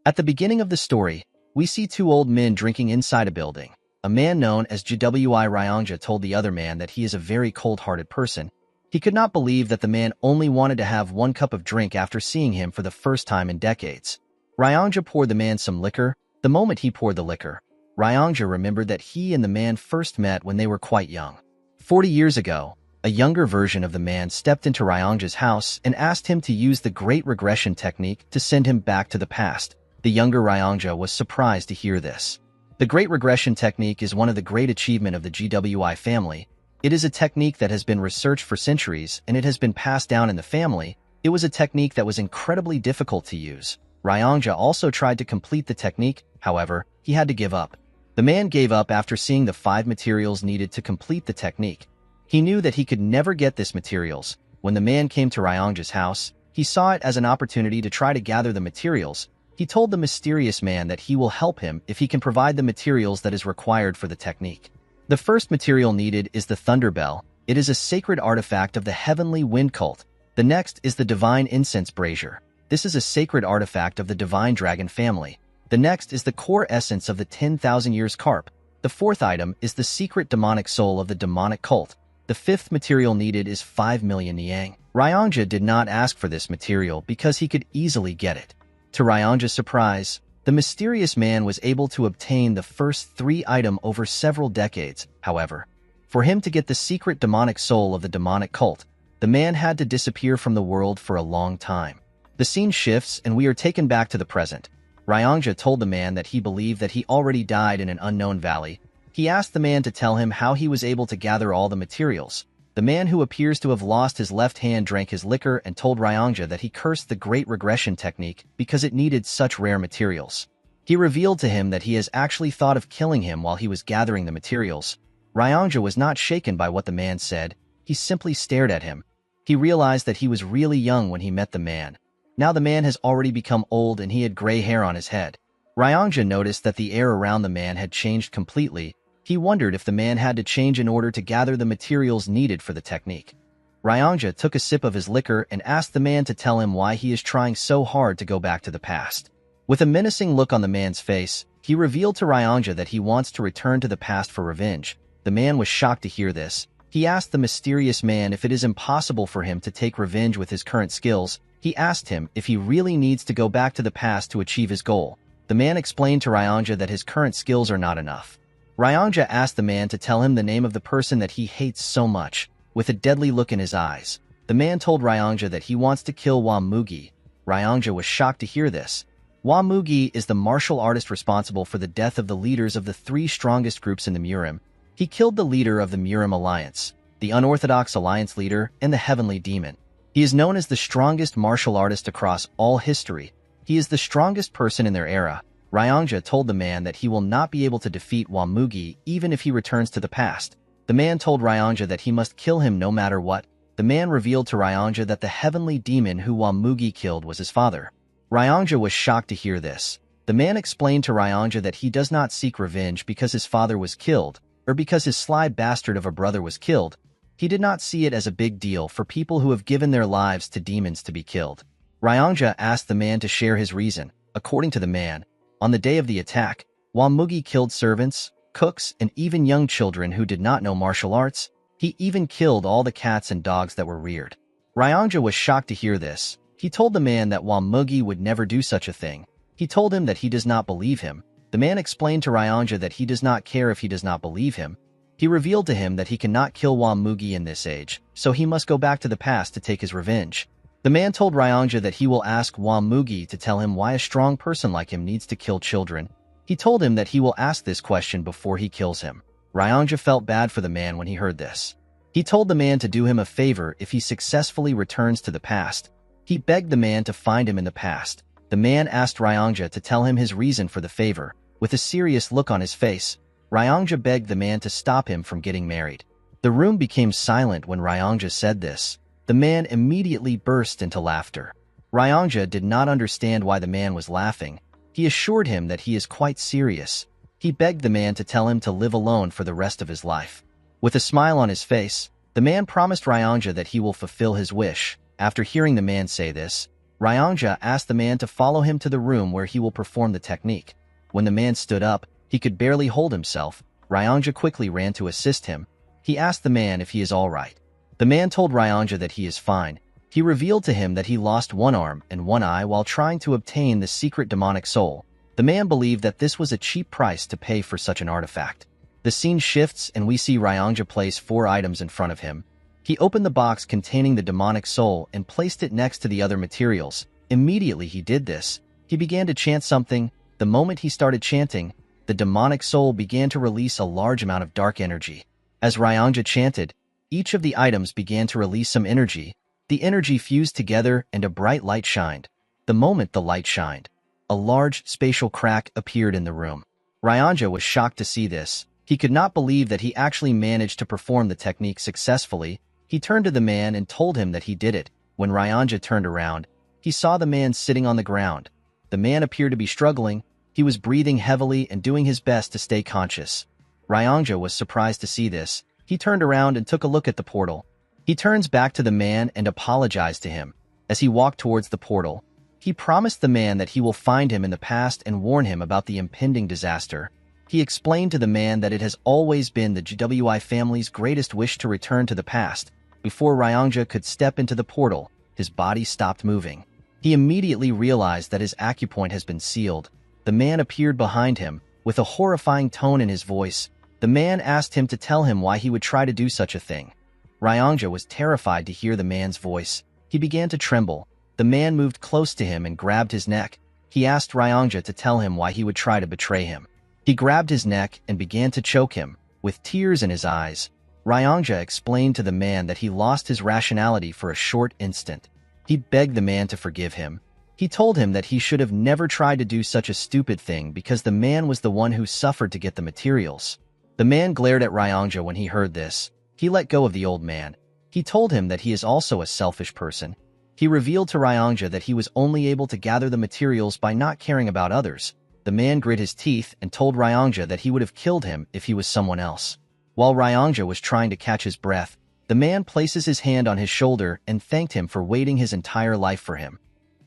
At the beginning of the story, we see two old men drinking inside a building. A man known as Jwi Ryongja told the other man that he is a very cold-hearted person. He could not believe that the man only wanted to have one cup of drink after seeing him for the first time in decades. Ryongja poured the man some liquor. The moment he poured the liquor, Ryongja remembered that he and the man first met when they were quite young. 40 years ago, a younger version of the man stepped into Ryongja's house and asked him to use the Great Regression technique to send him back to the past. The younger Ryongja was surprised to hear this. The Great Regression technique is one of the great achievements of the GWI family. It is a technique that has been researched for centuries and it has been passed down in the family. It was a technique that was incredibly difficult to use. Ryongja also tried to complete the technique, however, he had to give up. The man gave up after seeing the 5 materials needed to complete the technique. He knew that he could never get these materials. When the man came to Ryongja's house, he saw it as an opportunity to try to gather the materials. He told the mysterious man that he will help him if he can provide the materials that is required for the technique. The first material needed is the Thunder Bell. It is a sacred artifact of the Heavenly Wind cult. The next is the Divine Incense Brazier. This is a sacred artifact of the Divine Dragon family. The next is the core essence of the 10,000 Years Carp. The fourth item is the secret demonic soul of the demonic cult. The fifth material needed is 5 million Yang. Ryongja did not ask for this material because he could easily get it. To Ryongja's surprise, the mysterious man was able to obtain the first 3 items over several decades. However, for him to get the secret demonic soul of the demonic cult, the man had to disappear from the world for a long time. The scene shifts and we are taken back to the present. Ryongja told the man that he believed that he already died in an unknown valley. He asked the man to tell him how he was able to gather all the materials. The man, who appears to have lost his left hand, drank his liquor and told Ryongja that he cursed the Great Regression technique because it needed such rare materials. He revealed to him that he has actually thought of killing him while he was gathering the materials. Ryongja was not shaken by what the man said. He simply stared at him. He realized that he was really young when he met the man. Now the man has already become old and he had gray hair on his head. Ryongja noticed that the air around the man had changed completely. He wondered if the man had to change in order to gather the materials needed for the technique. Ryongja took a sip of his liquor and asked the man to tell him why he is trying so hard to go back to the past. With a menacing look on the man's face, he revealed to Ryongja that he wants to return to the past for revenge. The man was shocked to hear this. He asked the mysterious man if it is impossible for him to take revenge with his current skills. He asked him if he really needs to go back to the past to achieve his goal. The man explained to Ryongja that his current skills are not enough. Ryongja asked the man to tell him the name of the person that he hates so much. With a deadly look in his eyes, the man told Ryongja that he wants to kill Wamugi. Ryongja was shocked to hear this. Wamugi is the martial artist responsible for the death of the leaders of the 3 strongest groups in the Murim. He killed the leader of the Murim Alliance, the Unorthodox Alliance leader, and the Heavenly Demon. He is known as the strongest martial artist across all history. He is the strongest person in their era. Ryongja told the man that he will not be able to defeat Wamugi even if he returns to the past. The man told Ryongja that he must kill him no matter what. The man revealed to Ryongja that the Heavenly Demon who Wamugi killed was his father. Ryongja was shocked to hear this. The man explained to Ryongja that he does not seek revenge because his father was killed, or because his sly bastard of a brother was killed. He did not see it as a big deal for people who have given their lives to demons to be killed. Ryongja asked the man to share his reason. According to the man, on the day of the attack, Wamugi killed servants, cooks, and even young children who did not know martial arts. He even killed all the cats and dogs that were reared. Ryongja was shocked to hear this. He told the man that Wamugi would never do such a thing. He told him that he does not believe him. The man explained to Ryongja that he does not care if he does not believe him. He revealed to him that he cannot kill Wamugi in this age, so he must go back to the past to take his revenge. The man told Ryongja that he will ask Wamugi to tell him why a strong person like him needs to kill children. He told him that he will ask this question before he kills him. Ryongja felt bad for the man when he heard this. He told the man to do him a favor if he successfully returns to the past. He begged the man to find him in the past. The man asked Ryongja to tell him his reason for the favor. With a serious look on his face, Ryongja begged the man to stop him from getting married. The room became silent when Ryongja said this. The man immediately burst into laughter. Ryongja did not understand why the man was laughing. He assured him that he is quite serious. He begged the man to tell him to live alone for the rest of his life. With a smile on his face, the man promised Ryongja that he will fulfill his wish. After hearing the man say this, Ryongja asked the man to follow him to the room where he will perform the technique. When the man stood up, he could barely hold himself. Ryongja quickly ran to assist him. He asked the man if he is all right. The man told Ryongja that he is fine. He revealed to him that he lost one arm and one eye while trying to obtain the secret demonic soul. The man believed that this was a cheap price to pay for such an artifact. The scene shifts and we see Ryongja place 4 items in front of him. He opened the box containing the demonic soul and placed it next to the other materials. Immediately he did this, he began to chant something. The moment he started chanting, the demonic soul began to release a large amount of dark energy. As Ryongja chanted, each of the items began to release some energy. The energy fused together and a bright light shined. The moment the light shined, a large spatial crack appeared in the room. Ryongja was shocked to see this. He could not believe that he actually managed to perform the technique successfully. He turned to the man and told him that he did it. When Ryongja turned around, he saw the man sitting on the ground. The man appeared to be struggling. He was breathing heavily and doing his best to stay conscious. Ryongja was surprised to see this. He turned around and took a look at the portal. He turns back to the man and apologized to him. As he walked towards the portal, he promised the man that he will find him in the past and warn him about the impending disaster. He explained to the man that it has always been the GWI family's greatest wish to return to the past. Before Ryongja could step into the portal, his body stopped moving. He immediately realized that his acupoint has been sealed. The man appeared behind him, with a horrifying tone in his voice. The man asked him to tell him why he would try to do such a thing. Ryongja was terrified to hear the man's voice. He began to tremble. The man moved close to him and grabbed his neck. He asked Ryongja to tell him why he would try to betray him. He grabbed his neck and began to choke him, with tears in his eyes. Ryongja explained to the man that he lost his rationality for a short instant. He begged the man to forgive him. He told him that he should have never tried to do such a stupid thing because the man was the one who suffered to get the materials. The man glared at Ryongja when he heard this. He let go of the old man. He told him that he is also a selfish person. He revealed to Ryongja that he was only able to gather the materials by not caring about others. The man grit his teeth and told Ryongja that he would have killed him if he was someone else. While Ryongja was trying to catch his breath, the man places his hand on his shoulder and thanked him for waiting his entire life for him.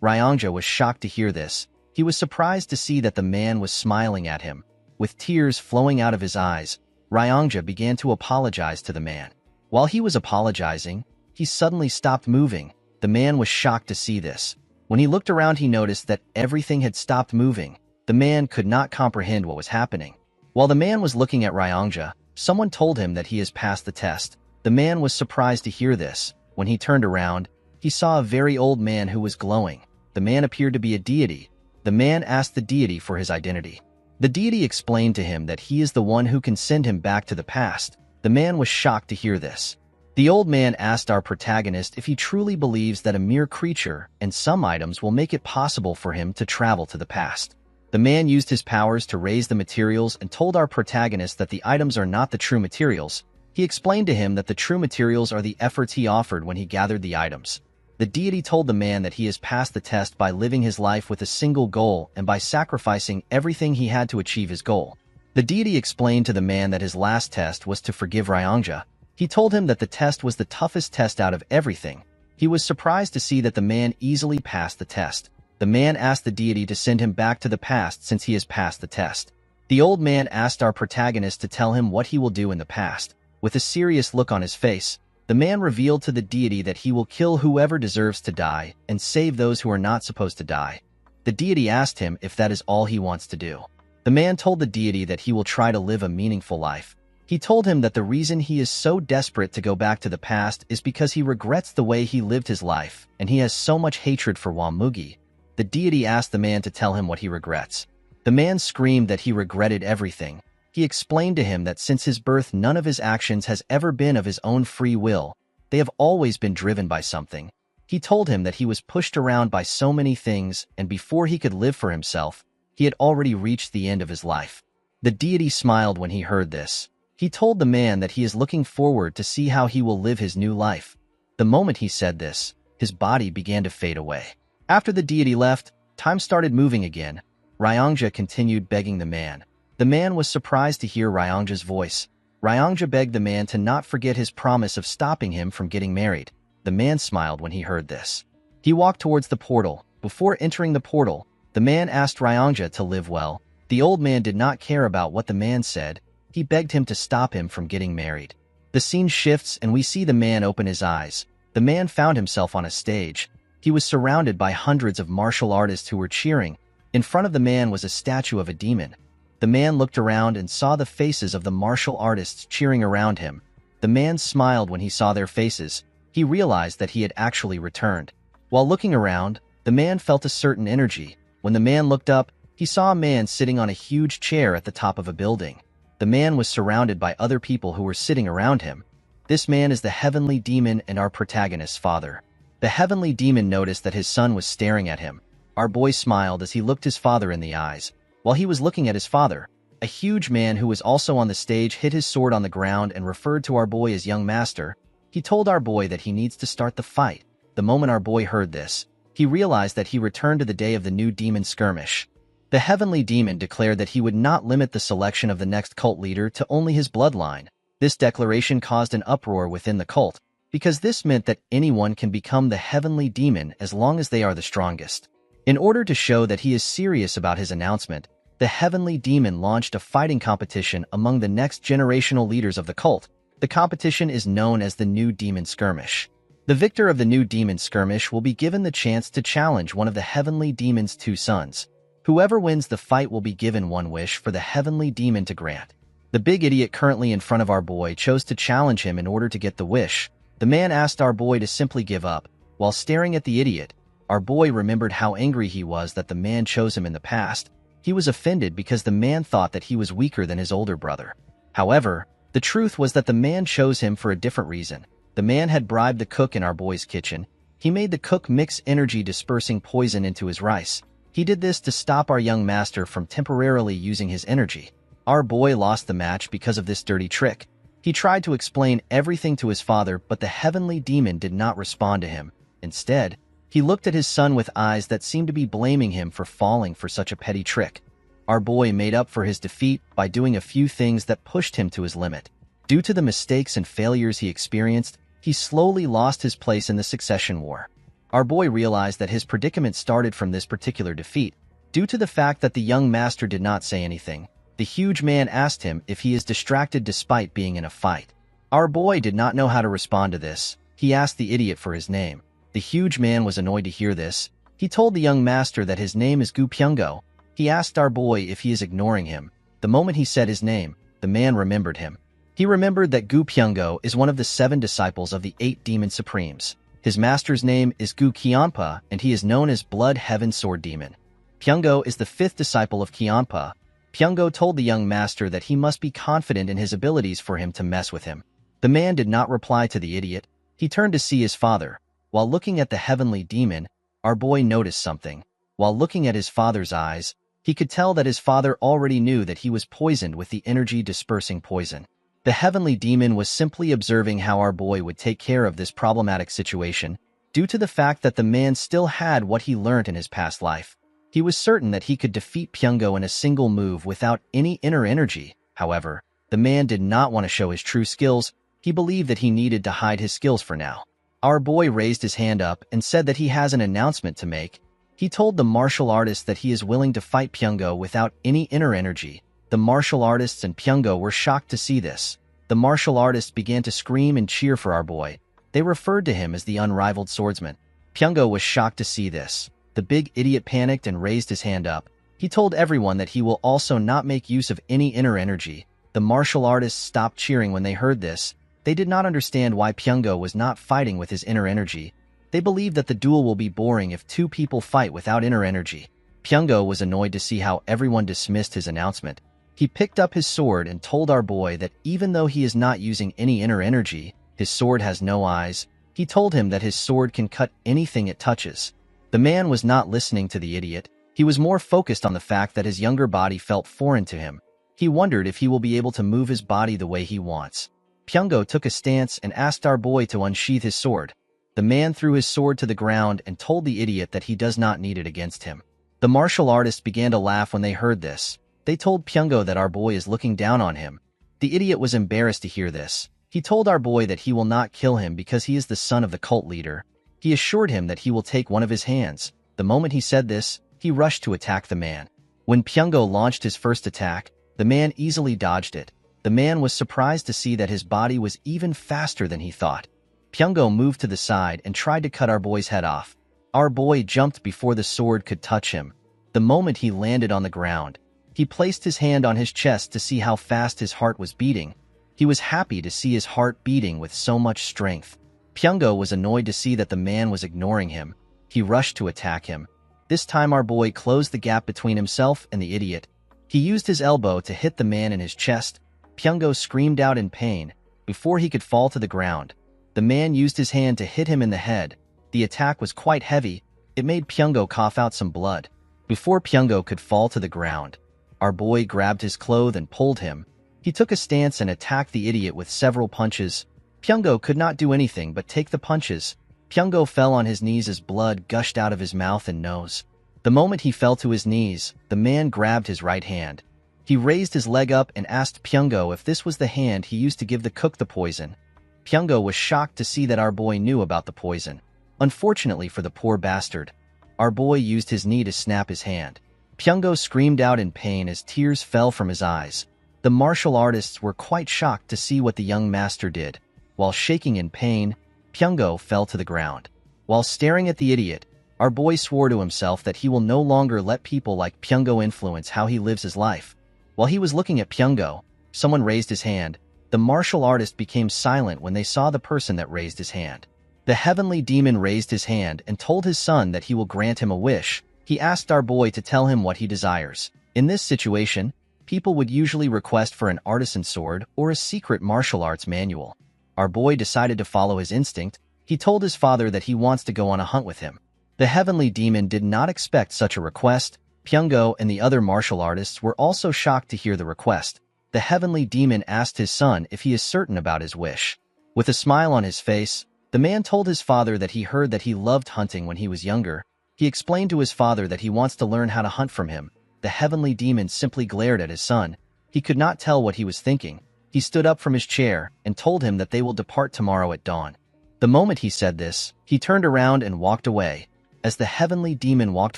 Ryongja was shocked to hear this. He was surprised to see that the man was smiling at him. With tears flowing out of his eyes, Ryongja began to apologize to the man. While he was apologizing, he suddenly stopped moving. The man was shocked to see this. When he looked around, he noticed that everything had stopped moving. The man could not comprehend what was happening. While the man was looking at Ryongja, someone told him that he has passed the test. The man was surprised to hear this. When he turned around, he saw a very old man who was glowing. The man appeared to be a deity. The man asked the deity for his identity. The deity explained to him that he is the one who can send him back to the past. The man was shocked to hear this. The old man asked our protagonist if he truly believes that a mere creature and some items will make it possible for him to travel to the past. The man used his powers to raise the materials and told our protagonist that the items are not the true materials. He explained to him that the true materials are the efforts he offered when he gathered the items. The deity told the man that he has passed the test by living his life with a single goal and by sacrificing everything he had to achieve his goal. The deity explained to the man that his last test was to forgive Ryongja. He told him that the test was the toughest test out of everything. He was surprised to see that the man easily passed the test. The man asked the deity to send him back to the past since he has passed the test. The old man asked our protagonist to tell him what he will do in the past. With a serious look on his face, the man revealed to the deity that he will kill whoever deserves to die and save those who are not supposed to die. The deity asked him if that is all he wants to do. The man told the deity that he will try to live a meaningful life. He told him that the reason he is so desperate to go back to the past is because he regrets the way he lived his life, and he has so much hatred for Wamugi. The deity asked the man to tell him what he regrets. The man screamed that he regretted everything. He explained to him that since his birth, none of his actions has ever been of his own free will. They have always been driven by something. He told him that he was pushed around by so many things, and before he could live for himself, he had already reached the end of his life. The deity smiled when he heard this. He told the man that he is looking forward to see how he will live his new life. The moment he said this, his body began to fade away. After the deity left, time started moving again. Ryongja continued begging the man. The man was surprised to hear Ryongja's voice. Ryongja begged the man to not forget his promise of stopping him from getting married. The man smiled when he heard this. He walked towards the portal. Before entering the portal, the man asked Ryongja to live well. The old man did not care about what the man said. He begged him to stop him from getting married. The scene shifts and we see the man open his eyes. The man found himself on a stage. He was surrounded by hundreds of martial artists who were cheering. In front of the man was a statue of a demon. The man looked around and saw the faces of the martial artists cheering around him. The man smiled when he saw their faces. He realized that he had actually returned. While looking around, the man felt a certain energy. When the man looked up, he saw a man sitting on a huge chair at the top of a building. The man was surrounded by other people who were sitting around him. This man is the heavenly demon and our protagonist's father. The heavenly demon noticed that his son was staring at him. Our boy smiled as he looked his father in the eyes. While he was looking at his father, a huge man who was also on the stage hit his sword on the ground and referred to our boy as young master. He told our boy that he needs to start the fight. The moment our boy heard this, he realized that he returned to the day of the new demon skirmish. The heavenly demon declared that he would not limit the selection of the next cult leader to only his bloodline. This declaration caused an uproar within the cult, because this meant that anyone can become the heavenly demon as long as they are the strongest. In order to show that he is serious about his announcement, the heavenly demon launched a fighting competition among the next generational leaders of the cult. The competition is known as the New Demon Skirmish. The victor of the New Demon Skirmish will be given the chance to challenge one of the heavenly demon's two sons. Whoever wins the fight will be given one wish for the heavenly demon to grant. The big idiot currently in front of our boy chose to challenge him in order to get the wish. The man asked our boy to simply give up. While staring at the idiot, our boy remembered how angry he was that the man chose him in the past. He was offended because the man thought that he was weaker than his older brother. However, the truth was that the man chose him for a different reason. The man had bribed the cook in our boy's kitchen. He made the cook mix energy-dispersing poison into his rice. He did this to stop our young master from temporarily using his energy. Our boy lost the match because of this dirty trick. He tried to explain everything to his father, but the heavenly demon did not respond to him. Instead, he looked at his son with eyes that seemed to be blaming him for falling for such a petty trick. Our boy made up for his defeat by doing a few things that pushed him to his limit. Due to the mistakes and failures he experienced, he slowly lost his place in the succession war. Our boy realized that his predicament started from this particular defeat. Due to the fact that the young master did not say anything, the huge man asked him if he is distracted despite being in a fight. Our boy did not know how to respond to this. He asked the idiot for his name. The huge man was annoyed to hear this. He told the young master that his name is Gu Pyungo. He asked our boy if he is ignoring him. The moment he said his name, the man remembered him. He remembered that Gu Pyungo is one of the 7 disciples of the 8 demon supremes. His master's name is Gu Qianpa, and he is known as Blood Heaven Sword Demon. Pyungo is the 5th disciple of Qianpa. Pyungo told the young master that he must be confident in his abilities for him to mess with him. The man did not reply to the idiot. He turned to see his father. While looking at the heavenly demon, our boy noticed something. While looking at his father's eyes, he could tell that his father already knew that he was poisoned with the energy-dispersing poison. The heavenly demon was simply observing how our boy would take care of this problematic situation. Due to the fact that the man still had what he learned in his past life, he was certain that he could defeat Pyungo in a single move without any inner energy. However, the man did not want to show his true skills. He believed that he needed to hide his skills for now. Our boy raised his hand up and said that he has an announcement to make. He told the martial artist that he is willing to fight Pyungo without any inner energy. The martial artists and Pyungo were shocked to see this. The martial artists began to scream and cheer for our boy. They referred to him as the unrivaled swordsman. Pyungo was shocked to see this. The big idiot panicked and raised his hand up. He told everyone that he will also not make use of any inner energy. The martial artists stopped cheering when they heard this. They did not understand why Pyungo was not fighting with his inner energy. They believed that the duel will be boring if 2 people fight without inner energy. Pyungo was annoyed to see how everyone dismissed his announcement. He picked up his sword and told our boy that even though he is not using any inner energy, his sword has no eyes. He told him that his sword can cut anything it touches. The man was not listening to the idiot. He was more focused on the fact that his younger body felt foreign to him. He wondered if he will be able to move his body the way he wants. Pyungo took a stance and asked our boy to unsheath his sword. The man threw his sword to the ground and told the idiot that he does not need it against him. The martial artists began to laugh when they heard this. They told Pyungo that our boy is looking down on him. The idiot was embarrassed to hear this. He told our boy that he will not kill him because he is the son of the cult leader. He assured him that he will take one of his hands. The moment he said this, he rushed to attack the man. When Pyongo launched his first attack, the man easily dodged it. The man was surprised to see that his body was even faster than he thought. Pyongo moved to the side and tried to cut our boy's head off. Our boy jumped before the sword could touch him. The moment he landed on the ground, he placed his hand on his chest to see how fast his heart was beating. He was happy to see his heart beating with so much strength. Pyongo was annoyed to see that the man was ignoring him. He rushed to attack him. This time our boy closed the gap between himself and the idiot. He used his elbow to hit the man in his chest. Pyongo screamed out in pain. Before he could fall to the ground, the man used his hand to hit him in the head. The attack was quite heavy. It made Pyongo cough out some blood. Before Pyongo could fall to the ground, our boy grabbed his clothes and pulled him. He took a stance and attacked the idiot with several punches. Pyongo could not do anything but take the punches. Pyongo fell on his knees as blood gushed out of his mouth and nose. The moment he fell to his knees, the man grabbed his right hand. He raised his leg up and asked Pyongo if this was the hand he used to give the cook the poison. Pyongo was shocked to see that our boy knew about the poison. Unfortunately for the poor bastard, our boy used his knee to snap his hand. Pyongo screamed out in pain as tears fell from his eyes. The martial artists were quite shocked to see what the young master did. While shaking in pain, Pyongo fell to the ground. While staring at the idiot, our boy swore to himself that he will no longer let people like Pyongo influence how he lives his life. While he was looking at Pyongo, someone raised his hand. The martial artist became silent when they saw the person that raised his hand. The heavenly demon raised his hand and told his son that he will grant him a wish. He asked our boy to tell him what he desires. In this situation, people would usually request for an artisan sword or a secret martial arts manual. Our boy decided to follow his instinct. He told his father that he wants to go on a hunt with him. The heavenly demon did not expect such a request. Pyongo and the other martial artists were also shocked to hear the request. The heavenly demon asked his son if he is certain about his wish. With a smile on his face, the man told his father that he heard that he loved hunting when he was younger. He explained to his father that he wants to learn how to hunt from him. The heavenly demon simply glared at his son. He could not tell what he was thinking. He stood up from his chair and told him that they will depart tomorrow at dawn. The moment he said this, he turned around and walked away. As the heavenly demon walked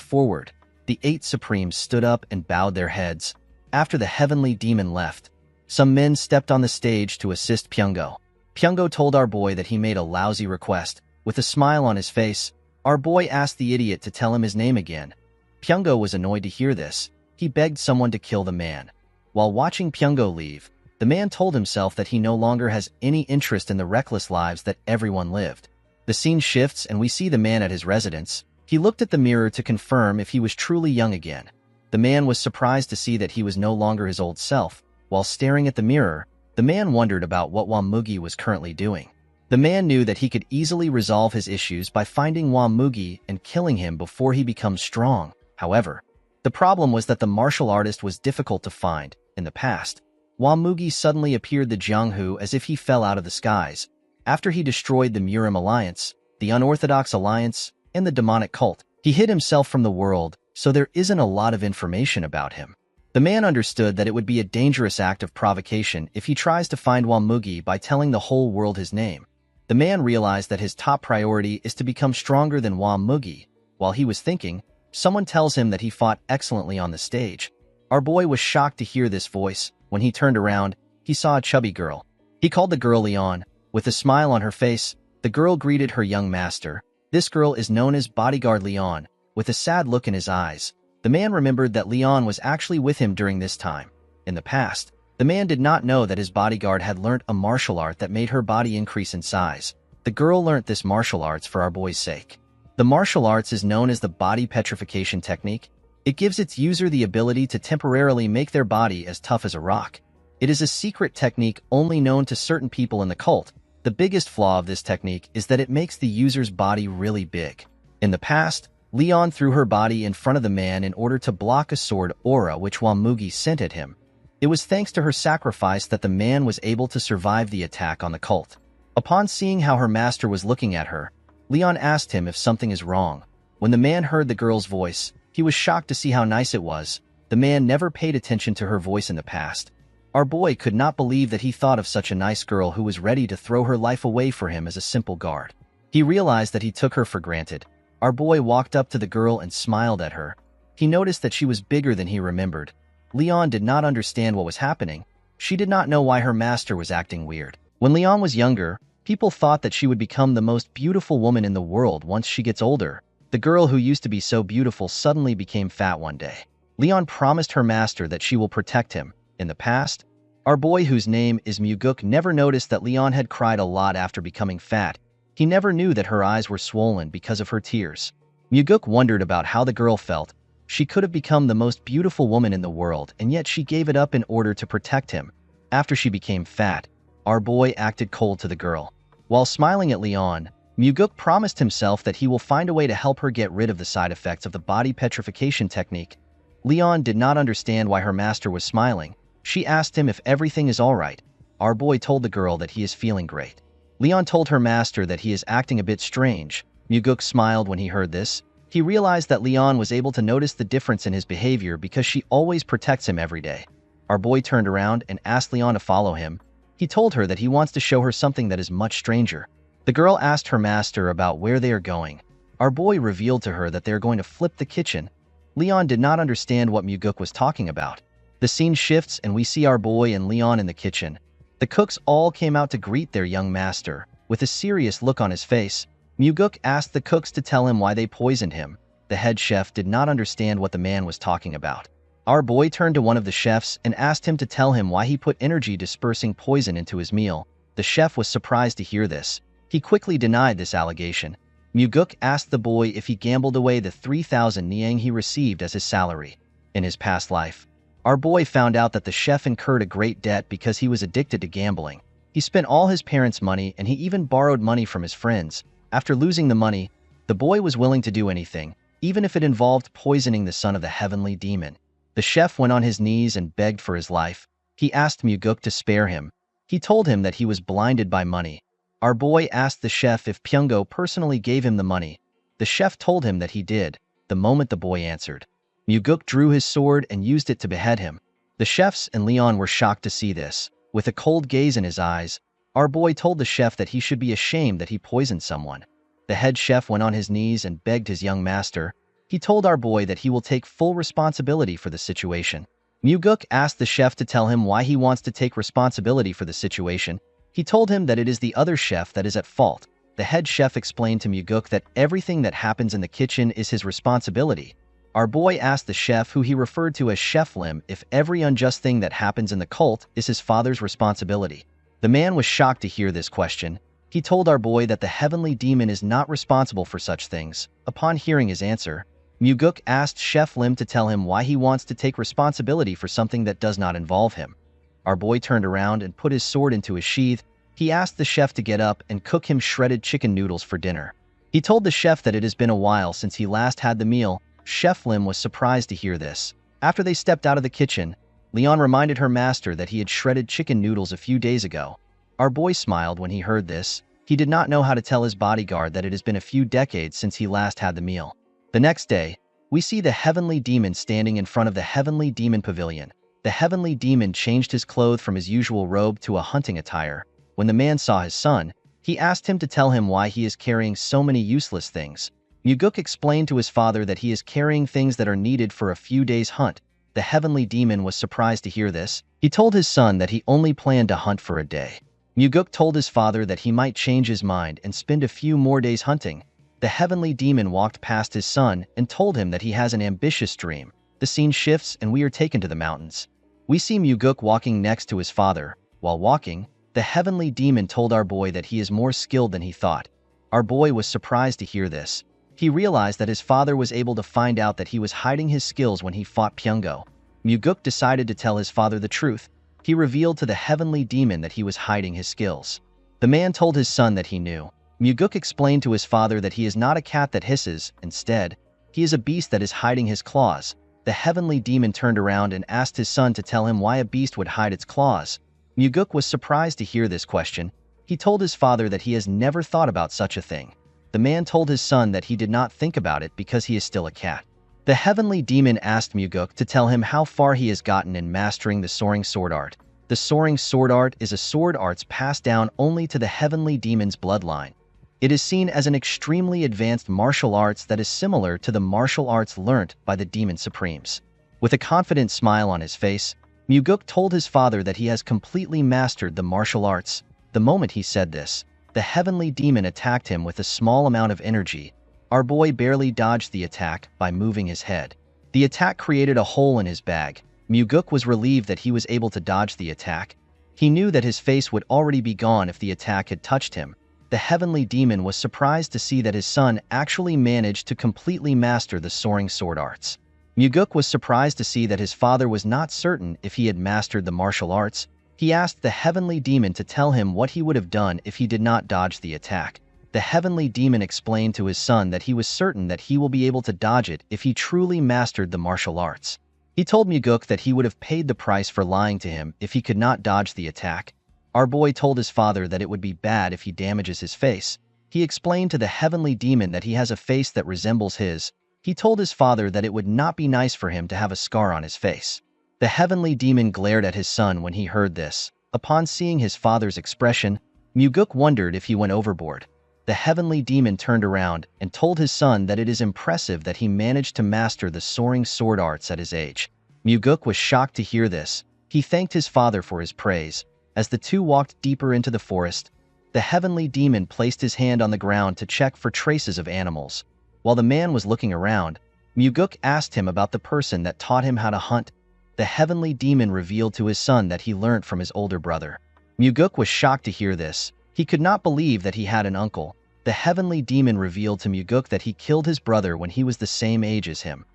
forward, the 8 Supremes stood up and bowed their heads. After the heavenly demon left, some men stepped on the stage to assist Pyongo. Pyongo told our boy that he made a lousy request. With a smile on his face, our boy asked the idiot to tell him his name again. Pyongo was annoyed to hear this. He begged someone to kill the man. While watching Pyongo leave, the man told himself that he no longer has any interest in the reckless lives that everyone lived. The scene shifts and we see the man at his residence. He looked at the mirror to confirm if he was truly young again. The man was surprised to see that he was no longer his old self. While staring at the mirror, the man wondered about what Wamugi was currently doing. The man knew that he could easily resolve his issues by finding Wamugi and killing him before he becomes strong. However, the problem was that the martial artist was difficult to find. In the past, Wamugi suddenly appeared the Jianghu as if he fell out of the skies. After he destroyed the Murim Alliance, the Unorthodox Alliance, and the demonic cult, he hid himself from the world, so there isn't a lot of information about him. The man understood that it would be a dangerous act of provocation if he tries to find Wamugi by telling the whole world his name. The man realized that his top priority is to become stronger than Wamugi. While he was thinking, someone tells him that he fought excellently on the stage. Our boy was shocked to hear this voice. When he turned around, he saw a chubby girl. He called the girl Leon. With a smile on her face, the girl greeted her young master. This girl is known as Bodyguard Leon. With a sad look in his eyes, the man remembered that Leon was actually with him during this time. In the past, the man did not know that his bodyguard had learnt a martial art that made her body increase in size. The girl learnt this martial arts for our boy's sake. The martial arts is known as the body petrification technique. It gives its user the ability to temporarily make their body as tough as a rock. It is a secret technique only known to certain people in the cult. The biggest flaw of this technique is that it makes the user's body really big. In the past, Leon threw her body in front of the man in order to block a sword aura which Wamugi sent at him. It was thanks to her sacrifice that the man was able to survive the attack on the cult. Upon seeing how her master was looking at her, Leon asked him if something is wrong. When the man heard the girl's voice, he was shocked to see how nice it was. The man never paid attention to her voice in the past. Our boy could not believe that he thought of such a nice girl who was ready to throw her life away for him as a simple guard. He realized that he took her for granted. Our boy walked up to the girl and smiled at her. He noticed that she was bigger than he remembered. Leon did not understand what was happening. She did not know why her master was acting weird. When Leon was younger, people thought that she would become the most beautiful woman in the world once she gets older. The girl who used to be so beautiful suddenly became fat one day. Leon promised her master that she will protect him. In the past, our boy, whose name is Muguk, never noticed that Leon had cried a lot after becoming fat. He never knew that her eyes were swollen because of her tears. Muguk wondered about how the girl felt. She could have become the most beautiful woman in the world, and yet she gave it up in order to protect him. After she became fat, our boy acted cold to the girl. While smiling at Leon, Muguk promised himself that he will find a way to help her get rid of the side effects of the body petrification technique. Leon did not understand why her master was smiling. She asked him if everything is all right. Our boy told the girl that he is feeling great. Leon told her master that he is acting a bit strange. Muguk smiled when he heard this. He realized that Leon was able to notice the difference in his behavior because she always protects him every day. Our boy turned around and asked Leon to follow him. He told her that he wants to show her something that is much stranger. The girl asked her master about where they are going. Our boy revealed to her that they are going to flip the kitchen. Leon did not understand what Muguk was talking about. The scene shifts and we see our boy and Leon in the kitchen. The cooks all came out to greet their young master. With a serious look on his face, Muguk asked the cooks to tell him why they poisoned him. The head chef did not understand what the man was talking about. Our boy turned to one of the chefs and asked him to tell him why he put energy-dispersing poison into his meal. The chef was surprised to hear this. He quickly denied this allegation. Muguk asked the boy if he gambled away the 3,000 niang he received as his salary. In his past life, our boy found out that the chef incurred a great debt because he was addicted to gambling. He spent all his parents' money and he even borrowed money from his friends. After losing the money, the boy was willing to do anything, even if it involved poisoning the son of the heavenly demon. The chef went on his knees and begged for his life. He asked Muguk to spare him. He told him that he was blinded by money. Our boy asked the chef if Pyungo personally gave him the money. The chef told him that he did, the moment the boy answered. Muguk drew his sword and used it to behead him. The chefs and Leon were shocked to see this. With a cold gaze in his eyes, our boy told the chef that he should be ashamed that he poisoned someone. The head chef went on his knees and begged his young master. He told our boy that he will take full responsibility for the situation. Muguk asked the chef to tell him why he wants to take responsibility for the situation. He told him that it is the other chef that is at fault. The head chef explained to Muguk that everything that happens in the kitchen is his responsibility. Our boy asked the chef, who he referred to as Chef Lim, if every unjust thing that happens in the cult is his father's responsibility. The man was shocked to hear this question. He told our boy that the heavenly demon is not responsible for such things. Upon hearing his answer, Muguk asked Chef Lim to tell him why he wants to take responsibility for something that does not involve him. Our boy turned around and put his sword into his sheath. He asked the chef to get up and cook him shredded chicken noodles for dinner. He told the chef that it has been a while since he last had the meal. Chef Lim was surprised to hear this. After they stepped out of the kitchen, Leon reminded her master that he had shredded chicken noodles a few days ago. Our boy smiled when he heard this. He did not know how to tell his bodyguard that it has been a few decades since he last had the meal. The next day, we see the heavenly demon standing in front of the heavenly demon pavilion. The heavenly demon changed his clothes from his usual robe to a hunting attire. When the man saw his son, he asked him to tell him why he is carrying so many useless things. Muguk explained to his father that he is carrying things that are needed for a few days' hunt. The heavenly demon was surprised to hear this. He told his son that he only planned to hunt for a day. Muguk told his father that he might change his mind and spend a few more days hunting. The heavenly demon walked past his son and told him that he has an ambitious dream. The scene shifts and we are taken to the mountains. We see Muguk walking next to his father. While walking, the heavenly demon told our boy that he is more skilled than he thought. Our boy was surprised to hear this. He realized that his father was able to find out that he was hiding his skills when he fought Pyungo. Muguk decided to tell his father the truth. He revealed to the heavenly demon that he was hiding his skills. The man told his son that he knew. Muguk explained to his father that he is not a cat that hisses. Instead, he is a beast that is hiding his claws. The heavenly demon turned around and asked his son to tell him why a beast would hide its claws. Muguk was surprised to hear this question. He told his father that he has never thought about such a thing. The man told his son that he did not think about it because he is still a cat. The heavenly demon asked Muguk to tell him how far he has gotten in mastering the soaring sword art. The soaring sword art is a sword arts passed down only to the heavenly demon's bloodline. It is seen as an extremely advanced martial arts that is similar to the martial arts learnt by the Demon Supremes. With a confident smile on his face, Muguk told his father that he has completely mastered the martial arts. The moment he said this, the heavenly demon attacked him with a small amount of energy. Our boy barely dodged the attack by moving his head. The attack created a hole in his bag. Muguk was relieved that he was able to dodge the attack. He knew that his face would already be gone if the attack had touched him. The heavenly demon was surprised to see that his son actually managed to completely master the soaring sword arts. Muguk was surprised to see that his father was not certain if he had mastered the martial arts. He asked the heavenly demon to tell him what he would have done if he did not dodge the attack. The heavenly demon explained to his son that he was certain that he will be able to dodge it if he truly mastered the martial arts. He told Muguk that he would have paid the price for lying to him if he could not dodge the attack. Our boy told his father that it would be bad if he damages his face. He explained to the heavenly demon that he has a face that resembles his. He told his father that it would not be nice for him to have a scar on his face. The heavenly demon glared at his son when he heard this. Upon seeing his father's expression, Muguk wondered if he went overboard. The heavenly demon turned around and told his son that it is impressive that he managed to master the soaring sword arts at his age. Muguk was shocked to hear this. He thanked his father for his praise. As the two walked deeper into the forest, the heavenly demon placed his hand on the ground to check for traces of animals. While the man was looking around, Muguk asked him about the person that taught him how to hunt. The heavenly demon revealed to his son that he learned from his older brother. Muguk was shocked to hear this. He could not believe that he had an uncle. The heavenly demon revealed to Muguk that he killed his brother when he was the same age as him.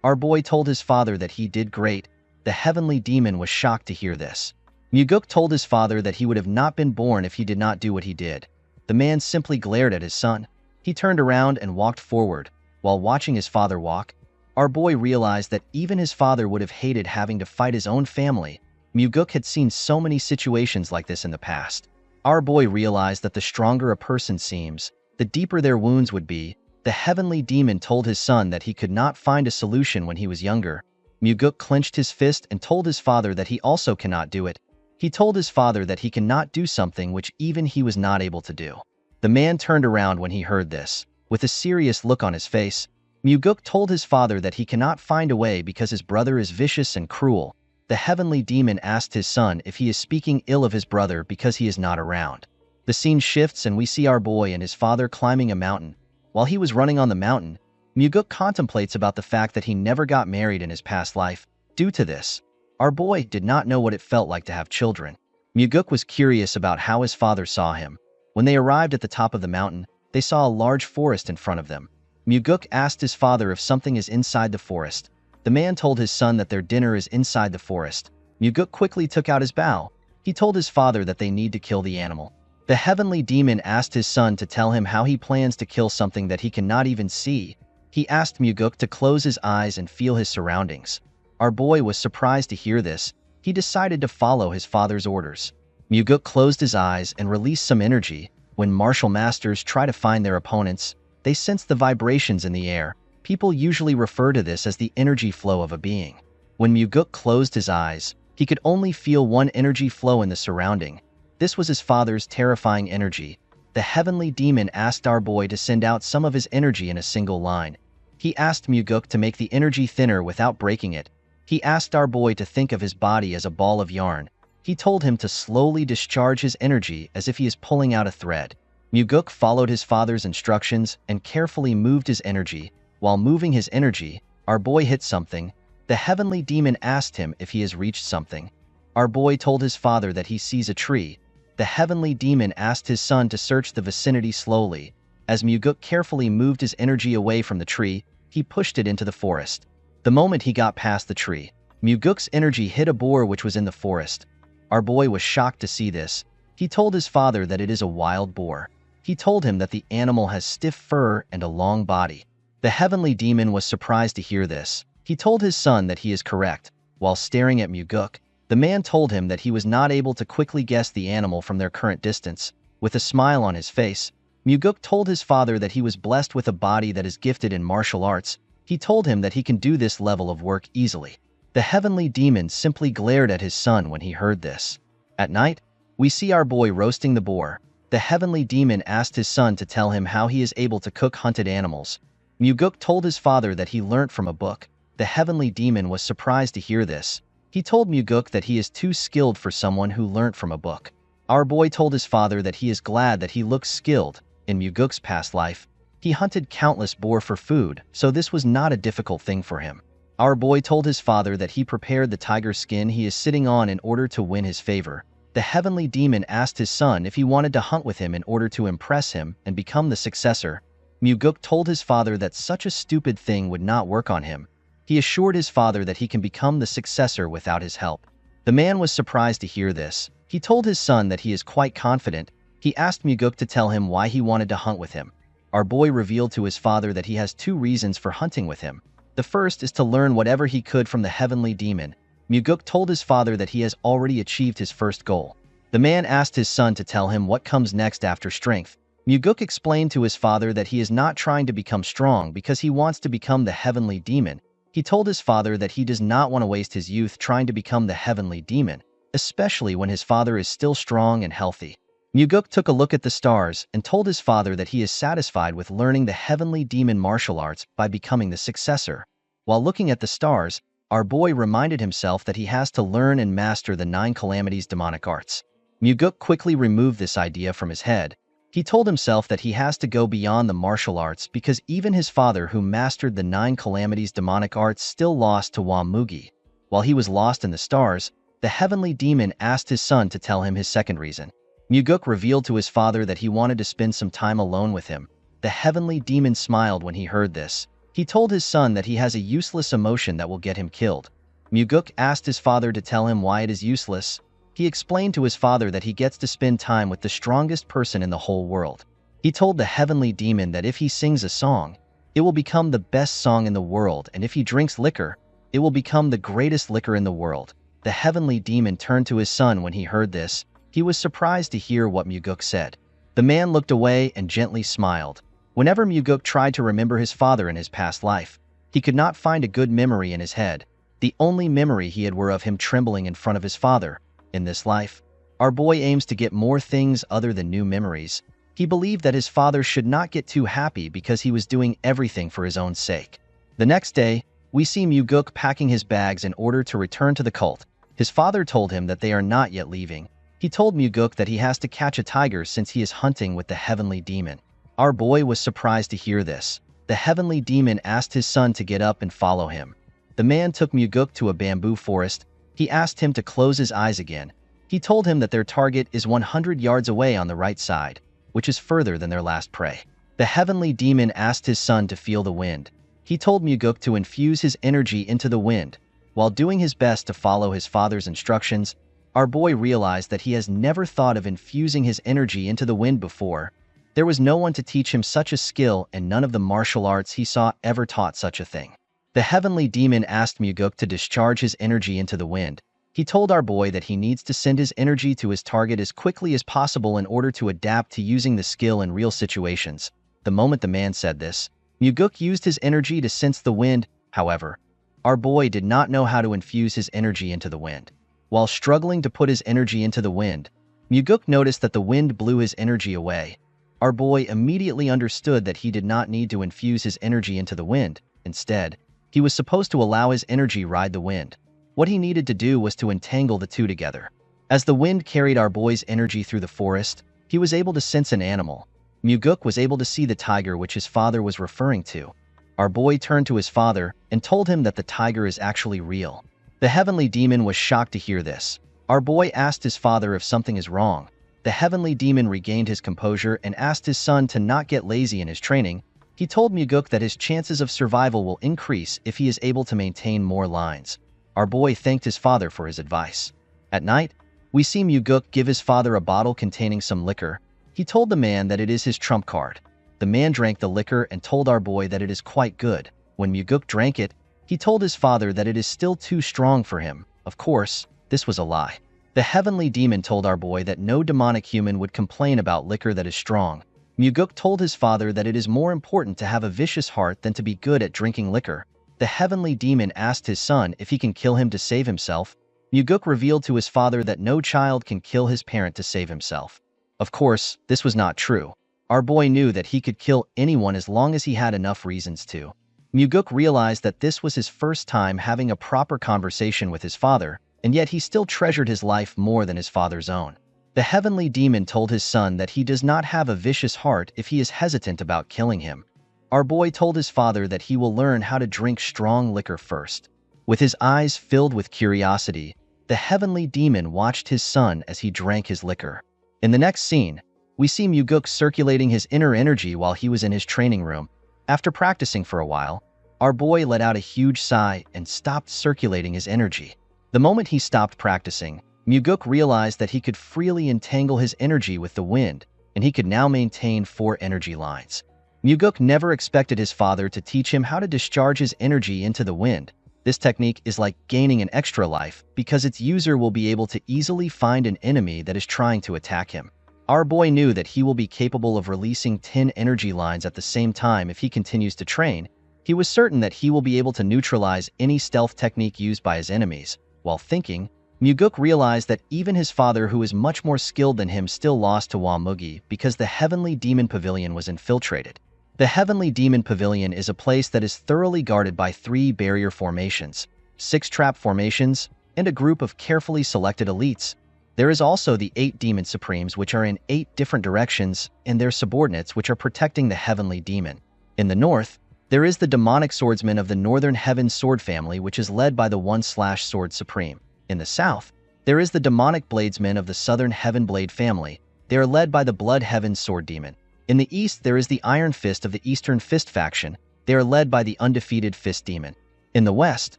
Our boy told his father that he did great. The heavenly demon was shocked to hear this. Muguk told his father that he would have not been born if he did not do what he did. The man simply glared at his son. He turned around and walked forward. While watching his father walk, our boy realized that even his father would have hated having to fight his own family. Muguk had seen so many situations like this in the past. Our boy realized that the stronger a person seems, the deeper their wounds would be. The heavenly demon told his son that he could not find a solution when he was younger. Muguk clenched his fist and told his father that he also cannot do it. He told his father that he cannot do something which even he was not able to do. The man turned around when he heard this. With a serious look on his face, Muguk told his father that he cannot find a way because his brother is vicious and cruel. The heavenly demon asked his son if he is speaking ill of his brother because he is not around. The scene shifts and we see our boy and his father climbing a mountain. While he was running on the mountain, Muguk contemplates about the fact that he never got married in his past life. Due to this, our boy did not know what it felt like to have children. Muguk was curious about how his father saw him. When they arrived at the top of the mountain, they saw a large forest in front of them. Muguk asked his father if something is inside the forest. The man told his son that their dinner is inside the forest. Muguk quickly took out his bow. He told his father that they need to kill the animal. The heavenly demon asked his son to tell him how he plans to kill something that he cannot even see. He asked Muguk to close his eyes and feel his surroundings. Our boy was surprised to hear this. He decided to follow his father's orders. Muguk closed his eyes and released some energy. When martial masters try to find their opponents, they sense the vibrations in the air. People usually refer to this as the energy flow of a being. When Muguk closed his eyes, he could only feel one energy flow in the surrounding. This was his father's terrifying energy. The heavenly demon asked our boy to send out some of his energy in a single line. He asked Muguk to make the energy thinner without breaking it. He asked our boy to think of his body as a ball of yarn. He told him to slowly discharge his energy as if he is pulling out a thread. Muguk followed his father's instructions and carefully moved his energy. While moving his energy, our boy hit something. The heavenly demon asked him if he has reached something. Our boy told his father that he sees a tree. The heavenly demon asked his son to search the vicinity slowly. As Muguk carefully moved his energy away from the tree, he pushed it into the forest. The moment he got past the tree, Muguk's energy hit a boar which was in the forest. Our boy was shocked to see this. He told his father that it is a wild boar. He told him that the animal has stiff fur and a long body. The heavenly demon was surprised to hear this. He told his son that he is correct. While staring at Muguk, the man told him that he was not able to quickly guess the animal from their current distance. With a smile on his face, Muguk told his father that he was blessed with a body that is gifted in martial arts. He told him that he can do this level of work easily. The heavenly demon simply glared at his son when he heard this. At night, we see our boy roasting the boar. The heavenly demon asked his son to tell him how he is able to cook hunted animals. Muguk told his father that he learnt from a book. The heavenly demon was surprised to hear this. He told Muguk that he is too skilled for someone who learnt from a book. Our boy told his father that he is glad that he looks skilled. In Muguk's past life, he hunted countless boar for food, so this was not a difficult thing for him. Our boy told his father that he prepared the tiger skin he is sitting on in order to win his favor. The heavenly demon asked his son if he wanted to hunt with him in order to impress him and become the successor. Muguk told his father that such a stupid thing would not work on him. He assured his father that he can become the successor without his help. The man was surprised to hear this. He told his son that he is quite confident. He asked Muguk to tell him why he wanted to hunt with him. Our boy revealed to his father that he has two reasons for hunting with him. The first is to learn whatever he could from the heavenly demon. Muguk told his father that he has already achieved his first goal. The man asked his son to tell him what comes next after strength. Muguk explained to his father that he is not trying to become strong because he wants to become the heavenly demon. He told his father that he does not want to waste his youth trying to become the heavenly demon, especially when his father is still strong and healthy. Muguk took a look at the stars and told his father that he is satisfied with learning the heavenly demon martial arts by becoming the successor. While looking at the stars, our boy reminded himself that he has to learn and master the 9 calamities demonic arts. Muguk quickly removed this idea from his head. He told himself that he has to go beyond the martial arts because even his father who mastered the 9 calamities demonic arts still lost to Wamugi. While he was lost in the stars, the heavenly demon asked his son to tell him his second reason. Muguk revealed to his father that he wanted to spend some time alone with him. The heavenly demon smiled when he heard this. He told his son that he has a useless emotion that will get him killed. Muguk asked his father to tell him why it is useless. He explained to his father that he gets to spend time with the strongest person in the whole world. He told the heavenly demon that if he sings a song, it will become the best song in the world, and if he drinks liquor, it will become the greatest liquor in the world. The heavenly demon turned to his son when he heard this. He was surprised to hear what Muguk said. The man looked away and gently smiled. Whenever Muguk tried to remember his father in his past life, he could not find a good memory in his head. The only memory he had were of him trembling in front of his father. In this life, our boy aims to get more things other than new memories. He believed that his father should not get too happy because he was doing everything for his own sake. The next day, we see Muguk packing his bags in order to return to the cult. His father told him that they are not yet leaving. He told Muguk that he has to catch a tiger since he is hunting with the heavenly demon. Our boy was surprised to hear this. The heavenly demon asked his son to get up and follow him. The man took Muguk to a bamboo forest. He asked him to close his eyes again. He told him that their target is 100 yards away on the right side, which is further than their last prey. The heavenly demon asked his son to feel the wind. He told Muguk to infuse his energy into the wind. While doing his best to follow his father's instructions, our boy realized that he has never thought of infusing his energy into the wind before. There was no one to teach him such a skill, and none of the martial arts he saw ever taught such a thing. The heavenly demon asked Muguk to discharge his energy into the wind. He told our boy that he needs to send his energy to his target as quickly as possible in order to adapt to using the skill in real situations. The moment the man said this, Muguk used his energy to sense the wind. However, our boy did not know how to infuse his energy into the wind. While struggling to put his energy into the wind, Muguk noticed that the wind blew his energy away. Our boy immediately understood that he did not need to infuse his energy into the wind. Instead, he was supposed to allow his energy ride the wind. What he needed to do was to entangle the two together. As the wind carried our boy's energy through the forest, he was able to sense an animal. Muguk was able to see the tiger which his father was referring to. Our boy turned to his father and told him that the tiger is actually real. The heavenly demon was shocked to hear this. Our boy asked his father if something is wrong. The heavenly demon regained his composure and asked his son to not get lazy in his training. He told Muguk that his chances of survival will increase if he is able to maintain more lines. Our boy thanked his father for his advice. At night, we see Muguk give his father a bottle containing some liquor. He told the man that it is his trump card. The man drank the liquor and told our boy that it is quite good. When Muguk drank it, he told his father that it is still too strong for him. Of course, this was a lie. The heavenly demon told our boy that no demonic human would complain about liquor that is strong. Muguk told his father that it is more important to have a vicious heart than to be good at drinking liquor. The heavenly demon asked his son if he can kill him to save himself. Muguk revealed to his father that no child can kill his parent to save himself. Of course, this was not true. Our boy knew that he could kill anyone as long as he had enough reasons to. Muguk realized that this was his first time having a proper conversation with his father, and yet he still treasured his life more than his father's own. The heavenly demon told his son that he does not have a vicious heart if he is hesitant about killing him. Our boy told his father that he will learn how to drink strong liquor first. With his eyes filled with curiosity, the heavenly demon watched his son as he drank his liquor. In the next scene, we see Muguk circulating his inner energy while he was in his training room. After practicing for a while, our boy let out a huge sigh and stopped circulating his energy. The moment he stopped practicing, Muguk realized that he could freely entangle his energy with the wind, and he could now maintain 4 energy lines. Muguk never expected his father to teach him how to discharge his energy into the wind. This technique is like gaining an extra life because its user will be able to easily find an enemy that is trying to attack him. Our boy knew that he will be capable of releasing 10 energy lines at the same time if he continues to train. He was certain that he will be able to neutralize any stealth technique used by his enemies. While thinking, Muguk realized that even his father, who is much more skilled than him, still lost to Wamugi because the Heavenly Demon Pavilion was infiltrated. The Heavenly Demon Pavilion is a place that is thoroughly guarded by 3 barrier formations, 6 trap formations, and a group of carefully selected elites. There is also the 8 Demon Supremes, which are in 8 different directions, and their subordinates, which are protecting the Heavenly Demon. In the north, there is the Demonic Swordsman of the Northern Heaven Sword family, which is led by the 1/Sword Supreme. In the south, there is the Demonic Bladesmen of the Southern Heaven Blade family. They are led by the Blood Heaven Sword Demon. In the east, there is the Iron Fist of the Eastern Fist faction. They are led by the Undefeated Fist Demon. In the west,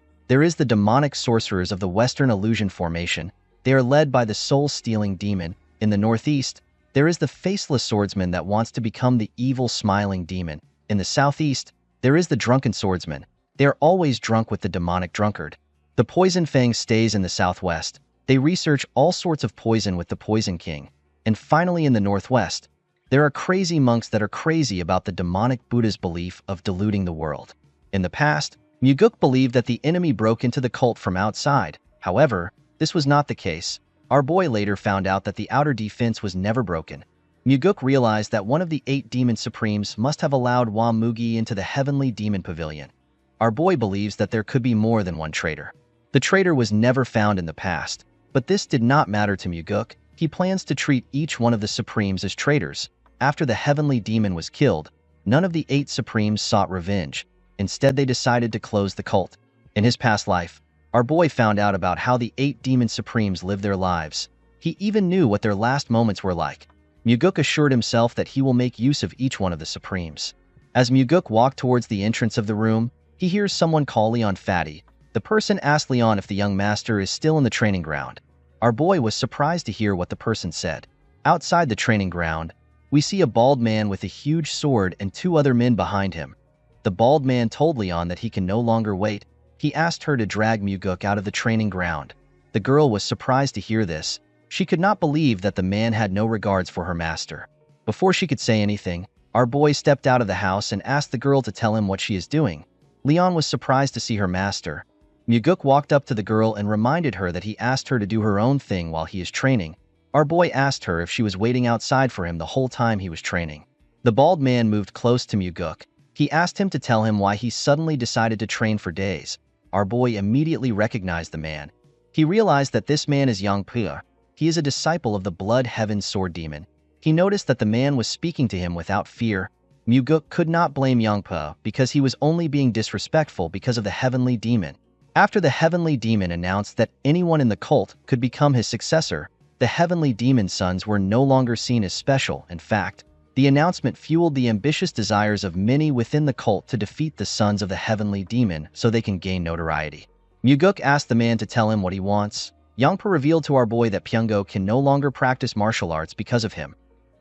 there is the Demonic Sorcerers of the Western Illusion formation. They are led by the Soul-Stealing Demon. In the northeast, there is the Faceless Swordsman that wants to become the Evil Smiling Demon. In the southeast, there is the Drunken Swordsman. They are always drunk with the Demonic Drunkard. The Poison Fang stays in the southwest. They research all sorts of poison with the Poison King. And finally, in the northwest, there are crazy monks that are crazy about the demonic Buddha's belief of deluding the world. In the past, Muguk believed that the enemy broke into the cult from outside. However, this was not the case. Our boy later found out that the outer defense was never broken. Muguk realized that one of the 8 Demon Supremes must have allowed Wamugi into the Heavenly Demon Pavilion. Our boy believes that there could be more than one traitor. The traitor was never found in the past, but this did not matter to Muguk. He plans to treat each one of the Supremes as traitors. After the Heavenly Demon was killed, none of the 8 Supremes sought revenge. Instead, they decided to close the cult. In his past life, our boy found out about how the 8 Demon Supremes lived their lives. He even knew what their last moments were like. Muguk assured himself that he will make use of each one of the Supremes. As Muguk walked towards the entrance of the room, he hears someone call Leon Fatty. The person asked Leon if the young master is still in the training ground. Our boy was surprised to hear what the person said. Outside the training ground, we see a bald man with a huge sword and 2 other men behind him. The bald man told Leon that he can no longer wait. He asked her to drag Muguk out of the training ground. The girl was surprised to hear this. She could not believe that the man had no regards for her master. Before she could say anything, our boy stepped out of the house and asked the girl to tell him what she is doing. Leon was surprised to see her master. Muguk walked up to the girl and reminded her that he asked her to do her own thing while he is training. Our boy asked her if she was waiting outside for him the whole time he was training. The bald man moved close to Muguk. He asked him to tell him why he suddenly decided to train for days. Our boy immediately recognized the man. He realized that this man is Yang Pua. He is a disciple of the Blood Heaven Sword Demon. He noticed that the man was speaking to him without fear. Muguk could not blame Yang Pua because he was only being disrespectful because of the Heavenly Demon. After the Heavenly Demon announced that anyone in the cult could become his successor, the Heavenly Demon's sons were no longer seen as special. In fact, the announcement fueled the ambitious desires of many within the cult to defeat the sons of the Heavenly Demon so they can gain notoriety. Muguk asked the man to tell him what he wants. Yangpa revealed to our boy that Pyungo can no longer practice martial arts because of him.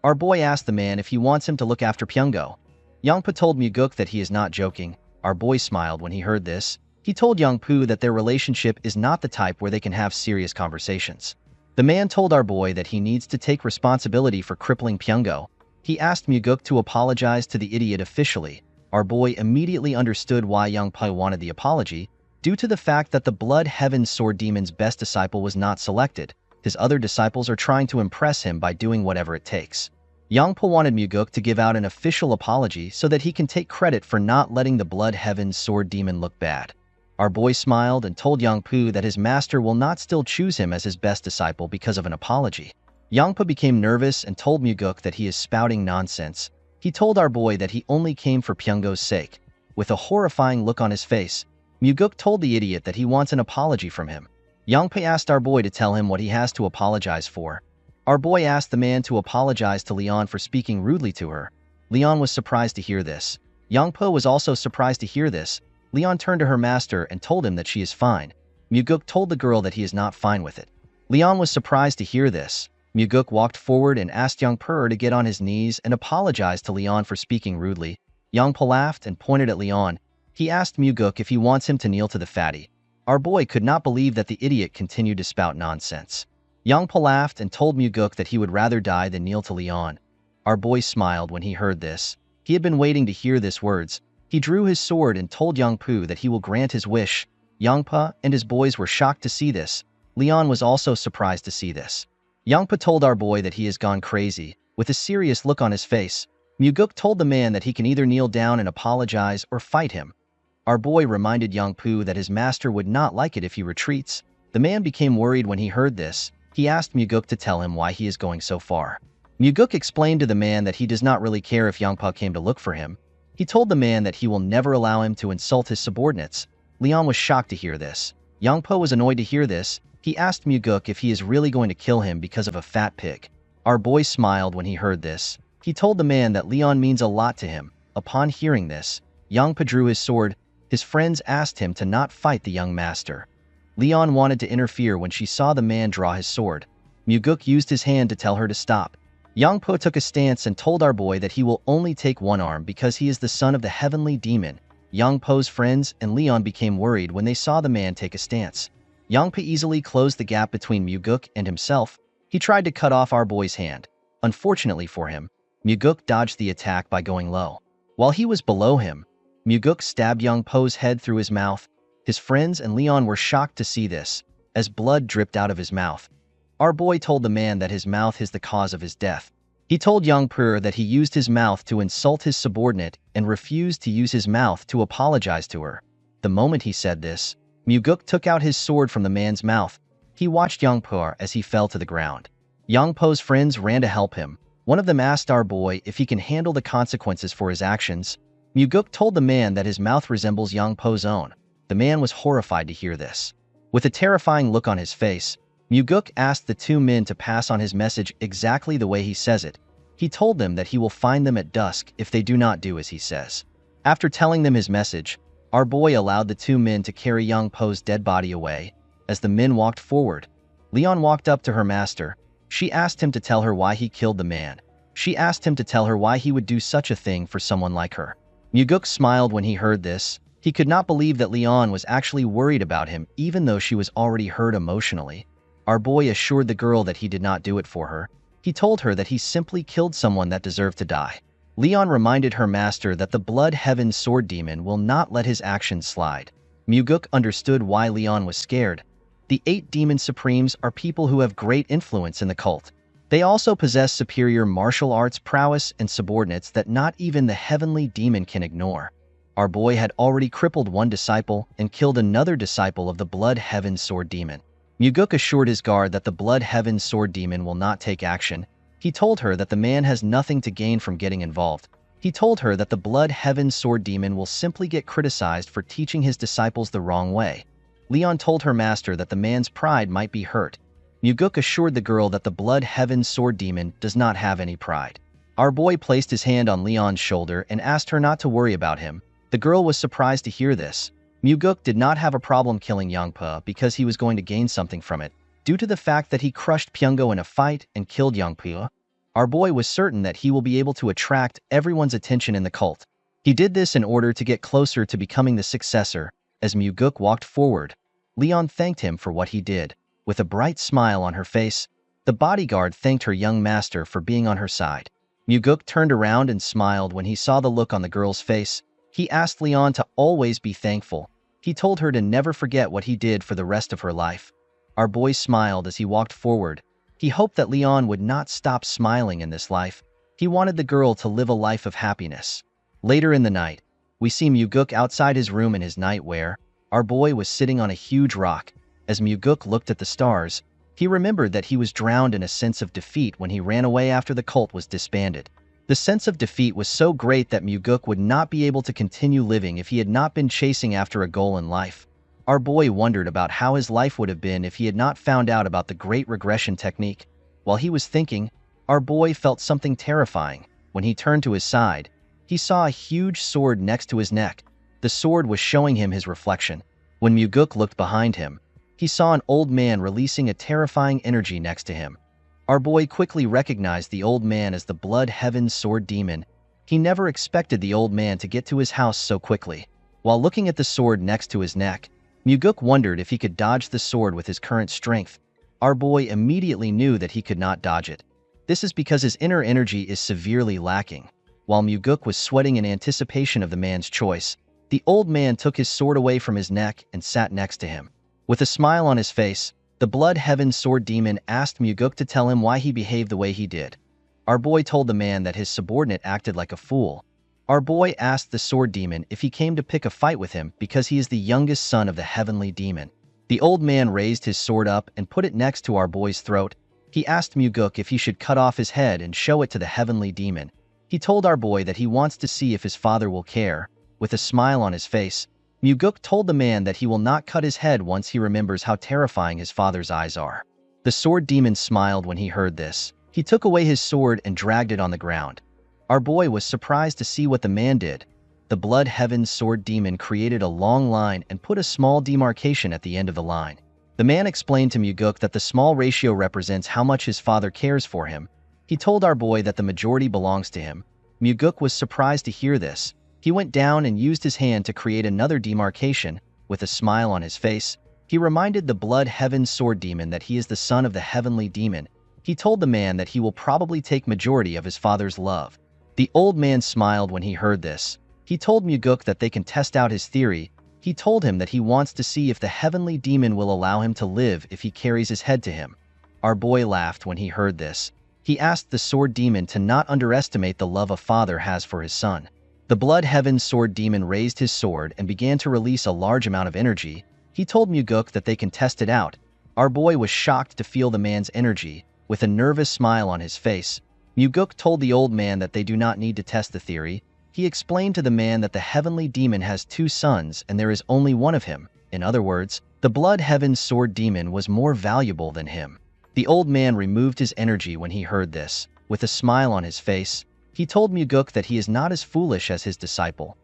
Our boy asked the man if he wants him to look after Pyungo. Yangpa told Muguk that he is not joking. Our boy smiled when he heard this. He told Yangpu that their relationship is not the type where they can have serious conversations. The man told our boy that he needs to take responsibility for crippling Pyungo. He asked Muguk to apologize to the idiot officially. Our boy immediately understood why Yangpa wanted the apology, due to the fact that the Blood Heaven Sword Demon's best disciple was not selected. His other disciples are trying to impress him by doing whatever it takes. Yangpa wanted Muguk to give out an official apology so that he can take credit for not letting the Blood Heaven's sword demon look bad. Our boy smiled and told Yangpu that his master will not still choose him as his best disciple because of an apology. Yangpa became nervous and told Muguk that he is spouting nonsense. He told our boy that he only came for Pyungo's sake. With a horrifying look on his face, Muguk told the idiot that he wants an apology from him. Yangpa asked our boy to tell him what he has to apologize for. Our boy asked the man to apologize to Leon for speaking rudely to her. Leon was surprised to hear this. Yangpa was also surprised to hear this. Leon turned to her master and told him that she is fine. Muguk told the girl that he is not fine with it. Leon was surprised to hear this. Muguk walked forward and asked Yangpa to get on his knees and apologize to Leon for speaking rudely. Yangpa laughed and pointed at Leon. He asked Muguk if he wants him to kneel to the fatty. Our boy could not believe that the idiot continued to spout nonsense. Yangpa laughed and told Muguk that he would rather die than kneel to Leon. Our boy smiled when he heard this. He had been waiting to hear these words. He drew his sword and told Yangpu that he will grant his wish. Yangpa and his boys were shocked to see this. Leon was also surprised to see this. Yangpa told our boy that he has gone crazy. With a serious look on his face, Muguk told the man that he can either kneel down and apologize or fight him. Our boy reminded Yangpu that his master would not like it if he retreats. The man became worried when he heard this. He asked Muguk to tell him why he is going so far. Muguk explained to the man that he does not really care if Yangpa came to look for him. He told the man that he will never allow him to insult his subordinates. Leon was shocked to hear this. Yangpa was annoyed to hear this. He asked Muguk if he is really going to kill him because of a fat pig. Our boy smiled when he heard this. He told the man that Leon means a lot to him. Upon hearing this, Yangpa drew his sword. His friends asked him to not fight the young master. Leon wanted to interfere when she saw the man draw his sword. Muguk used his hand to tell her to stop. Yangpo took a stance and told our boy that he will only take one arm because he is the son of the heavenly demon. Yangpo's friends and Leon became worried when they saw the man take a stance. Yangpo easily closed the gap between Muguk and himself. He tried to cut off our boy's hand. Unfortunately for him, Muguk dodged the attack by going low. While he was below him, Muguk stabbed Yangpo's head through his mouth. His friends and Leon were shocked to see this, as blood dripped out of his mouth. Our boy told the man that his mouth is the cause of his death. He told Yangpu that he used his mouth to insult his subordinate and refused to use his mouth to apologize to her. The moment he said this, Muguk took out his sword from the man's mouth. He watched Yangpu as he fell to the ground. Yangpo's friends ran to help him. One of them asked our boy if he can handle the consequences for his actions. Muguk told the man that his mouth resembles Yangpo's own. The man was horrified to hear this. With a terrifying look on his face, Muguk asked the two men to pass on his message exactly the way he says it. He told them that he will find them at dusk if they do not do as he says. After telling them his message, our boy allowed the two men to carry Yangpo's dead body away. As the men walked forward, Leon walked up to her master. She asked him to tell her why he killed the man. She asked him to tell her why he would do such a thing for someone like her. Muguk smiled when he heard this. He could not believe that Leon was actually worried about him even though she was already hurt emotionally. Our boy assured the girl that he did not do it for her. He told her that he simply killed someone that deserved to die. Leon reminded her master that the Blood Heaven sword demon will not let his actions slide. Muguk understood why Leon was scared. The 8 demon supremes are people who have great influence in the cult. They also possess superior martial arts prowess and subordinates that not even the heavenly demon can ignore. Our boy had already crippled one disciple and killed another disciple of the Blood Heaven sword demon. Muguk assured his guard that the Blood Heaven sword demon will not take action. He told her that the man has nothing to gain from getting involved. He told her that the Blood Heaven sword demon will simply get criticized for teaching his disciples the wrong way. Leon told her master that the man's pride might be hurt. Muguk assured the girl that the Blood Heaven sword demon does not have any pride. Our boy placed his hand on Leon's shoulder and asked her not to worry about him. The girl was surprised to hear this. Muguk did not have a problem killing Yangpa because he was going to gain something from it. Due to the fact that he crushed Pyungo in a fight and killed Yangpa, our boy was certain that he will be able to attract everyone's attention in the cult. He did this in order to get closer to becoming the successor. As Muguk walked forward, Leon thanked him for what he did. With a bright smile on her face, the bodyguard thanked her young master for being on her side. Muguk turned around and smiled when he saw the look on the girl's face. He asked Leon to always be thankful. He told her to never forget what he did for the rest of her life. Our boy smiled as he walked forward. He hoped that Leon would not stop smiling in this life. He wanted the girl to live a life of happiness. Later in the night, we see Muguk outside his room in his nightwear. Our boy was sitting on a huge rock. As Muguk looked at the stars, he remembered that he was drowned in a sense of defeat when he ran away after the cult was disbanded. The sense of defeat was so great that Muguk would not be able to continue living if he had not been chasing after a goal in life. Our boy wondered about how his life would have been if he had not found out about the great regression technique. While he was thinking, our boy felt something terrifying. When he turned to his side, he saw a huge sword next to his neck. The sword was showing him his reflection. When Muguk looked behind him, he saw an old man releasing a terrifying energy next to him. Our boy quickly recognized the old man as the Blood Heaven Sword Demon. He never expected the old man to get to his house so quickly. While looking at the sword next to his neck, Muguk wondered if he could dodge the sword with his current strength. Our boy immediately knew that he could not dodge it. This is because his inner energy is severely lacking. While Muguk was sweating in anticipation of the man's choice, the old man took his sword away from his neck and sat next to him. With a smile on his face, the Blood Heaven Sword Demon asked Muguk to tell him why he behaved the way he did. Our boy told the man that his subordinate acted like a fool. Our boy asked the Sword Demon if he came to pick a fight with him because he is the youngest son of the Heavenly Demon. The old man raised his sword up and put it next to our boy's throat. He asked Muguk if he should cut off his head and show it to the Heavenly Demon. He told our boy that he wants to see if his father will care. With a smile on his face, Muguk told the man that he will not cut his head once he remembers how terrifying his father's eyes are. The Sword Demon smiled when he heard this. He took away his sword and dragged it on the ground. Our boy was surprised to see what the man did. The Blood Heaven Sword Demon created a long line and put a small demarcation at the end of the line. The man explained to Muguk that the small ratio represents how much his father cares for him. He told our boy that the majority belongs to him. Muguk was surprised to hear this. He went down and used his hand to create another demarcation. With a smile on his face, he reminded the Blood Heaven Sword Demon that he is the son of the Heavenly Demon. He told the man that he will probably take majority of his father's love. The old man smiled when he heard this. He told Muguk that they can test out his theory. He told him that he wants to see if the Heavenly Demon will allow him to live if he carries his head to him. Our boy laughed when he heard this. He asked the Sword Demon to not underestimate the love a father has for his son. The Blood Heaven Sword Demon raised his sword and began to release a large amount of energy. He told Muguk that they can test it out. Our boy was shocked to feel the man's energy. With a nervous smile on his face, Muguk told the old man that they do not need to test the theory. He explained to the man that the Heavenly Demon has 2 sons and there is only one of him. In other words, the Blood Heaven Sword Demon was more valuable than him. The old man removed his energy when he heard this. With a smile on his face, he told Muguk that he is not as foolish as his disciple.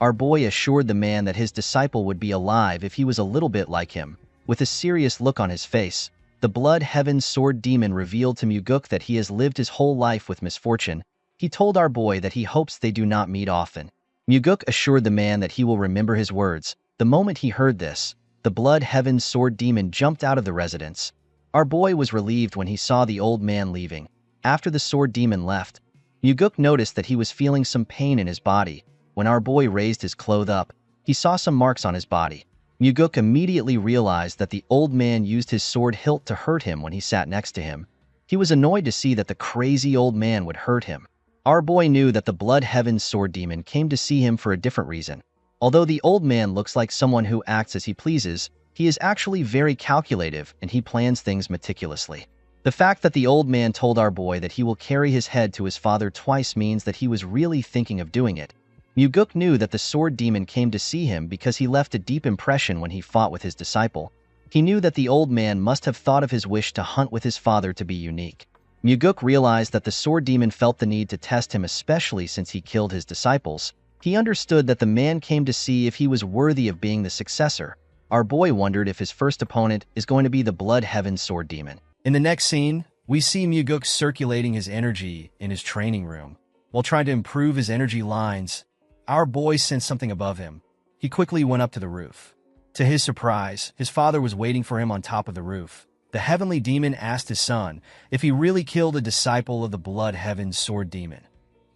Our boy assured the man that his disciple would be alive if he was a little bit like him. With a serious look on his face, the Blood Heaven Sword Demon revealed to Muguk that he has lived his whole life with misfortune. He told our boy that he hopes they do not meet often. Muguk assured the man that he will remember his words. The moment he heard this, the Blood Heaven Sword Demon jumped out of the residence. Our boy was relieved when he saw the old man leaving. After the Sword Demon left, Muguk noticed that he was feeling some pain in his body. When our boy raised his clothes up, he saw some marks on his body. Muguk immediately realized that the old man used his sword hilt to hurt him when he sat next to him. He was annoyed to see that the crazy old man would hurt him. Our boy knew that the Blood Heaven Sword Demon came to see him for a different reason. Although the old man looks like someone who acts as he pleases, he is actually very calculative and he plans things meticulously. The fact that the old man told our boy that he will carry his head to his father twice means that he was really thinking of doing it. Muguk knew that the Sword Demon came to see him because he left a deep impression when he fought with his disciple. He knew that the old man must have thought of his wish to hunt with his father to be unique. Muguk realized that the Sword Demon felt the need to test him, especially since he killed his disciples. He understood that the man came to see if he was worthy of being the successor. Our boy wondered if his first opponent is going to be the Blood Heaven Sword Demon. In the next scene, we see Muguk circulating his energy in his training room. While trying to improve his energy lines, our boy sensed something above him. He quickly went up to the roof. To his surprise, his father was waiting for him on top of the roof. The Heavenly Demon asked his son if he really killed a disciple of the Blood Heaven Sword Demon.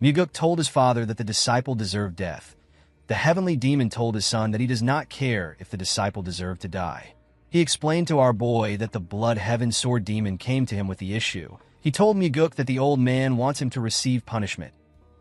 Muguk told his father that the disciple deserved death. The Heavenly Demon told his son that he does not care if the disciple deserved to die. He explained to our boy that the blood heaven sword demon came to him with the issue. He told Myuguk that the old man wants him to receive punishment.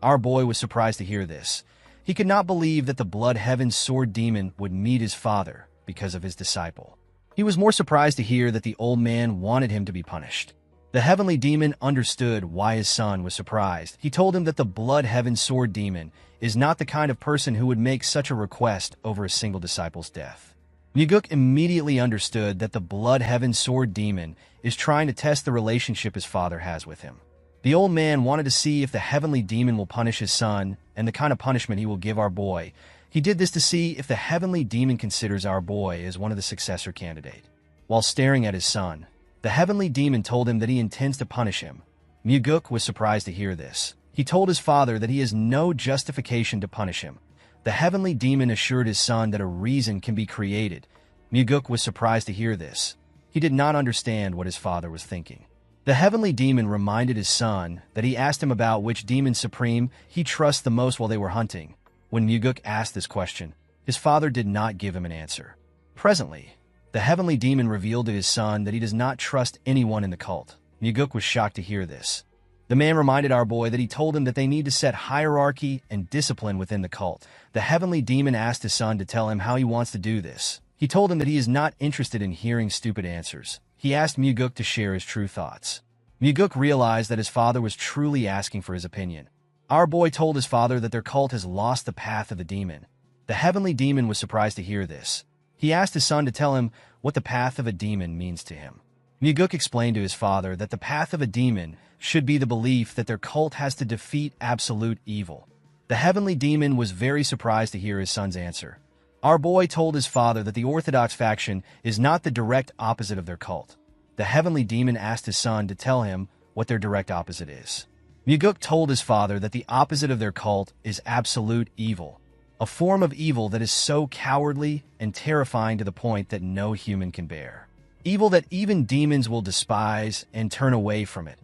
Our boy was surprised to hear this. He could not believe that the blood heaven sword demon would meet his father because of his disciple. He was more surprised to hear that the old man wanted him to be punished. The heavenly demon understood why his son was surprised. He told him that the blood heaven sword demon is not the kind of person who would make such a request over a single disciple's death. Myuguk immediately understood that the blood heaven sword demon is trying to test the relationship his father has with him. The old man wanted to see if the heavenly demon will punish his son and the kind of punishment he will give our boy. He did this to see if the heavenly demon considers our boy as one of the successor candidate. While staring at his son, the heavenly demon told him that he intends to punish him. Myuguk was surprised to hear this. He told his father that he has no justification to punish him. The heavenly demon assured his son that a reason can be created. Myuguk was surprised to hear this. He did not understand what his father was thinking. The heavenly demon reminded his son that he asked him about which demon supreme he trusts the most while they were hunting. When Myuguk asked this question, his father did not give him an answer. Presently, the heavenly demon revealed to his son that he does not trust anyone in the cult. Myuguk was shocked to hear this. The man reminded our boy that he told him that they need to set hierarchy and discipline within the cult. The heavenly demon asked his son to tell him how he wants to do this. He told him that he is not interested in hearing stupid answers. He asked Myuguk to share his true thoughts. Myuguk realized that his father was truly asking for his opinion. Our boy told his father that their cult has lost the path of the demon. The heavenly demon was surprised to hear this. He asked his son to tell him what the path of a demon means to him. Myuguk explained to his father that the path of a demon should be the belief that their cult has to defeat absolute evil. The heavenly demon was very surprised to hear his son's answer. Our boy told his father that the Orthodox faction is not the direct opposite of their cult. The heavenly demon asked his son to tell him what their direct opposite is. Myuguk told his father that the opposite of their cult is absolute evil, a form of evil that is so cowardly and terrifying to the point that no human can bear. Evil that even demons will despise and turn away from it.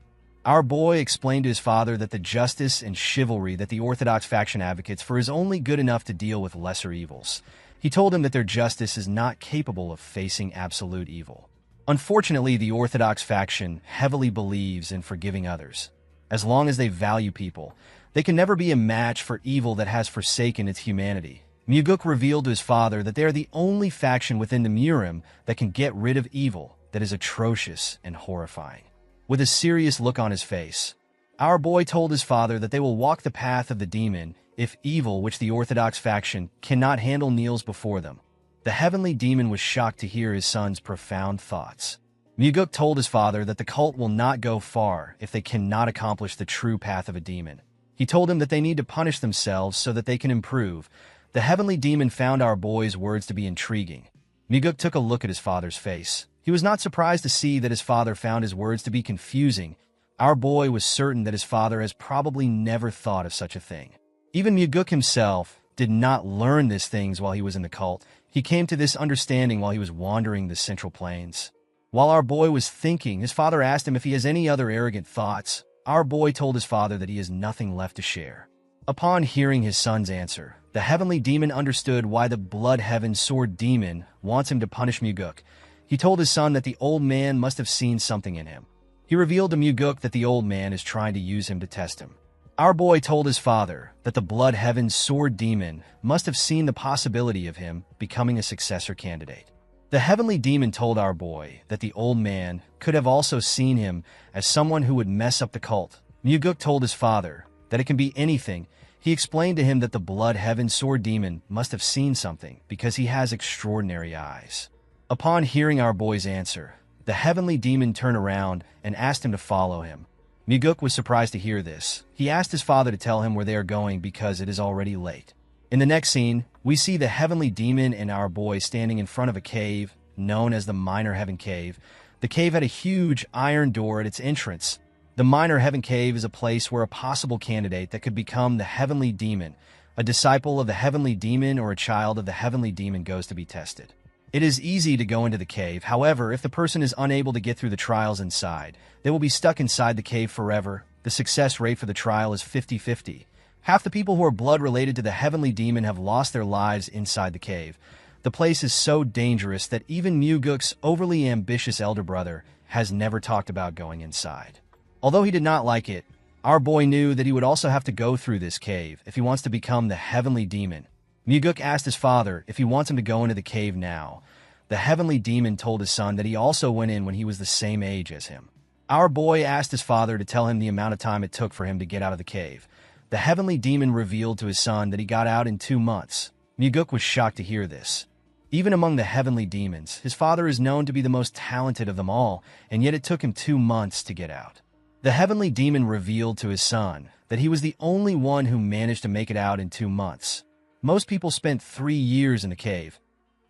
Our boy explained to his father that the justice and chivalry that the Orthodox faction advocates for is only good enough to deal with lesser evils. He told him that their justice is not capable of facing absolute evil. Unfortunately, the Orthodox faction heavily believes in forgiving others. As long as they value people, they can never be a match for evil that has forsaken its humanity. Myuguk revealed to his father that they are the only faction within the Murim that can get rid of evil that is atrocious and horrifying. With a serious look on his face, our boy told his father that they will walk the path of the demon if evil, which the Orthodox faction cannot handle, kneels before them. The heavenly demon was shocked to hear his son's profound thoughts. Myuguk told his father that the cult will not go far if they cannot accomplish the true path of a demon. He told him that they need to punish themselves so that they can improve. The heavenly demon found our boy's words to be intriguing. Myuguk took a look at his father's face. He was not surprised to see that his father found his words to be confusing. Our boy was certain that his father has probably never thought of such a thing. Even Myuguk himself did not learn these things while he was in the cult. He came to this understanding while he was wandering the Central Plains. While our boy was thinking, his father asked him if he has any other arrogant thoughts. Our boy told his father that he has nothing left to share. Upon hearing his son's answer, the heavenly demon understood why the blood heaven sword demon wants him to punish Myuguk. He told his son that the old man must have seen something in him. He revealed to Myuguk that the old man is trying to use him to test him. Our boy told his father that the blood heaven sword demon must have seen the possibility of him becoming a successor candidate. The heavenly demon told our boy that the old man could have also seen him as someone who would mess up the cult. Myuguk told his father that it can be anything. He explained to him that the blood heaven sword demon must have seen something because he has extraordinary eyes. Upon hearing our boy's answer, the heavenly demon turned around and asked him to follow him. Myuguk was surprised to hear this. He asked his father to tell him where they are going because it is already late. In the next scene, we see the heavenly demon and our boy standing in front of a cave known as the Minor Heaven Cave. The cave had a huge iron door at its entrance. The Minor Heaven Cave is a place where a possible candidate that could become the heavenly demon, a disciple of the heavenly demon or a child of the heavenly demon, goes to be tested. It is easy to go into the cave. However, if the person is unable to get through the trials inside, they will be stuck inside the cave forever. The success rate for the trial is 50-50. Half the people who are blood related to the heavenly demon have lost their lives inside the cave. The place is so dangerous that even Muguk's overly ambitious elder brother has never talked about going inside. Although he did not like it, our boy knew that he would also have to go through this cave if he wants to become the heavenly demon. Muguk asked his father if he wants him to go into the cave now. The heavenly demon told his son that he also went in when he was the same age as him. Our boy asked his father to tell him the amount of time it took for him to get out of the cave. The heavenly demon revealed to his son that he got out in 2 months. Muguk was shocked to hear this. Even among the heavenly demons, his father is known to be the most talented of them all, and yet it took him 2 months to get out. The heavenly demon revealed to his son that he was the only one who managed to make it out in 2 months. Most people spent 3 years in the cave.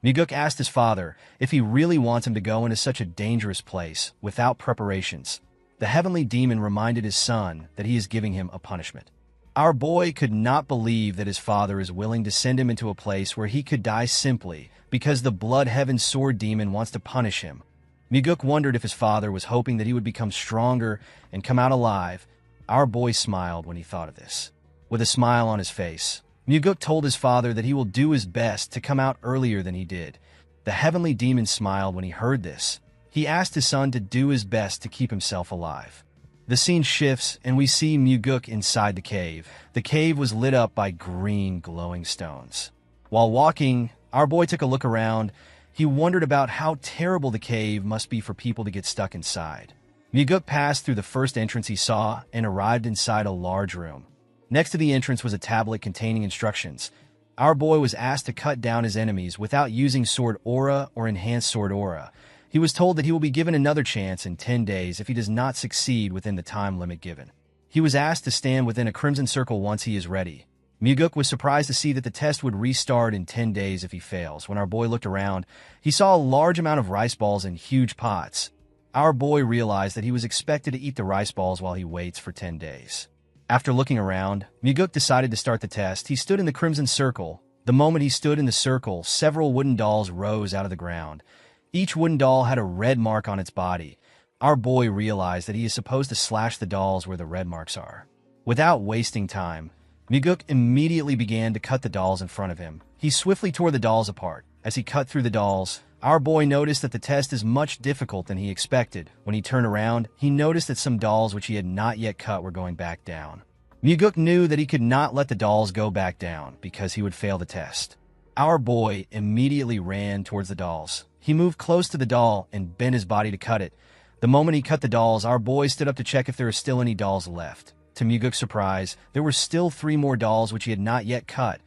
Muguk asked his father if he really wants him to go into such a dangerous place without preparations. The heavenly demon reminded his son that he is giving him a punishment. Our boy could not believe that his father is willing to send him into a place where he could die simply because the Blood Heaven Sword Demon wants to punish him. Muguk wondered if his father was hoping that he would become stronger and come out alive. Our boy smiled when he thought of this. With a smile on his face, Muguk told his father that he will do his best to come out earlier than he did. The heavenly demon smiled when he heard this. He asked his son to do his best to keep himself alive. The scene shifts and we see Muguk inside the cave. The cave was lit up by green glowing stones. While walking, our boy took a look around. He wondered about how terrible the cave must be for people to get stuck inside. Muguk passed through the first entrance he saw and arrived inside a large room. Next to the entrance was a tablet containing instructions. Our boy was asked to cut down his enemies without using sword aura or enhanced sword aura. He was told that he will be given another chance in 10 days if he does not succeed within the time limit given. He was asked to stand within a crimson circle once he is ready. Muguk was surprised to see that the test would restart in 10 days if he fails. When our boy looked around, he saw a large amount of rice balls in huge pots. Our boy realized that he was expected to eat the rice balls while he waits for 10 days. After looking around, Muguk decided to start the test. He stood in the crimson circle. The moment he stood in the circle, several wooden dolls rose out of the ground. Each wooden doll had a red mark on its body. Our boy realized that he is supposed to slash the dolls where the red marks are. Without wasting time, Muguk immediately began to cut the dolls in front of him. He swiftly tore the dolls apart. As he cut through the dolls, our boy noticed that the test is much difficult than he expected. When he turned around, he noticed that some dolls which he had not yet cut were going back down. Muguk knew that he could not let the dolls go back down because he would fail the test. Our boy immediately ran towards the dolls. He moved close to the doll and bent his body to cut it. The moment he cut the dolls, our boy stood up to check if there were still any dolls left. To Muguk's surprise, there were still 3 more dolls which he had not yet cut.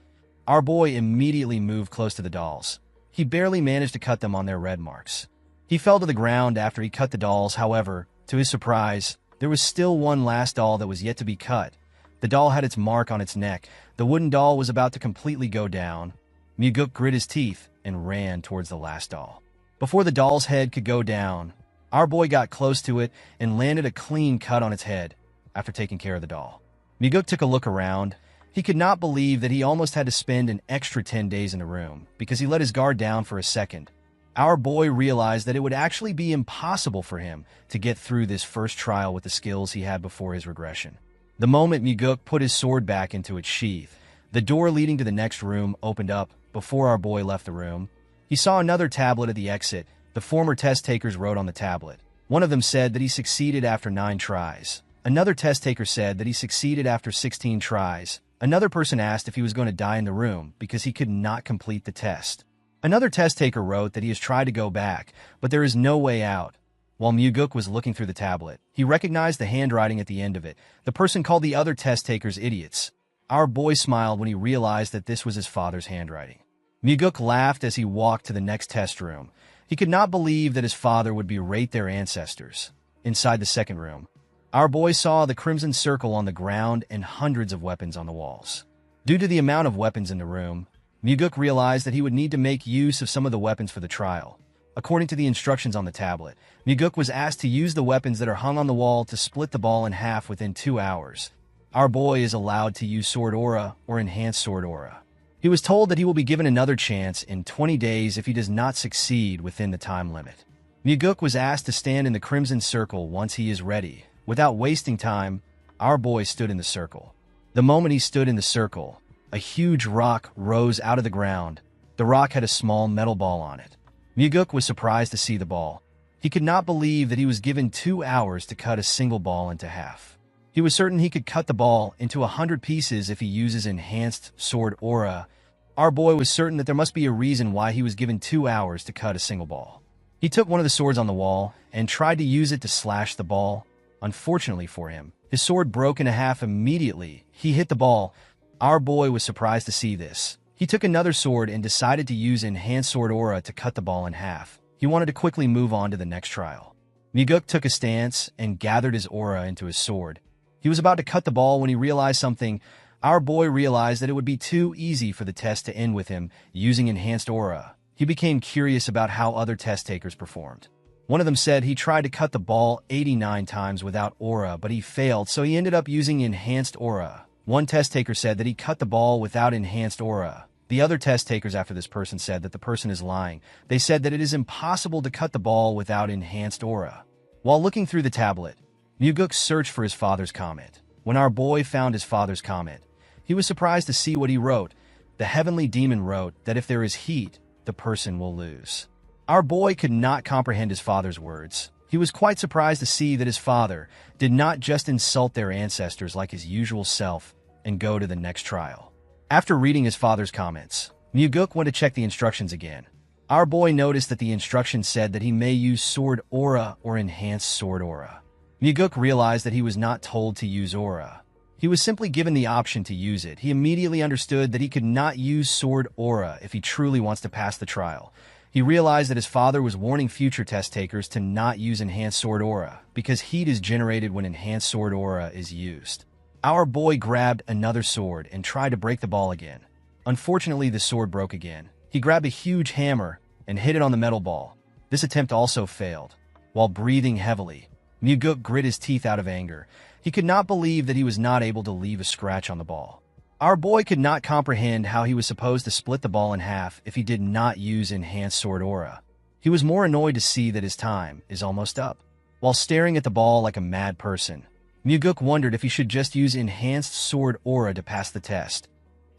Our boy immediately moved close to the dolls. He barely managed to cut them on their red marks. He fell to the ground after he cut the dolls. However, to his surprise, there was still one last doll that was yet to be cut. The doll had its mark on its neck. The wooden doll was about to completely go down. Muguk grit his teeth and ran towards the last doll. Before the doll's head could go down, our boy got close to it and landed a clean cut on its head after taking care of the doll. Muguk took a look around. He could not believe that he almost had to spend an extra 10 days in the room because he let his guard down for a second. Our boy realized that it would actually be impossible for him to get through this first trial with the skills he had before his regression. The moment Muguk put his sword back into its sheath, the door leading to the next room opened up. Before our boy left the room, he saw another tablet at the exit. The former test takers wrote on the tablet. One of them said that he succeeded after 9 tries. Another test taker said that he succeeded after 16 tries. Another person asked if he was going to die in the room because he could not complete the test. Another test taker wrote that he has tried to go back, but there is no way out. While Muguk was looking through the tablet, he recognized the handwriting at the end of it. The person called the other test takers idiots. Our boy smiled when he realized that this was his father's handwriting. Muguk laughed as he walked to the next test room. He could not believe that his father would berate their ancestors. Inside the second room, our boy saw the crimson circle on the ground and hundreds of weapons on the walls. Due to the amount of weapons in the room, Muguk realized that he would need to make use of some of the weapons for the trial. According to the instructions on the tablet, Muguk was asked to use the weapons that are hung on the wall to split the ball in half within 2 hours. Our boy is allowed to use sword aura or enhanced sword aura. He was told that he will be given another chance in 20 days if he does not succeed within the time limit. Muguk was asked to stand in the crimson circle once he is ready. Without wasting time, our boy stood in the circle. The moment he stood in the circle, a huge rock rose out of the ground. The rock had a small metal ball on it. Muguk was surprised to see the ball. He could not believe that he was given 2 hours to cut a single ball into half. He was certain he could cut the ball into 100 pieces if he uses enhanced sword aura. Our boy was certain that there must be a reason why he was given 2 hours to cut a single ball. He took one of the swords on the wall and tried to use it to slash the ball. Unfortunately for him, his sword broke in half immediately. He hit the ball. Our boy was surprised to see this. He took another sword and decided to use enhanced sword aura to cut the ball in half. He wanted to quickly move on to the next trial. Muguk took a stance and gathered his aura into his sword. He was about to cut the ball when he realized something. Our boy realized that it would be too easy for the test to end with him using enhanced aura. He became curious about how other test takers performed. One of them said he tried to cut the ball 89 times without aura, but he failed, so he ended up using enhanced aura. One test taker said that he cut the ball without enhanced aura. The other test takers after this person said that the person is lying. They said that it is impossible to cut the ball without enhanced aura. While looking through the tablet, Muguk searched for his father's comment. When our boy found his father's comment, he was surprised to see what he wrote. The heavenly demon wrote that if there is heat, the person will lose. Our boy could not comprehend his father's words. He was quite surprised to see that his father did not just insult their ancestors like his usual self and go to the next trial. After reading his father's comments, Muguk went to check the instructions again. Our boy noticed that the instructions said that he may use sword aura or enhanced sword aura. Muguk realized that he was not told to use aura. He was simply given the option to use it. He immediately understood that he could not use sword aura if he truly wants to pass the trial. He realized that his father was warning future test takers to not use enhanced sword aura because heat is generated when enhanced sword aura is used. Our boy grabbed another sword and tried to break the ball again. Unfortunately, the sword broke again. He grabbed a huge hammer and hit it on the metal ball. This attempt also failed. While breathing heavily, Muguk grit his teeth out of anger. He could not believe that he was not able to leave a scratch on the ball. Our boy could not comprehend how he was supposed to split the ball in half if he did not use enhanced sword aura. He was more annoyed to see that his time is almost up. While staring at the ball like a mad person, Muguk wondered if he should just use enhanced sword aura to pass the test.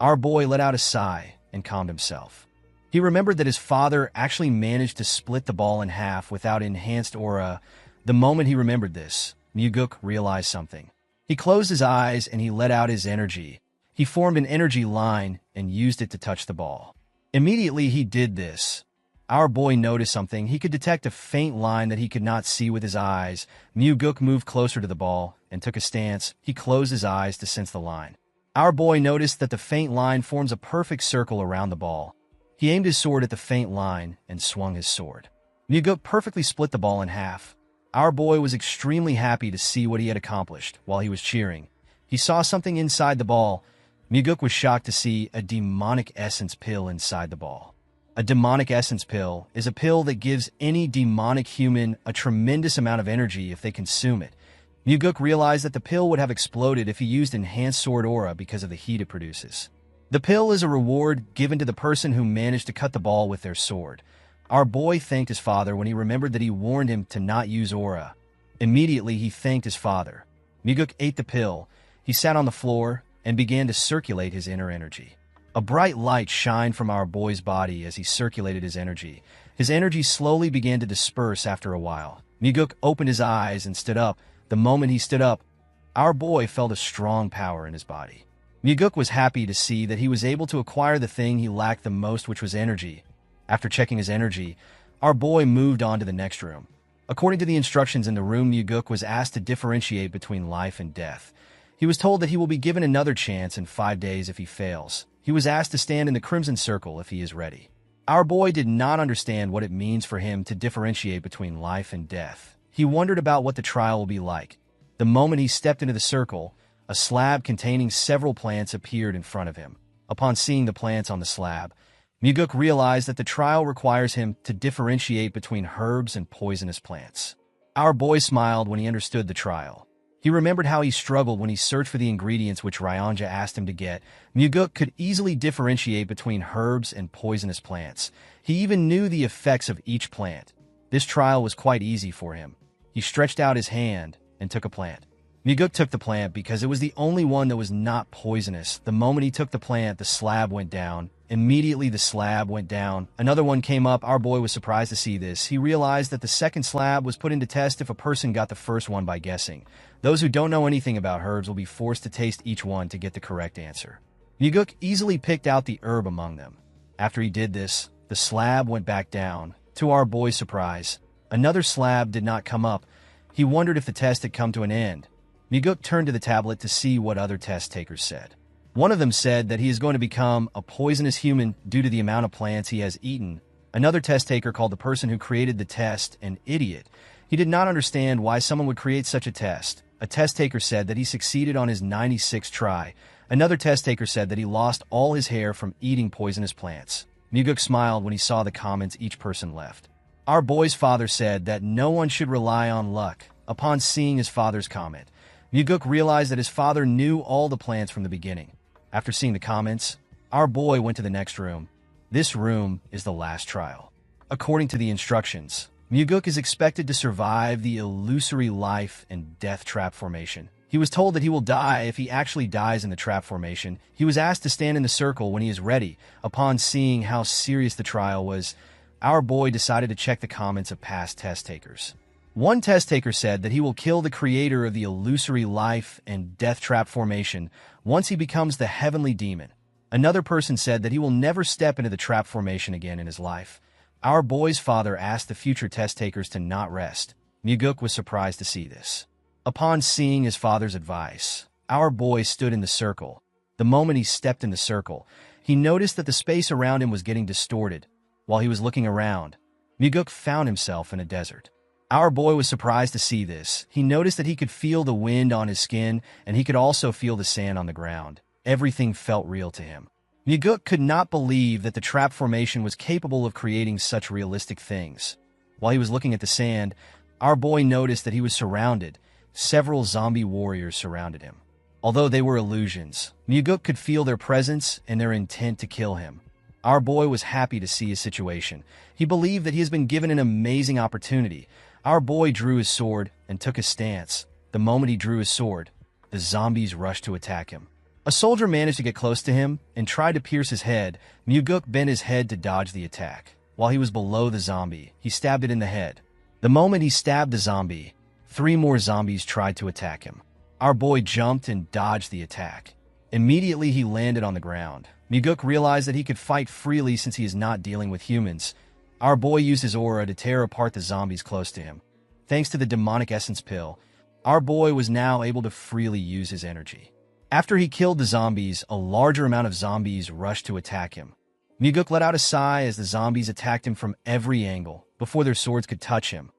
Our boy let out a sigh and calmed himself. He remembered that his father actually managed to split the ball in half without enhanced aura. The moment he remembered this, Muguk realized something. He closed his eyes and he let out his energy. He formed an energy line and used it to touch the ball. Immediately he did this. Our boy noticed something. He could detect a faint line that he could not see with his eyes. Muguk moved closer to the ball and took a stance. He closed his eyes to sense the line. Our boy noticed that the faint line forms a perfect circle around the ball. He aimed his sword at the faint line and swung his sword. Muguk perfectly split the ball in half. Our boy was extremely happy to see what he had accomplished while he was cheering. He saw something inside the ball. Muguk was shocked to see a demonic essence pill inside the ball. A demonic essence pill is a pill that gives any demonic human a tremendous amount of energy if they consume it. Muguk realized that the pill would have exploded if he used enhanced sword aura because of the heat it produces. The pill is a reward given to the person who managed to cut the ball with their sword. Our boy thanked his father when he remembered that he warned him to not use aura. Immediately, he thanked his father. Muguk ate the pill. He sat on the floor and began to circulate his inner energy. A bright light shined from our boy's body as he circulated his energy. His energy slowly began to disperse after a while. Muguk opened his eyes and stood up. The moment he stood up, our boy felt a strong power in his body. Muguk was happy to see that he was able to acquire the thing he lacked the most, which was energy. After checking his energy, our boy moved on to the next room. According to the instructions in the room, Muguk was asked to differentiate between life and death. He was told that he will be given another chance in 5 days if he fails. He was asked to stand in the Crimson Circle if he is ready. Our boy did not understand what it means for him to differentiate between life and death. He wondered about what the trial will be like. The moment he stepped into the circle, a slab containing several plants appeared in front of him. Upon seeing the plants on the slab, Muguk realized that the trial requires him to differentiate between herbs and poisonous plants. Our boy smiled when he understood the trial. He remembered how he struggled when he searched for the ingredients which Ryanja asked him to get. Muguk could easily differentiate between herbs and poisonous plants. He even knew the effects of each plant. This trial was quite easy for him. He stretched out his hand and took a plant. Muguk took the plant because it was the only one that was not poisonous. The moment he took the plant, the slab went down Immediately the slab went down. Another one came up. Our boy was surprised to see this. He realized that the second slab was put into test if a person got the first one by guessing. Those who don't know anything about herbs will be forced to taste each one to get the correct answer. Muguk easily picked out the herb among them. After he did this, the slab went back down. To our boy's surprise, another slab did not come up. He wondered if the test had come to an end. Muguk turned to the tablet to see what other test takers said. One of them said that he is going to become a poisonous human due to the amount of plants he has eaten. Another test taker called the person who created the test an idiot. He did not understand why someone would create such a test. A test taker said that he succeeded on his 96th try. Another test taker said that he lost all his hair from eating poisonous plants. Muguk smiled when he saw the comments each person left. Our boy's father said that no one should rely on luck. Upon seeing his father's comment, Muguk realized that his father knew all the plants from the beginning. After seeing the comments, our boy went to the next room. This room is the last trial. According to the instructions, Muguk is expected to survive the illusory life and death trap formation. He was told that he will die if he actually dies in the trap formation. He was asked to stand in the circle when he is ready. Upon seeing how serious the trial was, our boy decided to check the comments of past test takers. One test taker said that he will kill the creator of the illusory life and death trap formation once he becomes the heavenly demon. Another person said that he will never step into the trap formation again in his life. Our boy's father asked the future test takers to not rest. Muguk was surprised to see this. Upon seeing his father's advice, our boy stood in the circle. The moment he stepped in the circle, he noticed that the space around him was getting distorted. While he was looking around, Muguk found himself in a desert. Our boy was surprised to see this. He noticed that he could feel the wind on his skin, and he could also feel the sand on the ground. Everything felt real to him. Muguk could not believe that the trap formation was capable of creating such realistic things. While he was looking at the sand, our boy noticed that he was surrounded. Several zombie warriors surrounded him. Although they were illusions, Muguk could feel their presence and their intent to kill him. Our boy was happy to see his situation. He believed that he has been given an amazing opportunity. Our boy drew his sword and took his stance. The moment he drew his sword, the zombies rushed to attack him. A soldier managed to get close to him and tried to pierce his head. Muguk bent his head to dodge the attack. While he was below the zombie, he stabbed it in the head. The moment he stabbed the zombie, 3 more zombies tried to attack him. Our boy jumped and dodged the attack. Immediately he landed on the ground. Muguk realized that he could fight freely since he is not dealing with humans. Our boy used his aura to tear apart the zombies close to him. Thanks to the demonic essence pill, our boy was now able to freely use his energy. After he killed the zombies, a larger amount of zombies rushed to attack him. Muguk let out a sigh as the zombies attacked him from every angle before their swords could touch him.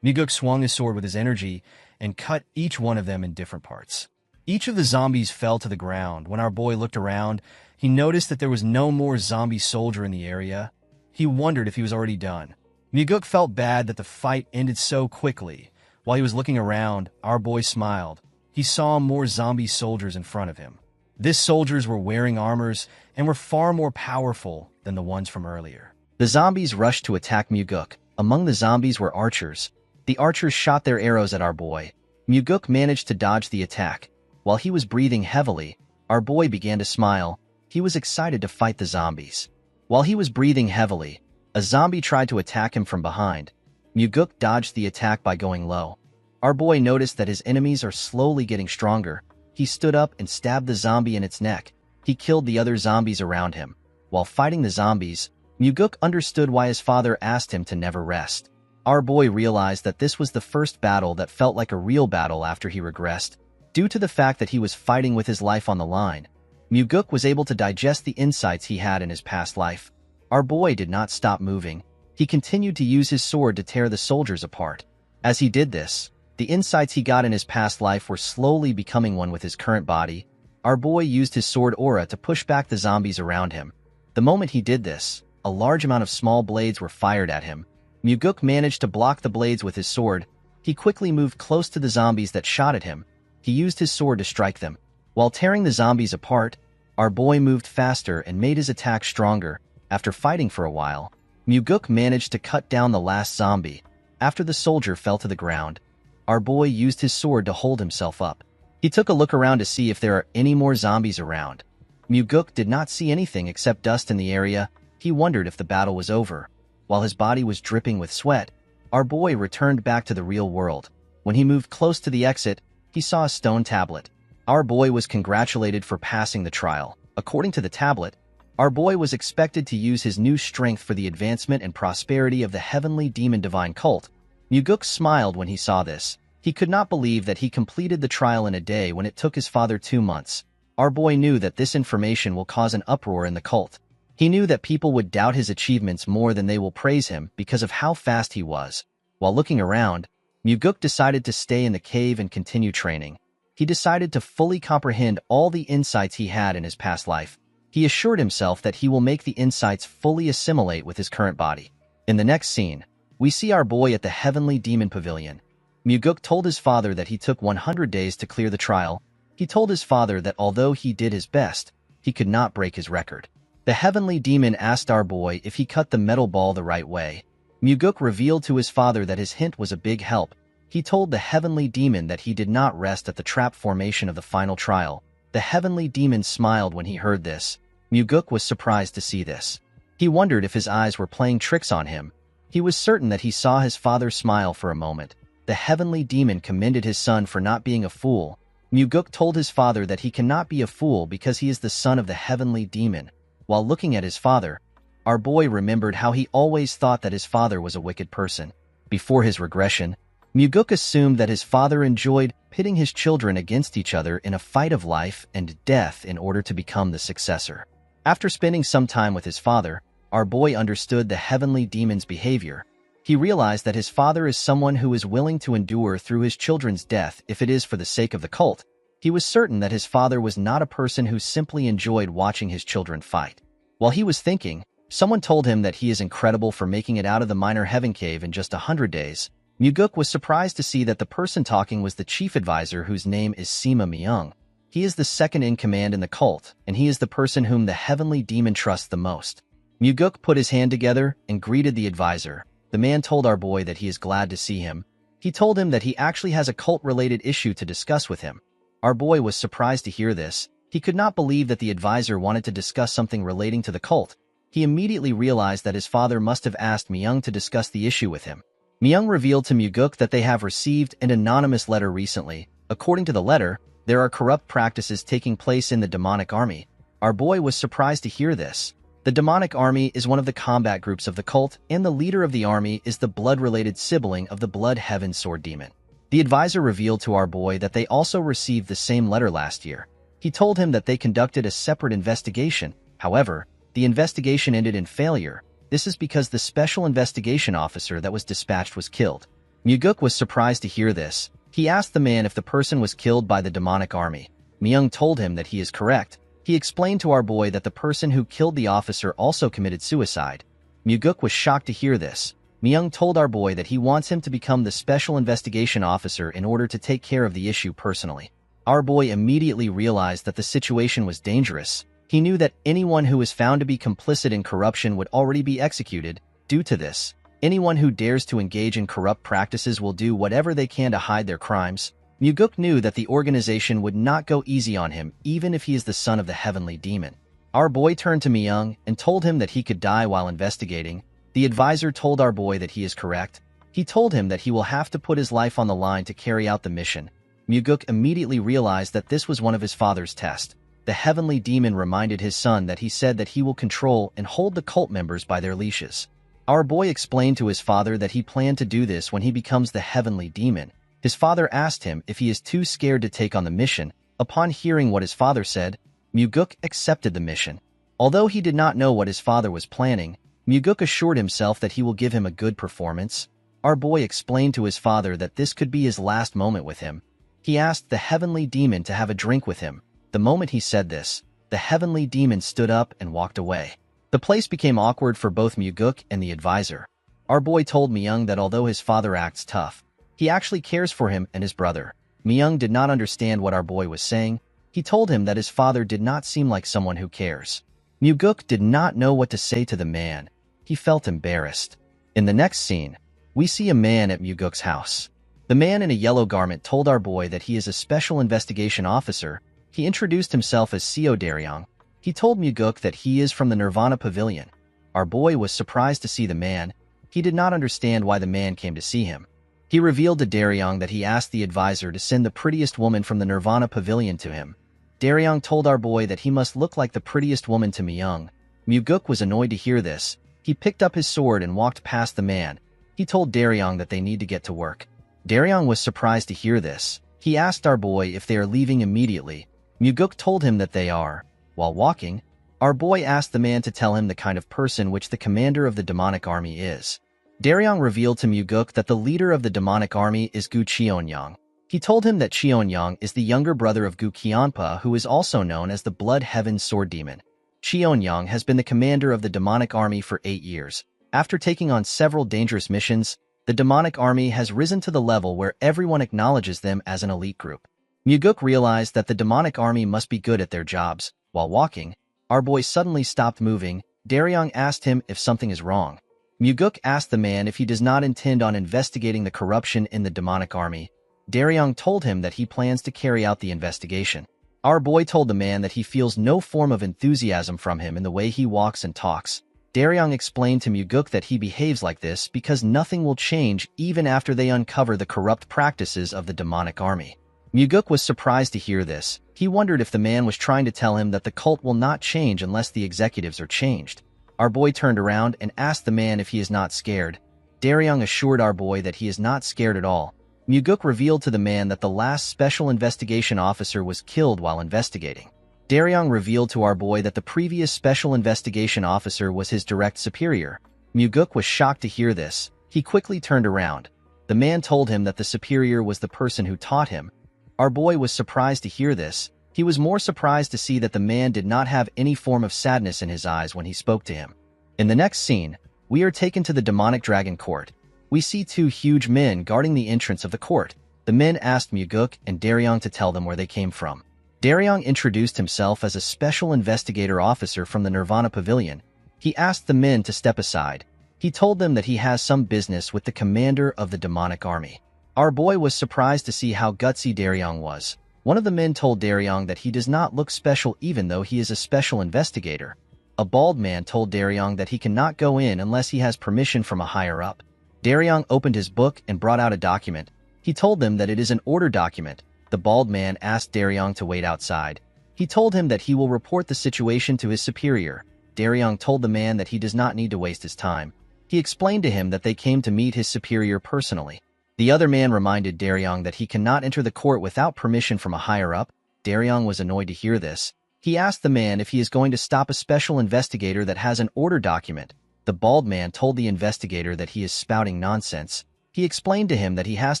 Muguk swung his sword with his energy and cut each one of them in different parts. Each of the zombies fell to the ground. When our boy looked around, he noticed that there was no more zombie soldier in the area. He wondered if he was already done. Muguk felt bad that the fight ended so quickly. While he was looking around, our boy smiled. He saw more zombie soldiers in front of him. These soldiers were wearing armors and were far more powerful than the ones from earlier. The zombies rushed to attack Muguk. Among the zombies were archers. The archers shot their arrows at our boy. Muguk managed to dodge the attack. While he was breathing heavily, our boy began to smile. He was excited to fight the zombies. While he was breathing heavily, a zombie tried to attack him from behind. Muguk dodged the attack by going low. Our boy noticed that his enemies are slowly getting stronger. He stood up and stabbed the zombie in its neck. He killed the other zombies around him. While fighting the zombies, Muguk understood why his father asked him to never rest. Our boy realized that this was the first battle that felt like a real battle after he regressed. Due to the fact that he was fighting with his life on the line, Muguk was able to digest the insights he had in his past life. Our boy did not stop moving. He continued to use his sword to tear the soldiers apart. As he did this, the insights he got in his past life were slowly becoming one with his current body. Our boy used his sword aura to push back the zombies around him. The moment he did this, a large amount of small blades were fired at him. Muguk managed to block the blades with his sword. He quickly moved close to the zombies that shot at him. He used his sword to strike them. While tearing the zombies apart, our boy moved faster and made his attack stronger. After fighting for a while, Muguk managed to cut down the last zombie. After the soldier fell to the ground, our boy used his sword to hold himself up. He took a look around to see if there are any more zombies around. Muguk did not see anything except dust in the area. He wondered if the battle was over. While his body was dripping with sweat, our boy returned back to the real world. When he moved close to the exit, he saw a stone tablet. Our boy was congratulated for passing the trial. According to the tablet, our boy was expected to use his new strength for the advancement and prosperity of the heavenly demon divine cult. Muguk smiled when he saw this. He could not believe that he completed the trial in a day when it took his father 2 months. Our boy knew that this information will cause an uproar in the cult. He knew that people would doubt his achievements more than they will praise him because of how fast he was. While looking around, Muguk decided to stay in the cave and continue training. He decided to fully comprehend all the insights he had in his past life. He assured himself that he will make the insights fully assimilate with his current body. In the next scene, we see our boy at the Heavenly Demon Pavilion. Muguk told his father that he took 100 days to clear the trial. He told his father that although he did his best, he could not break his record. The Heavenly Demon asked our boy if he cut the metal ball the right way. Muguk revealed to his father that his hint was a big help. He told the Heavenly Demon that he did not rest at the trap formation of the final trial. The Heavenly Demon smiled when he heard this. Muguk was surprised to see this. He wondered if his eyes were playing tricks on him. He was certain that he saw his father smile for a moment. The Heavenly Demon commended his son for not being a fool. Muguk told his father that he cannot be a fool because he is the son of the Heavenly Demon. While looking at his father, our boy remembered how he always thought that his father was a wicked person. Before his regression, Muguk assumed that his father enjoyed pitting his children against each other in a fight of life and death in order to become the successor. After spending some time with his father, our boy understood the Heavenly Demon's behavior. He realized that his father is someone who is willing to endure through his children's death if it is for the sake of the cult. He was certain that his father was not a person who simply enjoyed watching his children fight. While he was thinking, someone told him that he is incredible for making it out of the minor heaven cave in just 100 days. Muguk was surprised to see that the person talking was the chief advisor whose name is Sima Myung. He is the second in command in the cult, and he is the person whom the Heavenly Demon trusts the most. Muguk put his hand together and greeted the advisor. The man told our boy that he is glad to see him. He told him that he actually has a cult-related issue to discuss with him. Our boy was surprised to hear this. He could not believe that the advisor wanted to discuss something relating to the cult. He immediately realized that his father must have asked Myung to discuss the issue with him. Myung revealed to Muguk that they have received an anonymous letter recently. According to the letter, there are corrupt practices taking place in the demonic army. Our boy was surprised to hear this. The demonic army is one of the combat groups of the cult, and the leader of the army is the blood-related sibling of the Blood Heaven Sword Demon. The advisor revealed to our boy that they also received the same letter last year. He told him that they conducted a separate investigation. However, the investigation ended in failure. This is because the special investigation officer that was dispatched was killed. Muguk was surprised to hear this. He asked the man if the person was killed by the demonic army. Myung told him that he is correct. He explained to our boy that the person who killed the officer also committed suicide. Muguk was shocked to hear this. Myung told our boy that he wants him to become the special investigation officer in order to take care of the issue personally. Our boy immediately realized that the situation was dangerous. He knew that anyone who was found to be complicit in corruption would already be executed. Due to this, anyone who dares to engage in corrupt practices will do whatever they can to hide their crimes. Muguk knew that the organization would not go easy on him, even if he is the son of the Heavenly Demon. Our boy turned to Myung and told him that he could die while investigating. The advisor told our boy that he is correct. He told him that he will have to put his life on the line to carry out the mission. Muguk immediately realized that this was one of his father's tests. The Heavenly Demon reminded his son that he said that he will control and hold the cult members by their leashes. Our boy explained to his father that he planned to do this when he becomes the Heavenly Demon. His father asked him if he is too scared to take on the mission. Upon hearing what his father said, Muguk accepted the mission. Although he did not know what his father was planning, Muguk assured himself that he will give him a good performance. Our boy explained to his father that this could be his last moment with him. He asked the Heavenly Demon to have a drink with him. The moment he said this, the Heavenly Demon stood up and walked away. The place became awkward for both Muguk and the advisor. Our boy told Myung that although his father acts tough, he actually cares for him and his brother. Myung did not understand what our boy was saying. He told him that his father did not seem like someone who cares. Muguk did not know what to say to the man. He felt embarrassed. In the next scene, we see a man at Muguk's house. The man in a yellow garment told our boy that he is a special investigation officer. He introduced himself as Seo Daryong. He told Muguk that he is from the Nirvana Pavilion. Our boy was surprised to see the man. He did not understand why the man came to see him. He revealed to Daryong that he asked the advisor to send the prettiest woman from the Nirvana Pavilion to him. Daryong told our boy that he must look like the prettiest woman to Myung. Muguk was annoyed to hear this. He picked up his sword and walked past the man. He told Daryong that they need to get to work. Daryong was surprised to hear this. He asked our boy if they are leaving immediately. Muguk told him that they are. While walking, our boy asked the man to tell him the kind of person which the commander of the demonic army is. Daryong revealed to Muguk that the leader of the demonic army is Gu Cheonyang. He told him that Cheonyang is the younger brother of Gu Qianpa, who is also known as the Blood Heaven Sword Demon. Cheonyang has been the commander of the demonic army for 8 years. After taking on several dangerous missions, the demonic army has risen to the level where everyone acknowledges them as an elite group. Muguk realized that the demonic army must be good at their jobs. While walking, our boy suddenly stopped moving. Daryong asked him if something is wrong. Muguk asked the man if he does not intend on investigating the corruption in the demonic army. Daryong told him that he plans to carry out the investigation. Our boy told the man that he feels no form of enthusiasm from him in the way he walks and talks. Daryong explained to Muguk that he behaves like this because nothing will change even after they uncover the corrupt practices of the demonic army. Muguk was surprised to hear this. He wondered if the man was trying to tell him that the cult will not change unless the executives are changed. Our boy turned around and asked the man if he is not scared. Daryong assured our boy that he is not scared at all. Muguk revealed to the man that the last special investigation officer was killed while investigating. Daryong revealed to our boy that the previous special investigation officer was his direct superior. Muguk was shocked to hear this. He quickly turned around. The man told him that the superior was the person who taught him. Our boy was surprised to hear this. He was more surprised to see that the man did not have any form of sadness in his eyes when he spoke to him. In the next scene, we are taken to the demonic dragon court. We see 2 huge men guarding the entrance of the court. The men asked Muguk and Daryong to tell them where they came from. Daryong introduced himself as a special investigator officer from the Nirvana Pavilion. He asked the men to step aside. He told them that he has some business with the commander of the demonic army. Our boy was surprised to see how gutsy Daryong was. One of the men told Daryong that he does not look special even though he is a special investigator. A bald man told Daryong that he cannot go in unless he has permission from a higher-up. Daryong opened his book and brought out a document. He told them that it is an order document. The bald man asked Daryong to wait outside. He told him that he will report the situation to his superior. Daryong told the man that he does not need to waste his time. He explained to him that they came to meet his superior personally. The other man reminded Daryong that he cannot enter the court without permission from a higher-up. Daryong was annoyed to hear this. He asked the man if he is going to stop a special investigator that has an order document. The bald man told the investigator that he is spouting nonsense. He explained to him that he has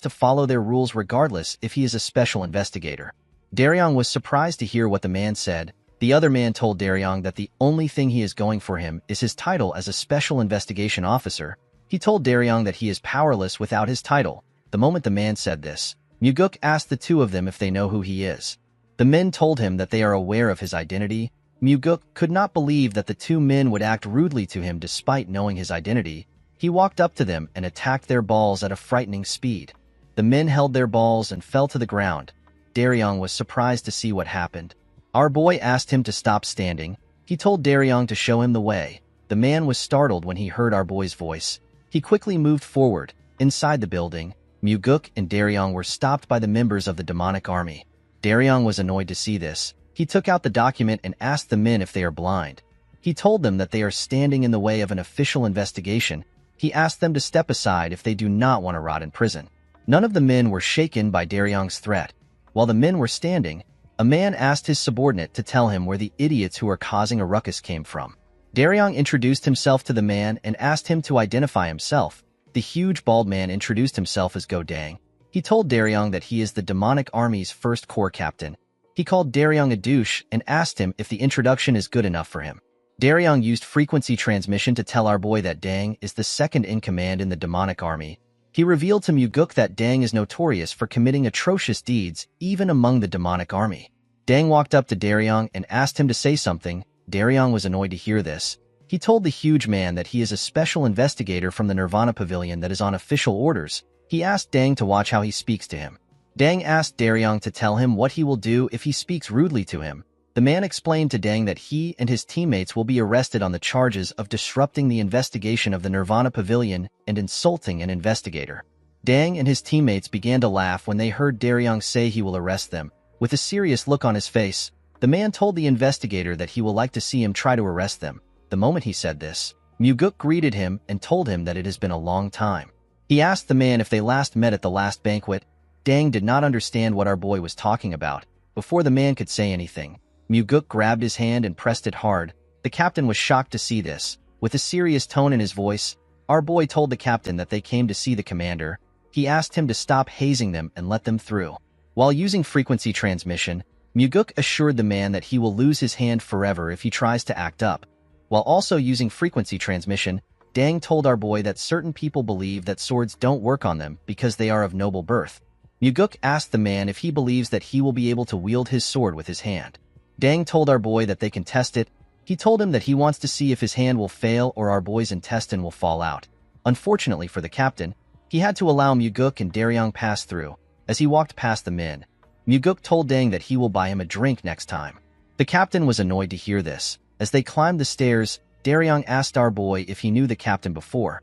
to follow their rules regardless if he is a special investigator. Daryong was surprised to hear what the man said. The other man told Daryong that the only thing he is going for him is his title as a special investigation officer. He told Daryong that he is powerless without his title. The moment the man said this, Muguk asked the 2 of them if they know who he is. The men told him that they are aware of his identity. Muguk could not believe that the 2 men would act rudely to him despite knowing his identity. He walked up to them and attacked their balls at a frightening speed. The men held their balls and fell to the ground. Daryong was surprised to see what happened. Our boy asked him to stop standing. He told Daryong to show him the way. The man was startled when he heard our boy's voice. He quickly moved forward. Inside the building, Muguk and Daryong were stopped by the members of the demonic army. Daryong was annoyed to see this. He took out the document and asked the men if they are blind. He told them that they are standing in the way of an official investigation. He asked them to step aside if they do not want to rot in prison. None of the men were shaken by Daryong's threat. While the men were standing, a man asked his subordinate to tell him where the idiots who are causing a ruckus came from. Daryong introduced himself to the man and asked him to identify himself. The huge bald man introduced himself as Go Dang. He told Daryong that he is the demonic army's first corps captain. He called Daryong a douche and asked him if the introduction is good enough for him. Daryong used frequency transmission to tell our boy that Dang is the second in command in the demonic army. He revealed to Muguk that Dang is notorious for committing atrocious deeds, even among the demonic army. Dang walked up to Daryong and asked him to say something. Daryong was annoyed to hear this. He told the huge man that he is a special investigator from the Nirvana Pavilion that is on official orders. He asked Dang to watch how he speaks to him. Dang asked Daryong to tell him what he will do if he speaks rudely to him. The man explained to Dang that he and his teammates will be arrested on the charges of disrupting the investigation of the Nirvana Pavilion and insulting an investigator. Dang and his teammates began to laugh when they heard Daryong say he will arrest them. With a serious look on his face, the man told the investigator that he will like to see him try to arrest them. The moment he said this, Muguk greeted him and told him that it has been a long time. He asked the man if they last met at the last banquet. Dang did not understand what our boy was talking about. Before the man could say anything, Muguk grabbed his hand and pressed it hard. The captain was shocked to see this. With a serious tone in his voice, our boy told the captain that they came to see the commander. He asked him to stop hazing them and let them through. While using frequency transmission, Muguk assured the man that he will lose his hand forever if he tries to act up. While also using frequency transmission, Dang told our boy that certain people believe that swords don't work on them because they are of noble birth. Muguk asked the man if he believes that he will be able to wield his sword with his hand. Dang told our boy that they can test it. He told him that he wants to see if his hand will fail or our boy's intestine will fall out. Unfortunately for the captain, he had to allow Muguk and Daryong pass through. As he walked past the men, Muguk told Dang that he will buy him a drink next time. The captain was annoyed to hear this. As they climbed the stairs, Daryong asked our boy if he knew the captain before.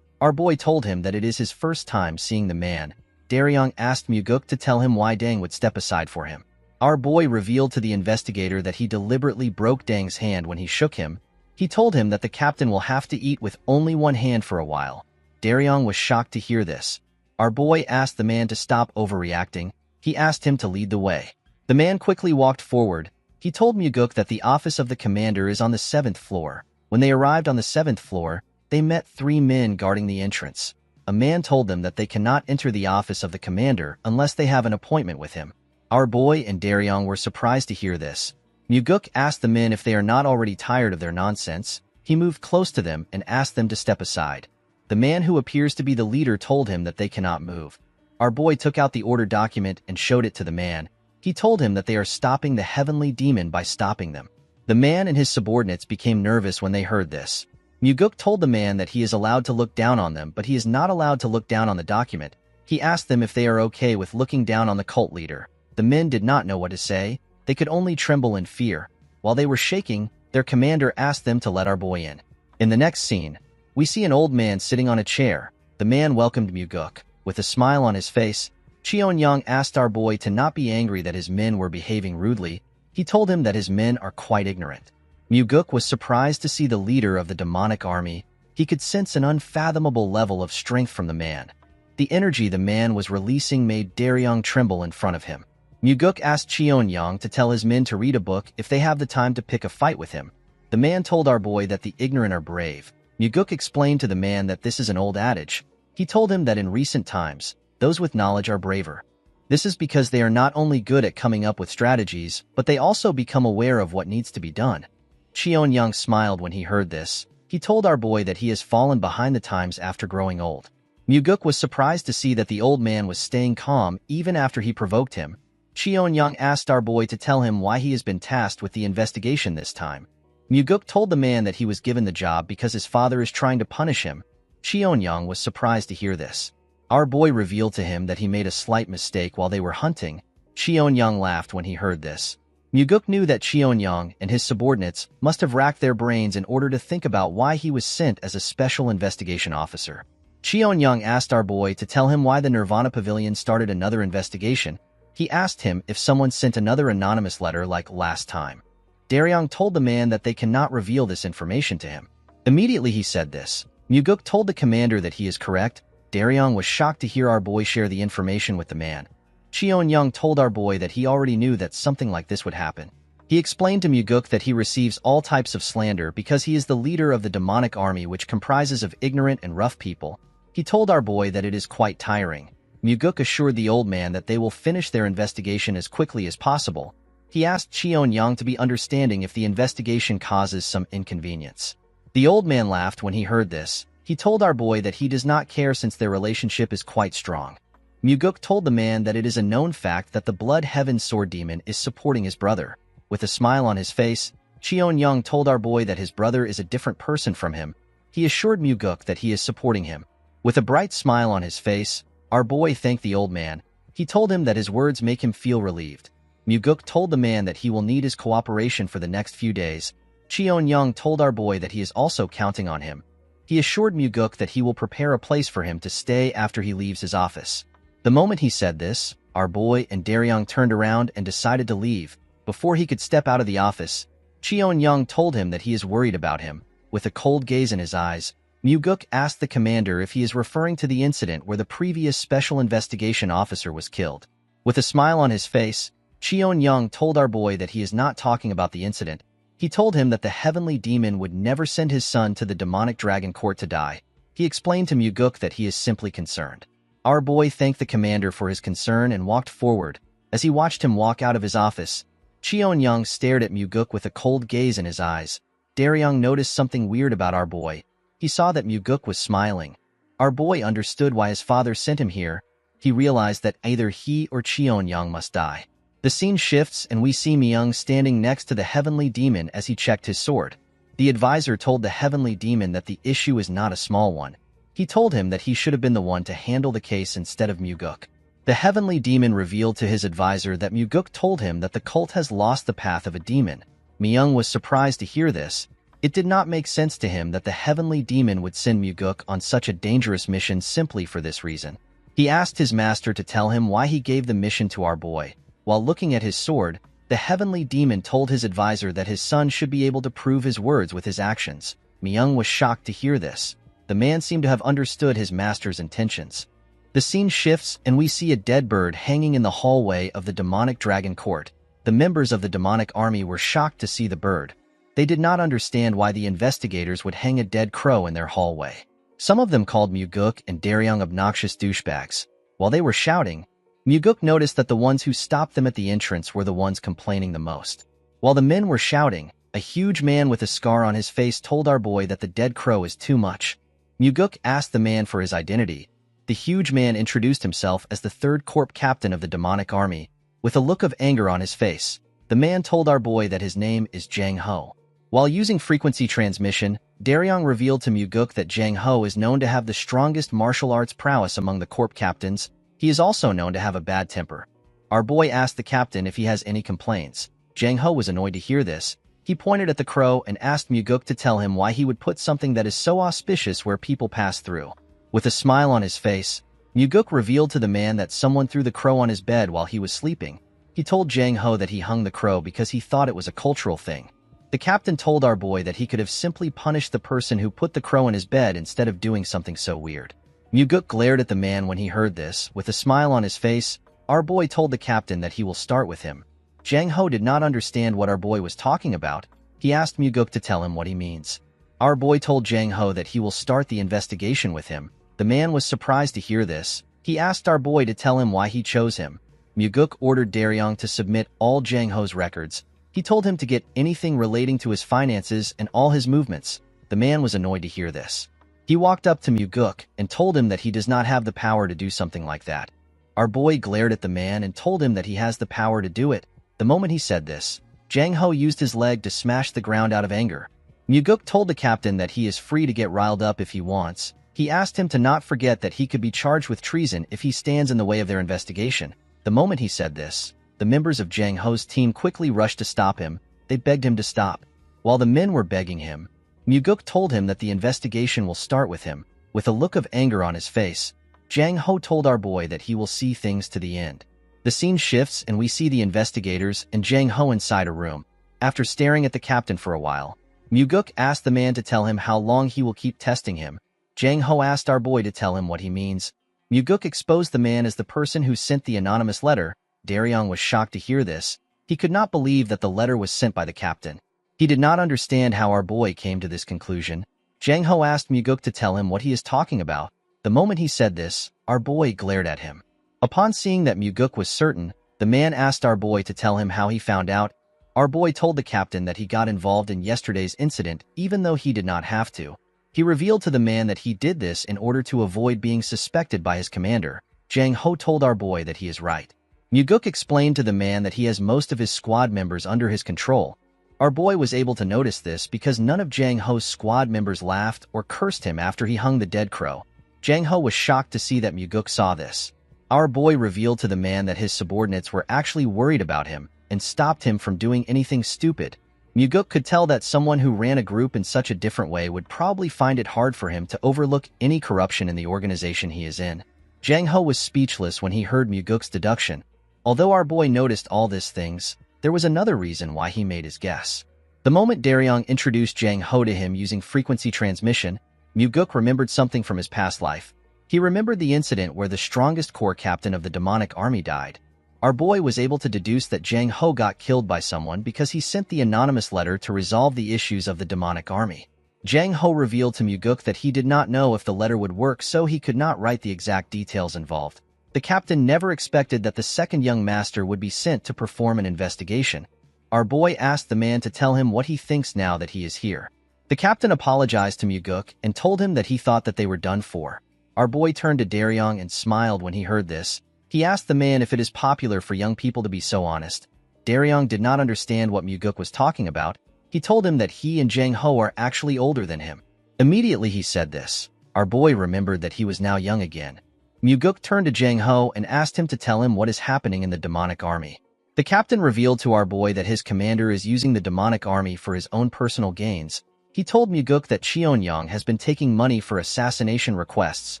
Our boy told him that it is his first time seeing the man. Daryong asked Muguk to tell him why Dang would step aside for him. Our boy revealed to the investigator that he deliberately broke Dang's hand when he shook him. He told him that the captain will have to eat with only one hand for a while. Daryong was shocked to hear this. Our boy asked the man to stop overreacting. He asked him to lead the way. The man quickly walked forward. He told Muguk that the office of the commander is on the 7th floor. When they arrived on the 7th floor, they met 3 men guarding the entrance. A man told them that they cannot enter the office of the commander unless they have an appointment with him. Our boy and Daryong were surprised to hear this. Muguk asked the men if they are not already tired of their nonsense. He moved close to them and asked them to step aside. The man who appears to be the leader told him that they cannot move. Our boy took out the order document and showed it to the man. He told him that they are stopping the heavenly demon by stopping them. The man and his subordinates became nervous when they heard this. Muguk told the man that he is allowed to look down on them, but he is not allowed to look down on the document. He asked them if they are okay with looking down on the cult leader. The men did not know what to say. They could only tremble in fear. While they were shaking, their commander asked them to let our boy in. In the next scene, we see an old man sitting on a chair. The man welcomed Muguk. With a smile on his face, Cheon-young asked our boy to not be angry that his men were behaving rudely. He told him that his men are quite ignorant. Muguk was surprised to see the leader of the demonic army. He could sense an unfathomable level of strength from the man. The energy the man was releasing made Daryong tremble in front of him. Muguk asked Cheon-young to tell his men to read a book if they have the time to pick a fight with him. The man told our boy that the ignorant are brave. Muguk explained to the man that this is an old adage. He told him that in recent times, those with knowledge are braver. This is because they are not only good at coming up with strategies, but they also become aware of what needs to be done. Cheon-young smiled when he heard this. He told our boy that he has fallen behind the times after growing old. Muguk was surprised to see that the old man was staying calm even after he provoked him. Cheon-young asked our boy to tell him why he has been tasked with the investigation this time. Muguk told the man that he was given the job because his father is trying to punish him. Cheon-young was surprised to hear this. Our boy revealed to him that he made a slight mistake while they were hunting. Cheon-young laughed when he heard this. Muguk knew that Cheon-young and his subordinates must have racked their brains in order to think about why he was sent as a special investigation officer. Cheon-young asked our boy to tell him why the Nirvana Pavilion started another investigation. He asked him if someone sent another anonymous letter like last time. Daryong told the man that they cannot reveal this information to him. Immediately he said this. Muguk told the commander that he is correct. Daryong was shocked to hear our boy share the information with the man. Cheon-young told our boy that he already knew that something like this would happen. He explained to Muguk that he receives all types of slander because he is the leader of the demonic army, which comprises of ignorant and rough people. He told our boy that it is quite tiring. Muguk assured the old man that they will finish their investigation as quickly as possible. He asked Cheon-young to be understanding if the investigation causes some inconvenience. The old man laughed when he heard this. He told our boy that he does not care since their relationship is quite strong. Muguk told the man that it is a known fact that the Blood Heaven Sword Demon is supporting his brother. With a smile on his face, Cheon-young told our boy that his brother is a different person from him. He assured Muguk that he is supporting him. With a bright smile on his face, our boy thanked the old man. He told him that his words make him feel relieved. Muguk told the man that he will need his cooperation for the next few days. Cheon-young told our boy that he is also counting on him. He assured Muguk that he will prepare a place for him to stay after he leaves his office. The moment he said this, our boy and Daryong turned around and decided to leave. Before he could step out of the office, Cheon-young told him that he is worried about him. With a cold gaze in his eyes, Muguk asked the commander if he is referring to the incident where the previous special investigation officer was killed. With a smile on his face, Cheon-young told our boy that he is not talking about the incident. He told him that the heavenly demon would never send his son to the demonic dragon court to die. He explained to Muguk that he is simply concerned. Our boy thanked the commander for his concern and walked forward. As he watched him walk out of his office, Cheon-young stared at Muguk with a cold gaze in his eyes. Daryong noticed something weird about our boy. He saw that Muguk was smiling. Our boy understood why his father sent him here. He realized that either he or Cheon-young must die. The scene shifts and we see Myung standing next to the heavenly demon as he checked his sword. The advisor told the heavenly demon that the issue is not a small one. He told him that he should have been the one to handle the case instead of Muguk. The heavenly demon revealed to his advisor that Muguk told him that the cult has lost the path of a demon. Myung was surprised to hear this. It did not make sense to him that the heavenly demon would send Muguk on such a dangerous mission simply for this reason. He asked his master to tell him why he gave the mission to our boy. While looking at his sword, the heavenly demon told his advisor that his son should be able to prove his words with his actions. Myung was shocked to hear this. The man seemed to have understood his master's intentions. The scene shifts and we see a dead bird hanging in the hallway of the demonic dragon court. The members of the demonic army were shocked to see the bird. They did not understand why the investigators would hang a dead crow in their hallway. Some of them called Muguk and Daryong obnoxious douchebags. While they were shouting, Muguk noticed that the ones who stopped them at the entrance were the ones complaining the most. While the men were shouting, a huge man with a scar on his face told our boy that the dead crow is too much. Muguk asked the man for his identity. The huge man introduced himself as the third corp captain of the demonic army. With a look of anger on his face, the man told our boy that his name is Jang Ho. While using frequency transmission, Daryong revealed to Muguk that Jang Ho is known to have the strongest martial arts prowess among the corp captains. He is also known to have a bad temper. Our boy asked the captain if he has any complaints. Jang Ho was annoyed to hear this. He pointed at the crow and asked Muguk to tell him why he would put something that is so auspicious where people pass through. With a smile on his face, Muguk revealed to the man that someone threw the crow on his bed while he was sleeping. He told Jang Ho that he hung the crow because he thought it was a cultural thing. The captain told our boy that he could have simply punished the person who put the crow in his bed instead of doing something so weird. Muguk glared at the man when he heard this. With a smile on his face, our boy told the captain that he will start with him. Jang Ho did not understand what our boy was talking about. He asked Muguk to tell him what he means. Our boy told Jang Ho that he will start the investigation with him. The man was surprised to hear this. He asked our boy to tell him why he chose him. Muguk ordered Daryong to submit all Jang Ho's records. He told him to get anything relating to his finances and all his movements. The man was annoyed to hear this. He walked up to Muguk and told him that he does not have the power to do something like that. Our boy glared at the man and told him that he has the power to do it. The moment he said this, Jang Ho used his leg to smash the ground out of anger. Muguk told the captain that he is free to get riled up if he wants. He asked him to not forget that he could be charged with treason if he stands in the way of their investigation. The moment he said this, the members of Jang Ho's team quickly rushed to stop him. They begged him to stop. While the men were begging him, Muguk told him that the investigation will start with him. With a look of anger on his face, Jang Ho told our boy that he will see things to the end. The scene shifts and we see the investigators and Jang Ho inside a room. After staring at the captain for a while, Muguk asked the man to tell him how long he will keep testing him. Jang Ho asked our boy to tell him what he means. Muguk exposed the man as the person who sent the anonymous letter. Daryong was shocked to hear this. He could not believe that the letter was sent by the captain. He did not understand how our boy came to this conclusion. Jang Ho asked Muguk to tell him what he is talking about. The moment he said this, our boy glared at him. Upon seeing that Muguk was certain, the man asked our boy to tell him how he found out. Our boy told the captain that he got involved in yesterday's incident even though he did not have to. He revealed to the man that he did this in order to avoid being suspected by his commander. Jang Ho told our boy that he is right. Muguk explained to the man that he has most of his squad members under his control. Our boy was able to notice this because none of Jang Ho's squad members laughed or cursed him after he hung the dead crow. Jang Ho was shocked to see that Muguk saw this. Our boy revealed to the man that his subordinates were actually worried about him. and stopped him from doing anything stupid. Muguk could tell that someone who ran a group in such a different way would probably find it hard for him to overlook any corruption in the organization he is in. Jang Ho was speechless when he heard Muguk's deduction. Although our boy noticed all these things, there was another reason why he made his guess. The moment Daryong introduced Jang Ho to him using frequency transmission, Muguk remembered something from his past life. He remembered the incident where the strongest corps captain of the demonic army died. Our boy was able to deduce that Jang Ho got killed by someone because he sent the anonymous letter to resolve the issues of the demonic army. Jang Ho revealed to Muguk that he did not know if the letter would work, so he could not write the exact details involved. The captain never expected that the second young master would be sent to perform an investigation. Our boy asked the man to tell him what he thinks now that he is here. The captain apologized to Muguk and told him that he thought that they were done for. Our boy turned to Daryong and smiled when he heard this. He asked the man if it is popular for young people to be so honest. Daryong did not understand what Muguk was talking about. He told him that he and Jang Ho are actually older than him. Immediately he said this. Our boy remembered that he was now young again. Muguk turned to Jang Ho and asked him to tell him what is happening in the demonic army. The captain revealed to our boy that his commander is using the demonic army for his own personal gains. He told Muguk that Cheonyang has been taking money for assassination requests,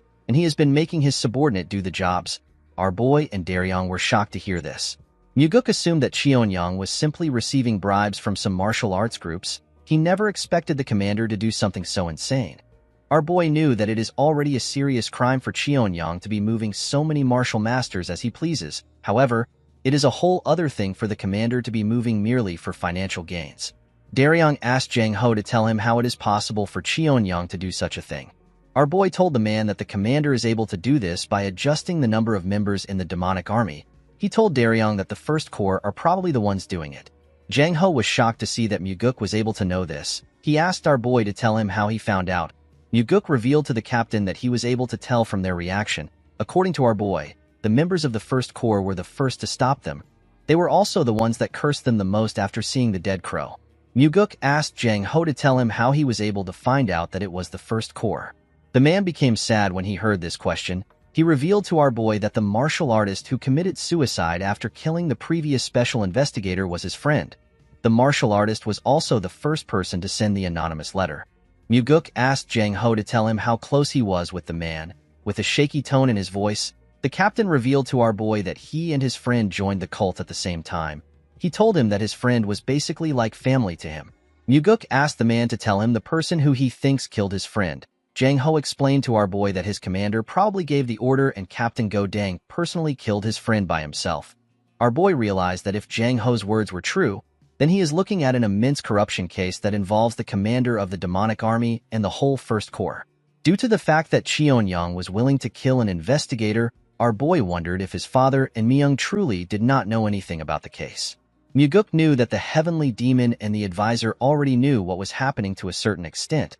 and he has been making his subordinate do the jobs. Our boy and Daryong were shocked to hear this. Muguk assumed that Cheonyang was simply receiving bribes from some martial arts groups. He never expected the commander to do something so insane. Our boy knew that it is already a serious crime for Cheonyang to be moving so many martial masters as he pleases. However, it is a whole other thing for the commander to be moving merely for financial gains. Daryong asked Jang Ho to tell him how it is possible for Cheonyang to do such a thing. Our boy told the man that the commander is able to do this by adjusting the number of members in the demonic army. He told Daryong that the First Corps are probably the ones doing it. Jang Ho was shocked to see that Muguk was able to know this. He asked our boy to tell him how he found out. Muguk revealed to the captain that he was able to tell from their reaction. According to our boy, the members of the First Corps were the first to stop them. They were also the ones that cursed them the most after seeing the dead crow. Muguk asked Jang Ho to tell him how he was able to find out that it was the First Corps. The man became sad when he heard this question. He revealed to our boy that the martial artist who committed suicide after killing the previous special investigator was his friend. The martial artist was also the first person to send the anonymous letter. Muguk asked Jang Ho to tell him how close he was with the man. With a shaky tone in his voice, the captain revealed to our boy that he and his friend joined the cult at the same time. He told him that his friend was basically like family to him. Muguk asked the man to tell him the person who he thinks killed his friend. Jang Ho explained to our boy that his commander probably gave the order and Captain Go Dang personally killed his friend by himself. Our boy realized that if Jang Ho's words were true, then he is looking at an immense corruption case that involves the commander of the demonic army and the whole First Corps. Due to the fact that Cheonyang was willing to kill an investigator, our boy wondered if his father and Myung truly did not know anything about the case. Muguk knew that the heavenly demon and the advisor already knew what was happening to a certain extent.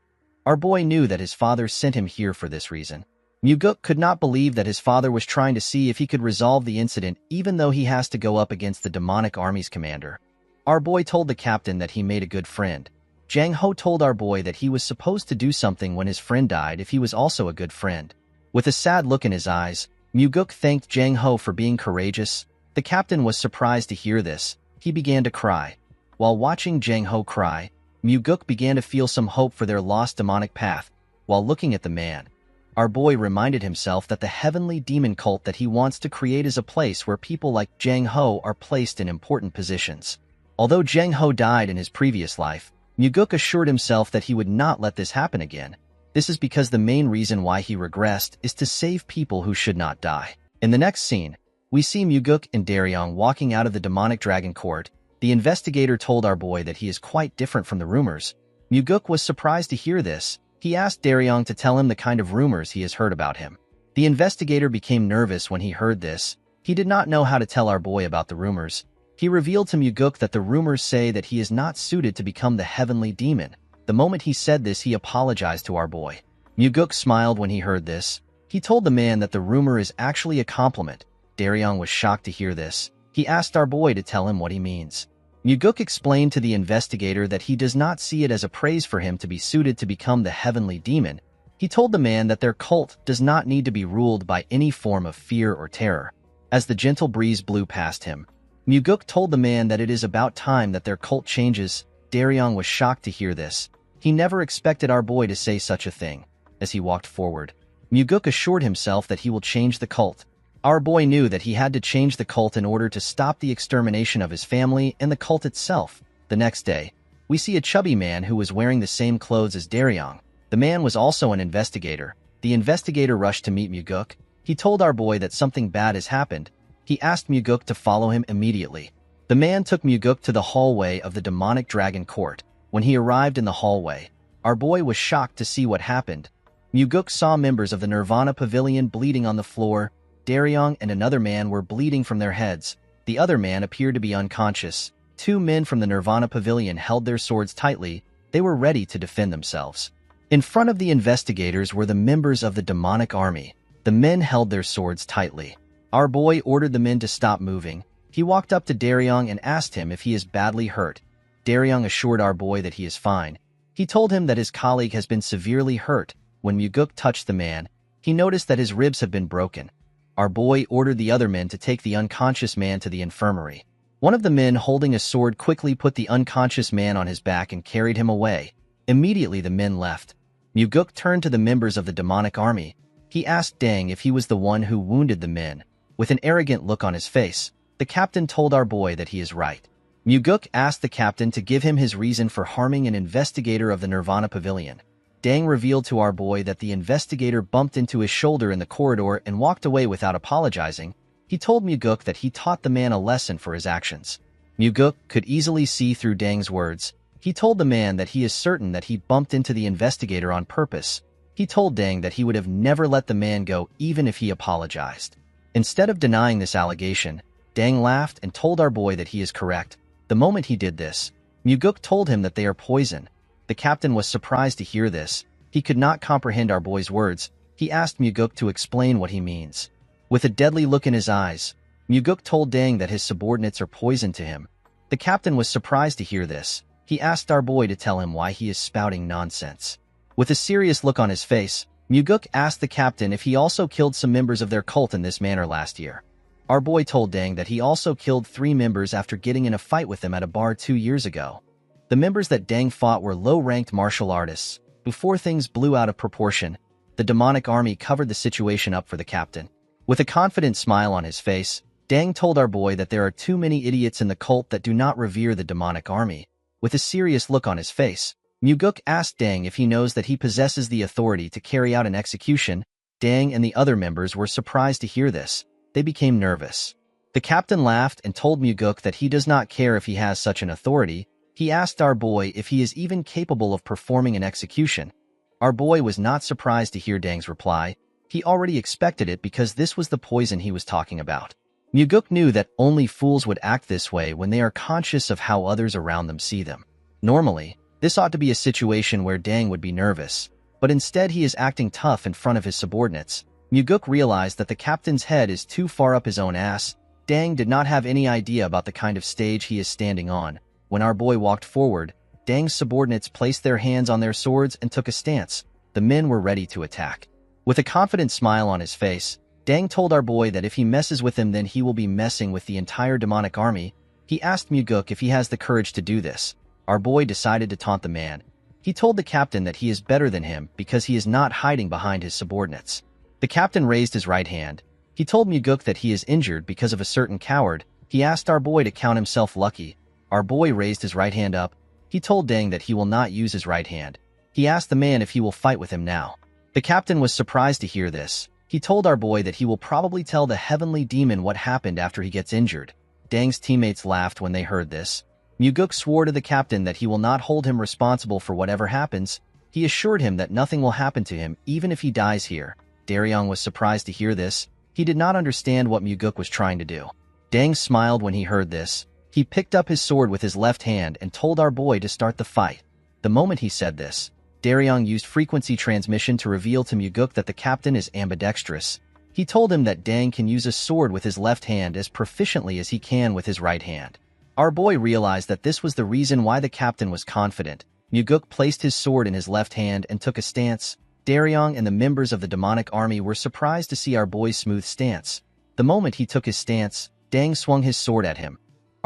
Our boy knew that his father sent him here for this reason. Muguk could not believe that his father was trying to see if he could resolve the incident even though he has to go up against the demonic army's commander. Our boy told the captain that he made a good friend. Jang Ho told our boy that he was supposed to do something when his friend died if he was also a good friend. With a sad look in his eyes, Muguk thanked Jang Ho for being courageous. The captain was surprised to hear this. He began to cry. While watching Jang Ho cry, Muguk began to feel some hope for their lost demonic path. While looking at the man, our boy reminded himself that the heavenly demon cult that he wants to create is a place where people like Jang Ho are placed in important positions. Although Jang Ho died in his previous life, Muguk assured himself that he would not let this happen again. This is because the main reason why he regressed is to save people who should not die. In the next scene, we see Muguk and Daryong walking out of the demonic dragon court. The investigator told our boy that he is quite different from the rumors. Muguk was surprised to hear this. He asked Daryong to tell him the kind of rumors he has heard about him. The investigator became nervous when he heard this. He did not know how to tell our boy about the rumors. He revealed to Muguk that the rumors say that he is not suited to become the heavenly demon. The moment he said this, he apologized to our boy. Muguk smiled when he heard this. He told the man that the rumor is actually a compliment. Daryong was shocked to hear this. He asked our boy to tell him what he means. Muguk explained to the investigator that he does not see it as a praise for him to be suited to become the heavenly demon. He told the man that their cult does not need to be ruled by any form of fear or terror. As the gentle breeze blew past him, Muguk told the man that it is about time that their cult changes. Daryong was shocked to hear this. He never expected our boy to say such a thing. As he walked forward, Muguk assured himself that he will change the cult. Our boy knew that he had to change the cult in order to stop the extermination of his family and the cult itself. The next day, we see a chubby man who was wearing the same clothes as Daryong. The man was also an investigator. The investigator rushed to meet Muguk. He told our boy that something bad has happened. He asked Muguk to follow him immediately. The man took Muguk to the hallway of the demonic dragon court. When he arrived in the hallway, our boy was shocked to see what happened. Muguk saw members of the Nirvana Pavilion bleeding on the floor. Daryong and another man were bleeding from their heads. The other man appeared to be unconscious. Two men from the Nirvana Pavilion held their swords tightly. They were ready to defend themselves. In front of the investigators were the members of the demonic army. The men held their swords tightly. Our boy ordered the men to stop moving. He walked up to Daryong and asked him if he is badly hurt. Daryong assured our boy that he is fine. He told him that his colleague has been severely hurt. When Muguk touched the man, he noticed that his ribs have been broken. Our boy ordered the other men to take the unconscious man to the infirmary. One of the men holding a sword quickly put the unconscious man on his back and carried him away. Immediately the men left. Muguk turned to the members of the demonic army. He asked Dang if he was the one who wounded the men. With an arrogant look on his face, the captain told our boy that he is right. Muguk asked the captain to give him his reason for harming an investigator of the Nirvana Pavilion. Dang revealed to our boy that the investigator bumped into his shoulder in the corridor and walked away without apologizing. He told Muguk that he taught the man a lesson for his actions. Muguk could easily see through Dang's words. He told the man that he is certain that he bumped into the investigator on purpose. He told Dang that he would have never let the man go even if he apologized. Instead of denying this allegation, Dang laughed and told our boy that he is correct. The moment he did this, Muguk told him that they are poison. The captain was surprised to hear this. He could not comprehend our boy's words. He asked Muguk to explain what he means. With a deadly look in his eyes, Muguk told Dang that his subordinates are poison to him. The captain was surprised to hear this. He asked our boy to tell him why he is spouting nonsense. With a serious look on his face, Muguk asked the captain if he also killed some members of their cult in this manner last year. Our boy told Dang that he also killed 3 members after getting in a fight with them at a bar 2 years ago. The members that Dang fought were low-ranked martial artists. Before things blew out of proportion, the demonic army covered the situation up for the captain. With a confident smile on his face, Dang told our boy that there are too many idiots in the cult that do not revere the demonic army. With a serious look on his face, Muguk asked Dang if he knows that he possesses the authority to carry out an execution. Dang and the other members were surprised to hear this. They became nervous. The captain laughed and told Muguk that he does not care if he has such an authority. He asked our boy if he is even capable of performing an execution. Our boy was not surprised to hear Dang's reply. He already expected it because this was the poison he was talking about. Muguk knew that only fools would act this way when they are conscious of how others around them see them. Normally, this ought to be a situation where Dang would be nervous, but instead he is acting tough in front of his subordinates. Muguk realized that the captain's head is too far up his own ass. Dang did not have any idea about the kind of stage he is standing on. When our boy walked forward, Dang's subordinates placed their hands on their swords and took a stance. The men were ready to attack. With a confident smile on his face, Dang told our boy that if he messes with him then he will be messing with the entire demonic army. He asked Muguk if he has the courage to do this. Our boy decided to taunt the man. He told the captain that he is better than him because he is not hiding behind his subordinates. The captain raised his right hand. He told Muguk that he is injured because of a certain coward. He asked our boy to count himself lucky. Our boy raised his right hand up. He told Dang that he will not use his right hand. He asked the man if he will fight with him now. The captain was surprised to hear this. He told our boy that he will probably tell the heavenly demon what happened after he gets injured. Dang's teammates laughed when they heard this. Muguk swore to the captain that he will not hold him responsible for whatever happens. He assured him that nothing will happen to him even if he dies here. Daryong was surprised to hear this. He did not understand what Muguk was trying to do. Dang smiled when he heard this. He picked up his sword with his left hand and told our boy to start the fight. The moment he said this, Daryong used frequency transmission to reveal to Muguk that the captain is ambidextrous. He told him that Dang can use a sword with his left hand as proficiently as he can with his right hand. Our boy realized that this was the reason why the captain was confident. Muguk placed his sword in his left hand and took a stance. Daryong and the members of the demonic army were surprised to see our boy's smooth stance. The moment he took his stance, Dang swung his sword at him.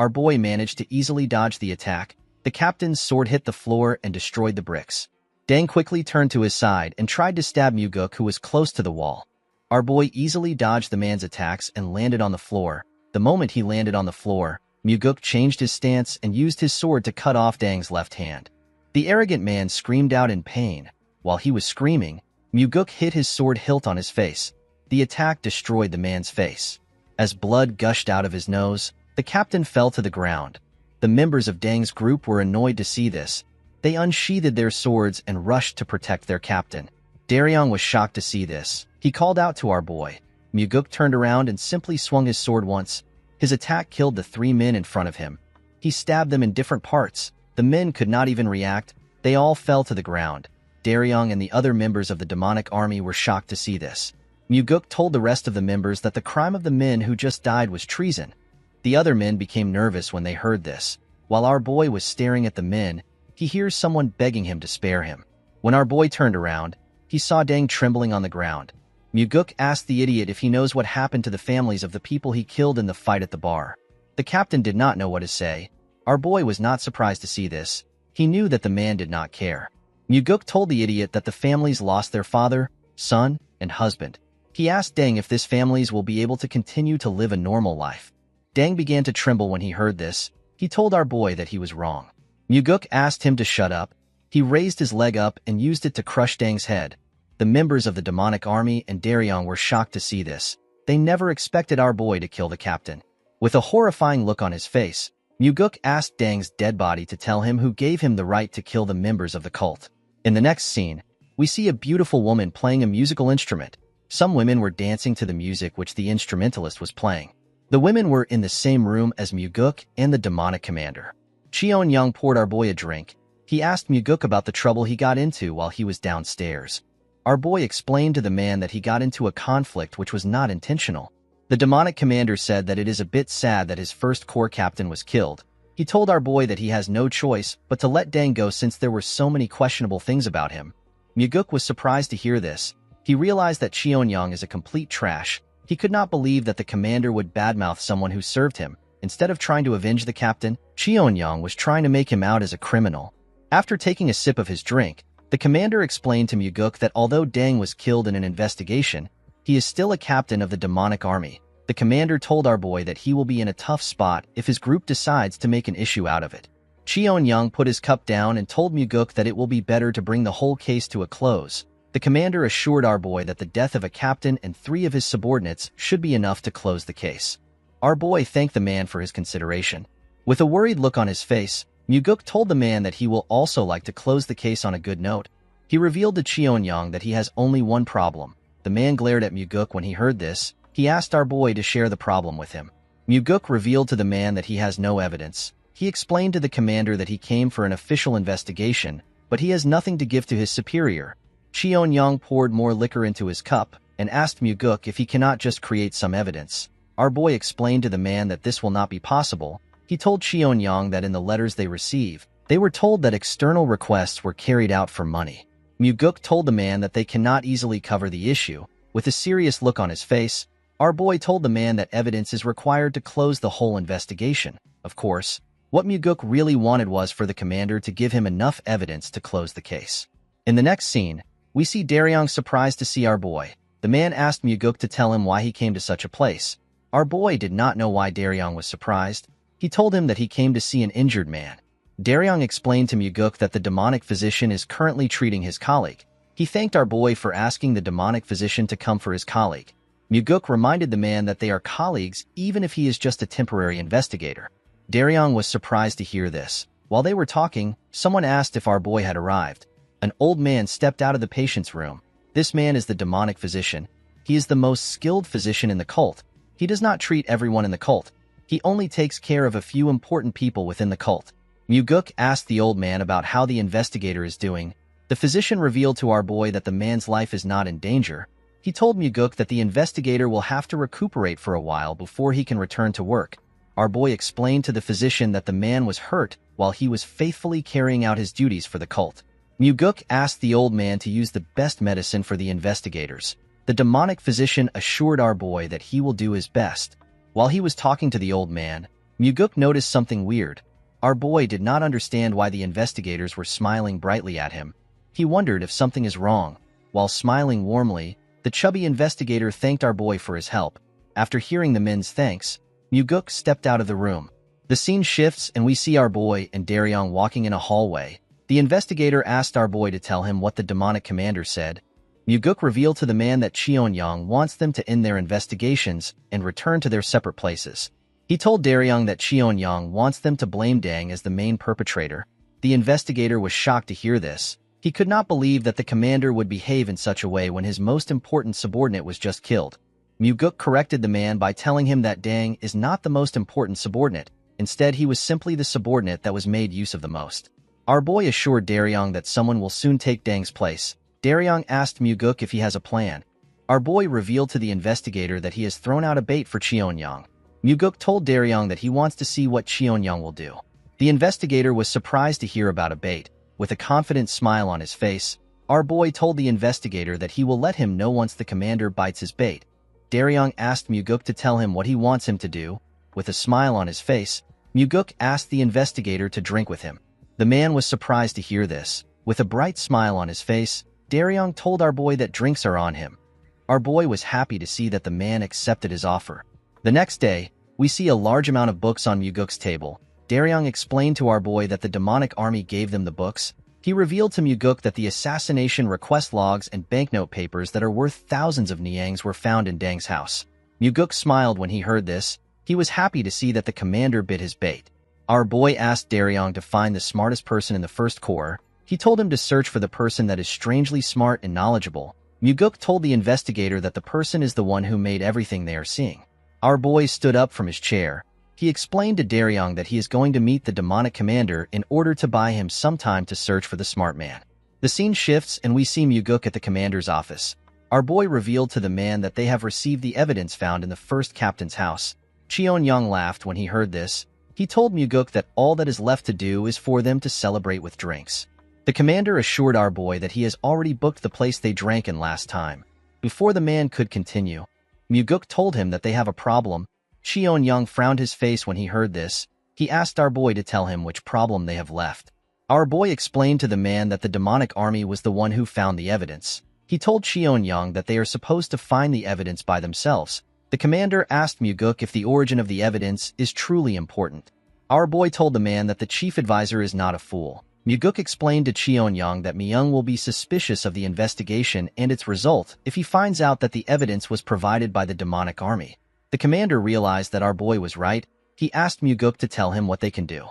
Our boy managed to easily dodge the attack. The captain's sword hit the floor and destroyed the bricks. Dang quickly turned to his side and tried to stab Muguk, who was close to the wall. Our boy easily dodged the man's attacks and landed on the floor. The moment he landed on the floor, Muguk changed his stance and used his sword to cut off Dang's left hand. The arrogant man screamed out in pain. While he was screaming, Muguk hit his sword hilt on his face. The attack destroyed the man's face. As blood gushed out of his nose, the captain fell to the ground. The members of Dang's group were annoyed to see this. They unsheathed their swords and rushed to protect their captain. Daryong was shocked to see this. He called out to our boy. Muguk turned around and simply swung his sword once. His attack killed the 3 men in front of him. He stabbed them in different parts. The men could not even react. They all fell to the ground. Daryong and the other members of the demonic army were shocked to see this. Muguk told the rest of the members that the crime of the men who just died was treason. The other men became nervous when they heard this. While our boy was staring at the men, he hears someone begging him to spare him. When our boy turned around, he saw Dang trembling on the ground. Muguk asked the idiot if he knows what happened to the families of the people he killed in the fight at the bar. The captain did not know what to say. Our boy was not surprised to see this. He knew that the man did not care. Muguk told the idiot that the families lost their father, son, and husband. He asked Dang if this families will be able to continue to live a normal life. Dang began to tremble when he heard this. He told our boy that he was wrong. Muguk asked him to shut up. He raised his leg up and used it to crush Dang's head. The members of the demonic army and Daryong were shocked to see this. They never expected our boy to kill the captain. With a horrifying look on his face, Muguk asked Dang's dead body to tell him who gave him the right to kill the members of the cult. In the next scene, we see a beautiful woman playing a musical instrument. Some women were dancing to the music which the instrumentalist was playing. The women were in the same room as Muguk and the demonic commander. Cheon-young poured our boy a drink. He asked Muguk about the trouble he got into while he was downstairs. Our boy explained to the man that he got into a conflict which was not intentional. The demonic commander said that it is a bit sad that his first corps captain was killed. He told our boy that he has no choice but to let Dang go since there were so many questionable things about him. Muguk was surprised to hear this. He realized that Cheon-young is a complete trash. He could not believe that the commander would badmouth someone who served him. Instead of trying to avenge the captain, Cheon-young was trying to make him out as a criminal. After taking a sip of his drink, the commander explained to Muguk that although Dang was killed in an investigation, he is still a captain of the demonic army. The commander told our boy that he will be in a tough spot if his group decides to make an issue out of it. Cheon-young put his cup down and told Muguk that it will be better to bring the whole case to a close. The commander assured our boy that the death of a captain and 3 of his subordinates should be enough to close the case. Our boy thanked the man for his consideration. With a worried look on his face, Muguk told the man that he will also like to close the case on a good note. He revealed to Cheon-young that he has only one problem. The man glared at Muguk when he heard this. He asked our boy to share the problem with him. Muguk revealed to the man that he has no evidence. He explained to the commander that he came for an official investigation, but he has nothing to give to his superior. Cheon-young poured more liquor into his cup and asked Muguk if he cannot just create some evidence. Our boy explained to the man that this will not be possible. He told Cheon-young that in the letters they receive, they were told that external requests were carried out for money. Muguk told the man that they cannot easily cover the issue. With a serious look on his face, our boy told the man that evidence is required to close the whole investigation. Of course, what Muguk really wanted was for the commander to give him enough evidence to close the case. In the next scene, we see Daryong surprised to see our boy. The man asked Muguk to tell him why he came to such a place. Our boy did not know why Daryong was surprised. He told him that he came to see an injured man. Daryong explained to Muguk that the demonic physician is currently treating his colleague. He thanked our boy for asking the demonic physician to come for his colleague. Muguk reminded the man that they are colleagues even if he is just a temporary investigator. Daryong was surprised to hear this. While they were talking, someone asked if our boy had arrived. An old man stepped out of the patient's room. This man is the demonic physician. He is the most skilled physician in the cult. He does not treat everyone in the cult. He only takes care of a few important people within the cult. Muguk asked the old man about how the investigator is doing. The physician revealed to our boy that the man's life is not in danger. He told Muguk that the investigator will have to recuperate for a while before he can return to work. Our boy explained to the physician that the man was hurt while he was faithfully carrying out his duties for the cult. Muguk asked the old man to use the best medicine for the investigators. The demonic physician assured our boy that he will do his best. While he was talking to the old man, Muguk noticed something weird. Our boy did not understand why the investigators were smiling brightly at him. He wondered if something is wrong. While smiling warmly, the chubby investigator thanked our boy for his help. After hearing the men's thanks, Muguk stepped out of the room. The scene shifts and we see our boy and Daryong walking in a hallway. The investigator asked our boy to tell him what the demonic commander said. Muguk revealed to the man that Cheon-yang wants them to end their investigations and return to their separate places. He told Daryong that Cheon-yang wants them to blame Dang as the main perpetrator. The investigator was shocked to hear this. He could not believe that the commander would behave in such a way when his most important subordinate was just killed. Muguk corrected the man by telling him that Dang is not the most important subordinate. Instead, he was simply the subordinate that was made use of the most. Our boy assured Daryong that someone will soon take Dang's place. Daryong asked Muguk if he has a plan. Our boy revealed to the investigator that he has thrown out a bait for Cheon-yang. Muguk told Daryong that he wants to see what Cheon-yang will do. The investigator was surprised to hear about a bait. With a confident smile on his face, our boy told the investigator that he will let him know once the commander bites his bait. Daryong asked Muguk to tell him what he wants him to do. With a smile on his face, Muguk asked the investigator to drink with him. The man was surprised to hear this. With a bright smile on his face, Daryong told our boy that drinks are on him. Our boy was happy to see that the man accepted his offer. The next day, we see a large amount of books on Muguk's table. Daryong explained to our boy that the demonic army gave them the books. He revealed to Muguk that the assassination request logs and banknote papers that are worth thousands of niangs were found in Dang's house. Muguk smiled when he heard this. He was happy to see that the commander bit his bait. Our boy asked Daryong to find the smartest person in the first corps. He told him to search for the person that is strangely smart and knowledgeable. Muguk told the investigator that the person is the one who made everything they are seeing. Our boy stood up from his chair. He explained to Daryong that he is going to meet the demonic commander in order to buy him some time to search for the smart man. The scene shifts and we see Muguk at the commander's office. Our boy revealed to the man that they have received the evidence found in the first captain's house. Cheon-yang laughed when he heard this. He told Muguk that all that is left to do is for them to celebrate with drinks. The commander assured our boy that he has already booked the place they drank in last time. Before the man could continue, Muguk told him that they have a problem. Cheon-yang frowned his face when he heard this. He asked our boy to tell him which problem they have left. Our boy explained to the man that the demonic army was the one who found the evidence. He told Cheon-yang that they are supposed to find the evidence by themselves. The commander asked Muguk if the origin of the evidence is truly important. Our boy told the man that the chief advisor is not a fool. Muguk explained to Cheon-yang that Myung will be suspicious of the investigation and its result if he finds out that the evidence was provided by the demonic army. The commander realized that our boy was right. He asked Muguk to tell him what they can do.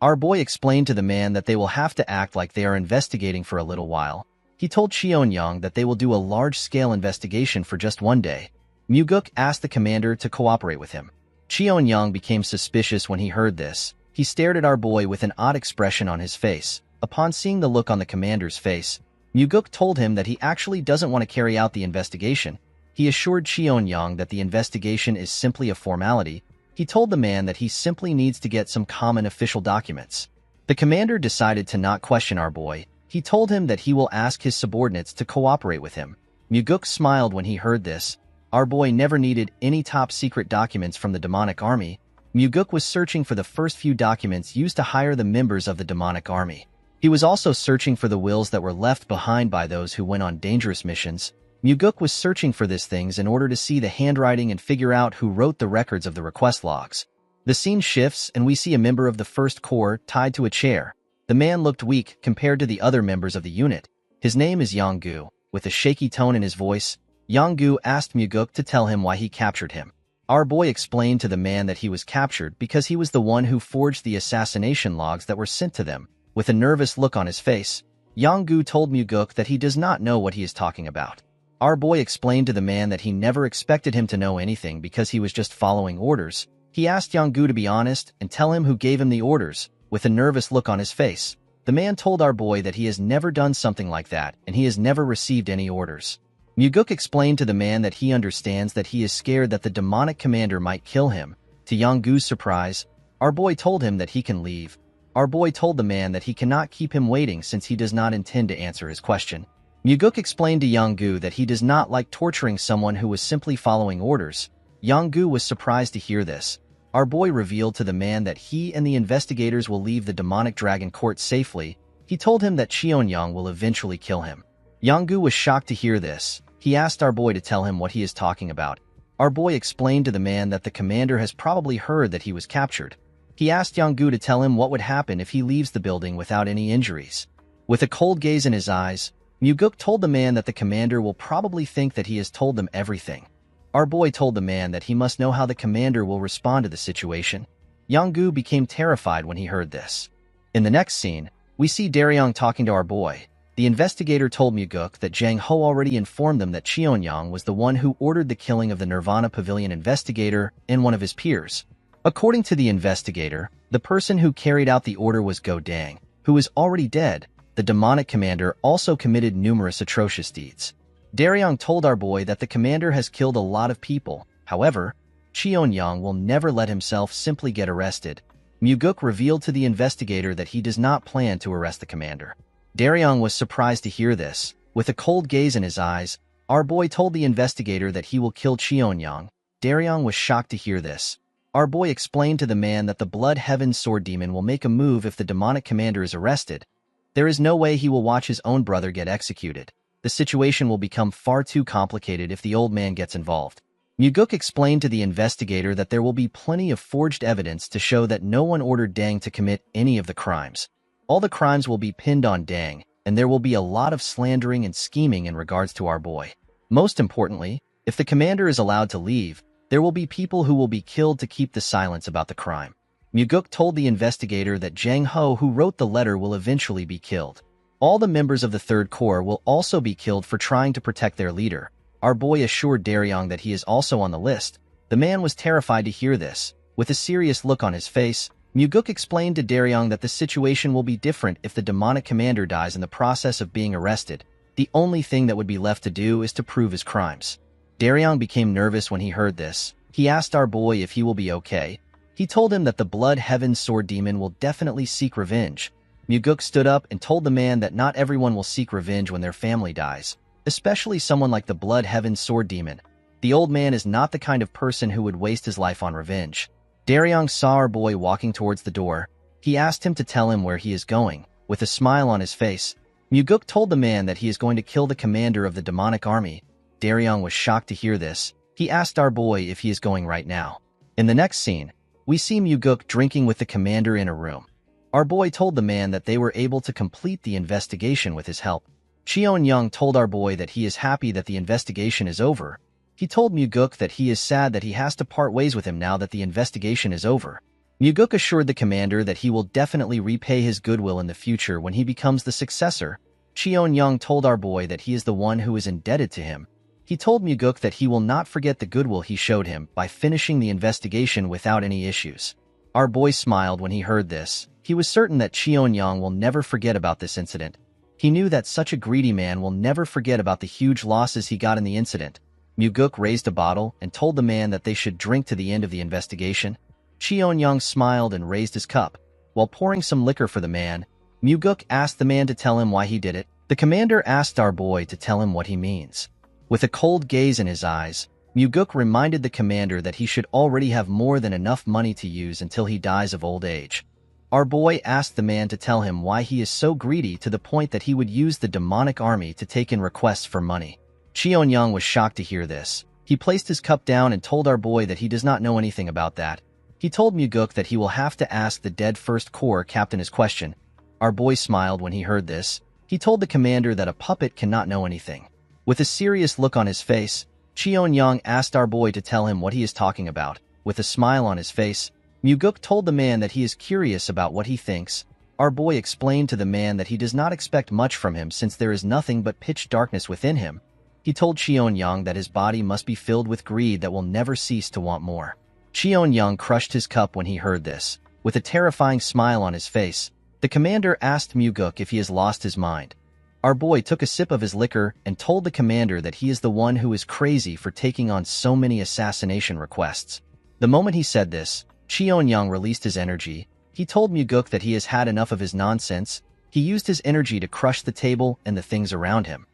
Our boy explained to the man that they will have to act like they are investigating for a little while. He told Cheon-yang that they will do a large-scale investigation for just one day. Muguk asked the commander to cooperate with him. Cheon-yang became suspicious when he heard this. He stared at our boy with an odd expression on his face. Upon seeing the look on the commander's face, Muguk told him that he actually doesn't want to carry out the investigation. He assured Cheon-yang that the investigation is simply a formality. He told the man that he simply needs to get some common official documents. The commander decided to not question our boy. He told him that he will ask his subordinates to cooperate with him. Muguk smiled when he heard this. Our boy never needed any top-secret documents from the demonic army. Muguk was searching for the first few documents used to hire the members of the demonic army. He was also searching for the wills that were left behind by those who went on dangerous missions. Muguk was searching for these things in order to see the handwriting and figure out who wrote the records of the request logs. The scene shifts and we see a member of the First Corps tied to a chair. The man looked weak compared to the other members of the unit. His name is Yang-gu. With a shaky tone in his voice, Yang-gu asked Muguk to tell him why he captured him. Our boy explained to the man that he was captured because he was the one who forged the assassination logs that were sent to them. With a nervous look on his face, Yang-gu told Muguk that he does not know what he is talking about. Our boy explained to the man that he never expected him to know anything because he was just following orders. He asked Yang-gu to be honest and tell him who gave him the orders. With a nervous look on his face, the man told our boy that he has never done something like that and he has never received any orders. Muguk explained to the man that he understands that he is scared that the demonic commander might kill him. To Yang-gu's surprise, our boy told him that he can leave. Our boy told the man that he cannot keep him waiting since he does not intend to answer his question. Muguk explained to Yang-gu that he does not like torturing someone who was simply following orders. Yang-gu was surprised to hear this. Our boy revealed to the man that he and the investigators will leave the demonic dragon court safely. He told him that Cheon-young will eventually kill him. Yanggu was shocked to hear this. He asked our boy to tell him what he is talking about. Our boy explained to the man that the commander has probably heard that he was captured. He asked Yanggu to tell him what would happen if he leaves the building without any injuries. With a cold gaze in his eyes, Muguk told the man that the commander will probably think that he has told them everything. Our boy told the man that he must know how the commander will respond to the situation. Yanggu became terrified when he heard this. In the next scene, we see Daryong talking to our boy. The investigator told Muguk that Jang Ho already informed them that Cheon-young was the one who ordered the killing of the Nirvana Pavilion investigator and one of his peers. According to the investigator, the person who carried out the order was Go Dang, who is already dead. The demonic commander also committed numerous atrocious deeds. Daryong told our boy that the commander has killed a lot of people. However, Cheon-young will never let himself simply get arrested. Muguk revealed to the investigator that he does not plan to arrest the commander. Daryong was surprised to hear this. With a cold gaze in his eyes, our boy told the investigator that he will kill Cheon-young. Daryong was shocked to hear this. Our boy explained to the man that the Blood Heaven Sword Demon will make a move if the demonic commander is arrested. There is no way he will watch his own brother get executed. The situation will become far too complicated if the old man gets involved. Muguk explained to the investigator that there will be plenty of forged evidence to show that no one ordered Dang to commit any of the crimes. All the crimes will be pinned on Dang, and there will be a lot of slandering and scheming in regards to our boy. Most importantly, if the commander is allowed to leave, there will be people who will be killed to keep the silence about the crime. Muguk told the investigator that Jang Ho, who wrote the letter, will eventually be killed. All the members of the Third Corps will also be killed for trying to protect their leader. Our boy assured Daryong that he is also on the list. The man was terrified to hear this. With a serious look on his face, Muguk explained to Daryong that the situation will be different if the demonic commander dies in the process of being arrested. The only thing that would be left to do is to prove his crimes. Daryong became nervous when he heard this. He asked our boy if he will be okay. He told him that the Blood Heaven Sword Demon will definitely seek revenge. Muguk stood up and told the man that not everyone will seek revenge when their family dies, especially someone like the Blood Heaven Sword Demon. The old man is not the kind of person who would waste his life on revenge. Daryong saw our boy walking towards the door. He asked him to tell him where he is going. With a smile on his face, Muguk told the man that he is going to kill the commander of the demonic army. Daryong was shocked to hear this. He asked our boy if he is going right now. In the next scene, we see Muguk drinking with the commander in a room. Our boy told the man that they were able to complete the investigation with his help. Cheon-young told our boy that he is happy that the investigation is over. He told Muguk that he is sad that he has to part ways with him now that the investigation is over. Muguk assured the commander that he will definitely repay his goodwill in the future when he becomes the successor. Cheon-young told our boy that he is the one who is indebted to him. He told Muguk that he will not forget the goodwill he showed him by finishing the investigation without any issues. Our boy smiled when he heard this. He was certain that Cheon-young will never forget about this incident. He knew that such a greedy man will never forget about the huge losses he got in the incident. Muguk raised a bottle and told the man that they should drink to the end of the investigation. Cheon-young smiled and raised his cup. While pouring some liquor for the man, Muguk asked the man to tell him why he did it. The commander asked our boy to tell him what he means. With a cold gaze in his eyes, Muguk reminded the commander that he should already have more than enough money to use until he dies of old age. Our boy asked the man to tell him why he is so greedy to the point that he would use the demonic army to take in requests for money. Cheon-young was shocked to hear this. He placed his cup down and told our boy that he does not know anything about that. He told Muguk that he will have to ask the dead First Corps captain his question. Our boy smiled when he heard this. He told the commander that a puppet cannot know anything. With a serious look on his face, Cheon-young asked our boy to tell him what he is talking about. With a smile on his face, Muguk told the man that he is curious about what he thinks. Our boy explained to the man that he does not expect much from him since there is nothing but pitch darkness within him. He told Cheon-young that his body must be filled with greed that will never cease to want more. Cheon-young crushed his cup when he heard this. With a terrifying smile on his face, the commander asked Muguk if he has lost his mind. Our boy took a sip of his liquor and told the commander that he is the one who is crazy for taking on so many assassination requests. The moment he said this, Cheon-young released his energy. He told Muguk that he has had enough of his nonsense. He used his energy to crush the table and the things around him.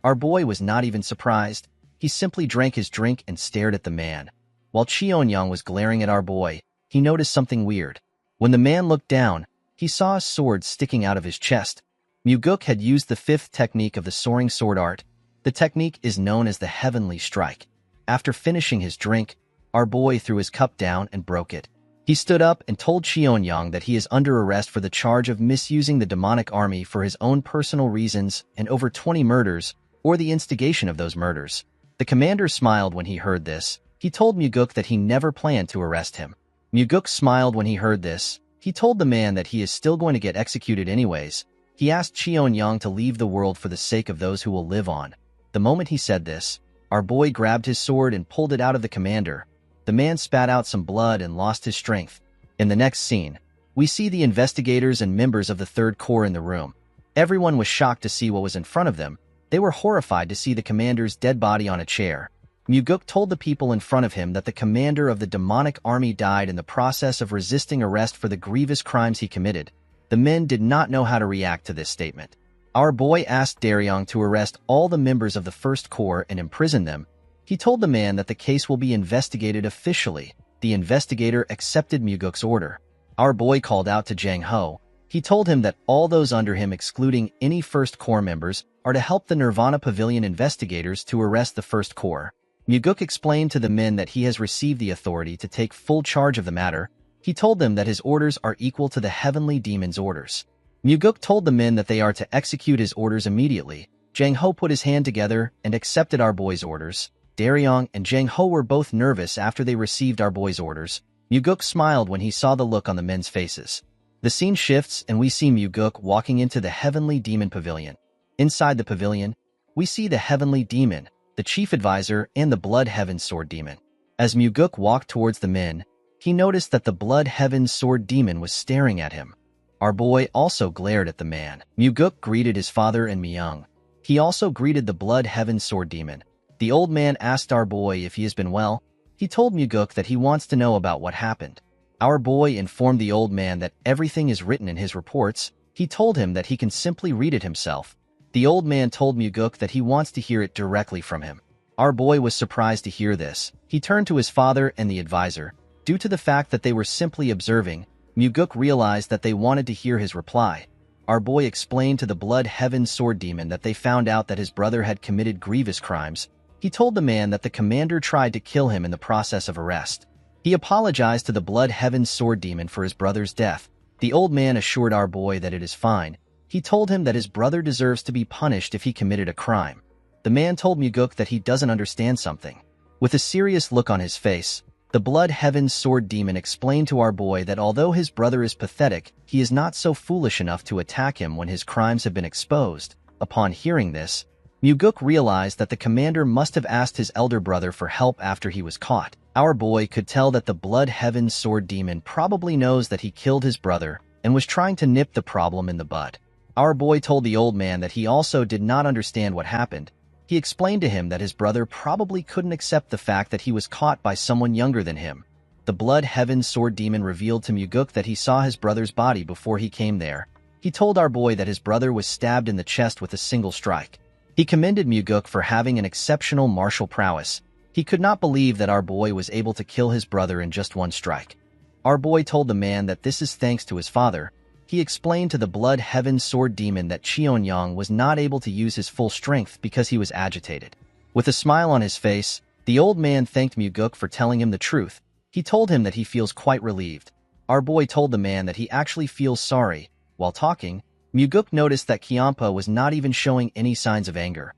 Our boy was not even surprised. He simply drank his drink and stared at the man. While Cheon-young was glaring at our boy, he noticed something weird. When the man looked down, he saw a sword sticking out of his chest. Muguk had used the fifth technique of the soaring sword art. The technique is known as the Heavenly Strike. After finishing his drink, our boy threw his cup down and broke it. He stood up and told Cheon-yang that he is under arrest for the charge of misusing the demonic army for his own personal reasons and over 20 murders, or the instigation of those murders. The commander smiled when he heard this. He told Muguk that he never planned to arrest him. Muguk smiled when he heard this. He told the man that he is still going to get executed anyways. He asked Cheon-yang to leave the world for the sake of those who will live on. The moment he said this, our boy grabbed his sword and pulled it out of the commander. The man spat out some blood and lost his strength. In the next scene, we see the investigators and members of the Third Corps in the room. Everyone was shocked to see what was in front of them. They were horrified to see the commander's dead body on a chair. Muguk told the people in front of him that the commander of the demonic army died in the process of resisting arrest for the grievous crimes he committed. The men did not know how to react to this statement. Our boy asked Daryong to arrest all the members of the First Corps and imprison them. He told the man that the case will be investigated officially. The investigator accepted Muguk's order. Our boy called out to Jang Ho. He told him that all those under him, excluding any First Corps members, are to help the Nirvana Pavilion investigators to arrest the First Corps. Muguk explained to the men that he has received the authority to take full charge of the matter. He told them that his orders are equal to the Heavenly Demon's orders. Muguk told the men that they are to execute his orders immediately. Jang Ho put his hand together and accepted our boy's orders. Daryong and Jang Ho were both nervous after they received our boy's orders. Muguk smiled when he saw the look on the men's faces. The scene shifts and we see Muguk walking into the Heavenly Demon Pavilion. Inside the pavilion, we see the Heavenly Demon, the Chief Advisor, and the Blood Heaven Sword Demon. As Muguk walked towards the men, he noticed that the Blood Heaven Sword Demon was staring at him. Our boy also glared at the man. Muguk greeted his father and Myung. He also greeted the Blood Heaven Sword Demon. The old man asked our boy if he has been well. He told Muguk that he wants to know about what happened. Our boy informed the old man that everything is written in his reports. He told him that he can simply read it himself. The old man told Muguk that he wants to hear it directly from him. Our boy was surprised to hear this. He turned to his father and the advisor. Due to the fact that they were simply observing, Muguk realized that they wanted to hear his reply. Our boy explained to the Blood Heaven Sword Demon that they found out that his brother had committed grievous crimes. He told the man that the commander tried to kill him in the process of arrest. He apologized to the Blood Heaven Sword Demon for his brother's death. The old man assured our boy that it is fine. He told him that his brother deserves to be punished if he committed a crime. The man told Muguk that he doesn't understand something. With a serious look on his face, the Blood Heaven Sword Demon explained to our boy that although his brother is pathetic, he is not so foolish enough to attack him when his crimes have been exposed. Upon hearing this, Muguk realized that the commander must have asked his elder brother for help after he was caught. Our boy could tell that the Blood Heaven Sword Demon probably knows that he killed his brother and was trying to nip the problem in the bud. Our boy told the old man that he also did not understand what happened. He explained to him that his brother probably couldn't accept the fact that he was caught by someone younger than him. The Blood Heaven Sword Demon revealed to Muguk that he saw his brother's body before he came there. He told our boy that his brother was stabbed in the chest with a single strike. He commended Muguk for having an exceptional martial prowess. He could not believe that our boy was able to kill his brother in just one strike. Our boy told the man that this is thanks to his father. He explained to the Blood Heaven Sword Demon that Cheon-yang was not able to use his full strength because he was agitated. With a smile on his face, the old man thanked Muguk for telling him the truth. He told him that he feels quite relieved. Our boy told the man that he actually feels sorry. While talking, Muguk noticed that Kyampa was not even showing any signs of anger.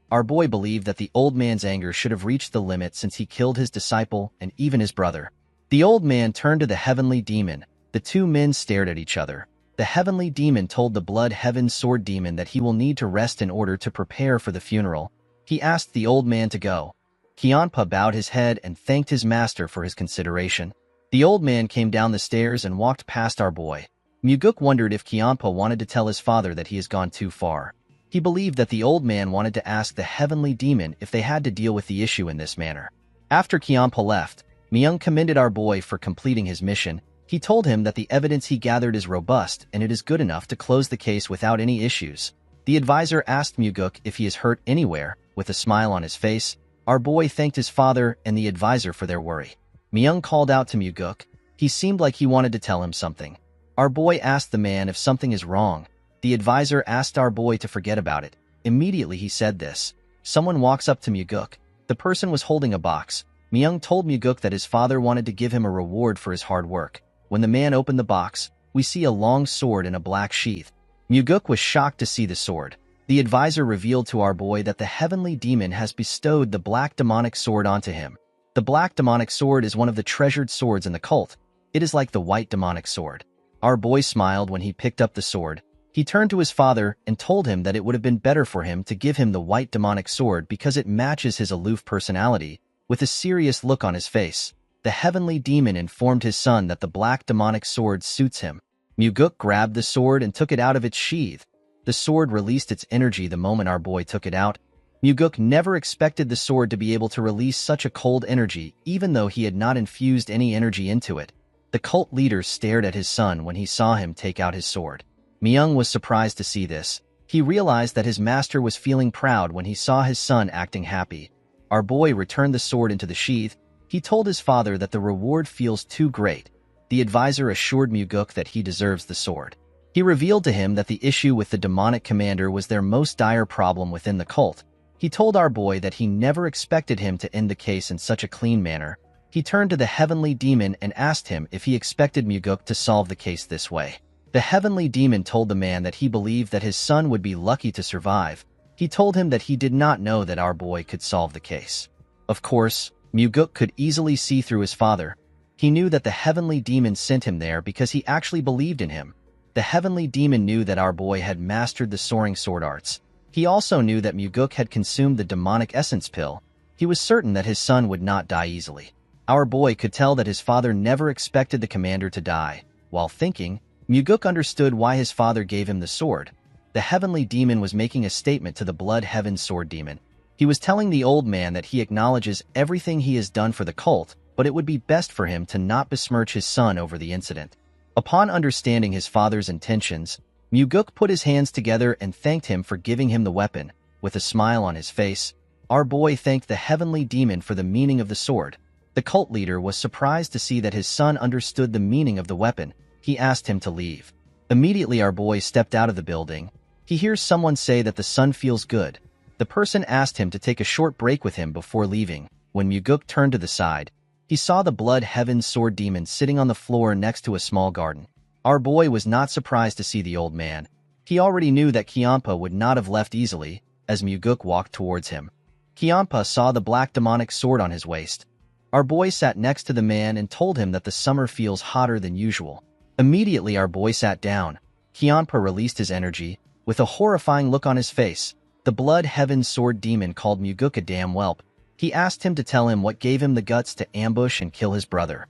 Our boy believed that the old man's anger should have reached the limit since he killed his disciple and even his brother. The old man turned to the Heavenly Demon. The two men stared at each other. The Heavenly Demon told the Blood Heaven Sword Demon that he will need to rest in order to prepare for the funeral. He asked the old man to go. Kyampa bowed his head and thanked his master for his consideration. The old man came down the stairs and walked past our boy. Muguk wondered if Kyampa wanted to tell his father that he has gone too far. He believed that the old man wanted to ask the Heavenly Demon if they had to deal with the issue in this manner. After Kyampa left, Myung commended our boy for completing his mission. He told him that the evidence he gathered is robust and it is good enough to close the case without any issues. The advisor asked Muguk if he is hurt anywhere. With a smile on his face, our boy thanked his father and the advisor for their worry. Myung called out to Muguk. He seemed like he wanted to tell him something. Our boy asked the man if something is wrong. The advisor asked our boy to forget about it. Immediately he said this. Someone walks up to Muguk. The person was holding a box. Myung told Muguk that his father wanted to give him a reward for his hard work. When the man opened the box, we see a long sword in a black sheath. Muguk was shocked to see the sword. The advisor revealed to our boy that the heavenly demon has bestowed the black demonic sword onto him. The black demonic sword is one of the treasured swords in the cult. It is like the white demonic sword. Our boy smiled when he picked up the sword. He turned to his father and told him that it would have been better for him to give him the white demonic sword because it matches his aloof personality. With a serious look on his face, the heavenly demon informed his son that the black demonic sword suits him. Muguk grabbed the sword and took it out of its sheath. The sword released its energy the moment our boy took it out. Muguk never expected the sword to be able to release such a cold energy, even though he had not infused any energy into it. The cult leader stared at his son when he saw him take out his sword. Myung was surprised to see this. He realized that his master was feeling proud when he saw his son acting happy. Our boy returned the sword into the sheath. He told his father that the reward feels too great. The advisor assured Muguk that he deserves the sword. He revealed to him that the issue with the demonic commander was their most dire problem within the cult. He told our boy that he never expected him to end the case in such a clean manner. He turned to the heavenly demon and asked him if he expected Muguk to solve the case this way. The heavenly demon told the man that he believed that his son would be lucky to survive. He told him that he did not know that our boy could solve the case. Of course, Muguk could easily see through his father. He knew that the heavenly demon sent him there because he actually believed in him. The heavenly demon knew that our boy had mastered the soaring sword arts. He also knew that Muguk had consumed the demonic essence pill. He was certain that his son would not die easily. Our boy could tell that his father never expected the commander to die. While thinking, Muguk understood why his father gave him the sword. The heavenly demon was making a statement to the blood heaven sword demon. He was telling the old man that he acknowledges everything he has done for the cult, but it would be best for him to not besmirch his son over the incident. Upon understanding his father's intentions, Muguk put his hands together and thanked him for giving him the weapon. With a smile on his face, our boy thanked the heavenly demon for the meaning of the sword. The cult leader was surprised to see that his son understood the meaning of the weapon. He asked him to leave. Immediately our boy stepped out of the building. He hears someone say that the son feels good. The person asked him to take a short break with him before leaving. When Muguk turned to the side, he saw the blood heaven sword demon sitting on the floor next to a small garden. Our boy was not surprised to see the old man. He already knew that Kyampa would not have left easily, as Muguk walked towards him. Kyampa saw the black demonic sword on his waist. Our boy sat next to the man and told him that the summer feels hotter than usual. Immediately our boy sat down. Kyampa released his energy. With a horrifying look on his face, the blood heaven sword demon called Muguk a damn whelp. He asked him to tell him what gave him the guts to ambush and kill his brother.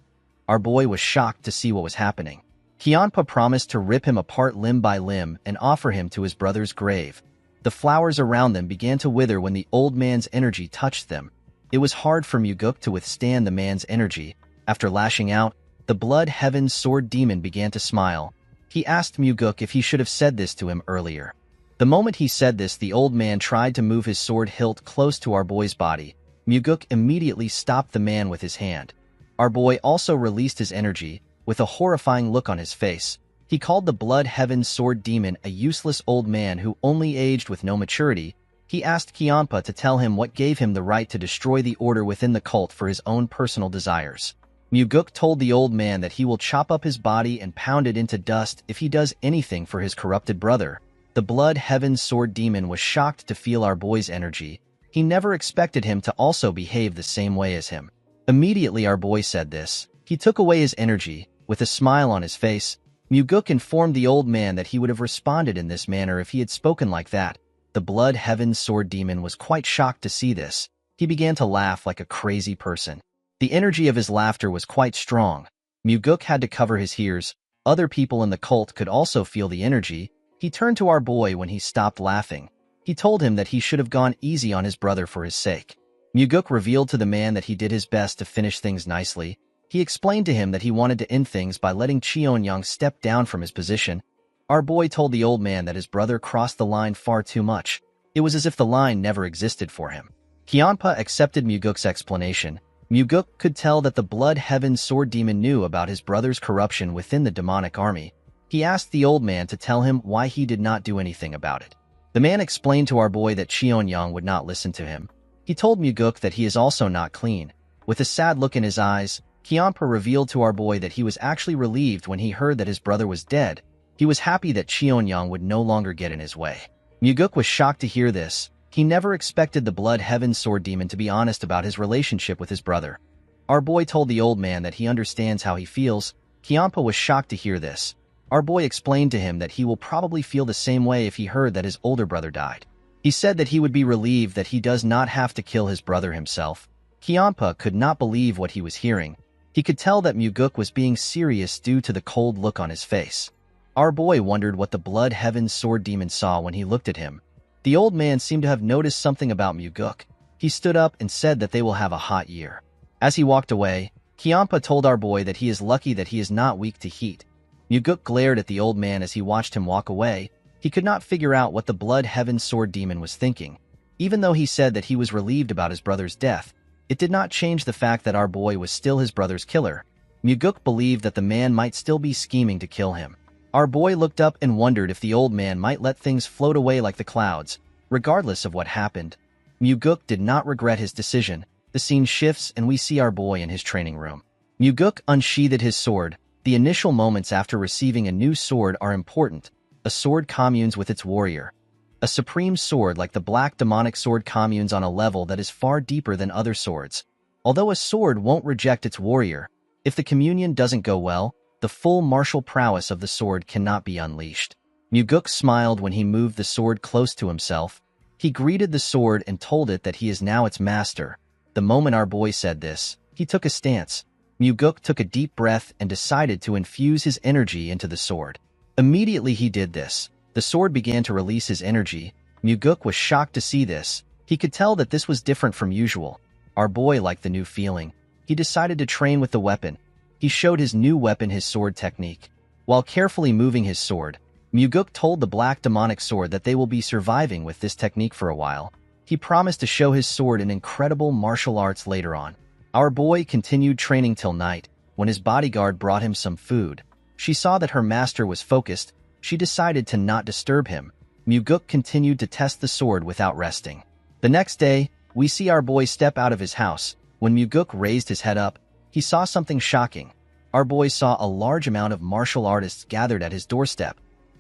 Our boy was shocked to see what was happening. Kyampa promised to rip him apart limb by limb and offer him to his brother's grave. The flowers around them began to wither when the old man's energy touched them. It was hard for Muguk to withstand the man's energy. After lashing out, the blood heaven sword demon began to smile. He asked Muguk if he should have said this to him earlier. The moment he said this, the old man tried to move his sword hilt close to our boy's body. Muguk immediately stopped the man with his hand. Our boy also released his energy. With a horrifying look on his face, he called the blood heaven sword demon a useless old man who only aged with no maturity. He asked Kyampa to tell him what gave him the right to destroy the order within the cult for his own personal desires. Muguk told the old man that he will chop up his body and pound it into dust if he does anything for his corrupted brother. The blood heaven sword demon was shocked to feel our boy's energy. He never expected him to also behave the same way as him. Immediately our boy said this. He took away his energy. With a smile on his face, Muguk informed the old man that he would have responded in this manner if he had spoken like that. The blood heaven sword demon was quite shocked to see this. He began to laugh like a crazy person. The energy of his laughter was quite strong. Muguk had to cover his ears. Other people in the cult could also feel the energy. He turned to our boy when he stopped laughing. He told him that he should have gone easy on his brother for his sake. Muguk revealed to the man that he did his best to finish things nicely. He explained to him that he wanted to end things by letting Cheonyang step down from his position. Our boy told the old man that his brother crossed the line far too much. It was as if the line never existed for him. Kyampa accepted Muguk's explanation. Muguk could tell that the Blood Heaven Sword Demon knew about his brother's corruption within the demonic army. He asked the old man to tell him why he did not do anything about it. The man explained to our boy that Cheonyang would not listen to him. He told Muguk that he is also not clean. With a sad look in his eyes, Kiampa revealed to our boy that he was actually relieved when he heard that his brother was dead. He was happy that Cheonyang would no longer get in his way. Muguk was shocked to hear this. He never expected the Blood Heaven Sword Demon to be honest about his relationship with his brother. Our boy told the old man that he understands how he feels. Kiampa was shocked to hear this. Our boy explained to him that he will probably feel the same way if he heard that his older brother died. He said that he would be relieved that he does not have to kill his brother himself. Kiampa could not believe what he was hearing. He could tell that Muguk was being serious due to the cold look on his face. Our boy wondered what the Blood Heaven Sword Demon saw when he looked at him. The old man seemed to have noticed something about Muguk. He stood up and said that they will have a hot year. As he walked away, Kiampa told our boy that he is lucky that he is not weak to heat. Muguk glared at the old man as he watched him walk away. He could not figure out what the Blood Heaven Sword Demon was thinking. Even though he said that he was relieved about his brother's death, it did not change the fact that our boy was still his brother's killer. Muguk believed that the man might still be scheming to kill him. Our boy looked up and wondered if the old man might let things float away like the clouds. Regardless of what happened, Muguk did not regret his decision. The scene shifts and we see our boy in his training room. Muguk unsheathed his sword. The initial moments after receiving a new sword are important. A sword communes with its warrior. A supreme sword like the black demonic sword communes on a level that is far deeper than other swords. Although a sword won't reject its warrior, if the communion doesn't go well, the full martial prowess of the sword cannot be unleashed. Muguk smiled when he moved the sword close to himself. He greeted the sword and told it that he is now its master. The moment our boy said this, he took a stance. Muguk took a deep breath and decided to infuse his energy into the sword. Immediately he did this. The sword began to release his energy. Muguk was shocked to see this. He could tell that this was different from usual. Our boy liked the new feeling. He decided to train with the weapon. He showed his new weapon his sword technique. While carefully moving his sword, Muguk told the black demonic sword that they will be surviving with this technique for a while. He promised to show his sword in incredible martial arts later on. Our boy continued training till night. When his bodyguard brought him some food, she saw that her master was focused. She decided to not disturb him. Muguk continued to test the sword without resting. The next day, we see our boy step out of his house. When Muguk raised his head up, he saw something shocking. Our boy saw a large amount of martial artists gathered at his doorstep.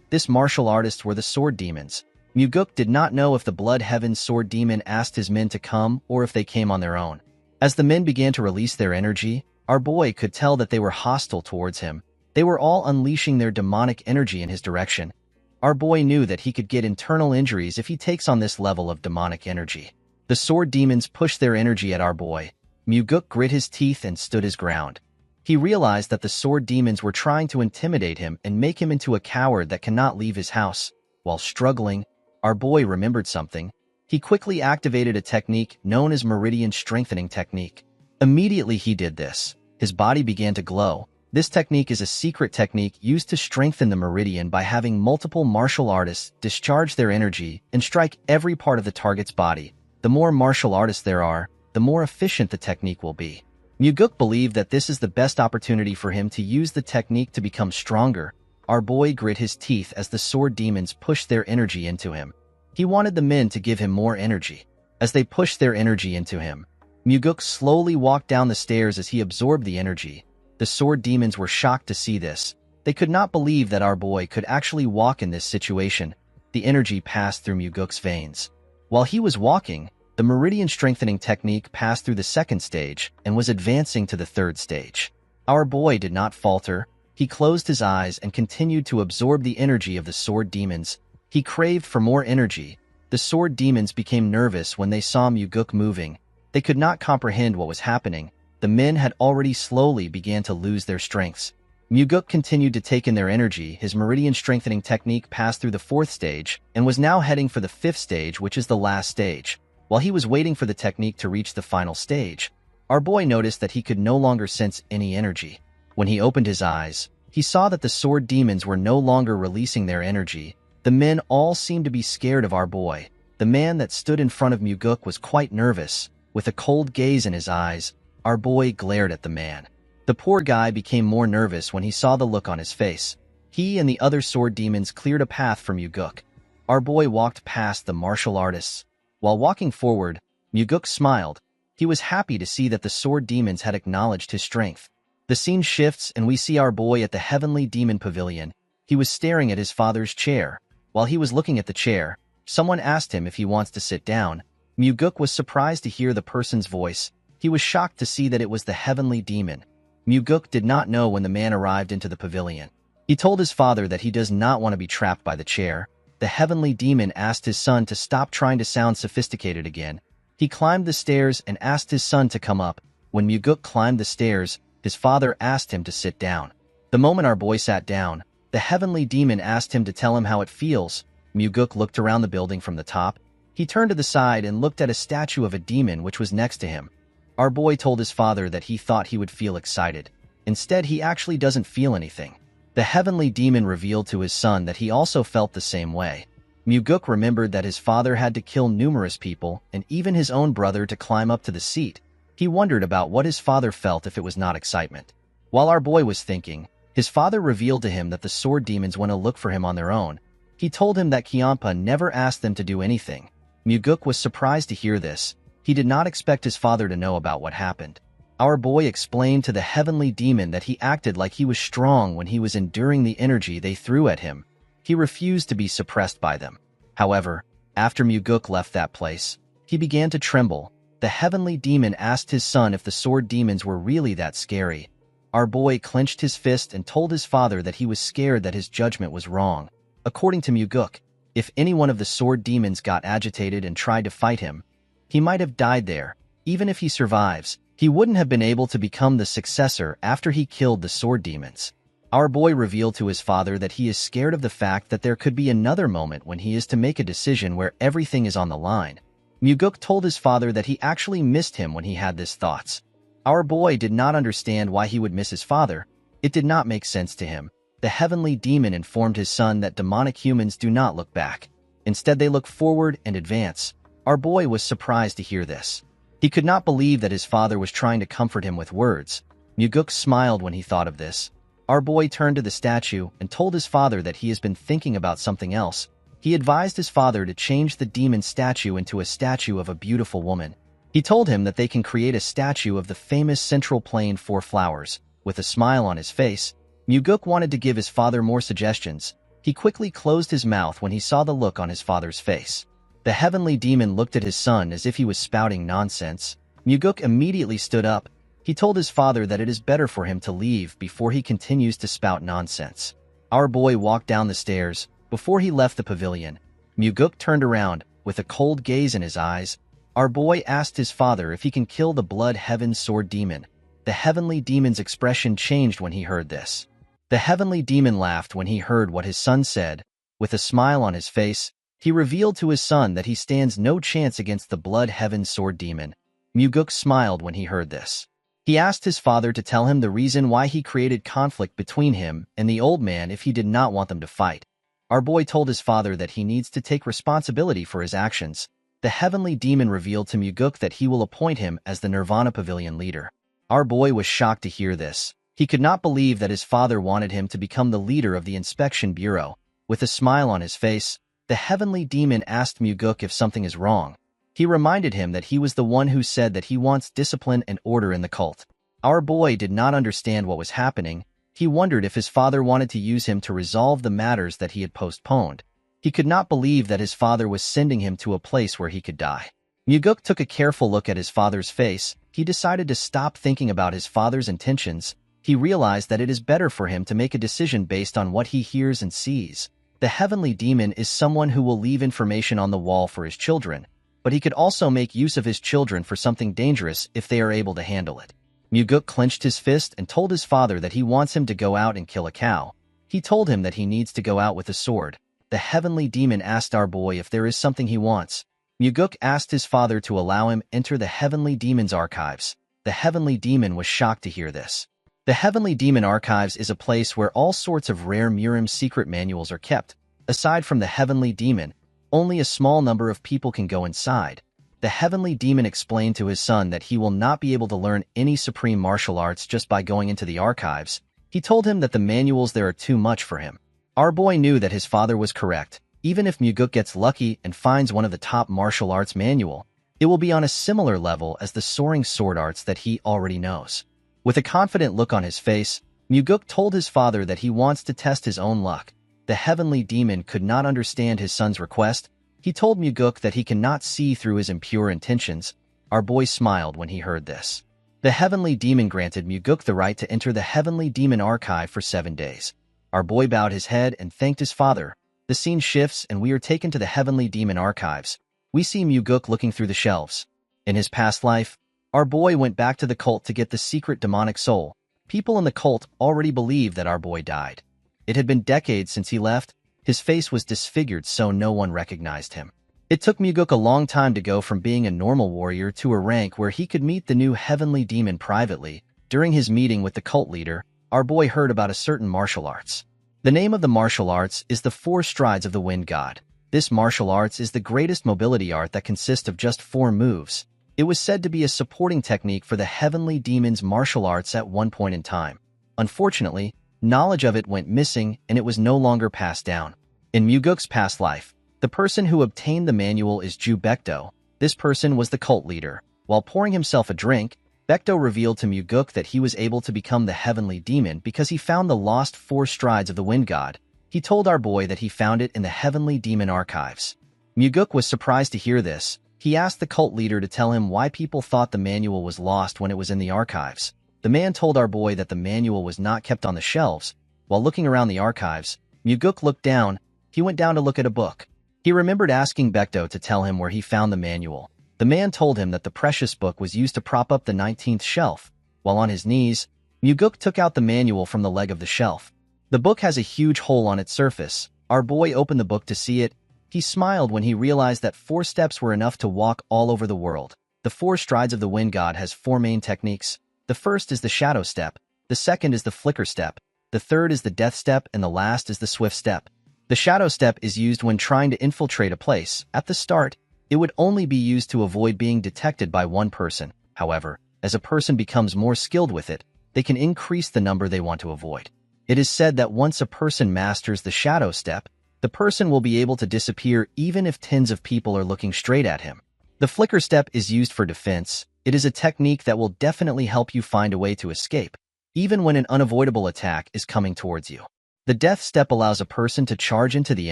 This martial artists were the sword demons. Muguk did not know if the Blood Heaven Sword Demon asked his men to come or if they came on their own. As the men began to release their energy, our boy could tell that they were hostile towards him. They were all unleashing their demonic energy in his direction. Our boy knew that he could get internal injuries if he takes on this level of demonic energy. The sword demons pushed their energy at our boy. Muguk grit his teeth and stood his ground. He realized that the sword demons were trying to intimidate him and make him into a coward that cannot leave his house. While struggling, our boy remembered something. He quickly activated a technique known as Meridian Strengthening Technique. Immediately he did this. His body began to glow. This technique is a secret technique used to strengthen the meridian by having multiple martial artists discharge their energy and strike every part of the target's body. The more martial artists there are, the more efficient the technique will be. Muguk believed that this is the best opportunity for him to use the technique to become stronger. Our boy grit his teeth as the sword demons pushed their energy into him. He wanted the men to give him more energy. As they pushed their energy into him, Muguk slowly walked down the stairs as he absorbed the energy. The sword demons were shocked to see this. They could not believe that our boy could actually walk in this situation. The energy passed through Muguk's veins. While he was walking, the Meridian Strengthening Technique passed through the second stage and was advancing to the third stage. Our boy did not falter. He closed his eyes and continued to absorb the energy of the sword demons. He craved for more energy. The sword demons became nervous when they saw Muguk moving. They could not comprehend what was happening. The men had already slowly began to lose their strengths. Muguk continued to take in their energy. His Meridian Strengthening Technique passed through the fourth stage and was now heading for the fifth stage, which is the last stage. While he was waiting for the technique to reach the final stage, our boy noticed that he could no longer sense any energy. When he opened his eyes, he saw that the sword demons were no longer releasing their energy. The men all seemed to be scared of our boy. The man that stood in front of Muguk was quite nervous. With a cold gaze in his eyes, Our boy glared at the man. The poor guy became more nervous when he saw the look on his face. He and the other sword demons cleared a path for Muguk. Our boy walked past the martial artists. While walking forward, Muguk smiled. He was happy to see that the sword demons had acknowledged his strength. The scene shifts and we see our boy at the Heavenly Demon Pavilion. He was staring at his father's chair. While he was looking at the chair, someone asked him if he wants to sit down. Muguk was surprised to hear the person's voice. He was shocked to see that it was the Heavenly Demon. Muguk did not know when the man arrived into the pavilion. He told his father that he does not want to be trapped by the chair. The Heavenly Demon asked his son to stop trying to sound sophisticated again. He climbed the stairs and asked his son to come up. When Muguk climbed the stairs, his father asked him to sit down. The moment our boy sat down, the Heavenly Demon asked him to tell him how it feels. Muguk looked around the building from the top. He turned to the side and looked at a statue of a demon which was next to him. Our boy told his father that he thought he would feel excited. Instead, he actually doesn't feel anything. The Heavenly Demon revealed to his son that he also felt the same way. Muguk remembered that his father had to kill numerous people and even his own brother to climb up to the seat. He wondered about what his father felt if it was not excitement. While our boy was thinking, his father revealed to him that the sword demons went to look for him on their own. He told him that Kyampa never asked them to do anything. Muguk was surprised to hear this. He did not expect his father to know about what happened. Our boy explained to the Heavenly Demon that he acted like he was strong when he was enduring the energy they threw at him. He refused to be suppressed by them. However, after Muguk left that place, he began to tremble. The Heavenly Demon asked his son if the sword demons were really that scary. Our boy clenched his fist and told his father that he was scared that his judgment was wrong. According to Muguk, if any one of the sword demons got agitated and tried to fight him, he might have died there. Even if he survives, he wouldn't have been able to become the successor after he killed the sword demons. Our boy revealed to his father that he is scared of the fact that there could be another moment when he is to make a decision where everything is on the line. Muguk told his father that he actually missed him when he had these thoughts. Our boy did not understand why he would miss his father. It did not make sense to him. The Heavenly Demon informed his son that demonic humans do not look back. Instead, they look forward and advance. Our boy was surprised to hear this. He could not believe that his father was trying to comfort him with words. Muguk smiled when he thought of this. Our boy turned to the statue and told his father that he has been thinking about something else. He advised his father to change the demon statue into a statue of a beautiful woman. He told him that they can create a statue of the famous Central Plain Four Flowers. With a smile on his face, Muguk wanted to give his father more suggestions. He quickly closed his mouth when he saw the look on his father's face. The Heavenly Demon looked at his son as if he was spouting nonsense. Muguk immediately stood up. He told his father that it is better for him to leave before he continues to spout nonsense. Our boy walked down the stairs. Before he left the pavilion, Muguk turned around. With a cold gaze in his eyes, our boy asked his father if he can kill the Blood Heaven Sword Demon. The Heavenly Demon's expression changed when he heard this. The Heavenly Demon laughed when he heard what his son said. With a smile on his face, he revealed to his son that he stands no chance against the Blood Heaven Sword Demon. Muguk smiled when he heard this. He asked his father to tell him the reason why he created conflict between him and the old man if he did not want them to fight. Our boy told his father that he needs to take responsibility for his actions. The Heavenly Demon revealed to Muguk that he will appoint him as the Nirvana Pavilion leader. Our boy was shocked to hear this. He could not believe that his father wanted him to become the leader of the Inspection Bureau. With a smile on his face, the Heavenly Demon asked Muguk if something is wrong. He reminded him that he was the one who said that he wants discipline and order in the cult. Our boy did not understand what was happening. He wondered if his father wanted to use him to resolve the matters that he had postponed. He could not believe that his father was sending him to a place where he could die. Muguk took a careful look at his father's face. He decided to stop thinking about his father's intentions. He realized that it is better for him to make a decision based on what he hears and sees. The Heavenly Demon is someone who will leave information on the wall for his children, but he could also make use of his children for something dangerous if they are able to handle it. Muguk clenched his fist and told his father that he wants him to go out and kill a cow. He told him that he needs to go out with a sword. The Heavenly Demon asked our boy if there is something he wants. Muguk asked his father to allow him enter the Heavenly Demon's archives. The Heavenly Demon was shocked to hear this. The Heavenly Demon Archives is a place where all sorts of rare Murim secret manuals are kept. Aside from the Heavenly Demon, only a small number of people can go inside. The heavenly demon explained to his son that he will not be able to learn any supreme martial arts just by going into the archives. He told him that the manuals there are too much for him. Our boy knew that his father was correct. Even if Muguk gets lucky and finds one of the top martial arts manual, it will be on a similar level as the soaring sword arts that he already knows. With a confident look on his face, Muguk told his father that he wants to test his own luck. The heavenly demon could not understand his son's request. He told Muguk that he cannot see through his impure intentions. Our boy smiled when he heard this. The heavenly demon granted Muguk the right to enter the heavenly demon archive for 7 days. Our boy bowed his head and thanked his father. The scene shifts and we are taken to the heavenly demon archives. We see Muguk looking through the shelves. In his past life, our boy went back to the cult to get the secret demonic soul. People in the cult already believed that our boy died. It had been decades since he left. His face was disfigured so no one recognized him. It took Muguk a long time to go from being a normal warrior to a rank where he could meet the new heavenly demon privately. During his meeting with the cult leader, our boy heard about a certain martial arts. The name of the martial arts is the 4 strides of the wind god. This martial arts is the greatest mobility art that consists of just 4 moves. It was said to be a supporting technique for the heavenly demon's martial arts at one point in time. Unfortunately, knowledge of it went missing and it was no longer passed down. In Muguk's past life, the person who obtained the manual is Ju Baekdo. This person was the cult leader. While pouring himself a drink, Baekdo revealed to Muguk that he was able to become the heavenly demon because he found the lost 4 strides of the wind god. He told our boy that he found it in the heavenly demon archives. Muguk was surprised to hear this. He asked the cult leader to tell him why people thought the manual was lost when it was in the archives. The man told our boy that the manual was not kept on the shelves. While looking around the archives, Muguk looked down. He went down to look at a book. He remembered asking Baekdo to tell him where he found the manual. The man told him that the precious book was used to prop up the 19th shelf. While on his knees, Muguk took out the manual from the leg of the shelf. The book has a huge hole on its surface. Our boy opened the book to see it. He smiled when he realized that 4 steps were enough to walk all over the world. The 4 strides of the wind god has 4 main techniques. The first is the shadow step. The second is the flicker step. The third is the death step, and the last is the swift step. The shadow step is used when trying to infiltrate a place. At the start, it would only be used to avoid being detected by one person. However, as a person becomes more skilled with it, they can increase the number they want to avoid. It is said that once a person masters the shadow step, the person will be able to disappear even if tens of people are looking straight at him. The flicker step is used for defense. It is a technique that will definitely help you find a way to escape, even when an unavoidable attack is coming towards you. The death step allows a person to charge into the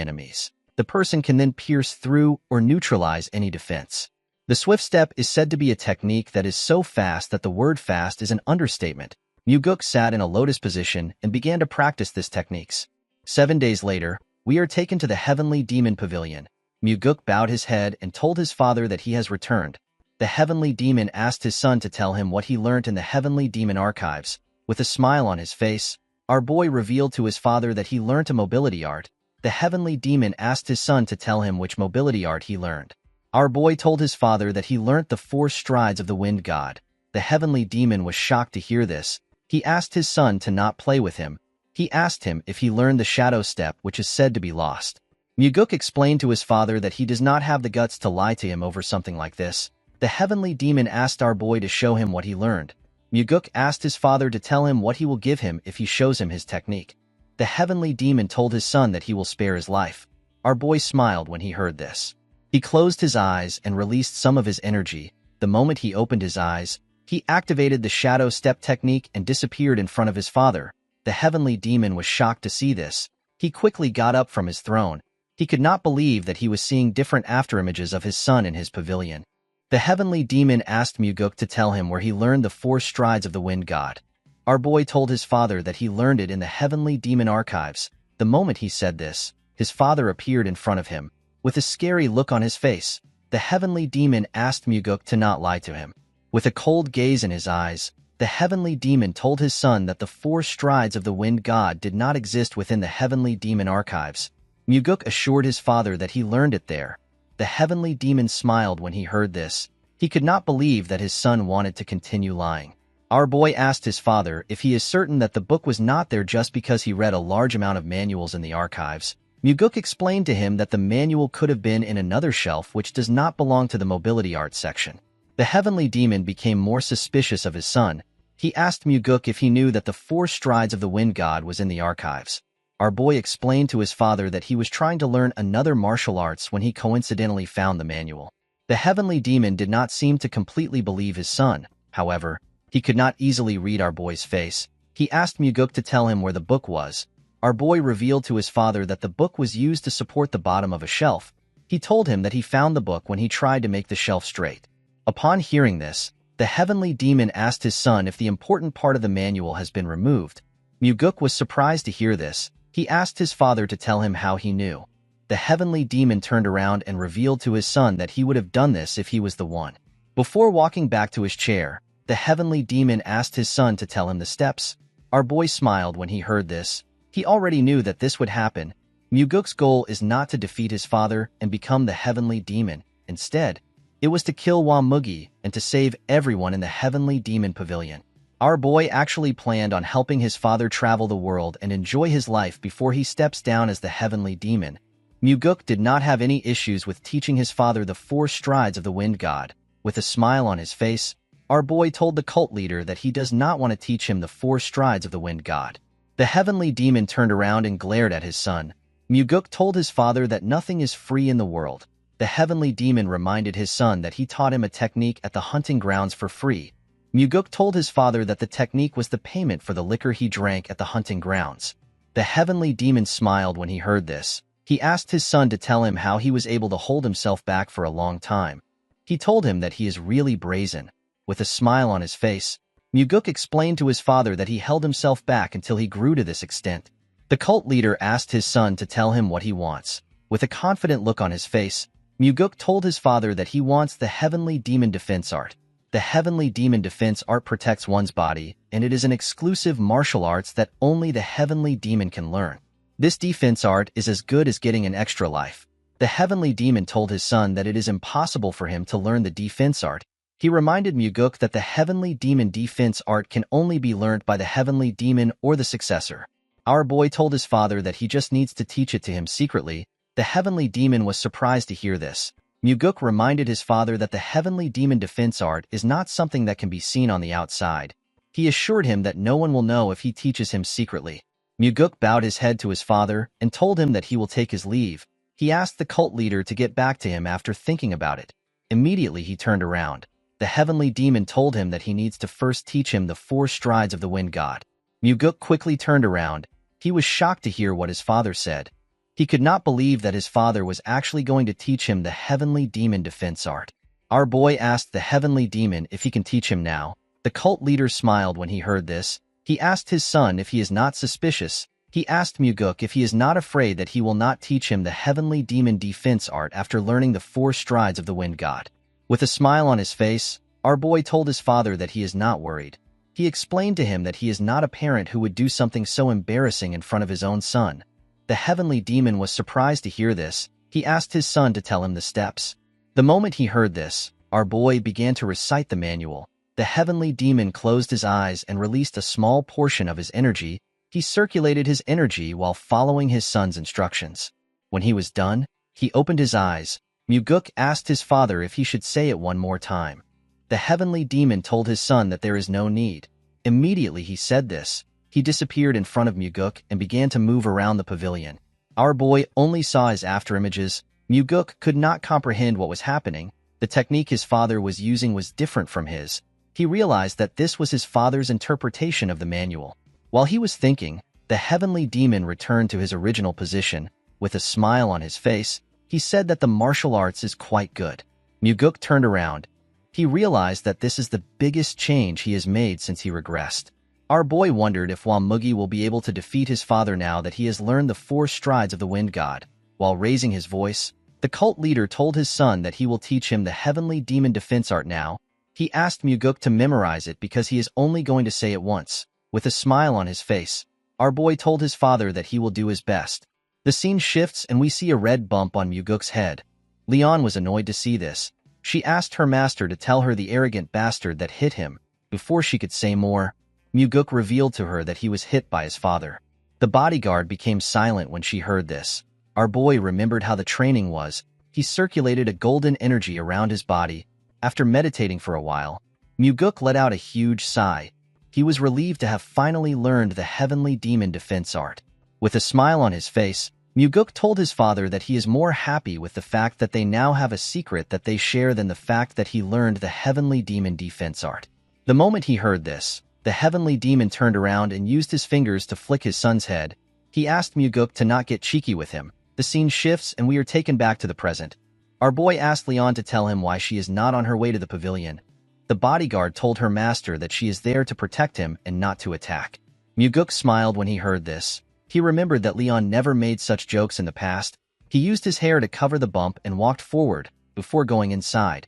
enemies. The person can then pierce through or neutralize any defense. The swift step is said to be a technique that is so fast that the word fast is an understatement. Muguk sat in a lotus position and began to practice this techniques. 7 days later, we are taken to the heavenly demon pavilion. Muguk bowed his head and told his father that he has returned. The heavenly demon asked his son to tell him what he learned in the heavenly demon archives. With a smile on his face, our boy revealed to his father that he learned a mobility art. The heavenly demon asked his son to tell him which mobility art he learned. Our boy told his father that he learnt the 4 strides of the wind god. The heavenly demon was shocked to hear this. He asked his son to not play with him. He asked him if he learned the shadow step, which is said to be lost. Muguk explained to his father that he does not have the guts to lie to him over something like this. The heavenly demon asked our boy to show him what he learned. Muguk asked his father to tell him what he will give him if he shows him his technique. The heavenly demon told his son that he will spare his life. Our boy smiled when he heard this. He closed his eyes and released some of his energy. The moment he opened his eyes, he activated the shadow step technique and disappeared in front of his father. The heavenly demon was shocked to see this. He quickly got up from his throne. He could not believe that he was seeing different afterimages of his son in his pavilion. The heavenly demon asked Muguk to tell him where he learned the 4 strides of the wind god. Our boy told his father that he learned it in the heavenly demon archives. The moment he said this, his father appeared in front of him. With a scary look on his face, the heavenly demon asked Muguk to not lie to him. With a cold gaze in his eyes, the heavenly demon told his son that the 4 strides of the wind god did not exist within the heavenly demon archives. Muguk assured his father that he learned it there. The heavenly demon smiled when he heard this. He could not believe that his son wanted to continue lying. Our boy asked his father if he is certain that the book was not there just because he read a large amount of manuals in the archives. Muguk explained to him that the manual could have been in another shelf which does not belong to the mobility arts section. The heavenly demon became more suspicious of his son. He asked Muguk if he knew that the 4 strides of the wind god was in the archives. Our boy explained to his father that he was trying to learn another martial arts when he coincidentally found the manual. The heavenly demon did not seem to completely believe his son. However, he could not easily read our boy's face. He asked Muguk to tell him where the book was. Our boy revealed to his father that the book was used to support the bottom of a shelf. He told him that he found the book when he tried to make the shelf straight. Upon hearing this, the heavenly demon asked his son if the important part of the manual has been removed. Muguk was surprised to hear this. He asked his father to tell him how he knew. The heavenly demon turned around and revealed to his son that he would have done this if he was the one. Before walking back to his chair, the heavenly demon asked his son to tell him the steps. Our boy smiled when he heard this. He already knew that this would happen. Muguk's goal is not to defeat his father and become the heavenly demon. Instead, it was to kill Wamugi and to save everyone in the heavenly demon pavilion. Our boy actually planned on helping his father travel the world and enjoy his life before he steps down as the heavenly demon. Muguk did not have any issues with teaching his father the 4 strides of the wind god. With a smile on his face, our boy told the cult leader that he does not want to teach him the 4 strides of the wind god. The heavenly demon turned around and glared at his son. Muguk told his father that nothing is free in the world. The heavenly demon reminded his son that he taught him a technique at the hunting grounds for free. Muguk told his father that the technique was the payment for the liquor he drank at the hunting grounds. The heavenly demon smiled when he heard this. He asked his son to tell him how he was able to hold himself back for a long time. He told him that he is really brazen. With a smile on his face, Muguk explained to his father that he held himself back until he grew to this extent. The cult leader asked his son to tell him what he wants. With a confident look on his face, Muguk told his father that he wants the heavenly demon defense art. The heavenly demon defense art protects one's body, and it is an exclusive martial arts that only the heavenly demon can learn. This defense art is as good as getting an extra life. The heavenly demon told his son that it is impossible for him to learn the defense art. He reminded Muguk that the heavenly demon defense art can only be learned by the heavenly demon or the successor. Our boy told his father that he just needs to teach it to him secretly. The heavenly demon was surprised to hear this. Muguk reminded his father that the heavenly demon defense art is not something that can be seen on the outside. He assured him that no one will know if he teaches him secretly. Muguk bowed his head to his father and told him that he will take his leave. He asked the cult leader to get back to him after thinking about it. Immediately he turned around. The heavenly demon told him that he needs to first teach him the 4 strides of the wind god. Muguk quickly turned around. He was shocked to hear what his father said. He could not believe that his father was actually going to teach him the heavenly demon defense art. Our boy asked the heavenly demon if he can teach him now. The cult leader smiled when he heard this. He asked his son if he is not suspicious. He asked Muguk if he is not afraid that he will not teach him the heavenly demon defense art after learning the 4 strides of the wind god. With a smile on his face, our boy told his father that he is not worried. He explained to him that he is not a parent who would do something so embarrassing in front of his own son. The heavenly demon was surprised to hear this. He asked his son to tell him the steps. The moment he heard this, our boy began to recite the manual. The heavenly demon closed his eyes and released a small portion of his energy. He circulated his energy while following his son's instructions. When he was done, he opened his eyes. Muguk asked his father if he should say it one more time. The heavenly demon told his son that there is no need. Immediately he said this. He disappeared in front of Muguk and began to move around the pavilion. Our boy only saw his afterimages. Muguk could not comprehend what was happening. The technique his father was using was different from his. He realized that this was his father's interpretation of the manual. While he was thinking, the heavenly demon returned to his original position. With a smile on his face, he said that the martial arts is quite good. Muguk turned around. He realized that this is the biggest change he has made since he regressed. Our boy wondered if Wamugi will be able to defeat his father now that he has learned the 4 strides of the wind god. While raising his voice, the cult leader told his son that he will teach him the heavenly demon defense art now. He asked Muguk to memorize it because he is only going to say it once. With a smile on his face, our boy told his father that he will do his best. The scene shifts and we see a red bump on Muguk's head. Leon was annoyed to see this. She asked her master to tell her the arrogant bastard that hit him. Before she could say more, Muguk revealed to her that he was hit by his father. The bodyguard became silent when she heard this. Our boy remembered how the training was. He circulated a golden energy around his body. After meditating for a while, Muguk let out a huge sigh. He was relieved to have finally learned the heavenly demon defense art. With a smile on his face, Muguk told his father that he is more happy with the fact that they now have a secret that they share than the fact that he learned the heavenly demon defense art. The moment he heard this, the heavenly demon turned around and used his fingers to flick his son's head. He asked Muguk to not get cheeky with him. The scene shifts and we are taken back to the present. Our boy asked Leon to tell him why she is not on her way to the pavilion. The bodyguard told her master that she is there to protect him and not to attack. Muguk smiled when he heard this. He remembered that Leon never made such jokes in the past. He used his hair to cover the bump and walked forward, before going inside.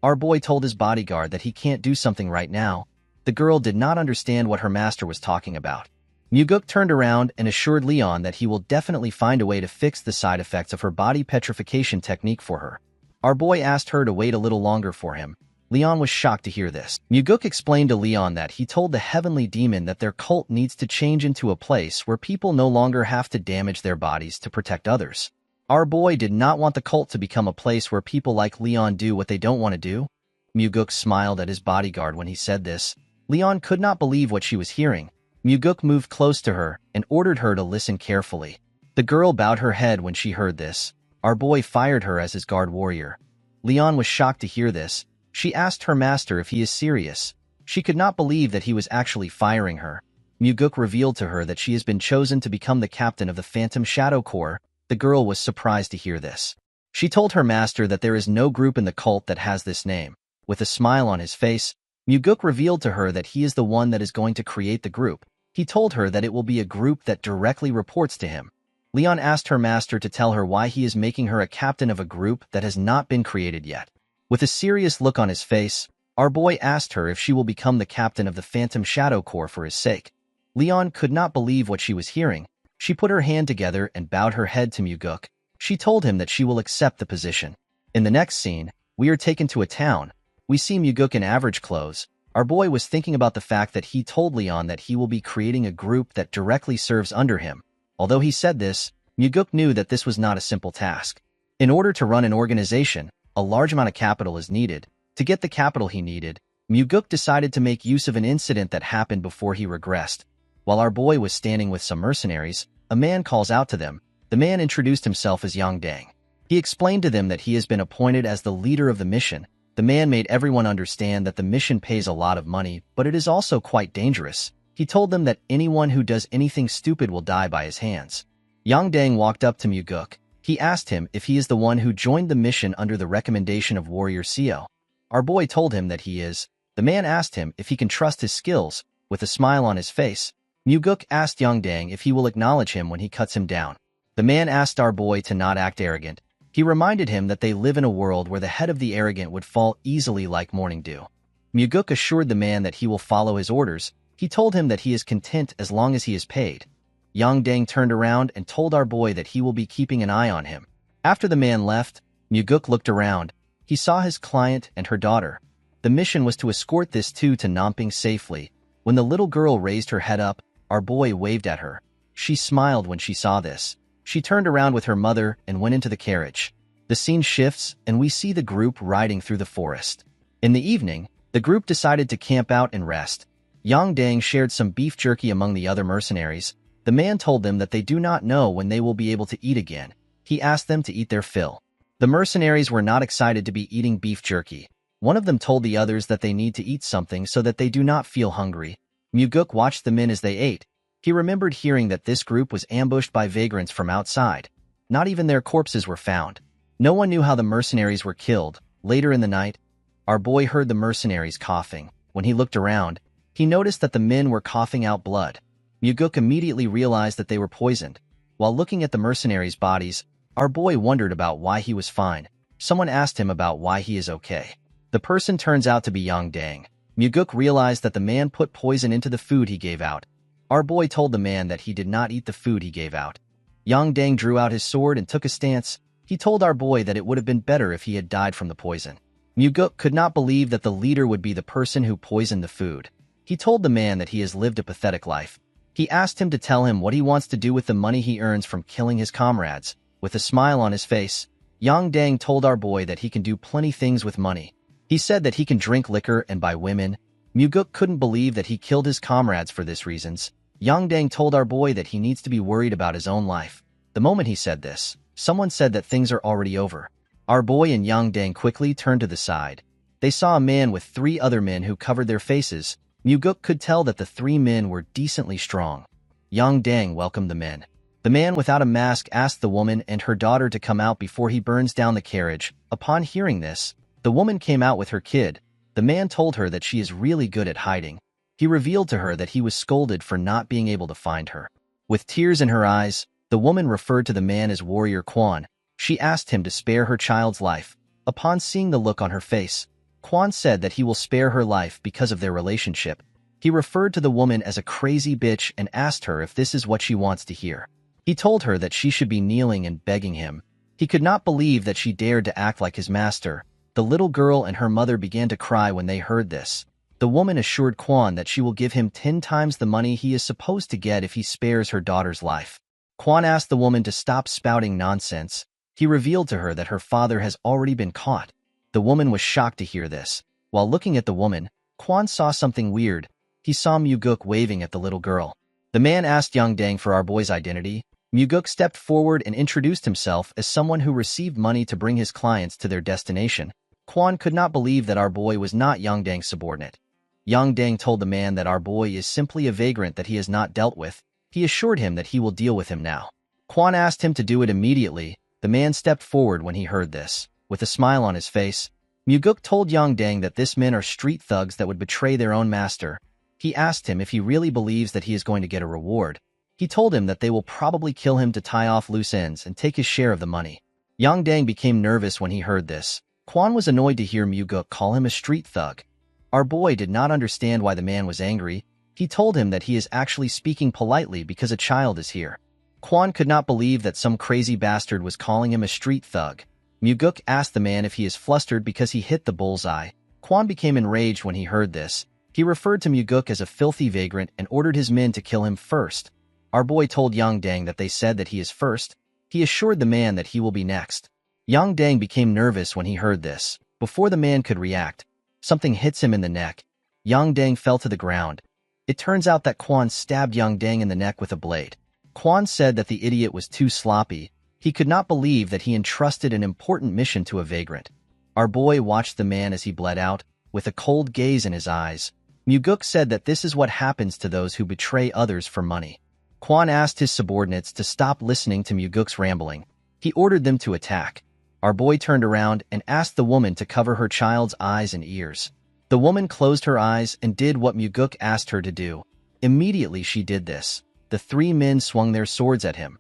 Our boy told his bodyguard that he can't do something right now. The girl did not understand what her master was talking about. Muguk turned around and assured Leon that he will definitely find a way to fix the side effects of her body petrification technique for her. Our boy asked her to wait a little longer for him. Leon was shocked to hear this. Muguk explained to Leon that he told the heavenly demon that their cult needs to change into a place where people no longer have to damage their bodies to protect others. Our boy did not want the cult to become a place where people like Leon do what they don't want to do. Muguk smiled at his bodyguard when he said this. Leon could not believe what she was hearing. Muguk moved close to her and ordered her to listen carefully. The girl bowed her head when she heard this. Our boy fired her as his guard warrior. Leon was shocked to hear this. She asked her master if he is serious. She could not believe that he was actually firing her. Muguk revealed to her that she has been chosen to become the captain of the Phantom Shadow Corps. The girl was surprised to hear this. She told her master that there is no group in the cult that has this name. With a smile on his face, Muguk revealed to her that he is the one that is going to create the group. He told her that it will be a group that directly reports to him. Leon asked her master to tell her why he is making her a captain of a group that has not been created yet. With a serious look on his face, our boy asked her if she will become the captain of the Phantom Shadow Corps for his sake. Leon could not believe what she was hearing. She put her hand together and bowed her head to Muguk. She told him that she will accept the position. In the next scene, we are taken to a town. We see Muguk in average clothes. Our boy was thinking about the fact that he told Leon that he will be creating a group that directly serves under him. Although he said this, Muguk knew that this was not a simple task. In order to run an organization, a large amount of capital is needed. To get the capital he needed, Muguk decided to make use of an incident that happened before he regressed. While our boy was standing with some mercenaries, a man calls out to them. The man introduced himself as Yang Dang. He explained to them that he has been appointed as the leader of the mission. The man made everyone understand that the mission pays a lot of money, but it is also quite dangerous. He told them that anyone who does anything stupid will die by his hands. Yang Dang walked up to Muguk. He asked him if he is the one who joined the mission under the recommendation of Warrior Seo. Our boy told him that he is. The man asked him if he can trust his skills. With a smile on his face, Muguk asked Yang Dang if he will acknowledge him when he cuts him down. The man asked our boy to not act arrogant. He reminded him that they live in a world where the head of the arrogant would fall easily like morning dew. Muguk assured the man that he will follow his orders. He told him that he is content as long as he is paid. Yang Dang turned around and told our boy that he will be keeping an eye on him. After the man left, Muguk looked around. He saw his client and her daughter. The mission was to escort this two to Namping safely. When the little girl raised her head up, our boy waved at her. She smiled when she saw this. She turned around with her mother and went into the carriage. The scene shifts and we see the group riding through the forest. In the evening, the group decided to camp out and rest. Yang Dang shared some beef jerky among the other mercenaries. The man told them that they do not know when they will be able to eat again. He asked them to eat their fill. The mercenaries were not excited to be eating beef jerky. One of them told the others that they need to eat something so that they do not feel hungry. Muguk watched the men as they ate. He remembered hearing that this group was ambushed by vagrants from outside. Not even their corpses were found. No one knew how the mercenaries were killed. Later in the night, our boy heard the mercenaries coughing. When he looked around, he noticed that the men were coughing out blood. Muguk immediately realized that they were poisoned. While looking at the mercenaries' bodies, our boy wondered about why he was fine. Someone asked him about why he is okay. The person turns out to be Yang Dang. Muguk realized that the man put poison into the food he gave out. Our boy told the man that he did not eat the food he gave out. Yang Dang drew out his sword and took a stance. He told our boy that it would have been better if he had died from the poison. Muguk could not believe that the leader would be the person who poisoned the food. He told the man that he has lived a pathetic life. He asked him to tell him what he wants to do with the money he earns from killing his comrades. With a smile on his face, Yang Dang told our boy that he can do plenty things with money. He said that he can drink liquor and buy women. Muguk couldn't believe that he killed his comrades for this reasons. Yang Dang told our boy that he needs to be worried about his own life. The moment he said this, someone said that things are already over. Our boy and Yang Dang quickly turned to the side. They saw a man with 3 other men who covered their faces. Muguk could tell that the 3 men were decently strong. Yang Dang welcomed the men. The man without a mask asked the woman and her daughter to come out before he burns down the carriage. Upon hearing this, the woman came out with her kid. The man told her that she is really good at hiding. He revealed to her that he was scolded for not being able to find her. With tears in her eyes, the woman referred to the man as Warrior Quan. She asked him to spare her child's life. Upon seeing the look on her face, Quan said that he will spare her life because of their relationship. He referred to the woman as a crazy bitch and asked her if this is what she wants to hear. He told her that she should be kneeling and begging him. He could not believe that she dared to act like his master. The little girl and her mother began to cry when they heard this. The woman assured Quan that she will give him 10 times the money he is supposed to get if he spares her daughter's life. Quan asked the woman to stop spouting nonsense. He revealed to her that her father has already been caught. The woman was shocked to hear this. While looking at the woman, Quan saw something weird. He saw Muguk waving at the little girl. The man asked Yang Dang for our boy's identity. Muguk stepped forward and introduced himself as someone who received money to bring his clients to their destination. Quan could not believe that our boy was not Yang Dang's subordinate. Yang Dang told the man that our boy is simply a vagrant that he has not dealt with. He assured him that he will deal with him now. Quan asked him to do it immediately. The man stepped forward when he heard this. With a smile on his face, Muguk told Yang Dang that these men are street thugs that would betray their own master. He asked him if he really believes that he is going to get a reward. He told him that they will probably kill him to tie off loose ends and take his share of the money. Yang Dang became nervous when he heard this. Quan was annoyed to hear Muguk call him a street thug. Our boy did not understand why the man was angry. He told him that he is actually speaking politely because a child is here. Quan could not believe that some crazy bastard was calling him a street thug. Muguk asked the man if he is flustered because he hit the bullseye. Quan became enraged when he heard this. He referred to Muguk as a filthy vagrant and ordered his men to kill him first. Our boy told Yang Dang that they said that he is first. He assured the man that he will be next. Yang Dang became nervous when he heard this. Before the man could react, something hits him in the neck. Yang Dang fell to the ground. It turns out that Quan stabbed Yang Dang in the neck with a blade. Quan said that the idiot was too sloppy. He could not believe that he entrusted an important mission to a vagrant. Our boy watched the man as he bled out, with a cold gaze in his eyes. Muguk said that this is what happens to those who betray others for money. Quan asked his subordinates to stop listening to Muguk's rambling. He ordered them to attack. Our boy turned around and asked the woman to cover her child's eyes and ears. The woman closed her eyes and did what Muguk asked her to do. Immediately she did this. The 3 men swung their swords at him.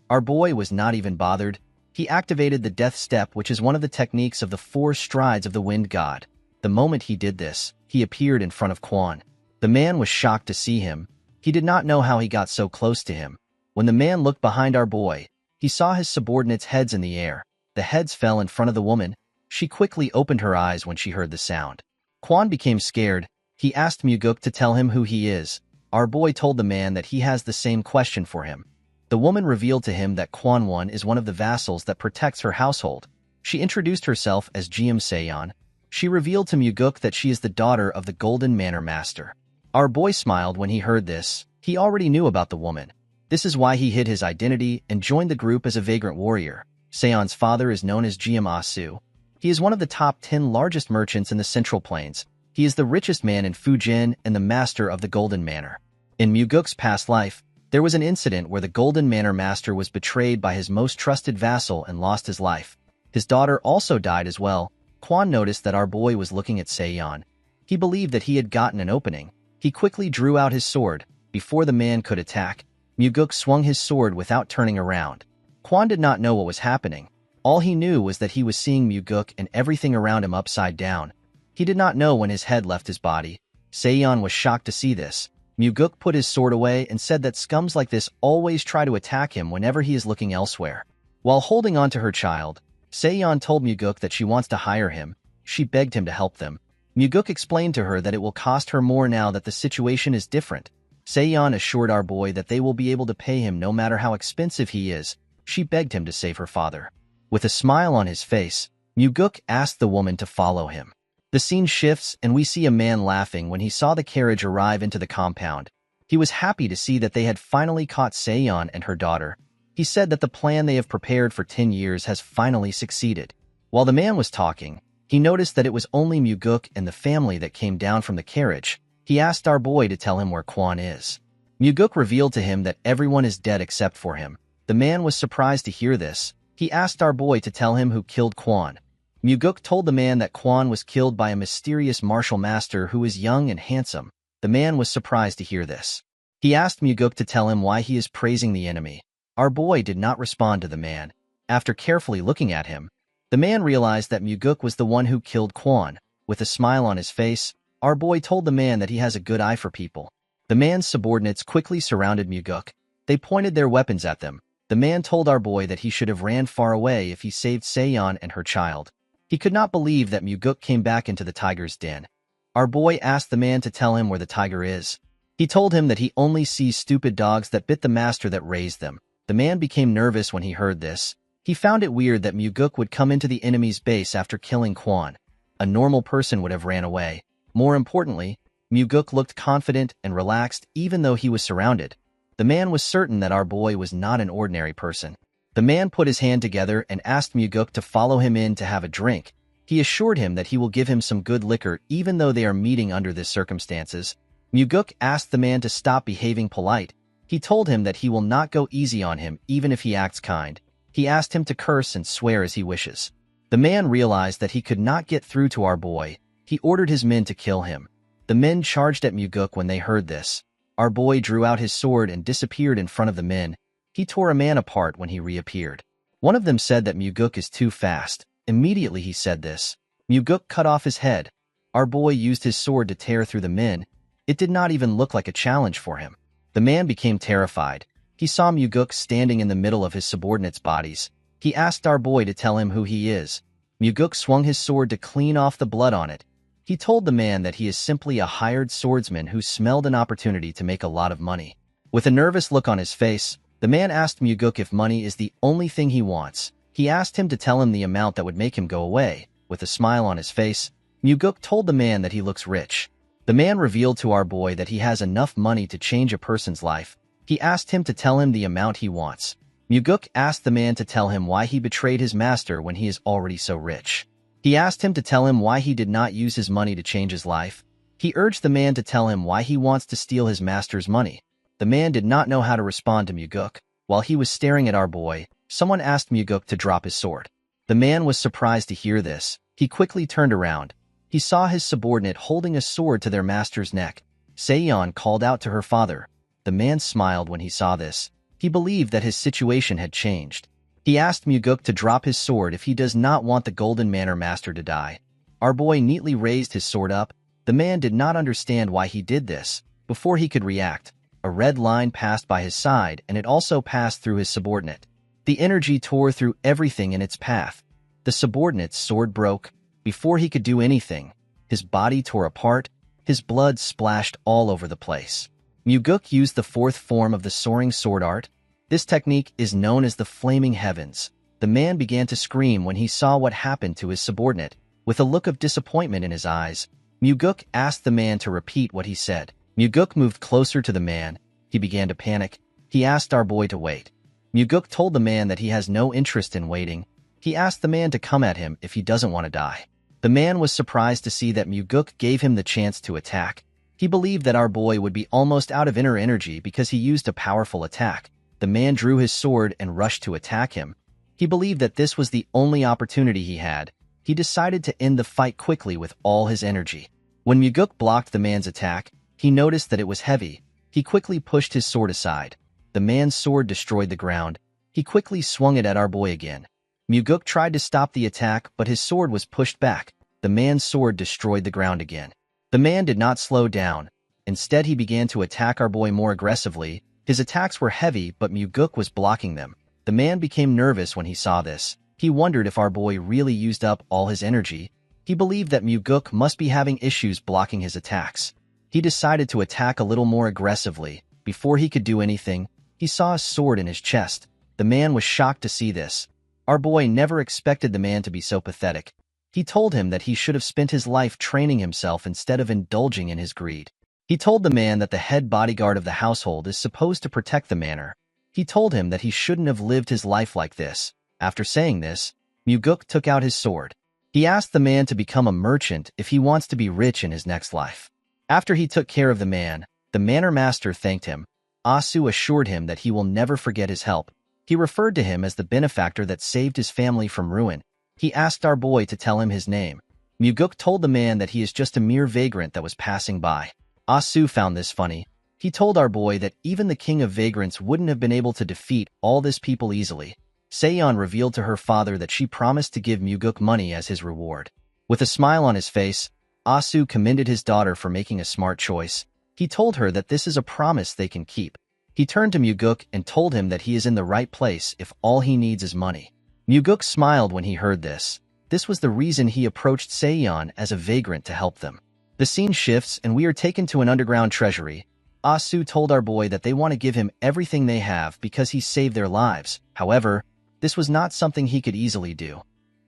Our boy was not even bothered. He activated the death step, which is one of the techniques of the 4 strides of the wind god. The moment he did this, he appeared in front of Quan. The man was shocked to see him. He did not know how he got so close to him. When the man looked behind our boy, he saw his subordinates' heads in the air. The heads fell in front of the woman. She quickly opened her eyes when she heard the sound. Quan became scared. He asked Muguk to tell him who he is. Our boy told the man that he has the same question for him. The woman revealed to him that Quan One is one of the vassals that protects her household. She introduced herself as GM Seon. She revealed to Muguk that she is the daughter of the Golden Manor Master. Our boy smiled when he heard this. He already knew about the woman. This is why he hid his identity and joined the group as a vagrant warrior. Seon's father is known as GM Asu. He is one of the top 10 largest merchants in the Central Plains. He is the richest man in Fujin and the master of the Golden Manor. In Muguk's past life, there was an incident where the Golden Manor Master was betrayed by his most trusted vassal and lost his life. His daughter also died as well. Quan noticed that our boy was looking at Seon. He believed that he had gotten an opening. He quickly drew out his sword. Before the man could attack, Muguk swung his sword without turning around. Quan did not know what was happening. All he knew was that he was seeing Muguk and everything around him upside down. He did not know when his head left his body. Seon was shocked to see this. Muguk put his sword away and said that scums like this always try to attack him whenever he is looking elsewhere. While holding on to her child, Seon told Muguk that she wants to hire him. She begged him to help them. Muguk explained to her that it will cost her more now that the situation is different. Seon assured our boy that they will be able to pay him no matter how expensive he is. She begged him to save her father. With a smile on his face, Muguk asked the woman to follow him. The scene shifts and we see a man laughing when he saw the carriage arrive into the compound. He was happy to see that they had finally caught Seon and her daughter. He said that the plan they have prepared for 10 years has finally succeeded. While the man was talking, he noticed that it was only Muguk and the family that came down from the carriage. He asked our boy to tell him where Kwon is. Muguk revealed to him that everyone is dead except for him. The man was surprised to hear this. He asked our boy to tell him who killed Kwon. Muguk told the man that Kwon was killed by a mysterious martial master who is young and handsome. The man was surprised to hear this. He asked Muguk to tell him why he is praising the enemy. Our boy did not respond to the man. After carefully looking at him, the man realized that Muguk was the one who killed Kwon. With a smile on his face, our boy told the man that he has a good eye for people. The man's subordinates quickly surrounded Muguk. They pointed their weapons at them. The man told our boy that he should have ran far away if he saved Seon and her child. He could not believe that Muguk came back into the tiger's den. Our boy asked the man to tell him where the tiger is. He told him that he only sees stupid dogs that bit the master that raised them. The man became nervous when he heard this. He found it weird that Muguk would come into the enemy's base after killing Kwon. A normal person would have ran away. More importantly, Muguk looked confident and relaxed even though he was surrounded. The man was certain that our boy was not an ordinary person. The man put his hand together and asked Muguk to follow him in to have a drink. He assured him that he will give him some good liquor even though they are meeting under these circumstances. Muguk asked the man to stop behaving polite. He told him that he will not go easy on him even if he acts kind. He asked him to curse and swear as he wishes. The man realized that he could not get through to our boy. He ordered his men to kill him. The men charged at Muguk when they heard this. Our boy drew out his sword and disappeared in front of the men. He tore a man apart when he reappeared. One of them said that Muguk is too fast. Immediately he said this. Muguk cut off his head. Our boy used his sword to tear through the men. It did not even look like a challenge for him. The man became terrified. He saw Muguk standing in the middle of his subordinates' bodies. He asked our boy to tell him who he is. Muguk swung his sword to clean off the blood on it. He told the man that he is simply a hired swordsman who smelled an opportunity to make a lot of money. With a nervous look on his face, the man asked Muguk if money is the only thing he wants. He asked him to tell him the amount that would make him go away. With a smile on his face, Muguk told the man that he looks rich. The man revealed to our boy that he has enough money to change a person's life. He asked him to tell him the amount he wants. Muguk asked the man to tell him why he betrayed his master when he is already so rich. He asked him to tell him why he did not use his money to change his life. He urged the man to tell him why he wants to steal his master's money. The man did not know how to respond to Muguk. While he was staring at our boy, someone asked Muguk to drop his sword. The man was surprised to hear this. He quickly turned around. He saw his subordinate holding a sword to their master's neck. Seon called out to her father. The man smiled when he saw this. He believed that his situation had changed. He asked Muguk to drop his sword if he does not want the Golden Manor Master to die. Our boy neatly raised his sword up. The man did not understand why he did this. Before he could react, a red line passed by his side and it also passed through his subordinate. The energy tore through everything in its path. The subordinate's sword broke. Before he could do anything, his body tore apart. His blood splashed all over the place. Muguk used the fourth form of the soaring sword art. This technique is known as the Flaming Heavens. The man began to scream when he saw what happened to his subordinate. With a look of disappointment in his eyes, Muguk asked the man to repeat what he said. Muguk moved closer to the man. He began to panic. He asked our boy to wait. Muguk told the man that he has no interest in waiting. He asked the man to come at him if he doesn't want to die. The man was surprised to see that Muguk gave him the chance to attack. He believed that our boy would be almost out of inner energy because he used a powerful attack. The man drew his sword and rushed to attack him. He believed that this was the only opportunity he had. He decided to end the fight quickly with all his energy. When Muguk blocked the man's attack, he noticed that it was heavy. He quickly pushed his sword aside. The man's sword destroyed the ground. He quickly swung it at our boy again. Muguk tried to stop the attack, but his sword was pushed back. The man's sword destroyed the ground again. The man did not slow down. Instead, he began to attack our boy more aggressively. His attacks were heavy, but Muguk was blocking them. The man became nervous when he saw this. He wondered if our boy really used up all his energy. He believed that Muguk must be having issues blocking his attacks. He decided to attack a little more aggressively. Before he could do anything, he saw a sword in his chest. The The man was shocked to see this. Our boy never expected the man to be so pathetic. He told him that he should have spent his life training himself instead of indulging in his greed. He told the man that the head bodyguard of the household is supposed to protect the manor. He told him that he shouldn't have lived his life like this. After saying this, Muguk took out his sword. He asked the man to become a merchant if he wants to be rich in his next life. After he took care of the man, the manor master thanked him. Asu assured him that he will never forget his help. He referred to him as the benefactor that saved his family from ruin. He asked our boy to tell him his name. Muguk told the man that he is just a mere vagrant that was passing by. Asu found this funny. He told our boy that even the king of vagrants wouldn't have been able to defeat all this people easily. Seon revealed to her father that she promised to give Muguk money as his reward. With a smile on his face, Asu commended his daughter for making a smart choice. He told her that this is a promise they can keep. He turned to Muguk and told him that he is in the right place if all he needs is money. Muguk smiled when he heard this. This was the reason he approached Seon as a vagrant to help them. The scene shifts and we are taken to an underground treasury. Asu told our boy that they want to give him everything they have because he saved their lives. However, this was not something he could easily do.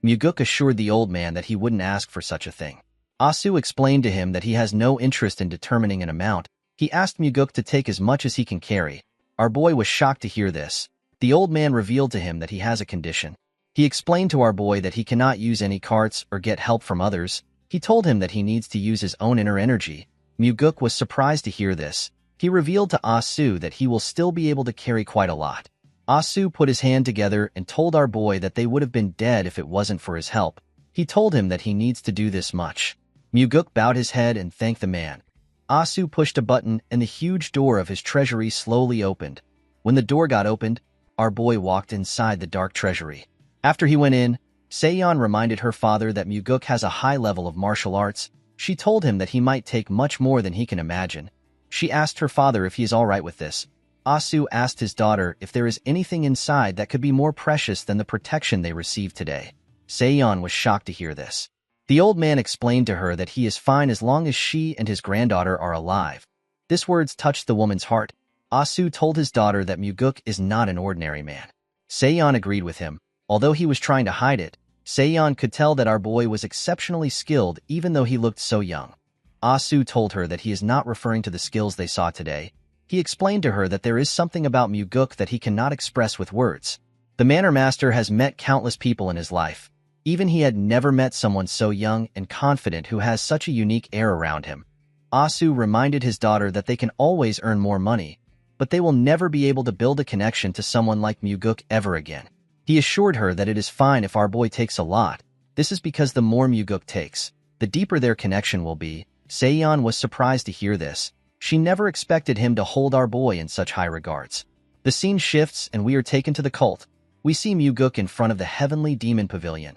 Muguk assured the old man that he wouldn't ask for such a thing. Asu explained to him that he has no interest in determining an amount. He asked Muguk to take as much as he can carry. Our boy was shocked to hear this. The old man revealed to him that he has a condition. He explained to our boy that he cannot use any carts or get help from others. He told him that he needs to use his own inner energy. Muguk was surprised to hear this. He revealed to Asu that he will still be able to carry quite a lot. Asu put his hand together and told our boy that they would have been dead if it wasn't for his help. He told him that he needs to do this much. Muguk bowed his head and thanked the man. Asu pushed a button and the huge door of his treasury slowly opened. When the door got opened, our boy walked inside the dark treasury. After he went in, Seon reminded her father that Muguk has a high level of martial arts. She told him that he might take much more than he can imagine. She asked her father if he is all right with this. Asu asked his daughter if there is anything inside that could be more precious than the protection they received today. Seon was shocked to hear this. The old man explained to her that he is fine as long as she and his granddaughter are alive. This words touched the woman's heart. Asu told his daughter that Muguk is not an ordinary man. Seon agreed with him. Although he was trying to hide it, Seon could tell that our boy was exceptionally skilled even though he looked so young. Asu told her that he is not referring to the skills they saw today. He explained to her that there is something about Muguk that he cannot express with words. The manor master has met countless people in his life. Even he had never met someone so young and confident who has such a unique air around him. Asu reminded his daughter that they can always earn more money, but they will never be able to build a connection to someone like Muguk ever again. He assured her that it is fine if our boy takes a lot. This is because the more Muguk takes, the deeper their connection will be. Seon was surprised to hear this. She never expected him to hold our boy in such high regards. The scene shifts and we are taken to the cult. We see Muguk in front of the Heavenly Demon Pavilion.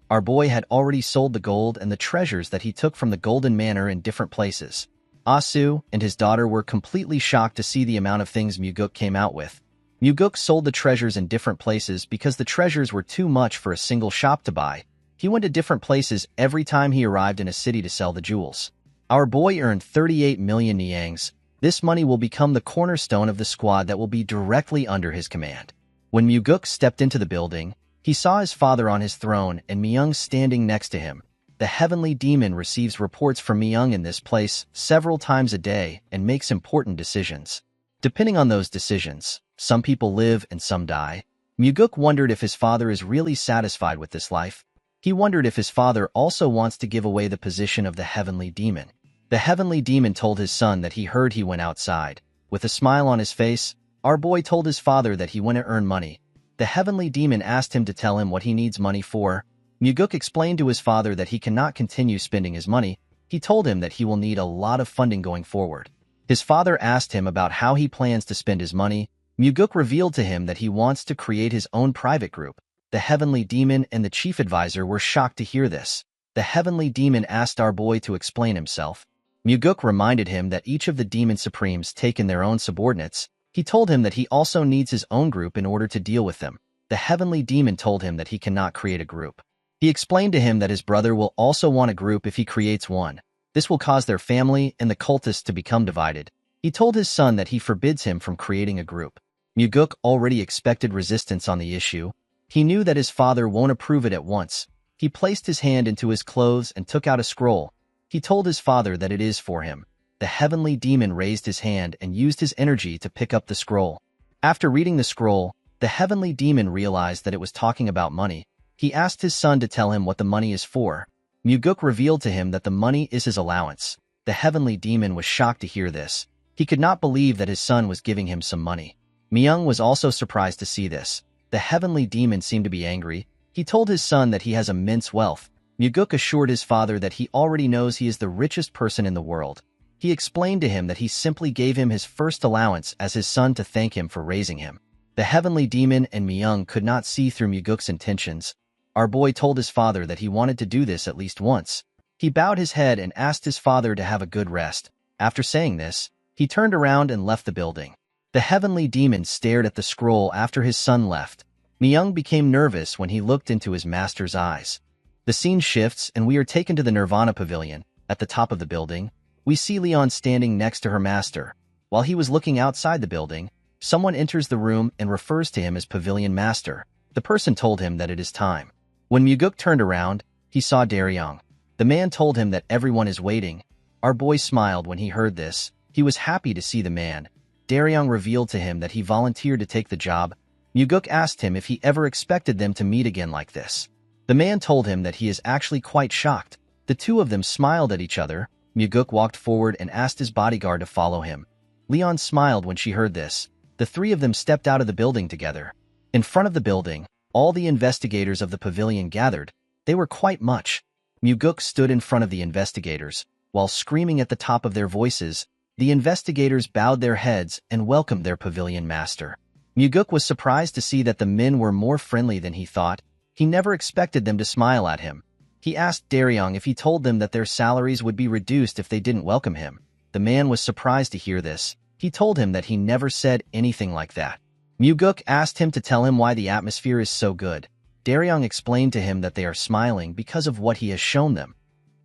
Our boy had already sold the gold and the treasures that he took from the Golden Manor in different places. Asu and his daughter were completely shocked to see the amount of things Muguk came out with. Muguk sold the treasures in different places because the treasures were too much for a single shop to buy. He went to different places every time he arrived in a city to sell the jewels. Our boy earned 38 million niangs. This money will become the cornerstone of the squad that will be directly under his command. When Muguk stepped into the building, he saw his father on his throne and Myung standing next to him. The Heavenly Demon receives reports from Myung in this place several times a day and makes important decisions. Depending on those decisions, some people live and some die. Muguk wondered if his father is really satisfied with this life. He wondered if his father also wants to give away the position of the Heavenly Demon. The Heavenly Demon told his son that he heard he went outside. With a smile on his face, our boy told his father that he went to earn money. The Heavenly Demon asked him to tell him what he needs money for. Muguk explained to his father that he cannot continue spending his money. He told him that he will need a lot of funding going forward. His father asked him about how he plans to spend his money. Muguk revealed to him that he wants to create his own private group. The Heavenly Demon and the chief advisor were shocked to hear this. The Heavenly Demon asked our boy to explain himself. Muguk reminded him that each of the Demon Supremes take in their own subordinates. He told him that he also needs his own group in order to deal with them. The Heavenly Demon told him that he cannot create a group. He explained to him that his brother will also want a group if he creates one. This will cause their family and the cultists to become divided. He told his son that he forbids him from creating a group. Muguk already expected resistance on the issue. He knew that his father won't approve it at once. He placed his hand into his clothes and took out a scroll. He told his father that it is for him. The heavenly demon raised his hand and used his energy to pick up the scroll. After reading the scroll, the heavenly demon realized that it was talking about money. He asked his son to tell him what the money is for. Muguk revealed to him that the money is his allowance. The heavenly demon was shocked to hear this. He could not believe that his son was giving him some money. Myung was also surprised to see this. The heavenly demon seemed to be angry. He told his son that he has immense wealth. Muguk assured his father that he already knows he is the richest person in the world. He explained to him that he simply gave him his first allowance as his son to thank him for raising him. The heavenly demon and Myung could not see through Muguk's intentions. Our boy told his father that he wanted to do this at least once. He bowed his head and asked his father to have a good rest. After saying this, he turned around and left the building. The heavenly demon stared at the scroll after his son left. Myung became nervous when he looked into his master's eyes. The scene shifts and we are taken to the Nirvana Pavilion. At the top of the building, we see Leon standing next to her master. While he was looking outside the building, someone enters the room and refers to him as Pavilion Master. The person told him that it is time. When Muguk turned around, he saw Daryong. The man told him that everyone is waiting. Our boy smiled when he heard this. He was happy to see the man. Daryong revealed to him that he volunteered to take the job. Muguk asked him if he ever expected them to meet again like this. The man told him that he is actually quite shocked. The two of them smiled at each other. Muguk walked forward and asked his bodyguard to follow him. Leon smiled when she heard this. The three of them stepped out of the building together. In front of the building, all the investigators of the pavilion gathered. They were quite much. Muguk stood in front of the investigators. While screaming at the top of their voices, the investigators bowed their heads and welcomed their pavilion master. Muguk was surprised to see that the men were more friendly than he thought. He never expected them to smile at him. He asked Daryong if he told them that their salaries would be reduced if they didn't welcome him. The man was surprised to hear this. He told him that he never said anything like that. Muguk asked him to tell him why the atmosphere is so good. Daryong explained to him that they are smiling because of what he has shown them.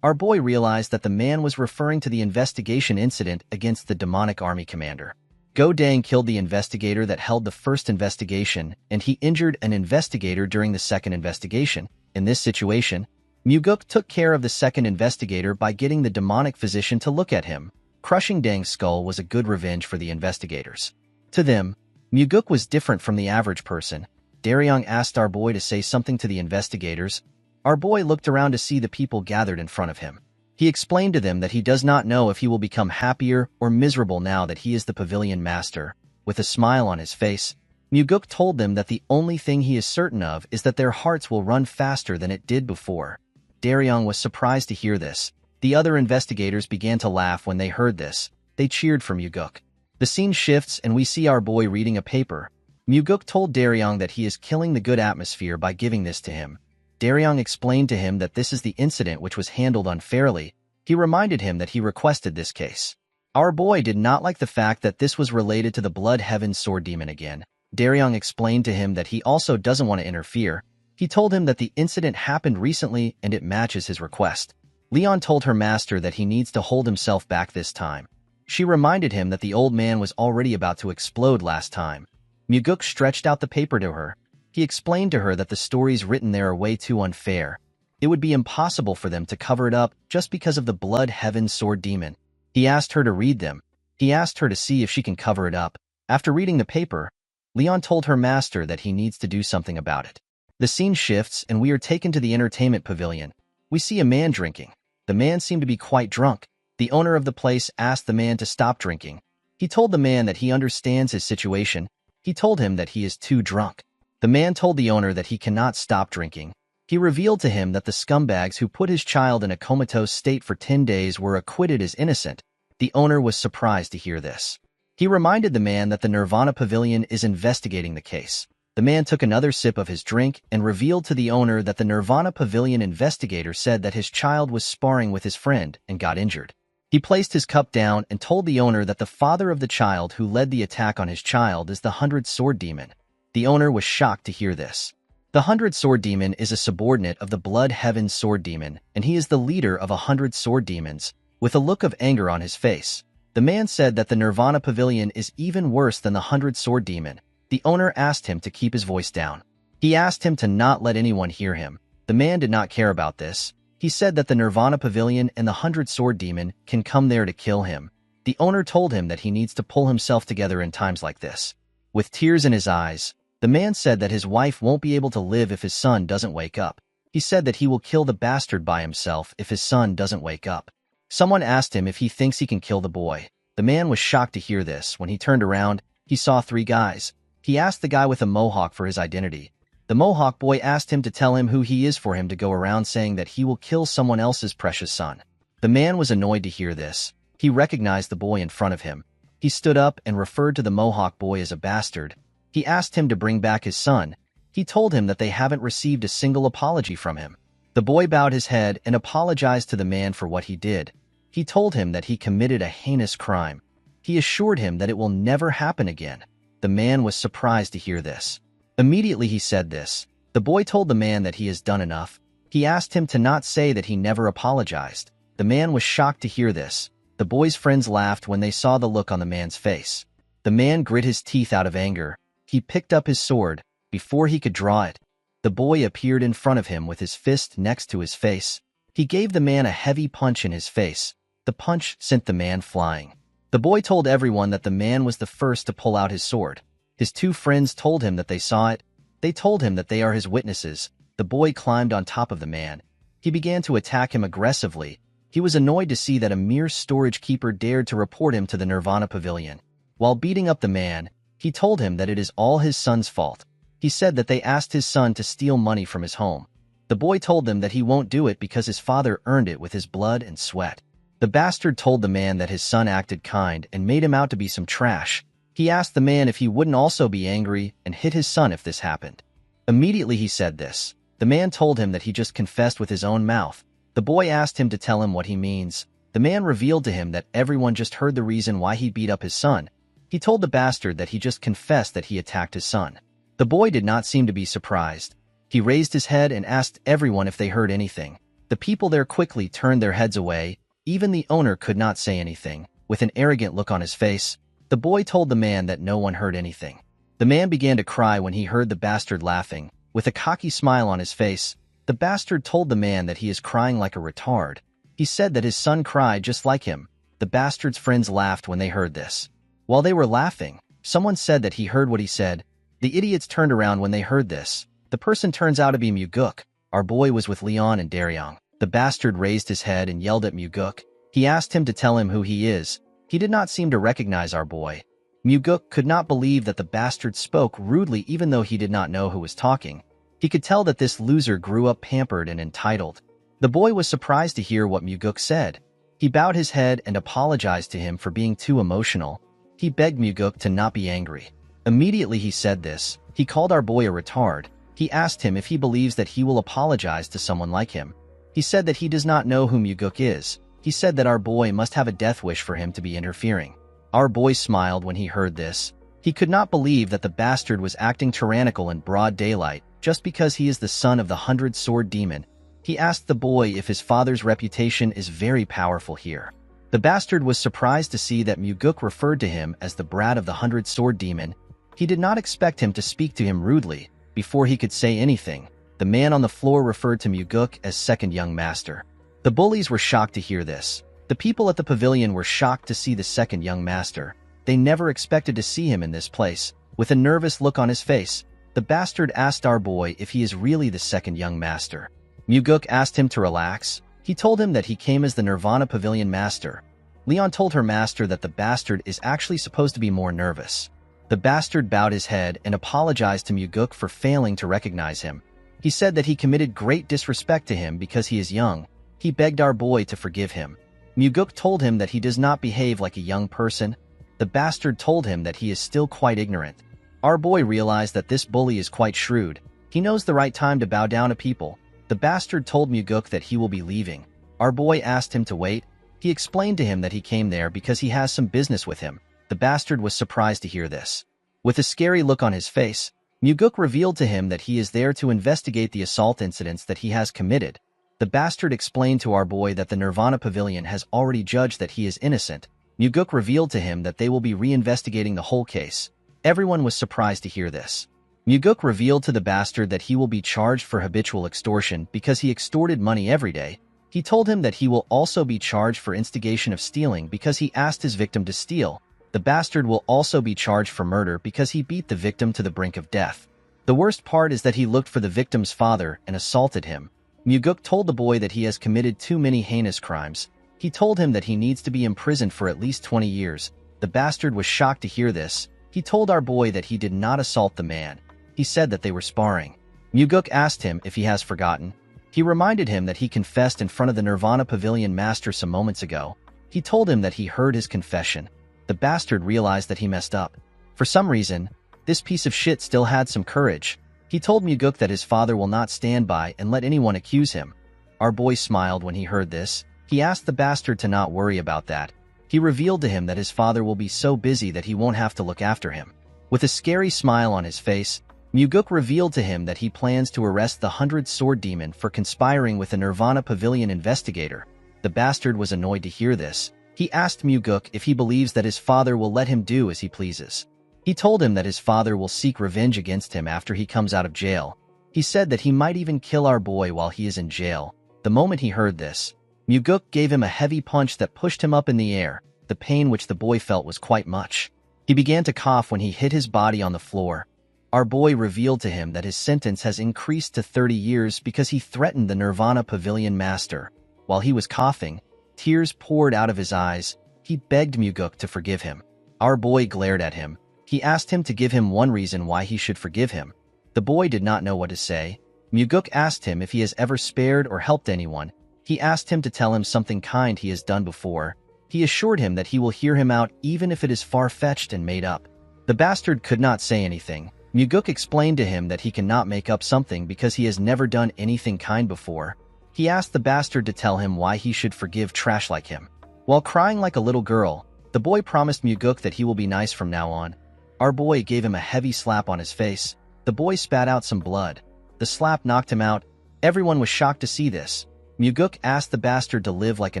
Our boy realized that the man was referring to the investigation incident against the demonic army commander. Go Dang killed the investigator that held the first investigation, and he injured an investigator during the second investigation. In this situation, Muguk took care of the second investigator by getting the demonic physician to look at him. Crushing Dang's skull was a good revenge for the investigators. To them, Muguk was different from the average person. Daryong asked our boy to say something to the investigators. Our boy looked around to see the people gathered in front of him. He explained to them that he does not know if he will become happier or miserable now that he is the pavilion master. With a smile on his face, Muguk told them that the only thing he is certain of is that their hearts will run faster than it did before. Daryong was surprised to hear this. The other investigators began to laugh when they heard this. They cheered for Muguk. The scene shifts and we see our boy reading a paper. Muguk told Daryong that he is killing the good atmosphere by giving this to him. Daryong explained to him that this is the incident which was handled unfairly. He reminded him that he requested this case. Our boy did not like the fact that this was related to the Blood Heaven Sword Demon again. Daryong explained to him that he also doesn't want to interfere. He told him that the incident happened recently and it matches his request. Leon told her master that he needs to hold himself back this time. She reminded him that the old man was already about to explode last time. Muguk stretched out the paper to her. He explained to her that the stories written there are way too unfair. It would be impossible for them to cover it up just because of the Blood Heaven Sword Demon. He asked her to read them. He asked her to see if she can cover it up. After reading the paper, Leon told her master that he needs to do something about it. The scene shifts and we are taken to the entertainment pavilion. We see a man drinking. The man seemed to be quite drunk. The owner of the place asked the man to stop drinking. He told the man that he understands his situation. He told him that he is too drunk. The man told the owner that he cannot stop drinking. He revealed to him that the scumbags who put his child in a comatose state for 10 days were acquitted as innocent. The owner was surprised to hear this. He reminded the man that the Nirvana Pavilion is investigating the case. The man took another sip of his drink and revealed to the owner that the Nirvana Pavilion investigator said that his child was sparring with his friend and got injured. He placed his cup down and told the owner that the father of the child who led the attack on his child is the 100 Sword Demon. The owner was shocked to hear this. The 100 Sword Demon is a subordinate of the Blood Heaven Sword Demon, and he is the leader of 100 Sword Demons. With a look of anger on his face, the man said that the Nirvana Pavilion is even worse than the 100 Sword Demon. The owner asked him to keep his voice down. He asked him to not let anyone hear him. The man did not care about this. He said that the Nirvana Pavilion and the 100-Sword Demon can come there to kill him. The owner told him that he needs to pull himself together in times like this. With tears in his eyes, the man said that his wife won't be able to live if his son doesn't wake up. He said that he will kill the bastard by himself if his son doesn't wake up. Someone asked him if he thinks he can kill the boy. The man was shocked to hear this. When he turned around, he saw 3 guys. He asked the guy with a mohawk for his identity. The mohawk boy asked him to tell him who he is for him to go around saying that he will kill someone else's precious son. The man was annoyed to hear this. He recognized the boy in front of him. He stood up and referred to the mohawk boy as a bastard. He asked him to bring back his son. He told him that they haven't received a single apology from him. The boy bowed his head and apologized to the man for what he did. He told him that he committed a heinous crime. He assured him that it will never happen again. The man was surprised to hear this. Immediately he said this. The boy told the man that he has done enough. He asked him to not say that he never apologized. The man was shocked to hear this. The boy's friends laughed when they saw the look on the man's face. The man grit his teeth out of anger. He picked up his sword. Before he could draw it, the boy appeared in front of him with his fist next to his face. He gave the man a heavy punch in his face. The punch sent the man flying. The boy told everyone that the man was the first to pull out his sword. His 2 friends told him that they saw it. They told him that they are his witnesses. The boy climbed on top of the man. He began to attack him aggressively. He was annoyed to see that a mere storage keeper dared to report him to the Nirvana Pavilion. While beating up the man, he told him that it is all his son's fault. He said that they asked his son to steal money from his home. The boy told them that he won't do it because his father earned it with his blood and sweat. The bastard told the man that his son acted kind and made him out to be some trash. He asked the man if he wouldn't also be angry and hit his son if this happened. Immediately he said this. The man told him that he just confessed with his own mouth. The boy asked him to tell him what he means. The man revealed to him that everyone just heard the reason why he beat up his son. He told the bastard that he just confessed that he attacked his son. The boy did not seem to be surprised. He raised his head and asked everyone if they heard anything. The people there quickly turned their heads away. Even the owner could not say anything. With an arrogant look on his face, the boy told the man that no one heard anything. The man began to cry when he heard the bastard laughing. With a cocky smile on his face, the bastard told the man that he is crying like a retard. He said that his son cried just like him. The bastard's friends laughed when they heard this. While they were laughing, someone said that he heard what he said. The idiots turned around when they heard this. The person turns out to be Muguk. Our boy was with Leon and Daryong. The bastard raised his head and yelled at Muguk. He asked him to tell him who he is. He did not seem to recognize our boy. Muguk could not believe that the bastard spoke rudely even though he did not know who was talking. He could tell that this loser grew up pampered and entitled. The boy was surprised to hear what Muguk said. He bowed his head and apologized to him for being too emotional. He begged Muguk to not be angry. Immediately he said this. He called our boy a retard. He asked him if he believes that he will apologize to someone like him. He said that he does not know who Muguk is. He said that our boy must have a death wish for him to be interfering. Our boy smiled when he heard this. He could not believe that the bastard was acting tyrannical in broad daylight just because he is the son of the 100-Sword Demon. He asked the boy if his father's reputation is very powerful here. The bastard was surprised to see that Muguk referred to him as the brat of the 100-Sword Demon. He did not expect him to speak to him rudely. Before he could say anything, the man on the floor referred to Muguk as second young master. The bullies were shocked to hear this. The people at the pavilion were shocked to see the second young master. They never expected to see him in this place. With a nervous look on his face, the bastard asked our boy if he is really the second young master. Muguk asked him to relax. He told him that he came as the Nirvana Pavilion master. Leon told her master that the bastard is actually supposed to be more nervous. The bastard bowed his head and apologized to Muguk for failing to recognize him. He said that he committed great disrespect to him because he is young. He begged our boy to forgive him. Muguk told him that he does not behave like a young person. The bastard told him that he is still quite ignorant. Our boy realized that this bully is quite shrewd. He knows the right time to bow down to people. The bastard told Muguk that he will be leaving. Our boy asked him to wait. He explained to him that he came there because he has some business with him. The bastard was surprised to hear this. With a scary look on his face, Muguk revealed to him that he is there to investigate the assault incidents that he has committed. The bastard explained to our boy that the Nirvana Pavilion has already judged that he is innocent. Muguk revealed to him that they will be reinvestigating the whole case. Everyone was surprised to hear this. Muguk revealed to the bastard that he will be charged for habitual extortion because he extorted money every day. He told him that he will also be charged for instigation of stealing because he asked his victim to steal. The bastard will also be charged for murder because he beat the victim to the brink of death. The worst part is that he looked for the victim's father and assaulted him. Muguk told the boy that he has committed too many heinous crimes. He told him that he needs to be imprisoned for at least 20 years. The bastard was shocked to hear this. He told our boy that he did not assault the man. He said that they were sparring. Muguk asked him if he has forgotten. He reminded him that he confessed in front of the Nirvana Pavilion master some moments ago. He told him that he heard his confession. The bastard realized that he messed up. For some reason, this piece of shit still had some courage. He told Muguk that his father will not stand by and let anyone accuse him. Our boy smiled when he heard this. He asked the bastard to not worry about that. He revealed to him that his father will be so busy that he won't have to look after him. With a scary smile on his face, Muguk revealed to him that he plans to arrest the 100 Sword Demon for conspiring with a Nirvana Pavilion investigator. The bastard was annoyed to hear this. He asked Muguk if he believes that his father will let him do as he pleases. He told him that his father will seek revenge against him after he comes out of jail. He said that he might even kill our boy while he is in jail. The moment he heard this, Muguk gave him a heavy punch that pushed him up in the air. The pain which the boy felt was quite much. He began to cough when he hit his body on the floor. Our boy revealed to him that his sentence has increased to 30 years because he threatened the Nirvana Pavilion master. While he was coughing, tears poured out of his eyes. He begged Muguk to forgive him. Our boy glared at him. He asked him to give him one reason why he should forgive him. The boy did not know what to say. Muguk asked him if he has ever spared or helped anyone. He asked him to tell him something kind he has done before. He assured him that he will hear him out even if it is far-fetched and made up. The bastard could not say anything. Muguk explained to him that he cannot make up something because he has never done anything kind before. He asked the bastard to tell him why he should forgive trash like him. While crying like a little girl, the boy promised Muguk that he will be nice from now on. Our boy gave him a heavy slap on his face. The boy spat out some blood. The slap knocked him out. Everyone was shocked to see this. Muguk asked the bastard to live like a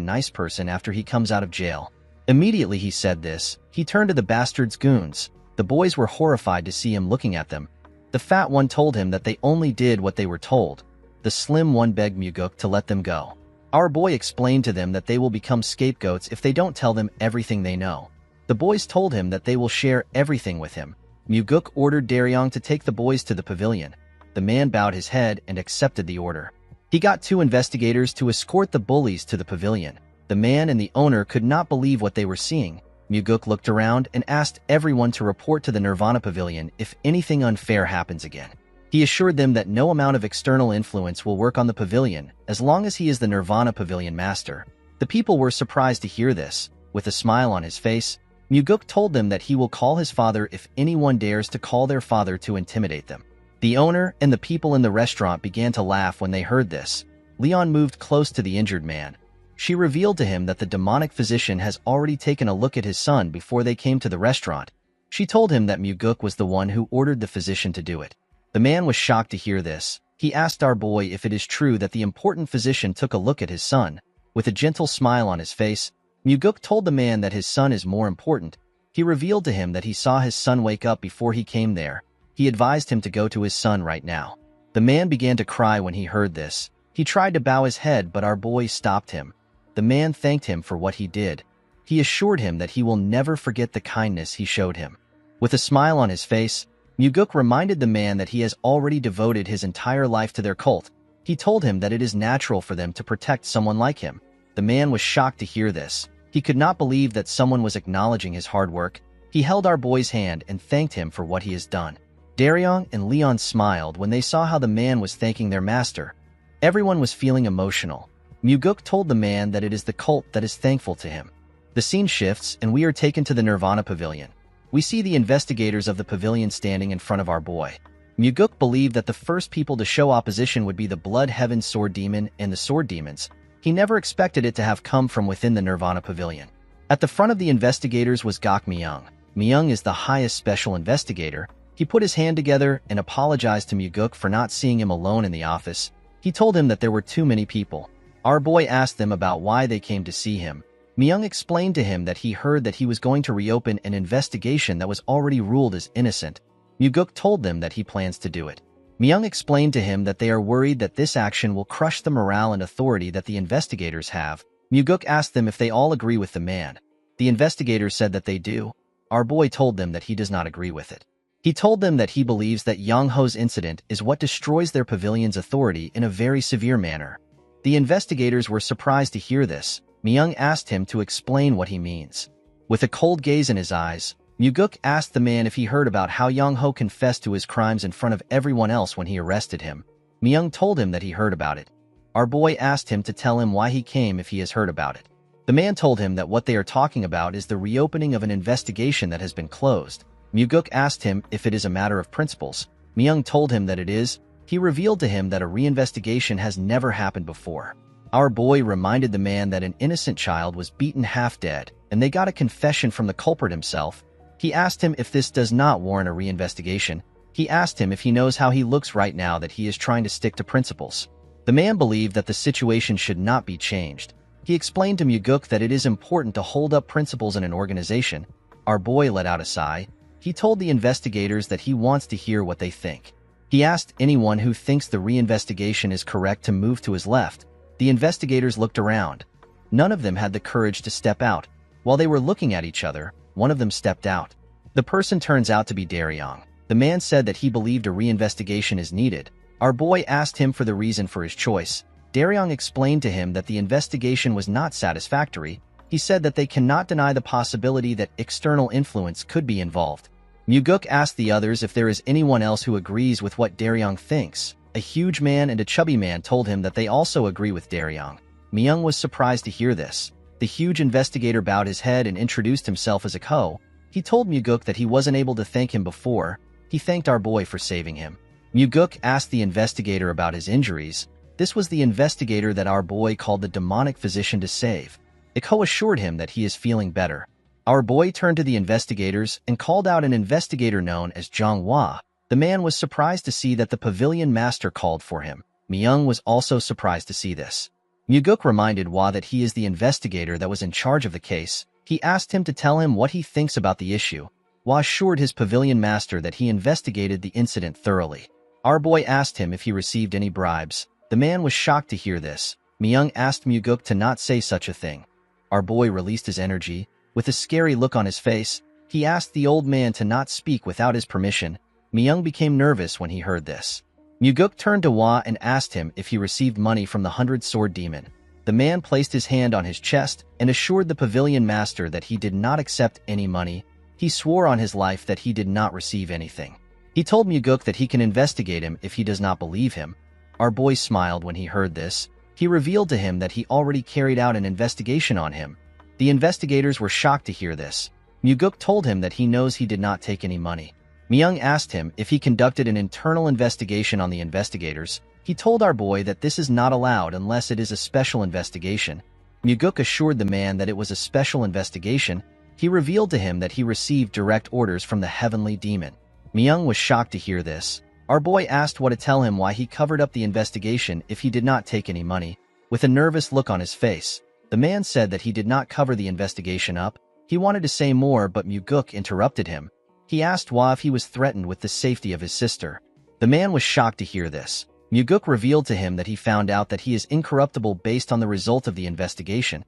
nice person after he comes out of jail. Immediately he said this, he turned to the bastard's goons. The boys were horrified to see him looking at them. The fat one told him that they only did what they were told. The slim one begged Muguk to let them go. Our boy explained to them that they will become scapegoats if they don't tell them everything they know. The boys told him that they will share everything with him. Muguk ordered Daryong to take the boys to the pavilion. The man bowed his head and accepted the order. He got 2 investigators to escort the bullies to the pavilion. The man and the owner could not believe what they were seeing. Muguk looked around and asked everyone to report to the Nirvana Pavilion if anything unfair happens again. He assured them that no amount of external influence will work on the pavilion as long as he is the Nirvana Pavilion master. The people were surprised to hear this. With a smile on his face, Muguk told them that he will call his father if anyone dares to call their father to intimidate them. The owner and the people in the restaurant began to laugh when they heard this. Leon moved close to the injured man. She revealed to him that the demonic physician has already taken a look at his son before they came to the restaurant. She told him that Muguk was the one who ordered the physician to do it. The man was shocked to hear this. He asked our boy if it is true that the important physician took a look at his son. With a gentle smile on his face, Muguk told the man that his son is more important. He revealed to him that he saw his son wake up before he came there. He advised him to go to his son right now. The man began to cry when he heard this. He tried to bow his head, but our boy stopped him. The man thanked him for what he did. He assured him that he will never forget the kindness he showed him. With a smile on his face, Muguk reminded the man that he has already devoted his entire life to their cult. He told him that it is natural for them to protect someone like him. The man was shocked to hear this. He could not believe that someone was acknowledging his hard work. He held our boy's hand and thanked him for what he has done. Daryong and Leon smiled when they saw how the man was thanking their master. Everyone was feeling emotional. Muguk told the man that it is the cult that is thankful to him. The scene shifts and we are taken to the Nirvana Pavilion. We see the investigators of the pavilion standing in front of our boy. Muguk believed that the first people to show opposition would be the Blood Heaven Sword Demon and the Sword Demons. He never expected it to have come from within the Nirvana Pavilion. At the front of the investigators was Gok Myung. Myung is the highest special investigator. He put his hand together and apologized to Muguk for not seeing him alone in the office. He told him that there were too many people. Our boy asked them about why they came to see him. Myung explained to him that he heard that he was going to reopen an investigation that was already ruled as innocent. Muguk told them that he plans to do it. Myung explained to him that they are worried that this action will crush the morale and authority that the investigators have. Muguk asked them if they all agree with the man. The investigators said that they do. Our boy told them that he does not agree with it. He told them that he believes that Yang Ho's incident is what destroys their pavilion's authority in a very severe manner. The investigators were surprised to hear this. Myung asked him to explain what he means. With a cold gaze in his eyes, Muguk asked the man if he heard about how Yang Ho confessed to his crimes in front of everyone else when he arrested him. Myung told him that he heard about it. Our boy asked him to tell him why he came if he has heard about it. The man told him that what they are talking about is the reopening of an investigation that has been closed. Muguk asked him if it is a matter of principles. Myung told him that it is. He revealed to him that a reinvestigation has never happened before. Our boy reminded the man that an innocent child was beaten half dead, and they got a confession from the culprit himself. He asked him if this does not warrant a reinvestigation. He asked him if he knows how he looks right now that he is trying to stick to principles. The man believed that the situation should not be changed. He explained to Muguk that it is important to hold up principles in an organization. Our boy let out a sigh. He told the investigators that he wants to hear what they think. He asked anyone who thinks the reinvestigation is correct to move to his left. The investigators looked around. None of them had the courage to step out. While they were looking at each other, one of them stepped out. The person turns out to be Daryong. The man said that he believed a reinvestigation is needed. Our boy asked him for the reason for his choice. Daryong explained to him that the investigation was not satisfactory. He said that they cannot deny the possibility that external influence could be involved. Muguk asked the others if there is anyone else who agrees with what Daryong thinks. A huge man and a chubby man told him that they also agree with Daryong. Myung was surprised to hear this. The huge investigator bowed his head and introduced himself as a Ko. He told Muguk that he wasn't able to thank him before. He thanked our boy for saving him. Muguk asked the investigator about his injuries. This was the investigator that our boy called the demonic physician to save. Iko assured him that he is feeling better. Our boy turned to the investigators and called out an investigator known as Zhang Hua. The man was surprised to see that the pavilion master called for him. Myung was also surprised to see this. Muguk reminded Hua that he is the investigator that was in charge of the case. He asked him to tell him what he thinks about the issue. Hua assured his pavilion master that he investigated the incident thoroughly. Our boy asked him if he received any bribes. The man was shocked to hear this. Myung asked Muguk to not say such a thing. Our boy released his energy. With a scary look on his face, he asked the old man to not speak without his permission. Myung became nervous when he heard this. Muguk turned to Hua and asked him if he received money from the 100-sword demon. The man placed his hand on his chest and assured the pavilion master that he did not accept any money. He swore on his life that he did not receive anything. He told Muguk that he can investigate him if he does not believe him. Our boy smiled when he heard this. He revealed to him that he already carried out an investigation on him. The investigators were shocked to hear this. Muguk told him that he knows he did not take any money. Myung asked him if he conducted an internal investigation on the investigators. He told our boy that this is not allowed unless it is a special investigation. Muguk assured the man that it was a special investigation. He revealed to him that he received direct orders from the heavenly demon. Myung was shocked to hear this. Our boy asked Hua to tell him why he covered up the investigation if he did not take any money. With a nervous look on his face, the man said that he did not cover the investigation up. He wanted to say more, but Muguk interrupted him. He asked Hua if he was threatened with the safety of his sister. The man was shocked to hear this. Muguk revealed to him that he found out that he is incorruptible based on the result of the investigation.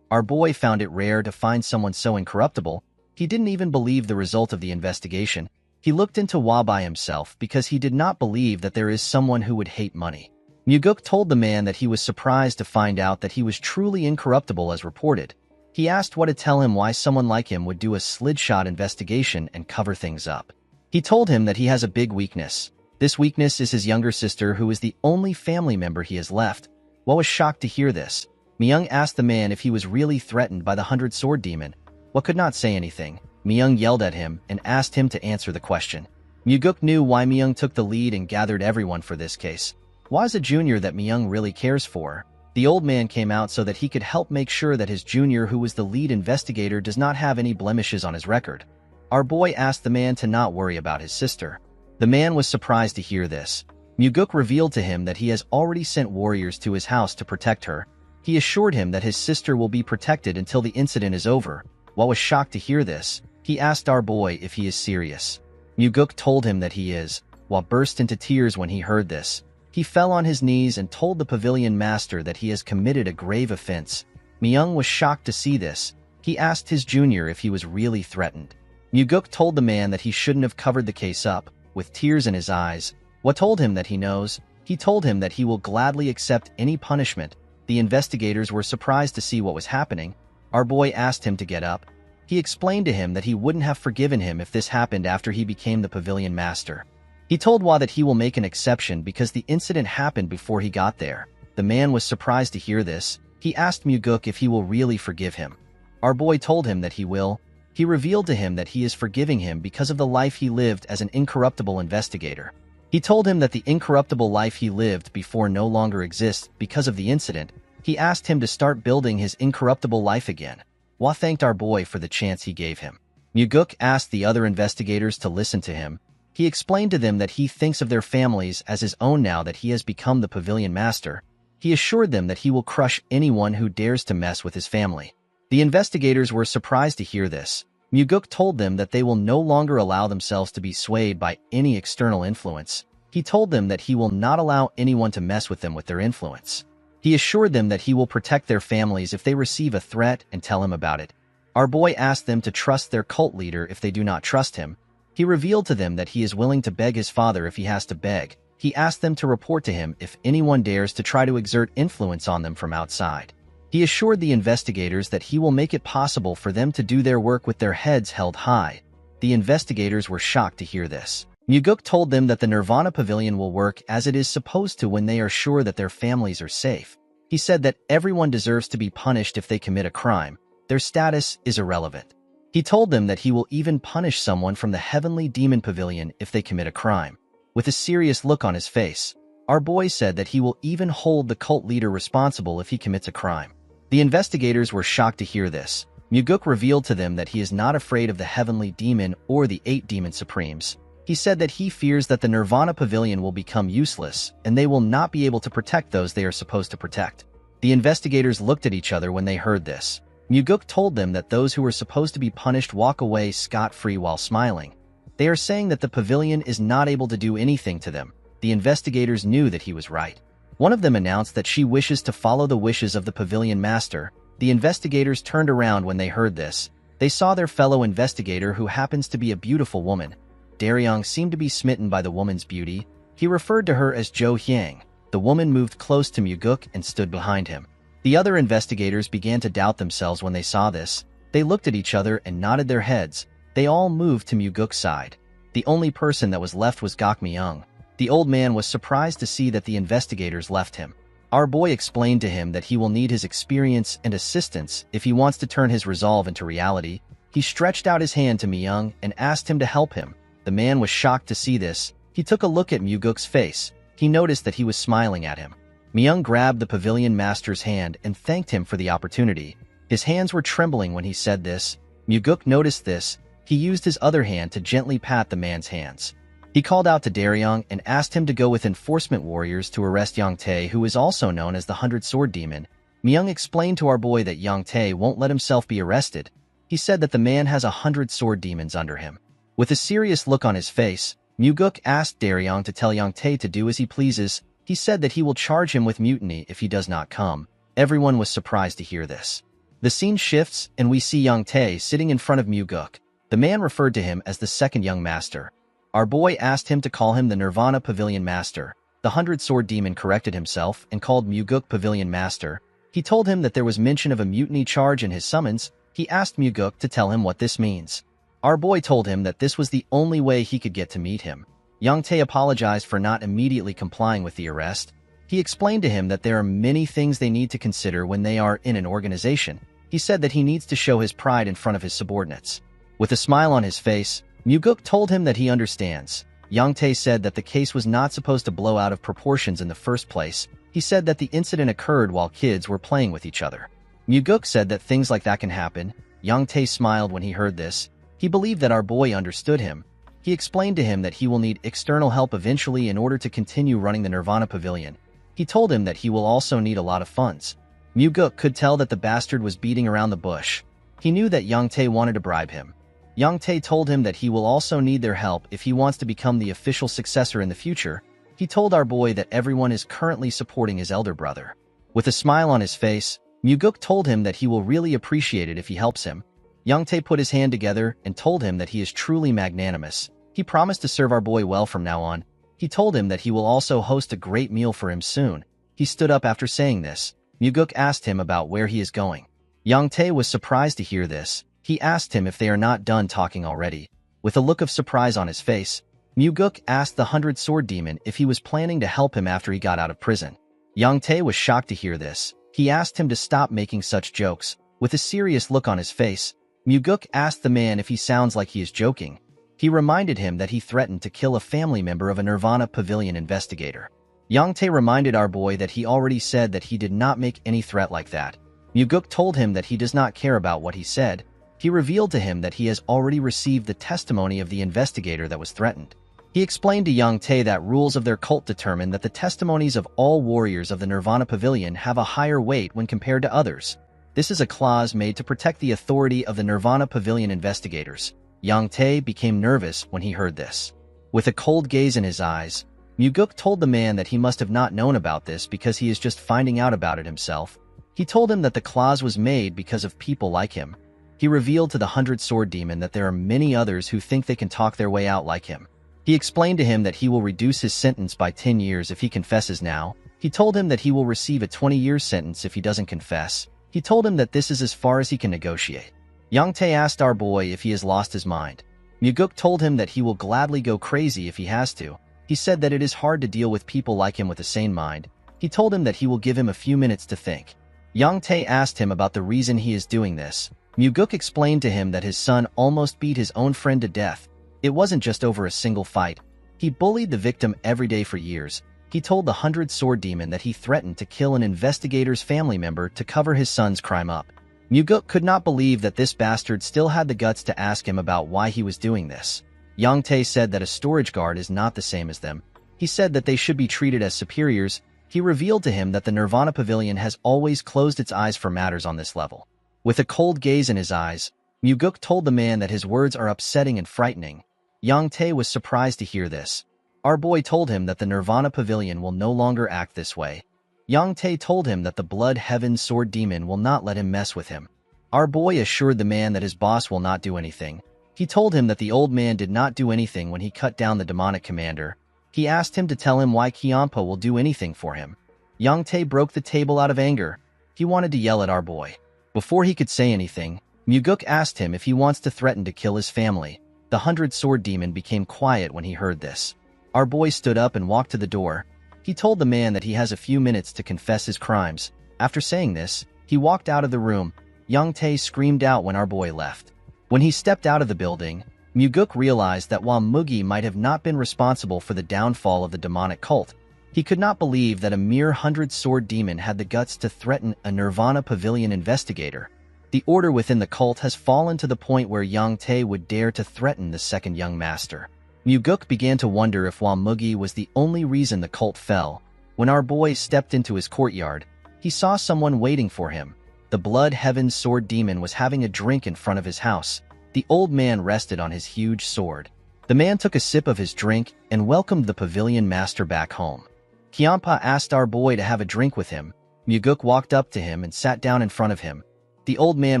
Our boy found it rare to find someone so incorruptible. He didn't even believe the result of the investigation. He looked into Hua by himself because he did not believe that there is someone who would hate money. Muguk told the man that he was surprised to find out that he was truly incorruptible as reported. He asked Hua to tell him why someone like him would do a slidshot investigation and cover things up. He told him that he has a big weakness. This weakness is his younger sister, who is the only family member he has left. Hua was shocked to hear this. Myung asked the man if he was really threatened by the 100-sword demon. Hua could not say anything. Myung yelled at him and asked him to answer the question. Muguk knew why Myung took the lead and gathered everyone for this case. Hua is a junior that Myung really cares for. The old man came out so that he could help make sure that his junior, who was the lead investigator, does not have any blemishes on his record. Our boy asked the man to not worry about his sister. The man was surprised to hear this. Muguk revealed to him that he has already sent warriors to his house to protect her. He assured him that his sister will be protected until the incident is over. While was shocked to hear this, he asked our boy if he is serious. Muguk told him that he is, while burst into tears when he heard this. He fell on his knees and told the pavilion master that he has committed a grave offense. Myung was shocked to see this. He asked his junior if he was really threatened. Muguk told the man that he shouldn't have covered the case up, with tears in his eyes. What told him that he knows? He told him that he will gladly accept any punishment. The investigators were surprised to see what was happening. Our boy asked him to get up. He explained to him that he wouldn't have forgiven him if this happened after he became the pavilion master. He told Hwa that he will make an exception because the incident happened before he got there. The man was surprised to hear this. He asked Muguk if he will really forgive him. Our boy told him that he will. He revealed to him that he is forgiving him because of the life he lived as an incorruptible investigator. He told him that the incorruptible life he lived before no longer exists because of the incident. He asked him to start building his incorruptible life again. Hwa thanked our boy for the chance he gave him. Muguk asked the other investigators to listen to him. He explained to them that he thinks of their families as his own now that he has become the pavilion master. He assured them that he will crush anyone who dares to mess with his family. The investigators were surprised to hear this. Muguk told them that they will no longer allow themselves to be swayed by any external influence. He told them that he will not allow anyone to mess with them with their influence. He assured them that he will protect their families if they receive a threat and tell him about it. Our boy asked them to trust their cult leader if they do not trust him. He revealed to them that he is willing to beg his father if he has to beg. He asked them to report to him if anyone dares to try to exert influence on them from outside. He assured the investigators that he will make it possible for them to do their work with their heads held high. The investigators were shocked to hear this. Muguk told them that the Nirvana Pavilion will work as it is supposed to when they are sure that their families are safe. He said that everyone deserves to be punished if they commit a crime. Their status is irrelevant. He told them that he will even punish someone from the Heavenly Demon Pavilion if they commit a crime. With a serious look on his face, our boy said that he will even hold the cult leader responsible if he commits a crime. The investigators were shocked to hear this. Muguk revealed to them that he is not afraid of the Heavenly Demon or the 8 Demon Supremes. He said that he fears that the Nirvana Pavilion will become useless and they will not be able to protect those they are supposed to protect. The investigators looked at each other when they heard this. Muguk told them that those who were supposed to be punished walk away scot-free while smiling. They are saying that the pavilion is not able to do anything to them. The investigators knew that he was right. One of them announced that she wishes to follow the wishes of the pavilion master. The investigators turned around when they heard this. They saw their fellow investigator who happens to be a beautiful woman. Daryong seemed to be smitten by the woman's beauty. He referred to her as Jo Hyang. The woman moved close to Muguk and stood behind him. The other investigators began to doubt themselves when they saw this. They looked at each other and nodded their heads. They all moved to Muguk's side. The only person that was left was Gok Myung. The old man was surprised to see that the investigators left him. Our boy explained to him that he will need his experience and assistance if he wants to turn his resolve into reality. He stretched out his hand to Myung and asked him to help him. The man was shocked to see this. He took a look at Muguk's face. He noticed that he was smiling at him. Myung grabbed the pavilion master's hand and thanked him for the opportunity. His hands were trembling when he said this. Muguk noticed this. He used his other hand to gently pat the man's hands. He called out to Daryong and asked him to go with enforcement warriors to arrest Yang Tae, who is also known as the 100 Sword Demon. Myung explained to our boy that Yang Tae won't let himself be arrested. He said that the man has 100 sword demons under him. With a serious look on his face, Muguk asked Daryong to tell Yang Tae to do as he pleases. He said that he will charge him with mutiny if he does not come. Everyone was surprised to hear this. The scene shifts and we see Yang Tae sitting in front of Muguk. The man referred to him as the second young master. Our boy asked him to call him the Nirvana Pavilion Master. The 100 Sword Demon corrected himself and called Muguk Pavilion Master. He told him that there was mention of a mutiny charge in his summons. He asked Muguk to tell him what this means. Our boy told him that this was the only way he could get to meet him. Yang Tae apologized for not immediately complying with the arrest. He explained to him that there are many things they need to consider when they are in an organization. He said that he needs to show his pride in front of his subordinates. With a smile on his face, Muguk told him that he understands. Yang Tae said that the case was not supposed to blow out of proportions in the first place. He said that the incident occurred while kids were playing with each other. Muguk said that things like that can happen. Yang Tae smiled when he heard this. He believed that our boy understood him. He explained to him that he will need external help eventually in order to continue running the Nirvana Pavilion. He told him that he will also need a lot of funds. Muguk could tell that the bastard was beating around the bush. He knew that Yang Tae wanted to bribe him. Yang Tae told him that he will also need their help if he wants to become the official successor in the future. He told our boy that everyone is currently supporting his elder brother. With a smile on his face, Muguk told him that he will really appreciate it if he helps him. Yang Tae put his hand together and told him that he is truly magnanimous. He promised to serve our boy well from now on. He told him that he will also host a great meal for him soon. He stood up after saying this. Muguk asked him about where he is going. Yang Tae was surprised to hear this. He asked him if they are not done talking already. With a look of surprise on his face, Muguk asked the 100-sword demon if he was planning to help him after he got out of prison. Yang Tae was shocked to hear this. He asked him to stop making such jokes. With a serious look on his face, Muguk asked the man if he sounds like he is joking. He reminded him that he threatened to kill a family member of a Nirvana Pavilion investigator. Yang Tae reminded our boy that he already said that he did not make any threat like that. Muguk told him that he does not care about what he said. He revealed to him that he has already received the testimony of the investigator that was threatened. He explained to Yang Tae that rules of their cult determine that the testimonies of all warriors of the Nirvana Pavilion have a higher weight when compared to others. This is a clause made to protect the authority of the Nirvana Pavilion investigators. Yang Tae became nervous when he heard this. With a cold gaze in his eyes, Muguk told the man that he must have not known about this because he is just finding out about it himself. He told him that the clause was made because of people like him. He revealed to the 100-sword demon that there are many others who think they can talk their way out like him. He explained to him that he will reduce his sentence by 10 years if he confesses now. He told him that he will receive a 20-year sentence if he doesn't confess. He told him that this is as far as he can negotiate. Yang Tae asked our boy if he has lost his mind. Muguk told him that he will gladly go crazy if he has to. He said that it is hard to deal with people like him with a sane mind. He told him that he will give him a few minutes to think. Yang Tae asked him about the reason he is doing this. Muguk explained to him that his son almost beat his own friend to death. It wasn't just over a single fight. He bullied the victim every day for years. He told the 100-sword demon that he threatened to kill an investigator's family member to cover his son's crime up. Muguk could not believe that this bastard still had the guts to ask him about why he was doing this. Yang Tae said that a storage guard is not the same as them. He said that they should be treated as superiors. He revealed to him that the Nirvana Pavilion has always closed its eyes for matters on this level. With a cold gaze in his eyes, Muguk told the man that his words are upsetting and frightening. Yang Tae was surprised to hear this. Our boy told him that the Nirvana Pavilion will no longer act this way. Yang Tae told him that the Blood Heaven Sword Demon will not let him mess with him. Our boy assured the man that his boss will not do anything. He told him that the old man did not do anything when he cut down the demonic commander. He asked him to tell him why Kyampa will do anything for him. Yang Tae broke the table out of anger. He wanted to yell at our boy. Before he could say anything, Muguk asked him if he wants to threaten to kill his family. The 100-sword demon became quiet when he heard this. Our boy stood up and walked to the door. He told the man that he has a few minutes to confess his crimes. After saying this, he walked out of the room. Yang Tae screamed out when our boy left. When he stepped out of the building, Muguk realized that while Mugi might have not been responsible for the downfall of the demonic cult, he could not believe that a mere 100-sword demon had the guts to threaten a Nirvana Pavilion investigator. The order within the cult has fallen to the point where Yang Tae would dare to threaten the second young master. Muguk began to wonder if while Mugi was the only reason the cult fell. When our boy stepped into his courtyard, he saw someone waiting for him. The Blood Heaven Sword Demon was having a drink in front of his house. The old man rested on his huge sword. The man took a sip of his drink and welcomed the pavilion master back home. Kyampa asked our boy to have a drink with him. Muguk walked up to him and sat down in front of him. The old man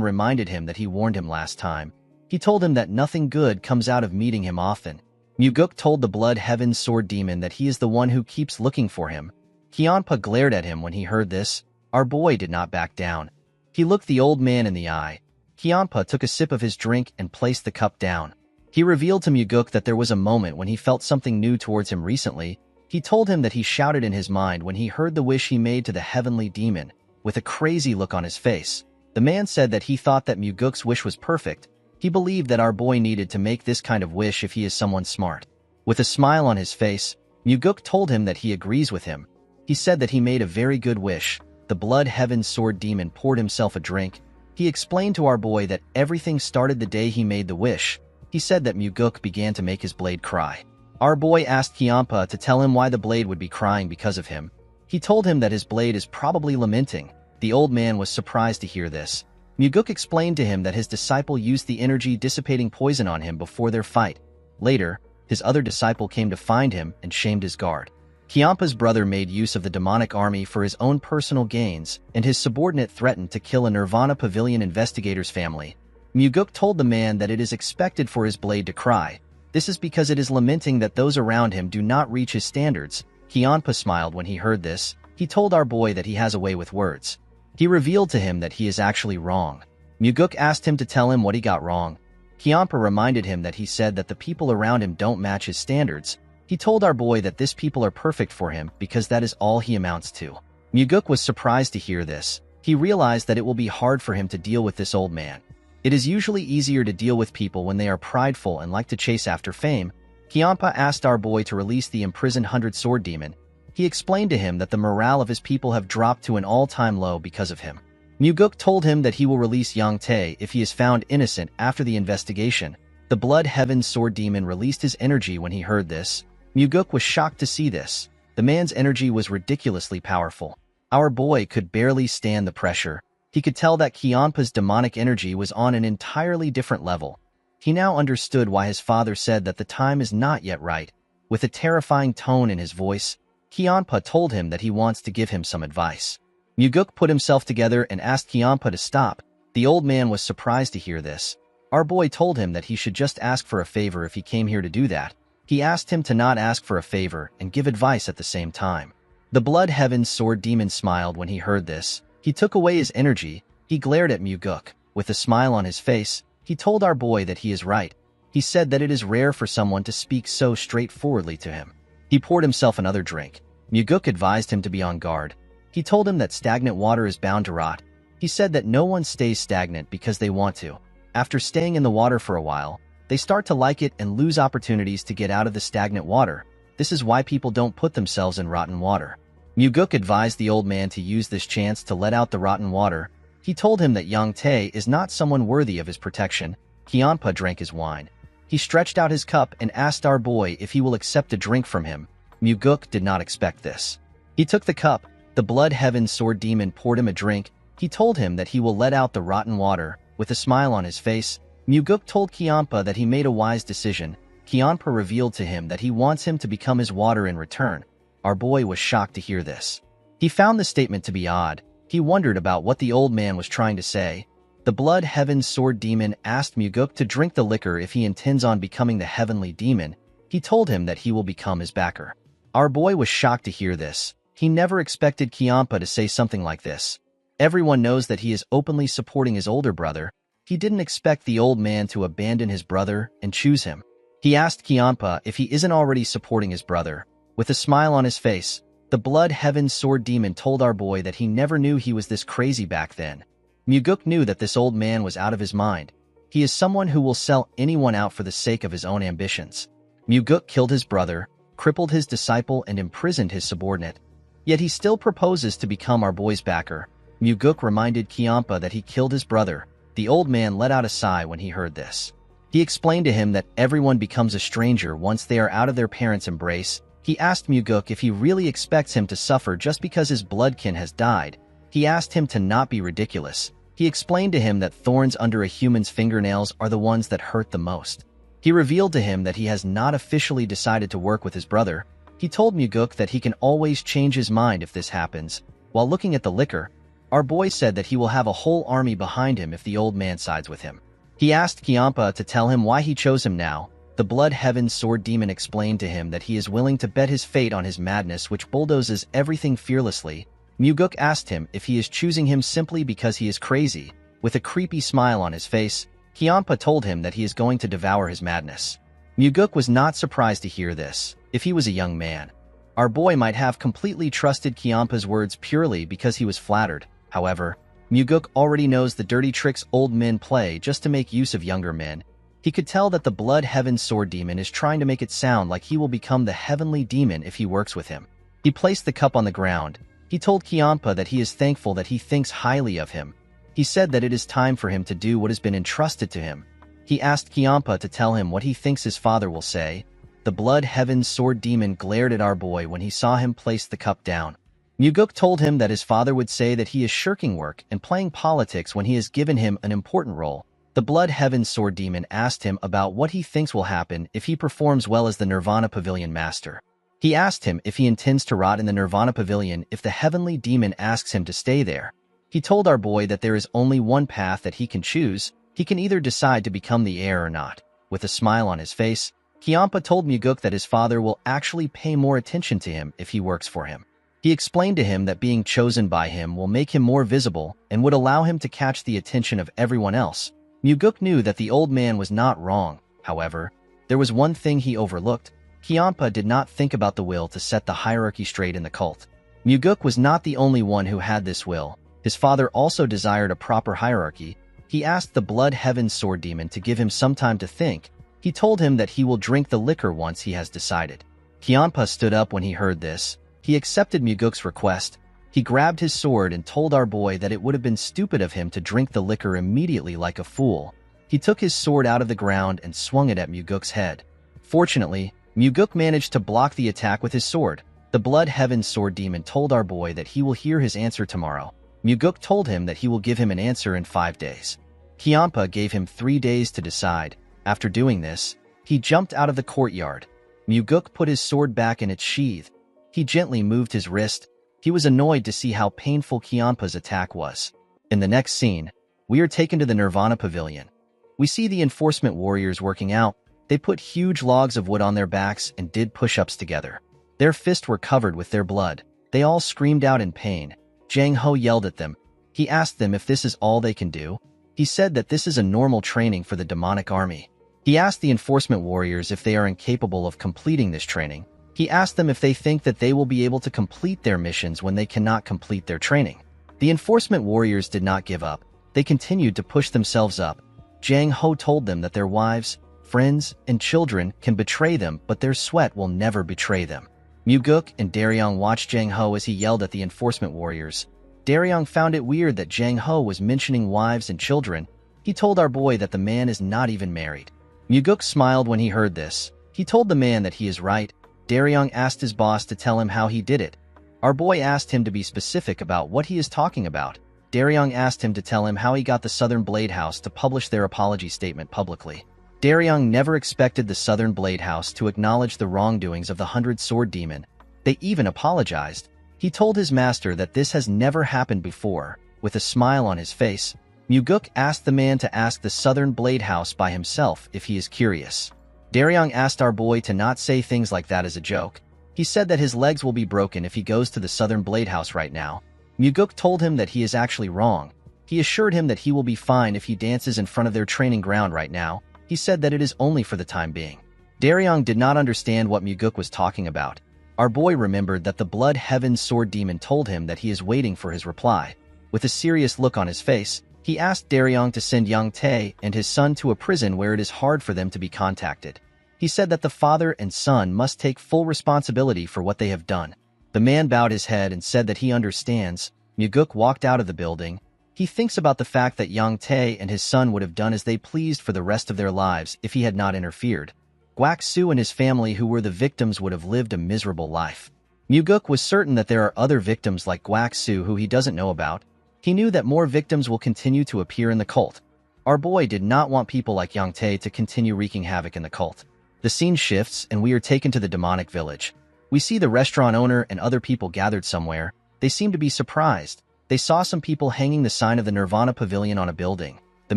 reminded him that he warned him last time. He told him that nothing good comes out of meeting him often. Muguk told the Blood Heaven Sword Demon that he is the one who keeps looking for him. Kyampa glared at him when he heard this. Our boy did not back down. He looked the old man in the eye. Kyampa took a sip of his drink and placed the cup down. He revealed to Muguk that there was a moment when he felt something new towards him recently. He told him that he shouted in his mind when he heard the wish he made to the heavenly demon, with a crazy look on his face. The man said that he thought that Muguk's wish was perfect. He believed that our boy needed to make this kind of wish if he is someone smart. With a smile on his face, Muguk told him that he agrees with him. He said that he made a very good wish. The Blood Heaven Sword Demon poured himself a drink. He explained to our boy that everything started the day he made the wish. He said that Muguk began to make his blade cry. Our boy asked Kyampa to tell him why the blade would be crying because of him. He told him that his blade is probably lamenting. The The old man was surprised to hear this. Muguk explained to him that his disciple used the energy dissipating poison on him before their fight. Later, his other disciple came to find him and shamed his guard. Kyampa's brother made use of the demonic army for his own personal gains, and his subordinate threatened to kill a Nirvana Pavilion investigator's family. Muguk told the man that it is expected for his blade to cry. This is because it is lamenting that those around him do not reach his standards. Kyanpa smiled when he heard this. He told our boy that he has a way with words. He revealed to him that he is actually wrong. Muguk asked him to tell him what he got wrong. Kyanpa reminded him that he said that the people around him don't match his standards. He told our boy that this people are perfect for him because that is all he amounts to. Muguk was surprised to hear this. He realized that it will be hard for him to deal with this old man. It is usually easier to deal with people when they are prideful and like to chase after fame. Kyanpa asked our boy to release the imprisoned 100-sword demon. He explained to him that the morale of his people have dropped to an all-time low because of him. Muguk told him that he will release Yang Tae if he is found innocent after the investigation. The Blood Heaven's sword demon released his energy when he heard this. Muguk was shocked to see this. The man's energy was ridiculously powerful. Our boy could barely stand the pressure. He could tell that Kyampa's demonic energy was on an entirely different level. He now understood why his father said that the time is not yet right. With a terrifying tone in his voice, Kyanpa told him that he wants to give him some advice. Muguk put himself together and asked Kyanpa to stop. The old man was surprised to hear this. Our boy told him that he should just ask for a favor if he came here to do that. He asked him to not ask for a favor and give advice at the same time. The Blood Heaven's sword demon smiled when he heard this. He took away his energy. He glared at Muguk. With a smile on his face, he told our boy that he is right. He said that it is rare for someone to speak so straightforwardly to him. He poured himself another drink. Muguk advised him to be on guard. He told him that stagnant water is bound to rot. He said that no one stays stagnant because they want to. After staying in the water for a while, they start to like it and lose opportunities to get out of the stagnant water. This is why people don't put themselves in rotten water. Muguk advised the old man to use this chance to let out the rotten water. He told him that Yang Tae is not someone worthy of his protection. Kyanpa drank his wine. He stretched out his cup and asked our boy if he will accept a drink from him. Muguk did not expect this. He took the cup. The Blood Heaven sword demon poured him a drink. He told him that he will let out the rotten water. With a smile on his face, Muguk told Kyanpa that he made a wise decision. Kyanpa revealed to him that he wants him to become his water in return. Our boy was shocked to hear this. He found the statement to be odd. He wondered about what the old man was trying to say. The Blood Heaven sword demon asked Muguk to drink the liquor if he intends on becoming the heavenly demon. He told him that he will become his backer. Our boy was shocked to hear this. He never expected Kyanpa to say something like this. Everyone knows that he is openly supporting his older brother. He didn't expect the old man to abandon his brother and choose him. He asked Kyanpa if he isn't already supporting his brother. With a smile on his face, the Blood Heaven sword demon told our boy that he never knew he was this crazy back then. Muguk knew that this old man was out of his mind. He is someone who will sell anyone out for the sake of his own ambitions. Muguk killed his brother, crippled his disciple, and imprisoned his subordinate. Yet he still proposes to become our boy's backer. Muguk reminded Kyanpa that he killed his brother. The old man let out a sigh when he heard this. He explained to him that everyone becomes a stranger once they are out of their parents' embrace. He asked Muguk if he really expects him to suffer just because his bloodkin has died. He asked him to not be ridiculous. He explained to him that thorns under a human's fingernails are the ones that hurt the most. He revealed to him that he has not officially decided to work with his brother. He told Muguk that he can always change his mind if this happens. While looking at the liquor, our boy said that he will have a whole army behind him if the old man sides with him. He asked Kyanpa to tell him why he chose him now. The Blood Heaven sword demon explained to him that he is willing to bet his fate on his madness, which bulldozes everything fearlessly. Muguk asked him if he is choosing him simply because he is crazy. With a creepy smile on his face, Kyanpa told him that he is going to devour his madness. Muguk was not surprised to hear this. If he was a young man, our boy might have completely trusted Kyampa's words purely because he was flattered. However, Muguk already knows the dirty tricks old men play just to make use of younger men. He could tell that the Blood Heaven sword demon is trying to make it sound like he will become the heavenly demon if he works with him. He placed the cup on the ground. He told Kyanpa that he is thankful that he thinks highly of him. He said that it is time for him to do what has been entrusted to him. He asked Kyanpa to tell him what he thinks his father will say. The Blood Heaven sword demon glared at our boy when he saw him place the cup down. Muguk told him that his father would say that he is shirking work and playing politics when he has given him an important role. The Blood Heaven Sword Demon asked him about what he thinks will happen if he performs well as the Nirvana Pavilion Master. He asked him if he intends to rot in the Nirvana Pavilion if the Heavenly Demon asks him to stay there. He told our boy that there is only one path that he can choose. He can either decide to become the heir or not. With a smile on his face, Kiampa told Muguk that his father will actually pay more attention to him if he works for him. He explained to him that being chosen by him will make him more visible and would allow him to catch the attention of everyone else. Muguk knew that the old man was not wrong. However, there was one thing he overlooked. Kiampa did not think about the will to set the hierarchy straight in the cult. Muguk was not the only one who had this will. His father also desired a proper hierarchy. He asked the Blood Heaven Sword Demon to give him some time to think. He told him that he will drink the liquor once he has decided. Kiampa stood up when he heard this. He accepted Muguk's request. He grabbed his sword and told our boy that it would have been stupid of him to drink the liquor immediately like a fool. He took his sword out of the ground and swung it at Muguk's head. Fortunately, Muguk managed to block the attack with his sword. The Blood Heaven Sword Demon told our boy that he will hear his answer tomorrow. Muguk told him that he will give him an answer in 5 days. Kiampa gave him 3 days to decide. After doing this, he jumped out of the courtyard. Muguk put his sword back in its sheath. He gently moved his wrist. He was annoyed to see how painful Kiampa's attack was. In the next scene, we are taken to the Nirvana Pavilion. We see the enforcement warriors working out. They put huge logs of wood on their backs and did push-ups together. Their fists were covered with their blood. They all screamed out in pain. Jang Ho yelled at them. He asked them if this is all they can do. He said that this is a normal training for the demonic army. He asked the enforcement warriors if they are incapable of completing this training. He asked them if they think that they will be able to complete their missions when they cannot complete their training. The enforcement warriors did not give up. They continued to push themselves up. Jang Ho told them that their wives, friends, and children can betray them, but their sweat will never betray them. Muguk and Daryong watched Jang Ho as he yelled at the enforcement warriors. Daryong found it weird that Jang Ho was mentioning wives and children. He told our boy that the man is not even married. Muguk smiled when he heard this. He told the man that he is right. Daryong asked his boss to tell him how he did it. Our boy asked him to be specific about what he is talking about. Daryong asked him to tell him how he got the Southern Blade House to publish their apology statement publicly. Daryong never expected the Southern Blade House to acknowledge the wrongdoings of the 100 Sword Demon. They even apologized. He told his master that this has never happened before. With a smile on his face, Muguk asked the man to ask the Southern Blade House by himself if he is curious. Daryong asked our boy to not say things like that as a joke. He said that his legs will be broken if he goes to the Southern Blade House right now. Muguk told him that he is actually wrong. He assured him that he will be fine if he dances in front of their training ground right now. He said that it is only for the time being. Daryong did not understand what Muguk was talking about. Our boy remembered that the Blood Heaven Sword Demon told him that he is waiting for his reply. With a serious look on his face, he asked Daryong to send Yang Tae and his son to a prison where it is hard for them to be contacted. He said that the father and son must take full responsibility for what they have done. The man bowed his head and said that he understands. Muguk walked out of the building. He thinks about the fact that Yang Tae and his son would have done as they pleased for the rest of their lives if he had not interfered. Guak Su and his family who were the victims would have lived a miserable life. Muguk was certain that there are other victims like Guak Su who he doesn't know about. He knew that more victims will continue to appear in the cult. Our boy did not want people like Yang Tae to continue wreaking havoc in the cult. The scene shifts and we are taken to the demonic village. We see the restaurant owner and other people gathered somewhere. They seem to be surprised. They saw some people hanging the sign of the Nirvana Pavilion on a building. The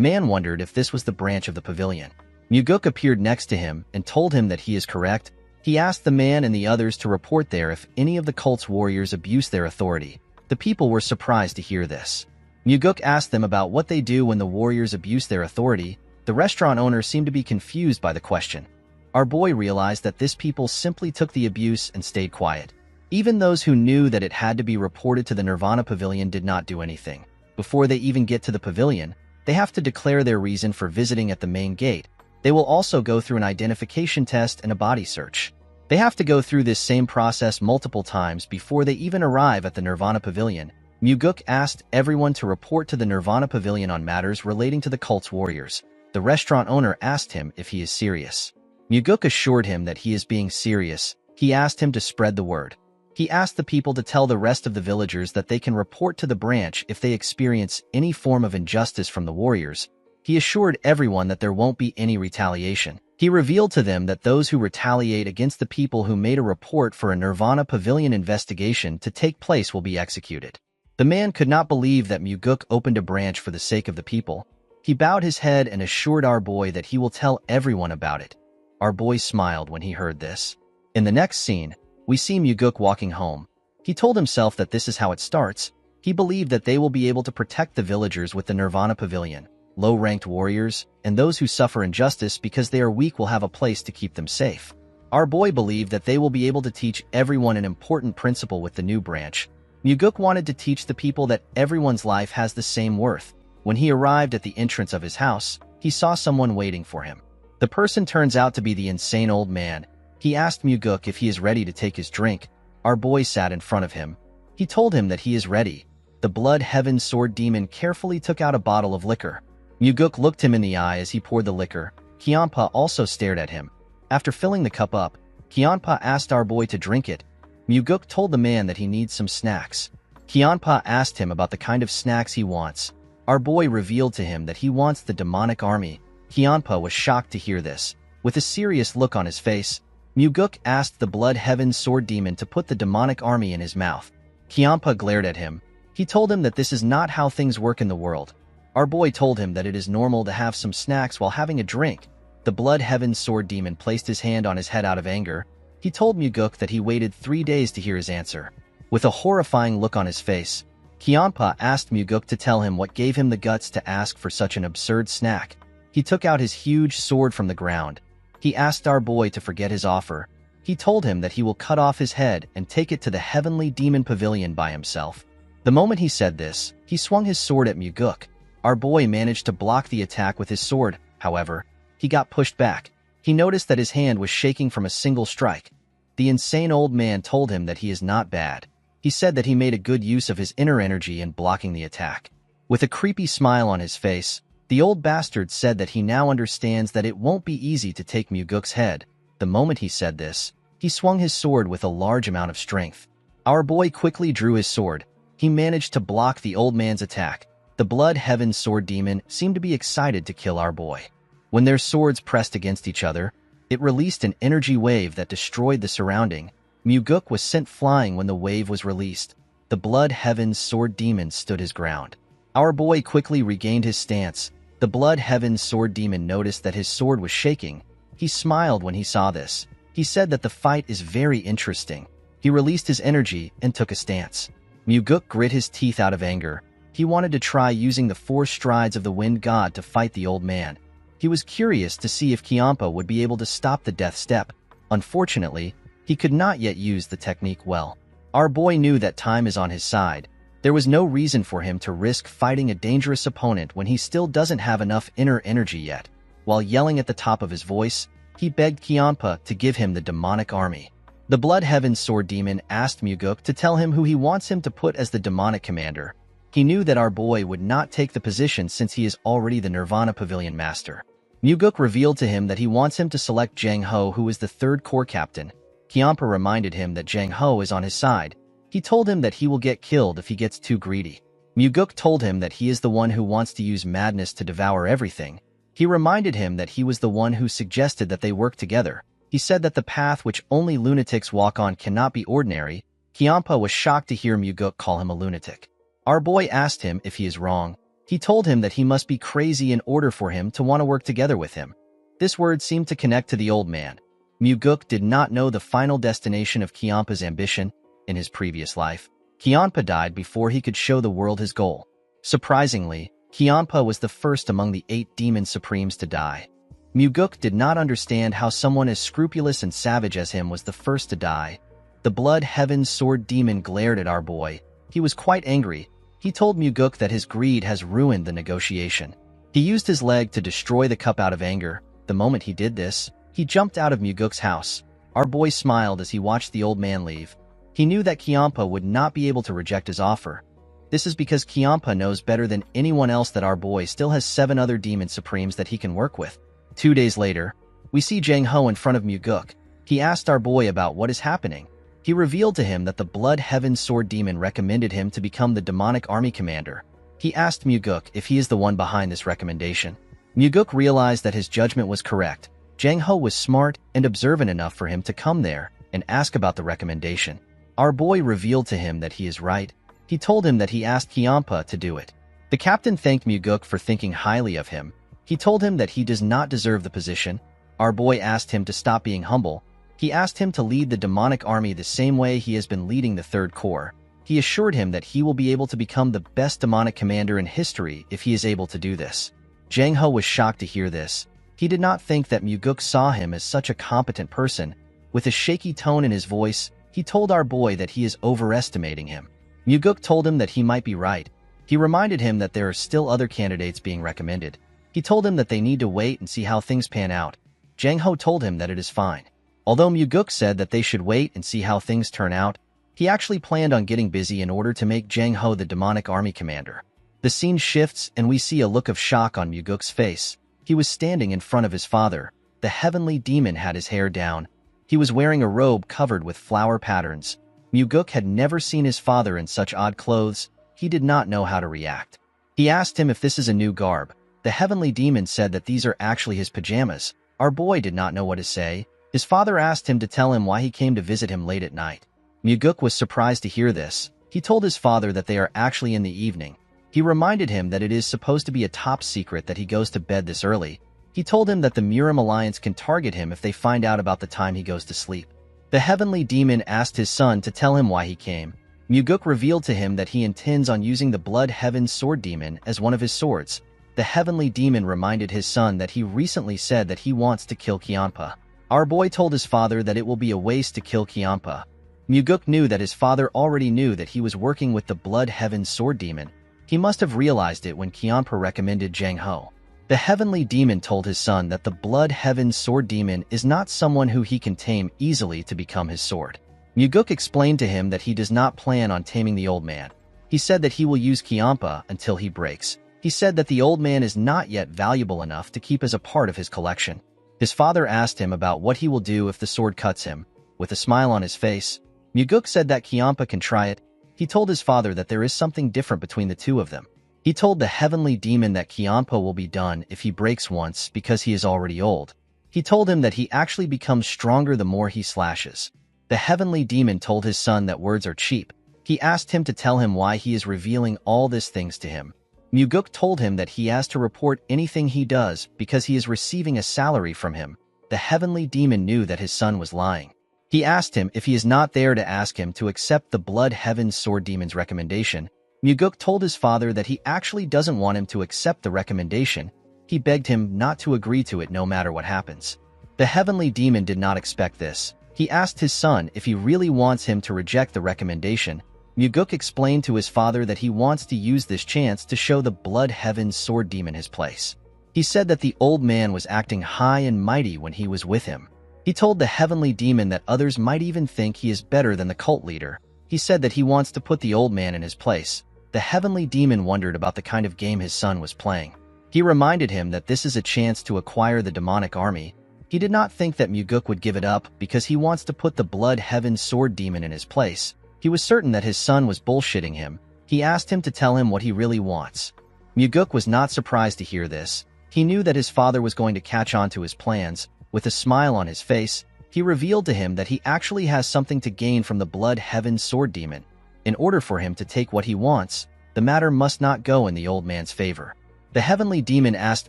man wondered if this was the branch of the pavilion. Muguk appeared next to him and told him that he is correct. He asked the man and the others to report there if any of the cult's warriors abused their authority. The people were surprised to hear this. Muguk asked them about what they do when the warriors abuse their authority. The restaurant owner seemed to be confused by the question. Our boy realized that this people simply took the abuse and stayed quiet. Even those who knew that it had to be reported to the Nirvana Pavilion did not do anything. Before they even get to the pavilion, they have to declare their reason for visiting at the main gate. They will also go through an identification test and a body search. They have to go through this same process multiple times before they even arrive at the Nirvana Pavilion. Muguk asked everyone to report to the Nirvana Pavilion on matters relating to the cult's warriors. The restaurant owner asked him if he is serious. Muguk assured him that he is being serious. He asked him to spread the word. He asked the people to tell the rest of the villagers that they can report to the branch if they experience any form of injustice from the warriors. He assured everyone that there won't be any retaliation. He revealed to them that those who retaliate against the people who made a report for a Nirvana Pavilion investigation to take place will be executed. The man could not believe that Muguk opened a branch for the sake of the people. He bowed his head and assured our boy that he will tell everyone about it. Our boy smiled when he heard this. In the next scene, we see Muguk walking home. He told himself that this is how it starts. He believed that they will be able to protect the villagers with the Nirvana Pavilion. Low-ranked warriors, and those who suffer injustice because they are weak will have a place to keep them safe. Our boy believed that they will be able to teach everyone an important principle with the new branch. Muguk wanted to teach the people that everyone's life has the same worth. When he arrived at the entrance of his house, he saw someone waiting for him. The person turns out to be the insane old man. He asked Muguk if he is ready to take his drink. Our boy sat in front of him. He told him that he is ready. The Blood Heaven Sword Demon carefully took out a bottle of liquor. Muguk looked him in the eye as he poured the liquor. Kianpa also stared at him. After filling the cup up, Kianpa asked our boy to drink it. Muguk told the man that he needs some snacks. Kianpa asked him about the kind of snacks he wants. Our boy revealed to him that he wants the demonic army. Kianpa was shocked to hear this. With a serious look on his face, Muguk asked the Blood Heaven Sword Demon to put the demonic army in his mouth. Kianpa glared at him. He told him that this is not how things work in the world. Our boy told him that it is normal to have some snacks while having a drink. The Blood Heaven Sword Demon placed his hand on his head out of anger. He told Muguk that he waited 3 days to hear his answer. With a horrifying look on his face, Kianpa asked Muguk to tell him what gave him the guts to ask for such an absurd snack. He took out his huge sword from the ground. He asked our boy to forget his offer. He told him that he will cut off his head and take it to the Heavenly Demon Pavilion by himself. The moment he said this, he swung his sword at Muguk. Our boy managed to block the attack with his sword. However, he got pushed back. He noticed that his hand was shaking from a single strike. The insane old man told him that he is not bad. He said that he made a good use of his inner energy in blocking the attack. With a creepy smile on his face, the old bastard said that he now understands that it won't be easy to take Muguk's head. The moment he said this, he swung his sword with a large amount of strength. Our boy quickly drew his sword. He managed to block the old man's attack. The Blood Heaven Sword Demon seemed to be excited to kill our boy. When their swords pressed against each other, it released an energy wave that destroyed the surrounding. Muguk was sent flying when the wave was released. The Blood Heaven Sword Demon stood his ground. Our boy quickly regained his stance. The Blood Heaven Sword Demon noticed that his sword was shaking. He smiled when he saw this. He said that the fight is very interesting. He released his energy and took a stance. Muguk grit his teeth out of anger. He wanted to try using the 4 strides of the Wind God to fight the old man. He was curious to see if Kianpa would be able to stop the death step. Unfortunately, he could not yet use the technique well. Our boy knew that time is on his side. There was no reason for him to risk fighting a dangerous opponent when he still doesn't have enough inner energy yet. While yelling at the top of his voice, he begged Kianpa to give him the demonic army. The Blood Heaven Sword Demon asked Muguk to tell him who he wants him to put as the demonic commander. He knew that our boy would not take the position since he is already the Nirvana Pavilion Master. Muguk revealed to him that he wants him to select Jang Ho, who is the 3rd Corps Captain. Kianpa reminded him that Jang Ho is on his side. He told him that he will get killed if he gets too greedy. Muguk told him that he is the one who wants to use madness to devour everything. He reminded him that he was the one who suggested that they work together. He said that the path which only lunatics walk on cannot be ordinary. Kianpa was shocked to hear Muguk call him a lunatic. Our boy asked him if he is wrong. He told him that he must be crazy in order for him to want to work together with him. This word seemed to connect to the old man. Muguk did not know the final destination of Kianpa's ambition. In his previous life, Kianpa died before he could show the world his goal. Surprisingly, Kianpa was the first among the 8 demon supremes to die. Muguk did not understand how someone as scrupulous and savage as him was the first to die. The Blood Heaven Sword Demon glared at our boy. He was quite angry. He told Muguk that his greed has ruined the negotiation. He used his leg to destroy the cup out of anger. The moment he did this, he jumped out of Muguk's house. Our boy smiled as he watched the old man leave. He knew that Kianpa would not be able to reject his offer. This is because Kianpa knows better than anyone else that our boy still has 7 other demon supremes that he can work with. 2 days later, we see Jang Ho in front of Muguk. He asked our boy about what is happening. He He revealed to him that the Blood Heaven Sword Demon recommended him to become the demonic army commander. He asked Muguk if he is the one behind this recommendation. Muguk realized that his judgment was correct. Jang Ho was smart and observant enough for him to come there and ask about the recommendation. Our boy revealed to him that he is right. He told him that he asked Kiampa to do it. The captain thanked Muguk for thinking highly of him. He told him that he does not deserve the position. Our boy asked him to stop being humble. He asked him to lead the demonic army the same way he has been leading the Third Corps. He assured him that he will be able to become the best demonic commander in history if he is able to do this. Jang Ho was shocked to hear this. He did not think that Muguk saw him as such a competent person. With a shaky tone in his voice, he told our boy that he is overestimating him. Muguk told him that he might be right. He reminded him that there are still other candidates being recommended. He told him that they need to wait and see how things pan out. Jang Ho told him that it is fine. Although Muguk said that they should wait and see how things turn out, he actually planned on getting busy in order to make Jang Ho the demonic army commander. The scene shifts and we see a look of shock on Muguk's face. He was standing in front of his father. The heavenly demon had his hair down. He was wearing a robe covered with flower patterns. Muguk had never seen his father in such odd clothes. He did not know how to react. He asked him if this is a new garb. The heavenly demon said that these are actually his pajamas. Our boy did not know what to say. His father asked him to tell him why he came to visit him late at night. Muguk was surprised to hear this. He told his father that they are actually in the evening. He reminded him that it is supposed to be a top secret that he goes to bed this early. He told him that the Murim Alliance can target him if they find out about the time he goes to sleep. The heavenly demon asked his son to tell him why he came. Muguk revealed to him that he intends on using the Blood Heaven Sword Demon as one of his swords. The heavenly demon reminded his son that he recently said that he wants to kill Kiampa. Our boy told his father that it will be a waste to kill Kiampa. Muguk knew that his father already knew that he was working with the Blood Heaven Sword Demon. He must have realized it when Kiampa recommended Jang Ho. The heavenly demon told his son that the Blood Heaven Sword Demon is not someone who he can tame easily to become his sword. Muguk explained to him that he does not plan on taming the old man. He said that he will use Kiampa until he breaks. He said that the old man is not yet valuable enough to keep as a part of his collection. His father asked him about what he will do if the sword cuts him. With a smile on his face, Muguk said that Kiampa can try it. He told his father that there is something different between the two of them. He told the heavenly demon that Kiampa will be done if he breaks once because he is already old. He told him that he actually becomes stronger the more he slashes. The heavenly demon told his son that words are cheap. He asked him to tell him why he is revealing all these things to him. Muguk told him that he has to report anything he does because he is receiving a salary from him. The heavenly demon knew that his son was lying. He asked him if he is not there to ask him to accept the Blood Heaven Sword Demon's recommendation. Muguk told his father that he actually doesn't want him to accept the recommendation. He begged him not to agree to it no matter what happens. The heavenly demon did not expect this. He asked his son if he really wants him to reject the recommendation. Muguk explained to his father that he wants to use this chance to show the Blood Heaven Sword Demon his place. He said that the old man was acting high and mighty when he was with him. He told the heavenly demon that others might even think he is better than the cult leader. He said that he wants to put the old man in his place. The heavenly demon wondered about the kind of game his son was playing. He reminded him that this is a chance to acquire the demonic army. He did not think that Muguk would give it up because he wants to put the Blood Heaven Sword Demon in his place. He was certain that his son was bullshitting him. He asked him to tell him what he really wants. Muguk was not surprised to hear this. He knew that his father was going to catch on to his plans. With a smile on his face, he revealed to him that he actually has something to gain from the Blood Heaven Sword Demon. In order for him to take what he wants, the matter must not go in the old man's favor. The heavenly demon asked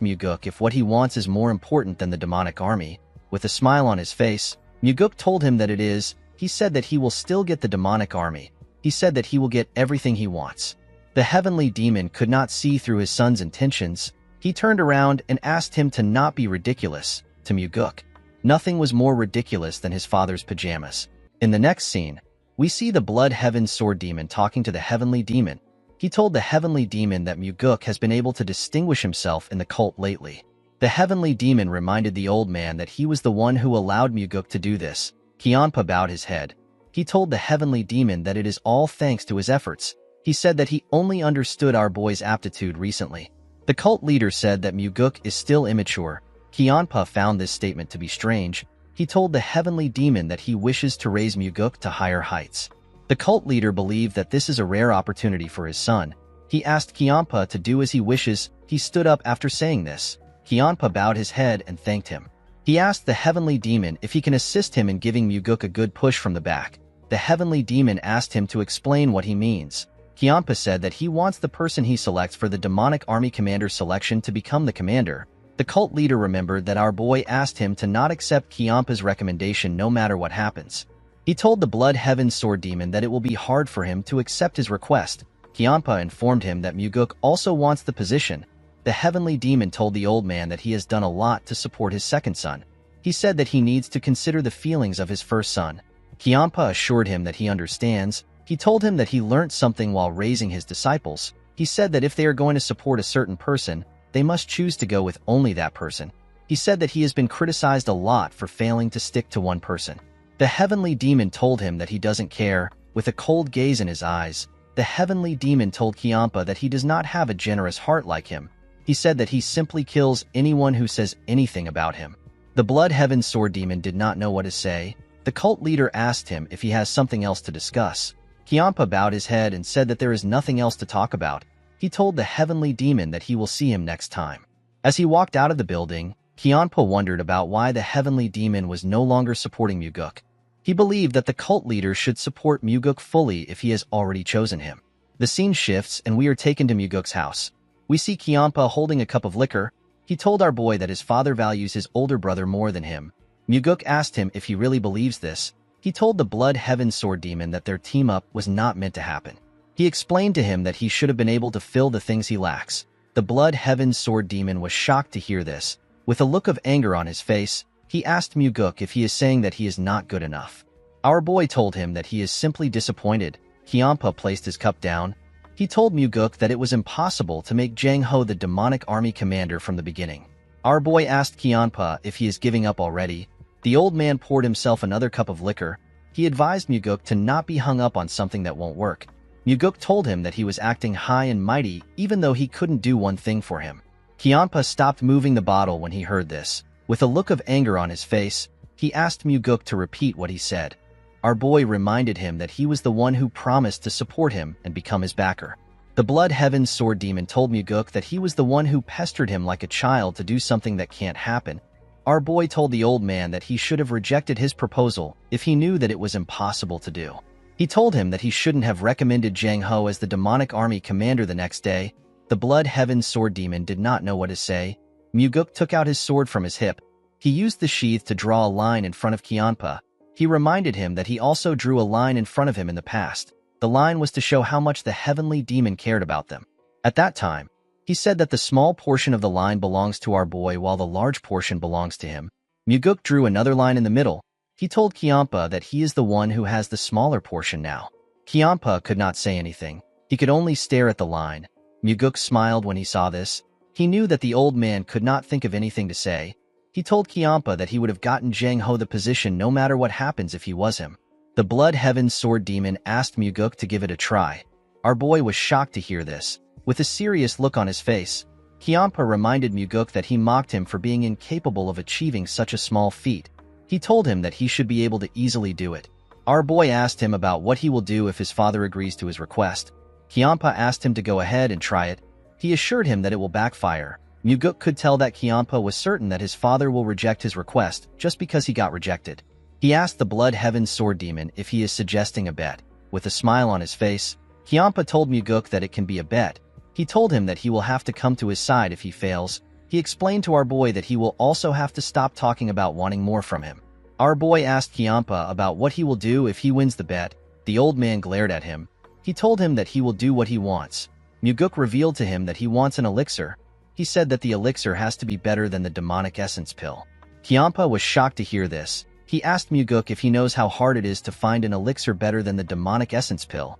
Muguk if what he wants is more important than the demonic army. With a smile on his face, Muguk told him that it is. He said that he will still get the demonic army. He said that he will get everything he wants. The heavenly demon could not see through his son's intentions. He turned around and asked him to not be ridiculous. To Muguk, nothing was more ridiculous than his father's pajamas. In the next scene, we see the Blood Heaven Sword Demon talking to the heavenly demon. He told the heavenly demon that Muguk has been able to distinguish himself in the cult lately. The heavenly demon reminded the old man that he was the one who allowed Muguk to do this. Kiampa bowed his head. He told the heavenly demon that it is all thanks to his efforts. He said that he only understood our boy's aptitude recently. The cult leader said that Muguk is still immature. Kiampa found this statement to be strange. he told the heavenly demon that he wishes to raise Muguk to higher heights. The cult leader believed that this is a rare opportunity for his son. He asked Kianpa to do as he wishes. He stood up after saying this. Kianpa bowed his head and thanked him. He asked the heavenly demon if he can assist him in giving Muguk a good push from the back. The heavenly demon asked him to explain what he means. Kianpa said that he wants the person he selects for the demonic army commander selection to become the commander. The cult leader remembered that our boy asked him to not accept Kianpa's recommendation no matter what happens. He told the Blood Heaven Sword Demon that it will be hard for him to accept his request. Kianpa informed him that Muguk also wants the position. The heavenly demon told the old man that he has done a lot to support his second son. He said that he needs to consider the feelings of his first son. Kianpa assured him that he understands. He told him that he learned something while raising his disciples. He said that if they are going to support a certain person, they must choose to go with only that person. He said that he has been criticized a lot for failing to stick to one person. The heavenly demon told him that he doesn't care. With a cold gaze in his eyes, the heavenly demon told Kianpa that he does not have a generous heart like him. He said that he simply kills anyone who says anything about him. The Blood Heaven Sword Demon did not know what to say. The cult leader asked him if he has something else to discuss. Kianpa bowed his head and said that there is nothing else to talk about. He told the heavenly demon that he will see him next time. As he walked out of the building, Kianpa wondered about why the heavenly demon was no longer supporting Muguk. He believed that the cult leader should support Muguk fully if he has already chosen him. The scene shifts and we are taken to Muguk's house. We see Kianpa holding a cup of liquor. He told our boy that his father values his older brother more than him. Muguk asked him if he really believes this. He told the Blood Heaven Sword Demon that their team-up was not meant to happen. He explained to him that he should have been able to fill the things he lacks. The Blood Heaven Sword Demon was shocked to hear this. With a look of anger on his face, he asked Muguk if he is saying that he is not good enough. Our boy told him that he is simply disappointed. Kianpa placed his cup down. He told Muguk that it was impossible to make Jang Ho the demonic army commander from the beginning. Our boy asked Kianpa if he is giving up already. The old man poured himself another cup of liquor. He advised Muguk to not be hung up on something that won't work. Muguk told him that he was acting high and mighty even though he couldn't do one thing for him. Kianpa stopped moving the bottle when he heard this. With a look of anger on his face, he asked Muguk to repeat what he said. Our boy reminded him that he was the one who promised to support him and become his backer. The Blood Heaven Sword Demon told Muguk that he was the one who pestered him like a child to do something that can't happen. Our boy told the old man that he should have rejected his proposal if he knew that it was impossible to do. He told him that he shouldn't have recommended Jang Ho as the demonic army commander the next day. The Blood Heaven Sword Demon did not know what to say. Muguk took out his sword from his hip. He used the sheath to draw a line in front of Kianpa. He reminded him that he also drew a line in front of him in the past. The line was to show how much the heavenly demon cared about them. At that time, he said that the small portion of the line belongs to our boy while the large portion belongs to him. Muguk drew another line in the middle. He told Kianpa that he is the one who has the smaller portion now. Kianpa could not say anything. He could only stare at the line. Muguk smiled when he saw this. He knew that the old man could not think of anything to say. He told Kianpa that he would have gotten Jang Ho the position no matter what happens if he was him. The Blood Heaven Sword Demon asked Muguk to give it a try. Our boy was shocked to hear this. With a serious look on his face, Kianpa reminded Muguk that he mocked him for being incapable of achieving such a small feat. He told him that he should be able to easily do it. Our boy asked him about what he will do if his father agrees to his request. Kianpa asked him to go ahead and try it. He assured him that it will backfire. Muguk could tell that Kianpa was certain that his father will reject his request just because he got rejected. He asked the Blood Heaven Sword Demon if he is suggesting a bet. With a smile on his face, Kianpa told Muguk that it can be a bet. He told him that he will have to come to his side if he fails. He explained to our boy that he will also have to stop talking about wanting more from him. Our boy asked Kianpa about what he will do if he wins the bet. The old man glared at him. He told him that he will do what he wants. Muguk revealed to him that he wants an elixir. He said that the elixir has to be better than the demonic essence pill. Kianpa was shocked to hear this. He asked Muguk if he knows how hard it is to find an elixir better than the demonic essence pill.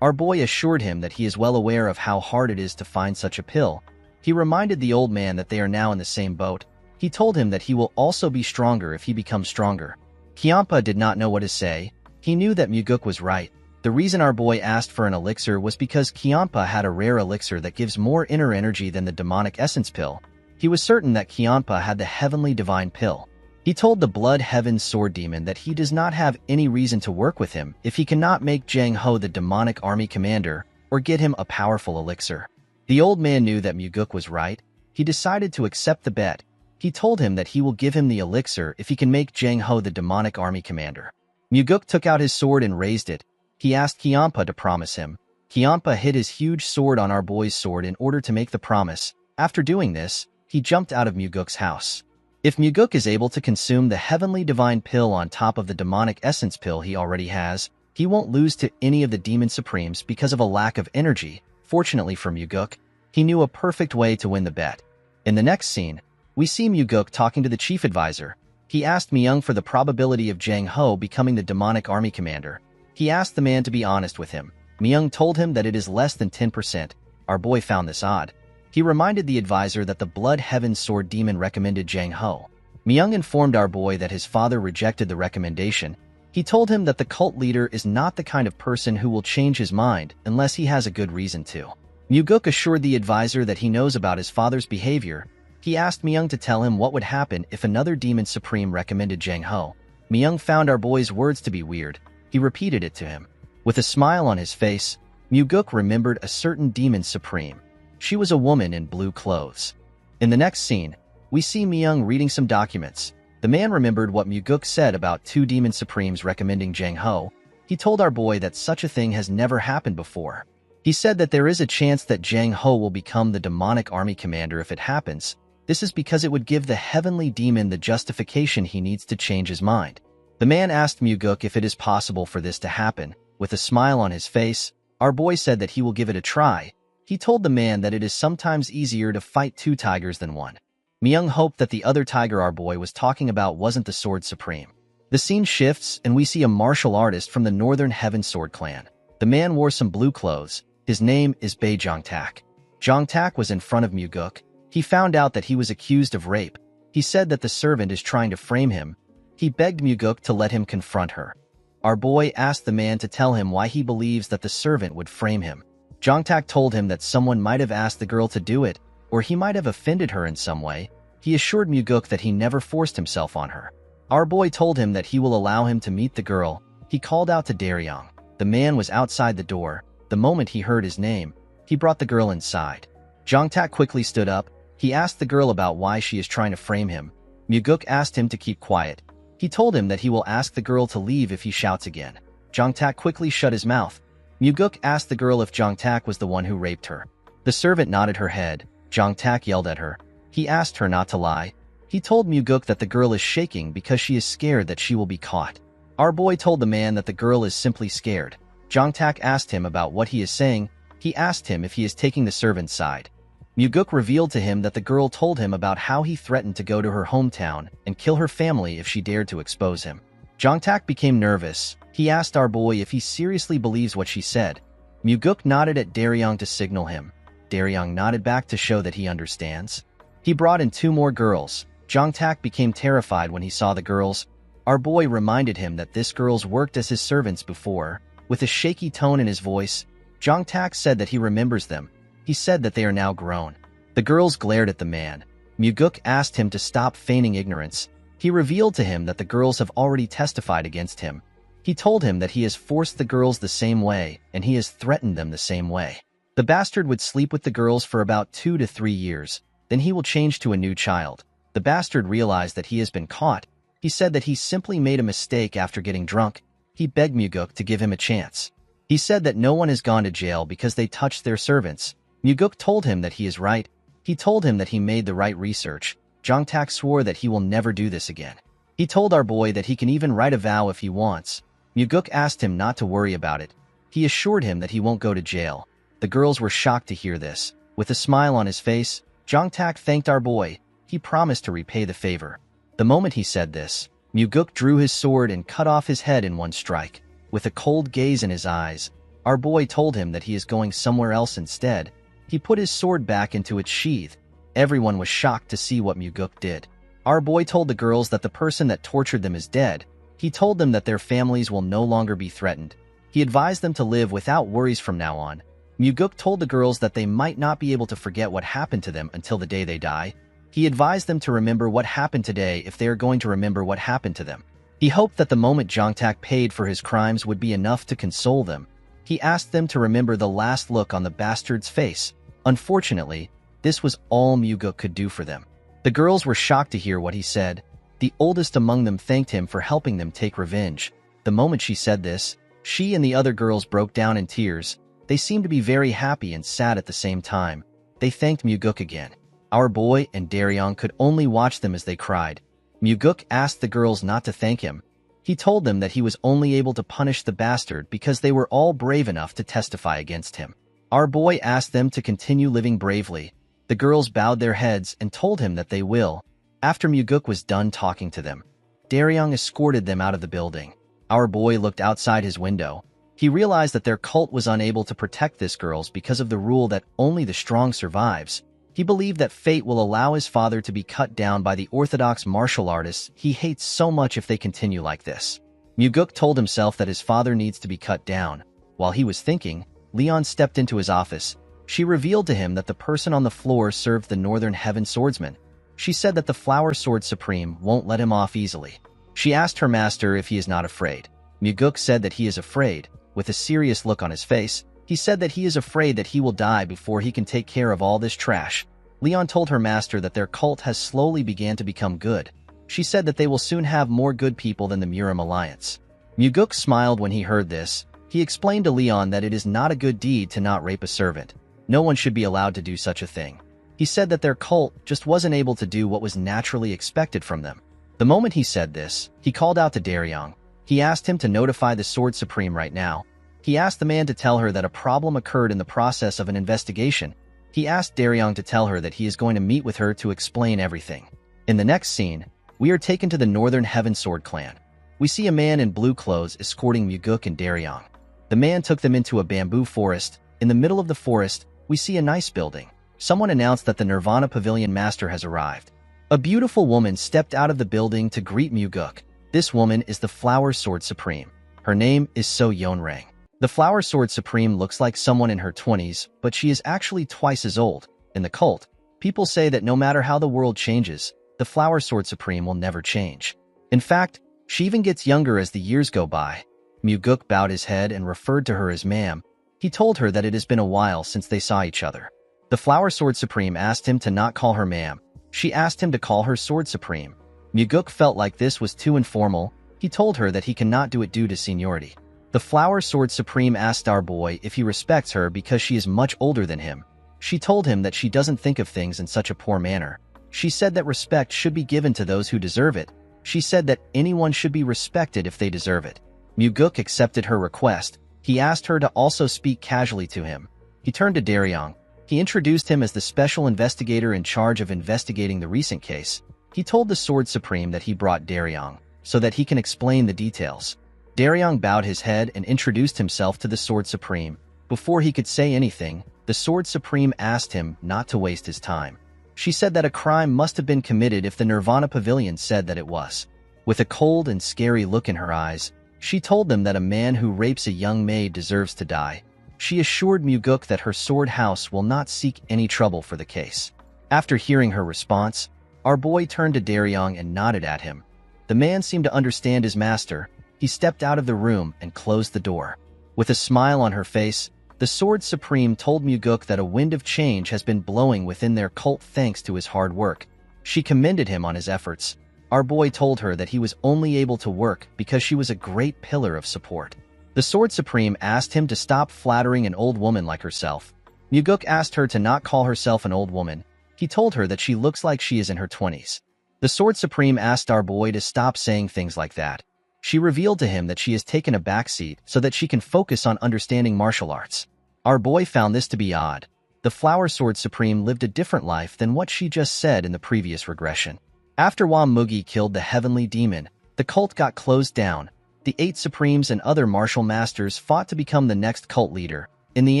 Our boy assured him that he is well aware of how hard it is to find such a pill. He reminded the old man that they are now in the same boat. He told him that he will also be stronger if he becomes stronger. Kianpa did not know what to say. He knew that Muguk was right. The reason our boy asked for an elixir was because Kianpa had a rare elixir that gives more inner energy than the demonic essence pill. He was certain that Kianpa had the heavenly divine pill. He told the Blood Heaven Sword Demon that he does not have any reason to work with him if he cannot make Jang Ho the demonic army commander or get him a powerful elixir. The old man knew that Muguk was right. He decided to accept the bet. He told him that he will give him the elixir if he can make Jang Ho the demonic army commander. Muguk took out his sword and raised it. He asked Kianpa to promise him. Kianpa hid his huge sword on our boy's sword in order to make the promise. After doing this, he jumped out of Muguk's house. If Muguk is able to consume the heavenly divine pill on top of the demonic essence pill he already has, he won't lose to any of the demon supremes because of a lack of energy. Fortunately for Muguk, he knew a perfect way to win the bet. In the next scene, we see Muguk talking to the chief advisor. He asked Myung for the probability of Jang Ho becoming the demonic army commander. He asked the man to be honest with him. Myung told him that it is less than 10%. Our boy found this odd. He reminded the advisor that the Blood Heaven Sword Demon recommended Jang Ho. Myung informed our boy that his father rejected the recommendation. He told him that the cult leader is not the kind of person who will change his mind unless he has a good reason to. Muguk assured the advisor that he knows about his father's behavior. He asked Myung to tell him what would happen if another demon supreme recommended Jang Ho. Myung found our boy's words to be weird. He repeated it to him. With a smile on his face, Muguk remembered a certain demon supreme. She was a woman in blue clothes. In the next scene, we see Myung reading some documents. The man remembered what Muguk said about two demon supremes recommending Jang Ho. He told our boy that such a thing has never happened before. He said that there is a chance that Jang Ho will become the demonic army commander if it happens. This is because it would give the heavenly demon the justification he needs to change his mind. The man asked Muguk if it is possible for this to happen. With a smile on his face, our boy said that he will give it a try. He told the man that it is sometimes easier to fight two tigers than one. Myung hoped that the other tiger our boy was talking about wasn't the Sword Supreme. The scene shifts and we see a martial artist from the Northern Heaven Sword Clan. The man wore some blue clothes. His name is Bae Jongtak. Jongtak was in front of Muguk. He found out that he was accused of rape. He said that the servant is trying to frame him. He begged Muguk to let him confront her. Our boy asked the man to tell him why he believes that the servant would frame him. Jongtak told him that someone might have asked the girl to do it, or he might have offended her in some way. He assured Muguk that he never forced himself on her. Our boy told him that he will allow him to meet the girl. He called out to Daryong. The man was outside the door. The moment he heard his name, he brought the girl inside. Jongtak quickly stood up. He asked the girl about why she is trying to frame him. Muguk asked him to keep quiet. He told him that he will ask the girl to leave if he shouts again. Jongtak quickly shut his mouth. Muguk asked the girl if Jongtak was the one who raped her. The servant nodded her head. Jongtak yelled at her. He asked her not to lie. He told Muguk that the girl is shaking because she is scared that she will be caught. Our boy told the man that the girl is simply scared. Jongtak asked him about what he is saying. He asked him if he is taking the servant's side. Muguk revealed to him that the girl told him about how he threatened to go to her hometown and kill her family if she dared to expose him. Jongtak became nervous. He asked our boy if he seriously believes what she said. Muguk nodded at Daryong to signal him. Daryong nodded back to show that he understands. He brought in two more girls. Jongtak became terrified when he saw the girls. Our boy reminded him that this girls worked as his servants before. With a shaky tone in his voice, Jongtak said that he remembers them. He said that they are now grown. The girls glared at the man. Muguk asked him to stop feigning ignorance. He revealed to him that the girls have already testified against him. He told him that he has forced the girls the same way, and he has threatened them the same way. The bastard would sleep with the girls for about 2 to 3 years. Then he will change to a new child. The bastard realized that he has been caught. He said that he simply made a mistake after getting drunk. He begged Muguk to give him a chance. He said that no one has gone to jail because they touched their servants. Muguk told him that he is right. He told him that he made the right research. Jongtak swore that he will never do this again. He told our boy that he can even write a vow if he wants. Muguk asked him not to worry about it. He assured him that he won't go to jail. The girls were shocked to hear this. With a smile on his face, Jongtak thanked our boy. He promised to repay the favor. The moment he said this, Muguk drew his sword and cut off his head in one strike. With a cold gaze in his eyes, our boy told him that he is going somewhere else instead. He put his sword back into its sheath. Everyone was shocked to see what Muguk did. Our boy told the girls that the person that tortured them is dead. He told them that their families will no longer be threatened. He advised them to live without worries from now on. Muguk told the girls that they might not be able to forget what happened to them until the day they die. He advised them to remember what happened today if they are going to remember what happened to them. He hoped that the moment Jongtak paid for his crimes would be enough to console them. He asked them to remember the last look on the bastard's face. Unfortunately, this was all Muguk could do for them. The girls were shocked to hear what he said. The oldest among them thanked him for helping them take revenge. The moment she said this, she and the other girls broke down in tears. They seemed to be very happy and sad at the same time. They thanked Muguk again. Our boy and Daryong could only watch them as they cried. Muguk asked the girls not to thank him. He told them that he was only able to punish the bastard because they were all brave enough to testify against him. Our boy asked them to continue living bravely. The girls bowed their heads and told him that they will. After Muguk was done talking to them, Daryong escorted them out of the building. Our boy looked outside his window. He realized that their cult was unable to protect this girls because of the rule that only the strong survives. He believed that fate will allow his father to be cut down by the orthodox martial artists he hates so much if they continue like this. Muguk told himself that his father needs to be cut down. While he was thinking, Leon stepped into his office. She revealed to him that the person on the floor served the Northern Heaven swordsman. She said that the Flower Sword Supreme won't let him off easily. She asked her master if he is not afraid. Muguk said that he is afraid. With a serious look on his face, he said that he is afraid that he will die before he can take care of all this trash. Leon told her master that their cult has slowly began to become good. She said that they will soon have more good people than the Murim Alliance. Muguk smiled when he heard this. He explained to Leon that it is not a good deed to not rape a servant. No one should be allowed to do such a thing. He said that their cult just wasn't able to do what was naturally expected from them. The moment he said this, he called out to Daryong. He asked him to notify the Sword Supreme right now. He asked the man to tell her that a problem occurred in the process of an investigation. He asked Daryong to tell her that he is going to meet with her to explain everything. In the next scene, we are taken to the Northern Heaven Sword Clan. We see a man in blue clothes escorting Muguk and Daryong. The man took them into a bamboo forest. In the middle of the forest, we see a nice building. Someone announced that the Nirvana Pavilion Master has arrived. A beautiful woman stepped out of the building to greet Muguk. This woman is the Flower Sword Supreme. Her name is So Yeonrang. The Flower Sword Supreme looks like someone in her 20s, but she is actually twice as old. In the cult, people say that no matter how the world changes, the Flower Sword Supreme will never change. In fact, she even gets younger as the years go by. Muguk bowed his head and referred to her as ma'am. He told her that it has been a while since they saw each other. The Flower Sword Supreme asked him to not call her ma'am. She asked him to call her Sword Supreme. Muguk felt like this was too informal. He told her that he cannot do it due to seniority. The Flower Sword Supreme asked our boy if he respects her because she is much older than him. She told him that she doesn't think of things in such a poor manner. She said that respect should be given to those who deserve it. She said that anyone should be respected if they deserve it. Muguk accepted her request. He asked her to also speak casually to him. He turned to Daryong. He introduced him as the special investigator in charge of investigating the recent case. He told the Sword Supreme that he brought Daryong so that he can explain the details. Daryong bowed his head and introduced himself to the Sword Supreme. Before he could say anything, the Sword Supreme asked him not to waste his time. She said that a crime must have been committed if the Nirvana Pavilion said that it was. With a cold and scary look in her eyes, she told them that a man who rapes a young maid deserves to die. She assured Muguk that her sword house will not seek any trouble for the case. After hearing her response, our boy turned to Daryong and nodded at him. The man seemed to understand his master. He stepped out of the room and closed the door. With a smile on her face, the Sword Supreme told Muguk that a wind of change has been blowing within their cult thanks to his hard work. She commended him on his efforts. Our boy told her that he was only able to work because she was a great pillar of support. The Sword Supreme asked him to stop flattering an old woman like herself. Muguk asked her to not call herself an old woman. He told her that she looks like she is in her 20s. The Sword Supreme asked our boy to stop saying things like that. She revealed to him that she has taken a backseat so that she can focus on understanding martial arts. Our boy found this to be odd. The Flower Sword Supreme lived a different life than what she just said in the previous regression. After Wam Mugi killed the Heavenly Demon, the cult got closed down. The 8 Supremes and other martial masters fought to become the next cult leader. In the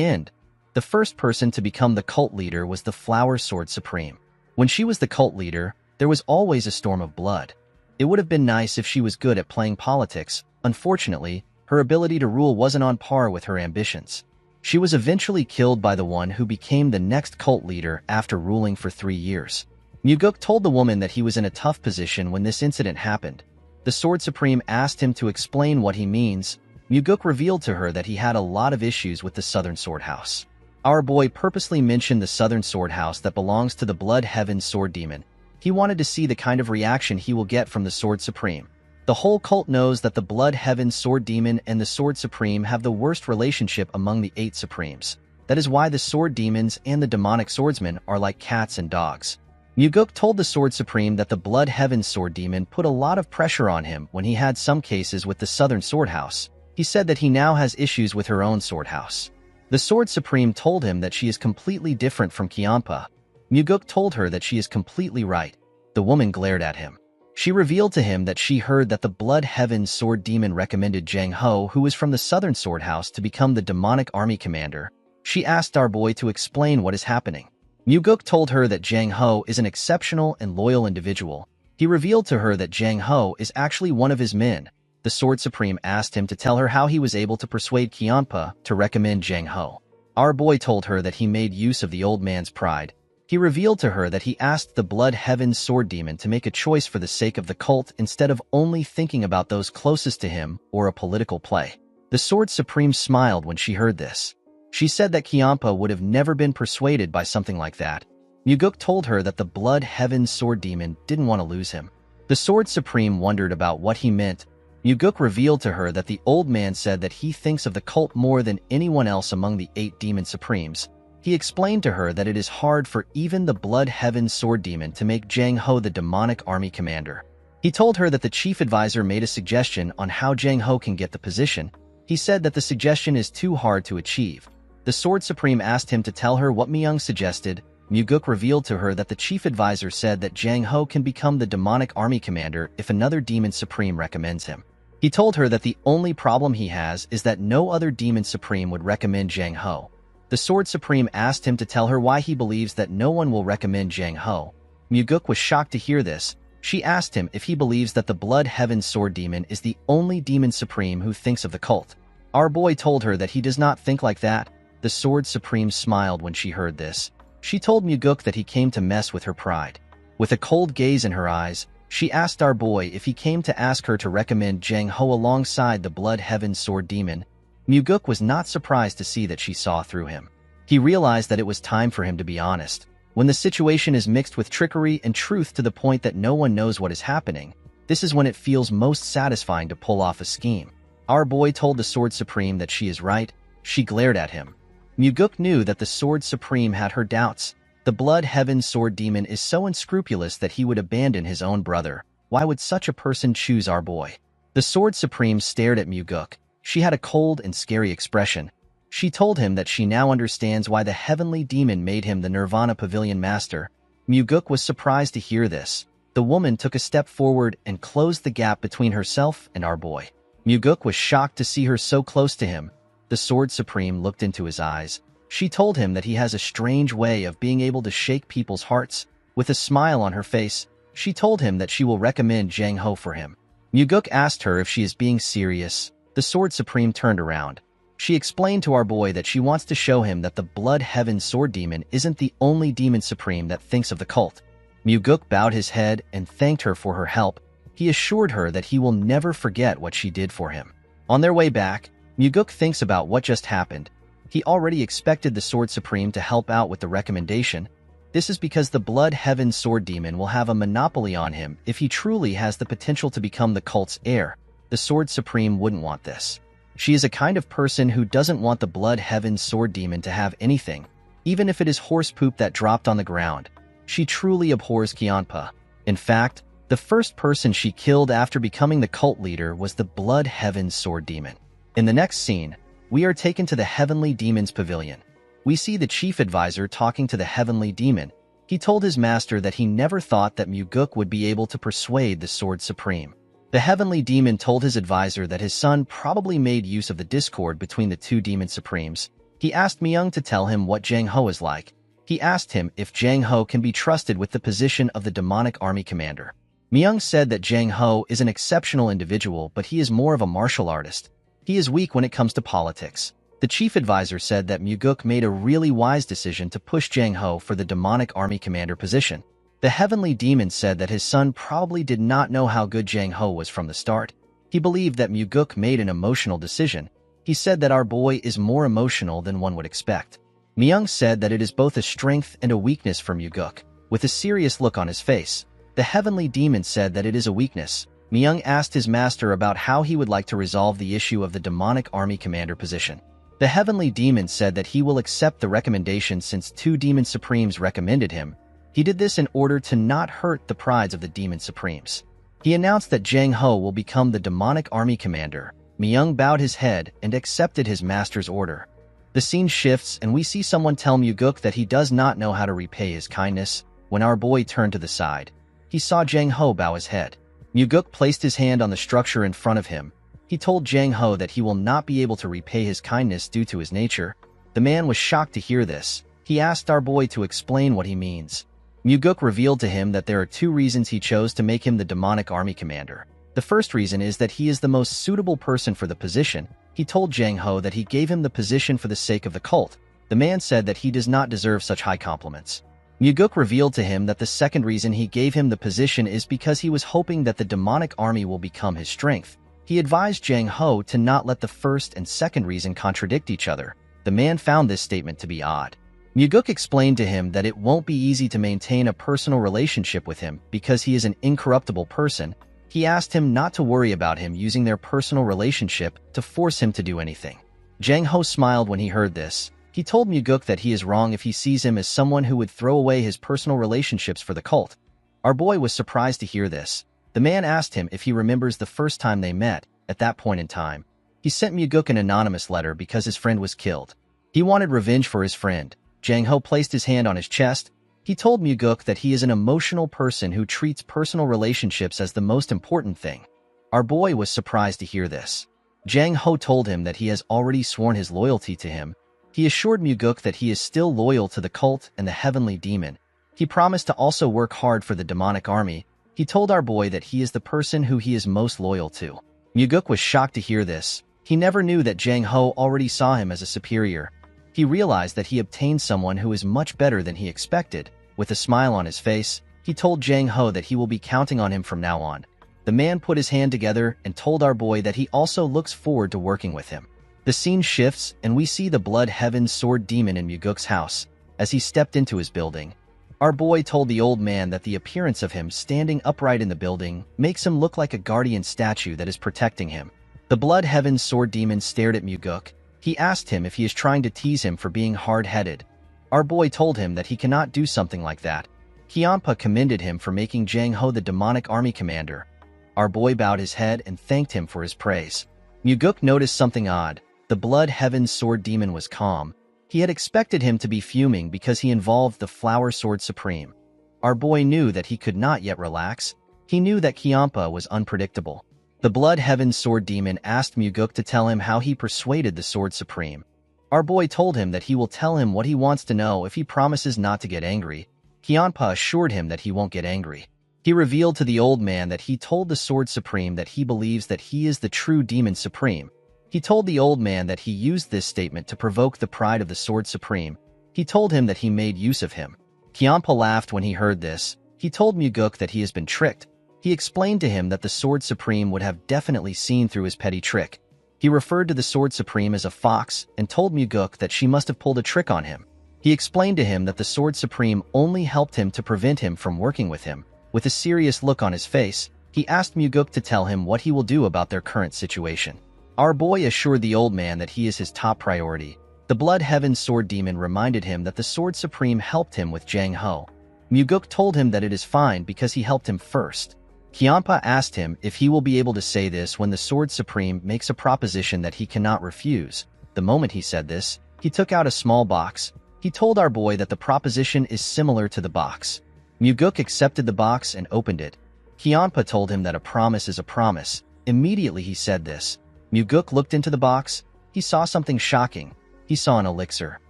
end, the first person to become the cult leader was the Flower Sword Supreme. When she was the cult leader, there was always a storm of blood. It would have been nice if she was good at playing politics. Unfortunately, her ability to rule wasn't on par with her ambitions. She was eventually killed by the one who became the next cult leader after ruling for 3 years. Muguk told the woman that he was in a tough position when this incident happened. The Sword Supreme asked him to explain what he means. Muguk revealed to her that he had a lot of issues with the Southern Sword House. Our boy purposely mentioned the Southern Sword House that belongs to the Blood Heaven Sword Demon. He wanted to see the kind of reaction he will get from the Sword Supreme. The whole cult knows that the Blood Heaven Sword Demon and the Sword Supreme have the worst relationship among the 8 Supremes. That is why the Sword Demons and the Demonic Swordsmen are like cats and dogs. Muguk told the Sword Supreme that the Blood Heaven Sword Demon put a lot of pressure on him when he had some cases with the Southern Sword House. He said that he now has issues with her own sword house. The Sword Supreme told him that she is completely different from Kiampa. Muguk told her that she is completely right. The woman glared at him. She revealed to him that she heard that the Blood Heaven Sword Demon recommended Jang Ho, who is from the Southern Sword House, to become the demonic army commander. She asked our boy to explain what is happening. Muguk told her that Jang Ho is an exceptional and loyal individual. He revealed to her that Jang Ho is actually one of his men. The Sword Supreme asked him to tell her how he was able to persuade Kiampa to recommend Jang Ho. Our boy told her that he made use of the old man's pride. He revealed to her that he asked the Blood Heaven Sword Demon to make a choice for the sake of the cult instead of only thinking about those closest to him or a political play. The Sword Supreme smiled when she heard this. She said that Kiampa would have never been persuaded by something like that. Muguk told her that the Blood Heaven Sword Demon didn't want to lose him. The Sword Supreme wondered about what he meant. Muguk revealed to her that the old man said that he thinks of the cult more than anyone else among the 8 Demon Supremes. He explained to her that it is hard for even the Blood Heaven Sword Demon to make Jang Ho the demonic army commander. He told her that the chief advisor made a suggestion on how Jang Ho can get the position. He said that the suggestion is too hard to achieve. The Sword Supreme asked him to tell her what Myung suggested. Muguk revealed to her that the chief advisor said that Jang Ho can become the demonic army commander if another Demon Supreme recommends him. He told her that the only problem he has is that no other Demon Supreme would recommend Jang Ho. The Sword Supreme asked him to tell her why he believes that no one will recommend Jang Ho. Muguk was shocked to hear this. She asked him if he believes that the Blood Heaven Sword Demon is the only Demon Supreme who thinks of the cult. Our boy told her that he does not think like that. The Sword Supreme smiled when she heard this. She told Muguk that he came to mess with her pride. With a cold gaze in her eyes, she asked our boy if he came to ask her to recommend Jang Ho alongside the Blood Heaven Sword Demon. Muguk was not surprised to see that she saw through him. He realized that it was time for him to be honest. When the situation is mixed with trickery and truth to the point that no one knows what is happening, this is when it feels most satisfying to pull off a scheme. Our boy told the Sword Supreme that she is right. She glared at him. Muguk knew that the Sword Supreme had her doubts. The Blood Heaven Sword Demon is so unscrupulous that he would abandon his own brother. Why would such a person choose our boy? The Sword Supreme stared at Muguk. She had a cold and scary expression. She told him that she now understands why the Heavenly Demon made him the Nirvana Pavilion Master. Muguk was surprised to hear this. The woman took a step forward and closed the gap between herself and our boy. Muguk was shocked to see her so close to him. The Sword Supreme looked into his eyes. She told him that he has a strange way of being able to shake people's hearts. With a smile on her face, she told him that she will recommend Jang Ho for him. Muguk asked her if she is being serious. The Sword Supreme turned around. She explained to our boy that she wants to show him that the Blood Heaven Sword Demon isn't the only Demon Supreme that thinks of the cult. Muguk bowed his head and thanked her for her help. He assured her that he will never forget what she did for him. On their way back, Muguk thinks about what just happened. He already expected the Sword Supreme to help out with the recommendation. This is because the Blood Heaven Sword Demon will have a monopoly on him if he truly has the potential to become the cult's heir. The Sword Supreme wouldn't want this. She is a kind of person who doesn't want the Blood Heaven Sword Demon to have anything, even if it is horse poop that dropped on the ground. She truly abhors Kianpa. In fact, the first person she killed after becoming the cult leader was the Blood Heaven Sword Demon. In the next scene, we are taken to the Heavenly Demon's Pavilion. We see the chief advisor talking to the Heavenly Demon. He told his master that he never thought that Muguk would be able to persuade the Sword Supreme. The Heavenly Demon told his advisor that his son probably made use of the discord between the 2 Demon Supremes. He asked Myung to tell him what Jang Ho is like. He asked him if Jang Ho can be trusted with the position of the demonic army commander. Myung said that Jang Ho is an exceptional individual, but he is more of a martial artist. He is weak when it comes to politics. The chief advisor said that Muguk made a really wise decision to push Jang Ho for the demonic army commander position. The heavenly demon said that his son probably did not know how good Jang Ho was from the start. He believed that Muguk made an emotional decision. He said that our boy is more emotional than one would expect. Myung said that it is both a strength and a weakness for Muguk. With a serious look on his face, the heavenly demon said that it is a weakness. Myung asked his master about how he would like to resolve the issue of the demonic army commander position. The heavenly demon said that he will accept the recommendation since 2 demon supremes recommended him. He did this in order to not hurt the prides of the demon supremes. He announced that Jang Ho will become the demonic army commander. Myung bowed his head and accepted his master's order. The scene shifts and we see someone tell Muguk that he does not know how to repay his kindness. When our boy turned to the side, he saw Jang Ho bow his head. Muguk placed his hand on the structure in front of him. He told Jang Ho that he will not be able to repay his kindness due to his nature. The man was shocked to hear this. He asked our boy to explain what he means. Muguk revealed to him that there are 2 reasons he chose to make him the demonic army commander. The first reason is that he is the most suitable person for the position. He told Jang Ho that he gave him the position for the sake of the cult. The man said that he does not deserve such high compliments. Muguk revealed to him that the second reason he gave him the position is because he was hoping that the demonic army will become his strength. He advised Jang Ho to not let the first and second reason contradict each other. The man found this statement to be odd. Muguk explained to him that it won't be easy to maintain a personal relationship with him because he is an incorruptible person. He asked him not to worry about him using their personal relationship to force him to do anything. Jang Ho smiled when he heard this. He told Muguk that he is wrong if he sees him as someone who would throw away his personal relationships for the cult. Our boy was surprised to hear this. The man asked him if he remembers the first time they met. At that point in time, he sent Muguk an anonymous letter because his friend was killed. He wanted revenge for his friend. Jang Ho placed his hand on his chest. He told Muguk that he is an emotional person who treats personal relationships as the most important thing. Our boy was surprised to hear this. Jang Ho told him that he has already sworn his loyalty to him. He assured Muguk that he is still loyal to the cult and the heavenly demon. He promised to also work hard for the demonic army. He told our boy that he is the person who he is most loyal to. Muguk was shocked to hear this. He never knew that Jang Ho already saw him as a superior. He realized that he obtained someone who is much better than he expected. With a smile on his face, he told Jang Ho that he will be counting on him from now on. The man put his hand together and told our boy that he also looks forward to working with him. The scene shifts and we see the Blood Heaven Sword Demon in Muguk's house. As he stepped into his building, our boy told the old man that the appearance of him standing upright in the building makes him look like a guardian statue that is protecting him. The Blood Heaven Sword Demon stared at Muguk. He asked him if he is trying to tease him for being hard-headed. Our boy told him that he cannot do something like that. Kyeonpa commended him for making Jang Ho the demonic army commander. Our boy bowed his head and thanked him for his praise. Muguk noticed something odd. The Blood Heaven Sword Demon was calm. He had expected him to be fuming because he involved the Flower Sword Supreme. Our boy knew that he could not yet relax. He knew that Kyeonpa was unpredictable. The Blood Heaven Sword Demon asked Muguk to tell him how he persuaded the Sword Supreme. Our boy told him that he will tell him what he wants to know if he promises not to get angry. Kyeonpa assured him that he won't get angry. He revealed to the old man that he told the Sword Supreme that he believes that he is the true Demon Supreme. He told the old man that he used this statement to provoke the pride of the Sword Supreme. He told him that he made use of him. Kyeonpa laughed when he heard this. He told Muguk that he has been tricked. He explained to him that the Sword Supreme would have definitely seen through his petty trick. He referred to the Sword Supreme as a fox and told Muguk that she must have pulled a trick on him. He explained to him that the Sword Supreme only helped him to prevent him from working with him. With a serious look on his face, he asked Muguk to tell him what he will do about their current situation. Our boy assured the old man that he is his top priority. The Blood Heaven Sword Demon reminded him that the Sword Supreme helped him with Jang Ho. Muguk told him that it is fine because he helped him first. Kyeonpa asked him if he will be able to say this when the Sword Supreme makes a proposition that he cannot refuse. The moment he said this, he took out a small box. He told our boy that the proposition is similar to the box. Muguk accepted the box and opened it. Kyeonpa told him that a promise is a promise. Immediately he said this. Muguk looked into the box. He saw something shocking. He saw an elixir.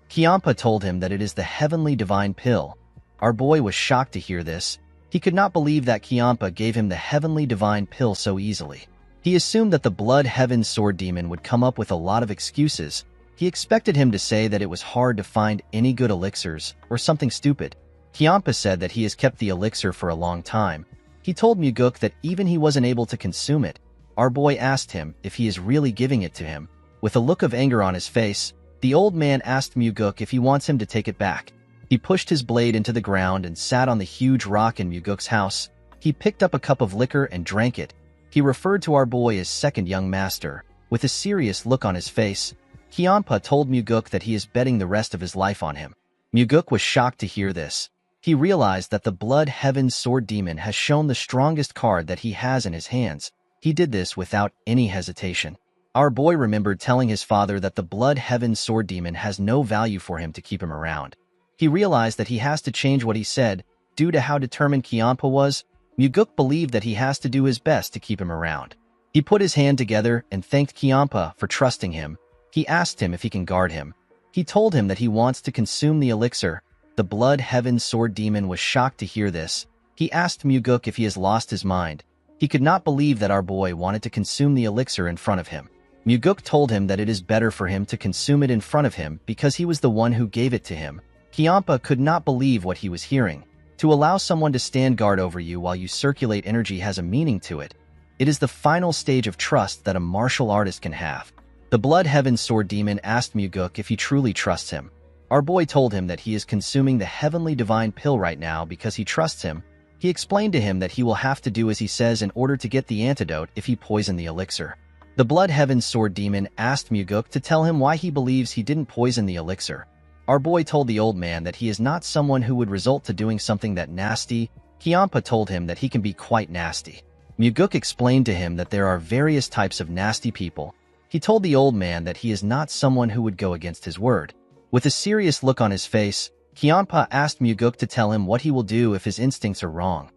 Kyeonpa told him that it is the heavenly divine pill. Our boy was shocked to hear this. He could not believe that Kyeonpa gave him the heavenly divine pill so easily. He assumed that the Blood Heaven Sword Demon would come up with a lot of excuses. He expected him to say that it was hard to find any good elixirs or something stupid. Kiampa said that he has kept the elixir for a long time. He told Muguk that even he wasn't able to consume it. Our boy asked him if he is really giving it to him. With a look of anger on his face, the old man asked Muguk if he wants him to take it back. He pushed his blade into the ground and sat on the huge rock in Muguk's house. He picked up a cup of liquor and drank it. He referred to our boy as second young master. With a serious look on his face, Kiampa told Muguk that he is betting the rest of his life on him. Muguk was shocked to hear this. He realized that the Blood Heaven Sword Demon has shown the strongest card that he has in his hands. He did this without any hesitation. Our boy remembered telling his father that the Blood Heaven Sword Demon has no value for him to keep him around. He realized that he has to change what he said. Due to how determined Kiampa was, Muguk believed that he has to do his best to keep him around. He put his hand together and thanked Kiampa for trusting him. He asked him if he can guard him. He told him that he wants to consume the elixir. The Blood Heaven Sword Demon was shocked to hear this. He asked Muguk if he has lost his mind. He could not believe that our boy wanted to consume the elixir in front of him. Muguk told him that it is better for him to consume it in front of him because he was the one who gave it to him. Kiampa could not believe what he was hearing. To allow someone to stand guard over you while you circulate energy has a meaning to it. It is the final stage of trust that a martial artist can have. The Blood Heaven Sword Demon asked Muguk if he truly trusts him. Our boy told him that he is consuming the Heavenly Divine Pill right now because he trusts him. He explained to him that he will have to do as he says in order to get the antidote if he poisoned the elixir. The Blood Heaven Sword Demon asked Muguk to tell him why he believes he didn't poison the elixir. Our boy told the old man that he is not someone who would result to doing something that nasty. Kiampa told him that he can be quite nasty. Muguk explained to him that there are various types of nasty people. He told the old man that he is not someone who would go against his word. With a serious look on his face, Kiampa asked Muguk to tell him what he will do if his instincts are wrong.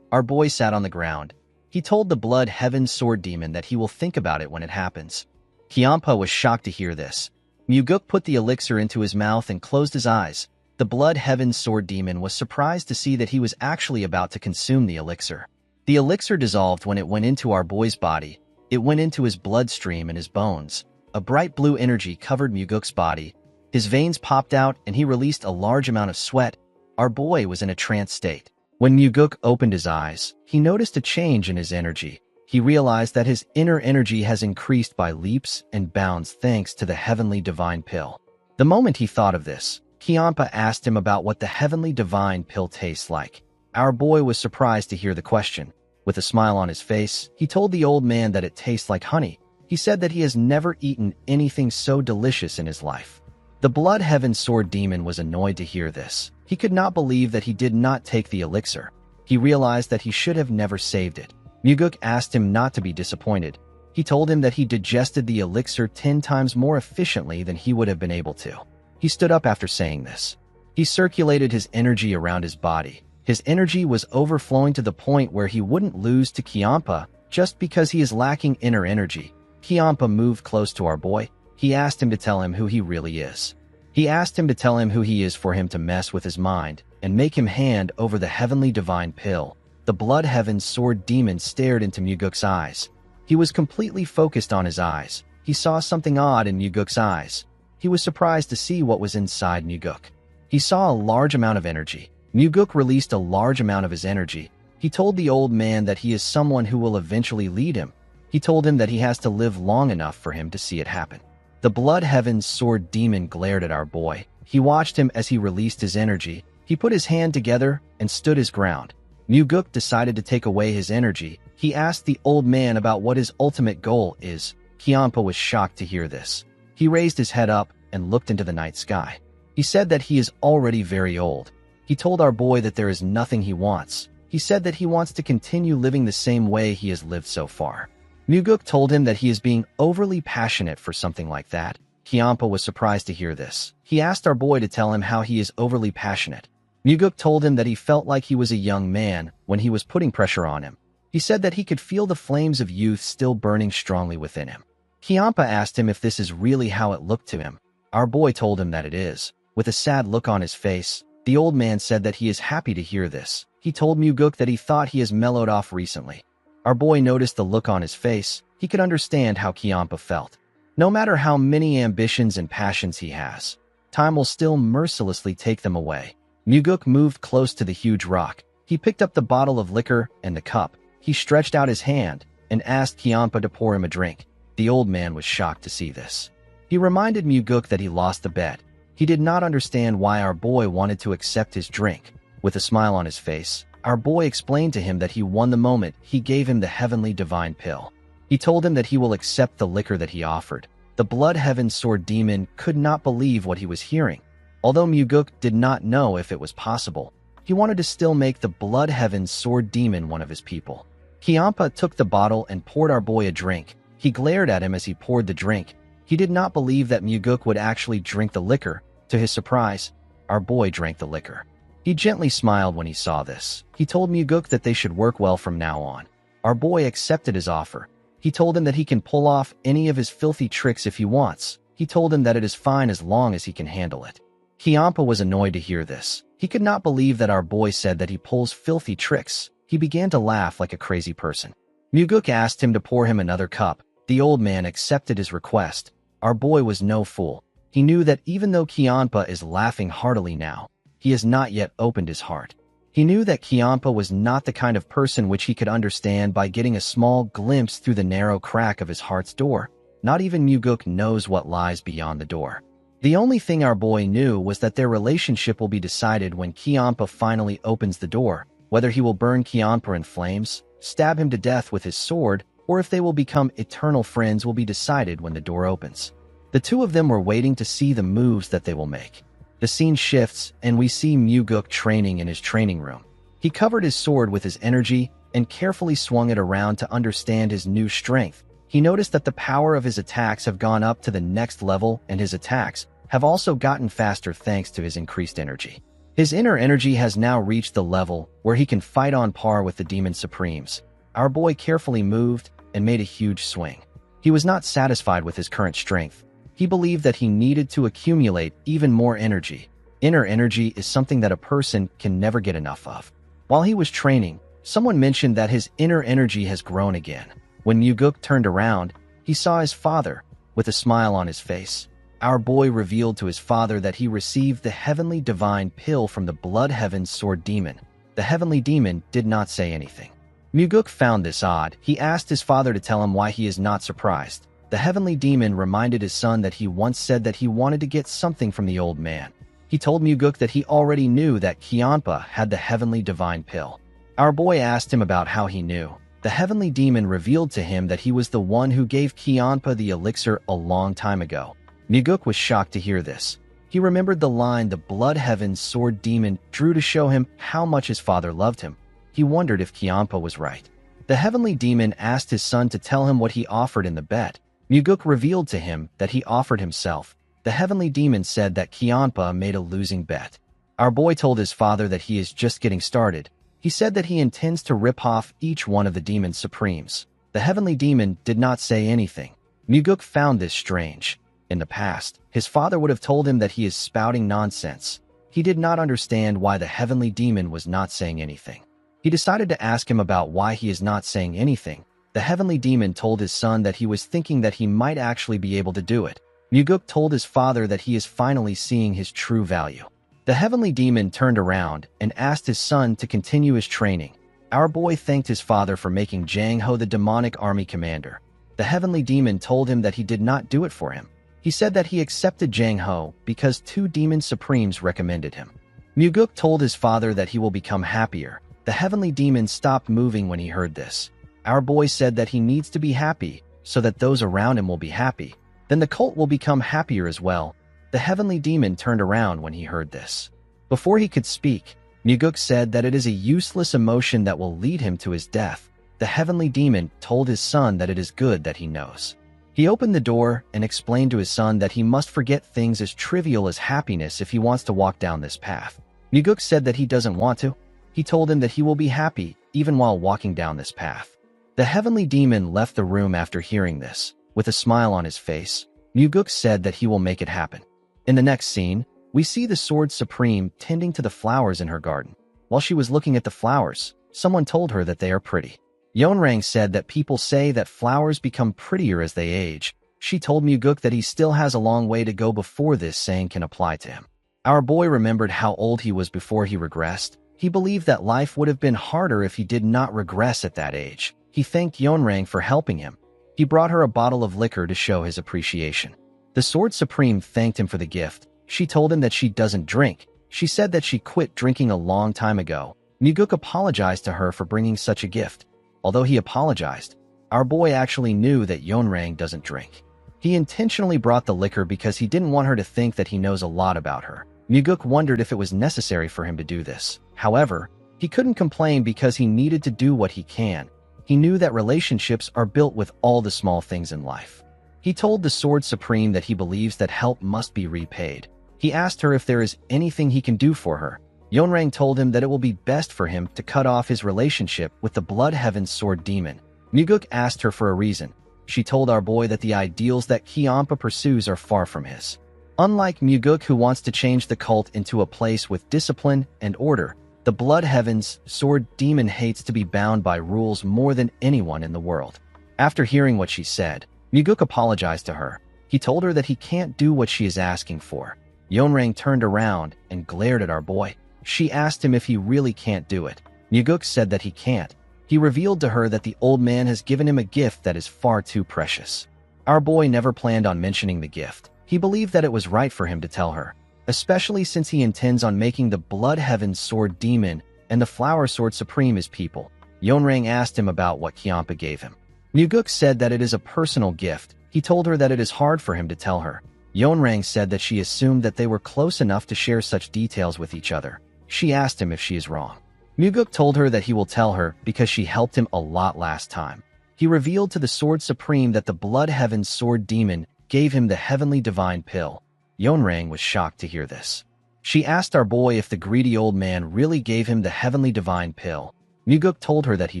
Our boy sat on the ground. He told the Blood Heaven Sword Demon that he will think about it when it happens. Kiampa was shocked to hear this. Muguk put the elixir into his mouth and closed his eyes. The Blood Heaven Sword Demon was surprised to see that he was actually about to consume the elixir. The elixir dissolved when it went into our boy's body. It went into his bloodstream and his bones. A bright blue energy covered Muguk's body. His veins popped out and he released a large amount of sweat. Our boy was in a trance state. When Muguk opened his eyes, he noticed a change in his energy. He realized that his inner energy has increased by leaps and bounds thanks to the Heavenly Divine Pill. The moment he thought of this, Kiampa asked him about what the Heavenly Divine Pill tastes like. Our boy was surprised to hear the question. With a smile on his face, he told the old man that it tastes like honey. He said that he has never eaten anything so delicious in his life. The Blood Heaven Sword Demon was annoyed to hear this. He could not believe that he did not take the elixir. He realized that he should have never saved it. Muguk asked him not to be disappointed. He told him that he digested the elixir 10 times more efficiently than he would have been able to. He stood up after saying this. He circulated his energy around his body. His energy was overflowing to the point where he wouldn't lose to Kiampa just because he is lacking inner energy. Kiampa moved close to our boy. He asked him to tell him who he really is. He asked him to tell him who he is for him to mess with his mind and make him hand over the Heavenly Divine Pill. The Blood Heaven Sword Demon stared into Muguk's eyes. He was completely focused on his eyes. He saw something odd in Muguk's eyes. He was surprised to see what was inside Muguk. He saw a large amount of energy. Muguk released a large amount of his energy. He told the old man that he is someone who will eventually lead him. He told him that he has to live long enough for him to see it happen. The Blood Heaven Sword Demon glared at our boy. He watched him as he released his energy. He put his hand together and stood his ground. Muguk decided to take away his energy. He asked the old man about what his ultimate goal is. Kiampa was shocked to hear this. He raised his head up and looked into the night sky. He said that he is already very old. He told our boy that there is nothing he wants. He said that he wants to continue living the same way he has lived so far. Muguk told him that he is being overly passionate for something like that. Kiampa was surprised to hear this. He asked our boy to tell him how he is overly passionate. Muguk told him that he felt like he was a young man when he was putting pressure on him. He said that he could feel the flames of youth still burning strongly within him. Kiampa asked him if this is really how it looked to him. Our boy told him that it is. With a sad look on his face, the old man said that he is happy to hear this. He told Muguk that he thought he has mellowed off recently. Our boy noticed the look on his face. He could understand how Kiampa felt. No matter how many ambitions and passions he has, time will still mercilessly take them away. Muguk moved close to the huge rock. He picked up the bottle of liquor and the cup. He stretched out his hand and asked Kiampa to pour him a drink. The old man was shocked to see this. He reminded Muguk that he lost the bet. He did not understand why our boy wanted to accept his drink. With a smile on his face, our boy explained to him that he won the moment he gave him the heavenly divine pill. He told him that he will accept the liquor that he offered. The Blood Heaven Sword Demon could not believe what he was hearing. Although Muguk did not know if it was possible, he wanted to still make the Blood Heaven Sword Demon one of his people. Kiampa took the bottle and poured our boy a drink. He glared at him as he poured the drink. He did not believe that Muguk would actually drink the liquor. To his surprise, our boy drank the liquor. He gently smiled when he saw this. He told Muguk that they should work well from now on. Our boy accepted his offer. He told him that he can pull off any of his filthy tricks if he wants. He told him that it is fine as long as he can handle it. Kiampa was annoyed to hear this. He could not believe that our boy said that he pulls filthy tricks. He began to laugh like a crazy person. Muguk asked him to pour him another cup. The old man accepted his request. Our boy was no fool. He knew that even though Kiampa is laughing heartily now, he has not yet opened his heart. He knew that Kiampa was not the kind of person which he could understand by getting a small glimpse through the narrow crack of his heart's door. Not even Muguk knows what lies beyond the door. The only thing our boy knew was that their relationship will be decided when Kiampa finally opens the door, whether he will burn Kiampa in flames, stab him to death with his sword, or if they will become eternal friends will be decided when the door opens. The two of them were waiting to see the moves that they will make. The scene shifts, and we see Muguk training in his training room. He covered his sword with his energy and carefully swung it around to understand his new strength. He noticed that the power of his attacks have gone up to the next level, and his attacks have also gotten faster thanks to his increased energy. His inner energy has now reached the level where he can fight on par with the Demon Supremes. Our boy carefully moved and made a huge swing. He was not satisfied with his current strength. He believed that he needed to accumulate even more energy. Inner energy is something that a person can never get enough of. While he was training, someone mentioned that his inner energy has grown again. When Muguk turned around, he saw his father, with a smile on his face. Our boy revealed to his father that he received the heavenly divine pill from the Blood Heaven Sword Demon. The heavenly demon did not say anything. Muguk found this odd. He asked his father to tell him why he is not surprised. The heavenly demon reminded his son that he once said that he wanted to get something from the old man. He told Muguk that he already knew that Kiampa had the heavenly divine pill. Our boy asked him about how he knew. The heavenly demon revealed to him that he was the one who gave Kiampa the elixir a long time ago. Muguk was shocked to hear this. He remembered the line the Blood Heaven Sword Demon drew to show him how much his father loved him. He wondered if Kiampa was right. The heavenly demon asked his son to tell him what he offered in the bet. Muguk revealed to him that he offered himself. The heavenly demon said that Kiampa made a losing bet. Our boy told his father that he is just getting started. He said that he intends to rip off each one of the Demon Supremes. The heavenly demon did not say anything. Muguk found this strange. In the past, his father would have told him that he is spouting nonsense. He did not understand why the heavenly demon was not saying anything. He decided to ask him about why he is not saying anything. The heavenly demon told his son that he was thinking that he might actually be able to do it. Muguk told his father that he is finally seeing his true value. The heavenly demon turned around and asked his son to continue his training. Our boy thanked his father for making Jang Ho the demonic army commander. The heavenly demon told him that he did not do it for him. He said that he accepted Jang Ho because 2 Demon Supremes recommended him. Muguk told his father that he will become happier. The heavenly demon stopped moving when he heard this. Our boy said that he needs to be happy so that those around him will be happy. Then the cult will become happier as well. The heavenly demon turned around when he heard this. Before he could speak, Muguk said that it is a useless emotion that will lead him to his death. The heavenly demon told his son that it is good that he knows. He opened the door and explained to his son that he must forget things as trivial as happiness if he wants to walk down this path. Muguk said that he doesn't want to. He told him that he will be happy even while walking down this path. The heavenly demon left the room after hearing this. With a smile on his face, Muguk said that he will make it happen. In the next scene, we see the Sword Supreme tending to the flowers in her garden. While she was looking at the flowers, someone told her that they are pretty. Yeonrang said that people say that flowers become prettier as they age. She told Muguk that he still has a long way to go before this saying can apply to him. Our boy remembered how old he was before he regressed. He believed that life would have been harder if he did not regress at that age. He thanked Yeonrang for helping him. He brought her a bottle of liquor to show his appreciation. The Sword Supreme thanked him for the gift. She told him that she doesn't drink. She said that she quit drinking a long time ago. Muguk apologized to her for bringing such a gift. Although he apologized, our boy actually knew that Yeonrang doesn't drink. He intentionally brought the liquor because he didn't want her to think that he knows a lot about her. Muguk wondered if it was necessary for him to do this. However, he couldn't complain because he needed to do what he can. He knew that relationships are built with all the small things in life. He told the Sword Supreme that he believes that help must be repaid. He asked her if there is anything he can do for her. Yeonrang told him that it will be best for him to cut off his relationship with the Blood Heaven's sword demon. Muguk asked her for a reason. She told our boy that the ideals that Kyeonpa pursues are far from his. Unlike Muguk, who wants to change the cult into a place with discipline and order, the Blood Heaven's sword demon hates to be bound by rules more than anyone in the world. After hearing what she said, Muguk apologized to her. He told her that he can't do what she is asking for. Yeonrang turned around and glared at our boy. She asked him if he really can't do it. Muguk said that he can't. He revealed to her that the old man has given him a gift that is far too precious. Our boy never planned on mentioning the gift. He believed that it was right for him to tell her, especially since he intends on making the Blood Heaven's sword demon and the Flower Sword Supreme his people. Yeonrang asked him about what Kyeonpa gave him. Muguk said that it is a personal gift. He told her that it is hard for him to tell her. Yeonrang said that she assumed that they were close enough to share such details with each other. She asked him if she is wrong. Muguk told her that he will tell her because she helped him a lot last time. He revealed to the Sword Supreme that the Blood Heaven's sword demon gave him the Heavenly Divine Pill. Yeonrang was shocked to hear this. She asked our boy if the greedy old man really gave him the Heavenly Divine Pill. Muguk told her that he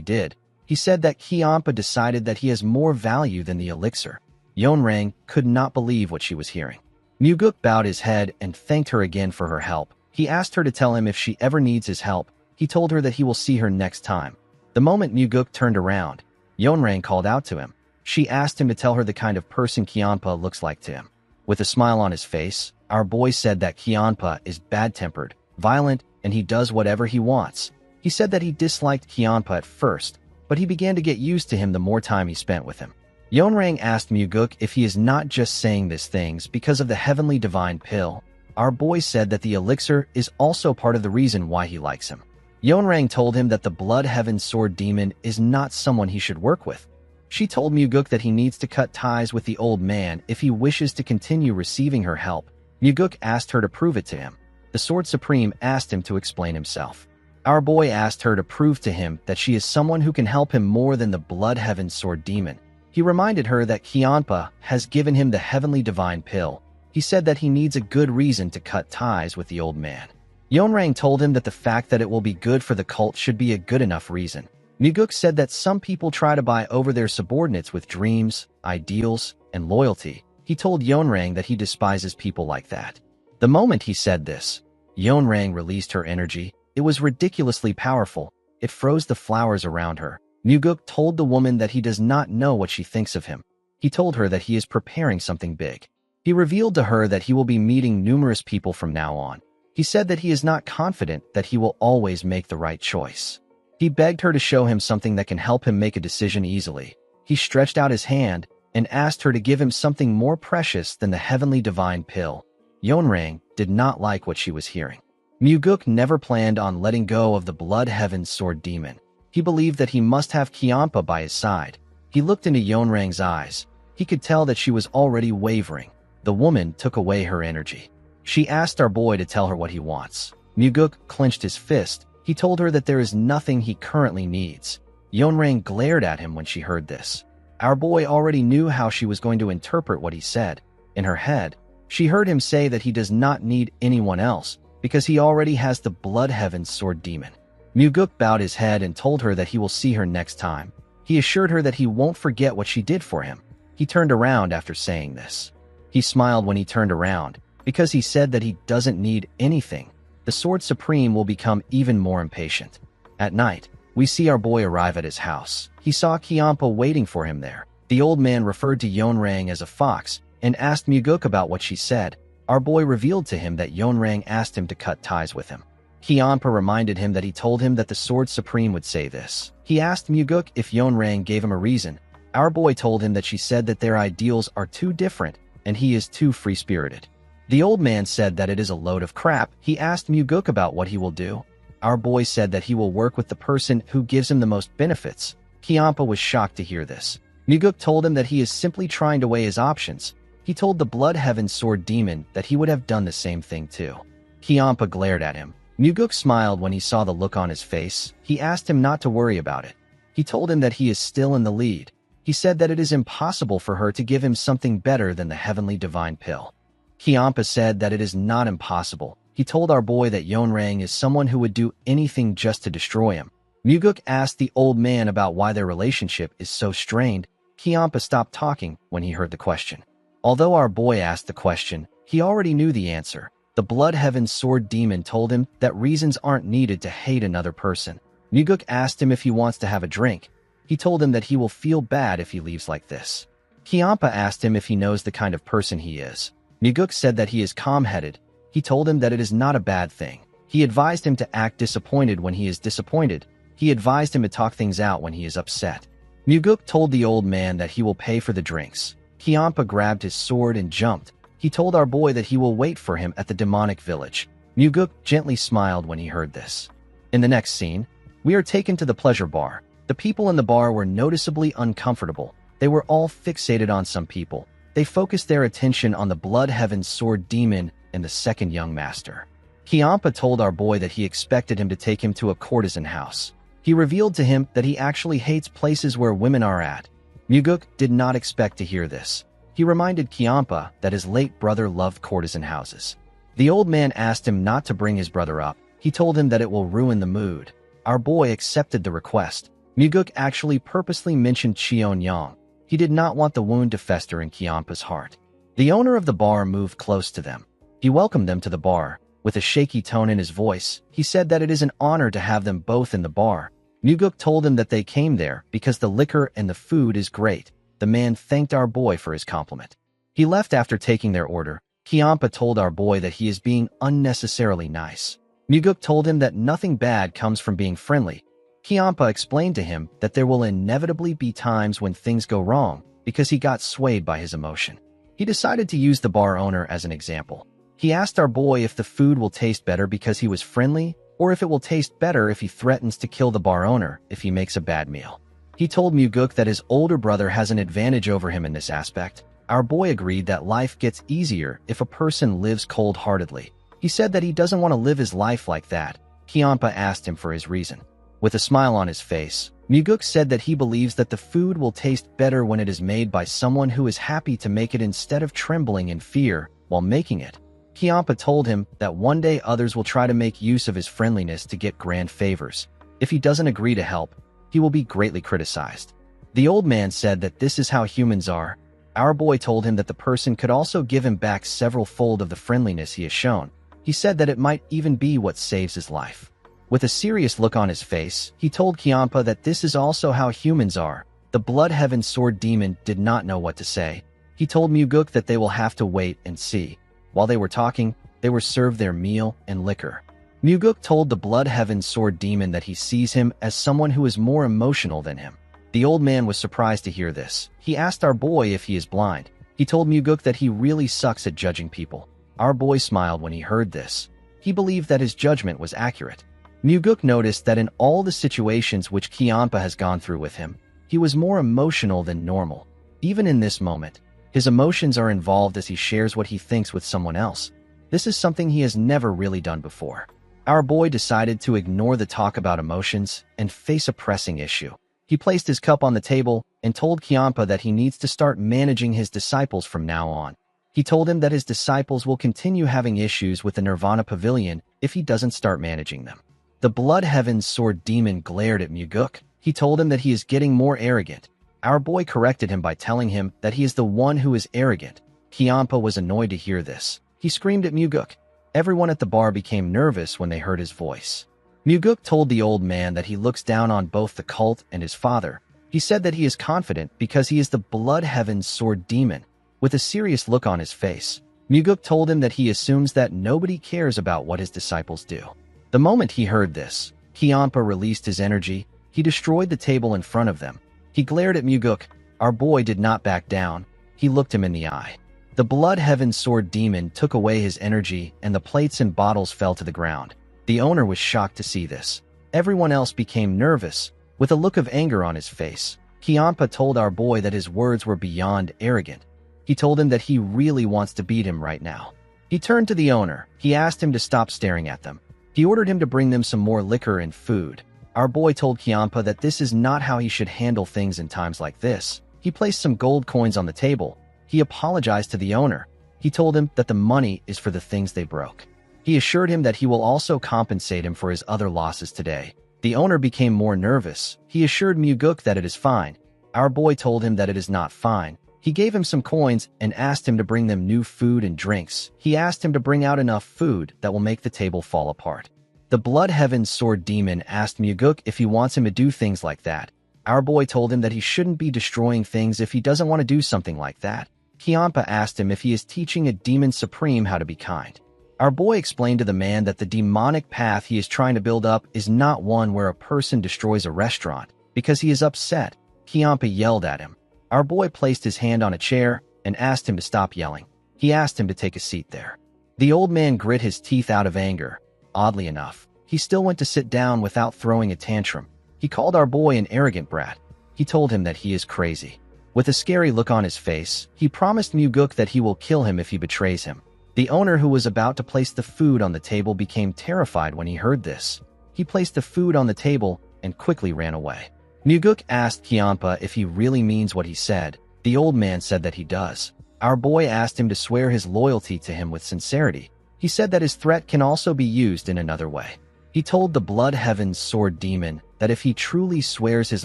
did. He said that Kyeonpa decided that he has more value than the elixir. Yeonrang could not believe what she was hearing. Muguk bowed his head and thanked her again for her help. He asked her to tell him if she ever needs his help. He told her that he will see her next time. The moment Muguk turned around, Yeonrang called out to him. She asked him to tell her the kind of person Kyeonpa looks like to him. With a smile on his face, our boy said that Kyeonpa is bad-tempered, violent, and he does whatever he wants. He said that he disliked Kyeonpa at first, but he began to get used to him the more time he spent with him. Yeonrang asked Muguk if he is not just saying these things because of the Heavenly Divine Pill. Our boy said that the elixir is also part of the reason why he likes him. Yeonrang told him that the Blood Heaven sword demon is not someone he should work with. She told Muguk that he needs to cut ties with the old man if he wishes to continue receiving her help. Muguk asked her to prove it to him. The Sword Supreme asked him to explain himself. Our boy asked her to prove to him that she is someone who can help him more than the Blood Heaven sword demon. He reminded her that Kyeonpa has given him the Heavenly Divine Pill. He said that he needs a good reason to cut ties with the old man. Yeonrang told him that the fact that it will be good for the cult should be a good enough reason. Muguk said that some people try to buy over their subordinates with dreams, ideals, and loyalty. He told Yeonrang that he despises people like that. The moment he said this, Yeonrang released her energy. It was ridiculously powerful. It froze the flowers around her. Muguk told the woman that he does not know what she thinks of him. He told her that he is preparing something big. He revealed to her that he will be meeting numerous people from now on. He said that he is not confident that he will always make the right choice. He begged her to show him something that can help him make a decision easily. He stretched out his hand and asked her to give him something more precious than the Heavenly Divine Pill. Yeonrang did not like what she was hearing. Muguk never planned on letting go of the Blood Heaven's sword demon. He believed that he must have Kyeonpa by his side. He looked into Yeonrang's eyes. He could tell that she was already wavering. The woman took away her energy. She asked our boy to tell her what he wants. Muguk clenched his fist. He told her that there is nothing he currently needs. Yeonrang glared at him when she heard this. Our boy already knew how she was going to interpret what he said. In her head, she heard him say that he does not need anyone else because he already has the Blood Heaven's sword demon. Muguk bowed his head and told her that he will see her next time. He assured her that he won't forget what she did for him. He turned around after saying this. He smiled when he turned around because he said that he doesn't need anything. The Sword Supreme will become even more impatient. At night, we see our boy arrive at his house. He saw Kyeonpa waiting for him there. The old man referred to Yeonrang as a fox and asked Muguk about what she said. Our boy revealed to him that Yonrang asked him to cut ties with him. Kiampa reminded him that he told him that the Sword Supreme would say this. He asked Muguk if Yonrang gave him a reason. Our boy told him that she said that their ideals are too different and he is too free-spirited. The old man said that it is a load of crap. He asked Muguk about what he will do. Our boy said that he will work with the person who gives him the most benefits. Kiampa was shocked to hear this. Muguk told him that he is simply trying to weigh his options. He told the Blood Heaven Sword Demon that he would have done the same thing too. Kiampa glared at him. Muguk smiled when he saw the look on his face. He asked him not to worry about it. He told him that he is still in the lead. He said that it is impossible for her to give him something better than the Heavenly Divine Pill. Kiampa said that it is not impossible. He told our boy that Yonrang is someone who would do anything just to destroy him. Muguk asked the old man about why their relationship is so strained. Kiampa stopped talking when he heard the question. Although our boy asked the question, he already knew the answer. The Blood Heaven Sword Demon told him that reasons aren't needed to hate another person. Muguk asked him if he wants to have a drink. He told him that he will feel bad if he leaves like this. Kiampa asked him if he knows the kind of person he is. Muguk said that he is calm-headed. He told him that it is not a bad thing. He advised him to act disappointed when he is disappointed. He advised him to talk things out when he is upset. Muguk told the old man that he will pay for the drinks. Kiampa grabbed his sword and jumped. He told our boy that he will wait for him at the demonic village. Muguk gently smiled when he heard this. In the next scene, we are taken to the pleasure bar. The people in the bar were noticeably uncomfortable. They were all fixated on some people. They focused their attention on the Blood Heaven Sword Demon and the second young master. Kiampa told our boy that he expected him to take him to a courtesan house. He revealed to him that he actually hates places where women are at. Muguk did not expect to hear this. He reminded Kiampa that his late brother loved courtesan houses. The old man asked him not to bring his brother up. He told him that it will ruin the mood. Our boy accepted the request. Muguk actually purposely mentioned Cheon-yang. He did not want the wound to fester in Kiampa's heart. The owner of the bar moved close to them. He welcomed them to the bar. With a shaky tone in his voice, he said that it is an honor to have them both in the bar. Muguk told him that they came there because the liquor and the food is great. The man thanked our boy for his compliment. He left after taking their order. Kiampa told our boy that he is being unnecessarily nice. Muguk told him that nothing bad comes from being friendly. Kiampa explained to him that there will inevitably be times when things go wrong because he got swayed by his emotion. He decided to use the bar owner as an example. He asked our boy if the food will taste better because he was friendly or if it will taste better if he threatens to kill the bar owner if he makes a bad meal. He told Muguk that his older brother has an advantage over him in this aspect. Our boy agreed that life gets easier if a person lives cold-heartedly. He said that he doesn't want to live his life like that. Kiampa asked him for his reason. With a smile on his face, Muguk said that he believes that the food will taste better when it is made by someone who is happy to make it instead of trembling in fear while making it. Kiampa told him that one day others will try to make use of his friendliness to get grand favors. If he doesn't agree to help, he will be greatly criticized. The old man said that this is how humans are. Our boy told him that the person could also give him back several-fold of the friendliness he has shown. He said that it might even be what saves his life. With a serious look on his face, he told Kiampa that this is also how humans are. The Blood Heaven Sword Demon did not know what to say. He told Muguk that they will have to wait and see. While they were talking, they were served their meal and liquor. Muguk told the Blood Heaven Sword Demon that he sees him as someone who is more emotional than him. The old man was surprised to hear this. He asked our boy if he is blind. He told Muguk that he really sucks at judging people. Our boy smiled when he heard this. He believed that his judgment was accurate. Muguk noticed that in all the situations which Kiampa has gone through with him, he was more emotional than normal. Even in this moment, his emotions are involved as he shares what he thinks with someone else. This is something he has never really done before. Our boy decided to ignore the talk about emotions and face a pressing issue. He placed his cup on the table and told Kiampa that he needs to start managing his disciples from now on. He told him that his disciples will continue having issues with the Nirvana Pavilion if he doesn't start managing them. The Blood Heaven Sword Demon glared at Muguk. He told him that he is getting more arrogant. Our boy corrected him by telling him that he is the one who is arrogant. Kiampa was annoyed to hear this. He screamed at Muguk. Everyone at the bar became nervous when they heard his voice. Muguk told the old man that he looks down on both the cult and his father. He said that he is confident because he is the Blood Heaven Sword Demon. With a serious look on his face, Muguk told him that he assumes that nobody cares about what his disciples do. The moment he heard this, Kianpa released his energy. He destroyed the table in front of them. He glared at Muguk. Our boy did not back down. He looked him in the eye. The Blood Heaven Sword Demon took away his energy, and the plates and bottles fell to the ground. The owner was shocked to see this. Everyone else became nervous, with a look of anger on his face. Kianpa told our boy that his words were beyond arrogant. He told him that he really wants to beat him right now. He turned to the owner. He asked him to stop staring at them. He ordered him to bring them some more liquor and food. Our boy told Kianpa that this is not how he should handle things in times like this. He placed some gold coins on the table. He apologized to the owner. He told him that the money is for the things they broke. He assured him that he will also compensate him for his other losses today. The owner became more nervous. He assured Muguk that it is fine. Our boy told him that it is not fine. He gave him some coins and asked him to bring them new food and drinks. He asked him to bring out enough food that will make the table fall apart. The Blood Heaven Sword Demon asked Muguk if he wants him to do things like that. Our boy told him that he shouldn't be destroying things if he doesn't want to do something like that. Kianpa asked him if he is teaching a demon supreme how to be kind. Our boy explained to the man that the demonic path he is trying to build up is not one where a person destroys a restaurant. Because he is upset, Kianpa yelled at him. Our boy placed his hand on a chair and asked him to stop yelling. He asked him to take a seat there. The old man grit his teeth out of anger. Oddly enough, he still went to sit down without throwing a tantrum. He called our boy an arrogant brat. He told him that he is crazy. With a scary look on his face, he promised Muguk that he will kill him if he betrays him. The owner, who was about to place the food on the table, became terrified when he heard this. He placed the food on the table and quickly ran away. Muguk asked Kianpa if he really means what he said. The old man said that he does. Our boy asked him to swear his loyalty to him with sincerity. He said that his threat can also be used in another way. He told the Blood Heaven Sword Demon that if he truly swears his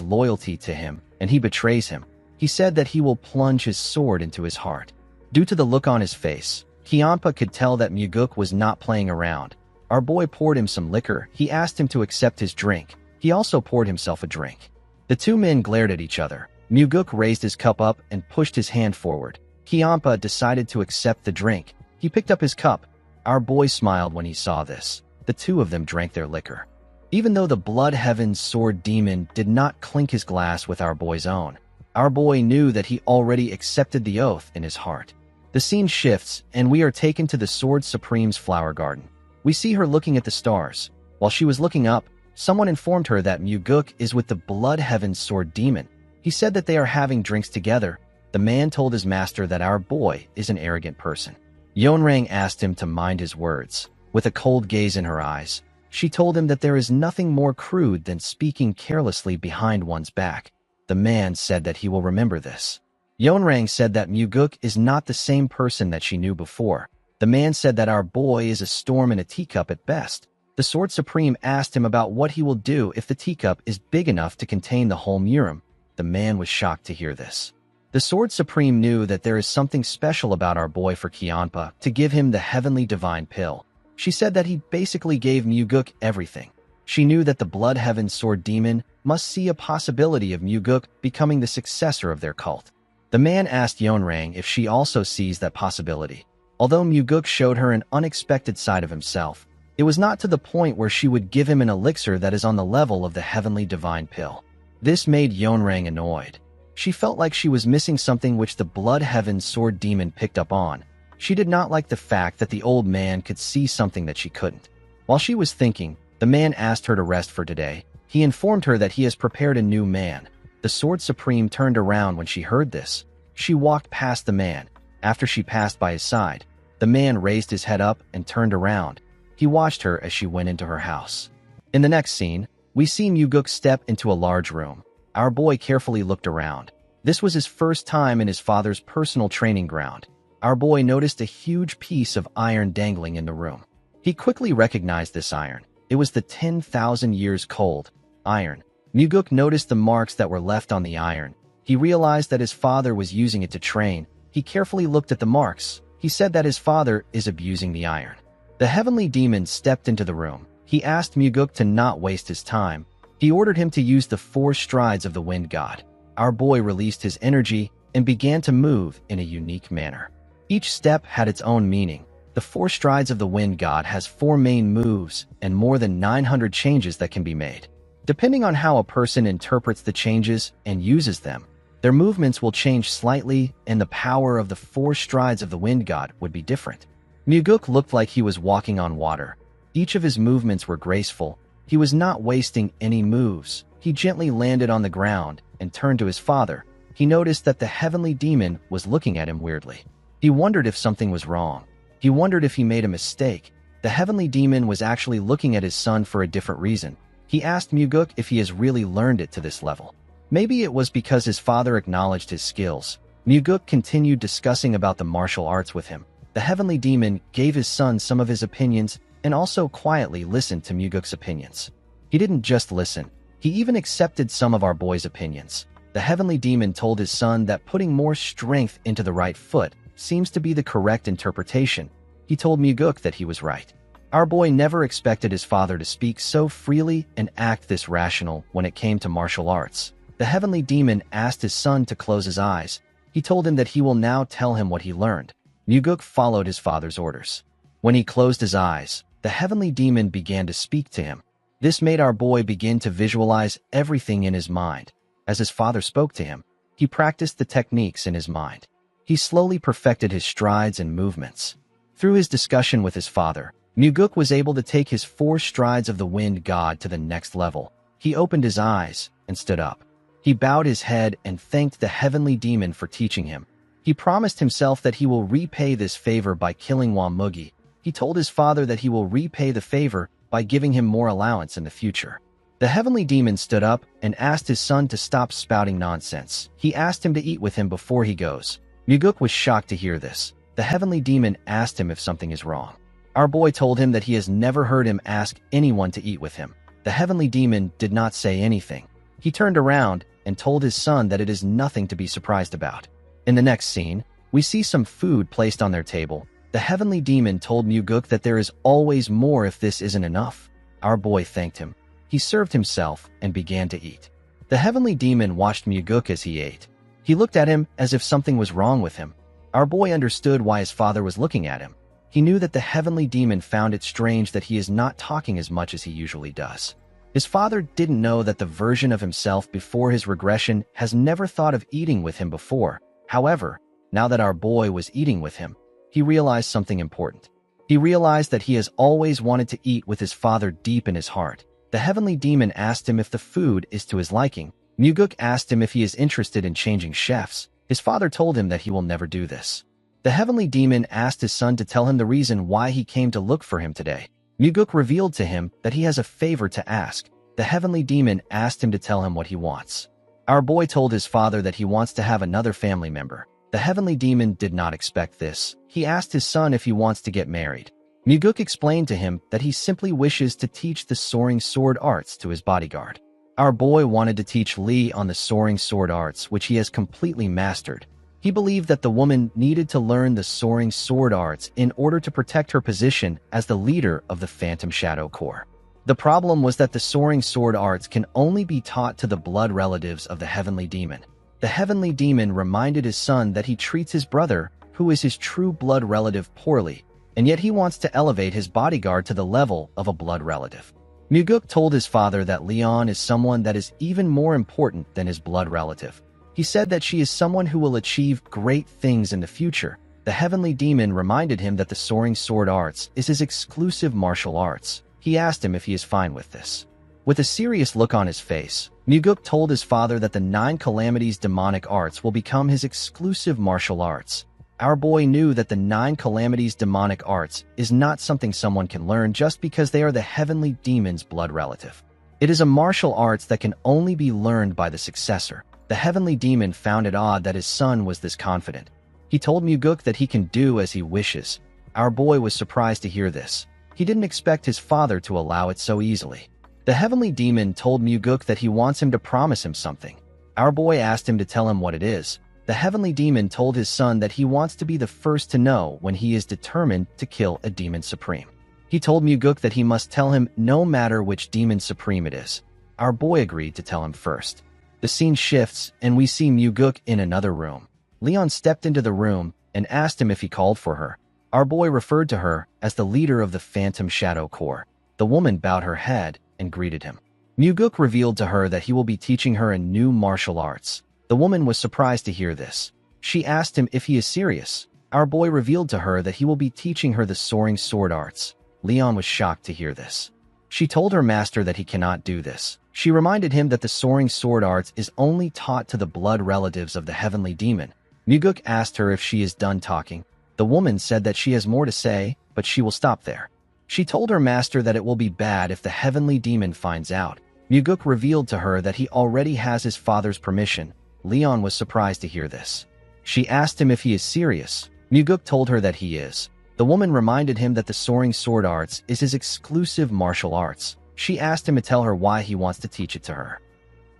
loyalty to him and he betrays him, he said that he will plunge his sword into his heart. Due to the look on his face, Kianpa could tell that Muguk was not playing around. Our boy poured him some liquor. He asked him to accept his drink. He also poured himself a drink. The two men glared at each other. Muguk raised his cup up and pushed his hand forward. Kianpa decided to accept the drink. He picked up his cup. Our boy smiled when he saw this. The two of them drank their liquor. Even though the Blood Heaven Sword Demon did not clink his glass with our boy's own, our boy knew that he already accepted the oath in his heart. The scene shifts, and we are taken to the Sword Supreme's flower garden. We see her looking at the stars. While she was looking up, someone informed her that Muguk is with the Blood Heaven Sword Demon. He said that they are having drinks together. The man told his master that our boy is an arrogant person. Yeonrang asked him to mind his words. With a cold gaze in her eyes, she told him that there is nothing more crude than speaking carelessly behind one's back. The man said that he will remember this. Yeonrang said that Muguk is not the same person that she knew before. The man said that our boy is a storm in a teacup at best. The Sword Supreme asked him about what he will do if the teacup is big enough to contain the whole Murim. The man was shocked to hear this. The Sword Supreme knew that there is something special about our boy for Kianpa to give him the heavenly divine pill. She said that he basically gave Muguk everything. She knew that the Blood Heaven Sword Demon must see a possibility of Muguk becoming the successor of their cult. The man asked Yeonrang if she also sees that possibility. Although Muguk showed her an unexpected side of himself, it was not to the point where she would give him an elixir that is on the level of the heavenly divine pill. This made Yeonrang annoyed. She felt like she was missing something which the Blood Heaven Sword Demon picked up on. She did not like the fact that the old man could see something that she couldn't. While she was thinking, the man asked her to rest for today. He informed her that he has prepared a new man. The Sword Supreme turned around when she heard this. She walked past the man. After she passed by his side, the man raised his head up and turned around. He watched her as she went into her house. In the next scene, we see Muguk step into a large room. Our boy carefully looked around. This was his first time in his father's personal training ground. Our boy noticed a huge piece of iron dangling in the room. He quickly recognized this iron. It was the 10,000 years cold iron. Muguk noticed the marks that were left on the iron. He realized that his father was using it to train. He carefully looked at the marks. He said that his father is abusing the iron. The heavenly demon stepped into the room. He asked Muguk to not waste his time. He ordered him to use the 4 strides of the wind god. Our boy released his energy and began to move in a unique manner. Each step had its own meaning. The 4 strides of the wind god has 4 main moves and more than 900 changes that can be made. Depending on how a person interprets the changes and uses them, their movements will change slightly and the power of the 4 strides of the wind god would be different. Muguk looked like he was walking on water. Each of his movements were graceful. He was not wasting any moves. He gently landed on the ground and turned to his father. He noticed that the heavenly demon was looking at him weirdly. He wondered if something was wrong. He wondered if he made a mistake. The heavenly demon was actually looking at his son for a different reason. He asked Muguk if he has really learned it to this level. Maybe it was because his father acknowledged his skills. Muguk continued discussing about the martial arts with him. The heavenly demon gave his son some of his opinions and also quietly listened to Muguk's opinions. He didn't just listen. He even accepted some of our boy's opinions. The heavenly demon told his son that putting more strength into the right foot seems to be the correct interpretation. He told Muguk that he was right. Our boy never expected his father to speak so freely and act this rational when it came to martial arts. The heavenly demon asked his son to close his eyes. He told him that he will now tell him what he learned. Muguk followed his father's orders. When he closed his eyes, the heavenly demon began to speak to him. This made our boy begin to visualize everything in his mind. As his father spoke to him, he practiced the techniques in his mind. He slowly perfected his strides and movements. Through his discussion with his father, Muguk was able to take his 4 strides of the wind god to the next level. He opened his eyes and stood up. He bowed his head and thanked the heavenly demon for teaching him. He promised himself that he will repay this favor by killing Wamugi. He told his father that he will repay the favor by giving him more allowance in the future. The heavenly demon stood up and asked his son to stop spouting nonsense. He asked him to eat with him before he goes. Muguk was shocked to hear this. The heavenly demon asked him if something is wrong. Our boy told him that he has never heard him ask anyone to eat with him. The heavenly demon did not say anything. He turned around and told his son that it is nothing to be surprised about. In the next scene, we see some food placed on their table. The heavenly demon told Muguk that there is always more if this isn't enough. Our boy thanked him. He served himself and began to eat. The heavenly demon watched Muguk as he ate. He looked at him as if something was wrong with him. Our boy understood why his father was looking at him. He knew that the heavenly demon found it strange that he is not talking as much as he usually does. His father didn't know that the version of himself before his regression has never thought of eating with him before. However, now that our boy was eating with him, he realized something important. He realized that he has always wanted to eat with his father deep in his heart. The heavenly demon asked him if the food is to his liking. Muguk asked him if he is interested in changing chefs. His father told him that he will never do this. The heavenly demon asked his son to tell him the reason why he came to look for him today. Muguk revealed to him that he has a favor to ask. The heavenly demon asked him to tell him what he wants. Our boy told his father that he wants to have another family member. The heavenly demon did not expect this. He asked his son if he wants to get married. Muguk explained to him that he simply wishes to teach the soaring sword arts to his bodyguard. Our boy wanted to teach Lee on the soaring sword arts, which he has completely mastered. He believed that the woman needed to learn the soaring sword arts in order to protect her position as the leader of the Phantom Shadow Corps. The problem was that the soaring sword arts can only be taught to the blood relatives of the heavenly demon. The heavenly demon reminded his son that he treats his brother, who is his true blood relative, poorly, and yet he wants to elevate his bodyguard to the level of a blood relative. Muguk told his father that Leon is someone that is even more important than his blood relative. He said that she is someone who will achieve great things in the future. The heavenly demon reminded him that the soaring sword arts is his exclusive martial arts. He asked him if he is fine with this. With a serious look on his face, Muguk told his father that the 9 calamities demonic arts will become his exclusive martial arts. Our boy knew that the 9 calamities demonic arts is not something someone can learn just because they are the heavenly demon's blood relative. It is a martial arts that can only be learned by the successor. The heavenly demon found it odd that his son was this confident. He told Muguk that he can do as he wishes. Our boy was surprised to hear this. He didn't expect his father to allow it so easily. The heavenly demon told Muguk that he wants him to promise him something. Our boy asked him to tell him what it is. The heavenly demon told his son that he wants to be the first to know when he is determined to kill a demon supreme. He told Muguk that he must tell him no matter which demon supreme it is. Our boy agreed to tell him first. The scene shifts and we see Muguk in another room. Leon stepped into the room. and asked him if he called for her. Our boy referred to her as the leader of the Phantom Shadow Corps. The woman bowed her head and greeted him. Muguk revealed to her that he will be teaching her a new martial arts. The woman was surprised to hear this. She asked him if he is serious. Our boy revealed to her that he will be teaching her the soaring sword arts. Leon was shocked to hear this. She told her master that he cannot do this. She reminded him that the soaring sword arts is only taught to the blood relatives of the heavenly demon. Muguk asked her if she is done talking. The woman said that she has more to say, but she will stop there. She told her master that it will be bad if the heavenly demon finds out. Muguk revealed to her that he already has his father's permission. Leon was surprised to hear this. She asked him if he is serious. Muguk told her that he is. The woman reminded him that the soaring sword arts is his exclusive martial arts. She asked him to tell her why he wants to teach it to her.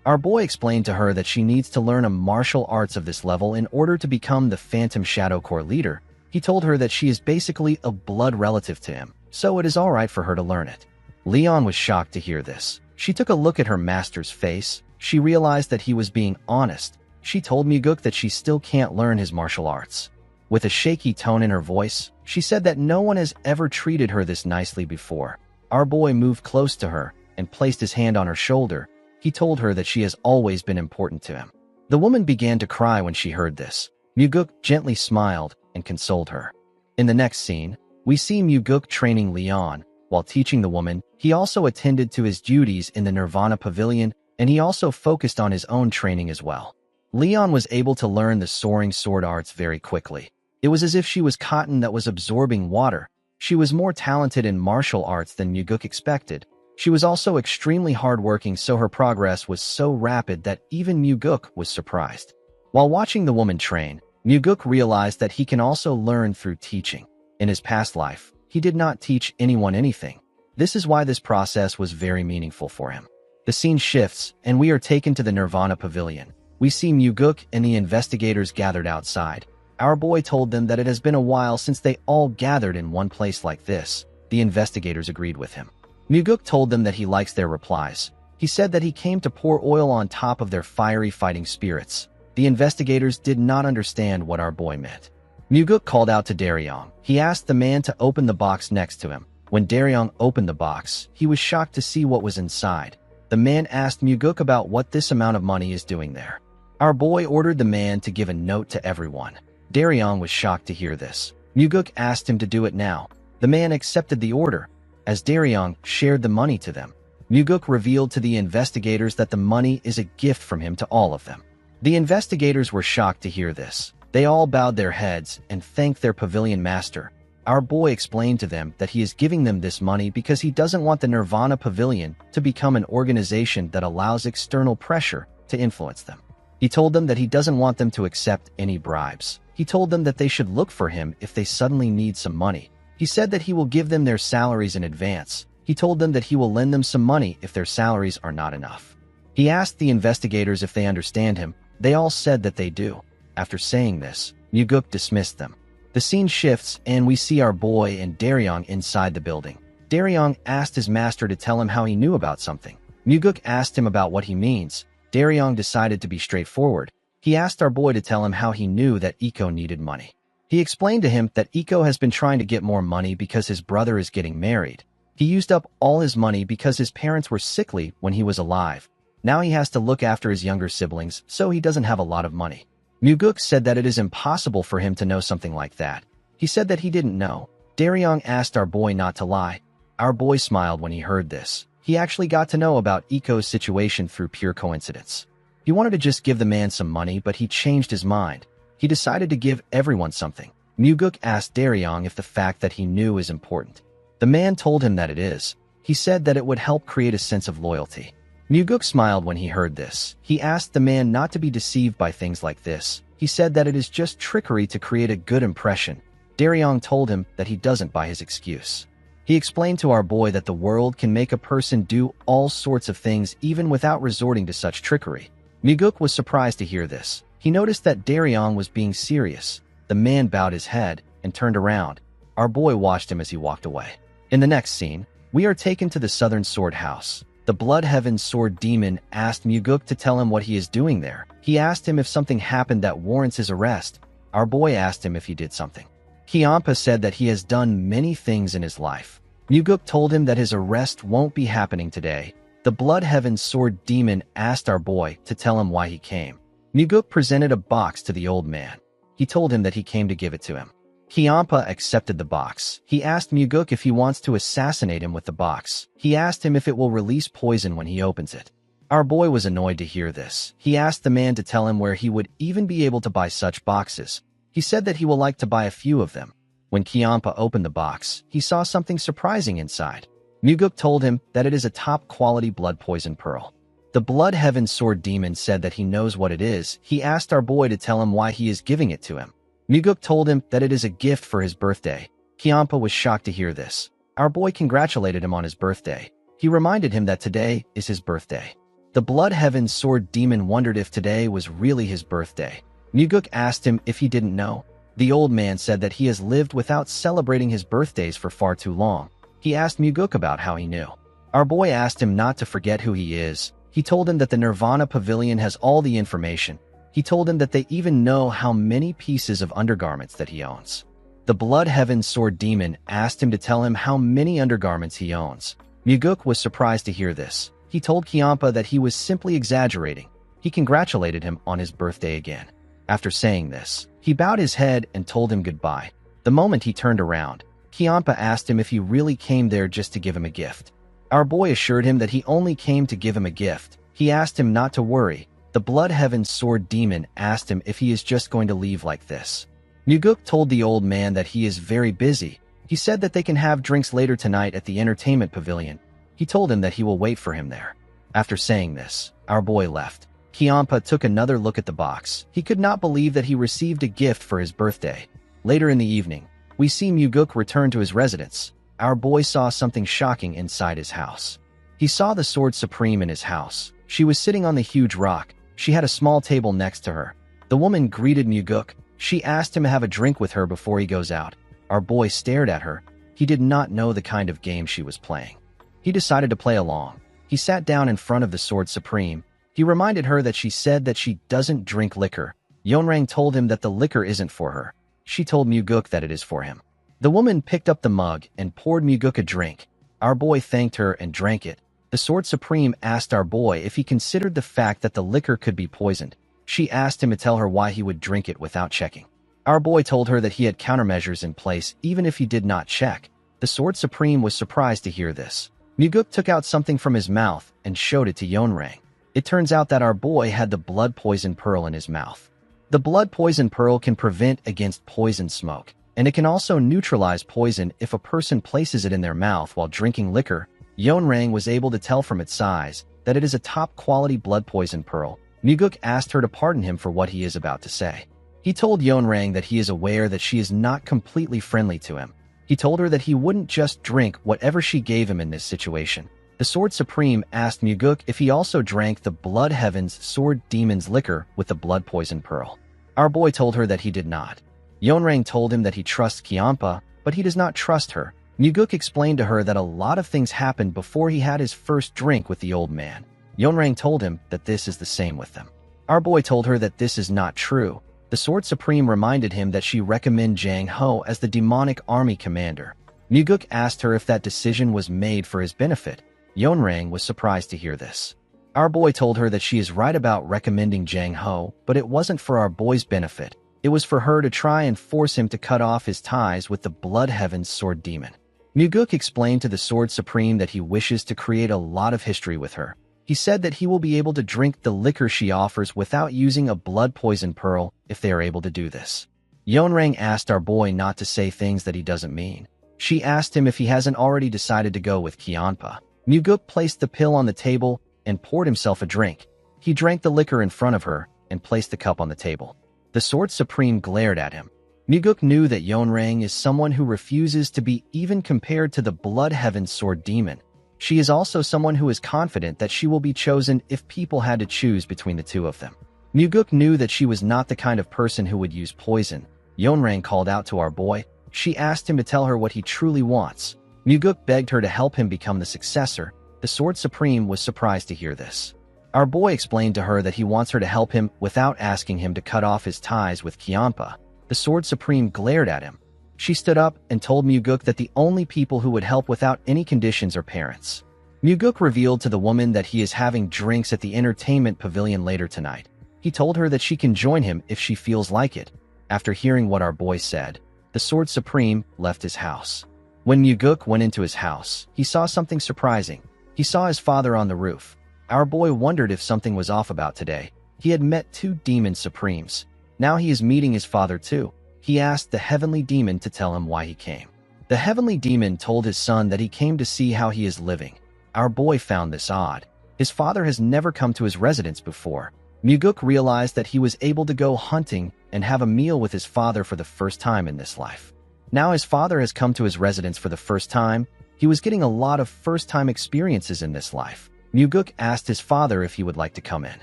Our boy explained to her that she needs to learn a martial arts of this level in order to become the Phantom Shadow Corps leader. He told her that she is basically a blood relative to him, so it is alright for her to learn it. Leon was shocked to hear this. She took a look at her master's face. She realized that he was being honest. She told Muguk that she still can't learn his martial arts. With a shaky tone in her voice, she said that no one has ever treated her this nicely before. Our boy moved close to her and placed his hand on her shoulder. He told her that she has always been important to him. The woman began to cry when she heard this. Muguk gently smiled and consoled her. In the next scene, we see Muguk training Leon. While teaching the woman, he also attended to his duties in the Nirvana Pavilion, and he also focused on his own training as well. Leon was able to learn the soaring sword arts very quickly. It was as if she was cotton that was absorbing water. She was more talented in martial arts than Muguk expected. She was also extremely hardworking, so her progress was so rapid that even Muguk was surprised. While watching the woman train, Muguk realized that he can also learn through teaching. In his past life, he did not teach anyone anything. This is why this process was very meaningful for him. The scene shifts, and we are taken to the Nirvana Pavilion. We see Muguk and the investigators gathered outside. Our boy told them that it has been a while since they all gathered in one place like this. The investigators agreed with him. Muguk told them that he likes their replies. He said that he came to pour oil on top of their fiery fighting spirits. The investigators did not understand what our boy meant. Muguk called out to Daryong. He asked the man to open the box next to him. When Daryong opened the box, he was shocked to see what was inside. The man asked Muguk about what this amount of money is doing there. Our boy ordered the man to give a note to everyone. Daryong was shocked to hear this. Muguk asked him to do it now. The man accepted the order. As Daryong shared the money to them, Muguk revealed to the investigators that the money is a gift from him to all of them. The investigators were shocked to hear this. They all bowed their heads and thanked their pavilion master. Our boy explained to them that he is giving them this money because he doesn't want the Nirvana Pavilion to become an organization that allows external pressure to influence them. He told them that he doesn't want them to accept any bribes. He told them that they should look for him if they suddenly need some money. He said that he will give them their salaries in advance. He told them that he will lend them some money if their salaries are not enough. He asked the investigators if they understand him. They all said that they do. After saying this, Muguk dismissed them. The scene shifts and we see our boy and Daryong inside the building. Daryong asked his master to tell him how he knew about something. Muguk asked him about what he means. Daryong decided to be straightforward. He asked our boy to tell him how he knew that Iko needed money. He explained to him that Iko has been trying to get more money because his brother is getting married. He used up all his money because his parents were sickly when he was alive. Now he has to look after his younger siblings, so he doesn't have a lot of money. Muguk said that it is impossible for him to know something like that. He said that he didn't know. Daryong asked our boy not to lie. Our boy smiled when he heard this. He actually got to know about Iko's situation through pure coincidence. He wanted to just give the man some money, but he changed his mind. He decided to give everyone something. Muguk asked Daryong if the fact that he knew is important. The man told him that it is. He said that it would help create a sense of loyalty. Muguk smiled when he heard this. He asked the man not to be deceived by things like this. He said that it is just trickery to create a good impression. Daryong told him that he doesn't buy his excuse. He explained to our boy that the world can make a person do all sorts of things even without resorting to such trickery. Muguk was surprised to hear this. He noticed that Daryong was being serious. The man bowed his head and turned around. Our boy watched him as he walked away. In the next scene, we are taken to the Southern Sword House. The Blood Heaven Sword Demon asked Muguk to tell him what he is doing there. He asked him if something happened that warrants his arrest. Our boy asked him if he did something. Kiampa said that he has done many things in his life. Muguk told him that his arrest won't be happening today. The Blood Heaven Sword Demon asked our boy to tell him why he came. Muguk presented a box to the old man. He told him that he came to give it to him. Kiampa accepted the box. He asked Muguk if he wants to assassinate him with the box. He asked him if it will release poison when he opens it. Our boy was annoyed to hear this. He asked the man to tell him where he would even be able to buy such boxes. He said that he will like to buy a few of them. When Kiampa opened the box, he saw something surprising inside. Muguk told him that it is a top-quality blood poison pearl. The Blood Heaven Sword Demon said that he knows what it is. He asked our boy to tell him why he is giving it to him. Muguk told him that it is a gift for his birthday. Kiampa was shocked to hear this. Our boy congratulated him on his birthday. He reminded him that today is his birthday. The Blood Heaven Sword Demon wondered if today was really his birthday. Muguk asked him if he didn't know. The old man said that he has lived without celebrating his birthdays for far too long. He asked Muguk about how he knew. Our boy asked him not to forget who he is. He told him that the Nirvana Pavilion has all the information. He told him that they even know how many pieces of undergarments that he owns. The Blood Heaven Sword Demon asked him to tell him how many undergarments he owns. Muguk was surprised to hear this. He told Kiampa that he was simply exaggerating. He congratulated him on his birthday again. After saying this, he bowed his head and told him goodbye. The moment he turned around, Kiampa asked him if he really came there just to give him a gift. Our boy assured him that he only came to give him a gift. He asked him not to worry. The Blood Heaven Sword Demon asked him if he is just going to leave like this. Muguk told the old man that he is very busy. He said that they can have drinks later tonight at the entertainment pavilion. He told him that he will wait for him there. After saying this, our boy left. Kiampa took another look at the box. He could not believe that he received a gift for his birthday. Later in the evening, we see Muguk return to his residence. Our boy saw something shocking inside his house. He saw the Sword Supreme in his house. She was sitting on the huge rock. She had a small table next to her. The woman greeted Muguk. She asked him to have a drink with her before he goes out. Our boy stared at her. He did not know the kind of game she was playing. He decided to play along. He sat down in front of the Sword Supreme. He reminded her that she said that she doesn't drink liquor. Yeonrang told him that the liquor isn't for her. She told Muguk that it is for him. The woman picked up the mug and poured Muguk a drink. Our boy thanked her and drank it. The Sword Supreme asked our boy if he considered the fact that the liquor could be poisoned. She asked him to tell her why he would drink it without checking. Our boy told her that he had countermeasures in place even if he did not check. The Sword Supreme was surprised to hear this. Muguk took out something from his mouth and showed it to Yeonrang. It turns out that our boy had the blood poison pearl in his mouth. The blood poison pearl can prevent against poison smoke, and it can also neutralize poison if a person places it in their mouth while drinking liquor. Yeonrang was able to tell from its size that it is a top-quality blood poison pearl. Muguk asked her to pardon him for what he is about to say. He told Yeonrang that he is aware that she is not completely friendly to him. He told her that he wouldn't just drink whatever she gave him in this situation. The Sword Supreme asked Muguk if he also drank the Blood Heaven's Sword Demon's liquor with the blood poison pearl. Our boy told her that he did not. Yeonrang told him that he trusts Kiampa, but he does not trust her. Muguk explained to her that a lot of things happened before he had his first drink with the old man. Yeonrang told him that this is the same with them. Our boy told her that this is not true. The Sword Supreme reminded him that she recommended Jang Ho as the demonic army commander. Muguk asked her if that decision was made for his benefit. Yeonrang was surprised to hear this. Our boy told her that she is right about recommending Jang Ho, but it wasn't for our boy's benefit. It was for her to try and force him to cut off his ties with the Blood Heaven's Sword Demon. Muguk explained to the Sword Supreme that he wishes to create a lot of history with her. He said that he will be able to drink the liquor she offers without using a blood poison pearl if they are able to do this. Yeonrang asked our boy not to say things that he doesn't mean. She asked him if he hasn't already decided to go with Kiampa. Muguk placed the pill on the table and poured himself a drink. He drank the liquor in front of her and placed the cup on the table. The Sword Supreme glared at him. Muguk knew that Yeonrang is someone who refuses to be even compared to the Blood Heaven Sword Demon. She is also someone who is confident that she will be chosen if people had to choose between the two of them. Muguk knew that she was not the kind of person who would use poison. Yeonrang called out to our boy. She asked him to tell her what he truly wants. Muguk begged her to help him become the successor. The Sword Supreme was surprised to hear this. Our boy explained to her that he wants her to help him without asking him to cut off his ties with Kiampa. The Sword Supreme glared at him. She stood up and told Muguk that the only people who would help without any conditions are parents. Muguk revealed to the woman that he is having drinks at the entertainment pavilion later tonight. He told her that she can join him if she feels like it. After hearing what our boy said, the Sword Supreme left his house. When Muguk went into his house, he saw something surprising. He saw his father on the roof. Our boy wondered if something was off about today. He had met 2 demon supremes. Now he is meeting his father too. He asked the heavenly demon to tell him why he came. The heavenly demon told his son that he came to see how he is living. Our boy found this odd. His father has never come to his residence before. Muguk realized that he was able to go hunting and have a meal with his father for the first time in this life. Now his father has come to his residence for the first time. He was getting a lot of first-time experiences in this life. Muguk asked his father if he would like to come in.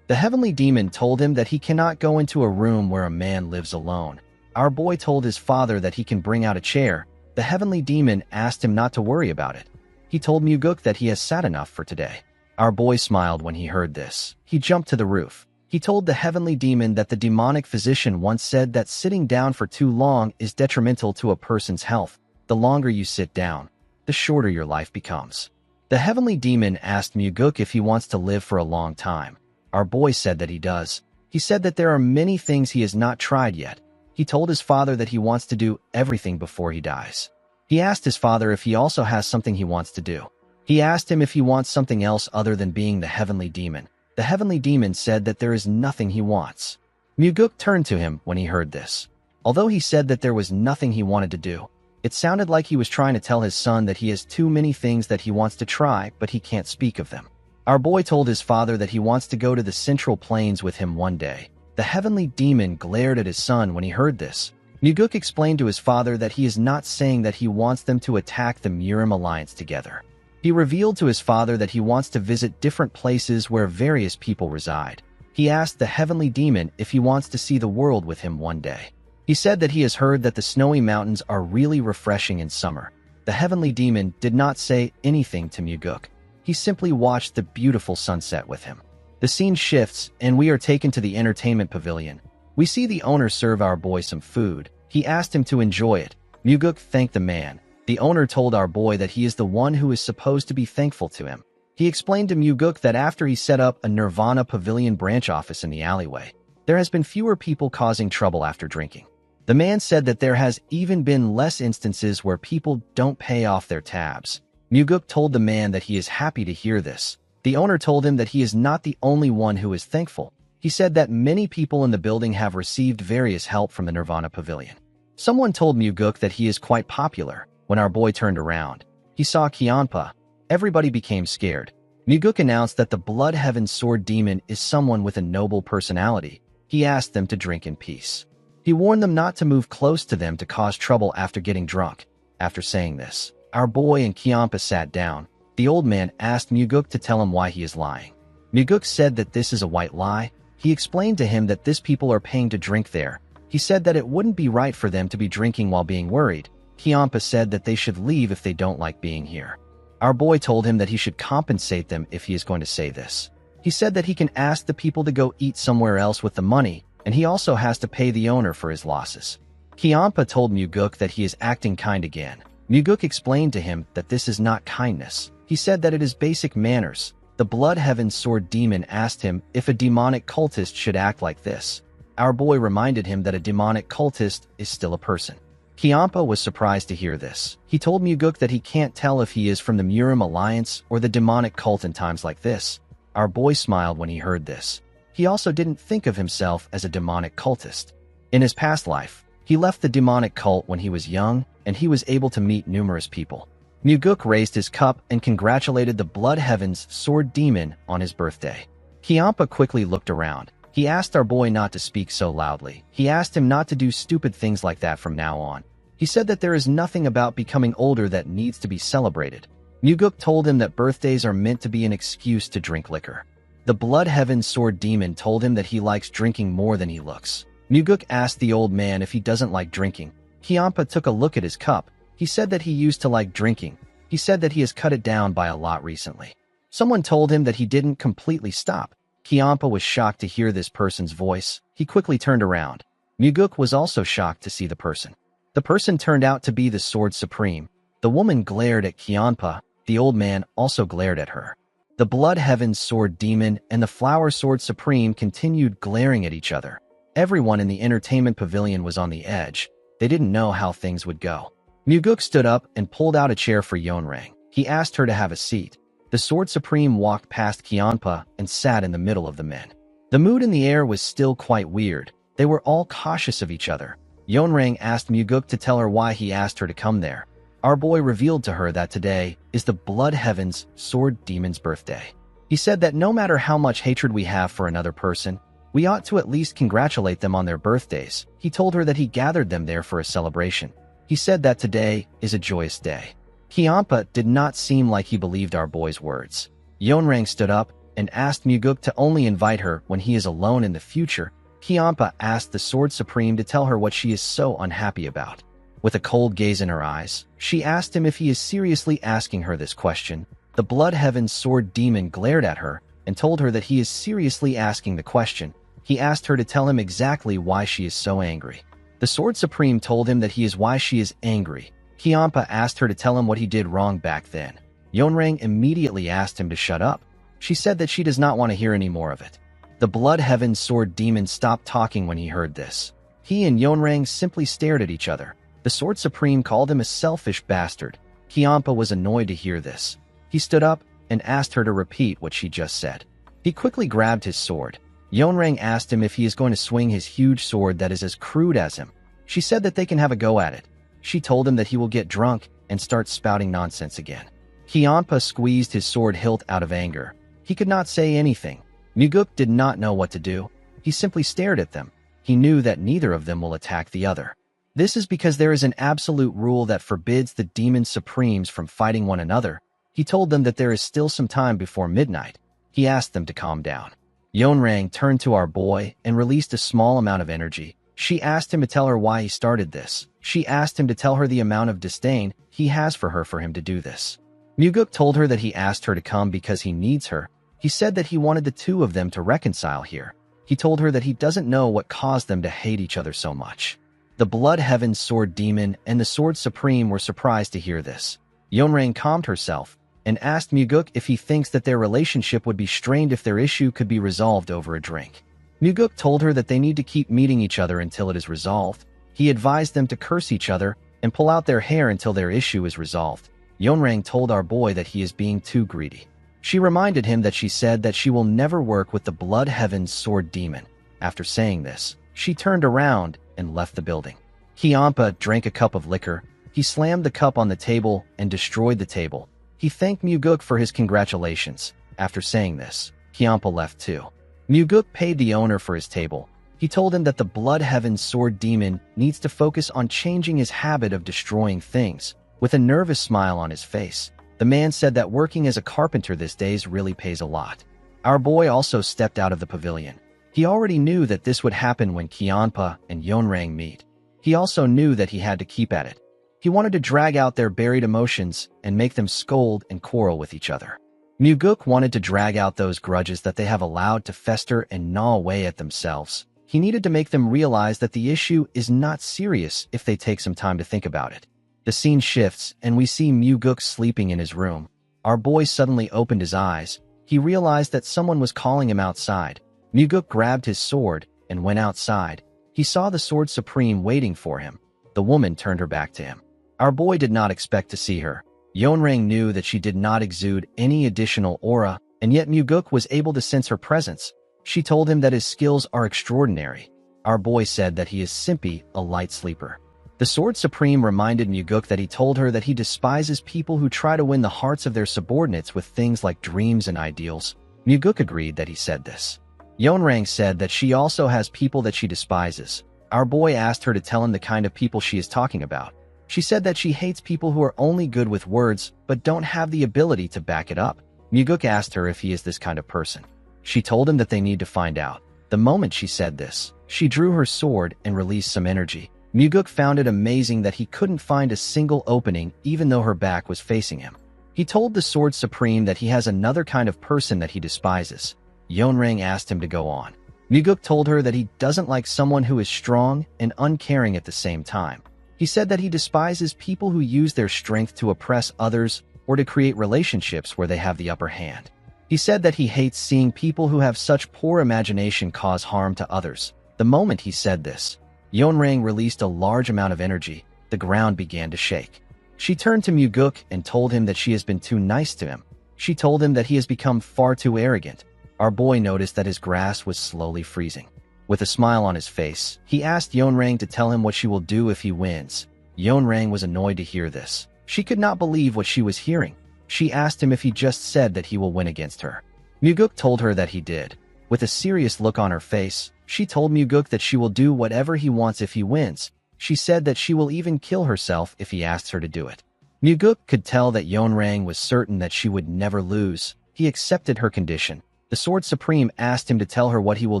The heavenly demon told him that he cannot go into a room where a man lives alone. Our boy told his father that he can bring out a chair. The heavenly demon asked him not to worry about it. He told Muguk that he has sat enough for today. Our boy smiled when he heard this. He jumped to the roof. He told the heavenly demon that the demonic physician once said that sitting down for too long is detrimental to a person's health. The longer you sit down, the shorter your life becomes. The heavenly demon asked Muguk if he wants to live for a long time. Our boy said that he does. He said that there are many things he has not tried yet. He told his father that he wants to do everything before he dies. He asked his father if he also has something he wants to do. He asked him if he wants something else other than being the heavenly demon. The heavenly demon said that there is nothing he wants. Muguk turned to him when he heard this. Although he said that there was nothing he wanted to do, it sounded like he was trying to tell his son that he has too many things that he wants to try, but he can't speak of them. Our boy told his father that he wants to go to the Central Plains with him one day. The heavenly demon glared at his son when he heard this. Muguk explained to his father that he is not saying that he wants them to attack the Murim Alliance together. He revealed to his father that he wants to visit different places where various people reside. He asked the heavenly demon if he wants to see the world with him one day. He said that he has heard that the snowy mountains are really refreshing in summer. The heavenly demon did not say anything to Muguk. He simply watched the beautiful sunset with him. The scene shifts, and we are taken to the entertainment pavilion. We see the owner serve our boy some food. He asked him to enjoy it. Muguk thanked the man. The owner told our boy that he is the one who is supposed to be thankful to him. He explained to Muguk that after he set up a Nirvana Pavilion branch office in the alleyway, there has been fewer people causing trouble after drinking. The man said that there has even been less instances where people don't pay off their tabs. Muguk told the man that he is happy to hear this. The owner told him that he is not the only one who is thankful. He said that many people in the building have received various help from the Nirvana Pavilion. Someone told Muguk that he is quite popular. When our boy turned around, he saw Kianpa. Everybody became scared. Muguk announced that the Blood Heaven Sword Demon is someone with a noble personality. He asked them to drink in peace. He warned them not to move close to them to cause trouble after getting drunk. After saying this, our boy and Kianpa sat down. The old man asked Muguk to tell him why he is lying. Muguk said that this is a white lie. He explained to him that these people are paying to drink there. He said that it wouldn't be right for them to be drinking while being worried. Kianpa said that they should leave if they don't like being here. Our boy told him that he should compensate them if he is going to say this. He said that he can ask the people to go eat somewhere else with the money, and he also has to pay the owner for his losses. Kianpa told Muguk that he is acting kind again. Muguk explained to him that this is not kindness. He said that it is basic manners. The Blood Heaven Sword Demon asked him if a demonic cultist should act like this. Our boy reminded him that a demonic cultist is still a person. Kianpa was surprised to hear this. He told Muguk that he can't tell if he is from the Murim Alliance or the demonic cult in times like this. Our boy smiled when he heard this. He also didn't think of himself as a demonic cultist. In his past life, he left the demonic cult when he was young, and he was able to meet numerous people. Muguk raised his cup and congratulated the Blood Heaven's Sword Demon on his birthday. Kianpa quickly looked around. He asked our boy not to speak so loudly. He asked him not to do stupid things like that from now on. He said that there is nothing about becoming older that needs to be celebrated. Muguk told him that birthdays are meant to be an excuse to drink liquor. The Blood Heaven Sword Demon told him that he likes drinking more than he looks. Muguk asked the old man if he doesn't like drinking. Kianpa took a look at his cup. He said that he used to like drinking. He said that he has cut it down by a lot recently. Someone told him that he didn't completely stop. Kianpa was shocked to hear this person's voice. He quickly turned around. Muguk was also shocked to see the person. The person turned out to be the Sword Supreme. The woman glared at Kyanpa. The old man also glared at her. The Blood Heaven's Sword Demon and the Flower Sword Supreme continued glaring at each other. Everyone in the entertainment pavilion was on the edge. They didn't know how things would go. Muguk stood up and pulled out a chair for Yeonrang. He asked her to have a seat. The Sword Supreme walked past Kyanpa and sat in the middle of the men. The mood in the air was still quite weird. They were all cautious of each other. Yeonrang asked Muguk to tell her why he asked her to come there. Our boy revealed to her that today is the Blood Heaven's Sword Demon's birthday. He said that no matter how much hatred we have for another person, we ought to at least congratulate them on their birthdays. He told her that he gathered them there for a celebration. He said that today is a joyous day. Kyanpa did not seem like he believed our boy's words. Yeonrang stood up and asked Muguk to only invite her when he is alone in the future. Kyanpa asked the Sword Supreme to tell her what she is so unhappy about. With a cold gaze in her eyes, she asked him if he is seriously asking her this question. The Blood Heaven's Sword Demon glared at her and told her that he is seriously asking the question. He asked her to tell him exactly why she is so angry. The Sword Supreme told him that he is why she is angry. Kyanpa asked her to tell him what he did wrong back then. Yeonrang immediately asked him to shut up. She said that she does not want to hear any more of it. The Blood Heaven's Sword Demon stopped talking when he heard this. He and Yeonrang simply stared at each other. The Sword Supreme called him a selfish bastard. Kyanpa was annoyed to hear this. He stood up and asked her to repeat what she just said. He quickly grabbed his sword. Yeonrang asked him if he is going to swing his huge sword that is as crude as him. She said that they can have a go at it. She told him that he will get drunk and start spouting nonsense again. Kyanpa squeezed his sword hilt out of anger. He could not say anything. Muguk did not know what to do. He simply stared at them. He knew that neither of them will attack the other. This is because there is an absolute rule that forbids the Demon Supremes from fighting one another. He told them that there is still some time before midnight. He asked them to calm down. Yeonrang turned to our boy and released a small amount of energy. She asked him to tell her why he started this. She asked him to tell her the amount of disdain he has for her for him to do this. Muguk told her that he asked her to come because he needs her. He said that he wanted the two of them to reconcile here. He told her that he doesn't know what caused them to hate each other so much. The Blood Heaven's Sword Demon and the Sword Supreme were surprised to hear this. Yeonrang calmed herself and asked Muguk if he thinks that their relationship would be strained if their issue could be resolved over a drink. Muguk told her that they need to keep meeting each other until it is resolved. He advised them to curse each other and pull out their hair until their issue is resolved. Yeonrang told our boy that he is being too greedy. She reminded him that she said that she will never work with the Blood Heaven's Sword Demon. After saying this, she turned around and left the building. Kyanpa drank a cup of liquor. He slammed the cup on the table and destroyed the table. He thanked Muguk for his congratulations. After saying this, Kyanpa left too. Muguk paid the owner for his table. He told him that the Blood Heaven's Sword Demon needs to focus on changing his habit of destroying things. With a nervous smile on his face, the man said that working as a carpenter these days really pays a lot. Our boy also stepped out of the pavilion. He already knew that this would happen when Kyanpa and Yeonrang meet. He also knew that he had to keep at it. He wanted to drag out their buried emotions and make them scold and quarrel with each other. Muguk wanted to drag out those grudges that they have allowed to fester and gnaw away at themselves. He needed to make them realize that the issue is not serious if they take some time to think about it. The scene shifts and we see Muguk sleeping in his room. Our boy suddenly opened his eyes. He realized that someone was calling him outside. Muguk grabbed his sword and went outside. He saw the Sword Supreme waiting for him. The woman turned her back to him. Our boy did not expect to see her. Yeonrang knew that she did not exude any additional aura, and yet Muguk was able to sense her presence. She told him that his skills are extraordinary. Our boy said that he is simply a light sleeper. The Sword Supreme reminded Muguk that he told her that he despises people who try to win the hearts of their subordinates with things like dreams and ideals. Muguk agreed that he said this. Yeonrang said that she also has people that she despises. Our boy asked her to tell him the kind of people she is talking about. She said that she hates people who are only good with words but don't have the ability to back it up. Muguk asked her if he is this kind of person. She told him that they need to find out. The moment she said this, she drew her sword and released some energy. Muguk found it amazing that he couldn't find a single opening even though her back was facing him. He told the Sword Supreme that he has another kind of person that he despises. Yeonrang asked him to go on. Muguk told her that he doesn't like someone who is strong and uncaring at the same time. He said that he despises people who use their strength to oppress others or to create relationships where they have the upper hand. He said that he hates seeing people who have such poor imagination cause harm to others. The moment he said this, Yeonrang released a large amount of energy. The ground began to shake. She turned to Muguk and told him that she has been too nice to him. She told him that he has become far too arrogant. Our boy noticed that his grass was slowly freezing. With a smile on his face, he asked Yeonrang to tell him what she will do if he wins. Yeonrang was annoyed to hear this. She could not believe what she was hearing. She asked him if he just said that he will win against her. Muguk told her that he did. With a serious look on her face, she told Muguk that she will do whatever he wants if he wins. She said that she will even kill herself if he asks her to do it. Muguk could tell that Yeonrang was certain that she would never lose. He accepted her condition. The Sword Supreme asked him to tell her what he will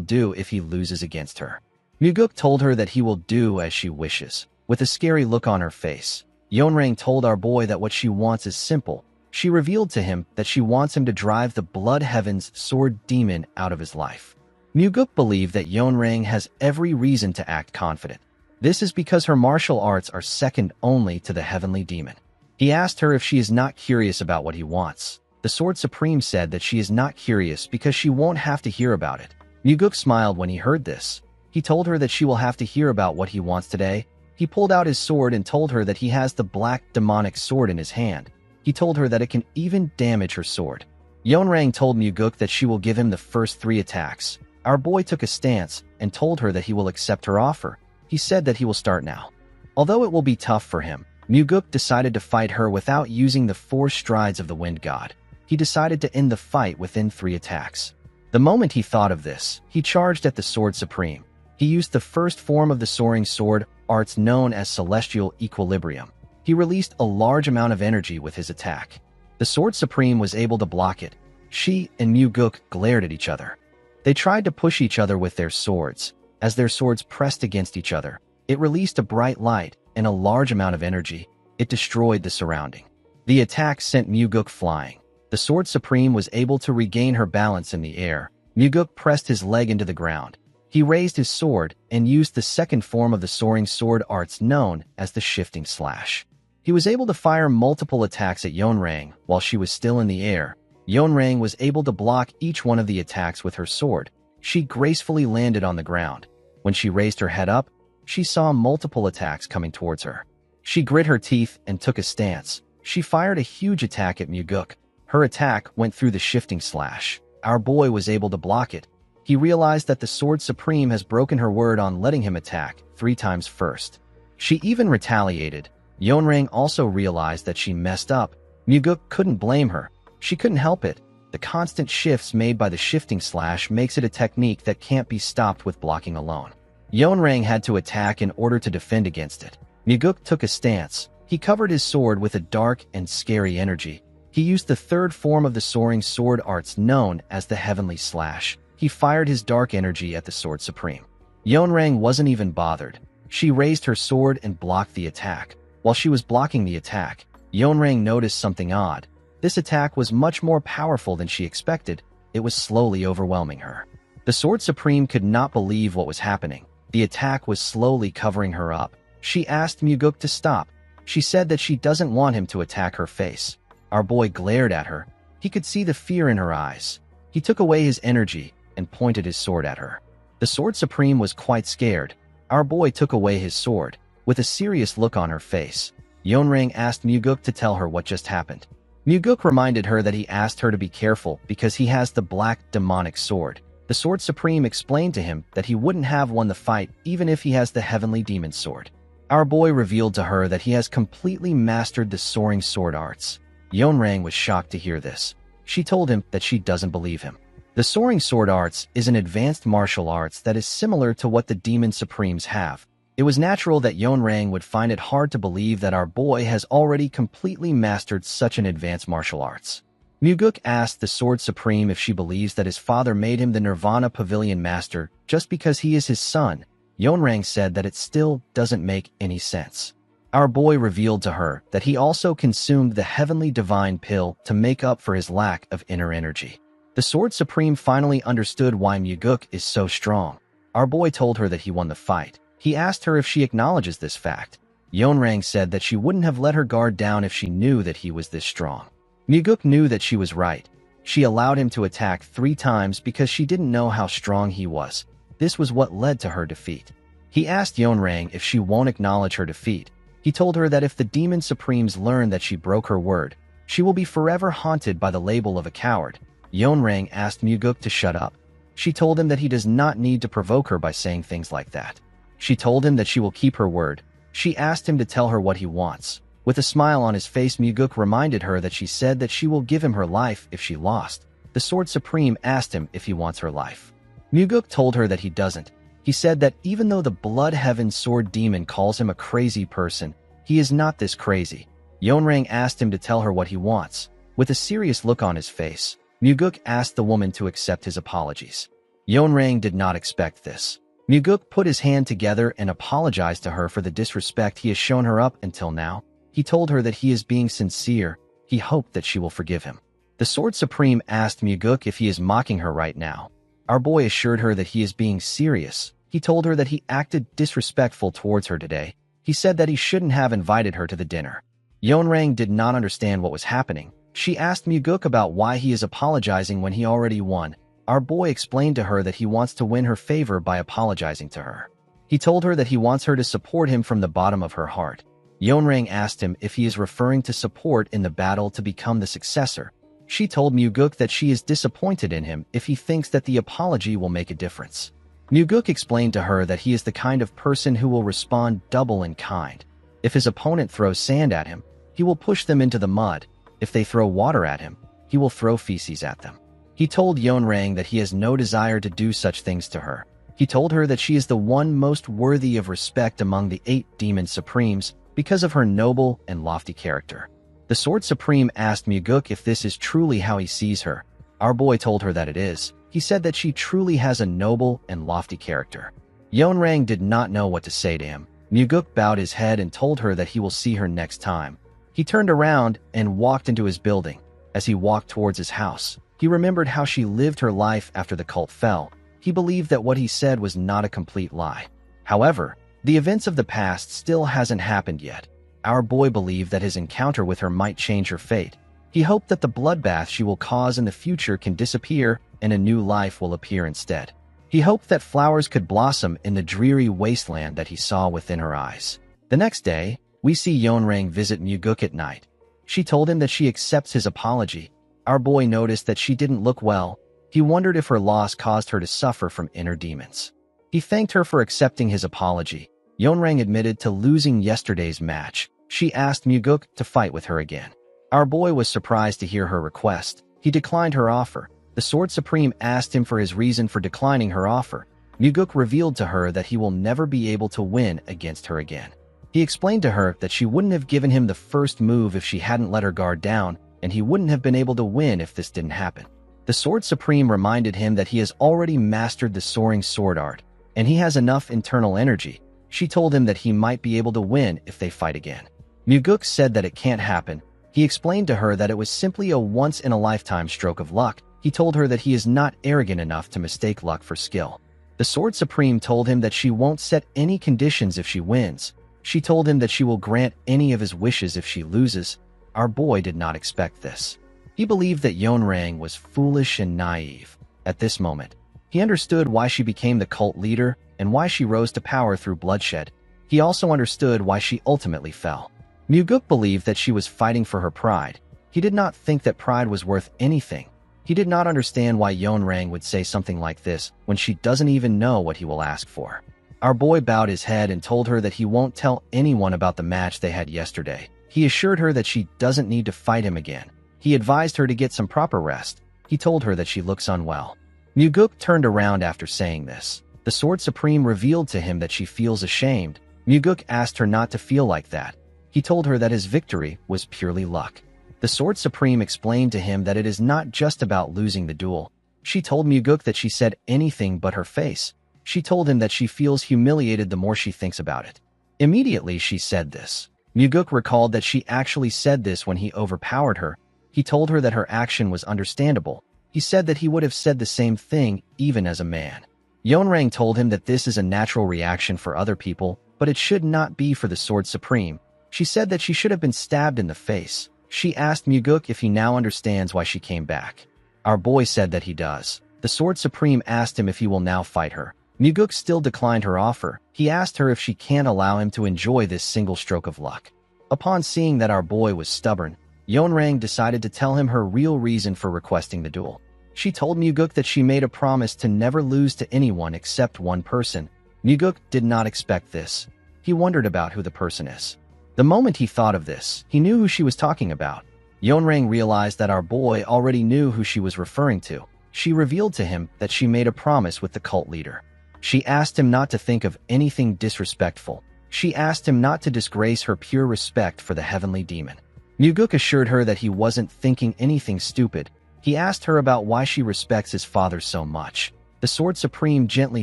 do if he loses against her. Muguk told her that he will do as she wishes. With a scary look on her face, Yeonrang told our boy that what she wants is simple. She revealed to him that she wants him to drive the Blood Heaven's sword demon out of his life. Muguk believed that Yeonrang has every reason to act confident. This is because her martial arts are second only to the heavenly demon. He asked her if she is not curious about what he wants. The Sword Supreme said that she is not curious because she won't have to hear about it. Muguk smiled when he heard this. He told her that she will have to hear about what he wants today. He pulled out his sword and told her that he has the black demonic sword in his hand. He told her that it can even damage her sword. Yeonrang told Muguk that she will give him the first 3 attacks. Our boy took a stance and told her that he will accept her offer. He said that he will start now. Although it will be tough for him, Muguk decided to fight her without using the 4 strides of the wind god. He decided to end the fight within 3 attacks. The moment he thought of this, he charged at the Sword Supreme. He used the first form of the soaring sword arts known as Celestial Equilibrium. He released a large amount of energy with his attack. The Sword Supreme was able to block it. She and Muguk glared at each other. They tried to push each other with their swords. As their swords pressed against each other, it released a bright light and a large amount of energy. It destroyed the surrounding. The attack sent Muguk flying. The Sword Supreme was able to regain her balance in the air. Muguk pressed his leg into the ground. He raised his sword and used the second form of the soaring sword arts known as the Shifting Slash. He was able to fire multiple attacks at Yeonrang while she was still in the air. Yeonrang was able to block each one of the attacks with her sword. She gracefully landed on the ground. When she raised her head up, she saw multiple attacks coming towards her. She grit her teeth and took a stance. She fired a huge attack at Muguk. Her attack went through the Shifting Slash. Our boy was able to block it. He realized that the Sword Supreme has broken her word on letting him attack 3 times first. She even retaliated. Yeonrang also realized that she messed up. Muguk couldn't blame her. She couldn't help it. The constant shifts made by the Shifting Slash makes it a technique that can't be stopped with blocking alone. Yeonrang had to attack in order to defend against it. Muguk took a stance. He covered his sword with a dark and scary energy. He used the third form of the soaring sword arts known as the Heavenly Slash. He fired his dark energy at the Sword Supreme. Yeonrang wasn't even bothered. She raised her sword and blocked the attack. While she was blocking the attack, Yeonrang noticed something odd. This attack was much more powerful than she expected. It was slowly overwhelming her. The Sword Supreme could not believe what was happening. The attack was slowly covering her up. She asked Muguk to stop. She said that she doesn't want him to attack her face. Our boy glared at her. He could see the fear in her eyes. He took away his energy and pointed his sword at her. The Sword Supreme was quite scared. Our boy took away his sword. With a serious look on her face, Yeonrang asked Muguk to tell her what just happened. Muguk reminded her that he asked her to be careful because he has the black demonic sword. The Sword Supreme explained to him that he wouldn't have won the fight even if he has the heavenly demon sword. Our boy revealed to her that he has completely mastered the soaring sword arts. Yeonrang was shocked to hear this. She told him that she doesn't believe him. The soaring sword arts is an advanced martial arts that is similar to what the demon supremes have. It was natural that Yeonrang would find it hard to believe that our boy has already completely mastered such an advanced martial arts. Muguk asked the Sword Supreme if she believes that his father made him the Nirvana Pavilion Master just because he is his son. Yeonrang said that it still doesn't make any sense. Our boy revealed to her that he also consumed the Heavenly Divine Pill to make up for his lack of inner energy. The Sword Supreme finally understood why Muguk is so strong. Our boy told her that he won the fight. He asked her if she acknowledges this fact. Yeonrang said that she wouldn't have let her guard down if she knew that he was this strong. Muguk knew that she was right. She allowed him to attack 3 times because she didn't know how strong he was. This was what led to her defeat. He asked Yeonrang if she won't acknowledge her defeat. He told her that if the Demon Supremes learn that she broke her word, she will be forever haunted by the label of a coward. Yeonrang asked Muguk to shut up. She told him that he does not need to provoke her by saying things like that. She told him that she will keep her word. She asked him to tell her what he wants. With a smile on his face, Muguk reminded her that she said that she will give him her life if she lost. The Sword Supreme asked him if he wants her life. Muguk told her that he doesn't. He said that even though the Blood Heaven Sword Demon calls him a crazy person, he is not this crazy. Yeonrang asked him to tell her what he wants. With a serious look on his face, Muguk asked the woman to accept his apologies. Yeonrang did not expect this. Muguk put his hand together and apologized to her for the disrespect he has shown her up until now. He told her that he is being sincere. He hoped that she will forgive him. The Sword Supreme asked Muguk if he is mocking her right now. Our boy assured her that he is being serious. He told her that he acted disrespectful towards her today. He said that he shouldn't have invited her to the dinner. Yeonrang did not understand what was happening. She asked Muguk about why he is apologizing when he already won. Our boy explained to her that he wants to win her favor by apologizing to her. He told her that he wants her to support him from the bottom of her heart. Yeonrang asked him if he is referring to support in the battle to become the successor. She told Muguk that she is disappointed in him if he thinks that the apology will make a difference. Muguk explained to her that he is the kind of person who will respond double in kind. If his opponent throws sand at him, he will push them into the mud. If they throw water at him, he will throw feces at them. He told Yeonrang that he has no desire to do such things to her. He told her that she is the one most worthy of respect among the 8 Demon Supremes because of her noble and lofty character. The Sword Supreme asked Muguk if this is truly how he sees her. Our boy told her that it is. He said that she truly has a noble and lofty character. Yeonrang did not know what to say to him. Muguk bowed his head and told her that he will see her next time. He turned around and walked into his building. As he walked towards his house, he remembered how she lived her life after the cult fell. He believed that what he said was not a complete lie. However, the events of the past still hasn't happened yet. Our boy believed that his encounter with her might change her fate. He hoped that the bloodbath she will cause in the future can disappear and a new life will appear instead. He hoped that flowers could blossom in the dreary wasteland that he saw within her eyes. The next day, we see Yeonrang visit Muguk at night. She told him that she accepts his apology. Our boy noticed that she didn't look well. He wondered if her loss caused her to suffer from inner demons. He thanked her for accepting his apology. Yeonrang admitted to losing yesterday's match. She asked Muguk to fight with her again. Our boy was surprised to hear her request. He declined her offer. The Sword Supreme asked him for his reason for declining her offer. Muguk revealed to her that he will never be able to win against her again. He explained to her that she wouldn't have given him the first move if she hadn't let her guard down, and he wouldn't have been able to win if this didn't happen. The Sword Supreme reminded him that he has already mastered the soaring sword art, and he has enough internal energy. She told him that he might be able to win if they fight again. Muguk said that it can't happen. He explained to her that it was simply a once-in-a-lifetime stroke of luck. He told her that he is not arrogant enough to mistake luck for skill. The Sword Supreme told him that she won't set any conditions if she wins. She told him that she will grant any of his wishes if she loses. Our boy did not expect this. He believed that Yeonrang was foolish and naive. At this moment, he understood why she became the cult leader and why she rose to power through bloodshed. He also understood why she ultimately fell. Muguk believed that she was fighting for her pride. He did not think that pride was worth anything. He did not understand why Yeonrang would say something like this when she doesn't even know what he will ask for. Our boy bowed his head and told her that he won't tell anyone about the match they had yesterday. He assured her that she doesn't need to fight him again. He advised her to get some proper rest. He told her that she looks unwell. Muguk turned around after saying this. The Sword Supreme revealed to him that she feels ashamed. Muguk asked her not to feel like that. He told her that his victory was purely luck. The Sword Supreme explained to him that it is not just about losing the duel. She told Muguk that she said anything but her face. She told him that she feels humiliated the more she thinks about it. Immediately she said this. Muguk recalled that she actually said this when he overpowered her. He told her that her action was understandable. He said that he would have said the same thing even as a man. Yeonrang told him that this is a natural reaction for other people, but it should not be for the Sword Supreme. She said that she should have been stabbed in the face. She asked Muguk if he now understands why she came back. Our boy said that he does. The Sword Supreme asked him if he will now fight her. Muguk still declined her offer. He asked her if she can't allow him to enjoy this single stroke of luck. Upon seeing that our boy was stubborn, Yeonrang decided to tell him her real reason for requesting the duel. She told Muguk that she made a promise to never lose to anyone except one person. Muguk did not expect this. He wondered about who the person is. The moment he thought of this, he knew who she was talking about. Yeonrang realized that our boy already knew who she was referring to. She revealed to him that she made a promise with the cult leader. She asked him not to think of anything disrespectful. She asked him not to disgrace her pure respect for the heavenly demon. Muguk assured her that he wasn't thinking anything stupid. He asked her about why she respects his father so much. The Sword Supreme gently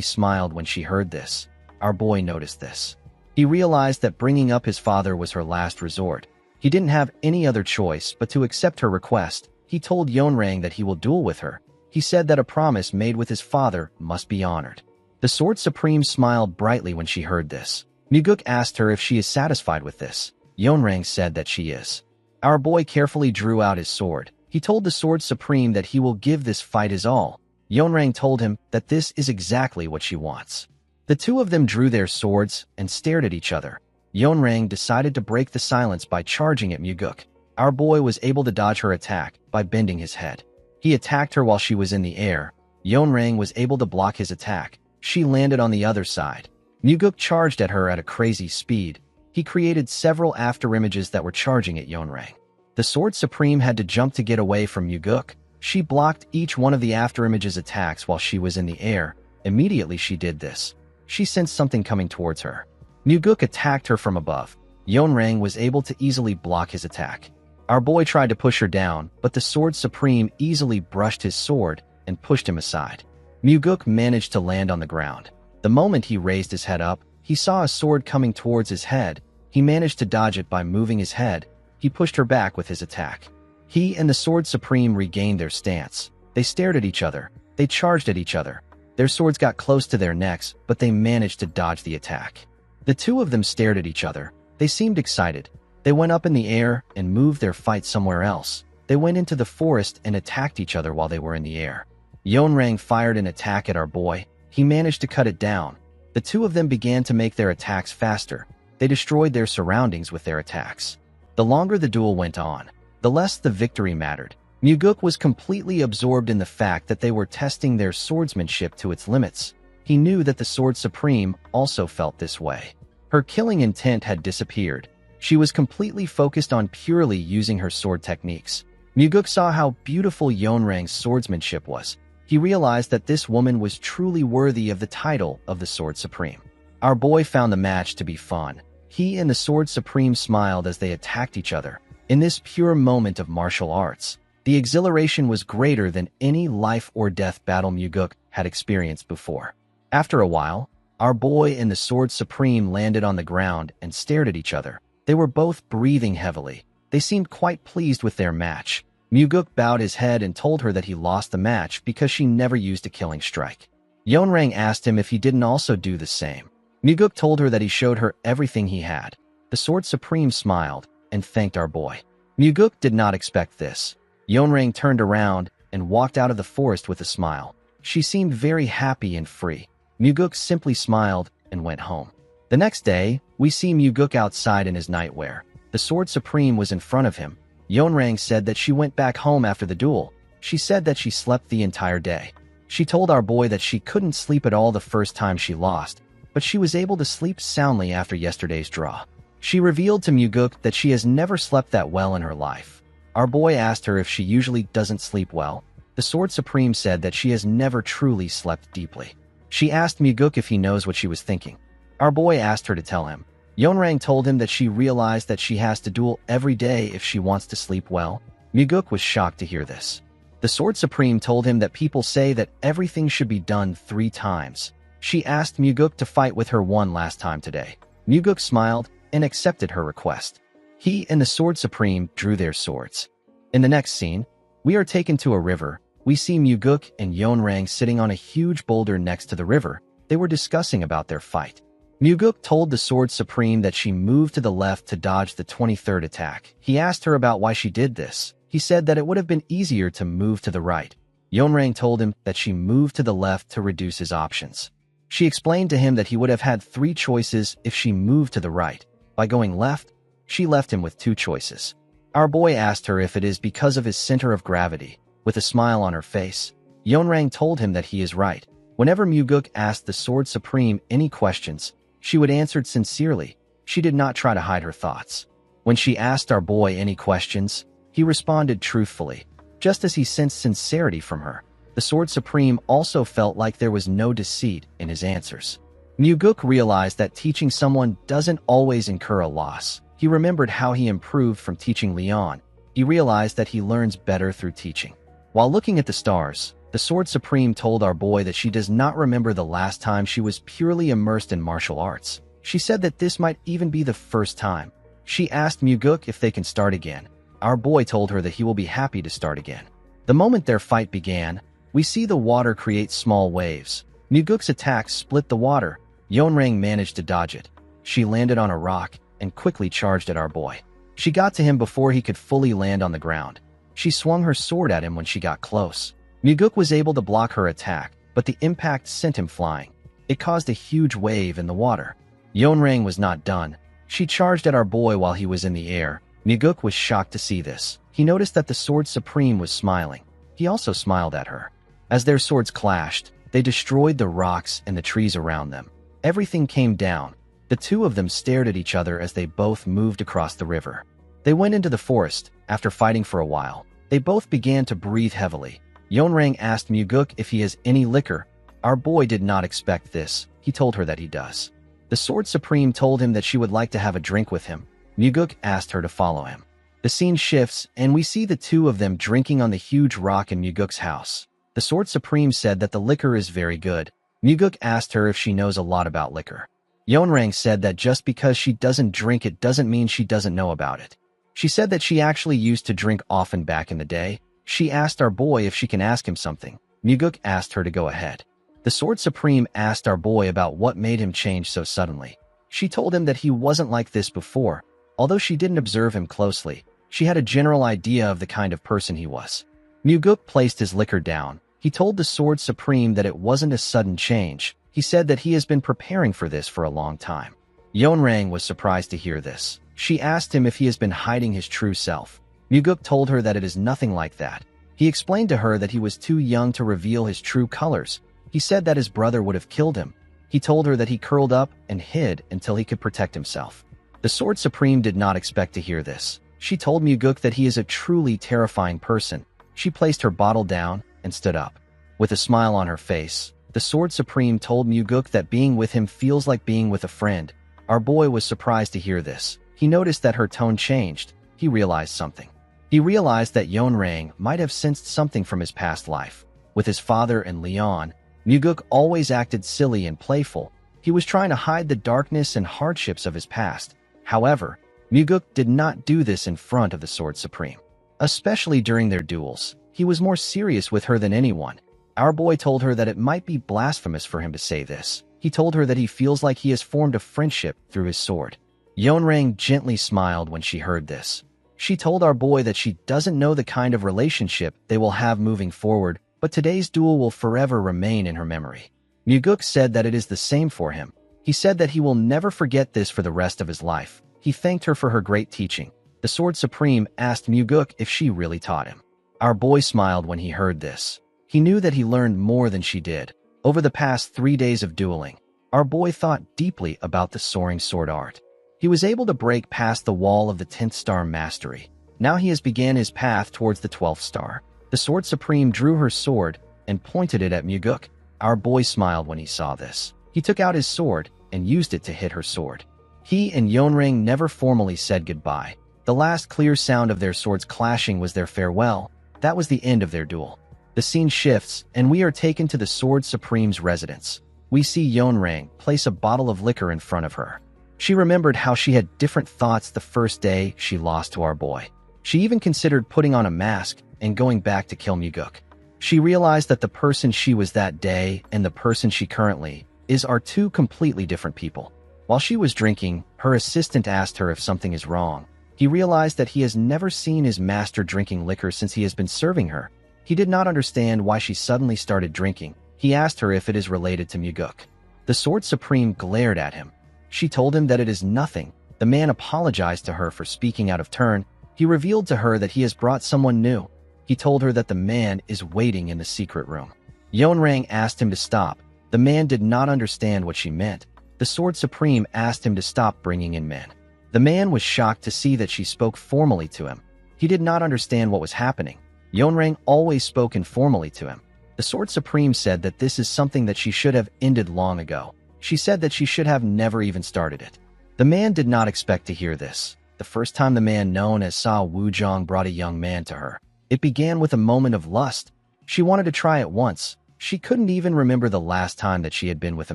smiled when she heard this. Our boy noticed this. He realized that bringing up his father was her last resort. He didn't have any other choice but to accept her request. He told Yeonrang that he will duel with her. He said that a promise made with his father must be honored. The Sword Supreme smiled brightly when she heard this. Muguk asked her if she is satisfied with this. Yeonrang said that she is. Our boy carefully drew out his sword. He told the Sword Supreme that he will give this fight his all. Yeonrang told him that this is exactly what she wants. The two of them drew their swords and stared at each other. Yeonrang decided to break the silence by charging at Muguk. Our boy was able to dodge her attack by bending his head. He attacked her while she was in the air. Yeonrang was able to block his attack. She landed on the other side. Muguk charged at her at a crazy speed. He created several afterimages that were charging at Yeonrang. The Sword Supreme had to jump to get away from Muguk. She blocked each one of the afterimages' attacks while she was in the air. Immediately she did this. She sensed something coming towards her. Muguk attacked her from above. Yeonrang was able to easily block his attack. Our boy tried to push her down, but the Sword Supreme easily brushed his sword and pushed him aside. Muguk managed to land on the ground. The moment he raised his head up, he saw a sword coming towards his head. He managed to dodge it by moving his head. He pushed her back with his attack. He and the Sword Supreme regained their stance. They stared at each other. They charged at each other. Their swords got close to their necks, but they managed to dodge the attack. The two of them stared at each other. They seemed excited. They went up in the air and moved their fight somewhere else. They went into the forest and attacked each other while they were in the air. Yeonrang fired an attack at our boy. He managed to cut it down. The two of them began to make their attacks faster. They destroyed their surroundings with their attacks. The longer the duel went on, the less the victory mattered. Muguk was completely absorbed in the fact that they were testing their swordsmanship to its limits. He knew that the Sword Supreme also felt this way. Her killing intent had disappeared. She was completely focused on purely using her sword techniques. Muguk saw how beautiful Yeonrang's swordsmanship was. He realized that this woman was truly worthy of the title of the Sword Supreme. Our boy found the match to be fun. He and the Sword Supreme smiled as they attacked each other. In this pure moment of martial arts, the exhilaration was greater than any life-or-death battle Muguk had experienced before. After a while, our boy and the Sword Supreme landed on the ground and stared at each other. They were both breathing heavily. They seemed quite pleased with their match. Muguk bowed his head and told her that he lost the match because she never used a killing strike. Yeonrang asked him if he didn't also do the same. Muguk told her that he showed her everything he had. The Sword Supreme smiled and thanked our boy. Muguk did not expect this. Yeonrang turned around and walked out of the forest with a smile. She seemed very happy and free. Muguk simply smiled and went home. The next day, we see Muguk outside in his nightwear. The Sword Supreme was in front of him. Yeonrang said that she went back home after the duel. She said that she slept the entire day. She told our boy that she couldn't sleep at all the first time she lost, but she was able to sleep soundly after yesterday's draw. She revealed to Muguk that she has never slept that well in her life. Our boy asked her if she usually doesn't sleep well. The Sword Supreme said that she has never truly slept deeply. She asked Muguk if he knows what she was thinking. Our boy asked her to tell him. Yeonrang told him that she realized that she has to duel every day if she wants to sleep well. Muguk was shocked to hear this. The Sword Supreme told him that people say that everything should be done 3 times. She asked Muguk to fight with her one last time today. Muguk smiled and accepted her request. He and the Sword Supreme drew their swords. In the next scene, we are taken to a river. we see Muguk and Yeonrang sitting on a huge boulder next to the river. They were discussing about their fight. Muguk told the Sword Supreme that she moved to the left to dodge the 23rd attack. He asked her about why she did this. He said that it would have been easier to move to the right. Yeonrang told him that she moved to the left to reduce his options. She explained to him that he would have had 3 choices if she moved to the right. By going left, she left him with 2 choices. Our boy asked her if it is because of his center of gravity. With a smile on her face, Yeonrang told him that he is right. Whenever Muguk asked the Sword Supreme any questions, she would answer sincerely. She did not try to hide her thoughts. When she asked our boy any questions, he responded truthfully, just as he sensed sincerity from her. The Sword Supreme also felt like there was no deceit in his answers. Muguk realized that teaching someone doesn't always incur a loss. He remembered how he improved from teaching Leon. He realized that he learns better through teaching. While looking at the stars, the Sword Supreme told our boy that she does not remember the last time she was purely immersed in martial arts. She said that this might even be the first time. She asked Muguk if they can start again. Our boy told her that he will be happy to start again. The moment their fight began, we see the water create small waves. Muguk's attack split the water. Yeonrang managed to dodge it. She landed on a rock and quickly charged at our boy. She got to him before he could fully land on the ground. She swung her sword at him when she got close. Muguk was able to block her attack, but the impact sent him flying. It caused a huge wave in the water. Yeonrang was not done. She charged at our boy while he was in the air. Muguk was shocked to see this. He noticed that the Sword Supreme was smiling. He also smiled at her. As their swords clashed, they destroyed the rocks and the trees around them. Everything came down. The 2 of them stared at each other as they both moved across the river. They went into the forest. After fighting for a while, they both began to breathe heavily. Yeonrang asked Muguk if he has any liquor. Our boy did not expect this. He told her that he does. The Sword Supreme told him that she would like to have a drink with him. Muguk asked her to follow him. The scene shifts, and we see the 2 of them drinking on the huge rock in Muguk's house. The Sword Supreme said that the liquor is very good. Muguk asked her if she knows a lot about liquor. Yeonrang said that just because she doesn't drink it doesn't mean she doesn't know about it. She said that she actually used to drink often back in the day. She asked our boy if she can ask him something. Muguk asked her to go ahead. The Sword Supreme asked our boy about what made him change so suddenly. She told him that he wasn't like this before. Although she didn't observe him closely, she had a general idea of the kind of person he was. Muguk placed his liquor down. He told the Sword Supreme that it wasn't a sudden change. He said that he has been preparing for this for a long time. Yeonrang was surprised to hear this. She asked him if he has been hiding his true self. Muguk told her that it is nothing like that. He explained to her that he was too young to reveal his true colors. He said that his brother would have killed him. He told her that he curled up and hid until he could protect himself. The Sword Supreme did not expect to hear this. She told Muguk that he is a truly terrifying person. She placed her bottle down and stood up. With a smile on her face, the Sword Supreme told Muguk that being with him feels like being with a friend. Our boy was surprised to hear this. He noticed that her tone changed. He realized something. He realized that Yeonrang might have sensed something from his past life. With his father and Leon, Muguk always acted silly and playful. He was trying to hide the darkness and hardships of his past. However, Muguk did not do this in front of the Sword Supreme. Especially during their duels, he was more serious with her than anyone. Our boy told her that it might be blasphemous for him to say this. He told her that he feels like he has formed a friendship through his sword. Yeonrang gently smiled when she heard this. She told our boy that she doesn't know the kind of relationship they will have moving forward, but today's duel will forever remain in her memory. Muguk said that it is the same for him. He said that he will never forget this for the rest of his life. He thanked her for her great teaching. The Sword Supreme asked Muguk if she really taught him. Our boy smiled when he heard this. He knew that he learned more than she did. Over the past 3 days of dueling, our boy thought deeply about the soaring sword art. He was able to break past the wall of the 10th star mastery. Now he has began his path towards the 12th star. The Sword Supreme drew her sword and pointed it at Muguk. Our boy smiled when he saw this. He took out his sword and used it to hit her sword. He and Yeonrang never formally said goodbye. The last clear sound of their swords clashing was their farewell. That was the end of their duel. The scene shifts, and we are taken to the Sword Supreme's residence. We see Yeonrang place a bottle of liquor in front of her. She remembered how she had different thoughts the first day she lost to our boy. She even considered putting on a mask and going back to kill Muguk. She realized that the person she was that day and the person she currently is are two completely different people. While she was drinking, her assistant asked her if something is wrong. He realized that he has never seen his master drinking liquor since he has been serving her. He did not understand why she suddenly started drinking. He asked her if it is related to Muguk. The Sword Supreme glared at him. She told him that it is nothing. The man apologized to her for speaking out of turn. He revealed to her that he has brought someone new. He told her that the man is waiting in the secret room. Yeonrang asked him to stop. The man did not understand what she meant. The Sword Supreme asked him to stop bringing in men. The man was shocked to see that she spoke formally to him. He did not understand what was happening. Yeonrang always spoke informally to him. The Sword Supreme said that this is something that she should have ended long ago. She said that she should have never even started it. The man did not expect to hear this. The first time the man known as Sa Wuzhong brought a young man to her, it began with a moment of lust. She wanted to try it once. She couldn't even remember the last time that she had been with a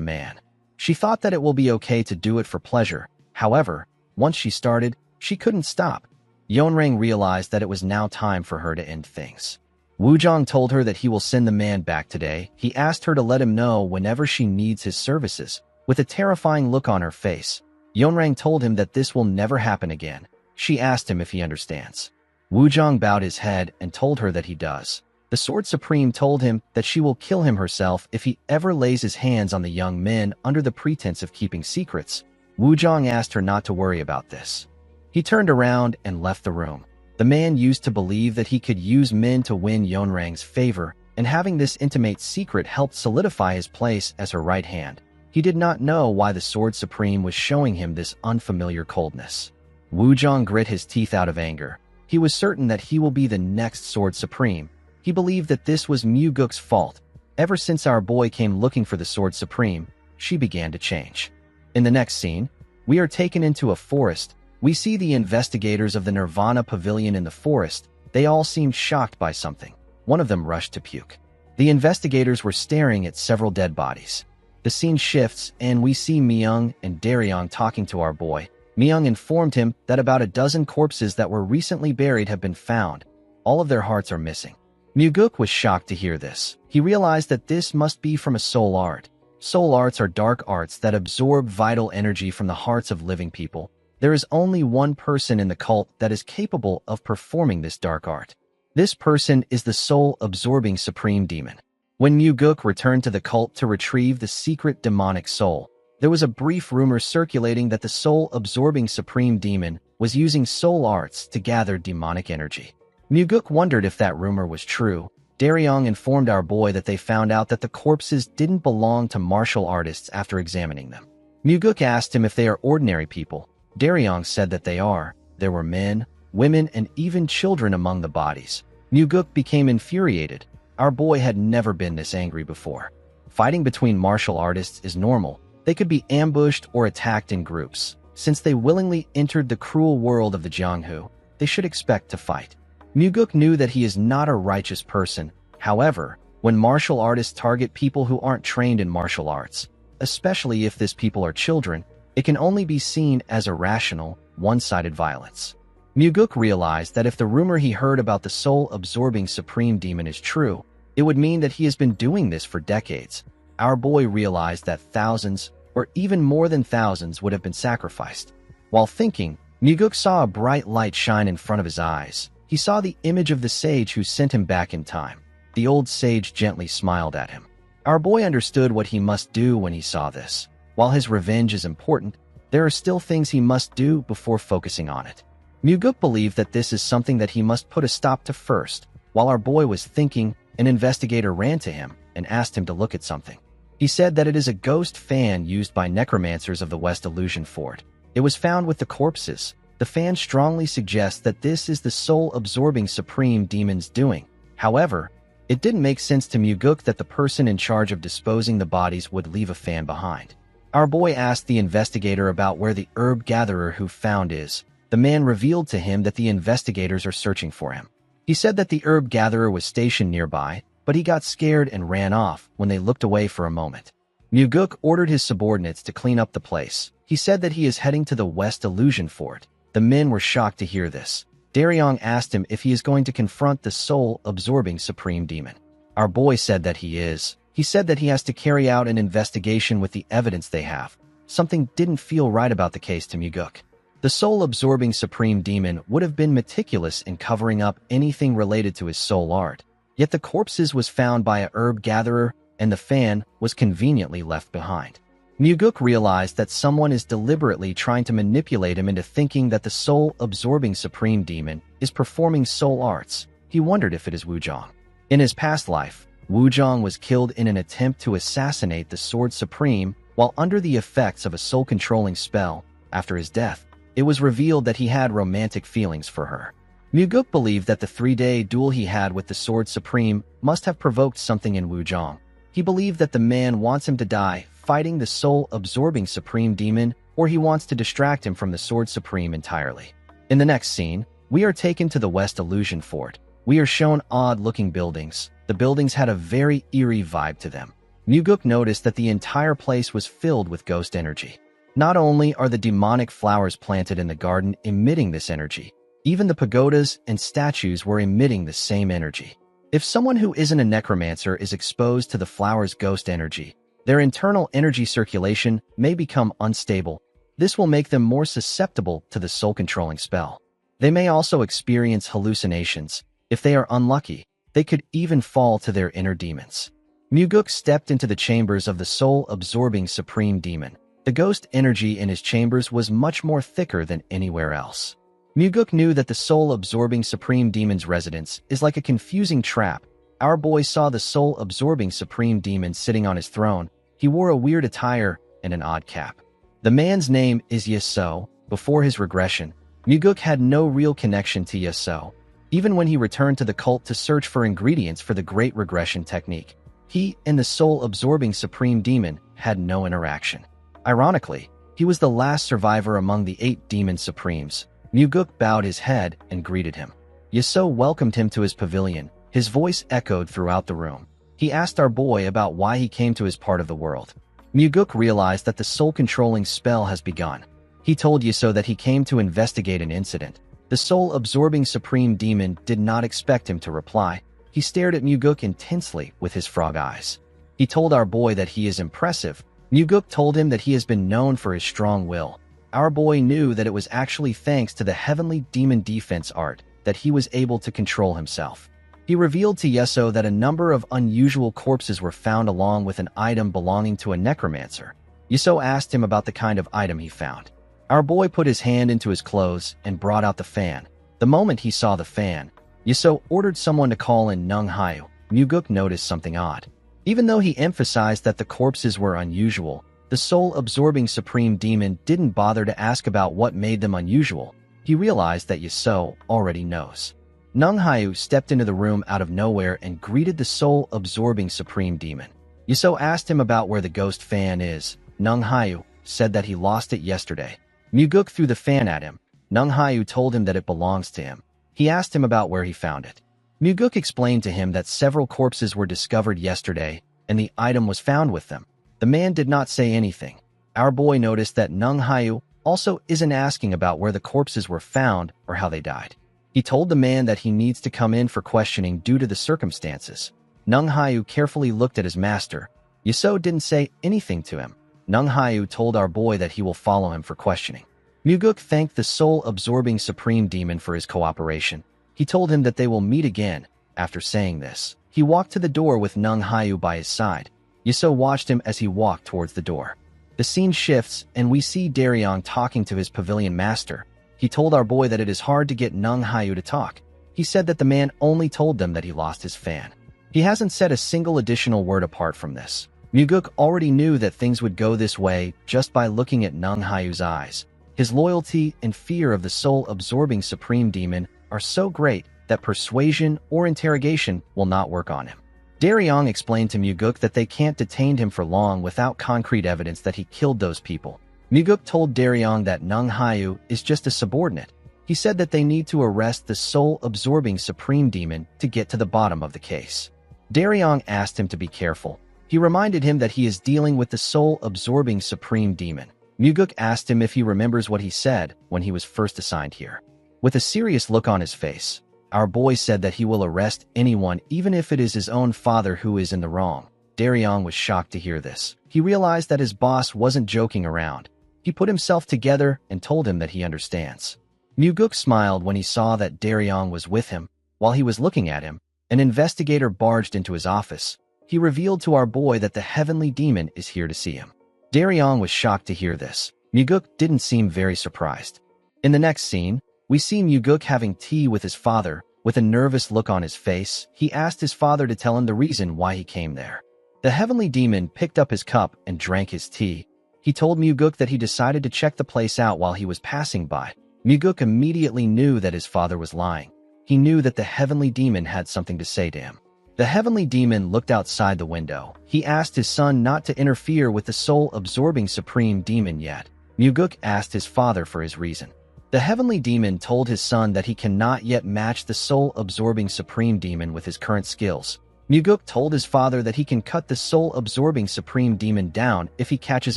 man. She thought that it will be okay to do it for pleasure. However, once she started, she couldn't stop. Yeonrang realized that it was now time for her to end things. Wuzhong told her that he will send the man back today. He asked her to let him know whenever she needs his services. With a terrifying look on her face, Yeonrang told him that this will never happen again. She asked him if he understands. Wuzhong bowed his head and told her that he does. The Sword Supreme told him that she will kill him herself if he ever lays his hands on the young men under the pretense of keeping secrets. Wuzhong asked her not to worry about this. He turned around and left the room. The man used to believe that he could use men to win Yeonrang's favor, and having this intimate secret helped solidify his place as her right hand. He did not know why the Sword Supreme was showing him this unfamiliar coldness. Wuzhong grit his teeth out of anger. He was certain that he will be the next Sword Supreme. He believed that this was Muguk's fault. Ever since our boy came looking for the Sword Supreme, she began to change. In the next scene, we are taken into a forest. We see the investigators of the Nirvana Pavilion in the forest. They all seemed shocked by something. One of them rushed to puke. The investigators were staring at several dead bodies. The scene shifts, and we see Myung and Daryong talking to our boy. Myung informed him that about a dozen corpses that were recently buried have been found. All of their hearts are missing. Muguk was shocked to hear this. He realized that this must be from a soul art. Soul arts are dark arts that absorb vital energy from the hearts of living people. There is only one person in the cult that is capable of performing this dark art. This person is the soul-absorbing supreme demon. When Muguk returned to the cult to retrieve the secret demonic soul, there was a brief rumor circulating that the soul-absorbing supreme demon was using soul arts to gather demonic energy. Muguk wondered if that rumor was true. Daryong informed our boy that they found out that the corpses didn't belong to martial artists after examining them. Muguk asked him if they are ordinary people. Daryong said that they are. There were men, women, and even children among the bodies. Muguk became infuriated. Our boy had never been this angry before. Fighting between martial artists is normal. They could be ambushed or attacked in groups. Since they willingly entered the cruel world of the Jianghu, they should expect to fight. Muguk knew that he is not a righteous person. However, when martial artists target people who aren't trained in martial arts, especially if these people are children, it can only be seen as irrational, one-sided violence. Muguk realized that if the rumor he heard about the soul-absorbing supreme demon is true, it would mean that he has been doing this for decades. Our boy realized that thousands, or even more than thousands, would have been sacrificed. While thinking, Muguk saw a bright light shine in front of his eyes. He saw the image of the sage who sent him back in time. The old sage gently smiled at him. Our boy understood what he must do when he saw this. While his revenge is important, there are still things he must do before focusing on it. Muguk believed that this is something that he must put a stop to first. While our boy was thinking, an investigator ran to him and asked him to look at something. He said that it is a ghost fan used by necromancers of the West Illusion Fort. It was found with the corpses. The fan strongly suggests that this is the soul-absorbing supreme demon's doing. However, it didn't make sense to Muguk that the person in charge of disposing the bodies would leave a fan behind. Our boy asked the investigator about where the herb gatherer who found is. The man revealed to him that the investigators are searching for him. He said that the herb gatherer was stationed nearby, but he got scared and ran off when they looked away for a moment. Muguk ordered his subordinates to clean up the place. He said that he is heading to the West Illusion Fort. The men were shocked to hear this. Daryong asked him if he is going to confront the soul-absorbing supreme demon. Our boy said that he is. He said that he has to carry out an investigation with the evidence they have. Something didn't feel right about the case to Muguk. The soul-absorbing supreme demon would have been meticulous in covering up anything related to his soul art. Yet the corpses was found by a herb gatherer, and the fan was conveniently left behind. Muguk realized that someone is deliberately trying to manipulate him into thinking that the soul-absorbing supreme demon is performing soul arts. He wondered if it is Wuzhong. In his past life, Wuzhong was killed in an attempt to assassinate the Sword Supreme while under the effects of a soul-controlling spell. After his death, it was revealed that he had romantic feelings for her. Muguk believed that the 3-day duel he had with the Sword Supreme must have provoked something in Wuzhong. He believed that the man wants him to die fighting the soul-absorbing supreme demon, or he wants to distract him from the Sword Supreme entirely. In the next scene, we are taken to the West Illusion Fort. We are shown odd-looking buildings. The buildings had a very eerie vibe to them. Muguk noticed that the entire place was filled with ghost energy. Not only are the demonic flowers planted in the garden emitting this energy, even the pagodas and statues were emitting the same energy. If someone who isn't a necromancer is exposed to the flower's ghost energy, their internal energy circulation may become unstable. This will make them more susceptible to the soul-controlling spell. They may also experience hallucinations. If they are unlucky, they could even fall to their inner demons. Muguk stepped into the chambers of the soul-absorbing supreme demon. The ghost energy in his chambers was much more thicker than anywhere else. Muguk knew that the soul-absorbing supreme demon's residence is like a confusing trap. Our boy saw the soul-absorbing supreme demon sitting on his throne. He wore a weird attire and an odd cap. The man's name is Yasuo. Before his regression, Muguk had no real connection to Yasuo. Even when he returned to the cult to search for ingredients for the Great Regression technique, he and the soul-absorbing supreme demon had no interaction. Ironically, he was the last survivor among the 8 demon supremes. Muguk bowed his head and greeted him. Yasuo welcomed him to his pavilion. His voice echoed throughout the room. He asked our boy about why he came to his part of the world. Muguk realized that the soul-controlling spell has begun. He told Yasuo that he came to investigate an incident. The soul-absorbing supreme demon did not expect him to reply. He stared at Muguk intensely with his frog eyes. He told our boy that he is impressive. Muguk told him that he has been known for his strong will. Our boy knew that it was actually thanks to the heavenly demon defense art that he was able to control himself. He revealed to Yasuo that a number of unusual corpses were found along with an item belonging to a necromancer. Yasuo asked him about the kind of item he found. Our boy put his hand into his clothes and brought out the fan. The moment he saw the fan, Yasuo ordered someone to call in Nung Hayu. Muguk noticed something odd. Even though he emphasized that the corpses were unusual, the soul-absorbing supreme demon didn't bother to ask about what made them unusual. He realized that Yasuo already knows. Nung Hayu stepped into the room out of nowhere and greeted the soul-absorbing supreme demon. Yasuo asked him about where the ghost fan is. Nung Hayu said that he lost it yesterday. Muguk threw the fan at him. Nung Hayu told him that it belongs to him. He asked him about where he found it. Muguk explained to him that several corpses were discovered yesterday, and the item was found with them. The man did not say anything. Our boy noticed that Nung Hayu also isn't asking about where the corpses were found or how they died. He told the man that he needs to come in for questioning due to the circumstances. Nung Hayu carefully looked at his master. Yasuo didn't say anything to him. Nung Hayu told our boy that he will follow him for questioning. Muguk thanked the soul-absorbing supreme demon for his cooperation. He told him that they will meet again. After saying this, he walked to the door with Nung Hayu by his side. Yasuo watched him as he walked towards the door. The scene shifts, and we see Daryong talking to his pavilion master. He told our boy that it is hard to get Nung Hayu to talk. He said that the man only told them that he lost his fan. He hasn't said a single additional word apart from this. Muguk already knew that things would go this way just by looking at Nung Hayu's eyes. His loyalty and fear of the soul-absorbing supreme demon are so great that persuasion or interrogation will not work on him. Daryong explained to Muguk that they can't detain him for long without concrete evidence that he killed those people. Muguk told Daryong that Nung Hayu is just a subordinate. He said that they need to arrest the soul-absorbing supreme demon to get to the bottom of the case. Daryong asked him to be careful. He reminded him that he is dealing with the soul-absorbing supreme demon. Muguk asked him if he remembers what he said when he was first assigned here. With a serious look on his face, Our boy said that he will arrest anyone even if it is his own father who is in the wrong. Daryong was shocked to hear this. He realized that his boss wasn't joking around. He put himself together and told him that he understands. Muguk smiled when he saw that Daryong was with him. While he was looking at him, an investigator barged into his office. He revealed to our boy that the heavenly demon is here to see him. Daryong was shocked to hear this. Muguk didn't seem very surprised. In the next scene, we see Muguk having tea with his father. With a nervous look on his face, he asked his father to tell him the reason why he came there. The heavenly demon picked up his cup and drank his tea. He told Muguk that he decided to check the place out while he was passing by. Muguk immediately knew that his father was lying. He knew that the heavenly demon had something to say to him. The heavenly demon looked outside the window. He asked his son not to interfere with the soul-absorbing supreme demon yet. Muguk asked his father for his reason. The heavenly demon told his son that he cannot yet match the soul-absorbing supreme demon with his current skills. Muguk told his father that he can cut the soul-absorbing supreme demon down if he catches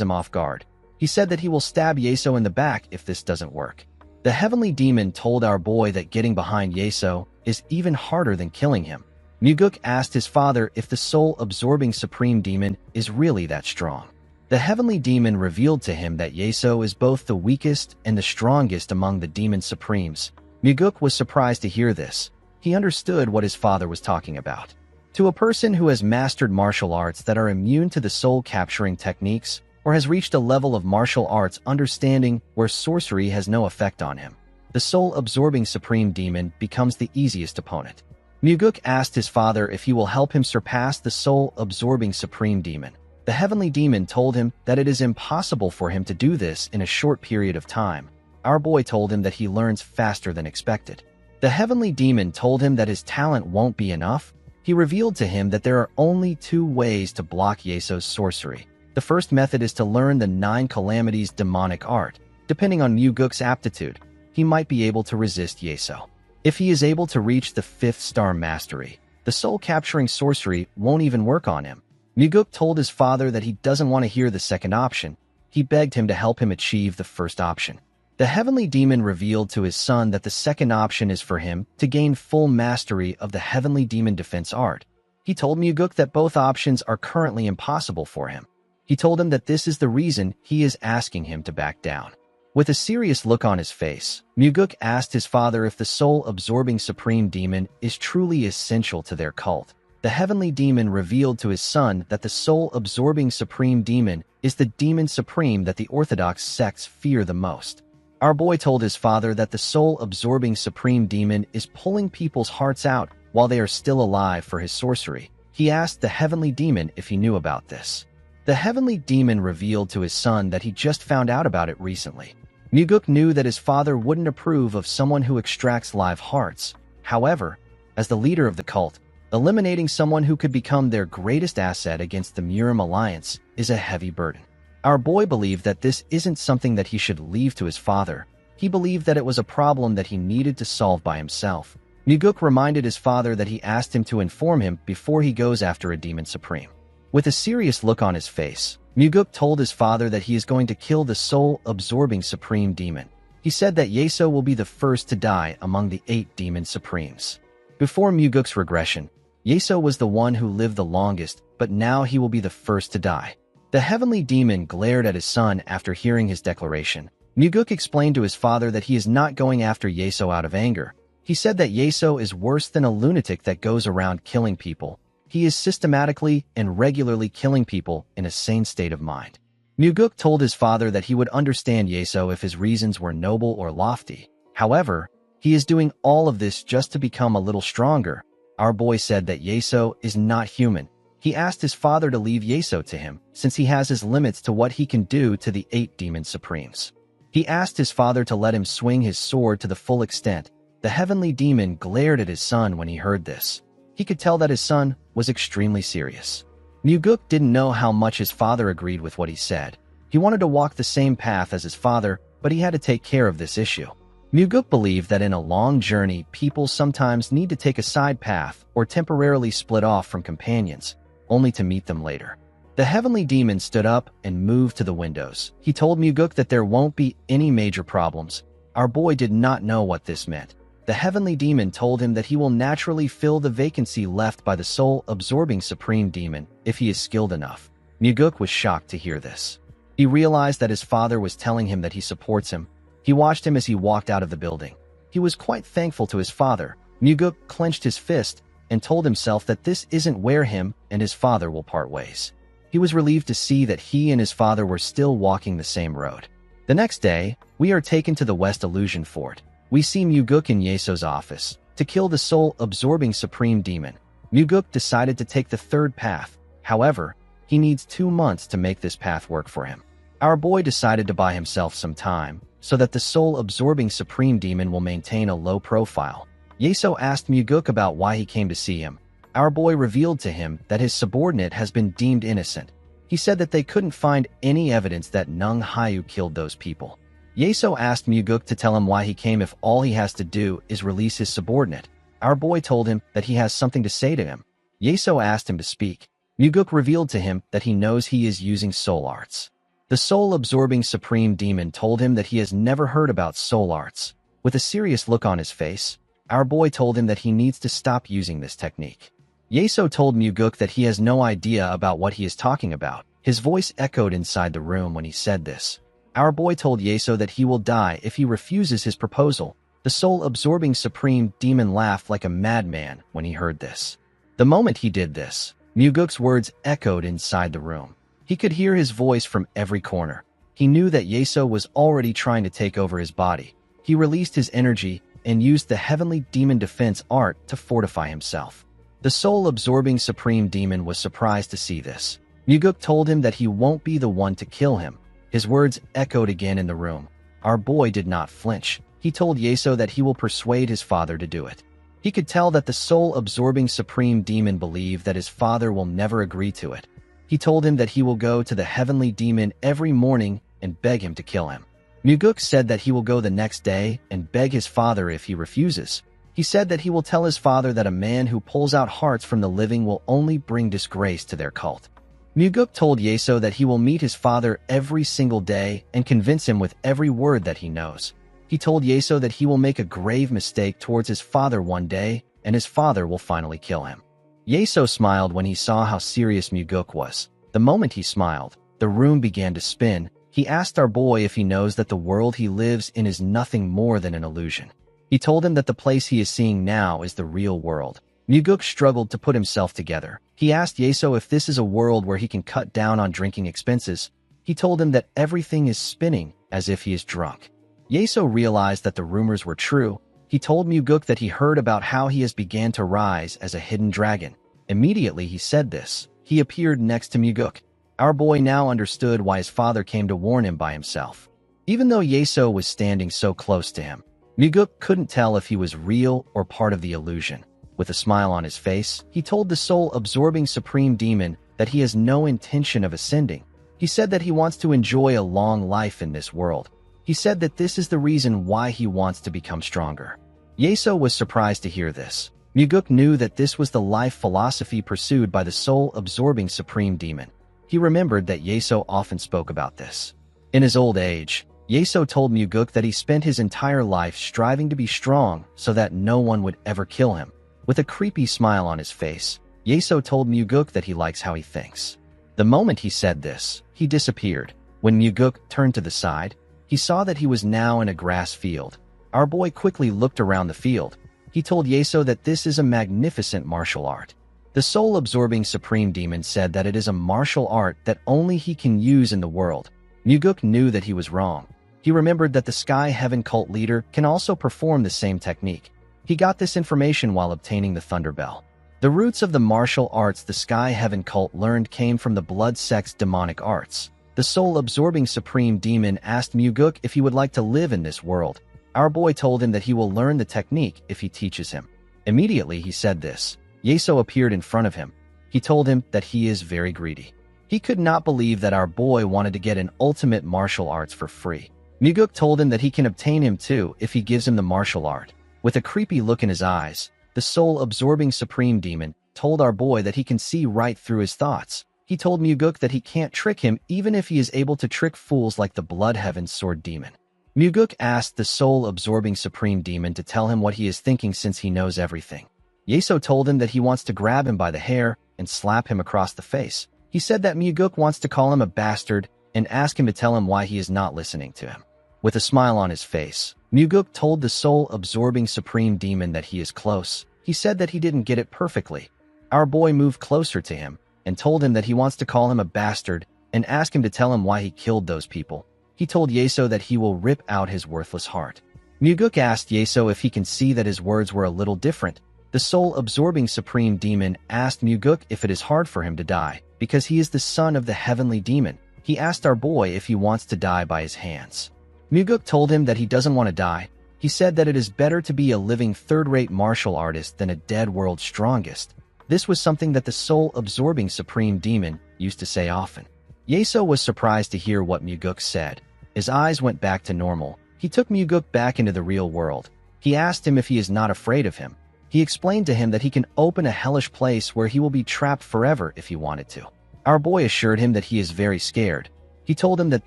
him off guard. He said that he will stab Yeso in the back if this doesn't work. The heavenly demon told our boy that getting behind Yeso is even harder than killing him. Muguk asked his father if the soul-absorbing supreme demon is really that strong. The heavenly demon revealed to him that Yeso is both the weakest and the strongest among the demon supremes. Muguk was surprised to hear this. He understood what his father was talking about. To a person who has mastered martial arts that are immune to the soul-capturing techniques, or has reached a level of martial arts understanding where sorcery has no effect on him, the soul-absorbing supreme demon becomes the easiest opponent. Muguk asked his father if he will help him surpass the soul-absorbing supreme demon. The heavenly demon told him that it is impossible for him to do this in a short period of time. Our boy told him that he learns faster than expected. The heavenly demon told him that his talent won't be enough. He revealed to him that there are only 2 ways to block Yeso's sorcery. The first method is to learn the 9 calamities demonic art. Depending on Muguk's aptitude, he might be able to resist Yeso. If he is able to reach the 5th star mastery, the soul-capturing sorcery won't even work on him. Muguk told his father that he doesn't want to hear the second option. He begged him to help him achieve the first option. The heavenly demon revealed to his son that the second option is for him to gain full mastery of the heavenly demon defense art. He told Muguk that both options are currently impossible for him. He told him that this is the reason he is asking him to back down. With a serious look on his face, Muguk asked his father if the soul-absorbing supreme demon is truly essential to their cult. The heavenly demon revealed to his son that the soul-absorbing supreme demon is the demon supreme that the Orthodox sects fear the most. Our boy told his father that the soul-absorbing supreme demon is pulling people's hearts out while they are still alive for his sorcery. He asked the heavenly demon if he knew about this. The heavenly demon revealed to his son that he just found out about it recently. Muguk knew that his father wouldn't approve of someone who extracts live hearts. However, as the leader of the cult, eliminating someone who could become their greatest asset against the Murim Alliance is a heavy burden. Our boy believed that this isn't something that he should leave to his father. He believed that it was a problem that he needed to solve by himself. Muguk reminded his father that he asked him to inform him before he goes after a demon supreme. With a serious look on his face, Muguk told his father that he is going to kill the soul-absorbing supreme demon. He said that Yeso will be the first to die among the 8 demon supremes. Before Muguk's regression, Yeso was the one who lived the longest, but now he will be the first to die. The heavenly demon glared at his son after hearing his declaration. Muguk explained to his father that he is not going after Yeso out of anger. He said that Yeso is worse than a lunatic that goes around killing people. He is systematically and regularly killing people in a sane state of mind. Muguk told his father that he would understand Yeso if his reasons were noble or lofty. However, he is doing all of this just to become a little stronger. Our boy said that Yeso is not human. He asked his father to leave Yeso to him, since he has his limits to what he can do to the 8 demon supremes. He asked his father to let him swing his sword to the full extent. The heavenly demon glared at his son when he heard this. He could tell that his son was extremely serious. Muguk didn't know how much his father agreed with what he said. He wanted to walk the same path as his father, but he had to take care of this issue. Muguk believed that in a long journey, people sometimes need to take a side path or temporarily split off from companions, only to meet them later. The heavenly demon stood up and moved to the windows. He told Muguk that there won't be any major problems. Our boy did not know what this meant. The heavenly demon told him that he will naturally fill the vacancy left by the soul-absorbing supreme demon if he is skilled enough. Muguk was shocked to hear this. He realized that his father was telling him that he supports him. He watched him as he walked out of the building. He was quite thankful to his father. Muguk clenched his fist and told himself that this isn't where him and his father will part ways. He was relieved to see that he and his father were still walking the same road. The next day, we are taken to the West Illusion Fort. We see Muguk in Yeso's office. To kill the soul-absorbing supreme demon, Muguk decided to take the third path. However, he needs 2 months to make this path work for him. Our boy decided to buy himself some time so that the soul-absorbing supreme demon will maintain a low profile. Yeso asked Muguk about why he came to see him. Our boy revealed to him that his subordinate has been deemed innocent. He said that they couldn't find any evidence that Nung Hayu killed those people. Yeso asked Muguk to tell him why he came if all he has to do is release his subordinate. Our boy told him that he has something to say to him. Yeso asked him to speak. Muguk revealed to him that he knows he is using soul arts. The soul-absorbing supreme demon told him that he has never heard about soul arts. With a serious look on his face, our boy told him that he needs to stop using this technique. Yeso told Muguk that he has no idea about what he is talking about. His voice echoed inside the room when he said this. Our boy told Yeso that he will die if he refuses his proposal. The soul-absorbing supreme demon laughed like a madman when he heard this. The moment he did this, Muguk's words echoed inside the room. He could hear his voice from every corner. He knew that Yeso was already trying to take over his body. He released his energy and used the heavenly demon defense art to fortify himself. The soul-absorbing supreme demon was surprised to see this. Muguk told him that he won't be the one to kill him. His words echoed again in the room. Our boy did not flinch. He told Yeso that he will persuade his father to do it. He could tell that the soul-absorbing supreme demon believed that his father will never agree to it. He told him that he will go to the heavenly demon every morning and beg him to kill him. Muguk said that he will go the next day and beg his father if he refuses. He said that he will tell his father that a man who pulls out hearts from the living will only bring disgrace to their cult. Muguk told Yeso that he will meet his father every single day and convince him with every word that he knows. He told Yeso that he will make a grave mistake towards his father one day and his father will finally kill him. Yeso smiled when he saw how serious Muguk was. The moment he smiled, the room began to spin. He asked our boy if he knows that the world he lives in is nothing more than an illusion. He told him that the place he is seeing now is the real world. Muguk struggled to put himself together. He asked Yeso if this is a world where he can cut down on drinking expenses. He told him that everything is spinning as if he is drunk. Yeso realized that the rumors were true. He told Muguk that he heard about how he has began to rise as a hidden dragon. Immediately he said this, he appeared next to Muguk. Our boy now understood why his father came to warn him by himself. Even though Yeso was standing so close to him, Muguk couldn't tell if he was real or part of the illusion. With a smile on his face, he told the soul-absorbing supreme demon that he has no intention of ascending. He said that he wants to enjoy a long life in this world. He said that this is the reason why he wants to become stronger. Yeso was surprised to hear this. Muguk knew that this was the life philosophy pursued by the soul-absorbing supreme demon. He remembered that Yeso often spoke about this. In his old age, Yeso told Muguk that he spent his entire life striving to be strong so that no one would ever kill him. With a creepy smile on his face, Yeso told Muguk that he likes how he thinks. The moment he said this, he disappeared. When Muguk turned to the side, he saw that he was now in a grass field. Our boy quickly looked around the field. He told Yeso that this is a magnificent martial art. The soul-absorbing supreme demon said that it is a martial art that only he can use in the world. Muguk knew that he was wrong. He remembered that the Sky Heaven cult leader can also perform the same technique. He got this information while obtaining the Thunder Bell. The roots of the martial arts the Sky Heaven cult learned came from the blood sex demonic arts. The soul-absorbing supreme demon asked Muguk if he would like to live in this world. Our boy told him that he will learn the technique if he teaches him. Immediately he said this. Yeso appeared in front of him. He told him that he is very greedy. He could not believe that our boy wanted to get an ultimate martial arts for free. Muguk told him that he can obtain him too if he gives him the martial art. With a creepy look in his eyes, the soul-absorbing supreme demon told our boy that he can see right through his thoughts. He told Muguk that he can't trick him even if he is able to trick fools like the Blood Heaven Sword Demon. Muguk asked the soul-absorbing supreme demon to tell him what he is thinking since he knows everything. Yeso told him that he wants to grab him by the hair and slap him across the face. He said that Muguk wants to call him a bastard and ask him to tell him why he is not listening to him. With a smile on his face, Muguk told the soul-absorbing supreme demon that he is close. He said that he didn't get it perfectly. Our boy moved closer to him and told him that he wants to call him a bastard and ask him to tell him why he killed those people. He told Yeso that he will rip out his worthless heart. Muguk asked Yeso if he can see that his words were a little different. The soul-absorbing supreme demon asked Muguk if it is hard for him to die, because he is the son of the heavenly demon. He asked our boy if he wants to die by his hands. Muguk told him that he doesn't want to die. He said that it is better to be a living third-rate martial artist than a dead world's strongest. This was something that the soul-absorbing supreme demon used to say often. Yeso was surprised to hear what Muguk said. His eyes went back to normal. He took Muguk back into the real world. He asked him if he is not afraid of him. He explained to him that he can open a hellish place where he will be trapped forever if he wanted to. Our boy assured him that he is very scared. He told him that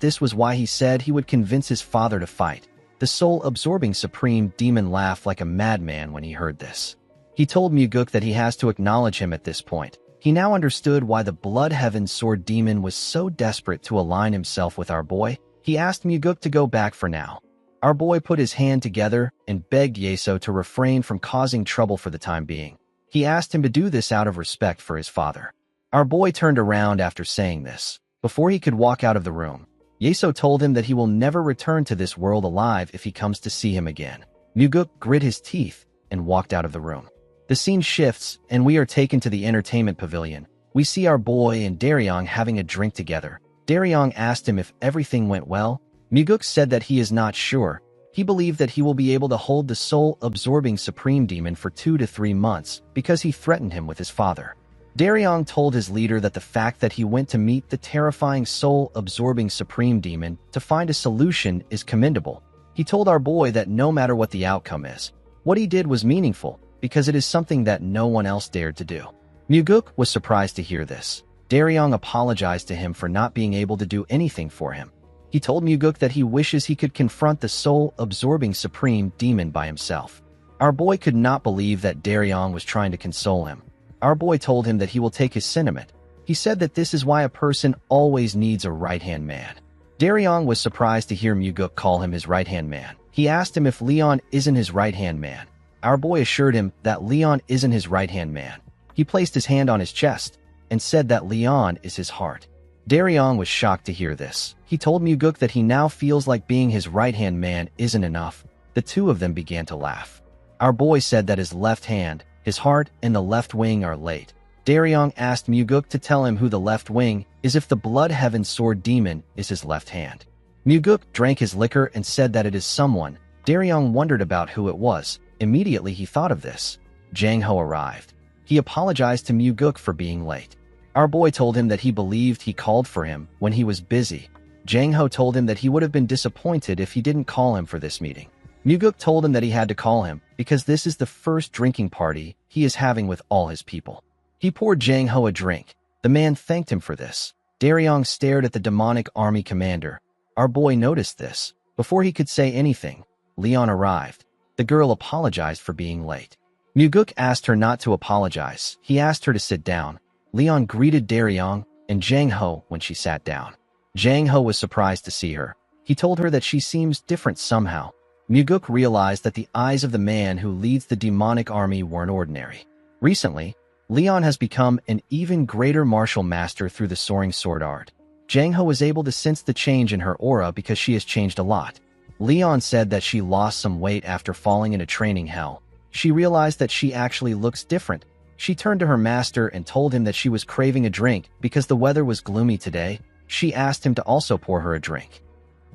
this was why he said he would convince his father to fight. The soul-absorbing supreme demon laughed like a madman when he heard this. He told Muguk that he has to acknowledge him at this point. He now understood why the Blood Heaven Sword demon was so desperate to align himself with our boy. He asked Muguk to go back for now. Our boy put his hand together and begged Yeso to refrain from causing trouble for the time being. He asked him to do this out of respect for his father. Our boy turned around after saying this. Before he could walk out of the room, Yeso told him that he will never return to this world alive if he comes to see him again. Muguk grit his teeth and walked out of the room. The scene shifts, and we are taken to the entertainment pavilion. We see our boy and Daryong having a drink together. Daryong asked him if everything went well. Muguk said that he is not sure. He believed that he will be able to hold the soul-absorbing supreme demon for 2 to 3 months because he threatened him with his father. Daryong told his leader that the fact that he went to meet the terrifying soul-absorbing supreme demon to find a solution is commendable. He told our boy that no matter what the outcome is, what he did was meaningful because it is something that no one else dared to do. Muguk was surprised to hear this. Daryong apologized to him for not being able to do anything for him. He told Muguk that he wishes he could confront the soul-absorbing supreme demon by himself. Our boy could not believe that Daryong was trying to console him. Our boy told him that he will take his sentiment. He said that this is why a person always needs a right-hand man. Daryong was surprised to hear Muguk call him his right-hand man. He asked him if Leon isn't his right-hand man. Our boy assured him that Leon isn't his right-hand man. He placed his hand on his chest and said that Leon is his heart. Daryong was shocked to hear this. He told Muguk that he now feels like being his right-hand man isn't enough. The two of them began to laugh. Our boy said that his left hand, his heart, and the left wing are late. Daryong asked Muguk to tell him who the left wing is if the Blood Heaven Sword demon is his left hand. Muguk drank his liquor and said that it is someone. Daryong wondered about who it was. Immediately he thought of this. Jang Ho arrived. He apologized to Muguk for being late. Our boy told him that he believed he called for him when he was busy. Jang Ho told him that he would have been disappointed if he didn't call him for this meeting. Muguk told him that he had to call him because this is the first drinking party he is having with all his people. He poured Jang Ho a drink. The man thanked him for this. Daryong stared at the demonic army commander. Our boy noticed this. Before he could say anything, Leon arrived. The girl apologized for being late. Muguk asked her not to apologize. He asked her to sit down. Leon greeted Daryong and Jang Ho when she sat down. Jang Ho was surprised to see her. He told her that she seems different somehow. Muguk realized that the eyes of the man who leads the demonic army weren't ordinary. Recently, Leon has become an even greater martial master through the soaring sword art. Jang Ho was able to sense the change in her aura because she has changed a lot. Leon said that she lost some weight after falling into training hell. She realized that she actually looks different. She turned to her master and told him that she was craving a drink because the weather was gloomy today. She asked him to also pour her a drink.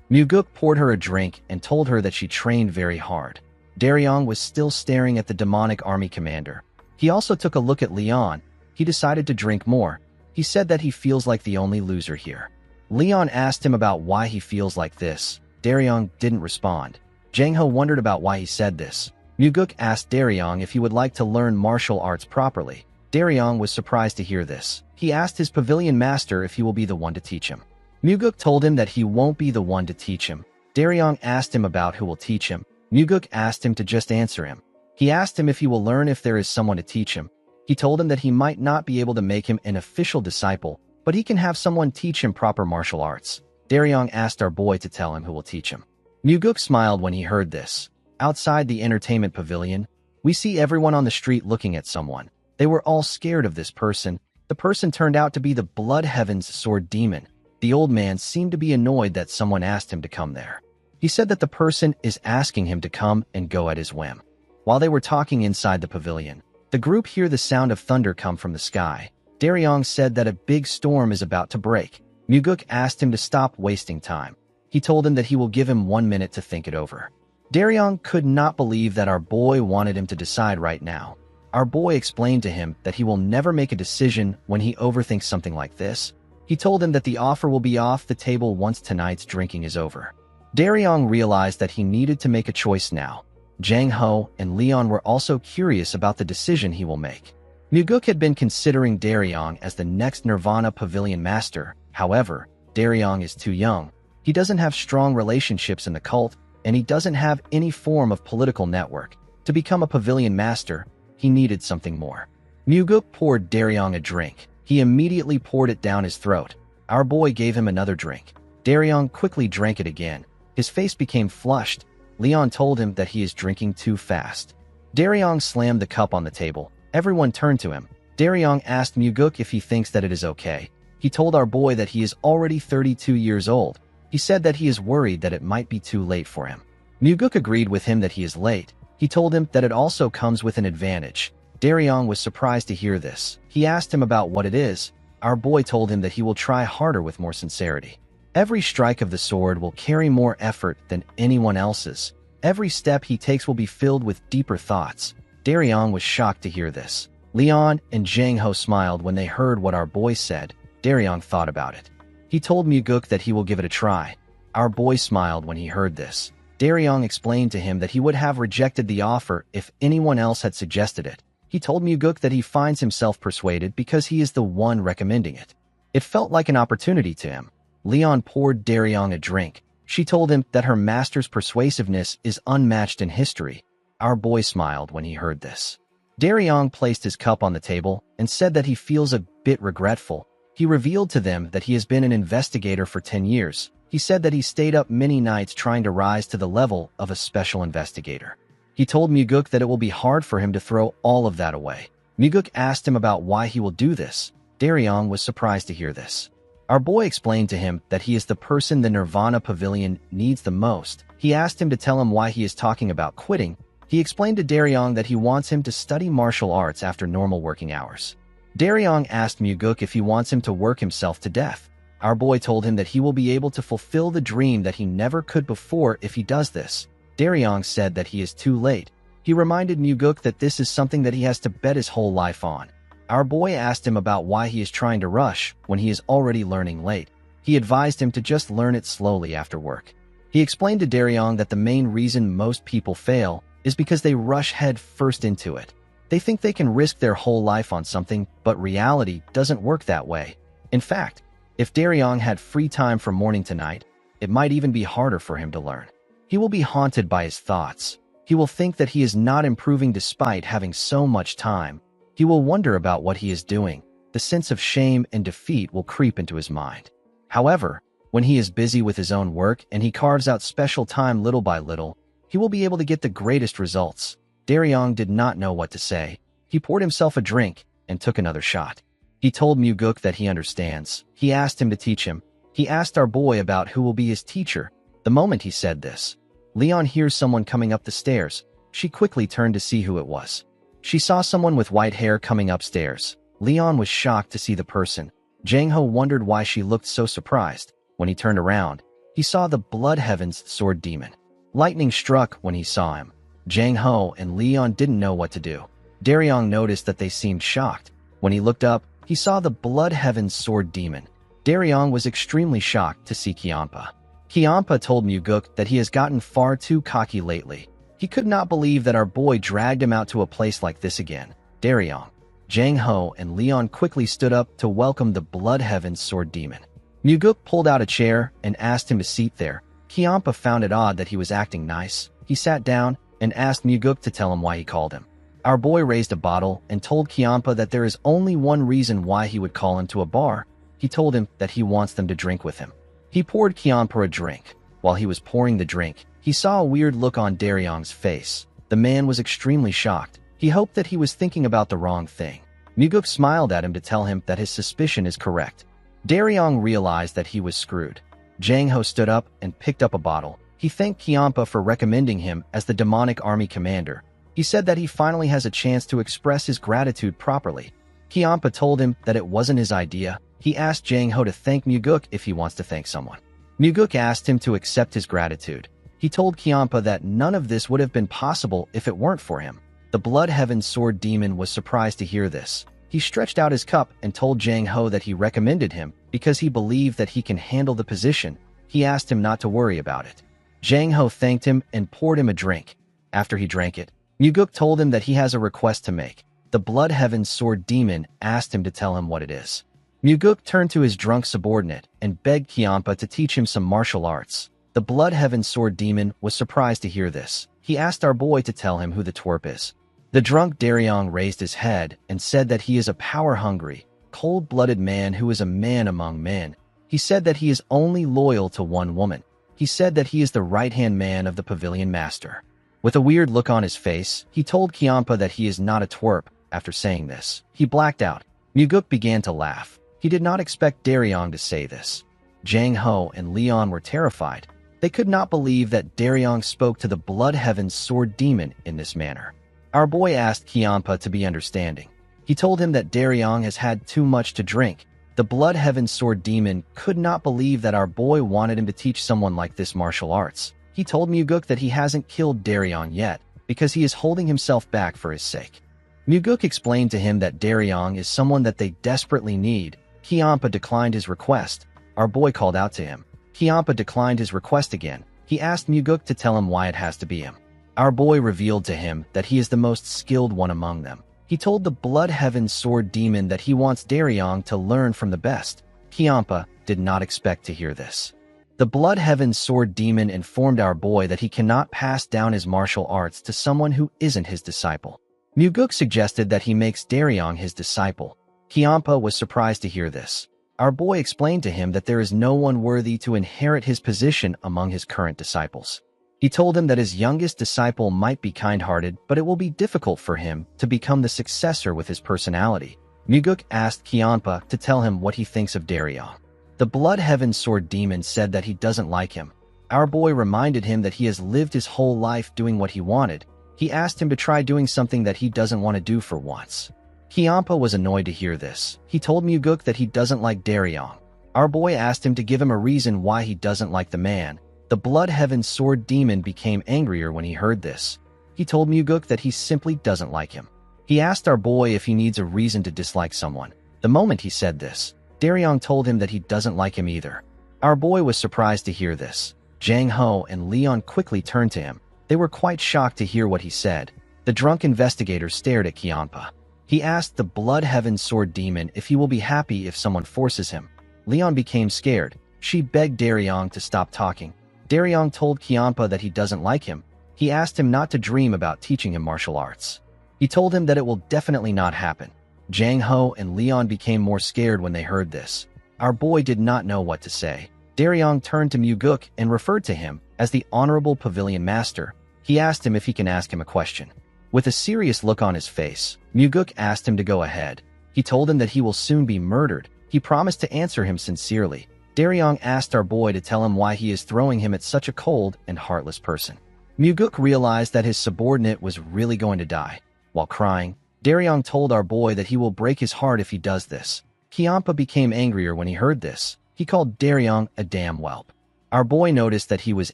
Muguk poured her a drink and told her that she trained very hard. Daryong was still staring at the demonic army commander. He also took a look at Leon. He decided to drink more. He said that he feels like the only loser here. Leon asked him about why he feels like this. Daryong didn't respond. Jang Ho wondered about why he said this. Muguk asked Daryong if he would like to learn martial arts properly. Daryong was surprised to hear this. He asked his pavilion master if he will be the one to teach him. Muguk told him that he won't be the one to teach him. Daryong asked him about who will teach him. Muguk asked him to just answer him. He asked him if he will learn if there is someone to teach him. He told him that he might not be able to make him an official disciple, but he can have someone teach him proper martial arts. Daryong asked our boy to tell him who will teach him. Muguk smiled when he heard this. Outside the entertainment pavilion, we see everyone on the street looking at someone. They were all scared of this person. The person turned out to be the Blood Heaven's sword demon. The old man seemed to be annoyed that someone asked him to come there. He said that the person is asking him to come and go at his whim. While they were talking inside the pavilion, the group hear the sound of thunder come from the sky. Daryong said that a big storm is about to break. Muguk asked him to stop wasting time. He told him that he will give him 1 minute to think it over. Daryong could not believe that our boy wanted him to decide right now. Our boy explained to him that he will never make a decision when he overthinks something like this. He told him that the offer will be off the table once tonight's drinking is over. Daryong realized that he needed to make a choice now. Jang Ho and Leon were also curious about the decision he will make. Muguk had been considering Daryong as the next Nirvana Pavilion Master. However, Daryong is too young. He doesn't have strong relationships in the cult, and he doesn't have any form of political network. To become a Pavilion Master, he needed something more. Muguk poured Daryong a drink. He immediately poured it down his throat. Our boy gave him another drink. Daryong quickly drank it again. His face became flushed. Leon told him that he is drinking too fast. Daryong slammed the cup on the table. Everyone turned to him. Daryong asked Muguk if he thinks that it is okay. He told our boy that he is already 32 years old. He said that he is worried that it might be too late for him. Muguk agreed with him that he is late. He told him that it also comes with an advantage. Daryong was surprised to hear this. He asked him about what it is. Our boy told him that he will try harder with more sincerity. Every strike of the sword will carry more effort than anyone else's. Every step he takes will be filled with deeper thoughts. Daryong was shocked to hear this. Leon and Jang Ho smiled when they heard what our boy said. Daryong thought about it. He told Muguk that he will give it a try. Our boy smiled when he heard this. Daryong explained to him that he would have rejected the offer if anyone else had suggested it. He told Muguk that he finds himself persuaded because he is the one recommending it. It felt like an opportunity to him. Leon poured Daryong a drink. She told him that her master's persuasiveness is unmatched in history. Our boy smiled when he heard this. Daryong placed his cup on the table and said that he feels a bit regretful. He revealed to them that he has been an investigator for 10 years. He said that he stayed up many nights trying to rise to the level of a special investigator. He told Muguk that it will be hard for him to throw all of that away. Muguk asked him about why he will do this. Daryong was surprised to hear this. Our boy explained to him that he is the person the Nirvana Pavilion needs the most. He asked him to tell him why he is talking about quitting. He explained to Daryong that he wants him to study martial arts after normal working hours. Daryong asked Muguk if he wants him to work himself to death. Our boy told him that he will be able to fulfill the dream that he never could before if he does this. Daryong said that he is too late. He reminded Muguk that this is something that he has to bet his whole life on. Our boy asked him about why he is trying to rush when he is already learning late. He advised him to just learn it slowly after work. He explained to Daryong that the main reason most people fail is because they rush head first into it. They think they can risk their whole life on something, but reality doesn't work that way. In fact, if Daryong had free time from morning to night, it might even be harder for him to learn. He will be haunted by his thoughts. He will think that he is not improving despite having so much time. He will wonder about what he is doing. The sense of shame and defeat will creep into his mind. However, when he is busy with his own work and he carves out special time little by little, he will be able to get the greatest results. Daryong did not know what to say. He poured himself a drink and took another shot. He told Muguk that he understands. He asked him to teach him. He asked our boy about who will be his teacher. The moment he said this, Leon hears someone coming up the stairs. She quickly turned to see who it was. She saw someone with white hair coming upstairs. Leon was shocked to see the person. Jang Ho wondered why she looked so surprised. When he turned around, he saw the Blood Heaven's sword demon. Lightning struck when he saw him. Jang Ho and Leon didn't know what to do. Daryong noticed that they seemed shocked. When he looked up, he saw the Blood Heaven's sword demon. Daryong was extremely shocked to see Kianpa. Kianpa told Muguk that he has gotten far too cocky lately. He could not believe that our boy dragged him out to a place like this again. Daryong, Jang Ho, and Leon quickly stood up to welcome the Blood Heaven's sword demon. Muguk pulled out a chair and asked him to seat there. Kiampa found it odd that he was acting nice. He sat down and asked Muguk to tell him why he called him. Our boy raised a bottle and told Kiampa that there is only one reason why he would call him to a bar. He told him that he wants them to drink with him. He poured Kiampa a drink. While he was pouring the drink, he saw a weird look on Daryong's face. The man was extremely shocked. He hoped that he was thinking about the wrong thing. Muguk smiled at him to tell him that his suspicion is correct. Daryong realized that he was screwed. Jang Ho stood up and picked up a bottle. He thanked Kiampa for recommending him as the demonic army commander. He said that he finally has a chance to express his gratitude properly. Kiampa told him that it wasn't his idea. He asked Jang Ho to thank Muguk if he wants to thank someone. Muguk asked him to accept his gratitude. He told Kiampa that none of this would have been possible if it weren't for him. The Blood Heaven Sword Demon was surprised to hear this. He stretched out his cup and told Jang Ho that he recommended him because he believed that he can handle the position. He asked him not to worry about it. Jang Ho thanked him and poured him a drink. After he drank it, Muguk told him that he has a request to make. The Blood Heaven Sword Demon asked him to tell him what it is. Muguk turned to his drunk subordinate and begged Kiampa to teach him some martial arts. The Blood Heaven Sword Demon was surprised to hear this. He asked our boy to tell him who the twerp is. The drunk Daryong raised his head and said that he is a power-hungry, cold-blooded man who is a man among men. He said that he is only loyal to one woman. He said that he is the right-hand man of the pavilion master. With a weird look on his face, he told Kiampa that he is not a twerp. After saying this, he blacked out. Muguk began to laugh. He did not expect Daryong to say this. Jang Ho and Leon were terrified. They could not believe that Daryong spoke to the Blood Heaven Sword Demon in this manner. Our boy asked Kiampa to be understanding. He told him that Daryong has had too much to drink. The Blood Heaven Sword Demon could not believe that our boy wanted him to teach someone like this martial arts. He told Muguk that he hasn't killed Daryong yet because he is holding himself back for his sake. Muguk explained to him that Daryong is someone that they desperately need. Kiampa declined his request. Our boy called out to him. Kiampa declined his request again. He asked Muguk to tell him why it has to be him. Our boy revealed to him that he is the most skilled one among them. He told the Blood Heaven Sword Demon that he wants Daryong to learn from the best. Kiampa did not expect to hear this. The Blood Heaven Sword Demon informed our boy that he cannot pass down his martial arts to someone who isn't his disciple. Muguk suggested that he makes Daryong his disciple. Kiampa was surprised to hear this. Our boy explained to him that there is no one worthy to inherit his position among his current disciples. He told him that his youngest disciple might be kind-hearted, but it will be difficult for him to become the successor with his personality. Muguk asked Kiampa to tell him what he thinks of Daryong. The Blood Heaven Sword Demon said that he doesn't like him. Our boy reminded him that he has lived his whole life doing what he wanted. He asked him to try doing something that he doesn't want to do for once. Kiampa was annoyed to hear this. He told Muguk that he doesn't like Daryong. Our boy asked him to give him a reason why he doesn't like the man. The Blood Heaven Sword Demon became angrier when he heard this. He told Muguk that he simply doesn't like him. He asked our boy if he needs a reason to dislike someone. The moment he said this, Daryong told him that he doesn't like him either. Our boy was surprised to hear this. Jang Ho and Leon quickly turned to him. They were quite shocked to hear what he said. The drunk investigator stared at Kiampa. He asked the Blood Heaven Sword Demon if he will be happy if someone forces him. Leon became scared. She begged Daryong to stop talking. Daryong told Kiampa that he doesn't like him. He asked him not to dream about teaching him martial arts. He told him that it will definitely not happen. Jang Ho and Leon became more scared when they heard this. Our boy did not know what to say. Daryong turned to Muguk and referred to him as the Honorable Pavilion Master. He asked him if he can ask him a question. With a serious look on his face, Muguk asked him to go ahead. He told him that he will soon be murdered. He promised to answer him sincerely. Daryong asked our boy to tell him why he is throwing him at such a cold and heartless person. Muguk realized that his subordinate was really going to die. While crying, Daryong told our boy that he will break his heart if he does this. Kiampa became angrier when he heard this. He called Daryong a damn whelp. Our boy noticed that he was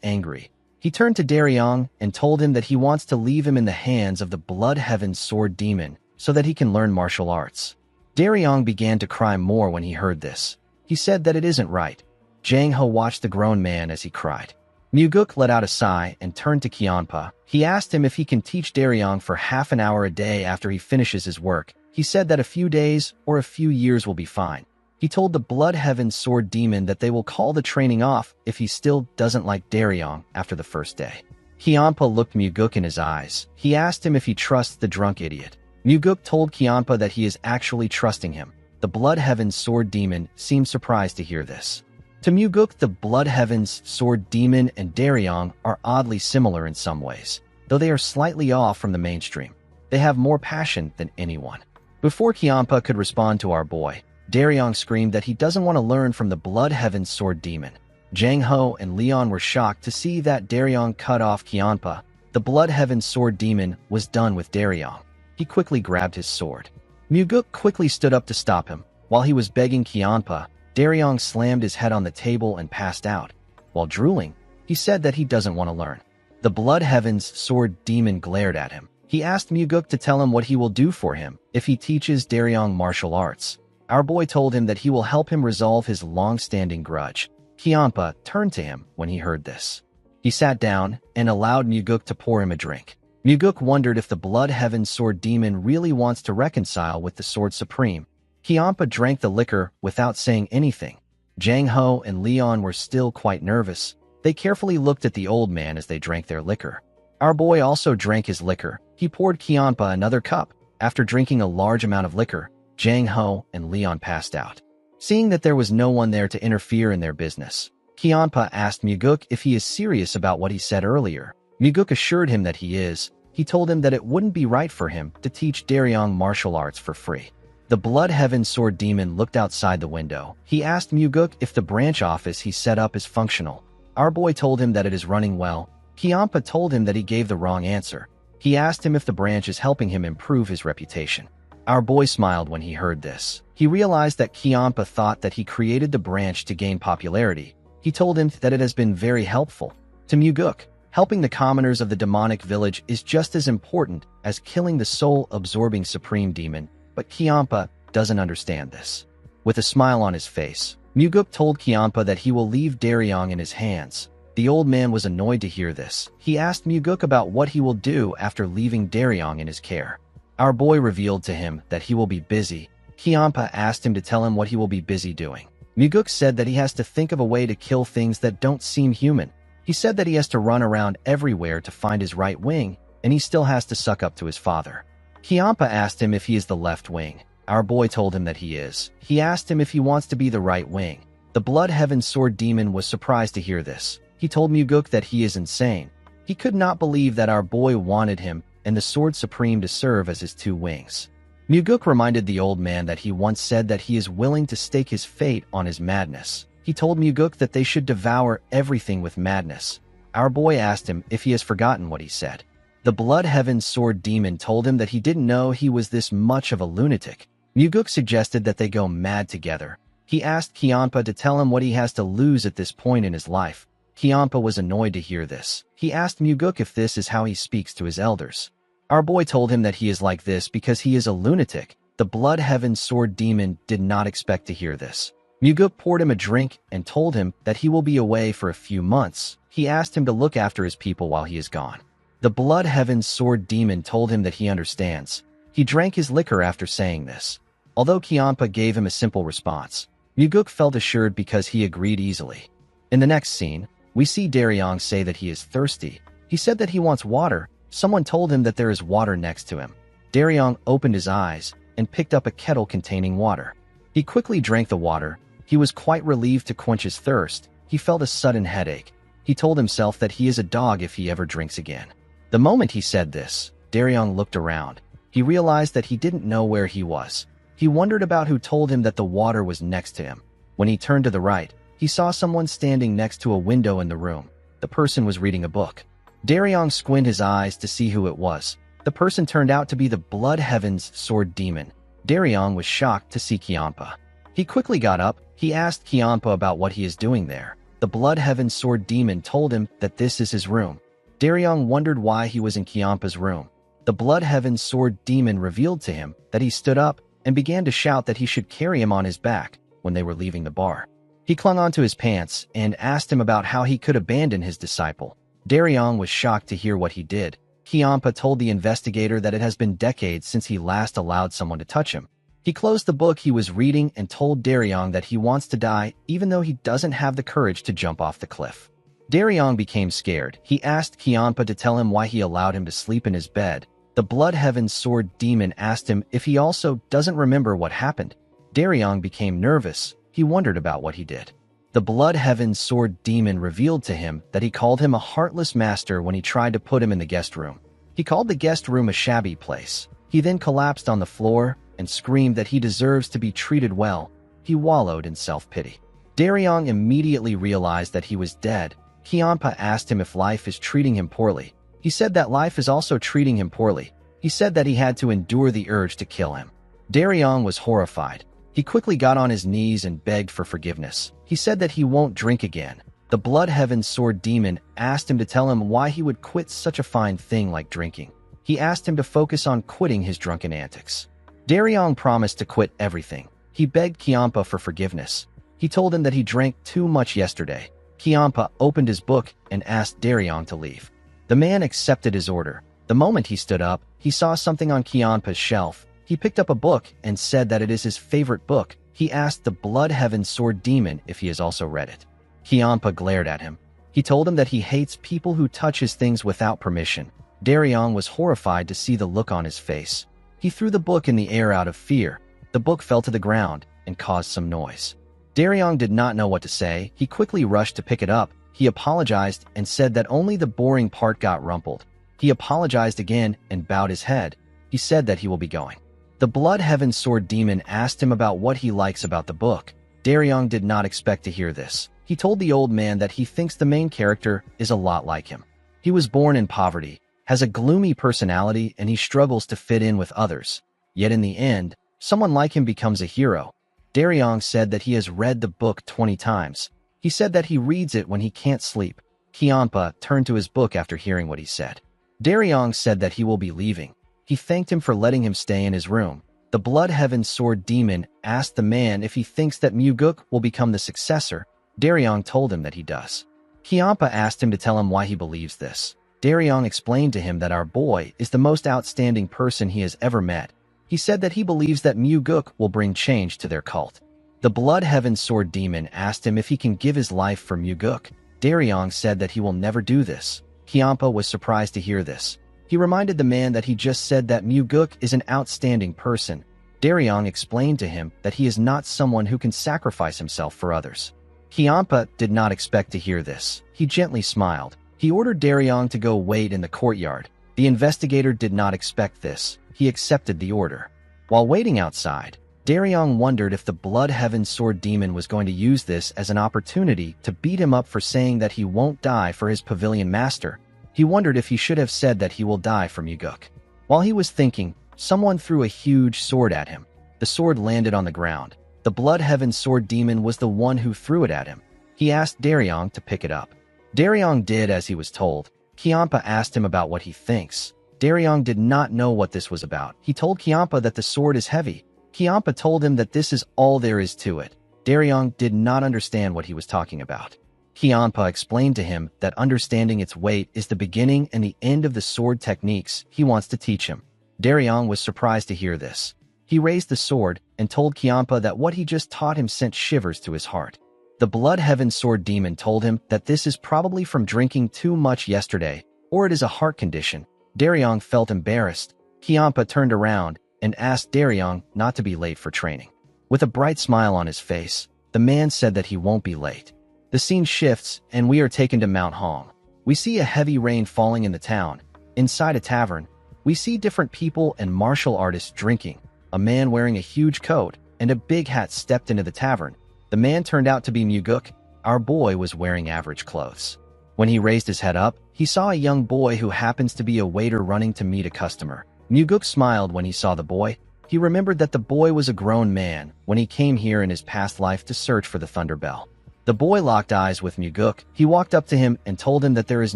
angry. He turned to Daryong and told him that he wants to leave him in the hands of the Blood Heaven Sword Demon so that he can learn martial arts. Daryong began to cry more when he heard this. He said that it isn't right. Jang Ho watched the grown man as he cried. Muguk let out a sigh and turned to Kiampa. He asked him if he can teach Daryong for half an hour a day after he finishes his work. He said that a few days or a few years will be fine. He told the Blood Heaven Sword Demon that they will call the training off if he still doesn't like Daryong after the first day. Kianpa looked Muguk in his eyes. He asked him if he trusts the drunk idiot. Muguk told Kianpa that he is actually trusting him. The Blood Heaven's Sword Demon seemed surprised to hear this. To Muguk, the Blood Heaven's Sword Demon and Daryong are oddly similar in some ways, though they are slightly off from the mainstream. They have more passion than anyone. Before Kianpa could respond to our boy, Daryong screamed that he doesn't want to learn from the Blood Heaven's Sword Demon. Jang Ho and Leon were shocked to see that Daryong cut off Kianpa. The Blood Heaven's Sword Demon was done with Daryong. He quickly grabbed his sword. Muguk quickly stood up to stop him. While he was begging Kianpa, Daryong slammed his head on the table and passed out. While drooling, he said that he doesn't want to learn. The Blood Heaven's Sword Demon glared at him. He asked Muguk to tell him what he will do for him if he teaches Daryong martial arts. Our boy told him that he will help him resolve his long-standing grudge. Kianpa turned to him when he heard this. He sat down and allowed Muguk to pour him a drink. Muguk wondered if the Blood Heaven Sword Demon really wants to reconcile with the Sword Supreme. Kianpa drank the liquor without saying anything. Jang Ho and Leon were still quite nervous. They carefully looked at the old man as they drank their liquor. Our boy also drank his liquor. He poured Kianpa another cup. After drinking a large amount of liquor, Jang Ho and Leon passed out. Seeing that there was no one there to interfere in their business, Kianpa asked Muguk if he is serious about what he said earlier. Muguk assured him that he is. He told him that it wouldn't be right for him to teach Daryong martial arts for free. The Blood Heaven Sword Demon looked outside the window. He asked Muguk if the branch office he set up is functional. Our boy told him that it is running well. Kianpa told him that he gave the wrong answer. He asked him if the branch is helping him improve his reputation. Our boy smiled when he heard this. He realized that Kianpa thought that he created the branch to gain popularity. He told him that it has been very helpful. To Muguk, helping the commoners of the demonic village is just as important as killing the soul-absorbing supreme demon, but Kianpa doesn't understand this. With a smile on his face, Muguk told Kianpa that he will leave Daryong in his hands. The old man was annoyed to hear this. He asked Muguk about what he will do after leaving Daryong in his care. Our boy revealed to him that he will be busy. Kianpa asked him to tell him what he will be busy doing. Muguk said that he has to think of a way to kill things that don't seem human. He said that he has to run around everywhere to find his right wing, and he still has to suck up to his father. Kianpa asked him if he is the left wing. Our boy told him that he is. He asked him if he wants to be the right wing. The Blood Heaven Sword Demon was surprised to hear this. He told Muguk that he is insane. He could not believe that our boy wanted him and the Sword Supreme to serve as his two wings. Muguk reminded the old man that he once said that he is willing to stake his fate on his madness. He told Muguk that they should devour everything with madness. Our boy asked him if he has forgotten what he said. The Blood Heaven Sword Demon told him that he didn't know he was this much of a lunatic. Muguk suggested that they go mad together. He asked Kianpa to tell him what he has to lose at this point in his life. Kianpa was annoyed to hear this. He asked Muguk if this is how he speaks to his elders. Our boy told him that he is like this because he is a lunatic. The Blood Heaven Sword Demon did not expect to hear this. Muguk poured him a drink and told him that he will be away for a few months. He asked him to look after his people while he is gone. The Blood Heaven Sword Demon told him that he understands. He drank his liquor after saying this. Although Kianpa gave him a simple response, Muguk felt assured because he agreed easily. In the next scene, we see Daryong say that he is thirsty. He said that he wants water. Someone told him that there is water next to him. Daryong opened his eyes and picked up a kettle containing water. He quickly drank the water. He was quite relieved to quench his thirst. He felt a sudden headache. He told himself that he is a dog if he ever drinks again. The moment he said this, Daryong looked around. He realized that he didn't know where he was. He wondered about who told him that the water was next to him. When he turned to the right, he saw someone standing next to a window in the room. The person was reading a book. Daryong squinted his eyes to see who it was. The person turned out to be the Blood Heaven's Sword Demon. Daryong was shocked to see Kianpa. He quickly got up. He asked Kianpa about what he is doing there. The Blood Heaven's Sword Demon told him that this is his room. Daryong wondered why he was in Kianpa's room. The Blood Heaven's Sword Demon revealed to him that he stood up and began to shout that he should carry him on his back when they were leaving the bar. He clung onto his pants and asked him about how he could abandon his disciple. Daryong was shocked to hear what he did. Kianpa told the investigator that it has been decades since he last allowed someone to touch him. He closed the book he was reading and told Daryong that he wants to die even though he doesn't have the courage to jump off the cliff. Daryong became scared. He asked Kyanpa to tell him why he allowed him to sleep in his bed. The Blood Heaven Sword Demon asked him if he also doesn't remember what happened. Daryong became nervous. He wondered about what he did. The Blood Heaven Sword Demon revealed to him that he called him a heartless master when he tried to put him in the guest room. He called the guest room a shabby place. He then collapsed on the floor and screamed that he deserves to be treated well. He wallowed in self-pity. Daryong immediately realized that he was dead. Kyanpa asked him if life is treating him poorly. He said that life is also treating him poorly. He said that he had to endure the urge to kill him. Daryong was horrified. He quickly got on his knees and begged for forgiveness. He said that he won't drink again. The Blood Heaven Sword Demon asked him to tell him why he would quit such a fine thing like drinking. He asked him to focus on quitting his drunken antics. Daryong promised to quit everything. He begged Kyanpa for forgiveness. He told him that he drank too much yesterday. Kyanpa opened his book and asked Daryong to leave. The man accepted his order. The moment he stood up, he saw something on Kyanpa's shelf. He picked up a book and said that it is his favorite book. He asked the Blood Heaven Sword Demon if he has also read it. Kyanpa glared at him. He told him that he hates people who touch his things without permission. Daryong was horrified to see the look on his face. He threw the book in the air out of fear. The book fell to the ground and caused some noise. Daryong did not know what to say. He quickly rushed to pick it up. He apologized and said that only the boring part got rumpled. He apologized again and bowed his head. He said that he will be going. The Blood Heaven Sword Demon asked him about what he likes about the book. Daryong did not expect to hear this. He told the old man that he thinks the main character is a lot like him. He was born in poverty, has a gloomy personality, and he struggles to fit in with others. Yet in the end, someone like him becomes a hero. Daryong said that he has read the book 20 times. He said that he reads it when he can't sleep. Kyanpa turned to his book after hearing what he said. Daryong said that he will be leaving. He thanked him for letting him stay in his room. The Blood Heaven Sword Demon asked the man if he thinks that Muguk will become the successor. Daryong told him that he does. Kyanpa asked him to tell him why he believes this. Daryong explained to him that our boy is the most outstanding person he has ever met. He said that he believes that Muguk will bring change to their cult. The Blood Heaven Sword Demon asked him if he can give his life for Muguk. Daryong said that he will never do this. Kyanpa was surprised to hear this. He reminded the man that he just said that Muguk is an outstanding person. Daryong explained to him that he is not someone who can sacrifice himself for others. Kyanpa did not expect to hear this. He gently smiled. He ordered Daryong to go wait in the courtyard. The investigator did not expect this. He accepted the order. While waiting outside, Daryong wondered if the Blood Heaven Sword Demon was going to use this as an opportunity to beat him up for saying that he won't die for his pavilion master. He wondered if he should have said that he will die for Muguk. While he was thinking, someone threw a huge sword at him. The sword landed on the ground. The Blood Heaven Sword Demon was the one who threw it at him. He asked Daryong to pick it up. Daryong did as he was told. Kyanpa asked him about what he thinks. Daryong did not know what this was about. He told Kyanpa that the sword is heavy. Kyanpa told him that this is all there is to it. Daryong did not understand what he was talking about. Kyanpa explained to him that understanding its weight is the beginning and the end of the sword techniques he wants to teach him. Daryong was surprised to hear this. He raised the sword and told Kyanpa that what he just taught him sent shivers to his heart. The Blood Heaven Sword Demon told him that this is probably from drinking too much yesterday, or it is a heart condition. Daryong felt embarrassed. Kyanpa turned around and asked Daryong not to be late for training. With a bright smile on his face, the man said that he won't be late. The scene shifts, and we are taken to Mount Hong. We see a heavy rain falling in the town. Inside a tavern, we see different people and martial artists drinking. A man wearing a huge coat and a big hat stepped into the tavern. The man turned out to be Muguk. Our boy was wearing average clothes. When he raised his head up, he saw a young boy who happens to be a waiter running to meet a customer. Muguk smiled when he saw the boy. He remembered that the boy was a grown man when he came here in his past life to search for the Thunder Bell. The boy locked eyes with Muguk. He walked up to him and told him that there is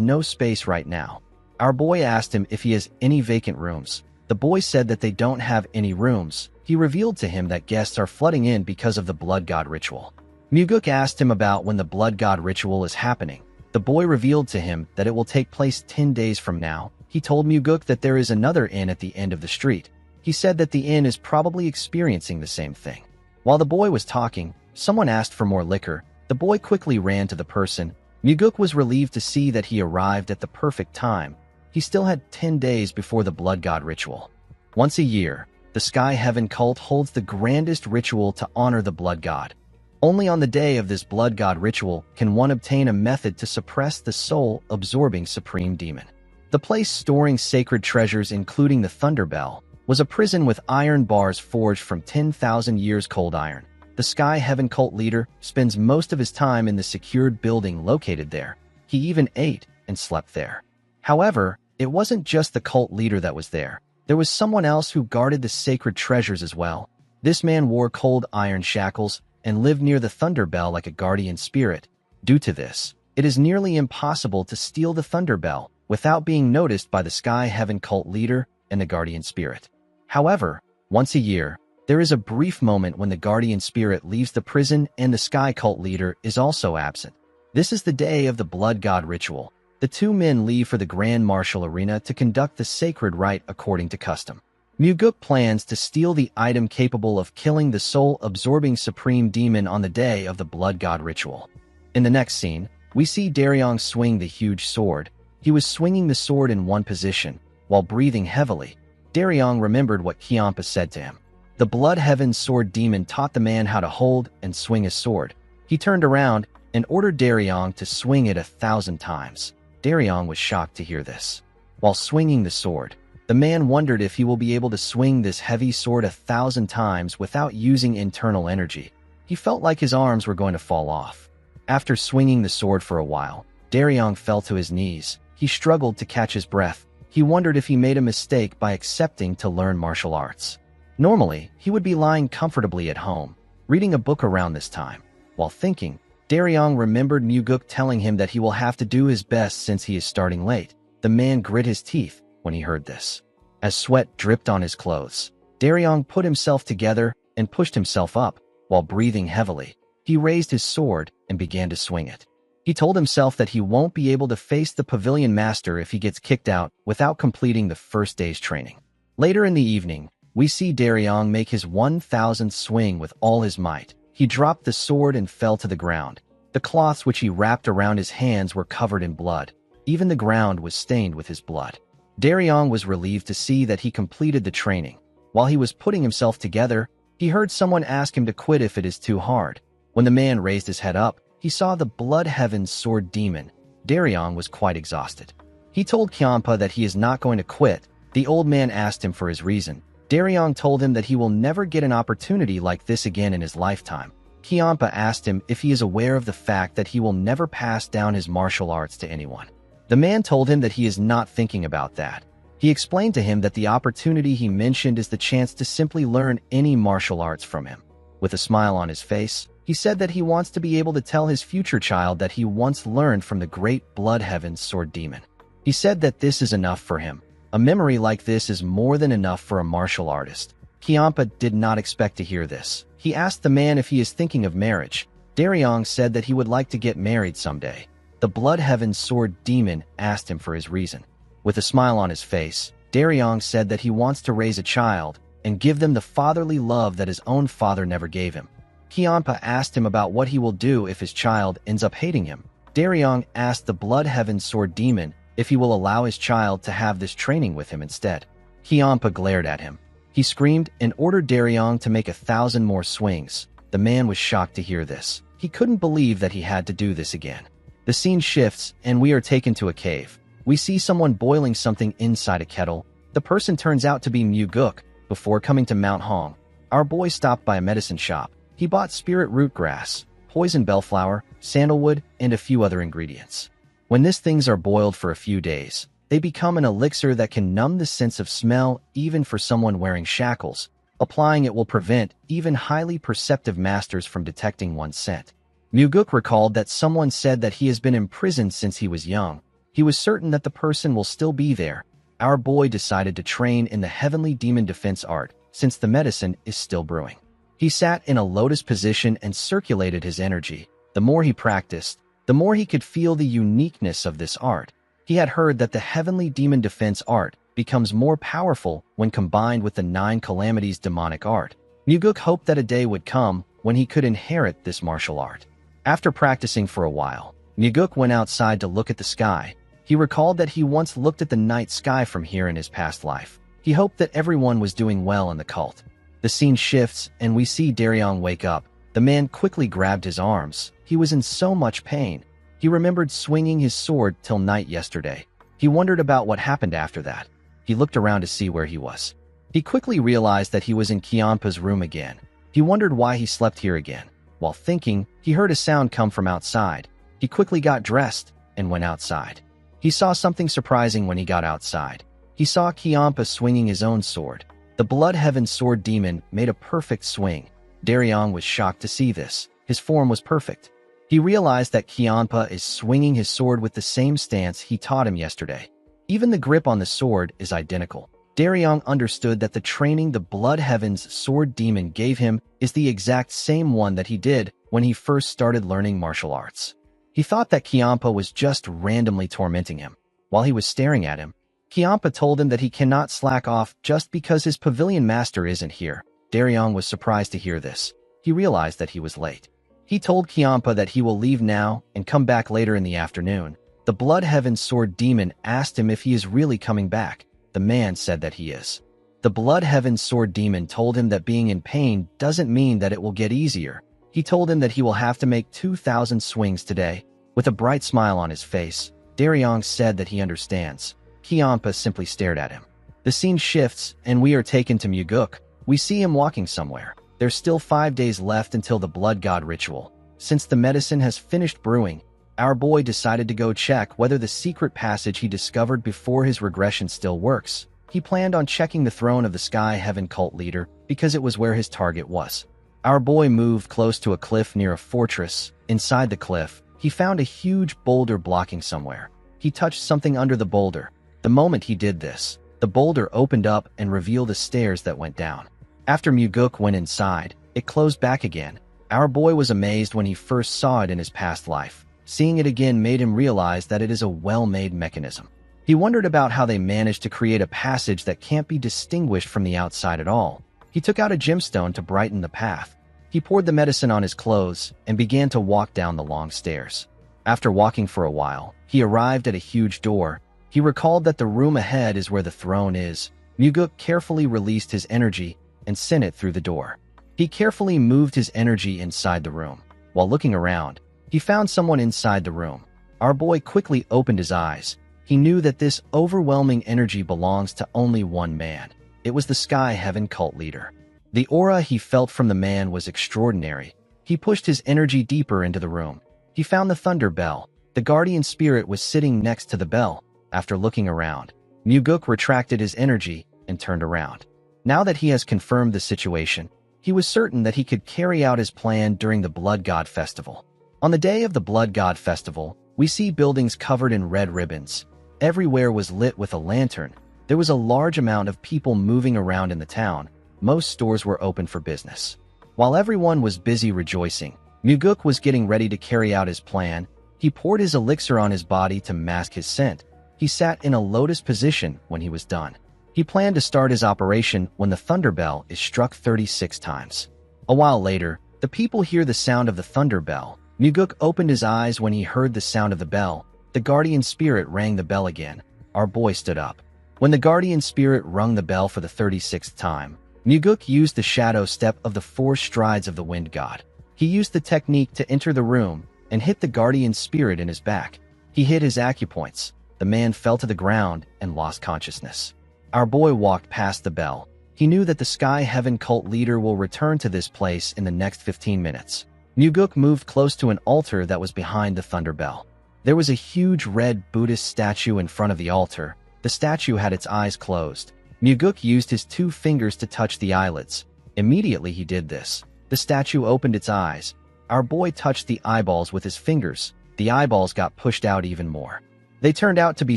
no space right now. Our boy asked him if he has any vacant rooms. The boy said that they don't have any rooms. He revealed to him that guests are flooding in because of the Blood God ritual. Muguk asked him about when the Blood God ritual is happening. The boy revealed to him that it will take place 10 days from now. He told Muguk that there is another inn at the end of the street. He said that the inn is probably experiencing the same thing. While the boy was talking, someone asked for more liquor. The boy quickly ran to the person. Muguk was relieved to see that he arrived at the perfect time. He still had 10 days before the blood god ritual. Once a year, the Sky Heaven cult holds the grandest ritual to honor the blood god. Only on the day of this blood god ritual can one obtain a method to suppress the soul-absorbing supreme demon. The place storing sacred treasures, including the Thunder Bell, was a prison with iron bars forged from 10,000 years cold iron. The Sky Heaven cult leader spends most of his time in the secured building located there. He even ate and slept there. However, it wasn't just the cult leader that was there. There was someone else who guarded the sacred treasures as well. This man wore cold iron shackles and lived near the Thunder Bell like a guardian spirit. Due to this, it is nearly impossible to steal the Thunder Bell without being noticed by the Sky Heaven cult leader and the guardian spirit. However, once a year, there is a brief moment when the guardian spirit leaves the prison and the Sky cult leader is also absent. This is the day of the blood god ritual. The two men leave for the Grand Martial Arena to conduct the sacred rite according to custom. Muguk plans to steal the item capable of killing the soul-absorbing supreme demon on the day of the blood god ritual. In the next scene, we see Daryong swing the huge sword. He was swinging the sword in one position, while breathing heavily. Daryong remembered what Kiampa said to him. The Blood Heaven sword demon taught the man how to hold and swing his sword. He turned around and ordered Daryong to swing it 1,000 times. Daryong was shocked to hear this. While swinging the sword, the man wondered if he will be able to swing this heavy sword 1,000 times without using internal energy. He felt like his arms were going to fall off. After swinging the sword for a while, Daryong fell to his knees. He struggled to catch his breath. He wondered if he made a mistake by accepting to learn martial arts. Normally, he would be lying comfortably at home, reading a book around this time. While thinking, Daryong remembered Muguk telling him that he will have to do his best since he is starting late. The man grit his teeth when he heard this. As sweat dripped on his clothes, Daryong put himself together and pushed himself up. While breathing heavily, he raised his sword and began to swing it. He told himself that he won't be able to face the pavilion master if he gets kicked out without completing the first day's training. Later in the evening, we see Daryong make his 1,000th swing with all his might. He dropped the sword and fell to the ground. The cloths which he wrapped around his hands were covered in blood. Even the ground was stained with his blood. Daryong was relieved to see that he completed the training. While he was putting himself together, he heard someone ask him to quit if it is too hard. When the man raised his head up, he saw the Blood Heaven sword demon. Daryong was quite exhausted. He told Kiampa that he is not going to quit. The old man asked him for his reason. Daryong told him that he will never get an opportunity like this again in his lifetime. Kiampa asked him if he is aware of the fact that he will never pass down his martial arts to anyone. The man told him that he is not thinking about that. He explained to him that the opportunity he mentioned is the chance to simply learn any martial arts from him. With a smile on his face, he said that he wants to be able to tell his future child that he once learned from the great Blood Heaven sword demon. He said that this is enough for him. A memory like this is more than enough for a martial artist. Kiampa did not expect to hear this. He asked the man if he is thinking of marriage. Daryong said that he would like to get married someday. The Blood Heaven sword demon asked him for his reason. With a smile on his face, Daryong said that he wants to raise a child and give them the fatherly love that his own father never gave him. Kiampa asked him about what he will do if his child ends up hating him. Daryong asked the Blood Heaven sword demon if he will allow his child to have this training with him instead. Kiampa glared at him. He screamed and ordered Daryong to make 1,000 more swings. The man was shocked to hear this. He couldn't believe that he had to do this again. The scene shifts and we are taken to a cave. We see someone boiling something inside a kettle. The person turns out to be Muguk. Before coming to Mount Hong, our boy stopped by a medicine shop. He bought spirit root grass, poison bellflower, sandalwood, and a few other ingredients. When these things are boiled for a few days, they become an elixir that can numb the sense of smell even for someone wearing shackles. Applying it will prevent even highly perceptive masters from detecting one's scent. Muguk recalled that someone said that he has been imprisoned since he was young. He was certain that the person will still be there. Our boy decided to train in the heavenly demon defense art, since the medicine is still brewing. He sat in a lotus position and circulated his energy. The more he practiced, the more he could feel the uniqueness of this art. He had heard that the heavenly demon defense art becomes more powerful when combined with the 9 calamities demonic art. Muguk hoped that a day would come when he could inherit this martial art. After practicing for a while, Muguk went outside to look at the sky. He recalled that he once looked at the night sky from here in his past life. He hoped that everyone was doing well in the cult. The scene shifts and we see Daryong wake up. The man quickly grabbed his arms. He was in so much pain. He remembered swinging his sword till night yesterday. He wondered about what happened after that. He looked around to see where he was. He quickly realized that he was in Kianpa's room again. He wondered why he slept here again. While thinking, he heard a sound come from outside. He quickly got dressed and went outside. He saw something surprising when he got outside. He saw Kianpa swinging his own sword. The Blood Heaven Sword Demon made a perfect swing. Daryong was shocked to see this. His form was perfect. He realized that Kianpa is swinging his sword with the same stance he taught him yesterday. Even the grip on the sword is identical. Daryong understood that the training the Blood Heaven's Sword Demon gave him is the exact same one that he did when he first started learning martial arts. He thought that Kianpa was just randomly tormenting him. While he was staring at him, Kianpa told him that he cannot slack off just because his pavilion master isn't here. Daryong was surprised to hear this. He realized that he was late. He told Kianpa that he will leave now and come back later in the afternoon. The Blood Heaven Sword Demon asked him if he is really coming back. The man said that he is. The Blood Heaven Sword Demon told him that being in pain doesn't mean that it will get easier. He told him that he will have to make 2,000 swings today. With a bright smile on his face, Daryong said that he understands. Kianpa simply stared at him. The scene shifts and we are taken to Muguk. We see him walking somewhere. There's still 5 days left until the Blood God ritual. Since the medicine has finished brewing, our boy decided to go check whether the secret passage he discovered before his regression still works. He planned on checking the throne of the Sky Heaven cult leader because it was where his target was. Our boy moved close to a cliff near a fortress. Inside the cliff, he found a huge boulder blocking somewhere. He touched something under the boulder. The moment he did this, the boulder opened up and revealed the stairs that went down. After Muguk went inside, it closed back again. Our boy was amazed when he first saw it in his past life. Seeing it again made him realize that it is a well-made mechanism. He wondered about how they managed to create a passage that can't be distinguished from the outside at all. He took out a gemstone to brighten the path. He poured the medicine on his clothes and began to walk down the long stairs. After walking for a while, he arrived at a huge door. He recalled that the room ahead is where the throne is. Muguk carefully released his energy and sent it through the door. He carefully moved his energy inside the room. While looking around, he found someone inside the room. Our boy quickly opened his eyes. He knew that this overwhelming energy belongs to only one man. It was the Sky Heaven cult leader. The aura he felt from the man was extraordinary. He pushed his energy deeper into the room. He found the thunder bell. The guardian spirit was sitting next to the bell. After looking around, Muguk retracted his energy and turned around. Now that he has confirmed the situation, he was certain that he could carry out his plan during the Blood God Festival. On the day of the Blood God Festival, we see buildings covered in red ribbons. Everywhere was lit with a lantern. There was a large amount of people moving around in the town. Most stores were open for business. While everyone was busy rejoicing, Muguk was getting ready to carry out his plan. He poured his elixir on his body to mask his scent. He sat in a lotus position when he was done. He planned to start his operation when the thunder bell is struck 36 times. A while later, the people hear the sound of the thunder bell. Muguk opened his eyes when he heard the sound of the bell. The guardian spirit rang the bell again. Our boy stood up. When the guardian spirit rung the bell for the 36th time, Muguk used the shadow step of the 4 strides of the wind god. He used the technique to enter the room and hit the guardian spirit in his back. He hit his acupoints. The man fell to the ground and lost consciousness. Our boy walked past the bell. He knew that the Sky Heaven cult leader will return to this place in the next 15 minutes. Muguk moved close to an altar that was behind the thunder bell. There was a huge red Buddhist statue in front of the altar. The statue had its eyes closed. Muguk used his 2 fingers to touch the eyelids. Immediately he did this. The statue opened its eyes. Our boy touched the eyeballs with his fingers. The eyeballs got pushed out even more. They turned out to be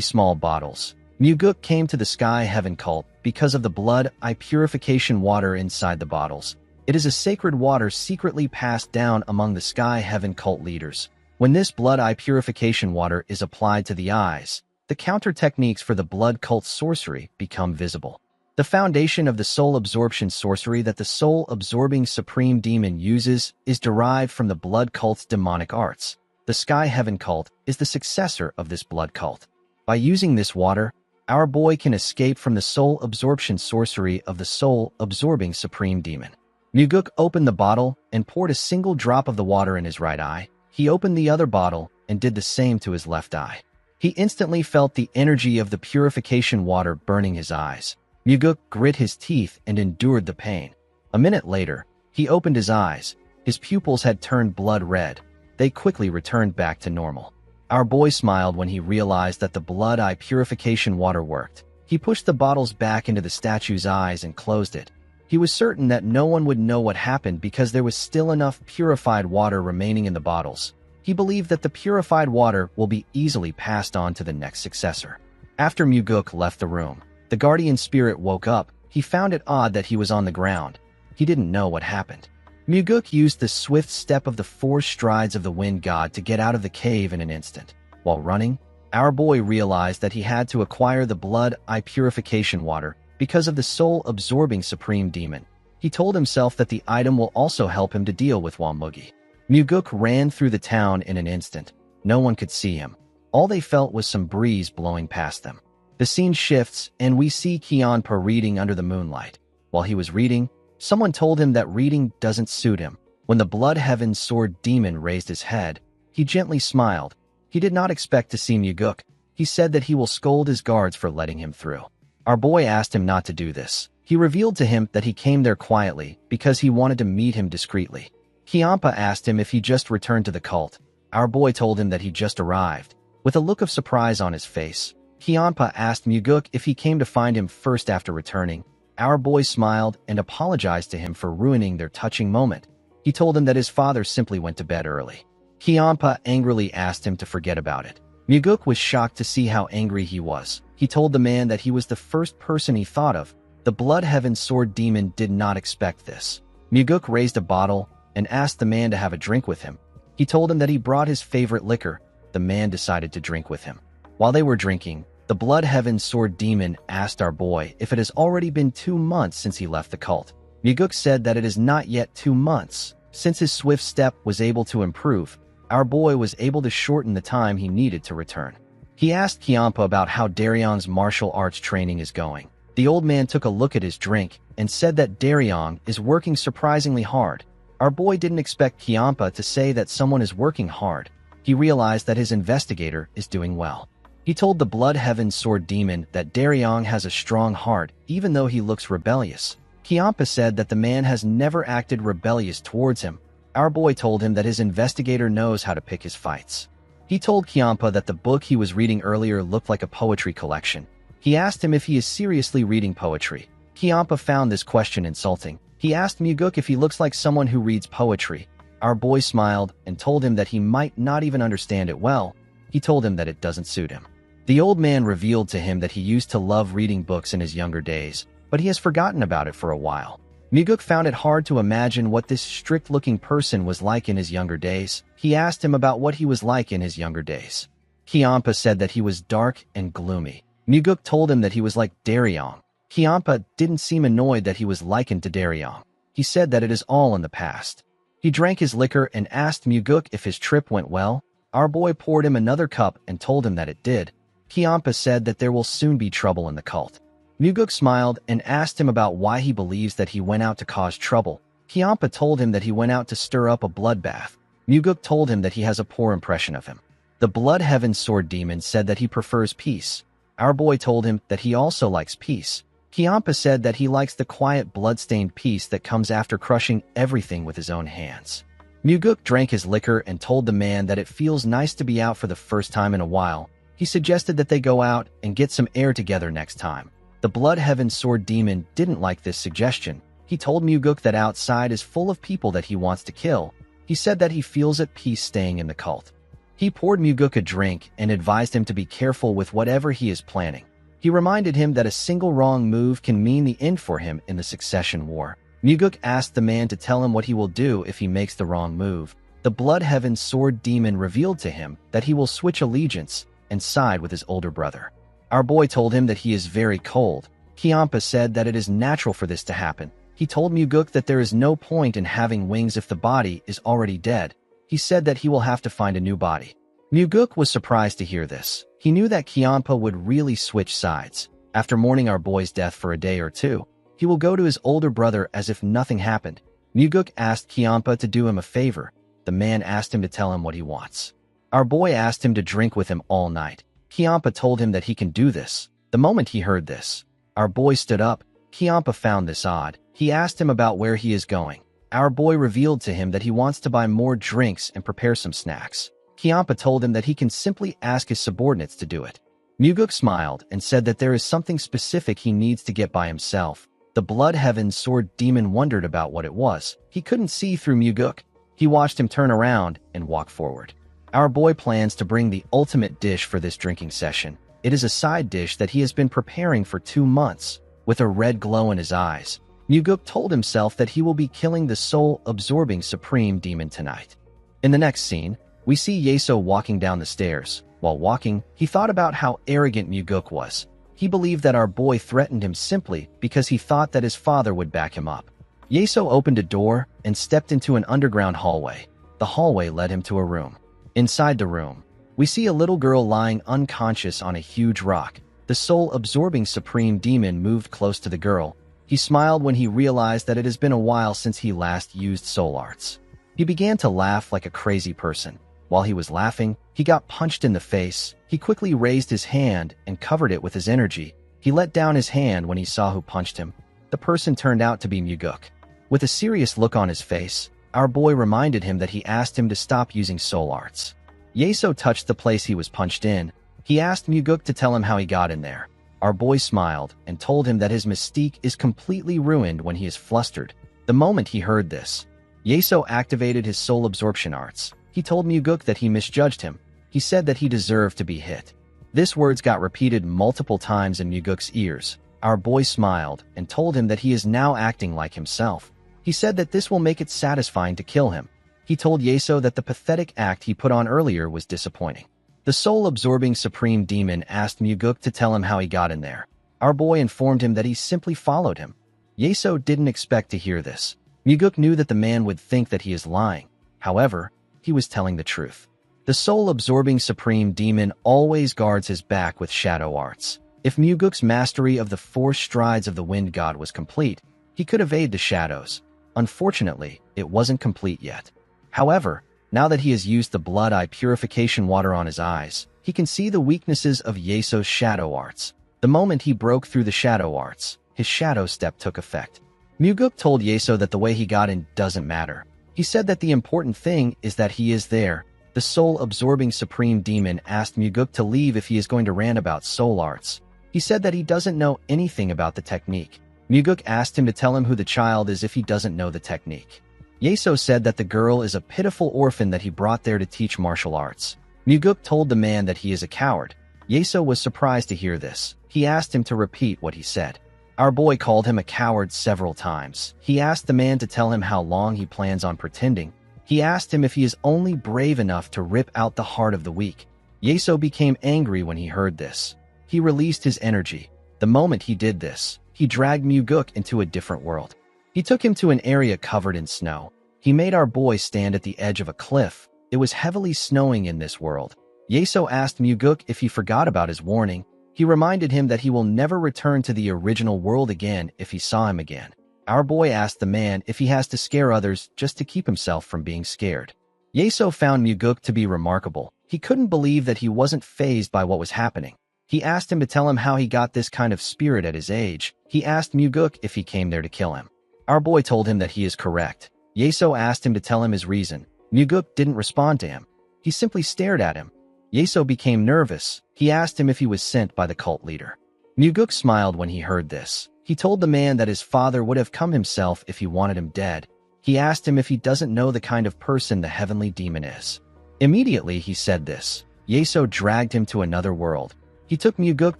small bottles. Muguk came to the Sky Heaven cult because of the blood eye purification water inside the bottles. It is a sacred water secretly passed down among the Sky Heaven cult leaders. When this blood eye purification water is applied to the eyes, the counter techniques for the blood cult sorcery become visible. The foundation of the soul absorption sorcery that the soul-absorbing supreme demon uses is derived from the blood cult's demonic arts. The Sky Heaven cult is the successor of this blood cult. By using this water, our boy can escape from the soul absorption sorcery of the soul-absorbing supreme demon. Muguk opened the bottle and poured a single drop of the water in his right eye. He opened the other bottle and did the same to his left eye. He instantly felt the energy of the purification water burning his eyes. Muguk grit his teeth and endured the pain. A minute later, he opened his eyes. His pupils had turned blood red. They quickly returned back to normal. Our boy smiled when he realized that the blood eye purification water worked. He pushed the bottles back into the statue's eyes and closed it. He was certain that no one would know what happened because there was still enough purified water remaining in the bottles. He believed that the purified water will be easily passed on to the next successor. After Muguk left the room, the guardian spirit woke up. He found it odd that he was on the ground. He didn't know what happened. Muguk used the swift step of the 4 strides of the wind god to get out of the cave in an instant. While running, our boy realized that he had to acquire the blood eye purification water because of the soul-absorbing supreme demon. He told himself that the item will also help him to deal with Wamugi. Muguk ran through the town in an instant. No one could see him. All they felt was some breeze blowing past them. The scene shifts, and we see Kianpa reading under the moonlight. While he was reading, someone told him that reading doesn't suit him. When the Blood Heaven Sword demon raised his head, he gently smiled. He did not expect to see Muguk. He said that he will scold his guards for letting him through. Our boy asked him not to do this. He revealed to him that he came there quietly because he wanted to meet him discreetly. Kianpa asked him if he just returned to the cult. Our boy told him that he just arrived. With a look of surprise on his face, Kianpa asked Muguk if he came to find him first after returning. Our boy smiled and apologized to him for ruining their touching moment. He told him that his father simply went to bed early. Kianpa angrily asked him to forget about it. Muguk was shocked to see how angry he was. He told the man that he was the first person he thought of. The Blood Heaven Sword demon did not expect this. Muguk raised a bottle and asked the man to have a drink with him. He told him that he brought his favorite liquor. The man decided to drink with him. While they were drinking, the Blood Heaven Sword demon asked our boy if it has already been 2 months since he left the cult. Muguk said that it is not yet 2 months. Since his swift step was able to improve, our boy was able to shorten the time he needed to return. He asked Kianpa about how Daryong's martial arts training is going. The old man took a look at his drink and said that Daryong is working surprisingly hard. Our boy didn't expect Kianpa to say that someone is working hard. He realized that his investigator is doing well. He told the Blood Heaven Sword demon that Daryong has a strong heart even though he looks rebellious. Kianpa said that the man has never acted rebellious towards him. Our boy told him that his investigator knows how to pick his fights. He told Kianpa that the book he was reading earlier looked like a poetry collection. He asked him if he is seriously reading poetry. Kianpa found this question insulting. He asked Muguk if he looks like someone who reads poetry. Our boy smiled and told him that he might not even understand it well. He told him that it doesn't suit him. The old man revealed to him that he used to love reading books in his younger days, but he has forgotten about it for a while. Muguk found it hard to imagine what this strict-looking person was like in his younger days. He asked him about what he was like in his younger days. Kianpa said that he was dark and gloomy. Muguk told him that he was like Daryong. Kianpa didn't seem annoyed that he was likened to Daryong. He said that it is all in the past. He drank his liquor and asked Muguk if his trip went well. Our boy poured him another cup and told him that it did. Kianpa said that there will soon be trouble in the cult. Muguk smiled and asked him about why he believes that he went out to cause trouble. Kianpa told him that he went out to stir up a bloodbath. Muguk told him that he has a poor impression of him. The Blood Heaven Sword demon said that he prefers peace. Our boy told him that he also likes peace. Kianpa said that he likes the quiet blood-stained peace that comes after crushing everything with his own hands. Muguk drank his liquor and told the man that it feels nice to be out for the first time in a while. He suggested that they go out and get some air together next time. The Blood Heaven Sword demon didn't like this suggestion. He told Muguk that outside is full of people that he wants to kill. He said that he feels at peace staying in the cult. He poured Muguk a drink and advised him to be careful with whatever he is planning. He reminded him that a single wrong move can mean the end for him in the succession war. Muguk asked the man to tell him what he will do if he makes the wrong move. The Blood Heaven Sword demon revealed to him that he will switch allegiance. and sighed with his older brother. Our boy told him that he is very cold. Kiampa said that it is natural for this to happen. He told Muguk that there is no point in having wings if the body is already dead. He said that he will have to find a new body. Muguk was surprised to hear this. He knew that Kiampa would really switch sides. After mourning our boy's death for a day or two, he will go to his older brother as if nothing happened. Muguk asked Kiampa to do him a favor. The man asked him to tell him what he wants. Our boy asked him to drink with him all night. Kiampa told him that he can do this. The moment he heard this, our boy stood up. Kiampa found this odd. He asked him about where he is going. Our boy revealed to him that he wants to buy more drinks and prepare some snacks. Kiampa told him that he can simply ask his subordinates to do it. Muguk smiled and said that there is something specific he needs to get by himself. The Blood Heaven Sword demon wondered about what it was. He couldn't see through Muguk. He watched him turn around and walk forward. Our boy plans to bring the ultimate dish for this drinking session. It is a side dish that he has been preparing for 2 months. With a red glow in his eyes, Muguk told himself that he will be killing the soul-absorbing supreme demon tonight. In the next scene, we see Yeso walking down the stairs. While walking, he thought about how arrogant Muguk was. He believed that our boy threatened him simply because he thought that his father would back him up. Yeso opened a door and stepped into an underground hallway. The hallway led him to a room. Inside the room, we see a little girl lying unconscious on a huge rock. The soul-absorbing supreme demon moved close to the girl. He smiled when he realized that it has been a while since he last used soul arts. He began to laugh like a crazy person. While he was laughing, he got punched in the face. He quickly raised his hand and covered it with his energy. He let down his hand when he saw who punched him. The person turned out to be Muguk. With a serious look on his face, our boy reminded him that he asked him to stop using soul arts. Yeso touched the place he was punched in. He asked Muguk to tell him how he got in there. Our boy smiled and told him that his mystique is completely ruined when he is flustered. The moment he heard this, Yeso activated his soul absorption arts. He told Muguk that he misjudged him. He said that he deserved to be hit. This words got repeated multiple times in Muguk's ears. Our boy smiled and told him that he is now acting like himself. He said that this will make it satisfying to kill him. He told Yeso that the pathetic act he put on earlier was disappointing. The soul-absorbing supreme demon asked Muguk to tell him how he got in there. Our boy informed him that he simply followed him. Yeso didn't expect to hear this. Muguk knew that the man would think that he is lying. However, he was telling the truth. The soul-absorbing supreme demon always guards his back with shadow arts. If Muguk's mastery of the 4 strides of the wind god was complete, he could evade the shadows. Unfortunately, it wasn't complete yet. However, now that he has used the blood eye purification water on his eyes, he can see the weaknesses of Yeso's shadow arts. The moment he broke through the shadow arts, his shadow step took effect. Muguk told Yeso that the way he got in doesn't matter. He said that the important thing is that he is there. The soul-absorbing supreme demon asked Muguk to leave if he is going to rant about soul arts. He said that he doesn't know anything about the technique. Muguk asked him to tell him who the child is if he doesn't know the technique. Yeso said that the girl is a pitiful orphan that he brought there to teach martial arts. Muguk told the man that he is a coward. Yeso was surprised to hear this. He asked him to repeat what he said. Our boy called him a coward several times. He asked the man to tell him how long he plans on pretending. He asked him if he is only brave enough to rip out the heart of the weak. Yeso became angry when he heard this. He released his energy. The moment he did this, he dragged Muguk into a different world. He took him to an area covered in snow. He made our boy stand at the edge of a cliff. It was heavily snowing in this world. Yeso asked Muguk if he forgot about his warning. He reminded him that he will never return to the original world again if he saw him again. Our boy asked the man if he has to scare others just to keep himself from being scared. Yeso found Muguk to be remarkable. He couldn't believe that he wasn't fazed by what was happening. He asked him to tell him how he got this kind of spirit at his age. He asked Muguk if he came there to kill him. Our boy told him that he is correct. Yeso asked him to tell him his reason. Muguk didn't respond to him. He simply stared at him. Yeso became nervous. He asked him if he was sent by the cult leader. Muguk smiled when he heard this. He told the man that his father would have come himself if he wanted him dead. He asked him if he doesn't know the kind of person the heavenly demon is. Immediately he said this. Yeso dragged him to another world. He took Muguk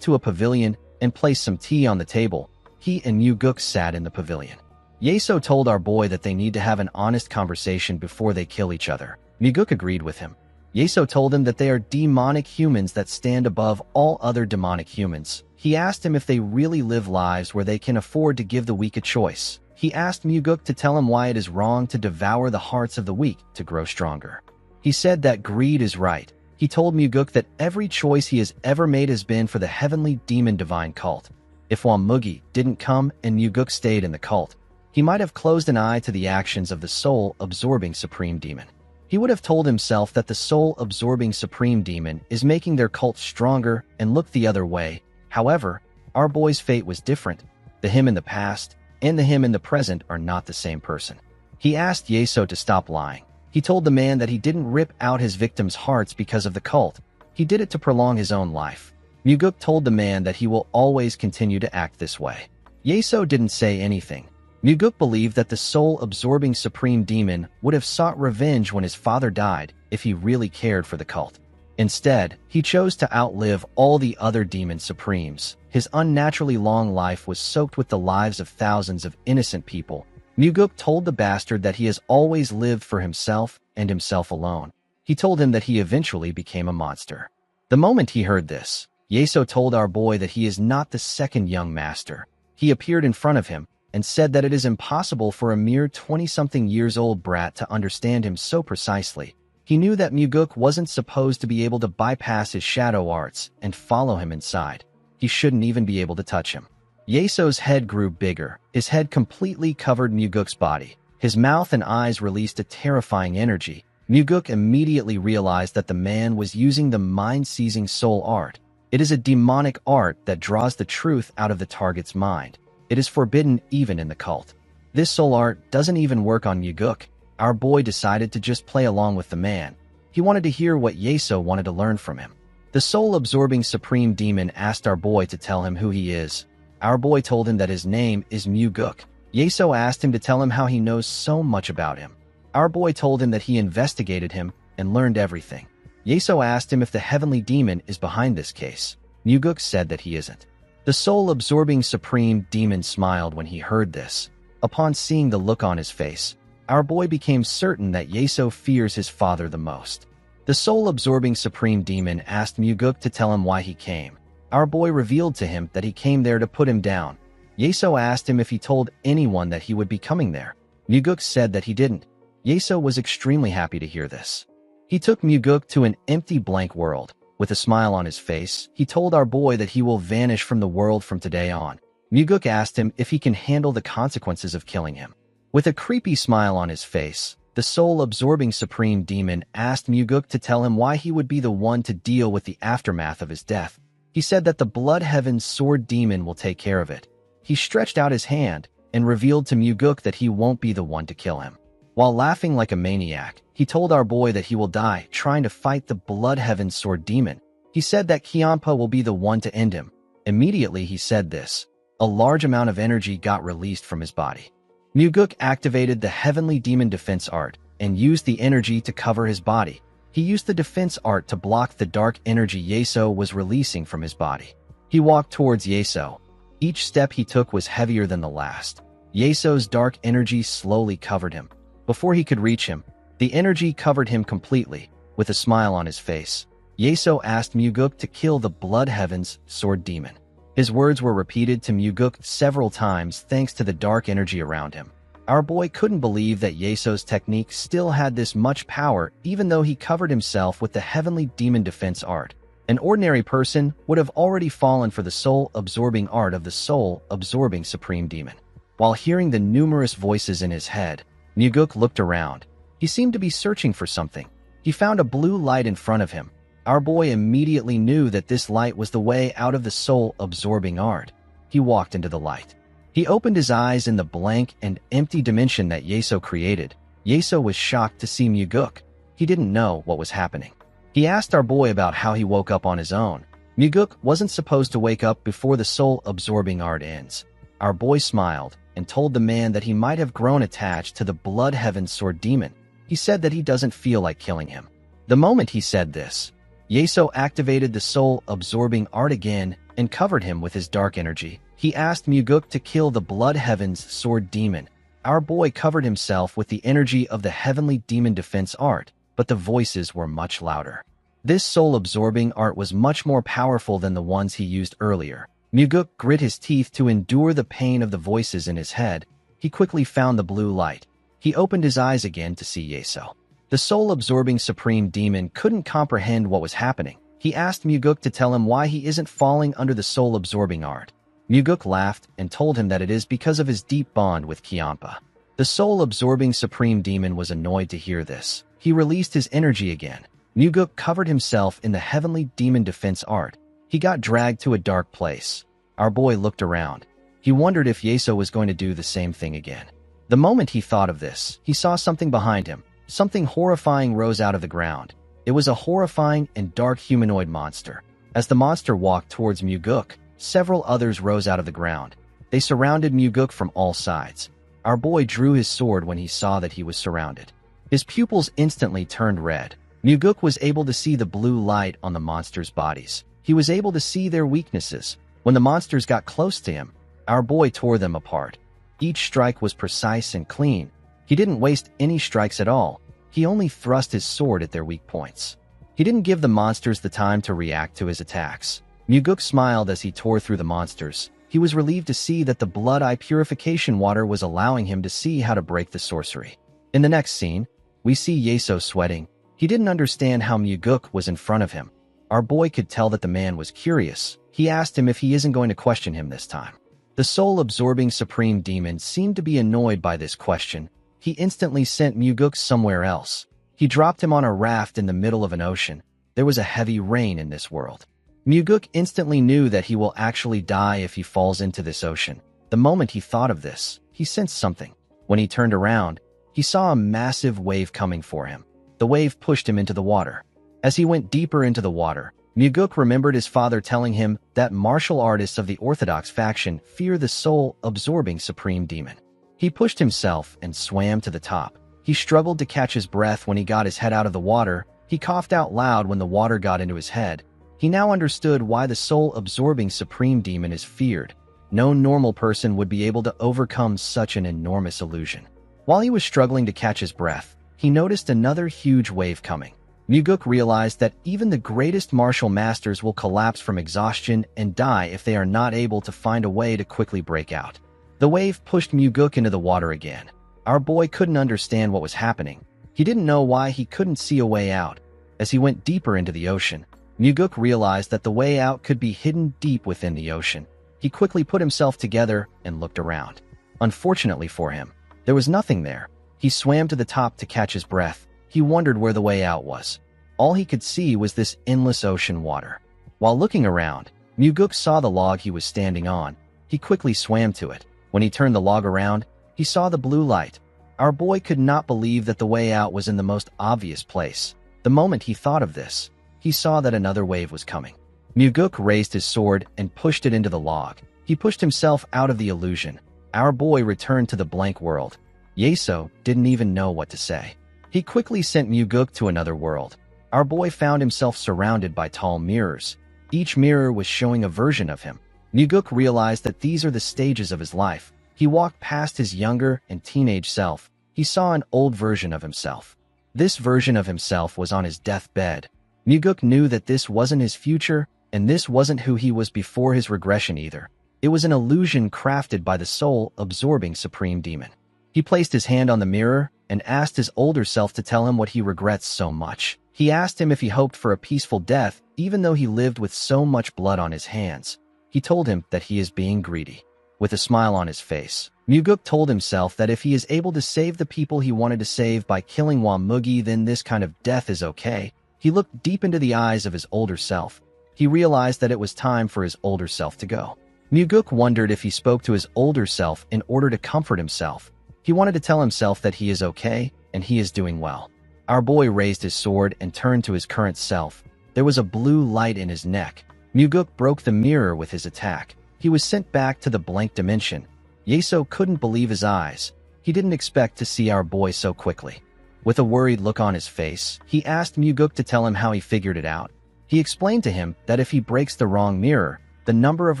to a pavilion and placed some tea on the table. He and Muguk sat in the pavilion. Yeso told our boy that they need to have an honest conversation before they kill each other. Muguk agreed with him. Yeso told him that they are demonic humans that stand above all other demonic humans. He asked him if they really live lives where they can afford to give the weak a choice. He asked Muguk to tell him why it is wrong to devour the hearts of the weak to grow stronger. He said that greed is right. He told Muguk that every choice he has ever made has been for the heavenly demon divine cult. If Mugi didn't come and Muguk stayed in the cult, he might have closed an eye to the actions of the soul-absorbing supreme demon. He would have told himself that the soul-absorbing supreme demon is making their cult stronger and looked the other way. However, our boy's fate was different. The him in the past and the him in the present are not the same person. He asked Yeso to stop lying. He told the man that he didn't rip out his victims' hearts because of the cult. He did it to prolong his own life. Muguk told the man that he will always continue to act this way. Yeso didn't say anything. Muguk believed that the soul-absorbing supreme demon would have sought revenge when his father died if he really cared for the cult. Instead, he chose to outlive all the other demon supremes. His unnaturally long life was soaked with the lives of thousands of innocent people. Muguk told the bastard that he has always lived for himself and himself alone. He told him that he eventually became a monster. The moment he heard this, Yeso told our boy that he is not the second young master. He appeared in front of him and said that it is impossible for a mere 20-something years old brat to understand him so precisely. He knew that Muguk wasn't supposed to be able to bypass his shadow arts and follow him inside. He shouldn't even be able to touch him. Yeso's head grew bigger. His head completely covered Muguk's body. His mouth and eyes released a terrifying energy. Muguk immediately realized that the man was using the mind-seizing soul art. It is a demonic art that draws the truth out of the target's mind. It is forbidden even in the cult. This soul art doesn't even work on Muguk. Our boy decided to just play along with the man. He wanted to hear what Yeso wanted to learn from him. The soul-absorbing supreme demon asked our boy to tell him who he is. Our boy told him that his name is Muguk. Yeso asked him to tell him how he knows so much about him. Our boy told him that he investigated him and learned everything. Yeso asked him if the heavenly demon is behind this case. Muguk said that he isn't. The soul-absorbing supreme demon smiled when he heard this. Upon seeing the look on his face, our boy became certain that Yeso fears his father the most. The soul-absorbing supreme demon asked Muguk to tell him why he came. Our boy revealed to him that he came there to put him down. Yeso asked him if he told anyone that he would be coming there. Muguk said that he didn't. Yeso was extremely happy to hear this. He took Muguk to an empty blank world. With a smile on his face, he told our boy that he will vanish from the world from today on. Muguk asked him if he can handle the consequences of killing him. With a creepy smile on his face, the soul-absorbing supreme demon asked Muguk to tell him why he would be the one to deal with the aftermath of his death. He said that the Blood Heaven's sword demon will take care of it. He stretched out his hand and revealed to Muguk that he won't be the one to kill him. While laughing like a maniac, he told our boy that he will die trying to fight the Blood Heaven's sword demon. He said that Kianpa will be the one to end him. Immediately he said this, a large amount of energy got released from his body. Muguk activated the heavenly demon defense art and used the energy to cover his body. He used the defense art to block the dark energy Yeso was releasing from his body. He walked towards Yeso. Each step he took was heavier than the last. Yeso's dark energy slowly covered him. Before he could reach him, the energy covered him completely. With a smile on his face, Yeso asked Muguk to kill the Blood Heaven's sword demon. His words were repeated to Muguk several times thanks to the dark energy around him. Our boy couldn't believe that Yeso's technique still had this much power even though he covered himself with the heavenly demon defense art. An ordinary person would have already fallen for the soul-absorbing art of the soul-absorbing supreme demon. While hearing the numerous voices in his head, Muguk looked around. He seemed to be searching for something. He found a blue light in front of him. Our boy immediately knew that this light was the way out of the soul-absorbing art. He walked into the light. He opened his eyes in the blank and empty dimension that Yeso created. Yeso was shocked to see Muguk. He didn't know what was happening. He asked our boy about how he woke up on his own. Muguk wasn't supposed to wake up before the soul-absorbing art ends. Our boy smiled and told the man that he might have grown attached to the Blood Heaven's sword demon. He said that he doesn't feel like killing him. The moment he said this, Yeso activated the soul-absorbing art again and covered him with his dark energy. He asked Muguk to kill the Blood Heaven's sword demon. Our boy covered himself with the energy of the heavenly demon defense art, but the voices were much louder. This soul-absorbing art was much more powerful than the ones he used earlier. Muguk grit his teeth to endure the pain of the voices in his head. He quickly found the blue light. He opened his eyes again to see Yeso. The soul-absorbing supreme demon couldn't comprehend what was happening. He asked Muguk to tell him why he isn't falling under the soul-absorbing art. Muguk laughed and told him that it is because of his deep bond with Kiampa. The soul-absorbing supreme demon was annoyed to hear this. He released his energy again. Muguk covered himself in the heavenly demon defense art. He got dragged to a dark place. Our boy looked around. He wondered if Yeso was going to do the same thing again. The moment he thought of this, he saw something behind him. Something horrifying rose out of the ground. It was a horrifying and dark humanoid monster. As the monster walked towards Muguk, several others rose out of the ground. They surrounded Muguk from all sides. Our boy drew his sword when he saw that he was surrounded. His pupils instantly turned red. Muguk was able to see the blue light on the monsters' bodies. He was able to see their weaknesses. When the monsters got close to him, our boy tore them apart. Each strike was precise and clean. He didn't waste any strikes at all. He only thrust his sword at their weak points. He didn't give the monsters the time to react to his attacks. Muguk smiled as he tore through the monsters. He was relieved to see that the blood eye purification water was allowing him to see how to break the sorcery. In the next scene, we see Yeso sweating. He didn't understand how Muguk was in front of him. Our boy could tell that the man was curious. He asked him if he isn't going to question him this time. The soul-absorbing supreme demon seemed to be annoyed by this question. He instantly sent Muguk somewhere else. He dropped him on a raft in the middle of an ocean. There was a heavy rain in this world. Muguk instantly knew that he will actually die if he falls into this ocean. The moment he thought of this, he sensed something. When he turned around, he saw a massive wave coming for him. The wave pushed him into the water. As he went deeper into the water, Muguk remembered his father telling him that martial artists of the Orthodox faction fear the soul-absorbing supreme demon. He pushed himself and swam to the top. He struggled to catch his breath when he got his head out of the water. He coughed out loud when the water got into his head. He now understood why the soul-absorbing supreme demon is feared. No normal person would be able to overcome such an enormous illusion. While he was struggling to catch his breath, he noticed another huge wave coming. Muguk realized that even the greatest martial masters will collapse from exhaustion and die if they are not able to find a way to quickly break out. The wave pushed Muguk into the water again. Our boy couldn't understand what was happening. He didn't know why he couldn't see a way out. As he went deeper into the ocean, Muguk realized that the way out could be hidden deep within the ocean. He quickly put himself together and looked around. Unfortunately for him, there was nothing there. He swam to the top to catch his breath. He wondered where the way out was. All he could see was this endless ocean water. While looking around, Muguk saw the log he was standing on. He quickly swam to it. When he turned the log around, he saw the blue light. Our boy could not believe that the way out was in the most obvious place. The moment he thought of this, he saw that another wave was coming. Muguk raised his sword and pushed it into the log. He pushed himself out of the illusion. Our boy returned to the blank world. Yeso didn't even know what to say. He quickly sent Muguk to another world. Our boy found himself surrounded by tall mirrors. Each mirror was showing a version of him. Muguk realized that these are the stages of his life. He walked past his younger and teenage self. He saw an old version of himself. This version of himself was on his deathbed. Muguk knew that this wasn't his future, and this wasn't who he was before his regression either. It was an illusion crafted by the soul-absorbing supreme demon. He placed his hand on the mirror and asked his older self to tell him what he regrets so much. He asked him if he hoped for a peaceful death, even though he lived with so much blood on his hands. He told him that he is being greedy. With a smile on his face, Muguk told himself that if he is able to save the people he wanted to save by killing Wamugi, then this kind of death is okay. He looked deep into the eyes of his older self. He realized that it was time for his older self to go. Muguk wondered if he spoke to his older self in order to comfort himself. He wanted to tell himself that he is okay and he is doing well. Our boy raised his sword and turned to his current self. There was a blue light in his neck. Muguk broke the mirror with his attack. He was sent back to the blank dimension. Yeso couldn't believe his eyes. He didn't expect to see our boy so quickly. With a worried look on his face, he asked Muguk to tell him how he figured it out. He explained to him that if he breaks the wrong mirror, the number of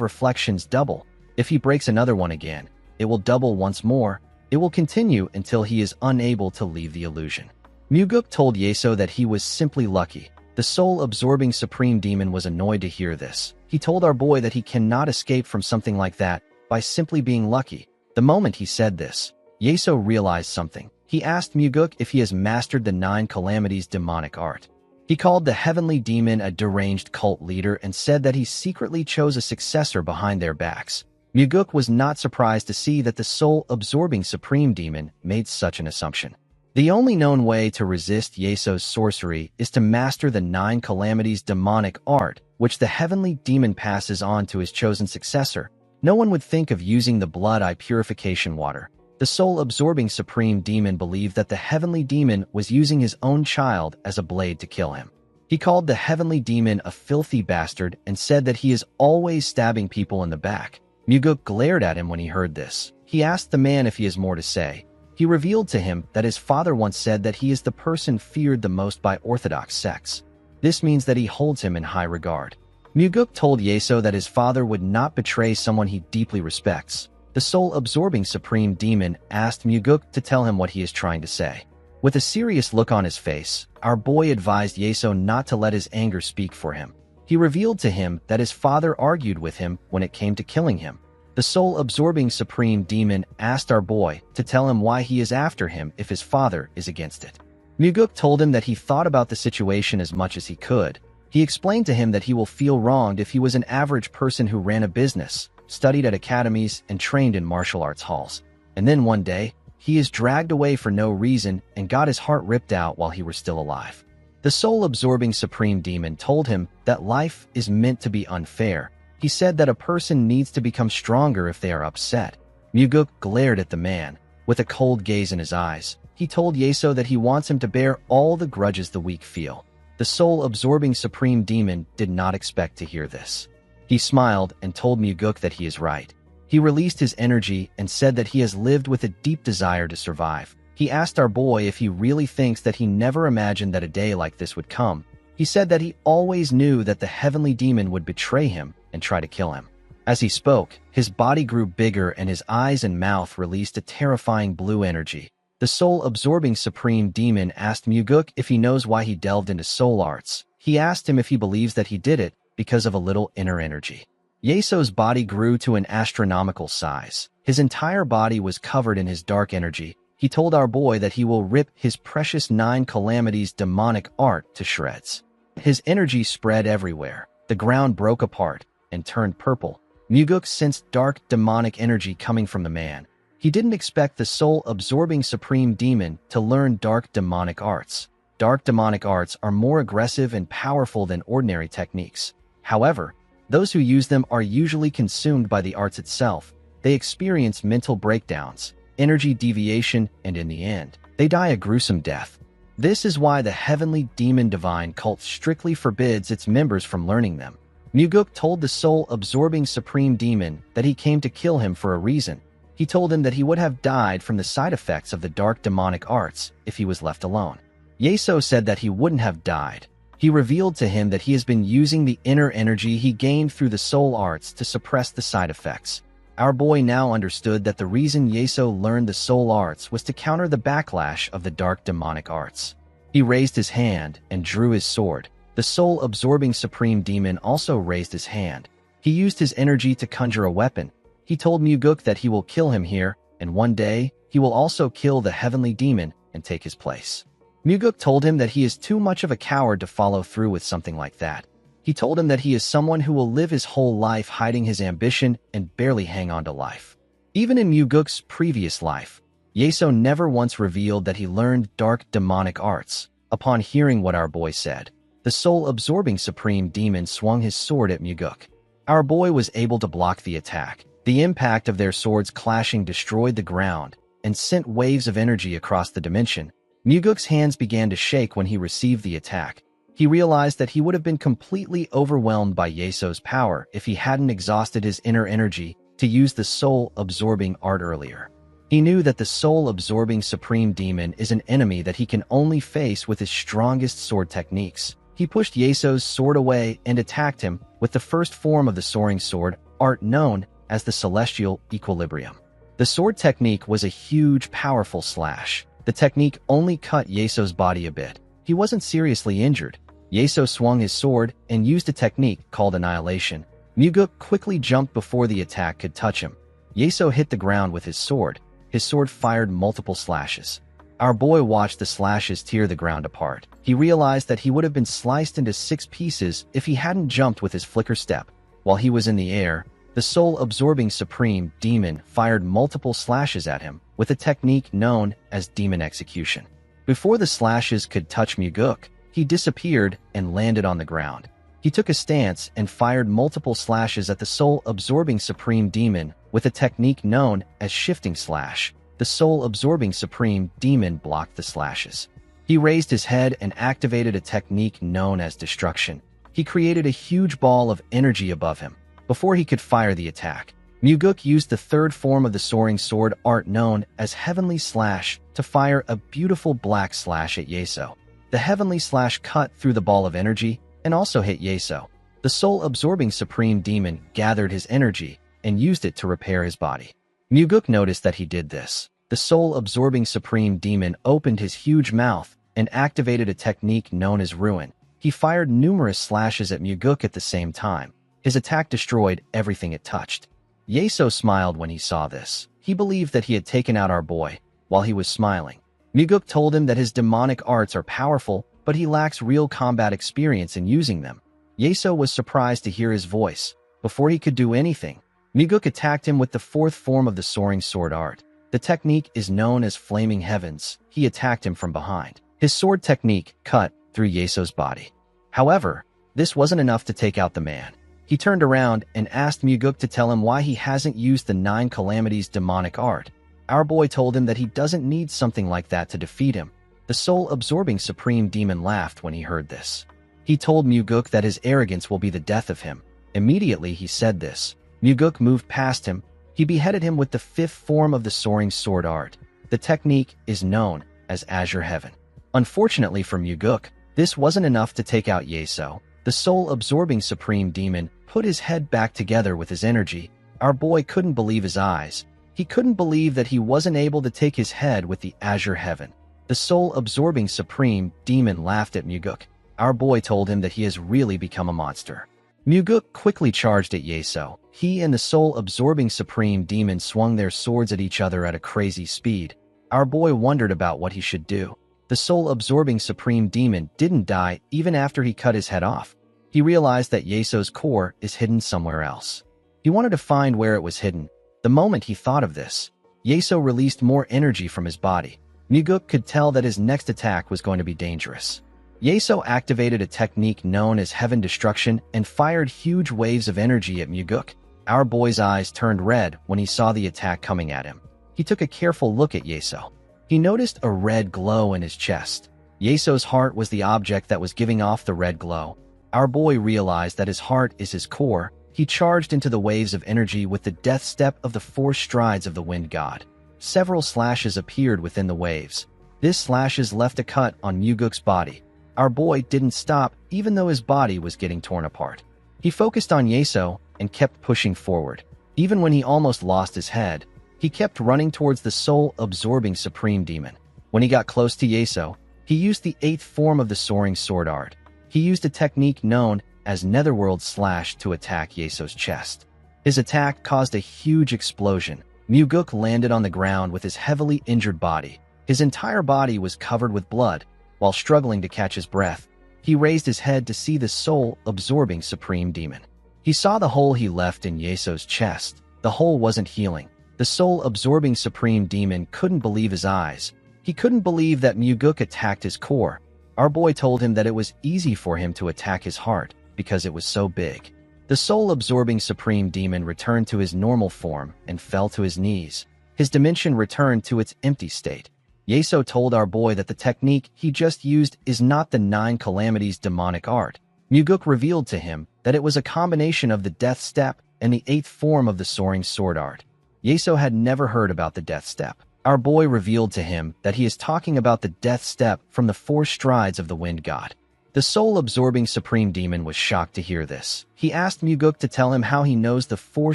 reflections double. If he breaks another one again, it will double once more. It will continue until he is unable to leave the illusion. Muguk told Yeso that he was simply lucky. The soul-absorbing supreme demon was annoyed to hear this. He told our boy that he cannot escape from something like that by simply being lucky. The moment he said this, Yeso realized something. He asked Muguk if he has mastered the 9 calamities demonic art. He called the heavenly demon a deranged cult leader and said that he secretly chose a successor behind their backs. Muguk was not surprised to see that the soul-absorbing supreme demon made such an assumption. The only known way to resist Yeso's sorcery is to master the 9 calamities demonic art, which the heavenly demon passes on to his chosen successor. No one would think of using the blood eye purification water. The soul-absorbing supreme demon believed that the heavenly demon was using his own child as a blade to kill him. He called the heavenly demon a filthy bastard and said that he is always stabbing people in the back. Muguk glared at him when he heard this. He asked the man if he has more to say. He revealed to him that his father once said that he is the person feared the most by Orthodox sects. This means that he holds him in high regard. Muguk told Yeso that his father would not betray someone he deeply respects. The soul-absorbing supreme demon asked Muguk to tell him what he is trying to say. With a serious look on his face, our boy advised Yeso not to let his anger speak for him. He revealed to him that his father argued with him when it came to killing him. The soul-absorbing supreme demon asked our boy to tell him why he is after him if his father is against it. Muguk told him that he thought about the situation as much as he could. He explained to him that he will feel wronged if he was an average person who ran a business, studied at academies, and trained in martial arts halls. And then one day, he is dragged away for no reason and got his heart ripped out while he was still alive. The soul-absorbing supreme demon told him that life is meant to be unfair. He said that a person needs to become stronger if they are upset. Muguk glared at the man. With a cold gaze in his eyes, he told Yeso that he wants him to bear all the grudges the weak feel. The soul-absorbing supreme demon did not expect to hear this. He smiled and told Muguk that he is right. He released his energy and said that he has lived with a deep desire to survive. He asked our boy if he really thinks that he never imagined that a day like this would come. He said that he always knew that the heavenly demon would betray him and try to kill him. As he spoke, his body grew bigger and his eyes and mouth released a terrifying blue energy. The soul-absorbing supreme demon asked Muguk if he knows why he delved into soul arts. He asked him if he believes that he did it because of a little inner energy. Yeso's body grew to an astronomical size. His entire body was covered in his dark energy. He told our boy that he will rip his precious 9 calamities demonic art to shreds. His energy spread everywhere. The ground broke apart and turned purple. Muguk sensed dark demonic energy coming from the man. He didn't expect the soul-absorbing supreme demon to learn dark demonic arts. Dark demonic arts are more aggressive and powerful than ordinary techniques. However, those who use them are usually consumed by the arts itself. They experience mental breakdowns, energy deviation, and in the end, they die a gruesome death. This is why the heavenly demon divine cult strictly forbids its members from learning them. Muguk told the soul-absorbing supreme demon that he came to kill him for a reason. He told him that he would have died from the side effects of the dark demonic arts if he was left alone. Yeso said that he wouldn't have died. He revealed to him that he has been using the inner energy he gained through the soul arts to suppress the side effects. Our boy now understood that the reason Yeso learned the soul arts was to counter the backlash of the dark demonic arts. He raised his hand and drew his sword. The soul-absorbing supreme demon also raised his hand. He used his energy to conjure a weapon. He told Muguk that he will kill him here, and one day, he will also kill the heavenly demon and take his place. Muguk told him that he is too much of a coward to follow through with something like that. He told him that he is someone who will live his whole life hiding his ambition and barely hang on to life. Even in Muguk's previous life, Yeso never once revealed that he learned dark demonic arts. Upon hearing what our boy said, the soul-absorbing supreme demon swung his sword at Muguk. Our boy was able to block the attack. The impact of their swords clashing destroyed the ground and sent waves of energy across the dimension. Muguk's hands began to shake when he received the attack. He realized that he would have been completely overwhelmed by Yeso's power if he hadn't exhausted his inner energy to use the soul-absorbing art earlier. He knew that the soul-absorbing supreme demon is an enemy that he can only face with his strongest sword techniques. He pushed Yeso's sword away and attacked him with the first form of the soaring sword, art known as the celestial equilibrium. The sword technique was a huge, powerful slash. The The technique only cut Yeso's body a bit. He wasn't seriously injured. Yeso swung his sword and used a technique called Annihilation. Muguk quickly jumped before the attack could touch him. Yeso hit the ground with his sword. His sword fired multiple slashes. Our boy watched the slashes tear the ground apart. He realized that he would have been sliced into 6 pieces if he hadn't jumped with his flicker step. While he was in the air, the soul-absorbing Supreme Demon fired multiple slashes at him with a technique known as Demon Execution. Before the slashes could touch Muguk, he disappeared and landed on the ground. He took a stance and fired multiple slashes at the soul-absorbing Supreme Demon with a technique known as Shifting Slash. The soul-absorbing Supreme Demon blocked the slashes. He raised his head and activated a technique known as Destruction. He created a huge ball of energy above him. Before he could fire the attack, Muguk used the third form of the soaring sword art known as Heavenly Slash to fire a beautiful black slash at Yeso. The Heavenly Slash cut through the ball of energy and also hit Yeso. The soul-absorbing Supreme Demon gathered his energy and used it to repair his body. Muguk noticed that he did this. The soul-absorbing Supreme Demon opened his huge mouth and activated a technique known as Ruin. He fired numerous slashes at Muguk at the same time. His attack destroyed everything it touched. Yeso smiled when he saw this. He believed that he had taken out our boy. While he was smiling, Muguk told him that his demonic arts are powerful, but he lacks real combat experience in using them. Yeso was surprised to hear his voice. Before he could do anything, Muguk attacked him with the fourth form of the soaring sword art. The technique is known as Flaming Heavens. He attacked him from behind. His sword technique cut through Yeso's body. However, this wasn't enough to take out the man. He turned around and asked Muguk to tell him why he hasn't used the 9 Calamities demonic art. Our boy told him that he doesn't need something like that to defeat him. The soul-absorbing Supreme Demon laughed when he heard this. He told Muguk that his arrogance will be the death of him. Immediately he said this, Muguk moved past him. He beheaded him with the 5th form of the soaring sword art. The technique is known as Azure Heaven. Unfortunately for Muguk, this wasn't enough to take out Yeso. The soul-absorbing Supreme Demon put his head back together with his energy. Our boy couldn't believe his eyes. He couldn't believe that he wasn't able to take his head with the Azure Heaven. The soul-absorbing Supreme Demon laughed at Muguk. Our boy told him that he has really become a monster. Muguk quickly charged at Yeso. He and the soul-absorbing Supreme Demon swung their swords at each other at a crazy speed. Our boy wondered about what he should do. The soul-absorbing Supreme Demon didn't die even after he cut his head off. He realized that Yeso's core is hidden somewhere else. He wanted to find where it was hidden. The moment he thought of this, Yeso released more energy from his body. Muguk could tell that his next attack was going to be dangerous. Yeso activated a technique known as Heaven Destruction and fired huge waves of energy at Muguk. Our boy's eyes turned red when he saw the attack coming at him. He took a careful look at Yeso. He noticed a red glow in his chest. Yeso's heart was the object that was giving off the red glow. Our boy realized that his heart is his core. He charged into the waves of energy with the death step of the 4 strides of the wind god. Several slashes appeared within the waves. This slashes left a cut on Muguk's body. Our boy didn't stop even though his body was getting torn apart. He focused on Yeso and kept pushing forward. Even when he almost lost his head, he kept running towards the soul-absorbing Supreme Demon. When he got close to Yeso, he used the 8th form of the soaring sword art. He used a technique known as Netherworld Slash to attack Yeso's chest. His attack caused a huge explosion. Muguk landed on the ground with his heavily injured body. His entire body was covered with blood. While struggling to catch his breath, he raised his head to see the soul-absorbing Supreme Demon. He saw the hole he left in Yeso's chest. The hole wasn't healing. The soul-absorbing Supreme Demon couldn't believe his eyes. He couldn't believe that Muguk attacked his core. Our boy told him that it was easy for him to attack his heart because it was so big. The soul-absorbing Supreme Demon returned to his normal form and fell to his knees. His dimension returned to its empty state. Yeso told our boy that the technique he just used is not the 9 Calamities demonic art. Muguk revealed to him that it was a combination of the death step and the 8th form of the soaring sword art. Yeso had never heard about the death step. Our boy revealed to him that he is talking about the death step from the 4 strides of the wind god. The soul-absorbing Supreme Demon was shocked to hear this. He asked Muguk to tell him how he knows the 4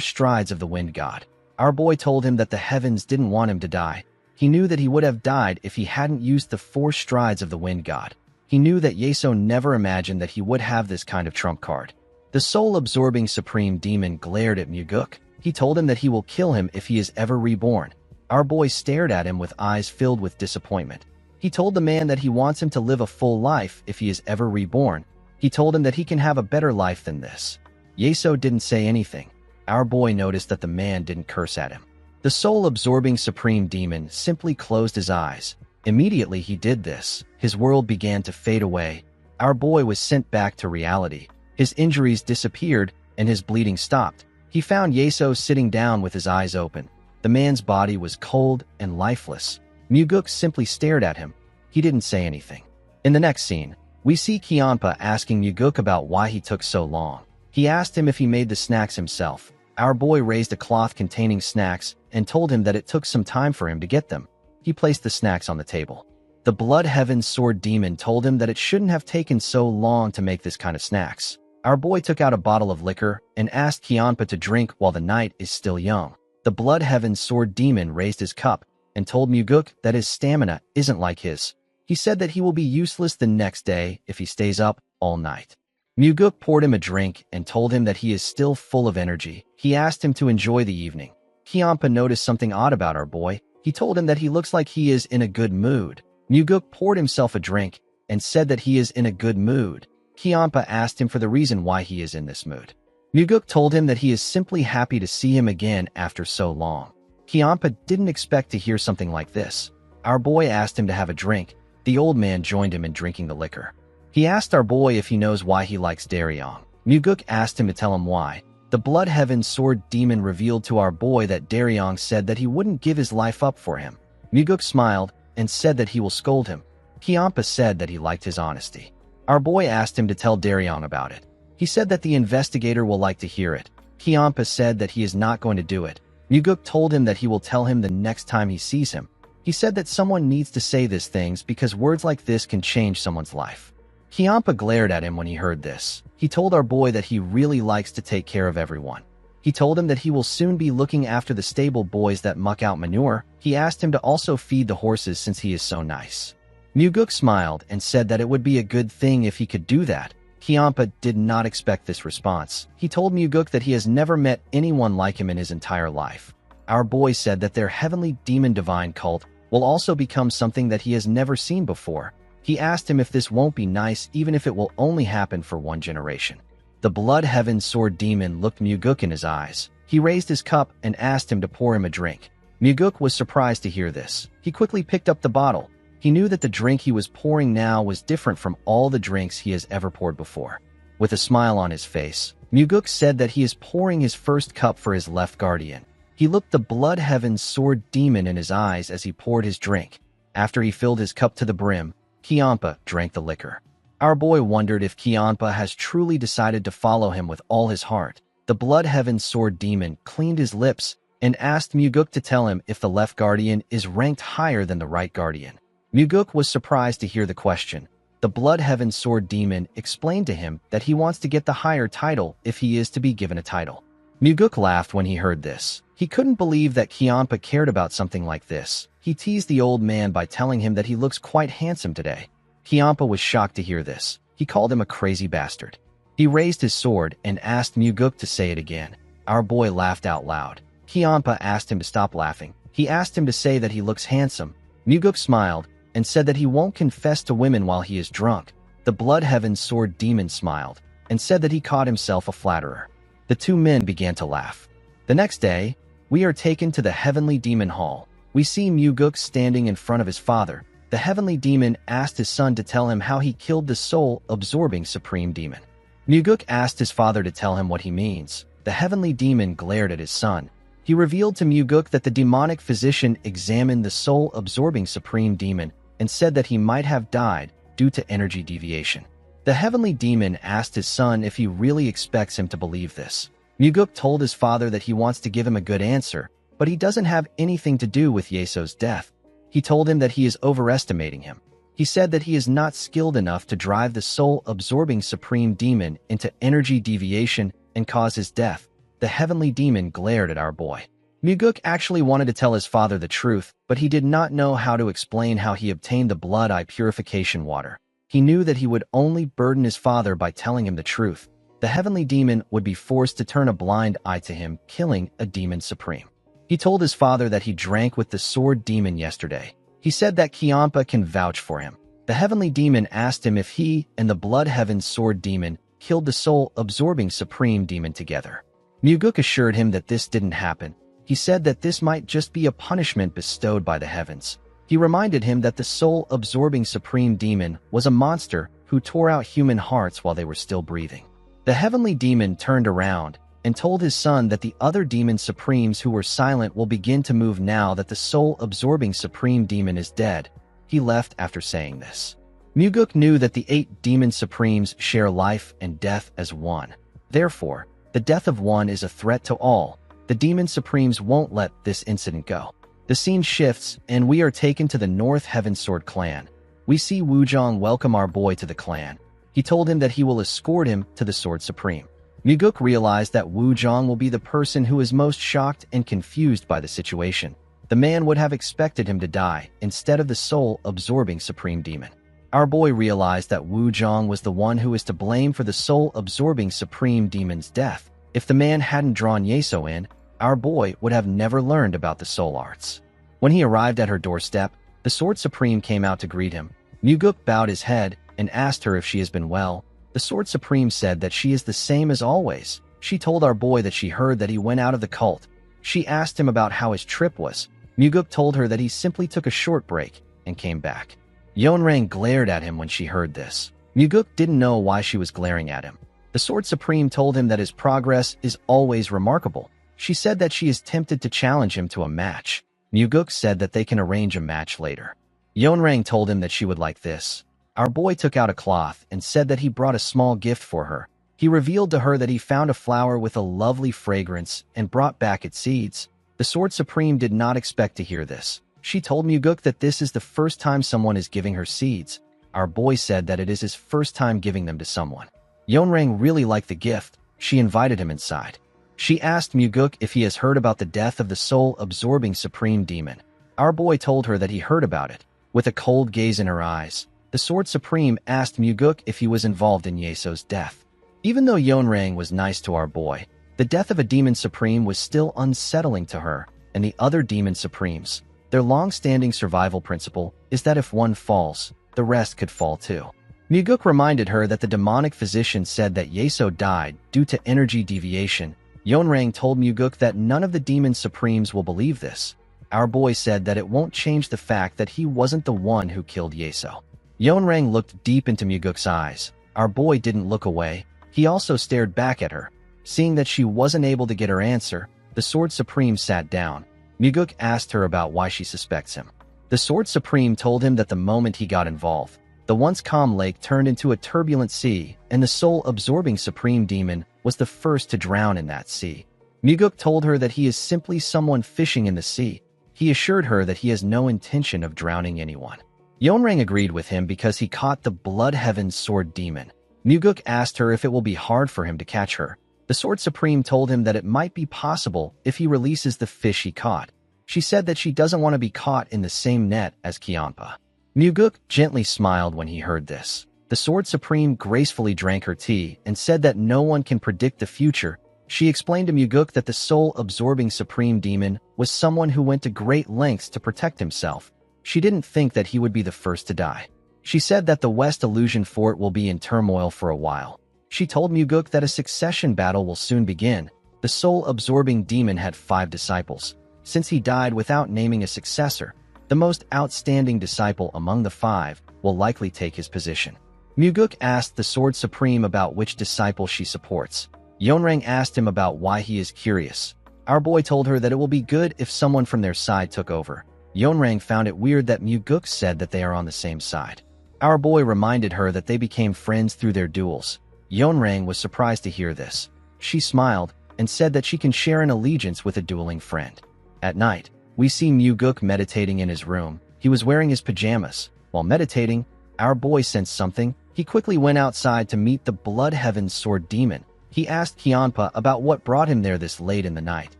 strides of the wind god. Our boy told him that the heavens didn't want him to die. He knew that he would have died if he hadn't used the 4 strides of the wind god. He knew that Yeso never imagined that he would have this kind of trump card. The soul-absorbing supreme demon glared at Muguk. He told him that he will kill him if he is ever reborn. Our boy stared at him with eyes filled with disappointment. He told the man that he wants him to live a full life if he is ever reborn. He told him that he can have a better life than this. Yeso didn't say anything. Our boy noticed that the man didn't curse at him. The soul-absorbing supreme demon simply closed his eyes. Immediately he did this, his world began to fade away. Our boy was sent back to reality. His injuries disappeared and his bleeding stopped. He found Yeso sitting down with his eyes open. The man's body was cold and lifeless. Muguk simply stared at him. He didn't say anything. In the next scene, we see Kyanpa asking Muguk about why he took so long. He asked him if he made the snacks himself. Our boy raised a cloth containing snacks and told him that it took some time for him to get them. He placed the snacks on the table. The Blood Heaven Sword Demon told him that it shouldn't have taken so long to make this kind of snacks. Our boy took out a bottle of liquor and asked Kyanpa to drink while the night is still young. The Blood Heaven Sword Demon raised his cup and told Muguk that his stamina isn't like his. He said that he will be useless the next day if he stays up all night. Muguk poured him a drink and told him that he is still full of energy. He asked him to enjoy the evening. Kyanpa noticed something odd about our boy. He told him that he looks like he is in a good mood. Muguk poured himself a drink and said that he is in a good mood. Kyanpa asked him for the reason why he is in this mood. Muguk told him that he is simply happy to see him again after so long. Kyanpa didn't expect to hear something like this. Our boy asked him to have a drink. The old man joined him in drinking the liquor. He asked our boy if he knows why he likes Daryong. Muguk asked him to tell him why. The Blood Heaven Sword Demon revealed to our boy that Daryong said that he wouldn't give his life up for him. Muguk smiled and said that he will scold him. Kyanpa said that he liked his honesty. Our boy asked him to tell Daryong about it. He said that the investigator will like to hear it. Kyanpa said that he is not going to do it. Muguk told him that he will tell him the next time he sees him. He said that someone needs to say these things because words like this can change someone's life. Kyanpa glared at him when he heard this. He told our boy that he really likes to take care of everyone. He told him that he will soon be looking after the stable boys that muck out manure. He asked him to also feed the horses since he is so nice. Muguk smiled and said that it would be a good thing if he could do that. Kyanpa did not expect this response. He told Muguk that he has never met anyone like him in his entire life. Our boy said that their heavenly demon divine cult will also become something that he has never seen before. He asked him if this won't be nice even if it will only happen for one generation. The Blood Heaven Sword Demon looked Muguk in his eyes. He raised his cup and asked him to pour him a drink. Muguk was surprised to hear this. He quickly picked up the bottle. He knew that the drink he was pouring now was different from all the drinks he has ever poured before. With a smile on his face, Muguk said that he is pouring his first cup for his left guardian. He looked the Blood Heaven Sword Demon in his eyes as he poured his drink. After he filled his cup to the brim, Kyanpa drank the liquor. Our boy wondered if Kyanpa has truly decided to follow him with all his heart. The Blood Heaven Sword Demon cleaned his lips and asked Muguk to tell him if the left guardian is ranked higher than the right guardian. Muguk was surprised to hear the question. The Blood Heaven Sword Demon explained to him that he wants to get the higher title if he is to be given a title. Muguk laughed when he heard this. He couldn't believe that Kyanpa cared about something like this. He teased the old man by telling him that he looks quite handsome today. Kyanpa was shocked to hear this. He called him a crazy bastard. He raised his sword and asked Muguk to say it again. Our boy laughed out loud. Kyanpa asked him to stop laughing. He asked him to say that he looks handsome. Muguk smiled and said that he won't confess to women while he is drunk. The Blood Heaven Sword Demon smiled and said that he caught himself a flatterer. The two men began to laugh. The next day, we are taken to the Heavenly Demon Hall. We see Muguk standing in front of his father. The Heavenly Demon asked his son to tell him how he killed the soul-absorbing Supreme Demon. Muguk asked his father to tell him what he means. The Heavenly Demon glared at his son. He revealed to Muguk that the demonic physician examined the soul-absorbing Supreme Demon and said that he might have died due to energy deviation. The Heavenly Demon asked his son if he really expects him to believe this. Muguk told his father that he wants to give him a good answer, but he doesn't have anything to do with Yeso's death. He told him that he is overestimating him. He said that he is not skilled enough to drive the soul-absorbing Supreme Demon into energy deviation and cause his death. The Heavenly Demon glared at our boy. Muguk actually wanted to tell his father the truth, but he did not know how to explain how he obtained the blood eye purification water. He knew that he would only burden his father by telling him the truth. The heavenly demon would be forced to turn a blind eye to him, killing a demon supreme. He told his father that he drank with the sword demon yesterday. He said that Kiampa can vouch for him. The heavenly demon asked him if he and the blood heaven sword demon killed the soul-absorbing supreme demon together. Muguk assured him that this didn't happen. He said that this might just be a punishment bestowed by the heavens. He reminded him that the soul-absorbing supreme demon was a monster who tore out human hearts while they were still breathing. The heavenly demon turned around and told his son that the other demon supremes who were silent will begin to move now that the soul-absorbing supreme demon is dead. He left after saying this. Muguk knew that the 8 demon supremes share life and death as one. Therefore, the death of one is a threat to all. The demon supremes won't let this incident go. The scene shifts, and we are taken to the North Heaven Sword clan. We see Wuzhong welcome our boy to the clan. He told him that he will escort him to the Sword Supreme. Muguk realized that Wuzhong will be the person who is most shocked and confused by the situation. The man would have expected him to die instead of the soul-absorbing supreme demon. Our boy realized that Wuzhong was the one who is to blame for the soul-absorbing supreme demon's death. If the man hadn't drawn Yeso in, our boy would have never learned about the soul arts. When he arrived at her doorstep, the Sword Supreme came out to greet him. Muguk bowed his head and asked her if she has been well. The Sword Supreme said that she is the same as always. She told our boy that she heard that he went out of the cult. She asked him about how his trip was. Muguk told her that he simply took a short break and came back. Yeonrang glared at him when she heard this. Muguk didn't know why she was glaring at him. The Sword Supreme told him that his progress is always remarkable. She said that she is tempted to challenge him to a match. Muguk said that they can arrange a match later. Yeonrang told him that she would like this. Our boy took out a cloth and said that he brought a small gift for her. He revealed to her that he found a flower with a lovely fragrance and brought back its seeds. The Sword Supreme did not expect to hear this. She told Muguk that this is the first time someone is giving her seeds. Our boy said that it is his first time giving them to someone. Yeonrang really liked the gift. She invited him inside. She asked Muguk if he has heard about the death of the soul-absorbing supreme demon. Our boy told her that he heard about it. With a cold gaze in her eyes, the Sword Supreme asked Muguk if he was involved in Yeso's death. Even though Yeonrang was nice to our boy, the death of a demon supreme was still unsettling to her and the other demon supremes. Their long-standing survival principle is that if one falls, the rest could fall too. Muguk reminded her that the demonic physician said that Yeso died due to energy deviation. Yeonrang told Muguk that none of the demon supremes will believe this. Our boy said that it won't change the fact that he wasn't the one who killed Yeso. Yeonrang looked deep into Muguk's eyes. Our boy didn't look away. He also stared back at her. Seeing that she wasn't able to get her answer, the Sword Supreme sat down. Muguk asked her about why she suspects him. The Sword Supreme told him that the moment he got involved, the once calm lake turned into a turbulent sea, and the soul-absorbing supreme demon was the first to drown in that sea. Muguk told her that he is simply someone fishing in the sea. He assured her that he has no intention of drowning anyone. Yeonrang agreed with him because he caught the Blood Heaven Sword Demon. Muguk asked her if it will be hard for him to catch her. The Sword Supreme told him that it might be possible if he releases the fish he caught. She said that she doesn't want to be caught in the same net as Kiampa. Muguk gently smiled when he heard this. The Sword Supreme gracefully drank her tea and said that no one can predict the future. She explained to Muguk that the soul-absorbing supreme demon was someone who went to great lengths to protect himself. She didn't think that he would be the first to die. She said that the West Illusion Fort will be in turmoil for a while. She told Muguk that a succession battle will soon begin. The soul-absorbing demon had 5 disciples. Since he died without naming a successor, the most outstanding disciple among the 5 will likely take his position. Muguk asked the Sword Supreme about which disciple she supports. Yeonrang asked him about why he is curious. Our boy told her that it will be good if someone from their side took over. Yeonrang found it weird that Muguk said that they are on the same side. Our boy reminded her that they became friends through their duels. Yeonrang was surprised to hear this. She smiled and said that she can share an allegiance with a dueling friend. At night, we see Muguk meditating in his room. He was wearing his pajamas. While meditating, our boy sensed something. He quickly went outside to meet the Blood Heaven Sword Demon. He asked Kianpa about what brought him there this late in the night.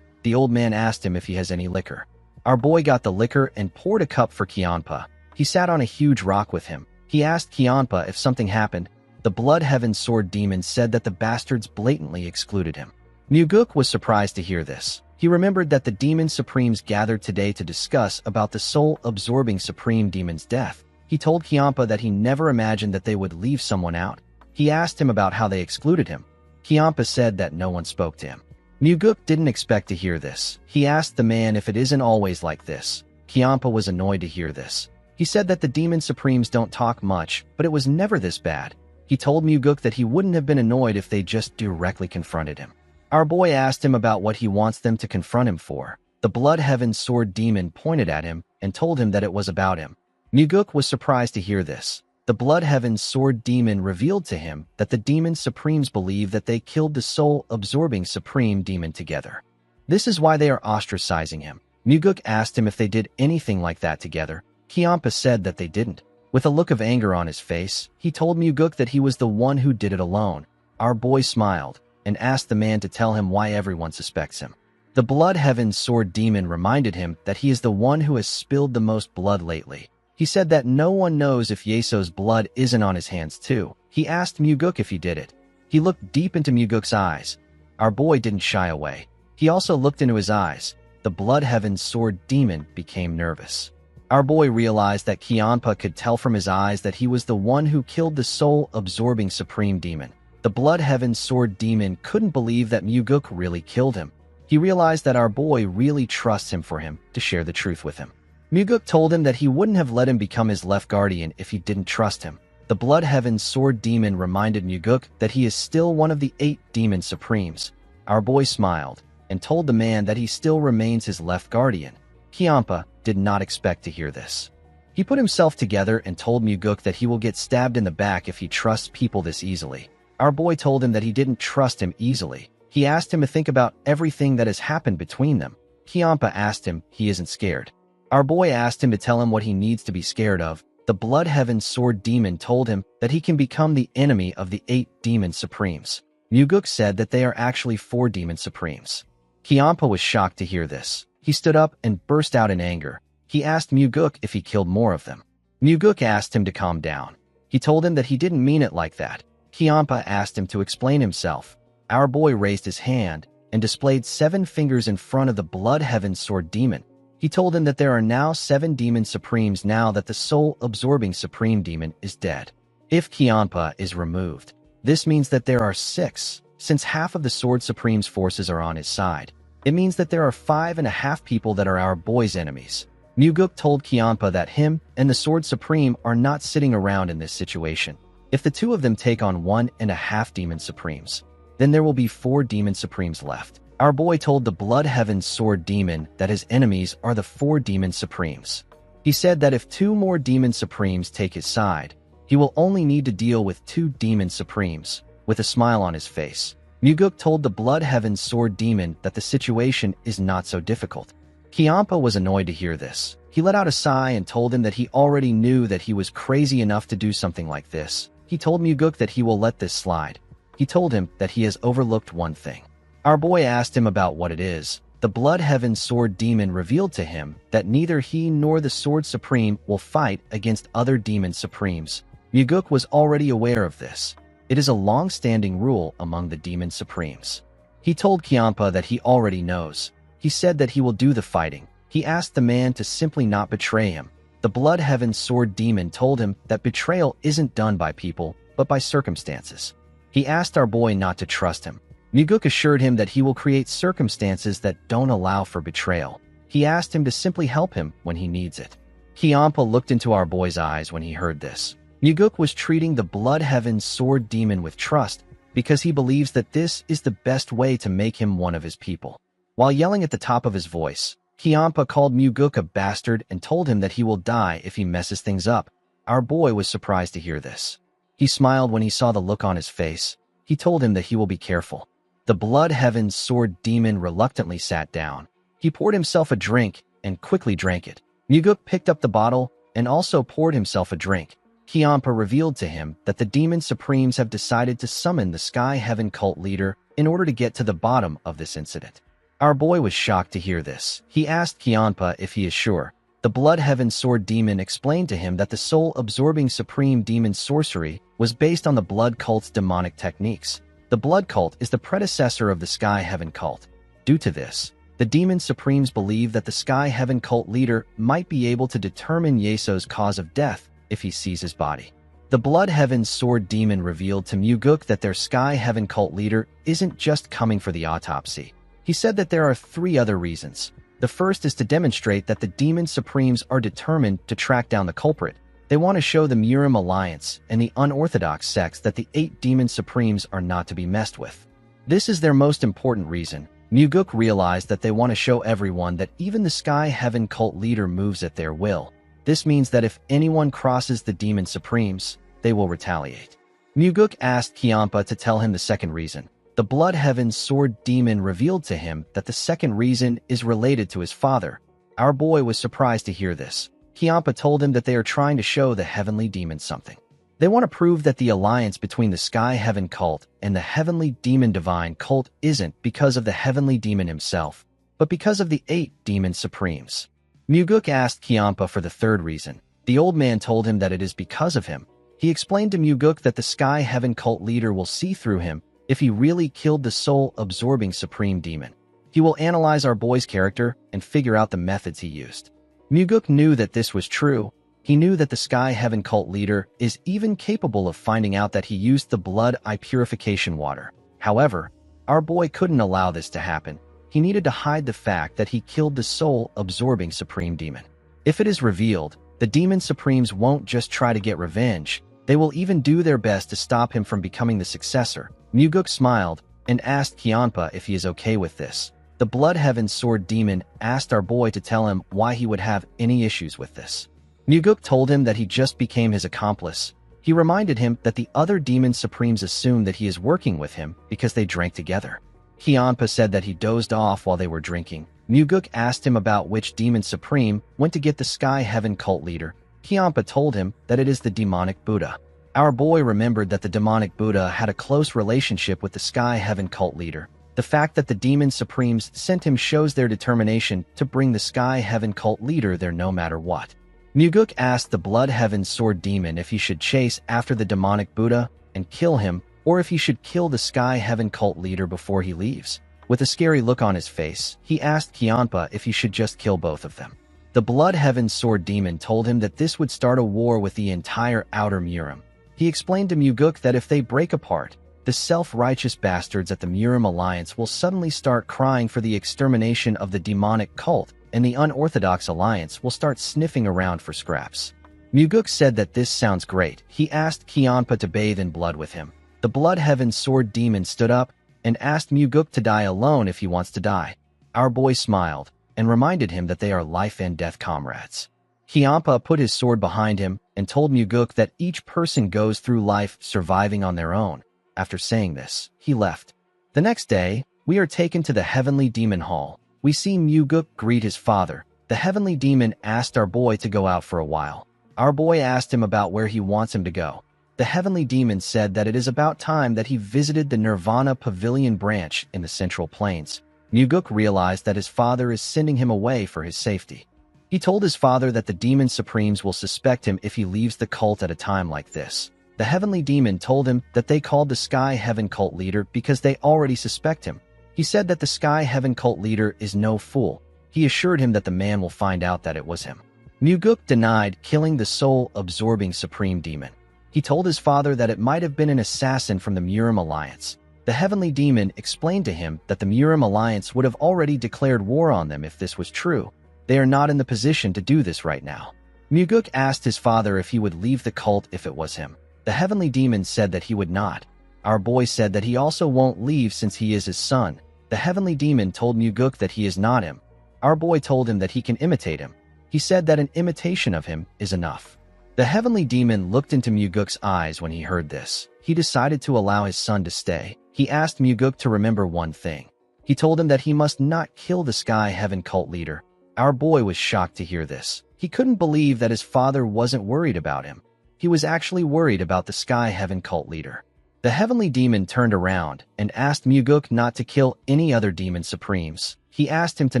The old man asked him if he has any liquor. Our boy got the liquor and poured a cup for Kianpa. He sat on a huge rock with him. He asked Kianpa if something happened. The Blood Heaven Sword Demon said that the bastards blatantly excluded him. Muguk was surprised to hear this. He remembered that the Demon Supremes gathered today to discuss about the soul-absorbing Supreme Demon's death. He told Kianpa that he never imagined that they would leave someone out. He asked him about how they excluded him. Kianpa said that no one spoke to him. Muguk didn't expect to hear this. He asked the man if it isn't always like this. Kianpa was annoyed to hear this. He said that the Demon Supremes don't talk much, but it was never this bad. He told Muguk that he wouldn't have been annoyed if they just directly confronted him. Our boy asked him about what he wants them to confront him for. The Blood Heaven Sword Demon pointed at him and told him that it was about him. Muguk was surprised to hear this. The Blood Heaven Sword Demon revealed to him that the Demon Supremes believe that they killed the soul-absorbing Supreme Demon together. This is why they are ostracizing him. Muguk asked him if they did anything like that together. Kianpa said that they didn't. With a look of anger on his face, he told Muguk that he was the one who did it alone. Our boy smiled and asked the man to tell him why everyone suspects him. The Blood Heaven Sword Demon reminded him that he is the one who has spilled the most blood lately. He said that no one knows if Yeso's blood isn't on his hands too. He asked Muguk if he did it. He looked deep into Muguk's eyes. Our boy didn't shy away. He also looked into his eyes. The Blood Heaven Sword Demon became nervous. Our boy realized that Kianpa could tell from his eyes that he was the one who killed the soul-absorbing Supreme Demon. The Blood Heaven Sword Demon couldn't believe that Muguk really killed him. He realized that our boy really trusts him for him to share the truth with him. Muguk told him that he wouldn't have let him become his left guardian if he didn't trust him. The Blood Heaven Sword Demon reminded Muguk that he is still one of the 8 Demon Supremes. Our boy smiled and told the man that he still remains his left guardian. Kianpa did not expect to hear this. He put himself together and told Muguk that he will get stabbed in the back if he trusts people this easily. Our boy told him that he didn't trust him easily. He asked him to think about everything that has happened between them. Kianpa asked him he isn't scared. Our boy asked him to tell him what he needs to be scared of. The Blood Heaven Sword Demon told him that he can become the enemy of the 8 Demon Supremes. Muguk said that they are actually 4 Demon Supremes. Kianpa was shocked to hear this. He stood up and burst out in anger. He asked Muguk if he killed more of them. Muguk asked him to calm down. He told him that he didn't mean it like that. Kianpa asked him to explain himself. Our boy raised his hand and displayed 7 fingers in front of the Blood Heaven Sword Demon. He told him that there are now 7 Demon Supremes now that the soul-absorbing Supreme Demon is dead. If Kianpa is removed, this means that there are 6, since half of the Sword Supreme's forces are on his side. It means that there are 5.5 people that are our boy's enemies. Muguk told Kianpa that him and the Sword Supreme are not sitting around in this situation. If the 2 of them take on 1.5 Demon Supremes, then there will be 4 Demon Supremes left. Our boy told the Blood Heaven Sword Demon that his enemies are the 4 Demon Supremes. He said that if 2 more Demon Supremes take his side, he will only need to deal with 2 Demon Supremes. With a smile on his face, Muguk told the Blood Heaven Sword Demon that the situation is not so difficult. Kianpa was annoyed to hear this. He let out a sigh and told him that he already knew that he was crazy enough to do something like this. He told Muguk that he will let this slide. He told him that he has overlooked one thing. Our boy asked him about what it is. The Blood Heaven Sword Demon revealed to him that neither he nor the Sword Supreme will fight against other Demon Supremes. Muguk was already aware of this. It is a long-standing rule among the Demon Supremes. He told Kianpa that he already knows. He said that he will do the fighting. He asked the man to simply not betray him. The Blood Heaven Sword Demon told him that betrayal isn't done by people, but by circumstances. He asked our boy not to trust him. Muguk assured him that he will create circumstances that don't allow for betrayal. He asked him to simply help him when he needs it. Kianpa looked into our boy's eyes when he heard this. Muguk was treating the Blood Heaven Sword Demon with trust because he believes that this is the best way to make him one of his people. While yelling at the top of his voice, Kianpa called Muguk a bastard and told him that he will die if he messes things up. Our boy was surprised to hear this. He smiled when he saw the look on his face. He told him that he will be careful. The Blood Heaven Sword Demon reluctantly sat down. He poured himself a drink and quickly drank it. Muguk picked up the bottle and also poured himself a drink. Kianpa revealed to him that the Demon Supremes have decided to summon the Sky Heaven cult leader in order to get to the bottom of this incident. Our boy was shocked to hear this. He asked Kianpa if he is sure. The Blood Heaven Sword Demon explained to him that the soul-absorbing supreme demon sorcery was based on the Blood Cult's demonic techniques. The Blood Cult is the predecessor of the Sky Heaven Cult. Due to this, the Demon Supremes believe that the Sky Heaven Cult leader might be able to determine Yeso's cause of death if he sees his body. The Blood Heaven Sword Demon revealed to Muguk that their Sky Heaven Cult leader isn't just coming for the autopsy. He said that there are 3 other reasons. The first is to demonstrate that the Demon Supremes are determined to track down the culprit. They want to show the Murim Alliance and the unorthodox sects that the 8 Demon Supremes are not to be messed with. This is their most important reason. Muguk realized that they want to show everyone that even the Sky Heaven Cult leader moves at their will. This means that if anyone crosses the Demon Supremes, they will retaliate. Muguk asked Kianpa to tell him the second reason. The Blood Heaven Sword Demon revealed to him that the second reason is related to his father. Our boy was surprised to hear this. Kianpa told him that they are trying to show the Heavenly Demon something. They want to prove that the alliance between the Sky Heaven Cult and the Heavenly Demon Divine Cult isn't because of the Heavenly Demon himself, but because of the 8 Demon Supremes. Muguk asked Kianpa for the third reason. The old man told him that it is because of him. He explained to Muguk that the Sky Heaven Cult leader will see through him if he really killed the soul-absorbing Supreme Demon. He will analyze our boy's character and figure out the methods he used. Muguk knew that this was true. He knew that the Sky Heaven Cult leader is even capable of finding out that he used the blood eye purification water. However, our boy couldn't allow this to happen. He needed to hide the fact that he killed the soul-absorbing Supreme Demon. If it is revealed, the Demon Supremes won't just try to get revenge. They will even do their best to stop him from becoming the successor. Muguk smiled and asked Kianpa if he is okay with this. The Blood Heaven Sword Demon asked our boy to tell him why he would have any issues with this. Muguk told him that he just became his accomplice. He reminded him that the other Demon Supremes assume that he is working with him because they drank together. Kianpa said that he dozed off while they were drinking. Muguk asked him about which Demon Supreme went to get the Sky Heaven Cult leader. Kianpa told him that it is the Demonic Buddha. Our boy remembered that the Demonic Buddha had a close relationship with the Sky Heaven Cult leader. The fact that the Demon Supremes sent him shows their determination to bring the Sky Heaven Cult leader there no matter what. Muguk asked the Blood Heaven Sword Demon if he should chase after the Demonic Buddha and kill him, or if he should kill the Sky Heaven Cult leader before he leaves. With a scary look on his face, he asked Kianpa if he should just kill both of them. The Blood Heaven Sword Demon told him that this would start a war with the entire Outer Murim. He explained to Muguk that if they break apart, the self-righteous bastards at the Murim Alliance will suddenly start crying for the extermination of the demonic cult, and the unorthodox alliance will start sniffing around for scraps. Muguk said that this sounds great. He asked Kianpa to bathe in blood with him. The Blood Heaven Sword Demon stood up and asked Muguk to die alone if he wants to die. Our boy smiled and reminded him that they are life and death comrades. Kianpa put his sword behind him and told Muguk that each person goes through life surviving on their own. After saying this, he left. The next day, we are taken to the Heavenly Demon Hall. We see Muguk greet his father. The Heavenly Demon asked our boy to go out for a while. Our boy asked him about where he wants him to go. The Heavenly Demon said that it is about time that he visited the Nirvana Pavilion branch in the Central Plains. Muguk realized that his father is sending him away for his safety. He told his father that the Demon Supremes will suspect him if he leaves the cult at a time like this. The Heavenly Demon told him that they called the Sky Heaven Cult leader because they already suspect him. He said that the Sky Heaven Cult leader is no fool. He assured him that the man will find out that it was him. Muguk denied killing the soul-absorbing Supreme Demon. He told his father that it might have been an assassin from the Murim Alliance. The Heavenly Demon explained to him that the Murim Alliance would have already declared war on them if this was true. They are not in the position to do this right now. Muguk asked his father if he would leave the cult if it was him. The Heavenly Demon said that he would not. Our boy said that he also won't leave since he is his son. The Heavenly Demon told Muguk that he is not him. Our boy told him that he can imitate him. He said that an imitation of him is enough. The Heavenly Demon looked into Muguk's eyes when he heard this. He decided to allow his son to stay. He asked Muguk to remember one thing. He told him that he must not kill the Sky Heaven Cult leader. Our boy was shocked to hear this. He couldn't believe that his father wasn't worried about him. He was actually worried about the Sky Heaven Cult leader. The Heavenly Demon turned around and asked Muguk not to kill any other Demon Supremes. He asked him to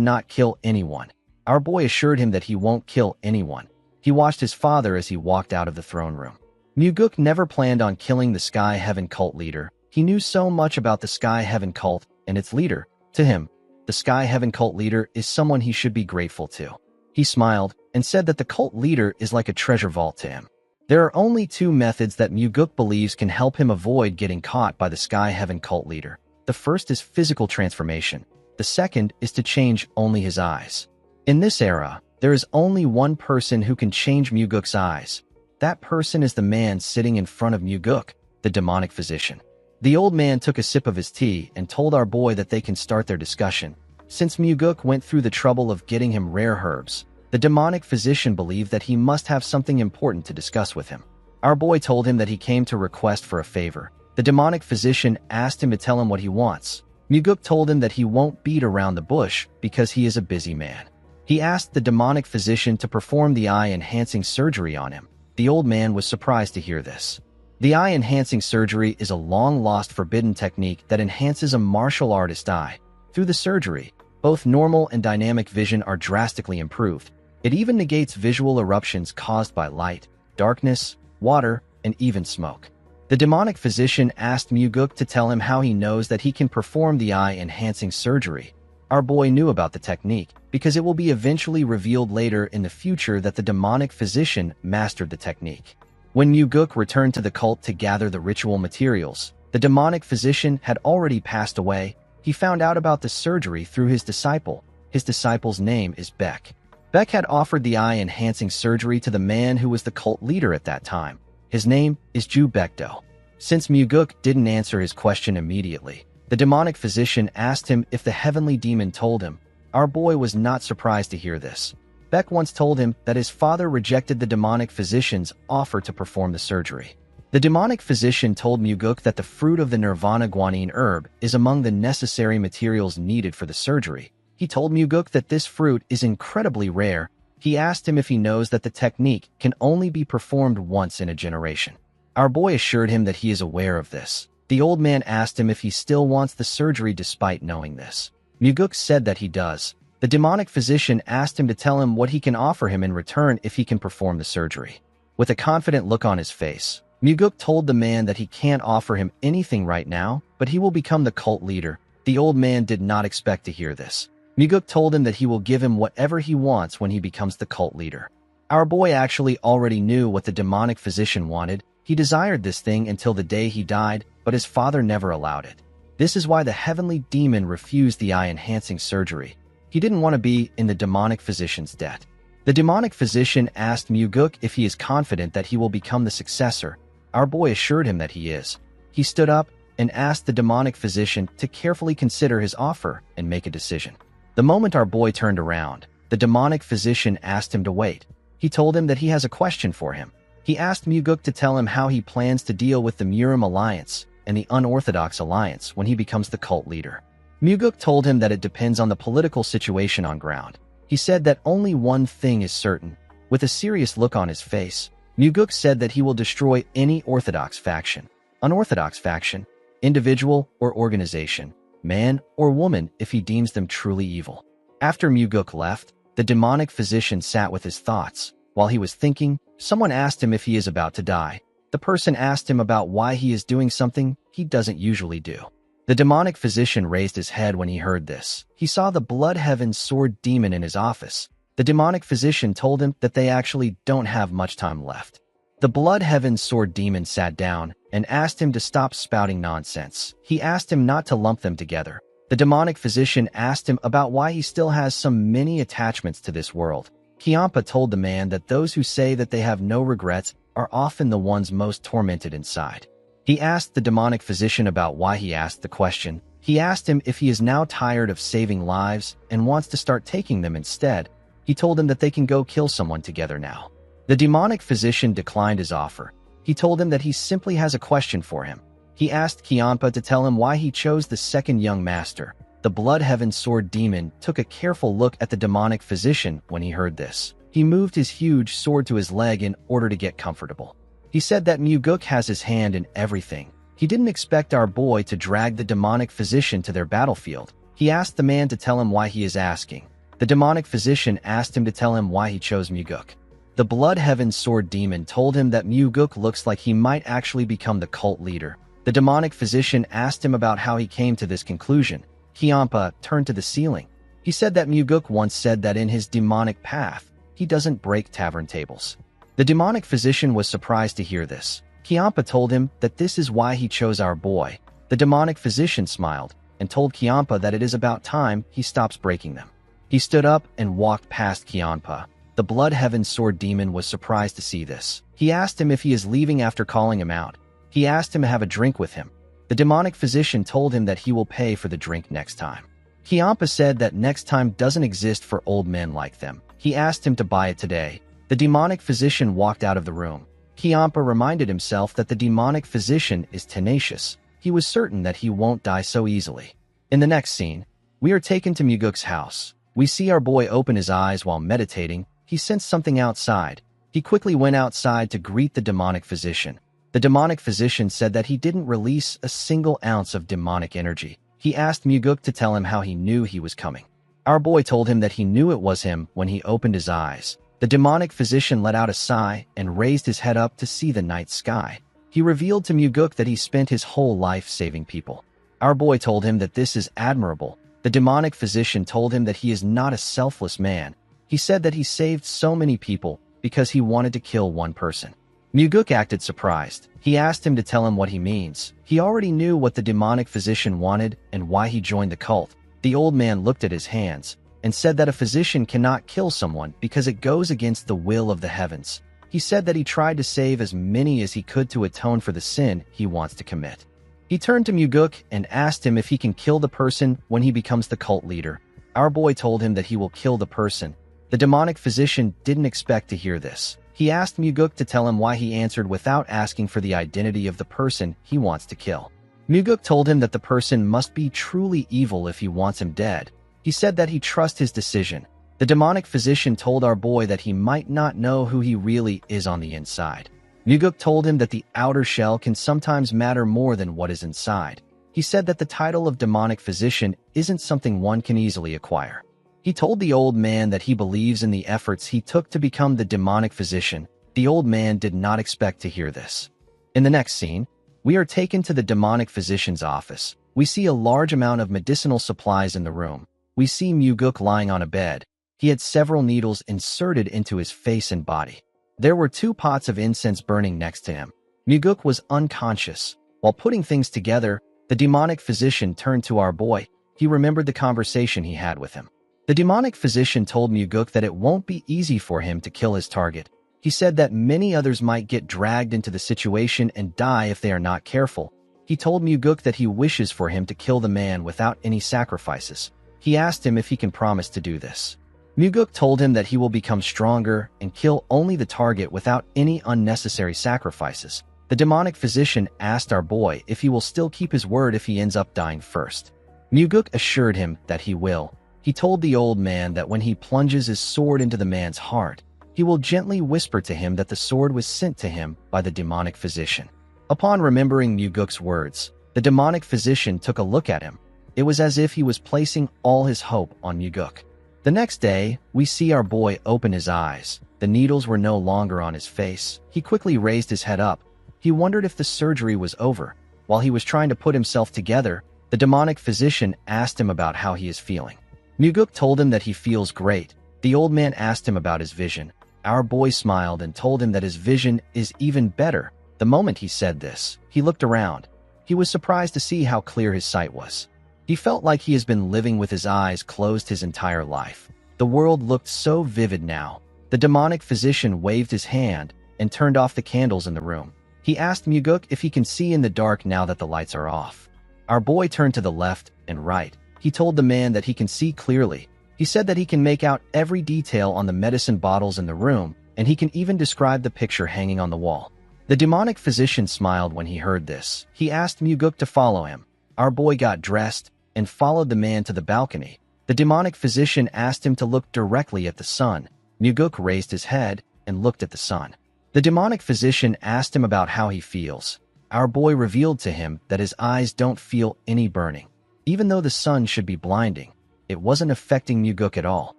not kill anyone. Our boy assured him that he won't kill anyone. He watched his father as he walked out of the throne room. Muguk never planned on killing the Sky Heaven cult leader. He knew so much about the Sky Heaven cult and its leader. To him, the Sky Heaven cult leader is someone he should be grateful to. He smiled and said that the cult leader is like a treasure vault to him. There are only two methods that Muguk believes can help him avoid getting caught by the Sky Heaven cult leader. The first is physical transformation. The second is to change only his eyes. In this era, there is only one person who can change Muguk's eyes. That person is the man sitting in front of Muguk, the demonic physician. The old man took a sip of his tea and told our boy that they can start their discussion. Since Muguk went through the trouble of getting him rare herbs, the demonic physician believed that he must have something important to discuss with him. Our boy told him that he came to request for a favor. The demonic physician asked him to tell him what he wants. Muguk told him that he won't beat around the bush because he is a busy man. He asked the demonic physician to perform the eye-enhancing surgery on him. The old man was surprised to hear this. The eye-enhancing surgery is a long-lost forbidden technique that enhances a martial artist's eye. Through the surgery, both normal and dynamic vision are drastically improved. It even negates visual eruptions caused by light, darkness, water, and even smoke. The demonic physician asked Muguk to tell him how he knows that he can perform the eye-enhancing surgery. Our boy knew about the technique because it will be eventually revealed later in the future that the demonic physician mastered the technique. When Muguk returned to the cult to gather the ritual materials, the demonic physician had already passed away. He found out about the surgery through his disciple. His disciple's name is Beck. Beck had offered the eye-enhancing surgery to the man who was the cult leader at that time. His name is Ju Bekdo. Since Muguk didn't answer his question immediately, the demonic physician asked him if the heavenly demon told him. Our boy was not surprised to hear this. Beck once told him that his father rejected the demonic physician's offer to perform the surgery. The demonic physician told Muguk that the fruit of the Nirvana guanine herb is among the necessary materials needed for the surgery. He told Muguk that this fruit is incredibly rare. He asked him if he knows that the technique can only be performed once in a generation. Our boy assured him that he is aware of this. The old man asked him if he still wants the surgery despite knowing this. Muguk said that he does. The demonic physician asked him to tell him what he can offer him in return if he can perform the surgery. With a confident look on his face, Muguk told the man that he can't offer him anything right now, but he will become the cult leader. The old man did not expect to hear this. Muguk told him that he will give him whatever he wants when he becomes the cult leader. Our boy actually already knew what the demonic physician wanted. He desired this thing until the day he died, but his father never allowed it. This is why the heavenly demon refused the eye-enhancing surgery. He didn't want to be in the demonic physician's debt. The demonic physician asked Muguk if he is confident that he will become the successor. Our boy assured him that he is. He stood up and asked the demonic physician to carefully consider his offer and make a decision. The moment our boy turned around, the demonic physician asked him to wait. He told him that he has a question for him. He asked Muguk to tell him how he plans to deal with the Murim Alliance and the Unorthodox Alliance when he becomes the cult leader. Muguk told him that it depends on the political situation on ground. He said that only one thing is certain. With a serious look on his face, Muguk said that he will destroy any Orthodox faction, unorthodox faction, individual or organization, man or woman if he deems them truly evil. After Muguk left, the demonic physician sat with his thoughts. While he was thinking, someone asked him if he is about to die. The person asked him about why he is doing something he doesn't usually do. The demonic physician raised his head when he heard this. He saw the Blood Heaven Sword demon in his office. The demonic physician told him that they actually don't have much time left. The Blood Heaven Sword demon sat down and asked him to stop spouting nonsense. He asked him not to lump them together. The demonic physician asked him about why he still has so many attachments to this world. Kiampa told the man that those who say that they have no regrets are often the ones most tormented inside. He asked the demonic physician about why he asked the question. He asked him if he is now tired of saving lives and wants to start taking them instead. He told him that they can go kill someone together now. The demonic physician declined his offer. He told him that he simply has a question for him. He asked Kiampa to tell him why he chose the second young master. The Blood Heaven Sword demon took a careful look at the demonic physician when he heard this. He moved his huge sword to his leg in order to get comfortable. He said that Muguk has his hand in everything. He didn't expect our boy to drag the demonic physician to their battlefield. He asked the man to tell him why he is asking. The demonic physician asked him to tell him why he chose Muguk. The Blood Heaven Sword Demon told him that Muguk looks like he might actually become the cult leader. The demonic physician asked him about how he came to this conclusion. Kiampa turned to the ceiling. He said that Muguk once said that in his demonic path, he doesn't break tavern tables. The demonic physician was surprised to hear this. Kiampa told him that this is why he chose our boy. The demonic physician smiled and told Kiampa that it is about time he stops breaking them. He stood up and walked past Kiampa. The Blood Heaven Sword Demon was surprised to see this. He asked him if he is leaving after calling him out. He asked him to have a drink with him. The demonic physician told him that he will pay for the drink next time. Kiampa said that next time doesn't exist for old men like them. He asked him to buy it today. The demonic physician walked out of the room. Kiampa reminded himself that the demonic physician is tenacious. He was certain that he won't die so easily. In the next scene, we are taken to Muguk's house. We see our boy open his eyes while meditating. He sensed something outside. He quickly went outside to greet the demonic physician. The demonic physician said that he didn't release a single ounce of demonic energy. He asked Muguk to tell him how he knew he was coming. Our boy told him that he knew it was him when he opened his eyes. The demonic physician let out a sigh and raised his head up to see the night sky. He revealed to Muguk that he spent his whole life saving people. Our boy told him that this is admirable. The demonic physician told him that he is not a selfless man. He said that he saved so many people because he wanted to kill one person. Muguk acted surprised. He asked him to tell him what he means. He already knew what the demonic physician wanted and why he joined the cult. The old man looked at his hands and said that a physician cannot kill someone because it goes against the will of the heavens. He said that he tried to save as many as he could to atone for the sin he wants to commit. He turned to Muguk and asked him if he can kill the person when he becomes the cult leader. Our boy told him that he will kill the person. The demonic physician didn't expect to hear this. He asked Muguk to tell him why he answered without asking for the identity of the person he wants to kill. Muguk told him that the person must be truly evil if he wants him dead. He said that he trusts his decision. The demonic physician told our boy that he might not know who he really is on the inside. Muguk told him that the outer shell can sometimes matter more than what is inside. He said that the title of demonic physician isn't something one can easily acquire. He told the old man that he believes in the efforts he took to become the demonic physician. The old man did not expect to hear this. In the next scene, we are taken to the demonic physician's office. We see a large amount of medicinal supplies in the room. We see Muguk lying on a bed. He had several needles inserted into his face and body. There were 2 pots of incense burning next to him. Muguk was unconscious. While putting things together, the demonic physician turned to our boy. He remembered the conversation he had with him. The demonic physician told Muguk that it won't be easy for him to kill his target. He said that many others might get dragged into the situation and die if they are not careful. He told Muguk that he wishes for him to kill the man without any sacrifices. He asked him if he can promise to do this. Muguk told him that he will become stronger and kill only the target without any unnecessary sacrifices. The demonic physician asked our boy if he will still keep his word if he ends up dying first. Muguk assured him that he will. He told the old man that when he plunges his sword into the man's heart, he will gently whisper to him that the sword was sent to him by the demonic physician. Upon remembering Muguk's words, the demonic physician took a look at him. It was as if he was placing all his hope on Muguk. The next day, we see our boy open his eyes. The needles were no longer on his face. He quickly raised his head up. He wondered if the surgery was over. While he was trying to put himself together, the demonic physician asked him about how he is feeling. Muguk told him that he feels great. The old man asked him about his vision. Our boy smiled and told him that his vision is even better. The moment he said this, he looked around. He was surprised to see how clear his sight was. He felt like he has been living with his eyes closed his entire life. The world looked so vivid now. The demonic physician waved his hand and turned off the candles in the room. He asked Muguk if he can see in the dark now that the lights are off. Our boy turned to the left and right. He told the man that he can see clearly. He said that he can make out every detail on the medicine bottles in the room, and he can even describe the picture hanging on the wall. The demonic physician smiled when he heard this. He asked Muguk to follow him. Our boy got dressed and followed the man to the balcony. The demonic physician asked him to look directly at the sun. Muguk raised his head and looked at the sun. The demonic physician asked him about how he feels. Our boy revealed to him that his eyes don't feel any burning. Even though the sun should be blinding, it wasn't affecting Muguk at all.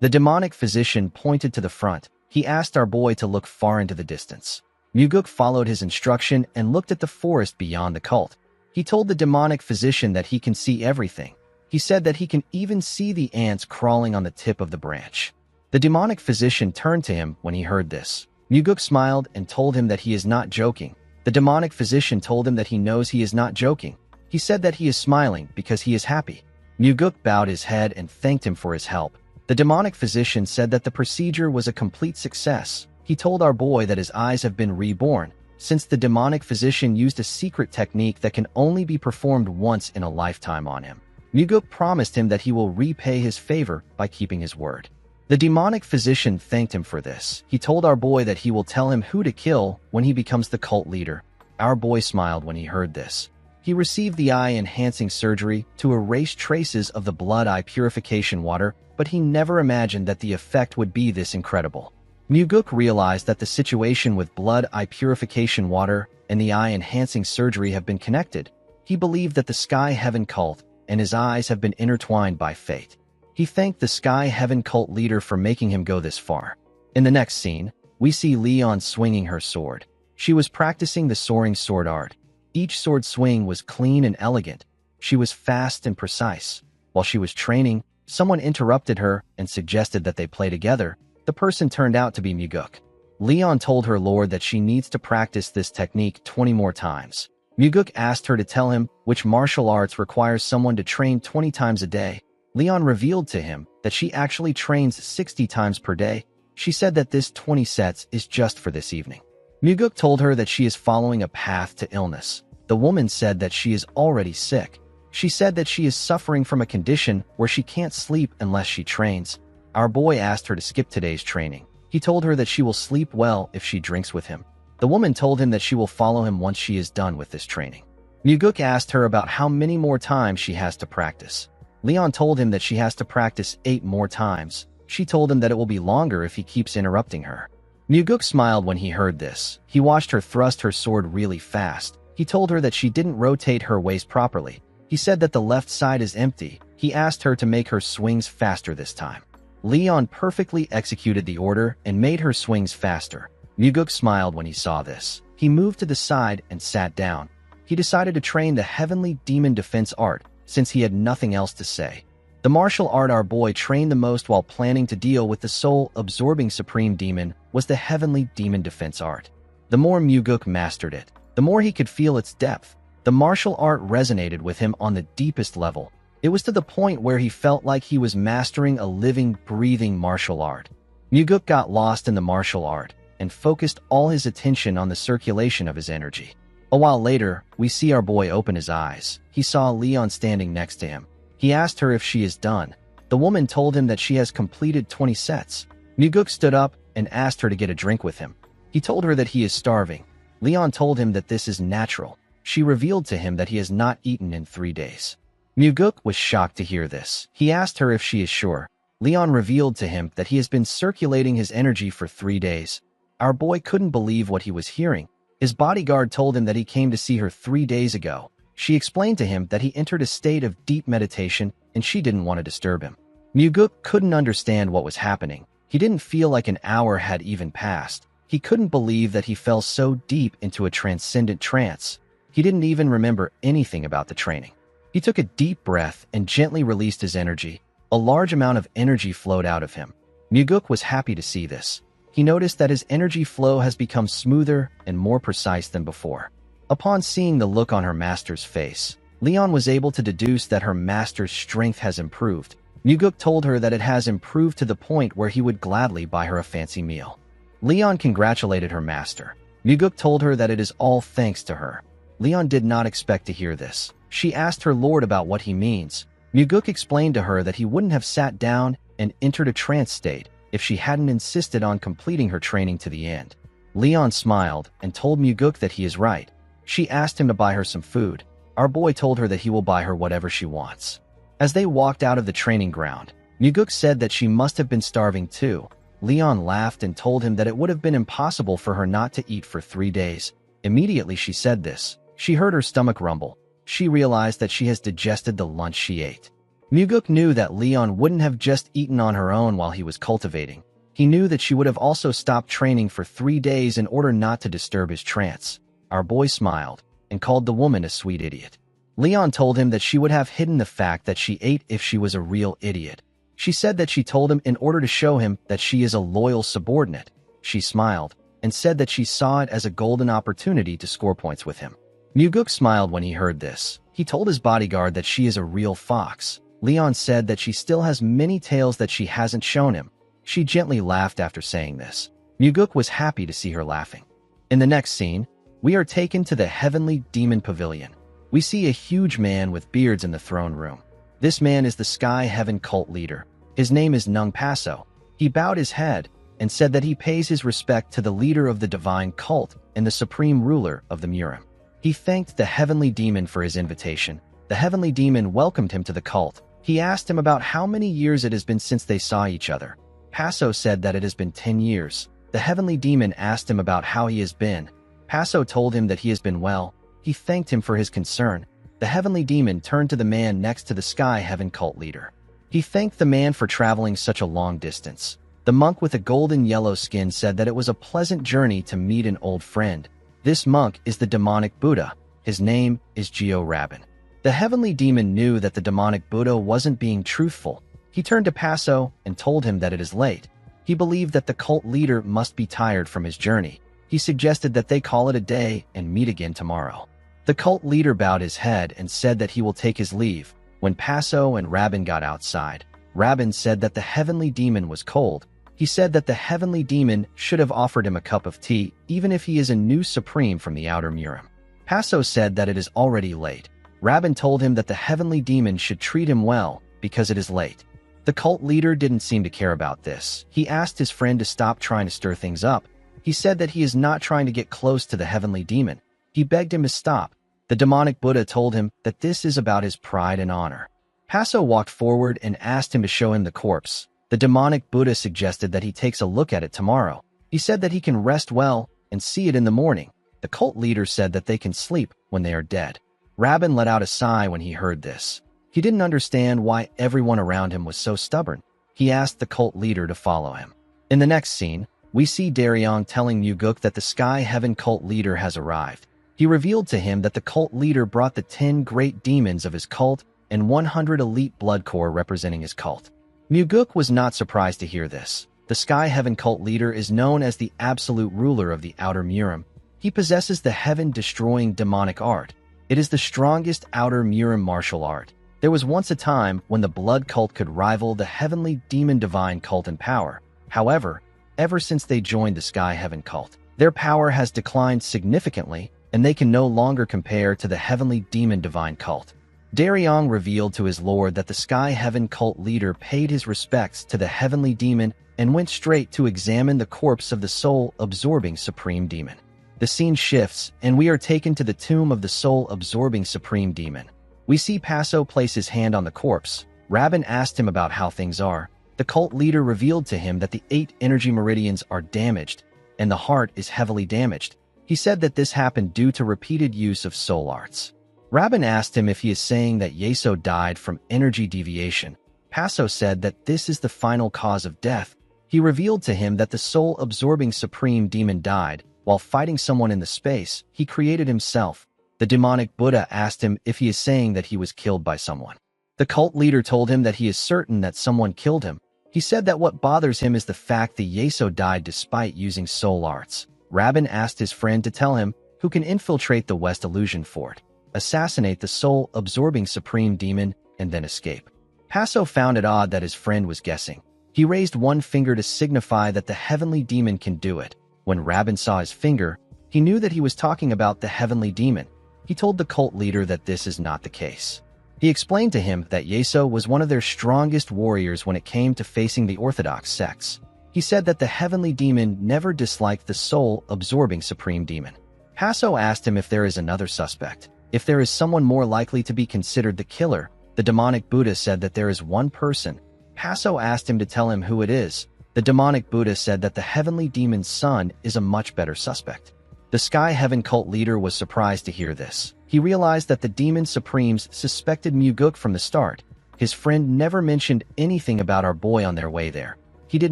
The demonic physician pointed to the front. He asked our boy to look far into the distance. Muguk followed his instruction and looked at the forest beyond the cult. He told the demonic physician that he can see everything. He said that he can even see the ants crawling on the tip of the branch. The demonic physician turned to him when he heard this. Muguk smiled and told him that he is not joking. The demonic physician told him that he knows he is not joking. He said that he is smiling because he is happy. Muguk bowed his head and thanked him for his help. The demonic physician said that the procedure was a complete success. He told our boy that his eyes have been reborn, since the demonic physician used a secret technique that can only be performed once in a lifetime on him. Muguk promised him that he will repay his favor by keeping his word. The demonic physician thanked him for this. He told our boy that he will tell him who to kill when he becomes the cult leader. Our boy smiled when he heard this. He received the eye-enhancing surgery to erase traces of the blood eye purification water, but he never imagined that the effect would be this incredible. Muguk realized that the situation with blood eye purification water and the eye-enhancing surgery have been connected. He believed that the Sky Heaven cult and his eyes have been intertwined by fate. He thanked the Sky Heaven cult leader for making him go this far. In the next scene, we see Leon swinging her sword. She was practicing the soaring sword art. Each sword swing was clean and elegant. She was fast and precise. While she was training, someone interrupted her and suggested that they play together. The person turned out to be Muguk. Leon told her lord that she needs to practice this technique 20 more times. Muguk asked her to tell him which martial arts requires someone to train 20 times a day. Leon revealed to him that she actually trains 60 times per day. She said that this 20 sets is just for this evening. Muguk told her that she is following a path to illness. The woman said that she is already sick. She said that she is suffering from a condition where she can't sleep unless she trains. Our boy asked her to skip today's training. He told her that she will sleep well if she drinks with him. The woman told him that she will follow him once she is done with this training. Muguk asked her about how many more times she has to practice. Leon told him that she has to practice 8 more times. She told him that it will be longer if he keeps interrupting her. Muguk smiled when he heard this. He watched her thrust her sword really fast. He told her that she didn't rotate her waist properly. He said that the left side is empty. He asked her to make her swings faster this time. Leon perfectly executed the order and made her swings faster. Muguk smiled when he saw this. He moved to the side and sat down. He decided to train the heavenly demon defense art, since he had nothing else to say. The martial art our boy trained the most while planning to deal with the soul-absorbing supreme demon was the heavenly demon defense art. The more Muguk mastered it, the more he could feel its depth. The martial art resonated with him on the deepest level. It was to the point where he felt like he was mastering a living, breathing martial art. Muguk got lost in the martial art and focused all his attention on the circulation of his energy. A while later, we see our boy open his eyes. He saw Leon standing next to him. He asked her if she is done. The woman told him that she has completed 20 sets. Muguk stood up and asked her to get a drink with him. He told her that he is starving. Leon told him that this is natural. She revealed to him that he has not eaten in 3 days. Muguk was shocked to hear this. He asked her if she is sure. Leon revealed to him that he has been circulating his energy for 3 days. Our boy couldn't believe what he was hearing. His bodyguard told him that he came to see her 3 days ago. She explained to him that he entered a state of deep meditation and she didn't want to disturb him. Muguk couldn't understand what was happening. He didn't feel like an hour had even passed. He couldn't believe that he fell so deep into a transcendent trance. He didn't even remember anything about the training. He took a deep breath and gently released his energy. A large amount of energy flowed out of him. Muguk was happy to see this. He noticed that his energy flow has become smoother and more precise than before. Upon seeing the look on her master's face, Leon was able to deduce that her master's strength has improved. Muguk told her that it has improved to the point where he would gladly buy her a fancy meal. Leon congratulated her master. Muguk told her that it is all thanks to her. Leon did not expect to hear this. She asked her lord about what he means. Muguk explained to her that he wouldn't have sat down and entered a trance state if she hadn't insisted on completing her training to the end. Leon smiled and told Muguk that he is right. She asked him to buy her some food. Our boy told her that he will buy her whatever she wants. As they walked out of the training ground, Muguk said that she must have been starving too. Leon laughed and told him that it would have been impossible for her not to eat for 3 days. Immediately she said this. She heard her stomach rumble. she realized that she has digested the lunch she ate. Muguk knew that Leon wouldn't have just eaten on her own while he was cultivating. He knew that she would have also stopped training for 3 days in order not to disturb his trance. Our boy smiled and called the woman a sweet idiot. Leon told him that she would have hidden the fact that she ate if she was a real idiot. She said that she told him in order to show him that she is a loyal subordinate. She smiled and said that she saw it as a golden opportunity to score points with him. Muguk smiled when he heard this. He told his bodyguard that she is a real fox. Leon said that she still has many tails that she hasn't shown him. She gently laughed after saying this. Muguk was happy to see her laughing. In the next scene, we are taken to the Heavenly Demon Pavilion. We see a huge man with beards in the throne room. This man is the Sky Heaven cult leader. His name is Nung Paso. He bowed his head and said that he pays his respect to the leader of the divine cult and the supreme ruler of the Murim. He thanked the Heavenly Demon for his invitation. The Heavenly Demon welcomed him to the cult. He asked him about how many years it has been since they saw each other. Paso said that it has been 10 years. The Heavenly Demon asked him about how he has been. Paso told him that he has been well. He thanked him for his concern. The Heavenly Demon turned to the man next to the Sky Heaven cult leader. He thanked the man for traveling such a long distance. The monk with a golden yellow skin said that it was a pleasant journey to meet an old friend. This monk is the demonic Buddha. His name is Geo Rabin. The Heavenly Demon knew that the demonic Buddha wasn't being truthful. He turned to Paso and told him that it is late. He believed that the cult leader must be tired from his journey. He suggested that they call it a day and meet again tomorrow. The cult leader bowed his head and said that he will take his leave. When Paso and Rabin got outside, Rabin said that the Heavenly Demon was cold. He said that the Heavenly Demon should have offered him a cup of tea, even if he is a new supreme from the outer Murim. Paso said that it is already late. Rabin told him that the Heavenly Demon should treat him well because it is late. The cult leader didn't seem to care about this. He asked his friend to stop trying to stir things up. He said that he is not trying to get close to the Heavenly Demon. He begged him to stop. The demonic Buddha told him that this is about his pride and honor. Paso walked forward and asked him to show him the corpse. The demonic Buddha suggested that he takes a look at it tomorrow. He said that he can rest well and see it in the morning. The cult leader said that they can sleep when they are dead. Rabin let out a sigh when he heard this. He didn't understand why everyone around him was so stubborn. He asked the cult leader to follow him. In the next scene, we see Daryong telling Muguk that the Sky Heaven cult leader has arrived. He revealed to him that the cult leader brought the 10 great demons of his cult and 100 elite blood core representing his cult. Muguk was not surprised to hear this. The Sky Heaven cult leader is known as the absolute ruler of the outer Murim. He possesses the heaven-destroying demonic art. It is the strongest outer Murim martial art. There was once a time when the blood cult could rival the heavenly demon divine cult in power. However, ever since they joined the Sky Heaven cult, their power has declined significantly, and they can no longer compare to the heavenly demon divine cult. Daryong revealed to his lord that the Sky Heaven cult leader paid his respects to the heavenly demon and went straight to examine the corpse of the soul-absorbing supreme demon. The scene shifts, and we are taken to the tomb of the soul-absorbing supreme demon. We see Paso place his hand on the corpse. Rabin asked him about how things are. The cult leader revealed to him that the 8 energy meridians are damaged, and the heart is heavily damaged. He said that this happened due to repeated use of soul arts. Rabin asked him if he is saying that Yeso died from energy deviation. Paso said that this is the final cause of death. He revealed to him that the soul-absorbing supreme demon died while fighting someone in the space he created himself. The demonic Buddha asked him if he is saying that he was killed by someone. The cult leader told him that he is certain that someone killed him. He said that what bothers him is the fact that Yeso died despite using soul arts. Rabin asked his friend to tell him who can infiltrate the West Illusion Fort, assassinate the soul-absorbing supreme demon, and then escape. Paso found it odd that his friend was guessing. He raised one finger to signify that the heavenly demon can do it. When Rabin saw his finger, he knew that he was talking about the heavenly demon. He told the cult leader that this is not the case. He explained to him that Yeso was one of their strongest warriors when it came to facing the Orthodox sects. He said that the heavenly demon never disliked the soul-absorbing supreme demon. Paso asked him if there is another suspect, if there is someone more likely to be considered the killer. The demonic Buddha said that there is one person. Paso asked him to tell him who it is. The demonic Buddha said that the heavenly demon's son is a much better suspect. The Sky Heaven cult leader was surprised to hear this. He realized that the Demon Supremes suspected Muguk from the start. His friend never mentioned anything about our boy on their way there. He did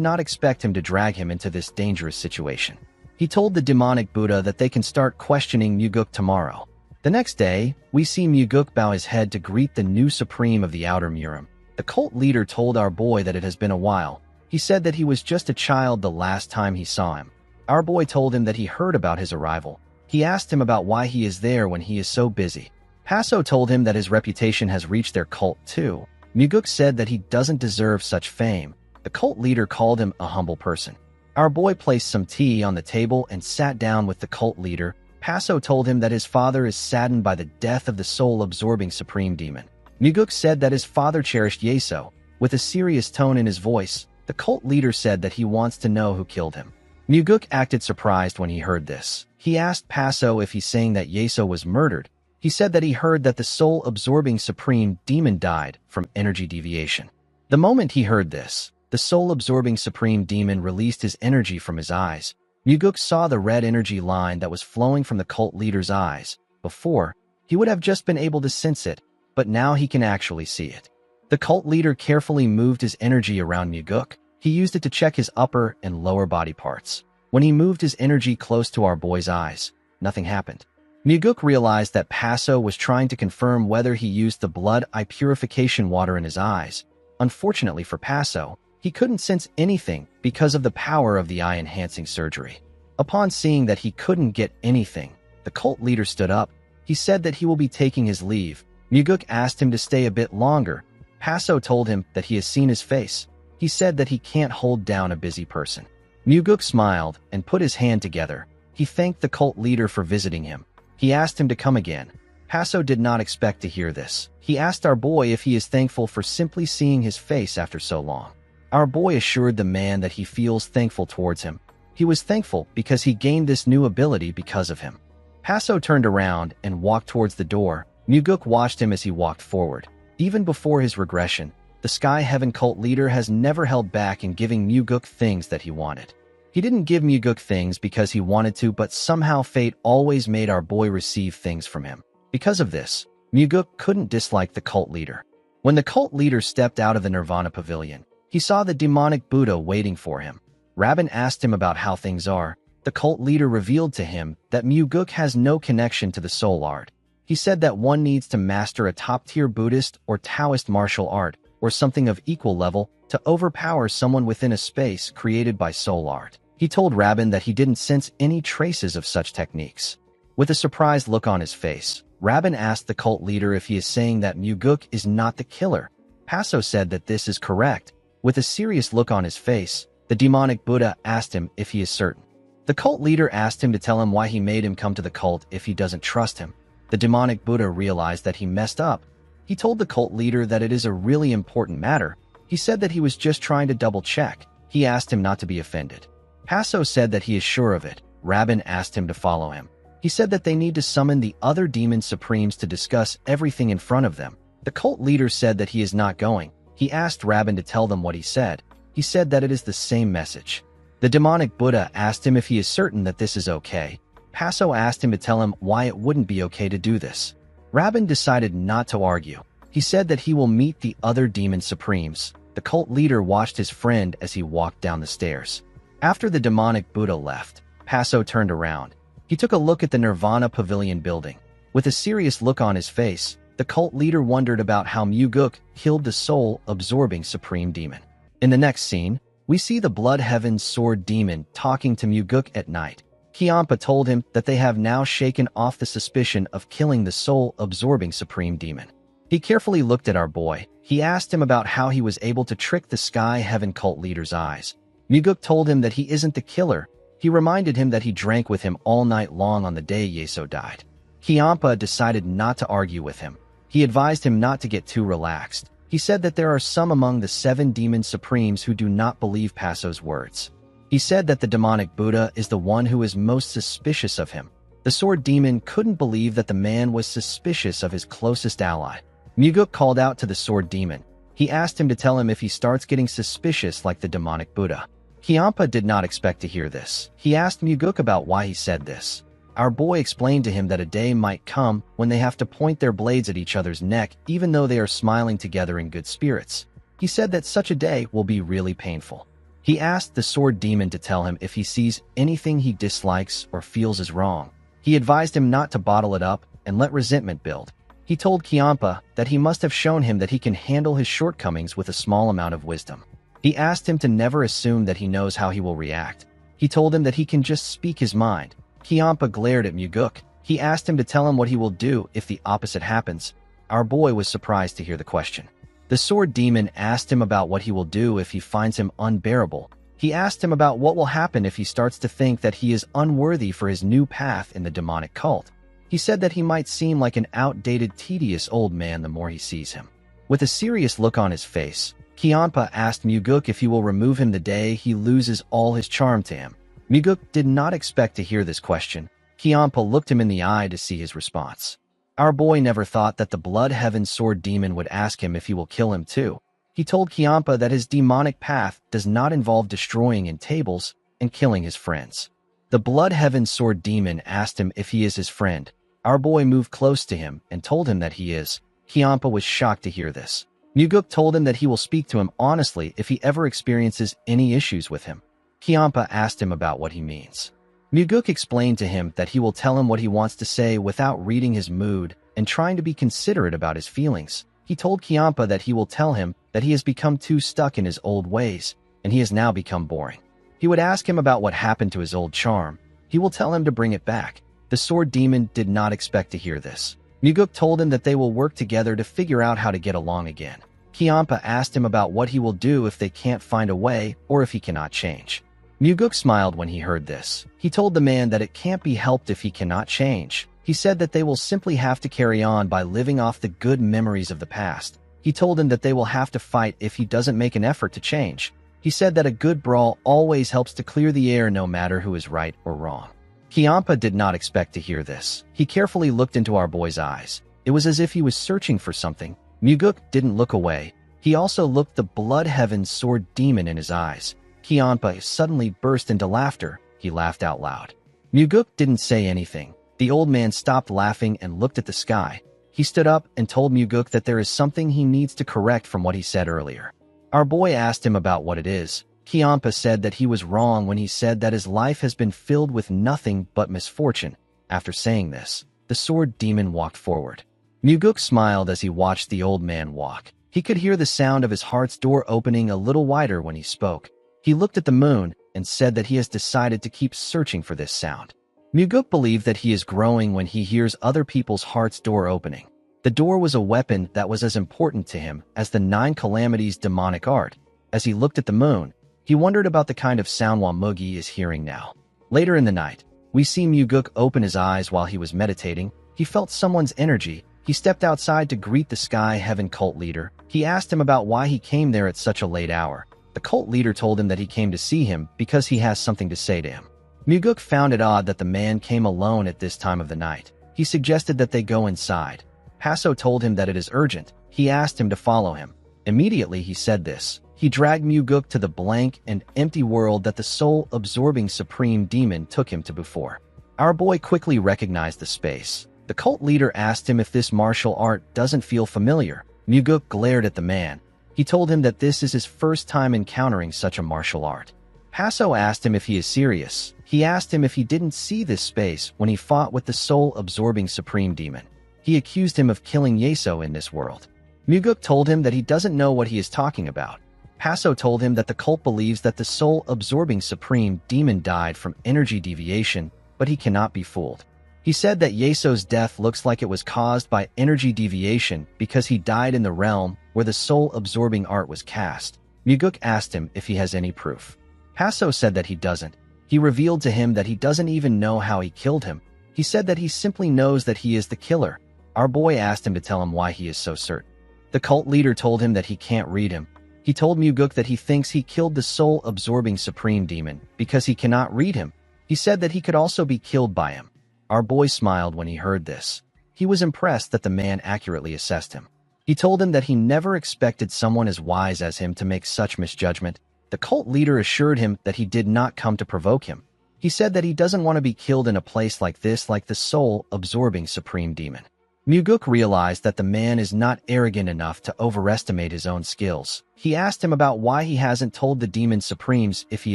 not expect him to drag him into this dangerous situation. He told the demonic Buddha that they can start questioning Muguk tomorrow. The next day, we see Muguk bow his head to greet the new Supreme of the Outer Murim. The cult leader told our boy that it has been a while. He said that he was just a child the last time he saw him. Our boy told him that he heard about his arrival. He asked him about why he is there when he is so busy. Paso told him that his reputation has reached their cult too. Muguk said that he doesn't deserve such fame. The cult leader called him a humble person. Our boy placed some tea on the table and sat down with the cult leader. Paso told him that his father is saddened by the death of the soul-absorbing supreme demon. Muguk said that his father cherished Yeso. With a serious tone in his voice, the cult leader said that he wants to know who killed him. Muguk acted surprised when he heard this. He asked Paso if he's saying that Yeso was murdered. He said that he heard that the soul-absorbing supreme demon died from energy deviation. The moment he heard this, the soul-absorbing supreme demon released his energy from his eyes. Muguk saw the red energy line that was flowing from the cult leader's eyes. Before, he would have just been able to sense it, but now he can actually see it. The cult leader carefully moved his energy around Muguk. He used it to check his upper and lower body parts. When he moved his energy close to our boy's eyes, nothing happened. Muguk realized that Paso was trying to confirm whether he used the blood eye purification water in his eyes. Unfortunately for Paso, he couldn't sense anything because of the power of the eye-enhancing surgery. Upon seeing that he couldn't get anything, the cult leader stood up. He said that he will be taking his leave. Muguk asked him to stay a bit longer. Paso told him that he has seen his face. He said that he can't hold down a busy person. Muguk smiled and put his hand together. He thanked the cult leader for visiting him. He asked him to come again. Paso did not expect to hear this. He asked our boy if he is thankful for simply seeing his face after so long. Our boy assured the man that he feels thankful towards him. He was thankful because he gained this new ability because of him. Paso turned around and walked towards the door. Muguk watched him as he walked forward. Even before his regression, the Sky Heaven cult leader has never held back in giving Muguk things that he wanted. He didn't give Muguk things because he wanted to, but somehow fate always made our boy receive things from him. Because of this, Muguk couldn't dislike the cult leader. When the cult leader stepped out of the Nirvana Pavilion, he saw the demonic Buddha waiting for him. Rabin asked him about how things are. The cult leader revealed to him that Muguk has no connection to the soul art. He said that one needs to master a top-tier Buddhist or Taoist martial art, or something of equal level, to overpower someone within a space created by soul art. He told Rabin that he didn't sense any traces of such techniques. With a surprised look on his face, Rabin asked the cult leader if he is saying that Muguk is not the killer. Paso said that this is correct. With a serious look on his face, the demonic Buddha asked him if he is certain. The cult leader asked him to tell him why he made him come to the cult if he doesn't trust him. The demonic Buddha realized that he messed up. He told the cult leader that it is a really important matter. He said that he was just trying to double-check. He asked him not to be offended. Paso said that he is sure of it. Rabin asked him to follow him. He said that they need to summon the other demon supremes to discuss everything in front of them. The cult leader said that he is not going. He asked Rabin to tell them what he said. He said that it is the same message. The demonic Buddha asked him if he is certain that this is okay. Paso asked him to tell him why it wouldn't be okay to do this. Rabin decided not to argue. He said that he will meet the other demon supremes. The cult leader watched his friend as he walked down the stairs. After the demonic Buddha left, Paso turned around. He took a look at the Nirvana Pavilion building. With a serious look on his face, the cult leader wondered about how Muguk killed the soul-absorbing supreme demon. In the next scene, we see the Blood Heaven's sword demon talking to Muguk at night. Kiampa told him that they have now shaken off the suspicion of killing the soul-absorbing supreme demon. He carefully looked at our boy. He asked him about how he was able to trick the Sky Heaven cult leader's eyes. Muguk told him that he isn't the killer. He reminded him that he drank with him all night long on the day Yeso died. Kiampa decided not to argue with him. He advised him not to get too relaxed. He said that there are some among the 7 demon supremes who do not believe Paso's words. He said that the demonic Buddha is the one who is most suspicious of him. The sword demon couldn't believe that the man was suspicious of his closest ally. Muguk called out to the sword demon. He asked him to tell him if he starts getting suspicious like the demonic Buddha. Kiampa did not expect to hear this. He asked Muguk about why he said this. Our boy explained to him that a day might come when they have to point their blades at each other's neck even though they are smiling together in good spirits. He said that such a day will be really painful. He asked the sword demon to tell him if he sees anything he dislikes or feels is wrong. He advised him not to bottle it up and let resentment build. He told Kiampa that he must have shown him that he can handle his shortcomings with a small amount of wisdom. He asked him to never assume that he knows how he will react. He told him that he can just speak his mind. Kiampa glared at Muguk. He asked him to tell him what he will do if the opposite happens. Our boy was surprised to hear the question. The sword demon asked him about what he will do if he finds him unbearable. He asked him about what will happen if he starts to think that he is unworthy for his new path in the demonic cult. He said that he might seem like an outdated, tedious old man the more he sees him. With a serious look on his face, Kiampa asked Muguk if he will remove him the day he loses all his charm to him. Muguk did not expect to hear this question. Kiampa looked him in the eye to see his response. Our boy never thought that the Blood Heaven sword demon would ask him if he will kill him too. He told Kiampa that his demonic path does not involve destroying in tables and killing his friends. The Blood Heaven sword demon asked him if he is his friend. Our boy moved close to him and told him that he is. Kiampa was shocked to hear this. Muguk told him that he will speak to him honestly if he ever experiences any issues with him. Kiampa asked him about what he means. Muguk explained to him that he will tell him what he wants to say without reading his mood and trying to be considerate about his feelings. He told Kiampa that he will tell him that he has become too stuck in his old ways and he has now become boring. He would ask him about what happened to his old charm. He will tell him to bring it back. The sword demon did not expect to hear this. Muguk told him that they will work together to figure out how to get along again. Kiampa asked him about what he will do if they can't find a way or if he cannot change. Muguk smiled when he heard this. He told the man that it can't be helped if he cannot change. He said that they will simply have to carry on by living off the good memories of the past. He told him that they will have to fight if he doesn't make an effort to change. He said that a good brawl always helps to clear the air no matter who is right or wrong. Kiampa did not expect to hear this. He carefully looked into our boy's eyes. It was as if he was searching for something. Muguk didn't look away. He also looked the Blood Heaven sword demon in his eyes. Kiampa suddenly burst into laughter. He laughed out loud. Muguk didn't say anything. The old man stopped laughing and looked at the sky. He stood up and told Muguk that there is something he needs to correct from what he said earlier. Our boy asked him about what it is. Kiampa said that he was wrong when he said that his life has been filled with nothing but misfortune. After saying this, the sword demon walked forward. Muguk smiled as he watched the old man walk. He could hear the sound of his heart's door opening a little wider when he spoke. He looked at the moon and said that he has decided to keep searching for this sound. Muguk believed that he is growing when he hears other people's heart's door opening. The door was a weapon that was as important to him as the 9 calamities demonic art. As he looked at the moon, he wondered about the kind of sound Wamugi is hearing now. Later in the night, we see Muguk open his eyes while he was meditating. He felt someone's energy. He stepped outside to greet the Sky Heaven cult leader. He asked him about why he came there at such a late hour. The cult leader told him that he came to see him because he has something to say to him. Muguk found it odd that the man came alone at this time of the night. He suggested that they go inside. Paso told him that it is urgent. He asked him to follow him. Immediately he said this. He dragged Muguk to the blank and empty world that the soul-absorbing supreme demon took him to before. Our boy quickly recognized the space. The cult leader asked him if this martial art doesn't feel familiar. Muguk glared at the man. He told him that this is his first time encountering such a martial art. Paso asked him if he is serious. He asked him if he didn't see this space when he fought with the soul-absorbing supreme demon. He accused him of killing Yeso in this world. Muguk told him that he doesn't know what he is talking about. Paso told him that the cult believes that the soul-absorbing supreme demon died from energy deviation, but he cannot be fooled. He said that Yeso's death looks like it was caused by energy deviation because he died in the realm where the soul-absorbing art was cast. Muguk asked him if he has any proof. Paso said that he doesn't. He revealed to him that he doesn't even know how he killed him. He said that he simply knows that he is the killer. Our boy asked him to tell him why he is so certain. The cult leader told him that he can't read him. He told Muguk that he thinks he killed the soul-absorbing supreme demon because he cannot read him. He said that he could also be killed by him. Our boy smiled when he heard this. He was impressed that the man accurately assessed him. He told him that he never expected someone as wise as him to make such misjudgment. The cult leader assured him that he did not come to provoke him. He said that he doesn't want to be killed in a place like this, like the soul-absorbing supreme demon. Muguk realized that the man is not arrogant enough to overestimate his own skills. He asked him about why he hasn't told the demon supremes if he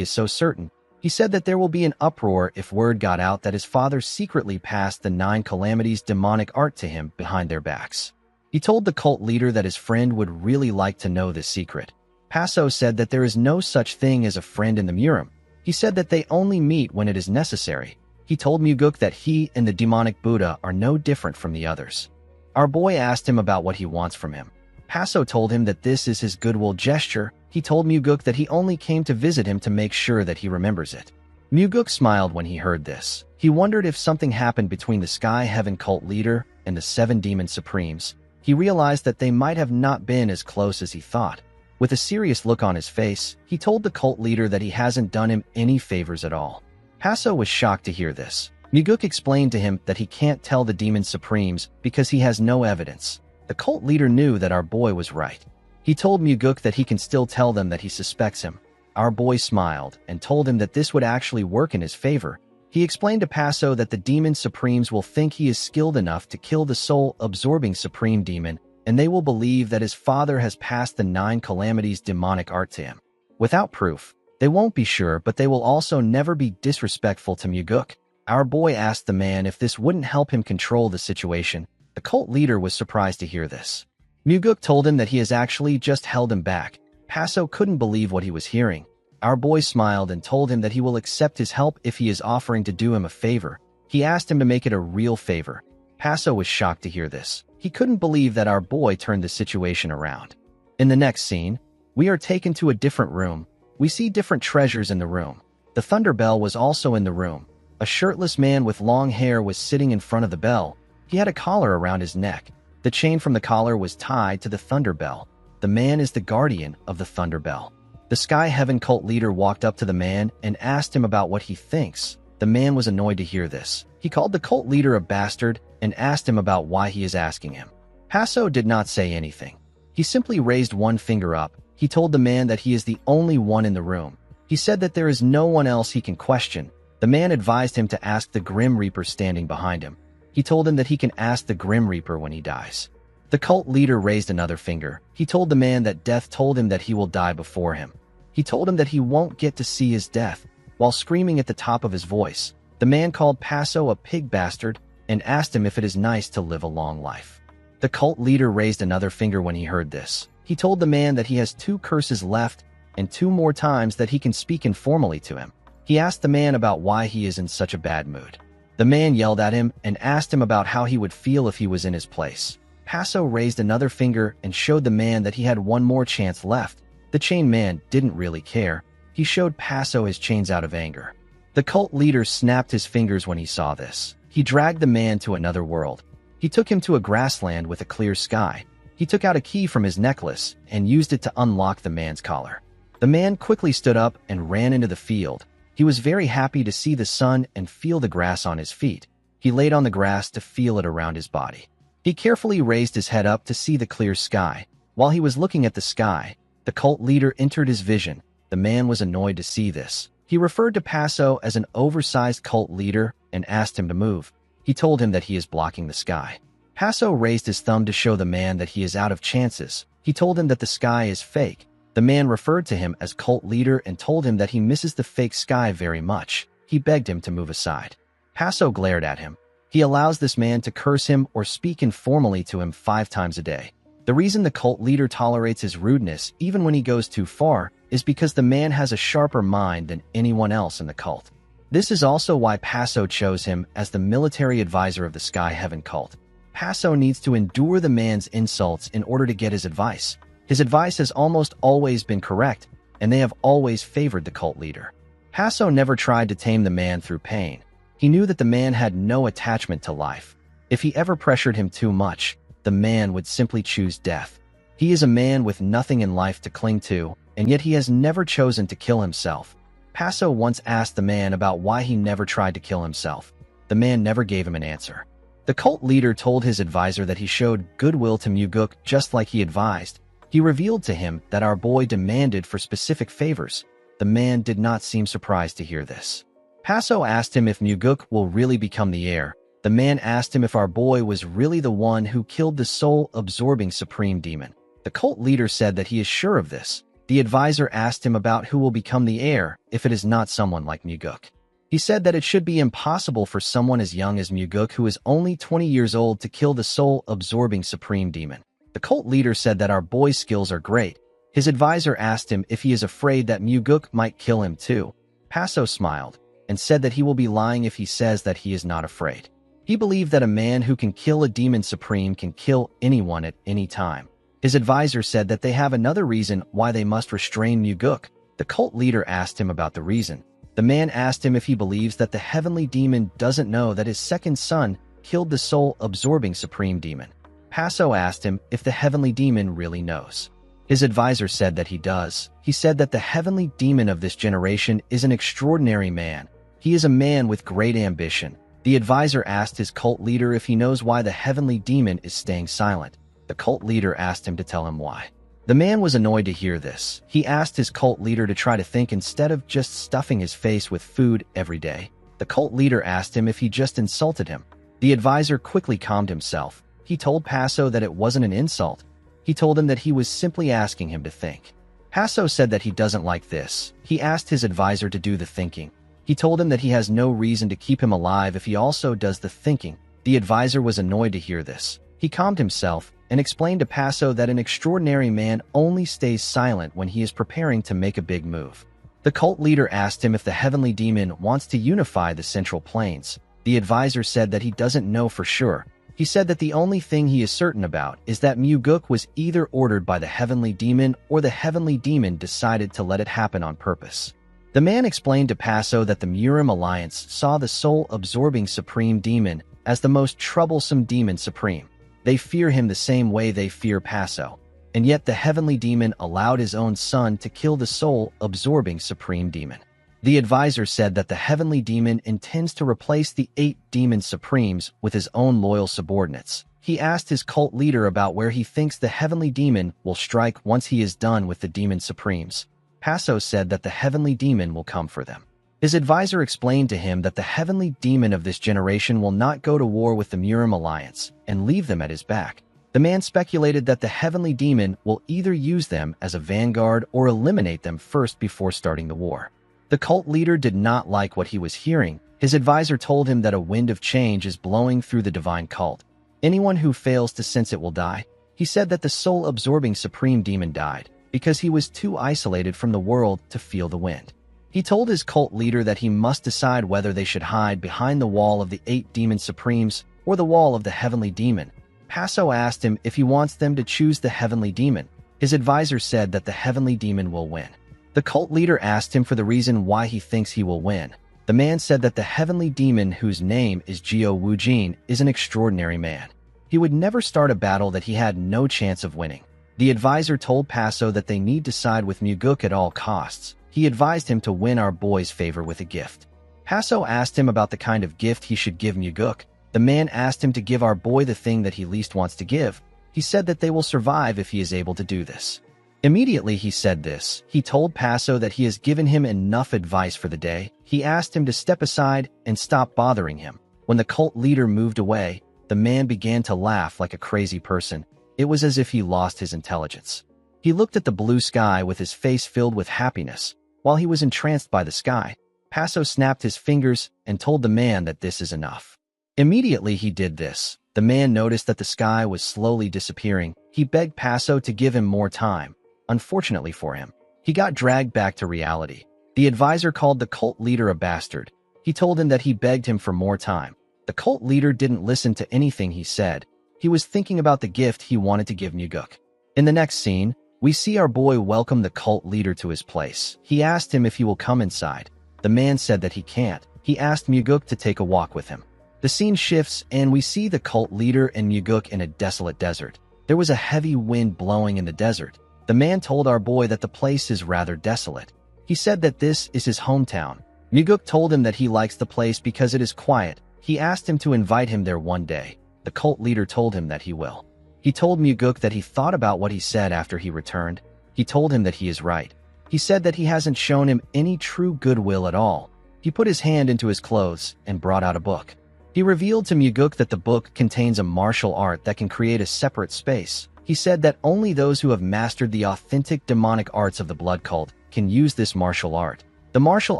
is so certain. He said that there will be an uproar if word got out that his father secretly passed the 9 calamities demonic art to him behind their backs. He told the cult leader that his friend would really like to know this secret. Paso said that there is no such thing as a friend in the Murim. He said that they only meet when it is necessary. He told Muguk that he and the demonic Buddha are no different from the others. Our boy asked him about what he wants from him. Paso told him that this is his goodwill gesture. He told Muguk that he only came to visit him to make sure that he remembers it. Muguk smiled when he heard this. He wondered if something happened between the Sky Heaven cult leader and the 7 demon supremes. He realized that they might have not been as close as he thought. With a serious look on his face, he told the cult leader that he hasn't done him any favors at all. Paso was shocked to hear this. Muguk explained to him that he can't tell the demon supremes because he has no evidence. The cult leader knew that our boy was right. He told Muguk that he can still tell them that he suspects him. Our boy smiled and told him that this would actually work in his favor. He explained to Paso that the demon supremes will think he is skilled enough to kill the soul-absorbing supreme demon, and they will believe that his father has passed the 9 calamities demonic art to him. Without proof, they won't be sure, but they will also never be disrespectful to Muguk. Our boy asked the man if this wouldn't help him control the situation. The cult leader was surprised to hear this. Muguk told him that he has actually just held him back. Paso couldn't believe what he was hearing. Our boy smiled and told him that he will accept his help if he is offering to do him a favor. He asked him to make it a real favor. Paso was shocked to hear this. He couldn't believe that our boy turned the situation around. In the next scene, we are taken to a different room. We see different treasures in the room. The thunder bell was also in the room. A shirtless man with long hair was sitting in front of the bell. He had a collar around his neck. The chain from the collar was tied to the thunder bell. The man is the guardian of the thunder bell. The Sky Heaven cult leader walked up to the man and asked him about what he thinks. The man was annoyed to hear this. He called the cult leader a bastard and asked him about why he is asking him. Paso did not say anything. He simply raised one finger up. He told the man that he is the only one in the room. He said that there is no one else he can question. The man advised him to ask the Grim Reaper standing behind him. He told him that he can ask the Grim Reaper when he dies. The cult leader raised another finger. He told the man that death told him that he will die before him. He told him that he won't get to see his death. While screaming at the top of his voice, the man called Paso a pig bastard and asked him if it is nice to live a long life. The cult leader raised another finger when he heard this. He told the man that he has 2 curses left and 2 more times that he can speak informally to him. He asked the man about why he is in such a bad mood. The man yelled at him and asked him about how he would feel if he was in his place. Paso raised another finger and showed the man that he had 1 more chance left. The chain man didn't really care. He showed Paso his chains out of anger. The cult leader snapped his fingers when he saw this. He dragged the man to another world. He took him to a grassland with a clear sky. He took out a key from his necklace and used it to unlock the man's collar. The man quickly stood up and ran into the field. He was very happy to see the sun and feel the grass on his feet. He laid on the grass to feel it around his body. He carefully raised his head up to see the clear sky. While he was looking at the sky, the cult leader entered his vision. The man was annoyed to see this. He referred to Paso as an oversized cult leader and asked him to move. He told him that he is blocking the sky. Paso raised his thumb to show the man that he is out of chances. He told him that the sky is fake. The man referred to him as cult leader and told him that he misses the fake sky very much. He begged him to move aside. Paso glared at him. He allows this man to curse him or speak informally to him 5 times a day. The reason the cult leader tolerates his rudeness, even when he goes too far, is because the man has a sharper mind than anyone else in the cult. This is also why Paso chose him as the military advisor of the Sky Heaven cult. Paso needs to endure the man's insults in order to get his advice. His advice has almost always been correct, and they have always favored the cult leader. Paso never tried to tame the man through pain. He knew that the man had no attachment to life. If he ever pressured him too much, the man would simply choose death. He is a man with nothing in life to cling to, and yet he has never chosen to kill himself. Paso once asked the man about why he never tried to kill himself. The man never gave him an answer. The cult leader told his advisor that he showed goodwill to Muguk just like he advised. He revealed to him that our boy demanded for specific favors. The man did not seem surprised to hear this. Paso asked him if Muguk will really become the heir. The man asked him if our boy was really the one who killed the soul-absorbing supreme demon. The cult leader said that he is sure of this. The advisor asked him about who will become the heir if it is not someone like Muguk. He said that it should be impossible for someone as young as Muguk, who is only 20 years old, to kill the soul-absorbing supreme demon. The cult leader said that our boy's skills are great. His advisor asked him if he is afraid that Muguk might kill him too. Paso smiled and said that he will be lying if he says that he is not afraid. He believed that a man who can kill a demon supreme can kill anyone at any time. His advisor said that they have another reason why they must restrain Muguk. The cult leader asked him about the reason. The man asked him if he believes that the heavenly demon doesn't know that his second son killed the soul-absorbing supreme demon. Paso asked him if the heavenly demon really knows. His advisor said that he does. He said that the heavenly demon of this generation is an extraordinary man. He is a man with great ambition. The advisor asked his cult leader if he knows why the heavenly demon is staying silent. The cult leader asked him to tell him why. The man was annoyed to hear this. He asked his cult leader to try to think instead of just stuffing his face with food every day. The cult leader asked him if he just insulted him. The advisor quickly calmed himself. He told Paso that it wasn't an insult. He told him that he was simply asking him to think. Paso said that he doesn't like this. He asked his advisor to do the thinking. He told him that he has no reason to keep him alive if he also does the thinking. The advisor was annoyed to hear this. He calmed himself and explained to Paso that an extraordinary man only stays silent when he is preparing to make a big move. The cult leader asked him if the heavenly demon wants to unify the Central Plains. The advisor said that he doesn't know for sure. He said that the only thing he is certain about is that Muguk was either ordered by the heavenly demon or the heavenly demon decided to let it happen on purpose. The man explained to Paso that the Murim Alliance saw the soul-absorbing supreme demon as the most troublesome demon supreme. They fear him the same way they fear Paso, and yet the heavenly demon allowed his own son to kill the soul-absorbing supreme demon. The advisor said that the heavenly demon intends to replace the 8 demon supremes with his own loyal subordinates. He asked his cult leader about where he thinks the heavenly demon will strike once he is done with the demon supremes. Paso said that the heavenly demon will come for them. His advisor explained to him that the heavenly demon of this generation will not go to war with the Murim Alliance and leave them at his back. The man speculated that the heavenly demon will either use them as a vanguard or eliminate them first before starting the war. The cult leader did not like what he was hearing. His advisor told him that a wind of change is blowing through the divine cult. Anyone who fails to sense it will die. He said that the soul-absorbing supreme demon died because he was too isolated from the world to feel the wind. He told his cult leader that he must decide whether they should hide behind the wall of the 8 demon supremes or the wall of the heavenly demon. Paso asked him if he wants them to choose the heavenly demon. His advisor said that the heavenly demon will win. The cult leader asked him for the reason why he thinks he will win. The man said that the heavenly demon, whose name is Jiao Wujin, is an extraordinary man. He would never start a battle that he had no chance of winning. The advisor told Paso that they need to side with Muguk at all costs. He advised him to win our boy's favor with a gift. Paso asked him about the kind of gift he should give Muguk. The man asked him to give our boy the thing that he least wants to give. He said that they will survive if he is able to do this. Immediately he said this, he told Paso that he has given him enough advice for the day. He asked him to step aside and stop bothering him. When the cult leader moved away, the man began to laugh like a crazy person. It was as if he lost his intelligence. He looked at the blue sky with his face filled with happiness. While he was entranced by the sky, Paso snapped his fingers and told the man that this is enough. Immediately he did this. The man noticed that the sky was slowly disappearing. He begged Paso to give him more time. Unfortunately for him, he got dragged back to reality. The advisor called the cult leader a bastard. He told him that he begged him for more time. The cult leader didn't listen to anything he said. He was thinking about the gift he wanted to give Muguk. In the next scene, we see our boy welcome the cult leader to his place. He asked him if he will come inside. The man said that he can't. He asked Muguk to take a walk with him. The scene shifts and we see the cult leader and Muguk in a desolate desert. There was a heavy wind blowing in the desert. The man told our boy that the place is rather desolate. He said that this is his hometown. Muguk told him that he likes the place because it is quiet. He asked him to invite him there one day. The cult leader told him that he will. He told Muguk that he thought about what he said after he returned. He told him that he is right. He said that he hasn't shown him any true goodwill at all. He put his hand into his clothes and brought out a book. He revealed to Muguk that the book contains a martial art that can create a separate space. He said that only those who have mastered the authentic demonic arts of the blood cult can use this martial art. The martial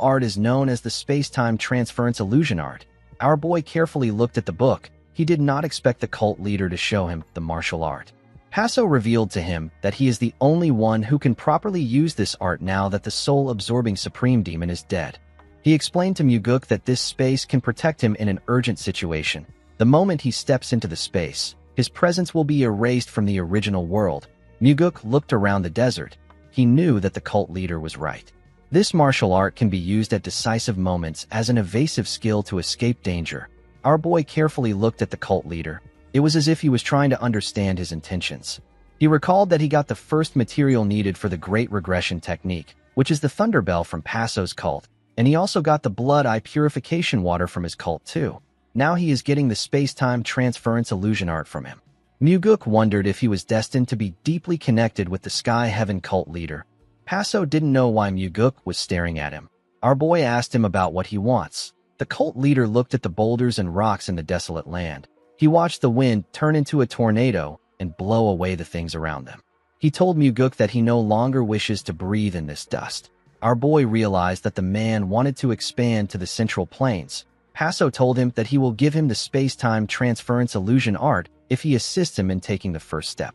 art is known as the space-time transference illusion art. Our boy carefully looked at the book. He did not expect the cult leader to show him the martial art. Paso revealed to him that he is the only one who can properly use this art now that the soul-absorbing supreme demon is dead. He explained to Muguk that this space can protect him in an urgent situation. The moment he steps into the space, his presence will be erased from the original world. Muguk looked around the desert. He knew that the cult leader was right. This martial art can be used at decisive moments as an evasive skill to escape danger. Our boy carefully looked at the cult leader. It was as if he was trying to understand his intentions. He recalled that he got the first material needed for the Great Regression technique, which is the thunder bell from Paso's cult, and he also got the blood eye purification water from his cult too. Now he is getting the space-time transference illusion art from him. Muguk wondered if he was destined to be deeply connected with the Sky Heaven cult leader. Paso didn't know why Muguk was staring at him. Our boy asked him about what he wants. The cult leader looked at the boulders and rocks in the desolate land. He watched the wind turn into a tornado and blow away the things around them. He told Muguk that he no longer wishes to breathe in this dust. Our boy realized that the man wanted to expand to the central plains. Paso told him that he will give him the space-time transference illusion art if he assists him in taking the first step.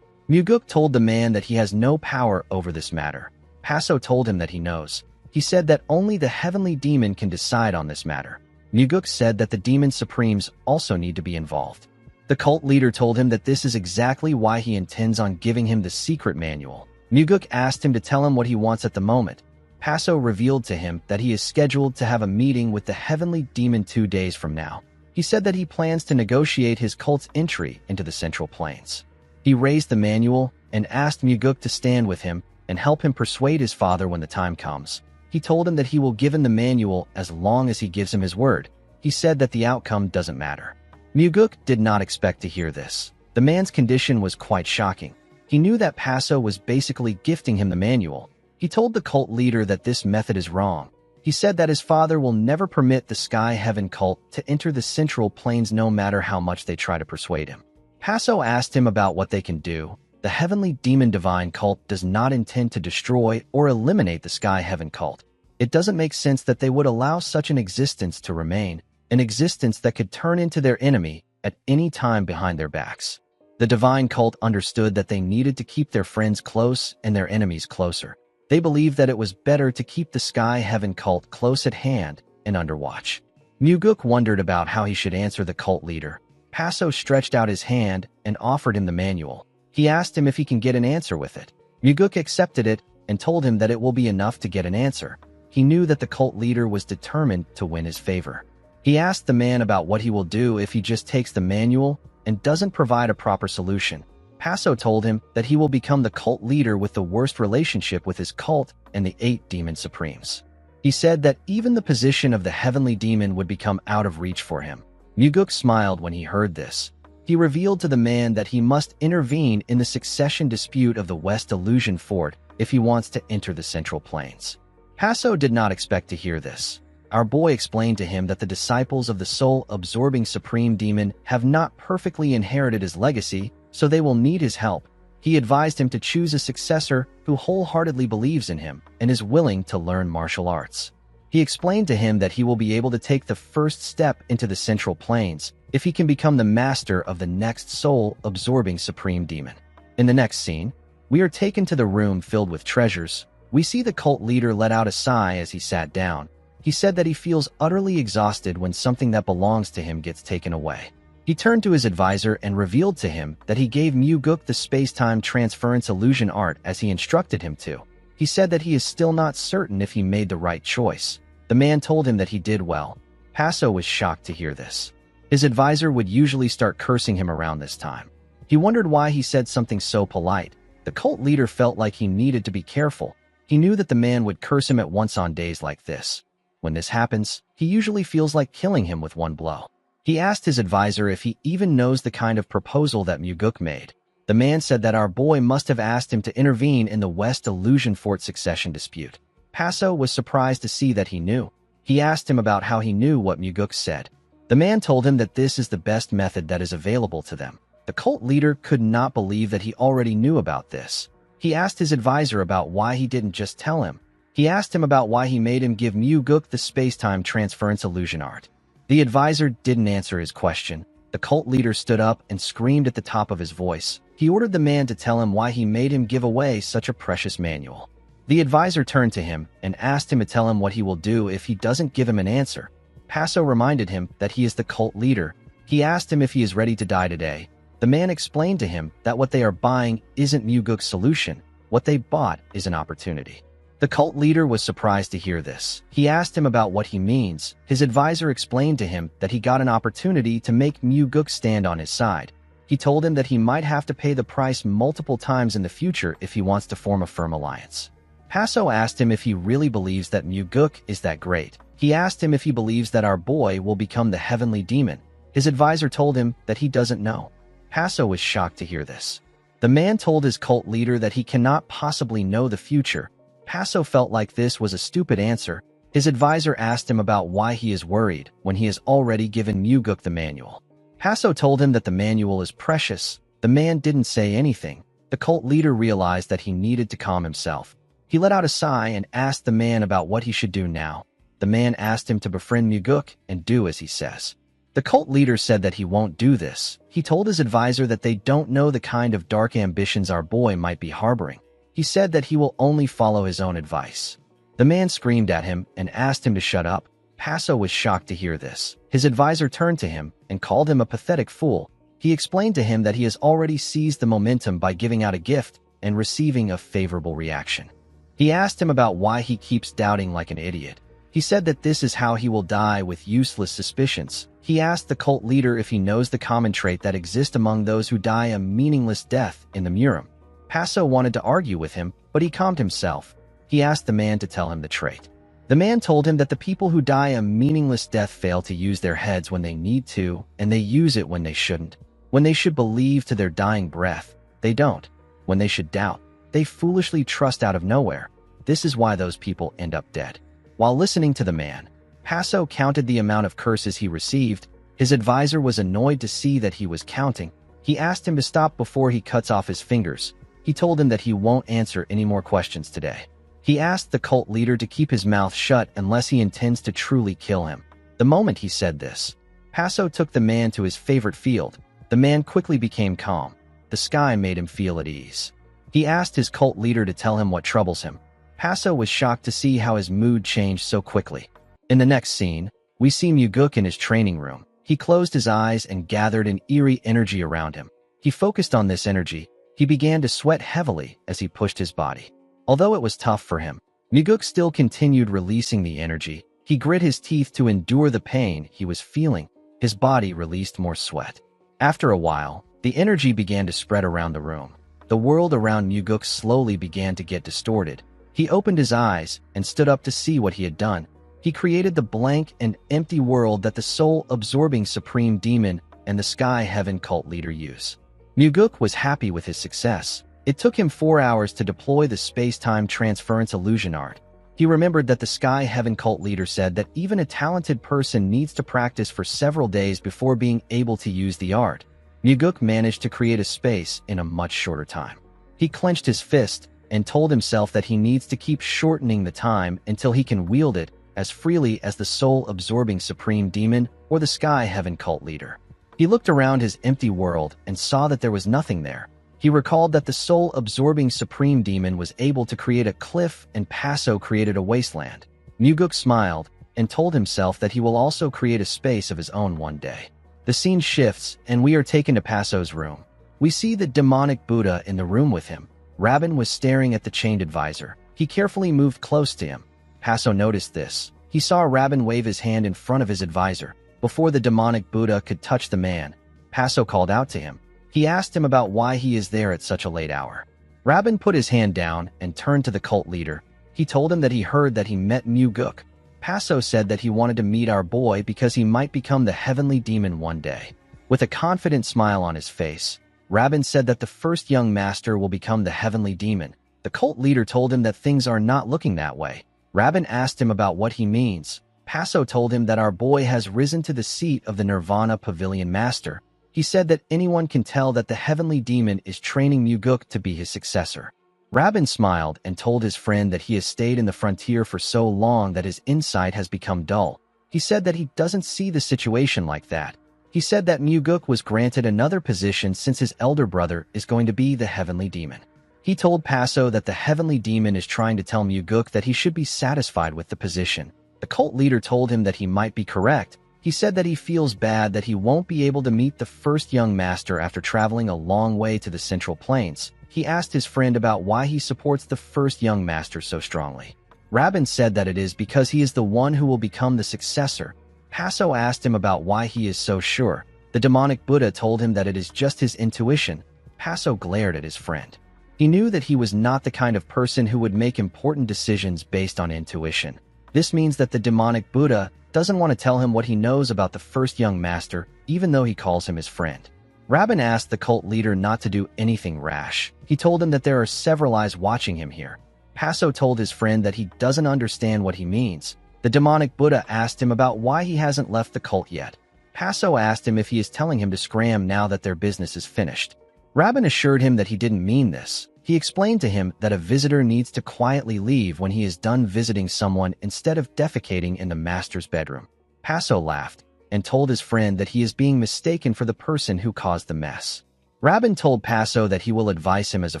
Muguk told the man that he has no power over this matter. Paso told him that he knows. He said that only the heavenly demon can decide on this matter. Muguk said that the demon supremes also need to be involved. The cult leader told him that this is exactly why he intends on giving him the secret manual. Muguk asked him to tell him what he wants at the moment. Paso revealed to him that he is scheduled to have a meeting with the heavenly demon 2 days from now. He said that he plans to negotiate his cult's entry into the Central Plains. He raised the manual and asked Muguk to stand with him and help him persuade his father when the time comes. He told him that he will give him the manual as long as he gives him his word. He said that the outcome doesn't matter. Muguk did not expect to hear this. The man's condition was quite shocking. He knew that Paso was basically gifting him the manual. He told the cult leader that this method is wrong. He said that his father will never permit the Sky Heaven cult to enter the Central Plains no matter how much they try to persuade him. Paso asked him about what they can do. The Heavenly Demon Divine cult does not intend to destroy or eliminate the Sky Heaven cult. It doesn't make sense that they would allow such an existence to remain, an existence that could turn into their enemy at any time behind their backs. The Divine cult understood that they needed to keep their friends close and their enemies closer. They believed that it was better to keep the Sky Heaven cult close at hand and under watch. Muguk wondered about how he should answer the cult leader. Paso stretched out his hand and offered him the manual. He asked him if he can get an answer with it. Muguk accepted it and told him that it will be enough to get an answer. He knew that the cult leader was determined to win his favor. He asked the man about what he will do if he just takes the manual and doesn't provide a proper solution. Paso told him that he will become the cult leader with the worst relationship with his cult and the 8 demon supremes. He said that even the position of the heavenly demon would become out of reach for him. Muguk smiled when he heard this. He revealed to the man that he must intervene in the succession dispute of the West Illusion Fort if he wants to enter the Central Plains. Paso did not expect to hear this. Our boy explained to him that the disciples of the soul-absorbing supreme demon have not perfectly inherited his legacy, so they will need his help. He advised him to choose a successor who wholeheartedly believes in him and is willing to learn martial arts. He explained to him that he will be able to take the first step into the Central Plains if he can become the master of the next soul-absorbing supreme demon. In the next scene, we are taken to the room filled with treasures. We see the cult leader let out a sigh as he sat down. He said that he feels utterly exhausted when something that belongs to him gets taken away. He turned to his advisor and revealed to him that he gave Muguk the space-time transference illusion art as he instructed him to. He said that he is still not certain if he made the right choice. The man told him that he did well. Paso was shocked to hear this. His advisor would usually start cursing him around this time. He wondered why he said something so polite. The cult leader felt like he needed to be careful. He knew that the man would curse him at once on days like this. When this happens, he usually feels like killing him with one blow. He asked his advisor if he even knows the kind of proposal that Muguk made. The man said that our boy must have asked him to intervene in the West Illusion Fort succession dispute. Paso was surprised to see that he knew. He asked him about how he knew what Muguk said. The man told him that this is the best method that is available to them. The cult leader could not believe that he already knew about this. He asked his advisor about why he didn't just tell him. He asked him about why he made him give Muguk the space-time transference illusion art. The advisor didn't answer his question. The cult leader stood up and screamed at the top of his voice. He ordered the man to tell him why he made him give away such a precious manual. The advisor turned to him and asked him to tell him what he will do if he doesn't give him an answer. Passo reminded him that he is the cult leader. He asked him if he is ready to die today. The man explained to him that what they are buying isn't Muguk's solution. What they bought is an opportunity. The cult leader was surprised to hear this. He asked him about what he means. His advisor explained to him that he got an opportunity to make Muguk stand on his side. He told him that he might have to pay the price multiple times in the future if he wants to form a firm alliance. Passo asked him if he really believes that Muguk is that great. He asked him if he believes that our boy will become the heavenly demon. His advisor told him that he doesn't know. Passo was shocked to hear this. The man told his cult leader that he cannot possibly know the future. Passo felt like this was a stupid answer. His advisor asked him about why he is worried when he has already given Muguk the manual. Passo told him that the manual is precious. The man didn't say anything. The cult leader realized that he needed to calm himself. He let out a sigh and asked the man about what he should do now. The man asked him to befriend Muguk and do as he says. The cult leader said that he won't do this. He told his advisor that they don't know the kind of dark ambitions our boy might be harboring. He said that he will only follow his own advice. The man screamed at him and asked him to shut up. Passo was shocked to hear this. His advisor turned to him and called him a pathetic fool. He explained to him that he has already seized the momentum by giving out a gift and receiving a favorable reaction. He asked him about why he keeps doubting like an idiot. He said that this is how he will die, with useless suspicions. He asked the cult leader if he knows the common trait that exists among those who die a meaningless death in the Murim. Passo wanted to argue with him, but he calmed himself. He asked the man to tell him the trait. The man told him that the people who die a meaningless death fail to use their heads when they need to, and they use it when they shouldn't. When they should believe to their dying breath, they don't. When they should doubt, they foolishly trust out of nowhere. This is why those people end up dead. While listening to the man, Passo counted the amount of curses he received. His advisor was annoyed to see that he was counting. He asked him to stop before he cuts off his fingers. He told him that he won't answer any more questions today. He asked the cult leader to keep his mouth shut unless he intends to truly kill him. The moment he said this, Passo took the man to his favorite field. The man quickly became calm. The sky made him feel at ease. He asked his cult leader to tell him what troubles him. Passo was shocked to see how his mood changed so quickly. In the next scene, we see Muguk in his training room. He closed his eyes and gathered an eerie energy around him. He focused on this energy. He began to sweat heavily as he pushed his body. Although it was tough for him, Muguk still continued releasing the energy. He grit his teeth to endure the pain he was feeling. His body released more sweat. After a while, the energy began to spread around the room. The world around Muguk slowly began to get distorted. He opened his eyes and stood up to see what he had done. He created the blank and empty world that the soul-absorbing supreme demon and the sky heaven cult leader use. Muguk was happy with his success. It took him 4 hours to deploy the space-time transference illusion art. He remembered that the sky heaven cult leader said that even a talented person needs to practice for several days before being able to use the art. Muguk managed to create a space in a much shorter time. He clenched his fist and told himself that he needs to keep shortening the time until he can wield it as freely as the soul-absorbing supreme demon or the sky heaven cult leader. He looked around his empty world and saw that there was nothing there. He recalled that the soul-absorbing supreme demon was able to create a cliff and Passo created a wasteland. Muguk smiled and told himself that he will also create a space of his own one day. The scene shifts and we are taken to Passo's room. We see the demonic Buddha in the room with him. Rabin was staring at the chained advisor. He carefully moved close to him. Passo noticed this. He saw Rabin wave his hand in front of his advisor. Before the demonic Buddha could touch the man, Passo called out to him. He asked him about why he is there at such a late hour. Rabin put his hand down and turned to the cult leader. He told him that he heard that he met Muguk. Passo said that he wanted to meet our boy because he might become the heavenly demon one day. With a confident smile on his face, Rabin said that the first young master will become the heavenly demon. The cult leader told him that things are not looking that way. Rabin asked him about what he means. Paso told him that our boy has risen to the seat of the Nirvana Pavilion Master. He said that anyone can tell that the heavenly demon is training Muguk to be his successor. Rabin smiled and told his friend that he has stayed in the frontier for so long that his insight has become dull. He said that he doesn't see the situation like that. He said that Muguk was granted another position since his elder brother is going to be the heavenly demon. He told Paso that the heavenly demon is trying to tell Muguk that he should be satisfied with the position. The cult leader told him that he might be correct. He said that he feels bad that he won't be able to meet the first young master after traveling a long way to the Central Plains. He asked his friend about why he supports the first young master so strongly. Rabin said that it is because he is the one who will become the successor. Paso asked him about why he is so sure. The demonic Buddha told him that it is just his intuition. Paso glared at his friend. He knew that he was not the kind of person who would make important decisions based on intuition. This means that the demonic Buddha doesn't want to tell him what he knows about the first young master, even though he calls him his friend. Rabin asked the cult leader not to do anything rash. He told him that there are several eyes watching him here. Paso told his friend that he doesn't understand what he means. The demonic Buddha asked him about why he hasn't left the cult yet. Paso asked him if he is telling him to scram now that their business is finished. Rabin assured him that he didn't mean this. He explained to him that a visitor needs to quietly leave when he is done visiting someone instead of defecating in the master's bedroom. Paso laughed and told his friend that he is being mistaken for the person who caused the mess. Rabin told Paso that he will advise him as a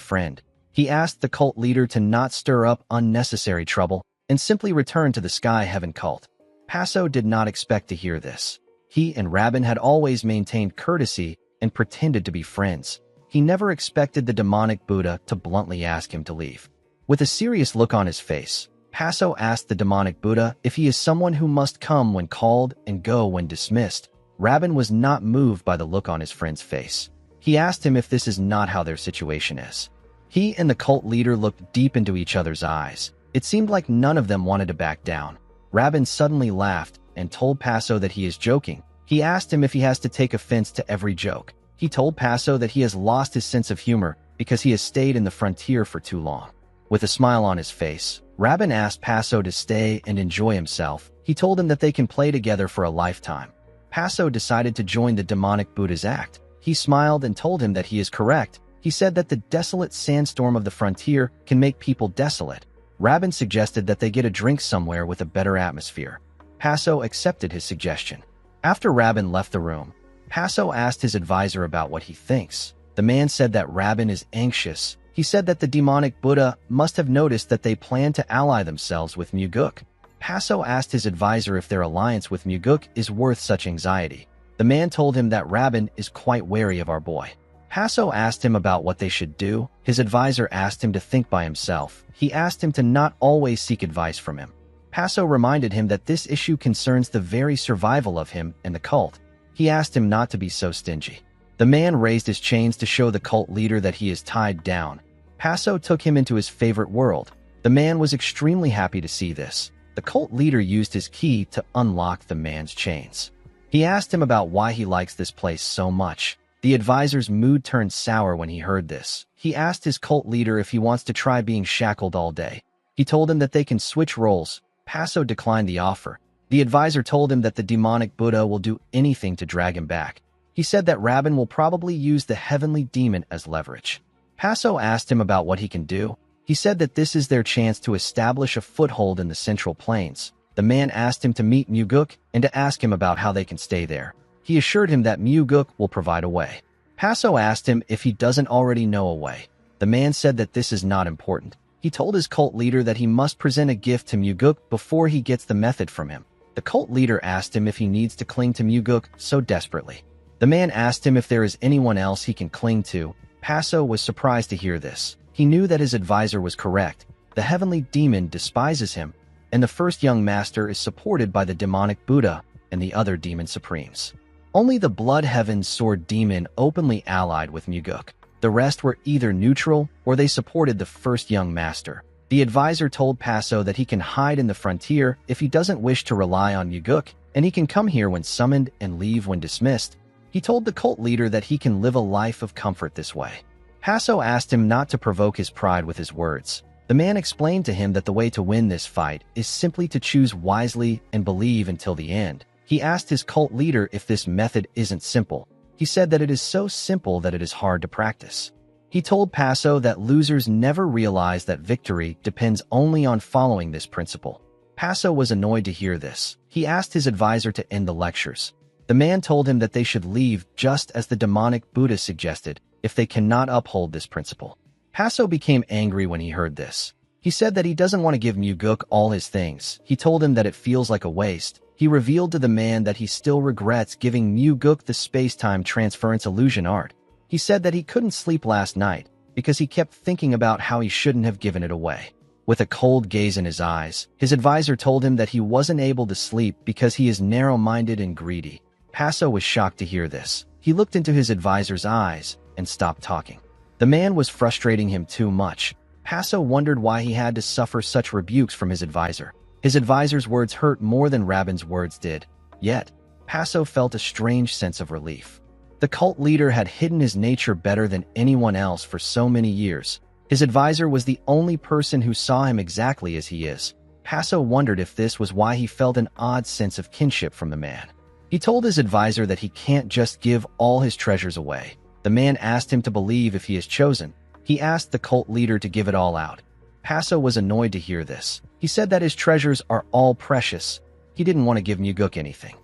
friend. He asked the cult leader to not stir up unnecessary trouble and simply return to the Sky Heaven cult. Paso did not expect to hear this. He and Rabin had always maintained courtesy and pretended to be friends. He never expected the demonic Buddha to bluntly ask him to leave. With a serious look on his face, Paso asked the demonic Buddha if he is someone who must come when called and go when dismissed. Rabin was not moved by the look on his friend's face. He asked him if this is not how their situation is. He and the cult leader looked deep into each other's eyes. It seemed like none of them wanted to back down. Rabin suddenly laughed and told Paso that he is joking. He asked him if he has to take offense to every joke. He told Paso that he has lost his sense of humor because he has stayed in the frontier for too long. With a smile on his face, Rabin asked Paso to stay and enjoy himself. He told him that they can play together for a lifetime. Paso decided to join the demonic Buddha's act. He smiled and told him that he is correct. He said that the desolate sandstorm of the frontier can make people desolate. Rabin suggested that they get a drink somewhere with a better atmosphere. Paso accepted his suggestion. After Rabin left the room, Paso asked his advisor about what he thinks. The man said that Rabin is anxious. He said that the demonic Buddha must have noticed that they plan to ally themselves with Muguk. Paso asked his advisor if their alliance with Muguk is worth such anxiety. The man told him that Rabin is quite wary of our boy. Paso asked him about what they should do. His advisor asked him to think by himself. He asked him to not always seek advice from him. Paso reminded him that this issue concerns the very survival of him and the cult. He asked him not to be so stingy. The man raised his chains to show the cult leader that he is tied down. Paso took him into his favorite world. The man was extremely happy to see this. The cult leader used his key to unlock the man's chains. He asked him about why he likes this place so much. The advisor's mood turned sour when he heard this. He asked his cult leader if he wants to try being shackled all day. He told him that they can switch roles. Paso declined the offer. The advisor told him that the demonic Buddha will do anything to drag him back. He said that Rabin will probably use the heavenly demon as leverage. Paso asked him about what he can do. He said that this is their chance to establish a foothold in the Central Plains. The man asked him to meet Muguk and to ask him about how they can stay there. He assured him that Muguk will provide a way. Paso asked him if he doesn't already know a way. The man said that this is not important. He told his cult leader that he must present a gift to Muguk before he gets the method from him. The cult leader asked him if he needs to cling to Muguk so desperately. The man asked him if there is anyone else he can cling to. Paso was surprised to hear this. He knew that his advisor was correct. The heavenly demon despises him, and the first young master is supported by the demonic Buddha and the other demon supremes. Only the Blood Heaven's sword demon openly allied with Muguk. The rest were either neutral or they supported the first young master. The advisor told Paso that he can hide in the frontier if he doesn't wish to rely on Muguk, and he can come here when summoned and leave when dismissed. He told the cult leader that he can live a life of comfort this way. Paso asked him not to provoke his pride with his words. The man explained to him that the way to win this fight is simply to choose wisely and believe until the end. He asked his cult leader if this method isn't simple. He said that it is so simple that it is hard to practice. He told Paso that losers never realize that victory depends only on following this principle. Paso was annoyed to hear this. He asked his advisor to end the lectures. The man told him that they should leave just as the demonic Buddha suggested if they cannot uphold this principle. Paso became angry when he heard this. He said that he doesn't want to give Muguk all his things. He told him that it feels like a waste. He revealed to the man that he still regrets giving Muguk the space-time transference illusion art. He said that he couldn't sleep last night because he kept thinking about how he shouldn't have given it away. With a cold gaze in his eyes, his advisor told him that he wasn't able to sleep because he is narrow-minded and greedy. Paso was shocked to hear this. He looked into his advisor's eyes and stopped talking. The man was frustrating him too much. Paso wondered why he had to suffer such rebukes from his advisor. His advisor's words hurt more than Rabin's words did. Yet, Paso felt a strange sense of relief. The cult leader had hidden his nature better than anyone else for so many years. His advisor was the only person who saw him exactly as he is. Paso wondered if this was why he felt an odd sense of kinship from the man. He told his advisor that he can't just give all his treasures away. The man asked him to believe if he is chosen. He asked the cult leader to give it all out. Paso was annoyed to hear this. He said that his treasures are all precious. He didn't want to give Muguk anything.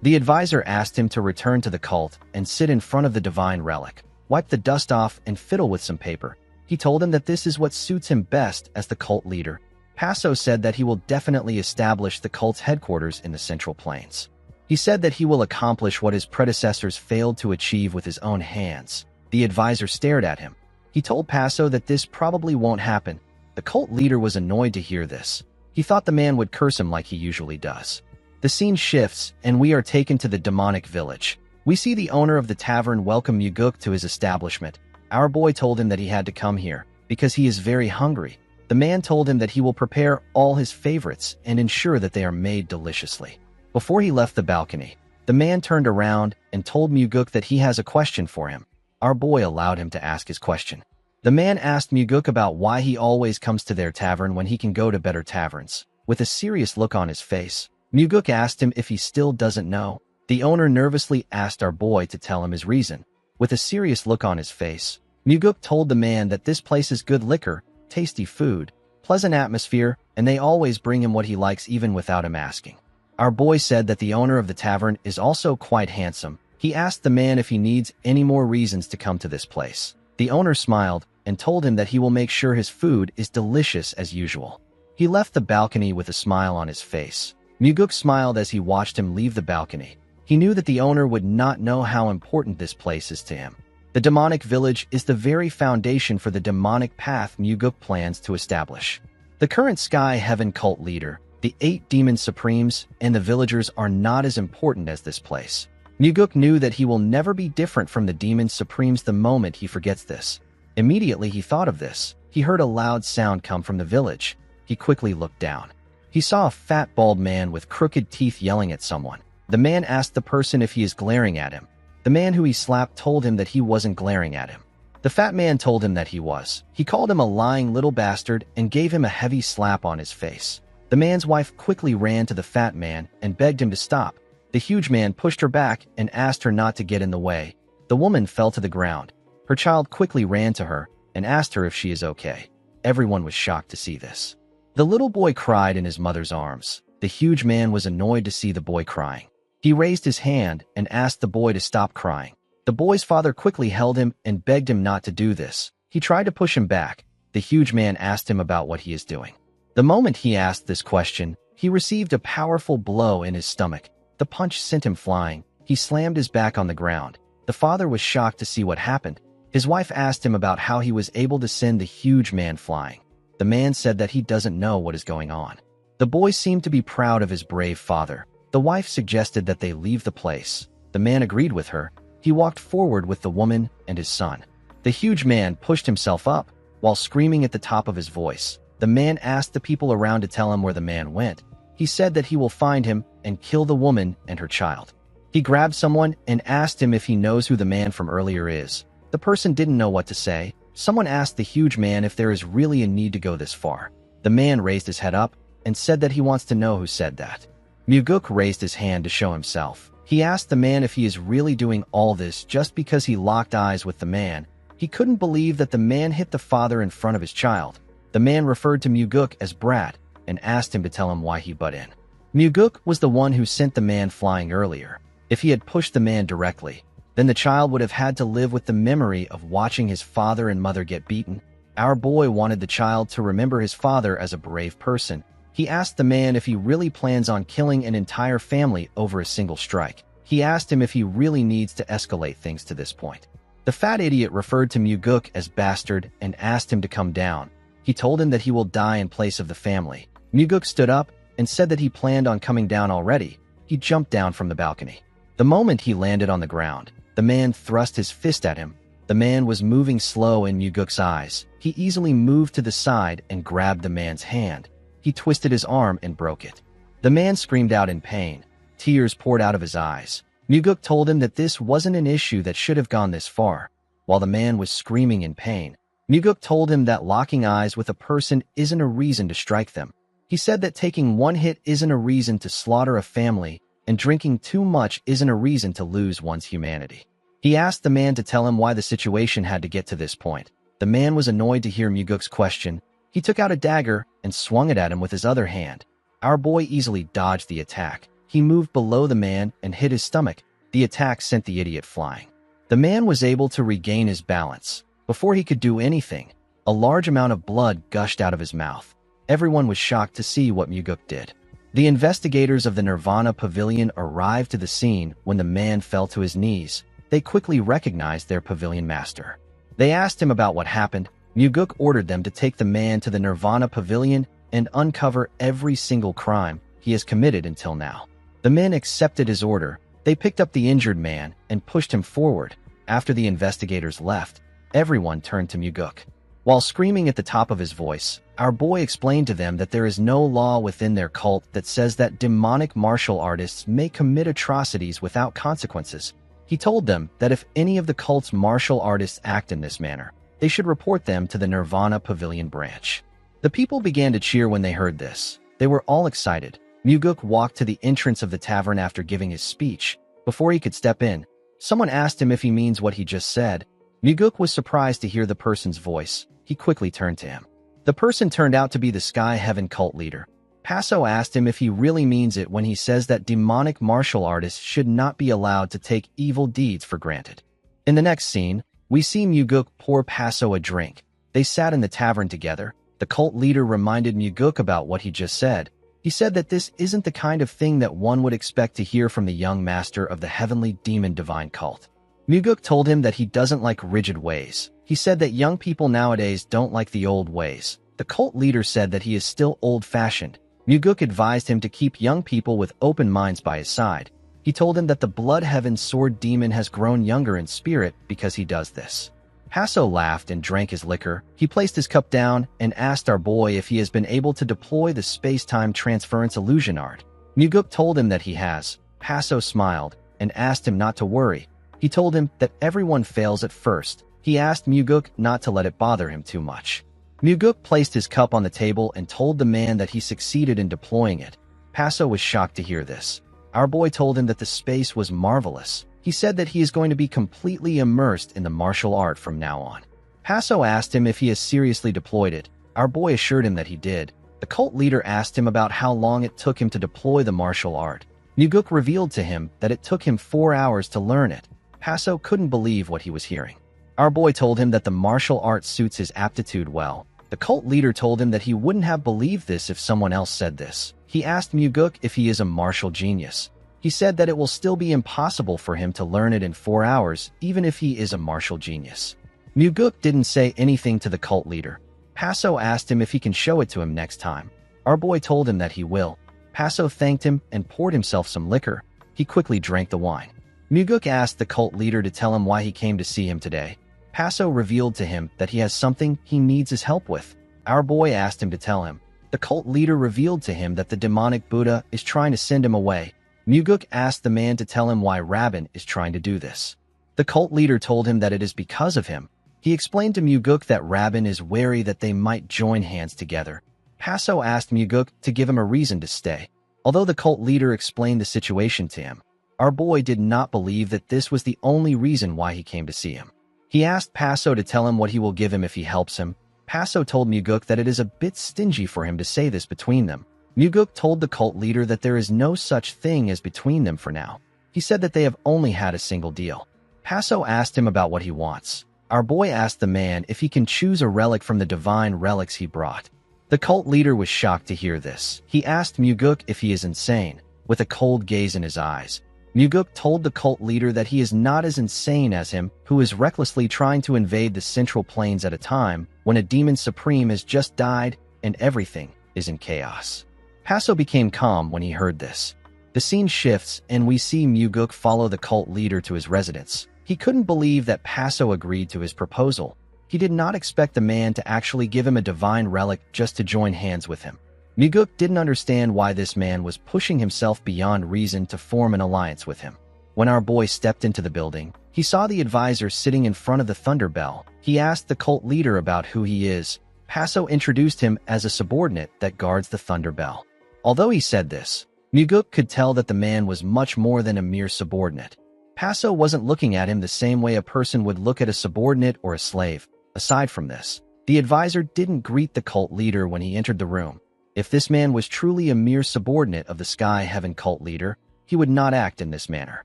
The advisor asked him to return to the cult and sit in front of the divine relic, wipe the dust off, and fiddle with some paper. He told him that this is what suits him best as the cult leader. Paso said that he will definitely establish the cult's headquarters in the Central Plains. He said that he will accomplish what his predecessors failed to achieve with his own hands. The advisor stared at him. He told Paso that this probably won't happen. The cult leader was annoyed to hear this. He thought the man would curse him like he usually does. The scene shifts, and we are taken to the demonic village. We see the owner of the tavern welcome Muguk to his establishment. Our boy told him that he had to come here because he is very hungry. The man told him that he will prepare all his favorites and ensure that they are made deliciously. Before he left the balcony, the man turned around and told Muguk that he has a question for him. Our boy allowed him to ask his question. The man asked Muguk about why he always comes to their tavern when he can go to better taverns. With a serious look on his face, Muguk asked him if he still doesn't know. The owner nervously asked our boy to tell him his reason. With a serious look on his face, Muguk told the man that this place is good liquor, tasty food, pleasant atmosphere, and they always bring him what he likes even without him asking. Our boy said that the owner of the tavern is also quite handsome. He asked the man if he needs any more reasons to come to this place. The owner smiled and told him that he will make sure his food is delicious as usual. He left the balcony with a smile on his face. Muguk smiled as he watched him leave the balcony. He knew that the owner would not know how important this place is to him. The demonic village is the very foundation for the demonic path Muguk plans to establish. The current Sky Heaven cult leader, the 8 demon supremes, and the villagers are not as important as this place. Muguk knew that he will never be different from the demon supremes the moment he forgets this. Immediately he thought of this. He heard a loud sound come from the village. He quickly looked down. He saw a fat, bald man with crooked teeth yelling at someone. The man asked the person if he is glaring at him. The man who he slapped told him that he wasn't glaring at him. The fat man told him that he was. He called him a lying little bastard and gave him a heavy slap on his face. The man's wife quickly ran to the fat man and begged him to stop. The huge man pushed her back and asked her not to get in the way. The woman fell to the ground. Her child quickly ran to her and asked her if she is okay. Everyone was shocked to see this. The little boy cried in his mother's arms. The huge man was annoyed to see the boy crying. He raised his hand and asked the boy to stop crying. The boy's father quickly held him and begged him not to do this. He tried to push him back. The huge man asked him about what he is doing. The moment he asked this question, he received a powerful blow in his stomach. The punch sent him flying. He slammed his back on the ground. The father was shocked to see what happened. His wife asked him about how he was able to send the huge man flying. The man said that he doesn't know what is going on. The boy seemed to be proud of his brave father. The wife suggested that they leave the place. The man agreed with her. He walked forward with the woman and his son. The huge man pushed himself up while screaming at the top of his voice. The man asked the people around to tell him where the man went. He said that he will find him and kill the woman and her child. He grabbed someone and asked him if he knows who the man from earlier is. The person didn't know what to say. Someone asked the huge man if there is really a need to go this far. The man raised his head up and said that he wants to know who said that. Muguk raised his hand to show himself. He asked the man if he is really doing all this just because he locked eyes with the man. He couldn't believe that the man hit the father in front of his child. The man referred to Muguk as Brat and asked him to tell him why he butt in. Muguk was the one who sent the man flying earlier. If he had pushed the man directly, then the child would have had to live with the memory of watching his father and mother get beaten. Our boy wanted the child to remember his father as a brave person. He asked the man if he really plans on killing an entire family over a single strike. He asked him if he really needs to escalate things to this point. The fat idiot referred to Muguk as bastard and asked him to come down. He told him that he will die in place of the family. Muguk stood up and said that he planned on coming down already. He jumped down from the balcony. The moment he landed on the ground, the man thrust his fist at him. The man was moving slow in Muguk's eyes. He easily moved to the side and grabbed the man's hand. He twisted his arm and broke it. The man screamed out in pain. Tears poured out of his eyes. Muguk told him that this wasn't an issue that should have gone this far. While the man was screaming in pain, Muguk told him that locking eyes with a person isn't a reason to strike them. He said that taking one hit isn't a reason to slaughter a family, and drinking too much isn't a reason to lose one's humanity. He asked the man to tell him why the situation had to get to this point. The man was annoyed to hear Muguk's question. He took out a dagger and swung it at him with his other hand. Our boy easily dodged the attack. He moved below the man and hit his stomach. The attack sent the idiot flying. The man was able to regain his balance. Before he could do anything, a large amount of blood gushed out of his mouth. Everyone was shocked to see what Muguk did. The investigators of the Nirvana Pavilion arrived to the scene when the man fell to his knees. They quickly recognized their pavilion master. They asked him about what happened. Muguk ordered them to take the man to the Nirvana Pavilion and uncover every single crime he has committed until now. The men accepted his order. They picked up the injured man and pushed him forward. After the investigators left, everyone turned to Muguk. While screaming at the top of his voice, our boy explained to them that there is no law within their cult that says that demonic martial artists may commit atrocities without consequences. He told them that if any of the cult's martial artists act in this manner, they should report them to the Nirvana Pavilion branch. The people began to cheer when they heard this. They were all excited. Muguk walked to the entrance of the tavern after giving his speech. Before he could step in, someone asked him if he means what he just said. Muguk was surprised to hear the person's voice. He quickly turned to him. The person turned out to be the Sky Heaven cult leader. Paso asked him if he really means it when he says that demonic martial artists should not be allowed to take evil deeds for granted. In the next scene, we see Muguk pour Paso a drink. They sat in the tavern together. The cult leader reminded Muguk about what he just said. He said that this isn't the kind of thing that one would expect to hear from the young master of the heavenly demon divine cult. Muguk told him that he doesn't like rigid ways. He said that young people nowadays don't like the old ways. The cult leader said that he is still old-fashioned. Muguk advised him to keep young people with open minds by his side. He told him that the Blood Heaven Sword Demon has grown younger in spirit because he does this. Paso laughed and drank his liquor. He placed his cup down and asked our boy if he has been able to deploy the space-time transference illusion art. Muguk told him that he has. Paso smiled and asked him not to worry. He told him that everyone fails at first. He asked Muguk not to let it bother him too much. Muguk placed his cup on the table and told the man that he succeeded in deploying it. Paso was shocked to hear this. Our boy told him that the space was marvelous. He said that he is going to be completely immersed in the martial art from now on. Paso asked him if he has seriously deployed it. Our boy assured him that he did. The cult leader asked him about how long it took him to deploy the martial art. Muguk revealed to him that it took him 4 hours to learn it. Paso couldn't believe what he was hearing. Our boy told him that the martial art suits his aptitude well. The cult leader told him that he wouldn't have believed this if someone else said this. He asked Muguk if he is a martial genius. He said that it will still be impossible for him to learn it in 4 hours, even if he is a martial genius. Muguk didn't say anything to the cult leader. Paso asked him if he can show it to him next time. Our boy told him that he will. Paso thanked him and poured himself some liquor. He quickly drank the wine. Muguk asked the cult leader to tell him why he came to see him today. Paso revealed to him that he has something he needs his help with. Our boy asked him to tell him. The cult leader revealed to him that the demonic Buddha is trying to send him away. Muguk asked the man to tell him why Rabin is trying to do this. The cult leader told him that it is because of him. He explained to Muguk that Rabin is wary that they might join hands together. Paso asked Muguk to give him a reason to stay. Although the cult leader explained the situation to him, our boy did not believe that this was the only reason why he came to see him. He asked Paso to tell him what he will give him if he helps him. Paso told Muguk that it is a bit stingy for him to say this between them. Muguk told the cult leader that there is no such thing as between them for now. He said that they have only had a single deal. Paso asked him about what he wants. Our boy asked the man if he can choose a relic from the divine relics he brought. The cult leader was shocked to hear this. He asked Muguk if he is insane, with a cold gaze in his eyes. Muguk told the cult leader that he is not as insane as him, who is recklessly trying to invade the Central Plains at a time when a demon supreme has just died and everything is in chaos. Paso became calm when he heard this. The scene shifts and we see Muguk follow the cult leader to his residence. He couldn't believe that Paso agreed to his proposal. He did not expect the man to actually give him a divine relic just to join hands with him. Muguk didn't understand why this man was pushing himself beyond reason to form an alliance with him. When our boy stepped into the building, he saw the advisor sitting in front of the Thunder Bell. He asked the cult leader about who he is. Paso introduced him as a subordinate that guards the Thunder Bell. Although he said this, Muguk could tell that the man was much more than a mere subordinate. Paso wasn't looking at him the same way a person would look at a subordinate or a slave. Aside from this, the advisor didn't greet the cult leader when he entered the room. If this man was truly a mere subordinate of the Sky Heaven cult leader, he would not act in this manner.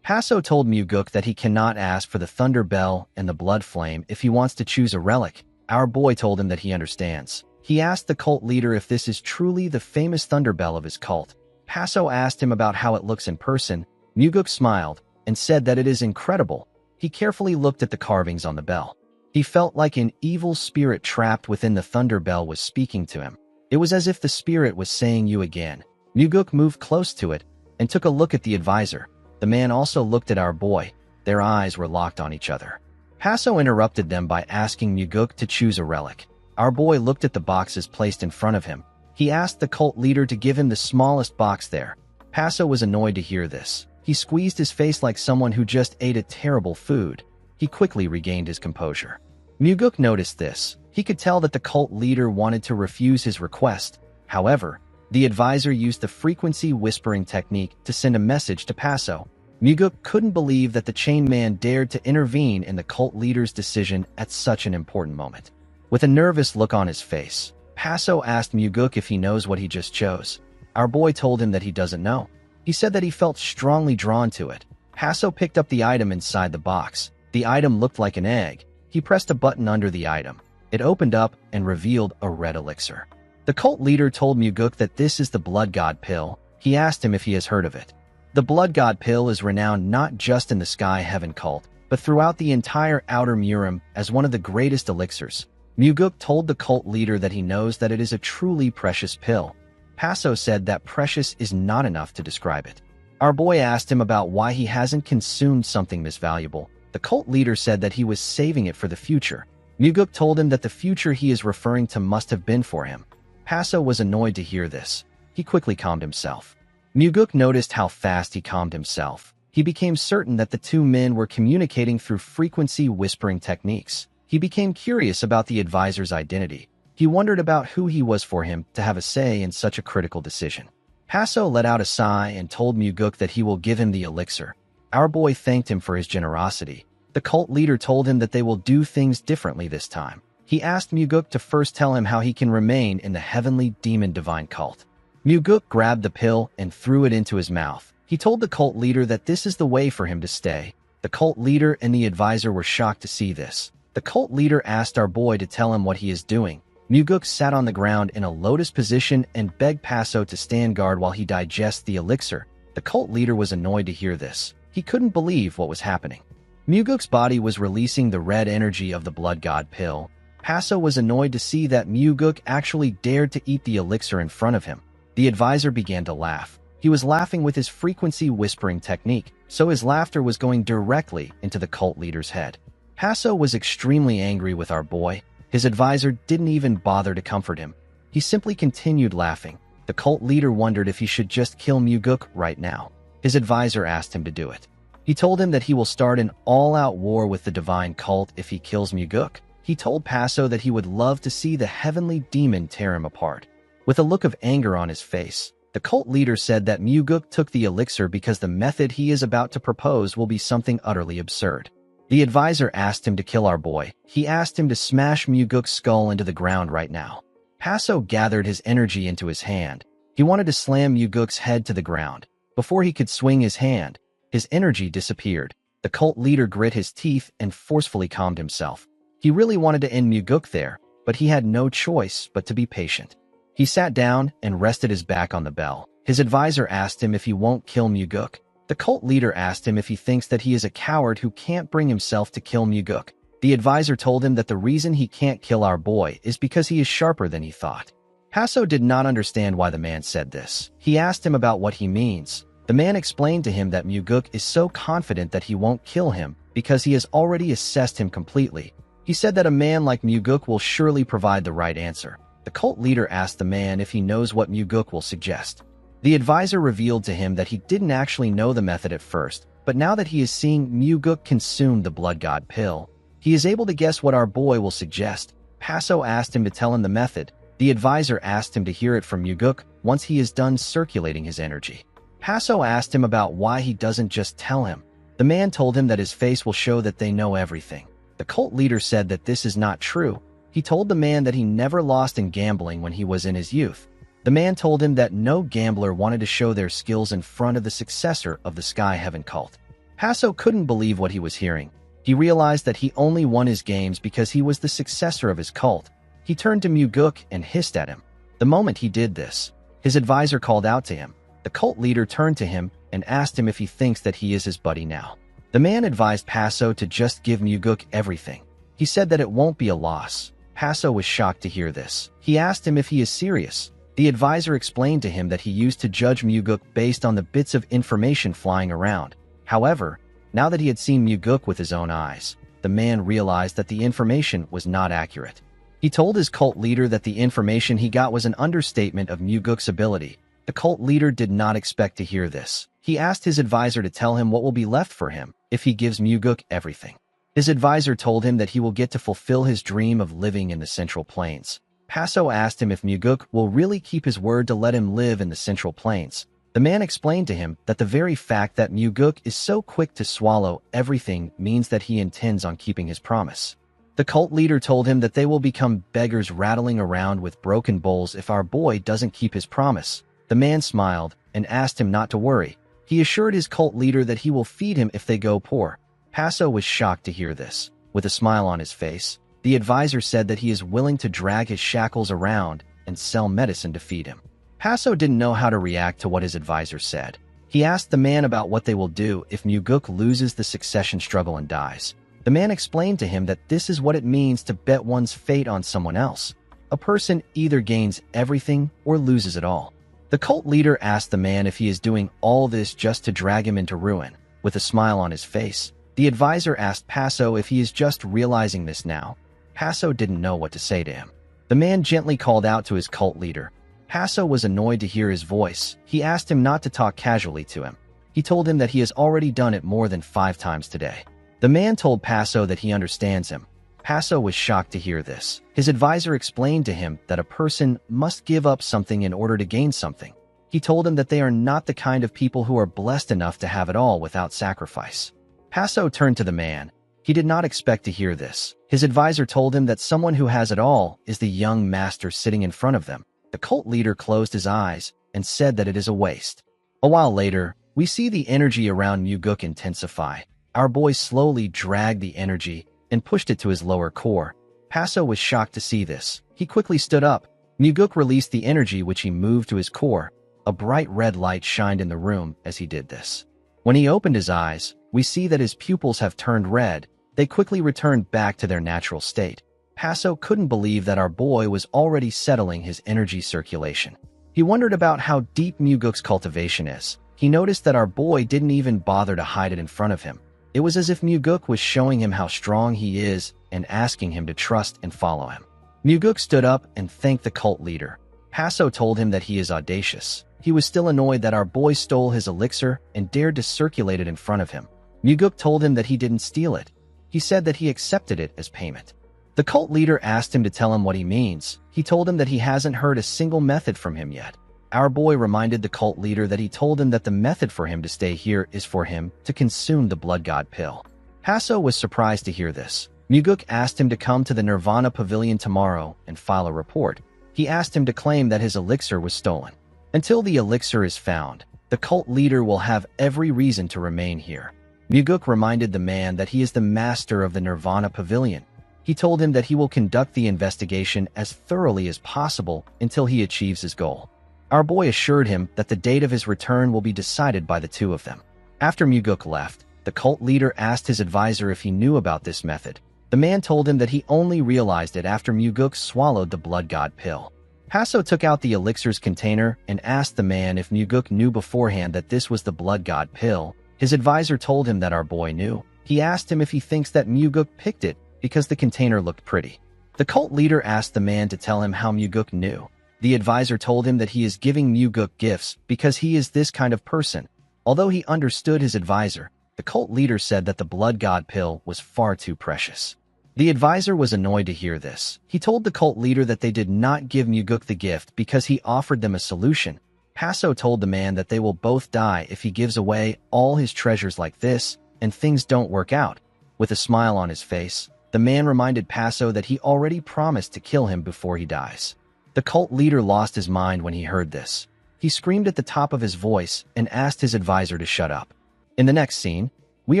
Paso told Muguk that he cannot ask for the Thunder Bell and the Blood Flame if he wants to choose a relic. Our boy told him that he understands. He asked the cult leader if this is truly the famous Thunder Bell of his cult. Paso asked him about how it looks in person. Muguk smiled and said that it is incredible. He carefully looked at the carvings on the bell. He felt like an evil spirit trapped within the Thunder Bell was speaking to him. It was as if the spirit was saying you again. Muguk moved close to it and took a look at the advisor. The man also looked at our boy. Their eyes were locked on each other. Paso interrupted them by asking Muguk to choose a relic. Our boy looked at the boxes placed in front of him. He asked the cult leader to give him the smallest box there. Paso was annoyed to hear this. He squeezed his face like someone who just ate a terrible food. He quickly regained his composure. Muguk noticed this. He could tell that the cult leader wanted to refuse his request. However, the advisor used the frequency whispering technique to send a message to Paso. Muguk couldn't believe that the chain man dared to intervene in the cult leader's decision at such an important moment. With a nervous look on his face, Paso asked Muguk if he knows what he just chose. Our boy told him that he doesn't know. He said that he felt strongly drawn to it. Paso picked up the item inside the box. The item looked like an egg. He pressed a button under the item. It opened up and revealed a red elixir. The cult leader told Muguk that this is the Blood God Pill. He asked him if he has heard of it. The Blood God Pill is renowned not just in the Sky Heaven cult, but throughout the entire Outer Murim as one of the greatest elixirs. Muguk told the cult leader that he knows that it is a truly precious pill. Paso said that precious is not enough to describe it. Our boy asked him about why he hasn't consumed something this valuable. The cult leader said that he was saving it for the future. Muguk told him that the future he is referring to must have been for him. Paso was annoyed to hear this. He quickly calmed himself. Muguk noticed how fast he calmed himself. He became certain that the two men were communicating through frequency whispering techniques. He became curious about the advisor's identity. He wondered about who he was for him to have a say in such a critical decision. Paso let out a sigh and told Muguk that he will give him the elixir. Our boy thanked him for his generosity. The cult leader told him that they will do things differently this time. He asked Muguk to first tell him how he can remain in the heavenly demon divine cult. Muguk grabbed the pill and threw it into his mouth. He told the cult leader that this is the way for him to stay. The cult leader and the advisor were shocked to see this. The cult leader asked our boy to tell him what he is doing. Muguk sat on the ground in a lotus position and begged Paso to stand guard while he digests the elixir. The cult leader was annoyed to hear this. He couldn't believe what was happening. Muguk's body was releasing the red energy of the Blood God Pill. Paso was annoyed to see that Muguk actually dared to eat the elixir in front of him. The advisor began to laugh. He was laughing with his frequency whispering technique, so his laughter was going directly into the cult leader's head. Paso was extremely angry with our boy. His advisor didn't even bother to comfort him. He simply continued laughing. The cult leader wondered if he should just kill Muguk right now. His advisor asked him to do it. He He told him that he will start an all-out war with the divine cult if he kills Muguk. He told Paso that he would love to see the heavenly demon tear him apart. With a look of anger on his face, the cult leader said that Muguk took the elixir because the method he is about to propose will be something utterly absurd. The advisor asked him to kill our boy. He asked him to smash Muguk's skull into the ground right now. Paso gathered his energy into his hand. He wanted to slam Muguk's head to the ground. Before he could swing his hand, his energy disappeared. The cult leader grit his teeth and forcefully calmed himself. He really wanted to end Muguk there, but he had no choice but to be patient. He sat down and rested his back on the bell. His advisor asked him if he won't kill Muguk. The cult leader asked him if he thinks that he is a coward who can't bring himself to kill Muguk. The advisor told him that the reason he can't kill our boy is because he is sharper than he thought. Paso did not understand why the man said this. He asked him about what he means. The man explained to him that Muguk is so confident that he won't kill him because he has already assessed him completely. He said that a man like Muguk will surely provide the right answer. The cult leader asked the man if he knows what Muguk will suggest. The advisor revealed to him that he didn't actually know the method at first, but now that he is seeing Muguk consume the blood god pill, he is able to guess what our boy will suggest. Paso asked him to tell him the method. The advisor asked him to hear it from Muguk once he is done circulating his energy. Paso asked him about why he doesn't just tell him. The man told him that his face will show that they know everything. The cult leader said that this is not true. He told the man that he never lost in gambling when he was in his youth. The man told him that no gambler wanted to show their skills in front of the successor of the Sky Heaven cult. Paso couldn't believe what he was hearing. He realized that he only won his games because he was the successor of his cult. He turned to Muguk and hissed at him. The moment he did this, his advisor called out to him. The cult leader turned to him and asked him if he thinks that he is his buddy now. The man advised Paso to just give Muguk everything. He said that it won't be a loss. Paso was shocked to hear this. He asked him if he is serious. The advisor explained to him that he used to judge Muguk based on the bits of information flying around. However, now that he had seen Muguk with his own eyes, the man realized that the information was not accurate. He told his cult leader that the information he got was an understatement of Muguk's ability. The cult leader did not expect to hear this. He asked his advisor to tell him what will be left for him if he gives Muguk everything. His advisor told him that he will get to fulfill his dream of living in the Central Plains. Paso asked him if Muguk will really keep his word to let him live in the Central Plains. The man explained to him that the very fact that Muguk is so quick to swallow everything means that he intends on keeping his promise. The cult leader told him that they will become beggars rattling around with broken bowls if our boy doesn't keep his promise. The man smiled and asked him not to worry. He assured his cult leader that he will feed him if they go poor. Paso was shocked to hear this. With a smile on his face, the advisor said that he is willing to drag his shackles around and sell medicine to feed him. Paso didn't know how to react to what his advisor said. He asked the man about what they will do if Muguk loses the succession struggle and dies. The man explained to him that this is what it means to bet one's fate on someone else. A person either gains everything or loses it all. The cult leader asked the man if he is doing all this just to drag him into ruin. With a smile on his face, the advisor asked Paso if he is just realizing this now. Paso didn't know what to say to him. The man gently called out to his cult leader. Paso was annoyed to hear his voice. He asked him not to talk casually to him. He told him that he has already done it more than 5 times today. The man told Paso that he understands him. Paso was shocked to hear this. His advisor explained to him that a person must give up something in order to gain something. He told him that they are not the kind of people who are blessed enough to have it all without sacrifice. Paso turned to the man. He did not expect to hear this. His advisor told him that someone who has it all is the young master sitting in front of them. The cult leader closed his eyes and said that it is a waste. A while later, we see the energy around Muguk intensify. Our boy slowly dragged the energy and pushed it to his lower core. Paso was shocked to see this. He quickly stood up. Muguk released the energy which he moved to his core. A bright red light shined in the room as he did this. When he opened his eyes, we see that his pupils have turned red. They quickly returned back to their natural state. Paso couldn't believe that our boy was already settling his energy circulation. He wondered about how deep Muguk's cultivation is. He noticed that our boy didn't even bother to hide it in front of him. It was as if Muguk was showing him how strong he is and asking him to trust and follow him. Muguk stood up and thanked the cult leader. Paso told him that he is audacious. He was still annoyed that our boy stole his elixir and dared to circulate it in front of him. Muguk told him that he didn't steal it. He said that he accepted it as payment. The cult leader asked him to tell him what he means. He told him that he hasn't heard a single method from him yet. Our boy reminded the cult leader that he told him that the method for him to stay here is for him to consume the blood god pill. Paso was surprised to hear this. Muguk asked him to come to the Nirvana Pavilion tomorrow and file a report. He asked him to claim that his elixir was stolen. Until the elixir is found, the cult leader will have every reason to remain here. Muguk reminded the man that he is the master of the Nirvana Pavilion. He told him that he will conduct the investigation as thoroughly as possible until he achieves his goal. Our boy assured him that the date of his return will be decided by the two of them. After Muguk left, the cult leader asked his advisor if he knew about this method. The man told him that he only realized it after Muguk swallowed the blood god pill. Paso took out the elixir's container and asked the man if Muguk knew beforehand that this was the blood god pill. His advisor told him that our boy knew. He asked him if he thinks that Muguk picked it because the container looked pretty. The cult leader asked the man to tell him how Muguk knew. The advisor told him that he is giving Muguk gifts because he is this kind of person. Although he understood his advisor, the cult leader said that the blood god pill was far too precious. The advisor was annoyed to hear this. He told the cult leader that they did not give Muguk the gift because he offered them a solution. Paso told the man that they will both die if he gives away all his treasures like this and things don't work out. With a smile on his face, the man reminded Paso that he already promised to kill him before he dies. The cult leader lost his mind when he heard this. He screamed at the top of his voice and asked his advisor to shut up. In the next scene, we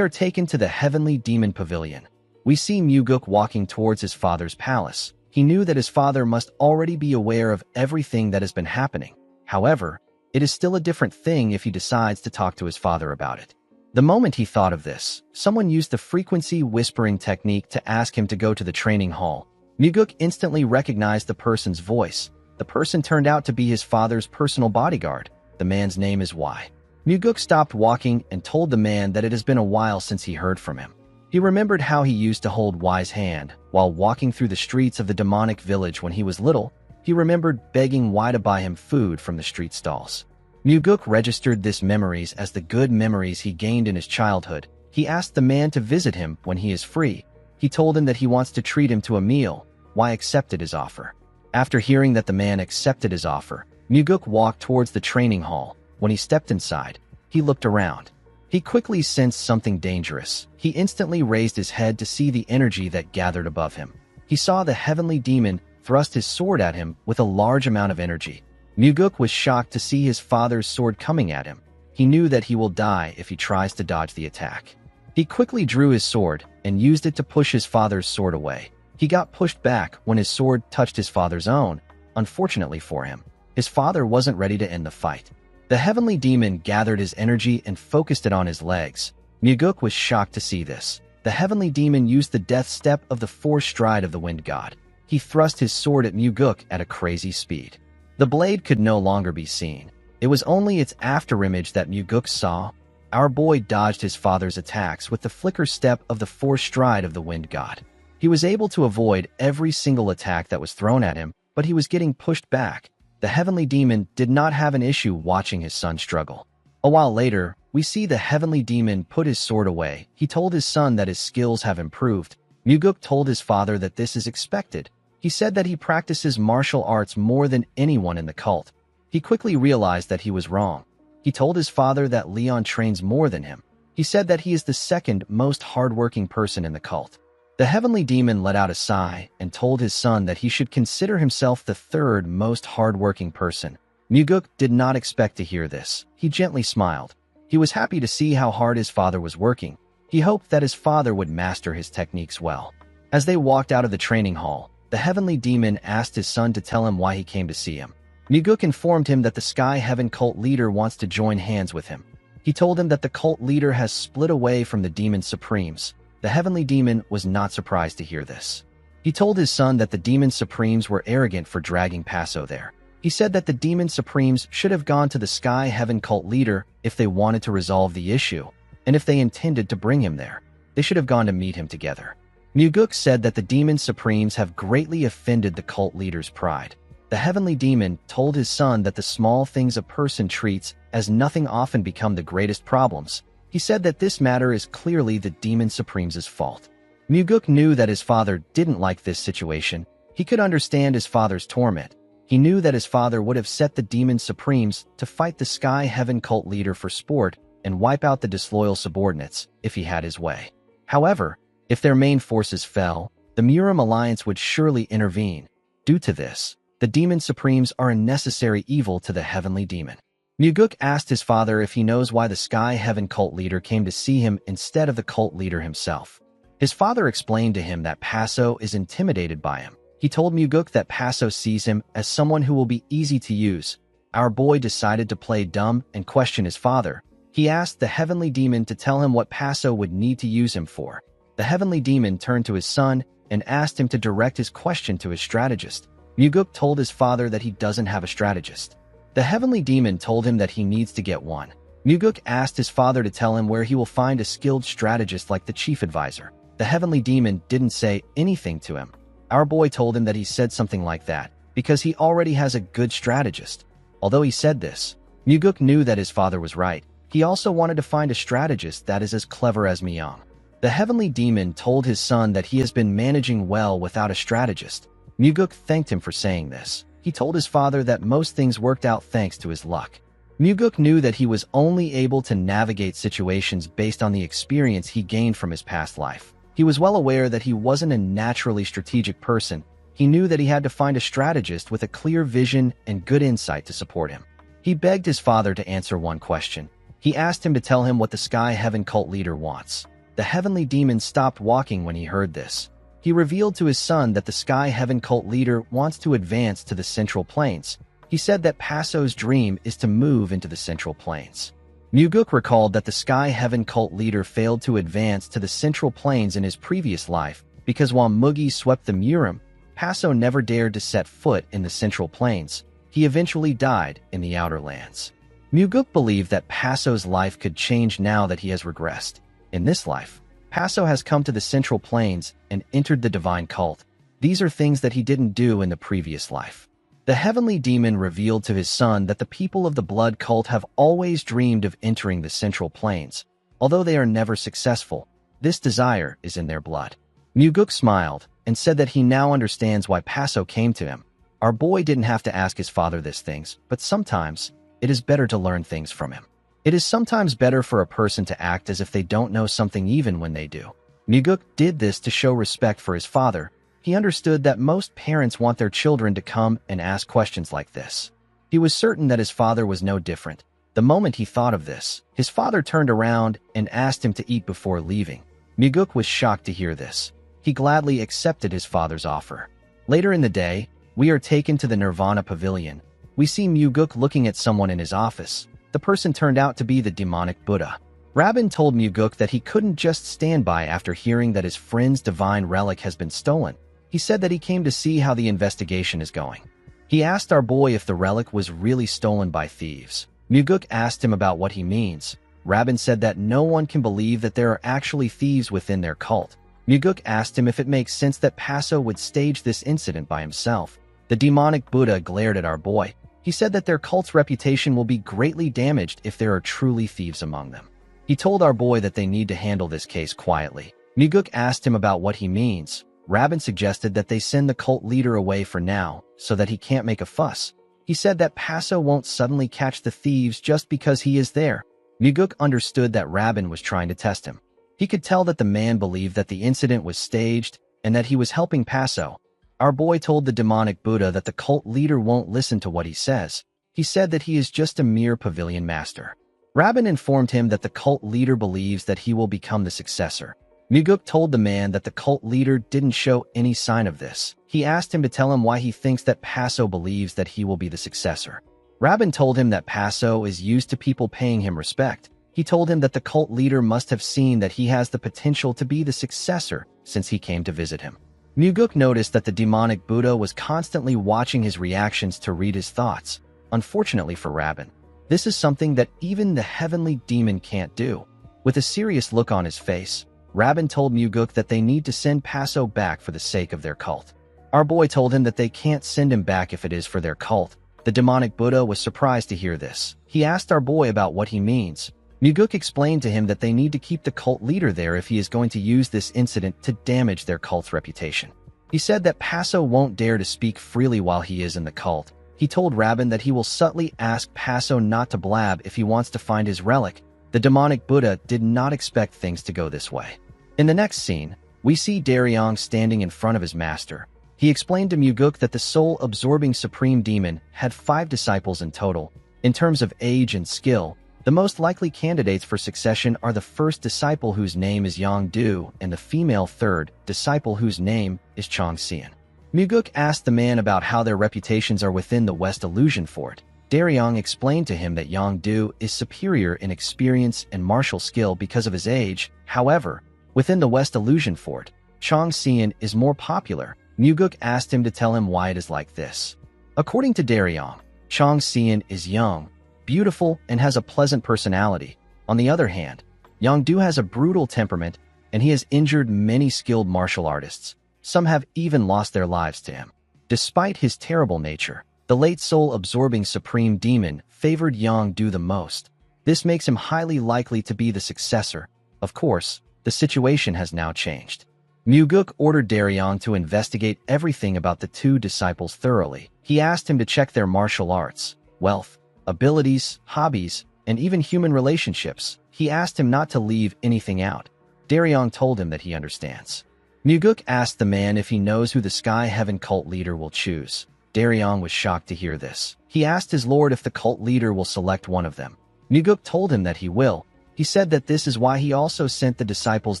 are taken to the Heavenly Demon Pavilion. We see Muguk walking towards his father's palace. He knew that his father must already be aware of everything that has been happening. However, it is still a different thing if he decides to talk to his father about it. The moment he thought of this, someone used the frequency whispering technique to ask him to go to the training hall. Muguk instantly recognized the person's voice. The person turned out to be his father's personal bodyguard. The man's name is Y. Muguk stopped walking and told the man that it has been a while since he heard from him. He remembered how he used to hold Y's hand while walking through the streets of the demonic village when he was little. He remembered begging Y to buy him food from the street stalls. Muguk registered these memories as the good memories he gained in his childhood. He asked the man to visit him when he is free. He told him that he wants to treat him to a meal. Y accepted his offer. After hearing that the man accepted his offer, Muguk walked towards the training hall. When he stepped inside, he looked around. He quickly sensed something dangerous. He instantly raised his head to see the energy that gathered above him. He saw the heavenly demon thrust his sword at him with a large amount of energy. Muguk was shocked to see his father's sword coming at him. He knew that he will die if he tries to dodge the attack. He quickly drew his sword and used it to push his father's sword away. He got pushed back when his sword touched his father's own. Unfortunately for him, his father wasn't ready to end the fight. The heavenly demon gathered his energy and focused it on his legs. Muguk was shocked to see this. The heavenly demon used the death step of the fourth stride of the wind god. He thrust his sword at Muguk at a crazy speed. The blade could no longer be seen. It was only its afterimage that Muguk saw. Our boy dodged his father's attacks with the flicker step of the fourth stride of the wind god. He was able to avoid every single attack that was thrown at him, but he was getting pushed back. The heavenly demon did not have an issue watching his son struggle. A while later, we see the heavenly demon put his sword away. He told his son that his skills have improved. Muguk told his father that this is expected. He said that he practices martial arts more than anyone in the cult. He quickly realized that he was wrong. He told his father that Leon trains more than him. He said that he is the second most hardworking person in the cult. The heavenly demon let out a sigh and told his son that he should consider himself the third most hardworking person. Muguk did not expect to hear this. He gently smiled. He was happy to see how hard his father was working. He hoped that his father would master his techniques well. As they walked out of the training hall, the heavenly demon asked his son to tell him why he came to see him. Muguk informed him that the Sky Heaven cult leader wants to join hands with him. He told him that the cult leader has split away from the Demon Supremes. The heavenly demon was not surprised to hear this. He told his son that the Demon Supremes were arrogant for dragging Paso there. He said that the Demon Supremes should have gone to the Sky Heaven cult leader if they wanted to resolve the issue, and if they intended to bring him there, they should have gone to meet him together. Muguk said that the Demon Supremes have greatly offended the cult leader's pride. The heavenly demon told his son that the small things a person treats as nothing often become the greatest problems. He said that this matter is clearly the Demon Supreme's fault. Muguk knew that his father didn't like this situation. He could understand his father's torment. He knew that his father would have set the Demon Supremes to fight the Sky Heaven cult leader for sport and wipe out the disloyal subordinates if he had his way. However, if their main forces fell, the Murim Alliance would surely intervene. Due to this, the Demon Supremes are a necessary evil to the Heavenly Demon. Muguk asked his father if he knows why the Sky Heaven cult leader came to see him instead of the cult leader himself. His father explained to him that Paso is intimidated by him. He told Muguk that Paso sees him as someone who will be easy to use. Our boy decided to play dumb and question his father. He asked the Heavenly Demon to tell him what Paso would need to use him for. The Heavenly Demon turned to his son and asked him to direct his question to his strategist. Muguk told his father that he doesn't have a strategist. The Heavenly Demon told him that he needs to get one. Muguk asked his father to tell him where he will find a skilled strategist like the chief advisor. The Heavenly Demon didn't say anything to him. Our boy told him that he said something like that because he already has a good strategist. Although he said this, Muguk knew that his father was right. He also wanted to find a strategist that is as clever as Myung. The Heavenly Demon told his son that he has been managing well without a strategist. Muguk thanked him for saying this. He told his father that most things worked out thanks to his luck. Muguk knew that he was only able to navigate situations based on the experience he gained from his past life. He was well aware that he wasn't a naturally strategic person. He knew that he had to find a strategist with a clear vision and good insight to support him. He begged his father to answer one question. He asked him to tell him what the Sky Heaven cult leader wants. The Heavenly Demon stopped walking when he heard this. He revealed to his son that the Sky Heaven cult leader wants to advance to the Central Plains. He said that Paso's dream is to move into the Central Plains. Muguk recalled that the Sky Heaven cult leader failed to advance to the Central Plains in his previous life because while Mugi swept the Murim, Paso never dared to set foot in the Central Plains. He eventually died in the Outer Lands. Muguk believed that Paso's life could change now that he has regressed. In this life, Paso has come to the Central Plains and entered the Divine Cult. These are things that he didn't do in the previous life. The Heavenly Demon revealed to his son that the people of the Blood Cult have always dreamed of entering the Central Plains. Although they are never successful, this desire is in their blood. Muguk smiled and said that he now understands why Paso came to him. Our boy didn't have to ask his father these things, but sometimes it is better to learn things from him. It is sometimes better for a person to act as if they don't know something even when they do. Muguk did this to show respect for his father. He understood that most parents want their children to come and ask questions like this. He was certain that his father was no different. The moment he thought of this, his father turned around and asked him to eat before leaving. Muguk was shocked to hear this. He gladly accepted his father's offer. Later in the day, we are taken to the Nirvana Pavilion. We see Muguk looking at someone in his office. The person turned out to be the demonic Buddha. Rabin told Muguk that he couldn't just stand by after hearing that his friend's divine relic has been stolen. He said that he came to see how the investigation is going. He asked our boy if the relic was really stolen by thieves. Muguk asked him about what he means. Rabin said that no one can believe that there are actually thieves within their cult. Muguk asked him if it makes sense that Paso would stage this incident by himself. The demonic Buddha glared at our boy. He said that their cult's reputation will be greatly damaged if there are truly thieves among them. He told our boy that they need to handle this case quietly. Muguk asked him about what he means. Rabin suggested that they send the cult leader away for now, so that he can't make a fuss. He said that Paso won't suddenly catch the thieves just because he is there. Muguk understood that Rabin was trying to test him. He could tell that the man believed that the incident was staged and that he was helping Paso. Our boy told the demonic Buddha that the cult leader won't listen to what he says. He said that he is just a mere pavilion master. Rabin informed him that the cult leader believes that he will become the successor. Muguk told the man that the cult leader didn't show any sign of this. He asked him to tell him why he thinks that Paso believes that he will be the successor. Rabin told him that Paso is used to people paying him respect. He told him that the cult leader must have seen that he has the potential to be the successor since he came to visit him. Muguk noticed that the demonic Buddha was constantly watching his reactions to read his thoughts. Unfortunately for Rabin, this is something that even the heavenly demon can't do. With a serious look on his face, Rabin told Muguk that they need to send Paso back for the sake of their cult. Our boy told him that they can't send him back if it is for their cult. The demonic Buddha was surprised to hear this. He asked our boy about what he means. Muguk explained to him that they need to keep the cult leader there if he is going to use this incident to damage their cult's reputation. He said that Paso won't dare to speak freely while he is in the cult. He told Rabin that he will subtly ask Paso not to blab if he wants to find his relic. The demonic Buddha did not expect things to go this way. In the next scene, we see Daryong standing in front of his master. He explained to Muguk that the soul-absorbing supreme demon had 5 disciples in total. In terms of age and skill, the most likely candidates for succession are the first disciple whose name is Yongdu and the female third disciple whose name is Chongxian. Muguk asked the man about how their reputations are within the West Illusion Fort. Daryong explained to him that Yongdu is superior in experience and martial skill because of his age. However, within the West Illusion Fort, Chongxian is more popular. Muguk asked him to tell him why it is like this. According to Daryong, Chongxian is young, beautiful, and has a pleasant personality. On the other hand, Yongdu has a brutal temperament, and he has injured many skilled martial artists. Some have even lost their lives to him. Despite his terrible nature, the late soul-absorbing supreme demon favored Yongdu the most. This makes him highly likely to be the successor. Of course, the situation has now changed. Muguk ordered Daryong to investigate everything about the 2 disciples thoroughly. He asked him to check their martial arts, wealth, abilities, hobbies, and even human relationships. He asked him not to leave anything out. Daryong told him that he understands. Muguk asked the man if he knows who the Sky Heaven cult leader will choose. Daryong was shocked to hear this. He asked his lord if the cult leader will select one of them. Muguk told him that he will. He said that this is why he also sent the disciples'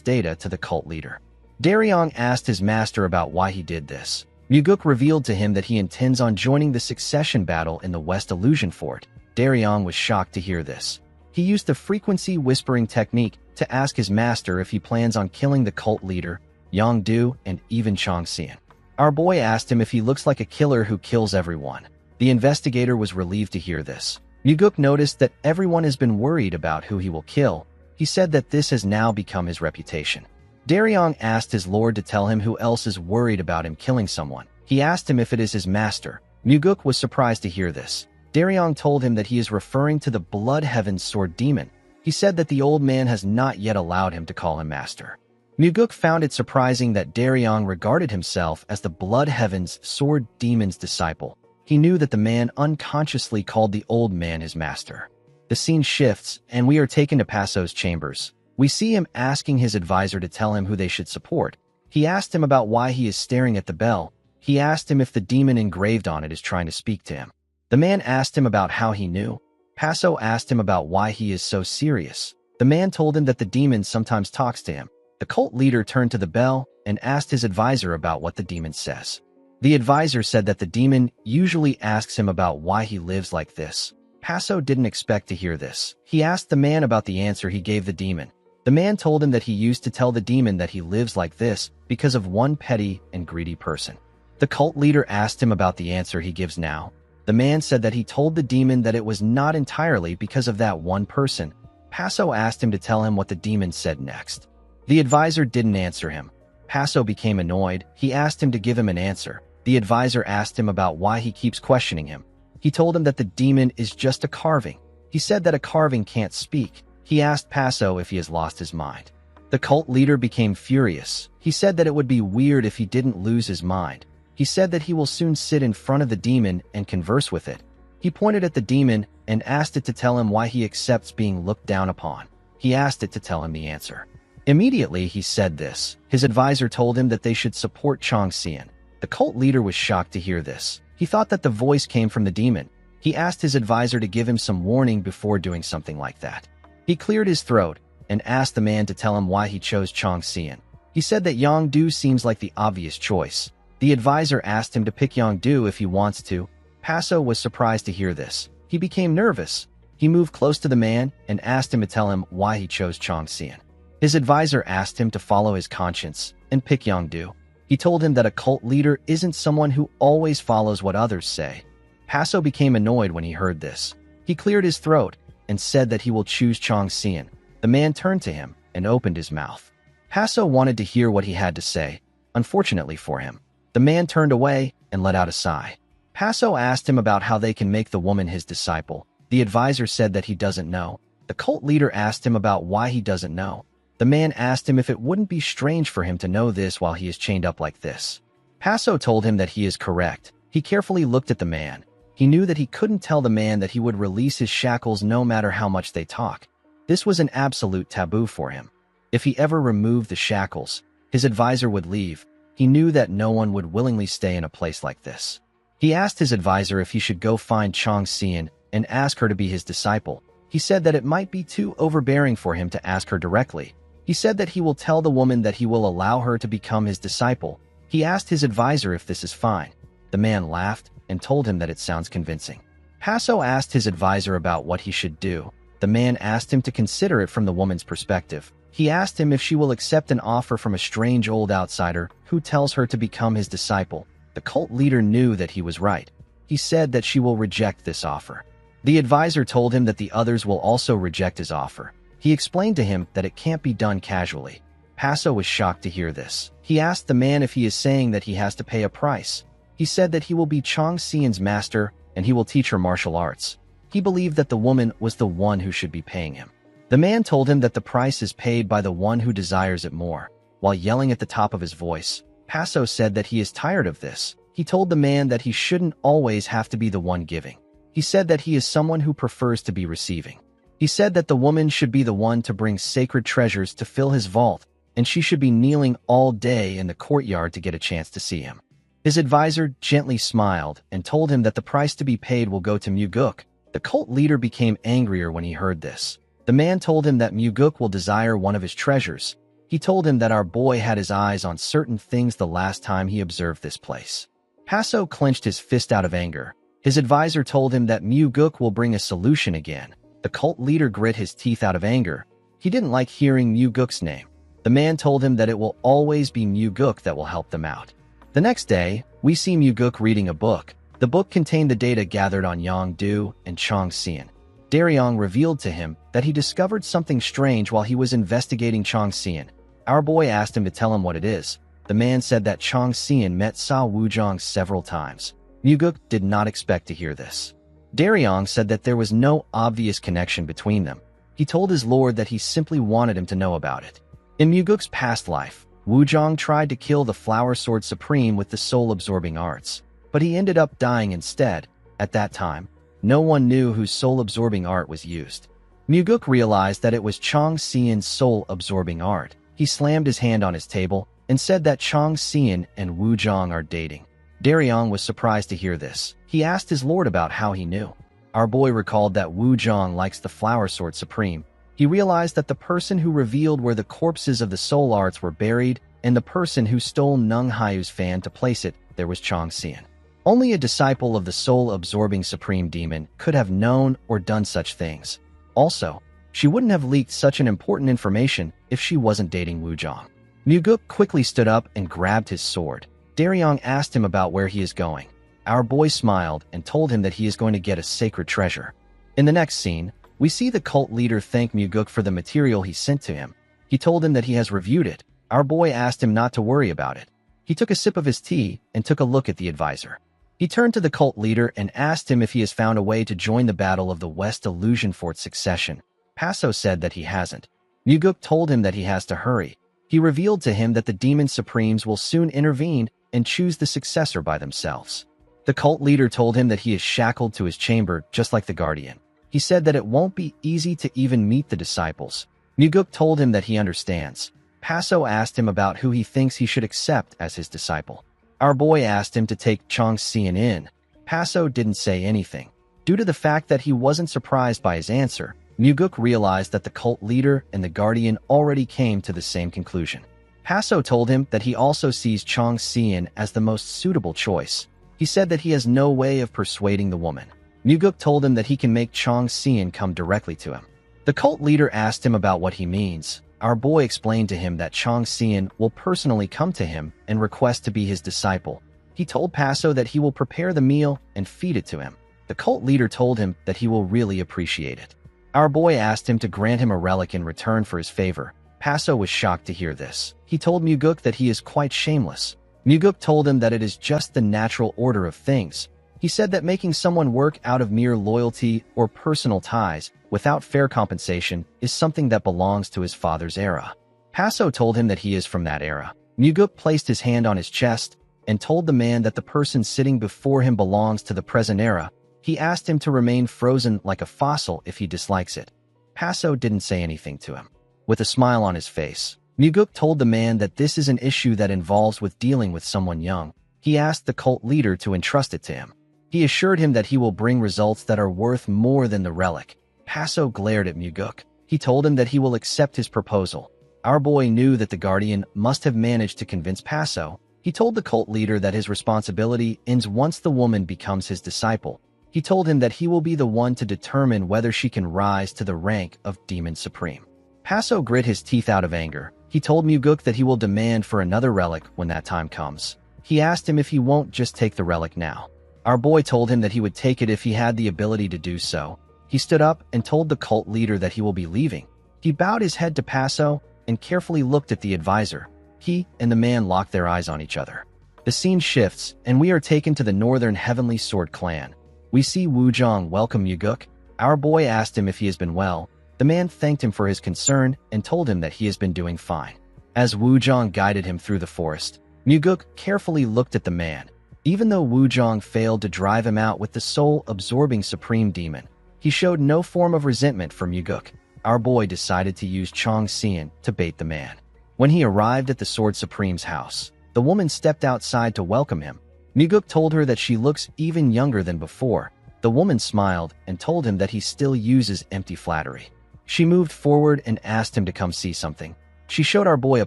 data to the cult leader. Daryong asked his master about why he did this. Muguk revealed to him that he intends on joining the succession battle in the West Illusion Fort. Daryong was shocked to hear this. He used the frequency whispering technique to ask his master if he plans on killing the cult leader, Yongdu, and even Chongxian. Our boy asked him if he looks like a killer who kills everyone. The investigator was relieved to hear this. Muguk noticed that everyone has been worried about who he will kill. He said that this has now become his reputation. Daryong asked his lord to tell him who else is worried about him killing someone. He asked him if it is his master. Muguk was surprised to hear this. Daryong told him that he is referring to the Blood Heaven's sword demon. He said that the old man has not yet allowed him to call him master. Muguk found it surprising that Daryong regarded himself as the Blood Heaven's sword demon's disciple. He knew that the man unconsciously called the old man his master. The scene shifts, and we are taken to Paso's chambers. We see him asking his advisor to tell him who they should support. He asked him about why he is staring at the bell. He asked him if the demon engraved on it is trying to speak to him. The man asked him about how he knew. Paso asked him about why he is so serious. The man told him that the demon sometimes talks to him. The cult leader turned to the bell and asked his advisor about what the demon says. The advisor said that the demon usually asks him about why he lives like this. Paso didn't expect to hear this. He asked the man about the answer he gave the demon. The man told him that he used to tell the demon that he lives like this because of one petty and greedy person. The cult leader asked him about the answer he gives now. The man said that he told the demon that it was not entirely because of that one person. Paso asked him to tell him what the demon said next. The advisor didn't answer him. Paso became annoyed. He asked him to give him an answer. The advisor asked him about why he keeps questioning him. He told him that the demon is just a carving. He said that a carving can't speak. He asked Paso if he has lost his mind. The cult leader became furious. He said that it would be weird if he didn't lose his mind. He said that he will soon sit in front of the demon and converse with it. He pointed at the demon and asked it to tell him why he accepts being looked down upon. He asked it to tell him the answer. Immediately he said this. His advisor told him that they should support Chongxian. The cult leader was shocked to hear this. He thought that the voice came from the demon. He asked his advisor to give him some warning before doing something like that. He cleared his throat and asked the man to tell him why he chose Chongxian. He said that Yongdu seems like the obvious choice. The advisor asked him to pick Yongdu if he wants to. Paso was surprised to hear this. He became nervous. He moved close to the man and asked him to tell him why he chose Chongxian. His advisor asked him to follow his conscience and pick Yongdu. He told him that a cult leader isn't someone who always follows what others say. Paso became annoyed when he heard this. He cleared his throat and said that he will choose Chongxian. The man turned to him and opened his mouth. Paso wanted to hear what he had to say. Unfortunately for him, the man turned away and let out a sigh. Paso asked him about how they can make the woman his disciple. The advisor said that he doesn't know. The cult leader asked him about why he doesn't know. The man asked him if it wouldn't be strange for him to know this while he is chained up like this. Paso told him that he is correct. He carefully looked at the man. He knew that he couldn't tell the man that he would release his shackles no matter how much they talk. This was an absolute taboo for him. If he ever removed the shackles, his advisor would leave. He knew that no one would willingly stay in a place like this. He asked his advisor if he should go find Chang Xian and ask her to be his disciple. He said that it might be too overbearing for him to ask her directly. He said that he will tell the woman that he will allow her to become his disciple. He asked his advisor if this is fine. The man laughed and told him that it sounds convincing. Paso asked his advisor about what he should do. The man asked him to consider it from the woman's perspective. He asked him if she will accept an offer from a strange old outsider who tells her to become his disciple. The cult leader knew that he was right. He said that she will reject this offer. The advisor told him that the others will also reject his offer. He explained to him that it can't be done casually. Paso was shocked to hear this. He asked the man if he is saying that he has to pay a price. He said that he will be Chang Xian's master and he will teach her martial arts. He believed that the woman was the one who should be paying him. The man told him that the price is paid by the one who desires it more. While yelling at the top of his voice, Paso said that he is tired of this. He told the man that he shouldn't always have to be the one giving. He said that he is someone who prefers to be receiving. He said that the woman should be the one to bring sacred treasures to fill his vault, and she should be kneeling all day in the courtyard to get a chance to see him. His advisor gently smiled and told him that the price to be paid will go to Muguk. The cult leader became angrier when he heard this. The man told him that Muguk will desire one of his treasures. He told him that our boy had his eyes on certain things the last time he observed this place. Paso clenched his fist out of anger. His advisor told him that Muguk will bring a solution again. The cult leader grit his teeth out of anger. He didn't like hearing Muguk's name. The man told him that it will always be Muguk that will help them out. The next day, we see Muguk reading a book. The book contained the data gathered on Yongdu and Chang Xian. Daryong revealed to him that he discovered something strange while he was investigating Chang Xian. Our boy asked him to tell him what it is. The man said that Chang Xian met Sa Wuzhong several times. Muguk did not expect to hear this. Daryong said that there was no obvious connection between them. He told his lord that he simply wanted him to know about it. In Muguk's past life, Wuzhong tried to kill the Flower Sword Supreme with the soul-absorbing arts, but he ended up dying instead. At that time, no one knew whose soul-absorbing art was used. Muguk realized that it was Chang Xian's soul-absorbing art. He slammed his hand on his table and said that Chang Xian and Wuzhong are dating. Daryong was surprised to hear this. He asked his lord about how he knew. Our boy recalled that Wuzhong likes the Flower Sword Supreme. He realized that the person who revealed where the corpses of the soul arts were buried and the person who stole Nung Haiyu's fan to place it, there was Chang Xian. Only a disciple of the soul-absorbing Supreme Demon could have known or done such things. Also, she wouldn't have leaked such an important information if she wasn't dating Wuzhong. Muguk quickly stood up and grabbed his sword. Daryong asked him about where he is going. Our boy smiled and told him that he is going to get a sacred treasure. In the next scene, we see the cult leader thank Muguk for the material he sent to him. He told him that he has reviewed it. Our boy asked him not to worry about it. He took a sip of his tea and took a look at the advisor. He turned to the cult leader and asked him if he has found a way to join the Battle of the West Illusion Fort Succession. Paso said that he hasn't. Muguk told him that he has to hurry. He revealed to him that the Demon Supremes will soon intervene and choose the successor by themselves. The cult leader told him that he is shackled to his chamber just like the Guardian. He said that it won't be easy to even meet the disciples. Muguk told him that he understands. Paso asked him about who he thinks he should accept as his disciple. Our boy asked him to take Chang Xian in. Paso didn't say anything. Due to the fact that he wasn't surprised by his answer, Muguk realized that the cult leader and the Guardian already came to the same conclusion. Paso told him that he also sees Chang Xian as the most suitable choice. He said that he has no way of persuading the woman. Muguk told him that he can make Chang Xian come directly to him. The cult leader asked him about what he means. Our boy explained to him that Chang Xian will personally come to him and request to be his disciple. He told Paso that he will prepare the meal and feed it to him. The cult leader told him that he will really appreciate it. Our boy asked him to grant him a relic in return for his favor. Paso was shocked to hear this. He told Muguk that he is quite shameless. Muguk told him that it is just the natural order of things. He said that making someone work out of mere loyalty or personal ties without fair compensation, is something that belongs to his father's era. Paso told him that he is from that era. Muguk placed his hand on his chest and told the man that the person sitting before him belongs to the present era. He asked him to remain frozen like a fossil if he dislikes it. Paso didn't say anything to him. With a smile on his face, Muguk told the man that this is an issue that involves with dealing with someone young. He asked the cult leader to entrust it to him. He assured him that he will bring results that are worth more than the relic. Paso glared at Muguk. He told him that he will accept his proposal. Our boy knew that the guardian must have managed to convince Paso. He told the cult leader that his responsibility ends once the woman becomes his disciple. He told him that he will be the one to determine whether she can rise to the rank of Demon Supreme. Paso grit his teeth out of anger. He told Muguk that he will demand for another relic when that time comes. He asked him if he won't just take the relic now. Our boy told him that he would take it if he had the ability to do so. He stood up and told the cult leader that he will be leaving. He bowed his head to Paso and carefully looked at the advisor. He and the man locked their eyes on each other. The scene shifts, and we are taken to the Northern Heavenly Sword clan. We see Wuzhong welcome Muguk. Our boy asked him if he has been well. The man thanked him for his concern and told him that he has been doing fine. As Wuzhong guided him through the forest, Muguk carefully looked at the man. Even though Wuzhong failed to drive him out with the soul-absorbing supreme demon, he showed no form of resentment for Muguk. Our boy decided to use Chong Xian to bait the man. When he arrived at the Sword Supreme's house, the woman stepped outside to welcome him. Muguk told her that she looks even younger than before. The woman smiled and told him that he still uses empty flattery. She moved forward and asked him to come see something. She showed our boy a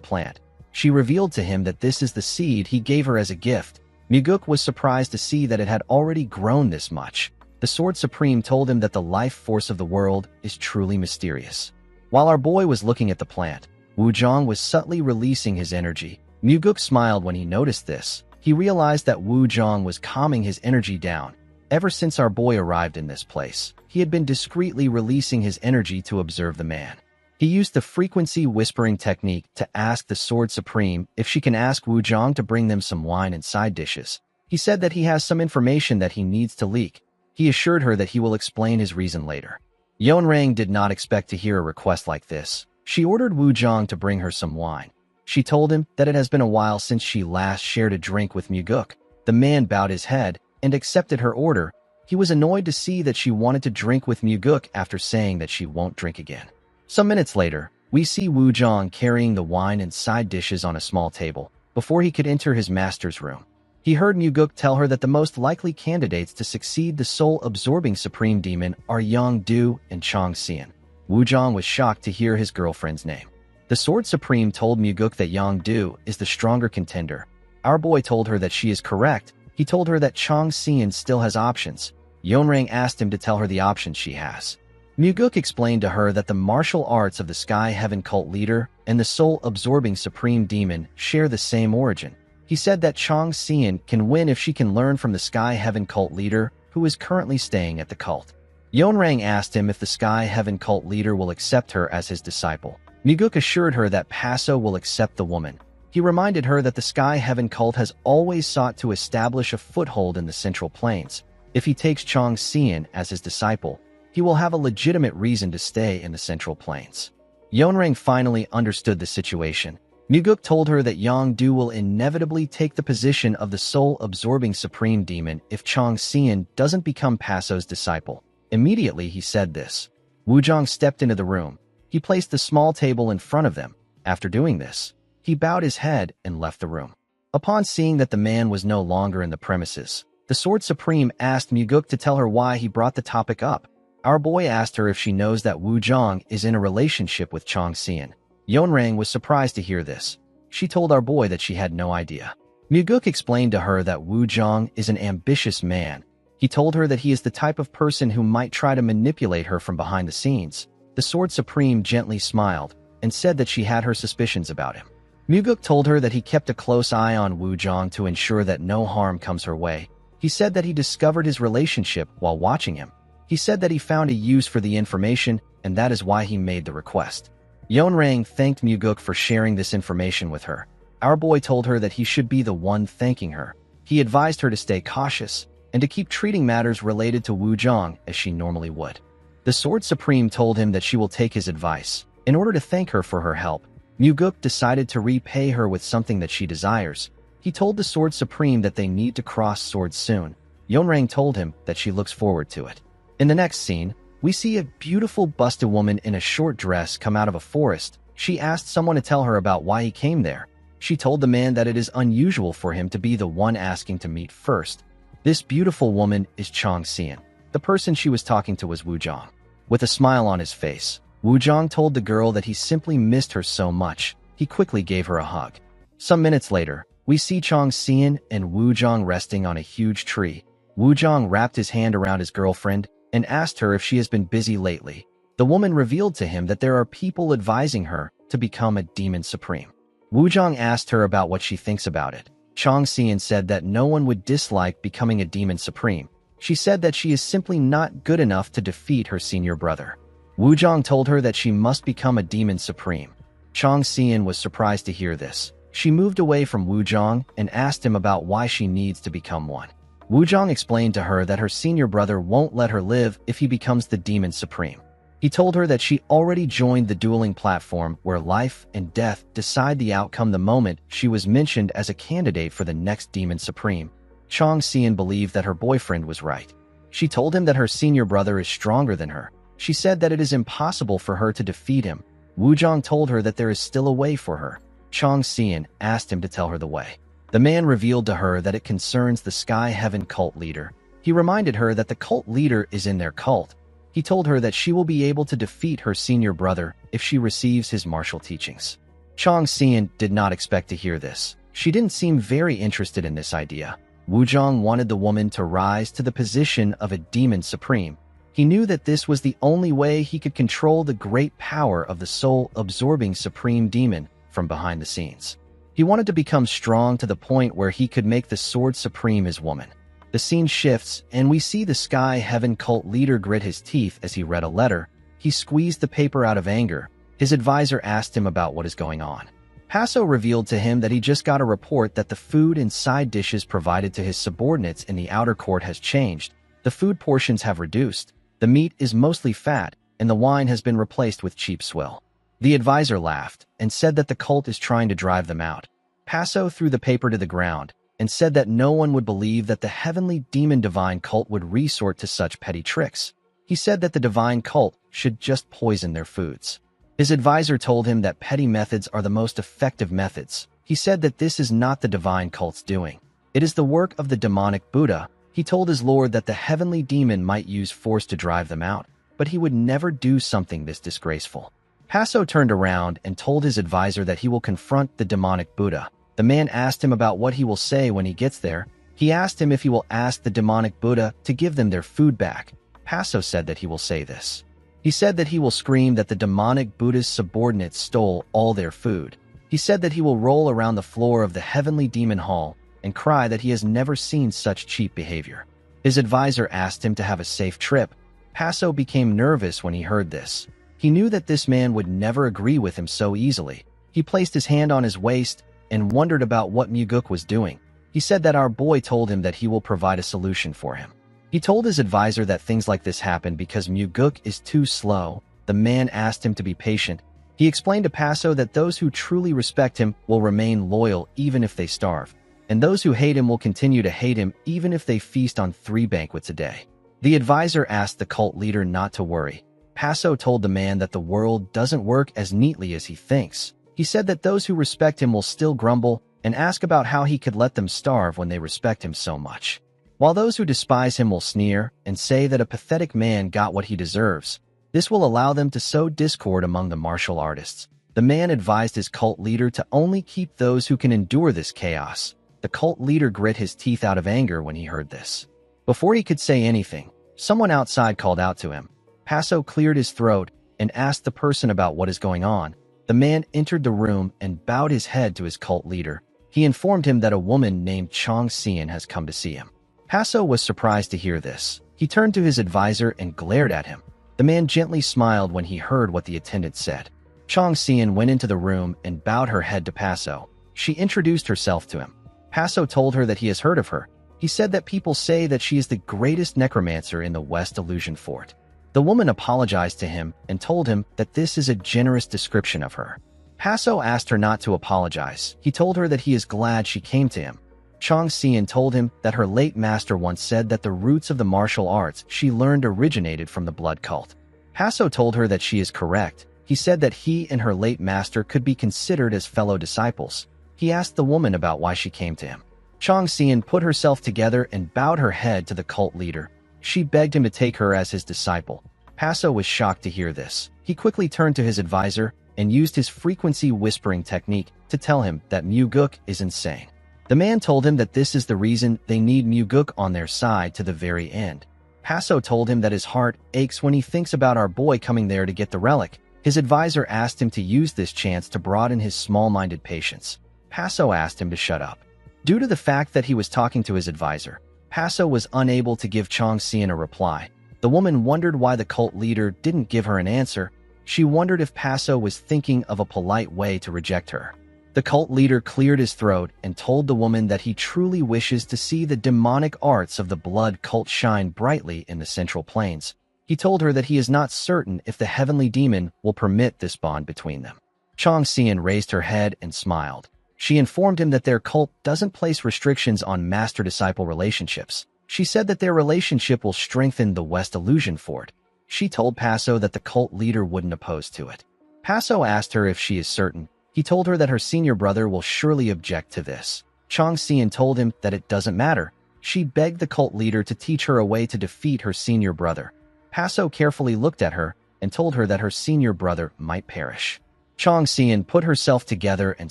plant. She revealed to him that this is the seed he gave her as a gift. Muguk was surprised to see that it had already grown this much. The Sword Supreme told him that the life force of the world is truly mysterious. While our boy was looking at the plant, Wuzhong was subtly releasing his energy. Muguk smiled when he noticed this. He realized that Wuzhong was calming his energy down. Ever since our boy arrived in this place, he had been discreetly releasing his energy to observe the man. He used the frequency whispering technique to ask the Sword Supreme if she can ask Wuzhong to bring them some wine and side dishes. He said that he has some information that he needs to leak. He assured her that he will explain his reason later. Yonrang did not expect to hear a request like this. She ordered Wuzhong to bring her some wine. She told him that it has been a while since she last shared a drink with Muguk. The man bowed his head and accepted her order. He was annoyed to see that she wanted to drink with Muguk after saying that she won't drink again. Some minutes later, we see Wuzhong carrying the wine and side dishes on a small table before he could enter his master's room. He heard Muguk tell her that the most likely candidates to succeed the soul-absorbing supreme demon are Yongdu and Chong Xian. Wuzhong was shocked to hear his girlfriend's name. The Sword Supreme told Muguk that Yongdu is the stronger contender. Our boy told her that she is correct. He told her that Chong Xian still has options. Yonrang asked him to tell her the options she has. Muguk explained to her that the martial arts of the Sky Heaven cult leader and the soul-absorbing supreme demon share the same origin. He said that Chong Xian can win if she can learn from the Sky Heaven cult leader, who is currently staying at the cult. Yonrang asked him if the Sky Heaven cult leader will accept her as his disciple. Muguk assured her that Paso will accept the woman. He reminded her that the Sky Heaven cult has always sought to establish a foothold in the Central Plains. If he takes Chong Xian as his disciple, he will have a legitimate reason to stay in the Central Plains. Yonrang finally understood the situation. Muguk told her that Yongdu will inevitably take the position of the soul-absorbing supreme demon if Chong Xian doesn't become Paso's disciple. Immediately he said this. Wuzhong stepped into the room. He placed the small table in front of them. After doing this, he bowed his head and left the room. Upon seeing that the man was no longer in the premises, the Sword Supreme asked Muguk to tell her why he brought the topic up. Our boy asked her if she knows that Wuzhong is in a relationship with Chong Xian. Yonrang was surprised to hear this. She told our boy that she had no idea. Muguk explained to her that Wuzhong is an ambitious man. He told her that he is the type of person who might try to manipulate her from behind the scenes. The Sword Supreme gently smiled and said that she had her suspicions about him. Muguk told her that he kept a close eye on Wuzhong to ensure that no harm comes her way. He said that he discovered his relationship while watching him. He said that he found a use for the information, and that is why he made the request. Yonrang thanked Muguk for sharing this information with her. Our boy told her that he should be the one thanking her. He advised her to stay cautious and to keep treating matters related to Wuzhong as she normally would. The Sword Supreme told him that she will take his advice. In order to thank her for her help, Muguk decided to repay her with something that she desires. He told the Sword Supreme that they need to cross swords soon. Yeonrang told him that she looks forward to it. In the next scene, we see a beautiful busted woman in a short dress come out of a forest. She asked someone to tell her about why he came there. She told the man that it is unusual for him to be the one asking to meet first. This beautiful woman is Chong Xian. The person she was talking to was Wuzhong. With a smile on his face, Wuzhong told the girl that he simply missed her so much. He quickly gave her a hug. Some minutes later, we see Chong Xian and Wuzhong resting on a huge tree. Wuzhong wrapped his hand around his girlfriend and asked her if she has been busy lately. The woman revealed to him that there are people advising her to become a demon supreme. Wuzhong asked her about what she thinks about it. Chong Xian said that no one would dislike becoming a demon supreme. She said that she is simply not good enough to defeat her senior brother. Wuzhong told her that she must become a demon supreme. Chong Xian was surprised to hear this. She moved away from Wuzhong and asked him about why she needs to become one. Wuzhong explained to her that her senior brother won't let her live if he becomes the demon supreme. He told her that she already joined the dueling platform where life and death decide the outcome the moment she was mentioned as a candidate for the next demon supreme. Chong Xian believed that her boyfriend was right. She told him that her senior brother is stronger than her. She said that it is impossible for her to defeat him. Wuzhong told her that there is still a way for her. Chong Xian asked him to tell her the way. The man revealed to her that it concerns the Sky Heaven cult leader. He reminded her that the cult leader is in their cult. He told her that she will be able to defeat her senior brother if she receives his martial teachings. Chong Xian did not expect to hear this. She didn't seem very interested in this idea. Wuzhong wanted the woman to rise to the position of a demon supreme. He knew that this was the only way he could control the great power of the soul-absorbing supreme demon from behind the scenes. He wanted to become strong to the point where he could make the Sword Supreme his woman. The scene shifts, and we see the Sky Heaven cult leader grit his teeth as he read a letter. He squeezed the paper out of anger. His advisor asked him about what is going on. Passo revealed to him that he just got a report that the food and side dishes provided to his subordinates in the outer court has changed. The food portions have reduced. The meat is mostly fat, and the wine has been replaced with cheap swill. The advisor laughed and said that the cult is trying to drive them out. Passo threw the paper to the ground and said that no one would believe that the heavenly demon divine cult would resort to such petty tricks. He said that the divine cult should just poison their foods. His advisor told him that petty methods are the most effective methods. He said that this is not the divine cult's doing. It is the work of the demonic Buddha. He told his lord that the heavenly demon might use force to drive them out, but he would never do something this disgraceful. Passo turned around and told his advisor that he will confront the demonic Buddha. The man asked him about what he will say when he gets there. He asked him if he will ask the demonic Buddha to give them their food back. Passo said that he will say this. He said that he will scream that the demonic Buddha's subordinates stole all their food. He said that he will roll around the floor of the heavenly demon hall and cry that he has never seen such cheap behavior. His advisor asked him to have a safe trip. Passo became nervous when he heard this. He knew that this man would never agree with him so easily. He placed his hand on his waist and wondered about what Muguk was doing. He said that our boy told him that he will provide a solution for him. He told his advisor that things like this happen because Muguk is too slow. The man asked him to be patient. He explained to Passo that those who truly respect him will remain loyal even if they starve, and those who hate him will continue to hate him even if they feast on 3 banquets a day. The advisor asked the cult leader not to worry. Passo told the man that the world doesn't work as neatly as he thinks. He said that those who respect him will still grumble and ask about how he could let them starve when they respect him so much, while those who despise him will sneer and say that a pathetic man got what he deserves. This will allow them to sow discord among the martial artists. The man advised his cult leader to only keep those who can endure this chaos. The cult leader grit his teeth out of anger when he heard this. Before he could say anything, someone outside called out to him. Passo cleared his throat and asked the person about what is going on. The man entered the room and bowed his head to his cult leader. He informed him that a woman named Chong Xian has come to see him. Passo was surprised to hear this. He turned to his advisor and glared at him. The man gently smiled when he heard what the attendant said. Chong Xian went into the room and bowed her head to Passo. She introduced herself to him. Passo told her that he has heard of her. He said that people say that she is the greatest necromancer in the West Illusion Fort. The woman apologized to him and told him that this is a generous description of her. Paso asked her not to apologize. He told her that he is glad she came to him. Chang Xian told him that her late master once said that the roots of the martial arts she learned originated from the blood cult. Paso told her that she is correct. He said that he and her late master could be considered as fellow disciples. He asked the woman about why she came to him. Chang Xian put herself together and bowed her head to the cult leader. She begged him to take her as his disciple. Paso was shocked to hear this. He quickly turned to his advisor and used his frequency whispering technique to tell him that Muguk is insane. The man told him that this is the reason they need Muguk on their side to the very end. Paso told him that his heart aches when he thinks about our boy coming there to get the relic. His advisor asked him to use this chance to broaden his small-minded patience. Paso asked him to shut up. Due to the fact that he was talking to his advisor, Paso was unable to give Chang Xian a reply. The woman wondered why the cult leader didn't give her an answer. She wondered if Paso was thinking of a polite way to reject her. The cult leader cleared his throat and told the woman that he truly wishes to see the demonic arts of the blood cult shine brightly in the Central Plains. He told her that he is not certain if the heavenly demon will permit this bond between them. Chang Xian raised her head and smiled. She informed him that their cult doesn't place restrictions on master-disciple relationships. She said that their relationship will strengthen the West Illusion Fort. She told Paso that the cult leader wouldn't oppose to it. Paso asked her if she is certain. He told her that her senior brother will surely object to this. Chang Xian told him that it doesn't matter. She begged the cult leader to teach her a way to defeat her senior brother. Paso carefully looked at her and told her that her senior brother might perish. Chang Xian put herself together and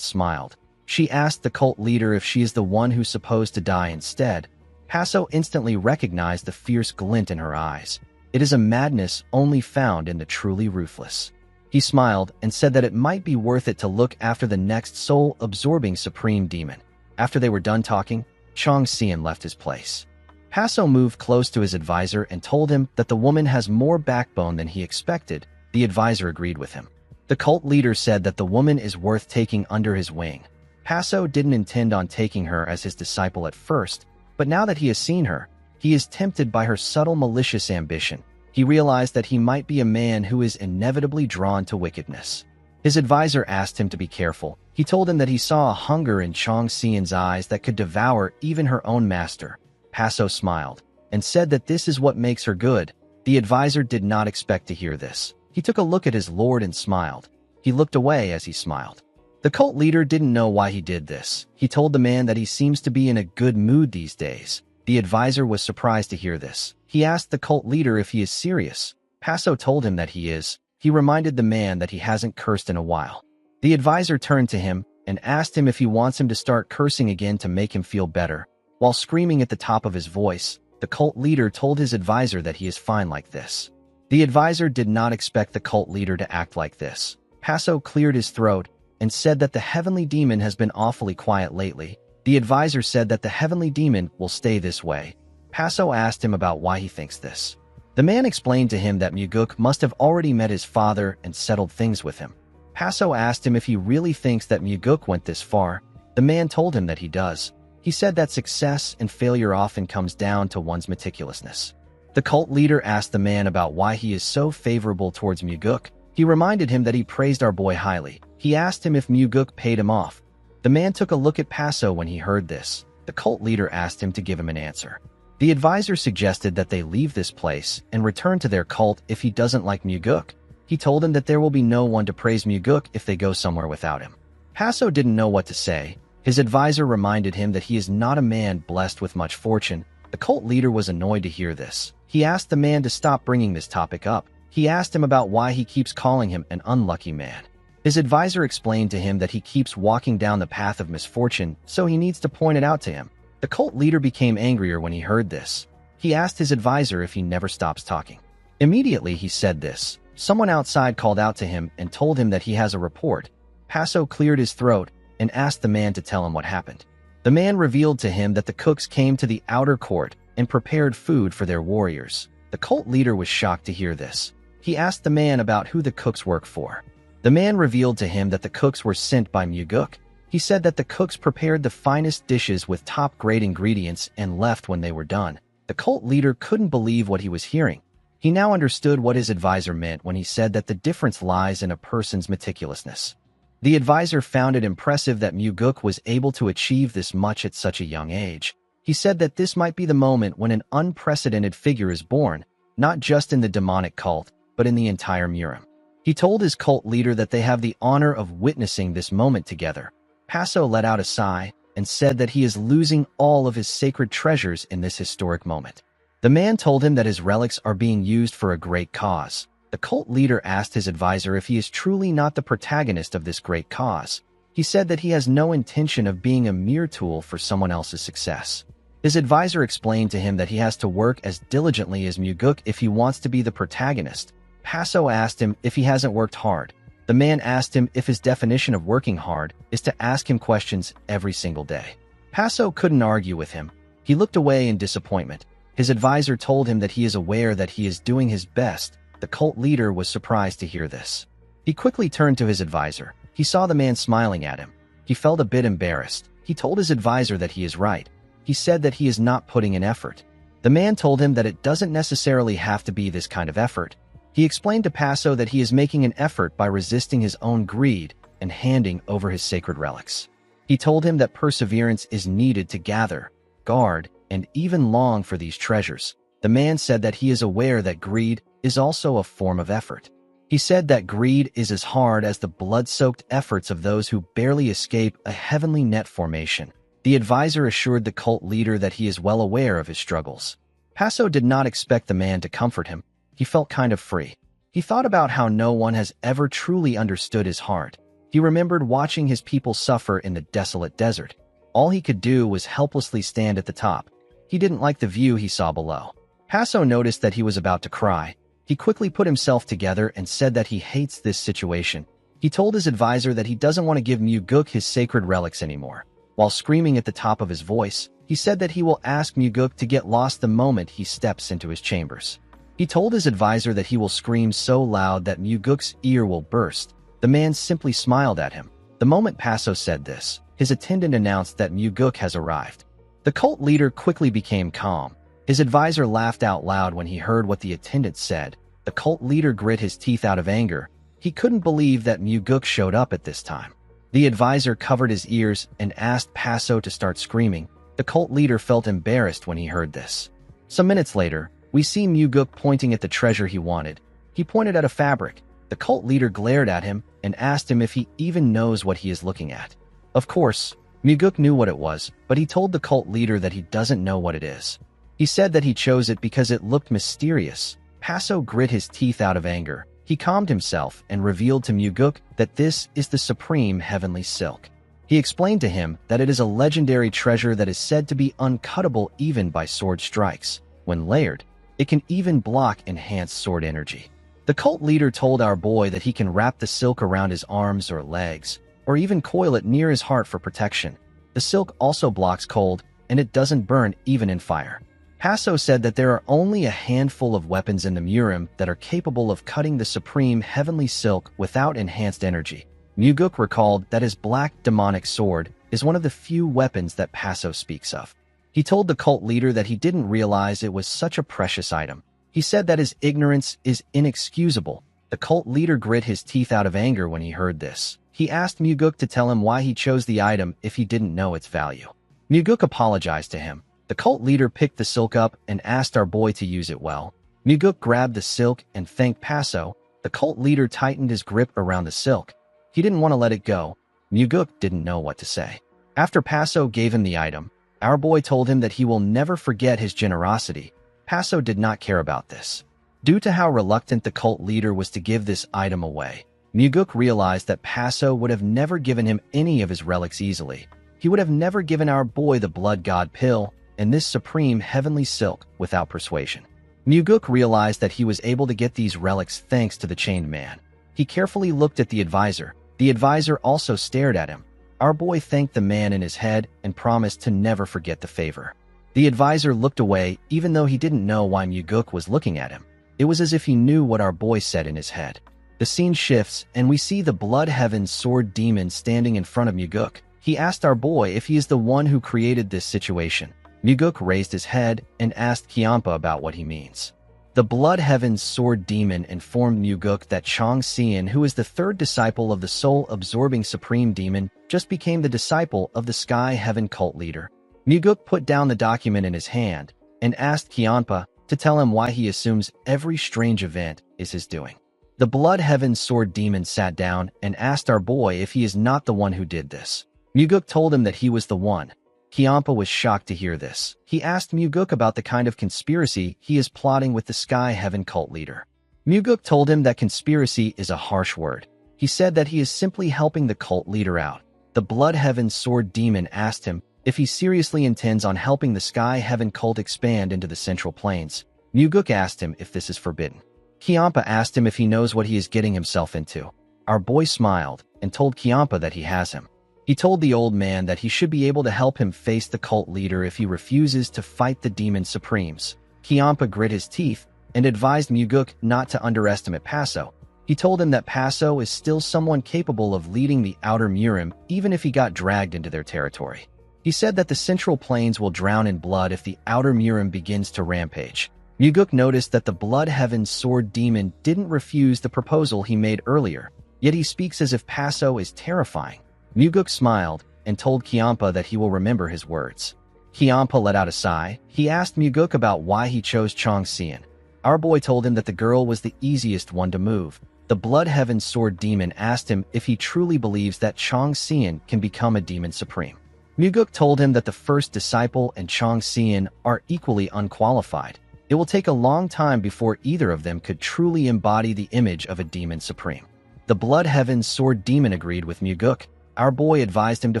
smiled. She asked the cult leader if she is the one who's supposed to die instead. Paso instantly recognized the fierce glint in her eyes. It is a madness only found in the truly ruthless. He smiled and said that it might be worth it to look after the next soul-absorbing supreme demon. After they were done talking, Chang Xian left his place. Paso moved close to his advisor and told him that the woman has more backbone than he expected. The advisor agreed with him. The cult leader said that the woman is worth taking under his wing. Paso didn't intend on taking her as his disciple at first, but now that he has seen her, he is tempted by her subtle malicious ambition. He realized that he might be a man who is inevitably drawn to wickedness. His advisor asked him to be careful. He told him that he saw a hunger in Chang Xian's eyes that could devour even her own master. Paso smiled and said that this is what makes her good. The advisor did not expect to hear this. He took a look at his lord and smiled. He looked away as he smiled. The cult leader didn't know why he did this. He told the man that he seems to be in a good mood these days. The advisor was surprised to hear this. He asked the cult leader if he is serious. Paso told him that he is. He reminded the man that he hasn't cursed in a while. The advisor turned to him and asked him if he wants him to start cursing again to make him feel better. While screaming at the top of his voice, the cult leader told his advisor that he is fine like this. The advisor did not expect the cult leader to act like this. Paso cleared his throat and said that the heavenly demon has been awfully quiet lately. The advisor said that the heavenly demon will stay this way. Paso asked him about why he thinks this. The man explained to him that Muguk must have already met his father and settled things with him. Paso asked him if he really thinks that Muguk went this far. The man told him that he does. He said that success and failure often comes down to one's meticulousness. The cult leader asked the man about why he is so favorable towards Muguk. He reminded him that he praised our boy highly. He asked him if Muguk paid him off. The man took a look at Paso when he heard this. The cult leader asked him to give him an answer. The advisor suggested that they leave this place and return to their cult if he doesn't like Muguk. He told him that there will be no one to praise Muguk if they go somewhere without him. Paso didn't know what to say. His advisor reminded him that he is not a man blessed with much fortune. The cult leader was annoyed to hear this. He asked the man to stop bringing this topic up. He asked him about why he keeps calling him an unlucky man. His advisor explained to him that he keeps walking down the path of misfortune, so he needs to point it out to him. The cult leader became angrier when he heard this. He asked his advisor if he never stops talking. Immediately he said this. Someone outside called out to him and told him that he has a report. Paso cleared his throat and asked the man to tell him what happened. The man revealed to him that the cooks came to the outer court and prepared food for their warriors. The cult leader was shocked to hear this. He asked the man about who the cooks work for. The man revealed to him that the cooks were sent by Muguk. He said that the cooks prepared the finest dishes with top-grade ingredients and left when they were done. The cult leader couldn't believe what he was hearing. He now understood what his advisor meant when he said that the difference lies in a person's meticulousness. The advisor found it impressive that Muguk was able to achieve this much at such a young age. He said that this might be the moment when an unprecedented figure is born, not just in the demonic cult, but in the entire Murim. He told his cult leader that they have the honor of witnessing this moment together. Paso let out a sigh and said that he is losing all of his sacred treasures in this historic moment. The man told him that his relics are being used for a great cause. The cult leader asked his advisor if he is truly not the protagonist of this great cause. He said that he has no intention of being a mere tool for someone else's success. His advisor explained to him that he has to work as diligently as Muguk if he wants to be the protagonist. Paso asked him if he hasn't worked hard. The man asked him if his definition of working hard is to ask him questions every single day. Paso couldn't argue with him. He looked away in disappointment. His advisor told him that he is aware that he is doing his best. The cult leader was surprised to hear this. He quickly turned to his advisor. He saw the man smiling at him. He felt a bit embarrassed. He told his advisor that he is right. He said that he is not putting in effort. The man told him that it doesn't necessarily have to be this kind of effort. He explained to Paso that he is making an effort by resisting his own greed and handing over his sacred relics. He told him that perseverance is needed to gather, guard, and even long for these treasures. The man said that he is aware that greed is also a form of effort. He said that greed is as hard as the blood-soaked efforts of those who barely escape a heavenly net formation. The advisor assured the cult leader that he is well aware of his struggles. Paso did not expect the man to comfort him. He felt kind of free. He thought about how no one has ever truly understood his heart. He remembered watching his people suffer in the desolate desert. All he could do was helplessly stand at the top. He didn't like the view he saw below. Paso noticed that he was about to cry. He quickly put himself together and said that he hates this situation. He told his advisor that he doesn't want to give Muguk his sacred relics anymore. While screaming at the top of his voice, he said that he will ask Muguk to get lost the moment he steps into his chambers. He told his advisor that he will scream so loud that Muguk's ear will burst. The man simply smiled at him. The moment Paso said this, his attendant announced that Muguk has arrived. The cult leader quickly became calm. His advisor laughed out loud when he heard what the attendant said. The cult leader grit his teeth out of anger. He couldn't believe that Muguk showed up at this time. The advisor covered his ears and asked Paso to start screaming. The cult leader felt embarrassed when he heard this. Some minutes later, we see Muguk pointing at the treasure he wanted. He pointed at a fabric. The cult leader glared at him and asked him if he even knows what he is looking at. Of course, Muguk knew what it was, but he told the cult leader that he doesn't know what it is. He said that he chose it because it looked mysterious. Paso grit his teeth out of anger. He calmed himself and revealed to Muguk that this is the supreme heavenly silk. He explained to him that it is a legendary treasure that is said to be uncuttable even by sword strikes. When layered, it can even block enhanced sword energy. The cult leader told our boy that he can wrap the silk around his arms or legs, or even coil it near his heart for protection. The silk also blocks cold, and it doesn't burn even in fire. Paso said that there are only a handful of weapons in the Murim that are capable of cutting the supreme heavenly silk without enhanced energy. Muguk recalled that his black demonic sword is one of the few weapons that Paso speaks of. He told the cult leader that he didn't realize it was such a precious item. He said that his ignorance is inexcusable. The cult leader grit his teeth out of anger when he heard this. He asked Muguk to tell him why he chose the item if he didn't know its value. Muguk apologized to him. The cult leader picked the silk up and asked our boy to use it well. Muguk grabbed the silk and thanked Paso. The cult leader tightened his grip around the silk. He didn't want to let it go. Muguk didn't know what to say. After Paso gave him the item, our boy told him that he will never forget his generosity. Paso did not care about this. Due to how reluctant the cult leader was to give this item away, Muguk realized that Paso would have never given him any of his relics easily. He would have never given our boy the blood god pill and this supreme heavenly silk without persuasion. Muguk realized that he was able to get these relics thanks to the chained man. He carefully looked at the advisor. The advisor also stared at him. Our boy thanked the man in his head and promised to never forget the favor. The advisor looked away even though he didn't know why Muguk was looking at him. It was as if he knew what our boy said in his head. The scene shifts and we see the Blood Heaven sword demon standing in front of Muguk. He asked our boy if he is the one who created this situation. Muguk raised his head and asked Kiampa about what he means. The Blood Heaven's Sword Demon informed Muguk that Chong Xian, who is the third disciple of the soul-absorbing Supreme Demon, just became the disciple of the Sky Heaven cult leader. Muguk put down the document in his hand and asked Qianpa to tell him why he assumes every strange event is his doing. The Blood Heaven's Sword Demon sat down and asked our boy if he is not the one who did this. Muguk told him that he was the one. Qianpa was shocked to hear this. He asked Muguk about the kind of conspiracy he is plotting with the Sky Heaven cult leader. Muguk told him that conspiracy is a harsh word. He said that he is simply helping the cult leader out. The Blood Heaven's Sword Demon asked him if he seriously intends on helping the Sky Heaven cult expand into the Central Plains. Muguk asked him if this is forbidden. Qianpa asked him if he knows what he is getting himself into. Our boy smiled and told Qianpa that he has him. He told the old man that he should be able to help him face the cult leader if he refuses to fight the Demon Supremes. Qianpa grit his teeth and advised Muguk not to underestimate Paso. He told him that Paso is still someone capable of leading the Outer Murim even if he got dragged into their territory. He said that the Central Plains will drown in blood if the Outer Murim begins to rampage. Muguk noticed that the Blood Heaven's Sword Demon didn't refuse the proposal he made earlier, yet he speaks as if Paso is terrifying. Muguk smiled and told Qianpa that he will remember his words. Qianpa let out a sigh. He asked Muguk about why he chose Chong Xian. Our boy told him that the girl was the easiest one to move. The Blood Heaven's Sword Demon asked him if he truly believes that Chong Xian can become a Demon Supreme. Muguk told him that the first disciple and Chong Xian are equally unqualified. It will take a long time before either of them could truly embody the image of a Demon Supreme. The Blood Heaven's Sword Demon agreed with Muguk. Our boy advised him to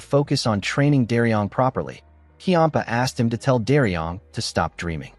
focus on training Daryong properly. Qianpa asked him to tell Daryong to stop dreaming.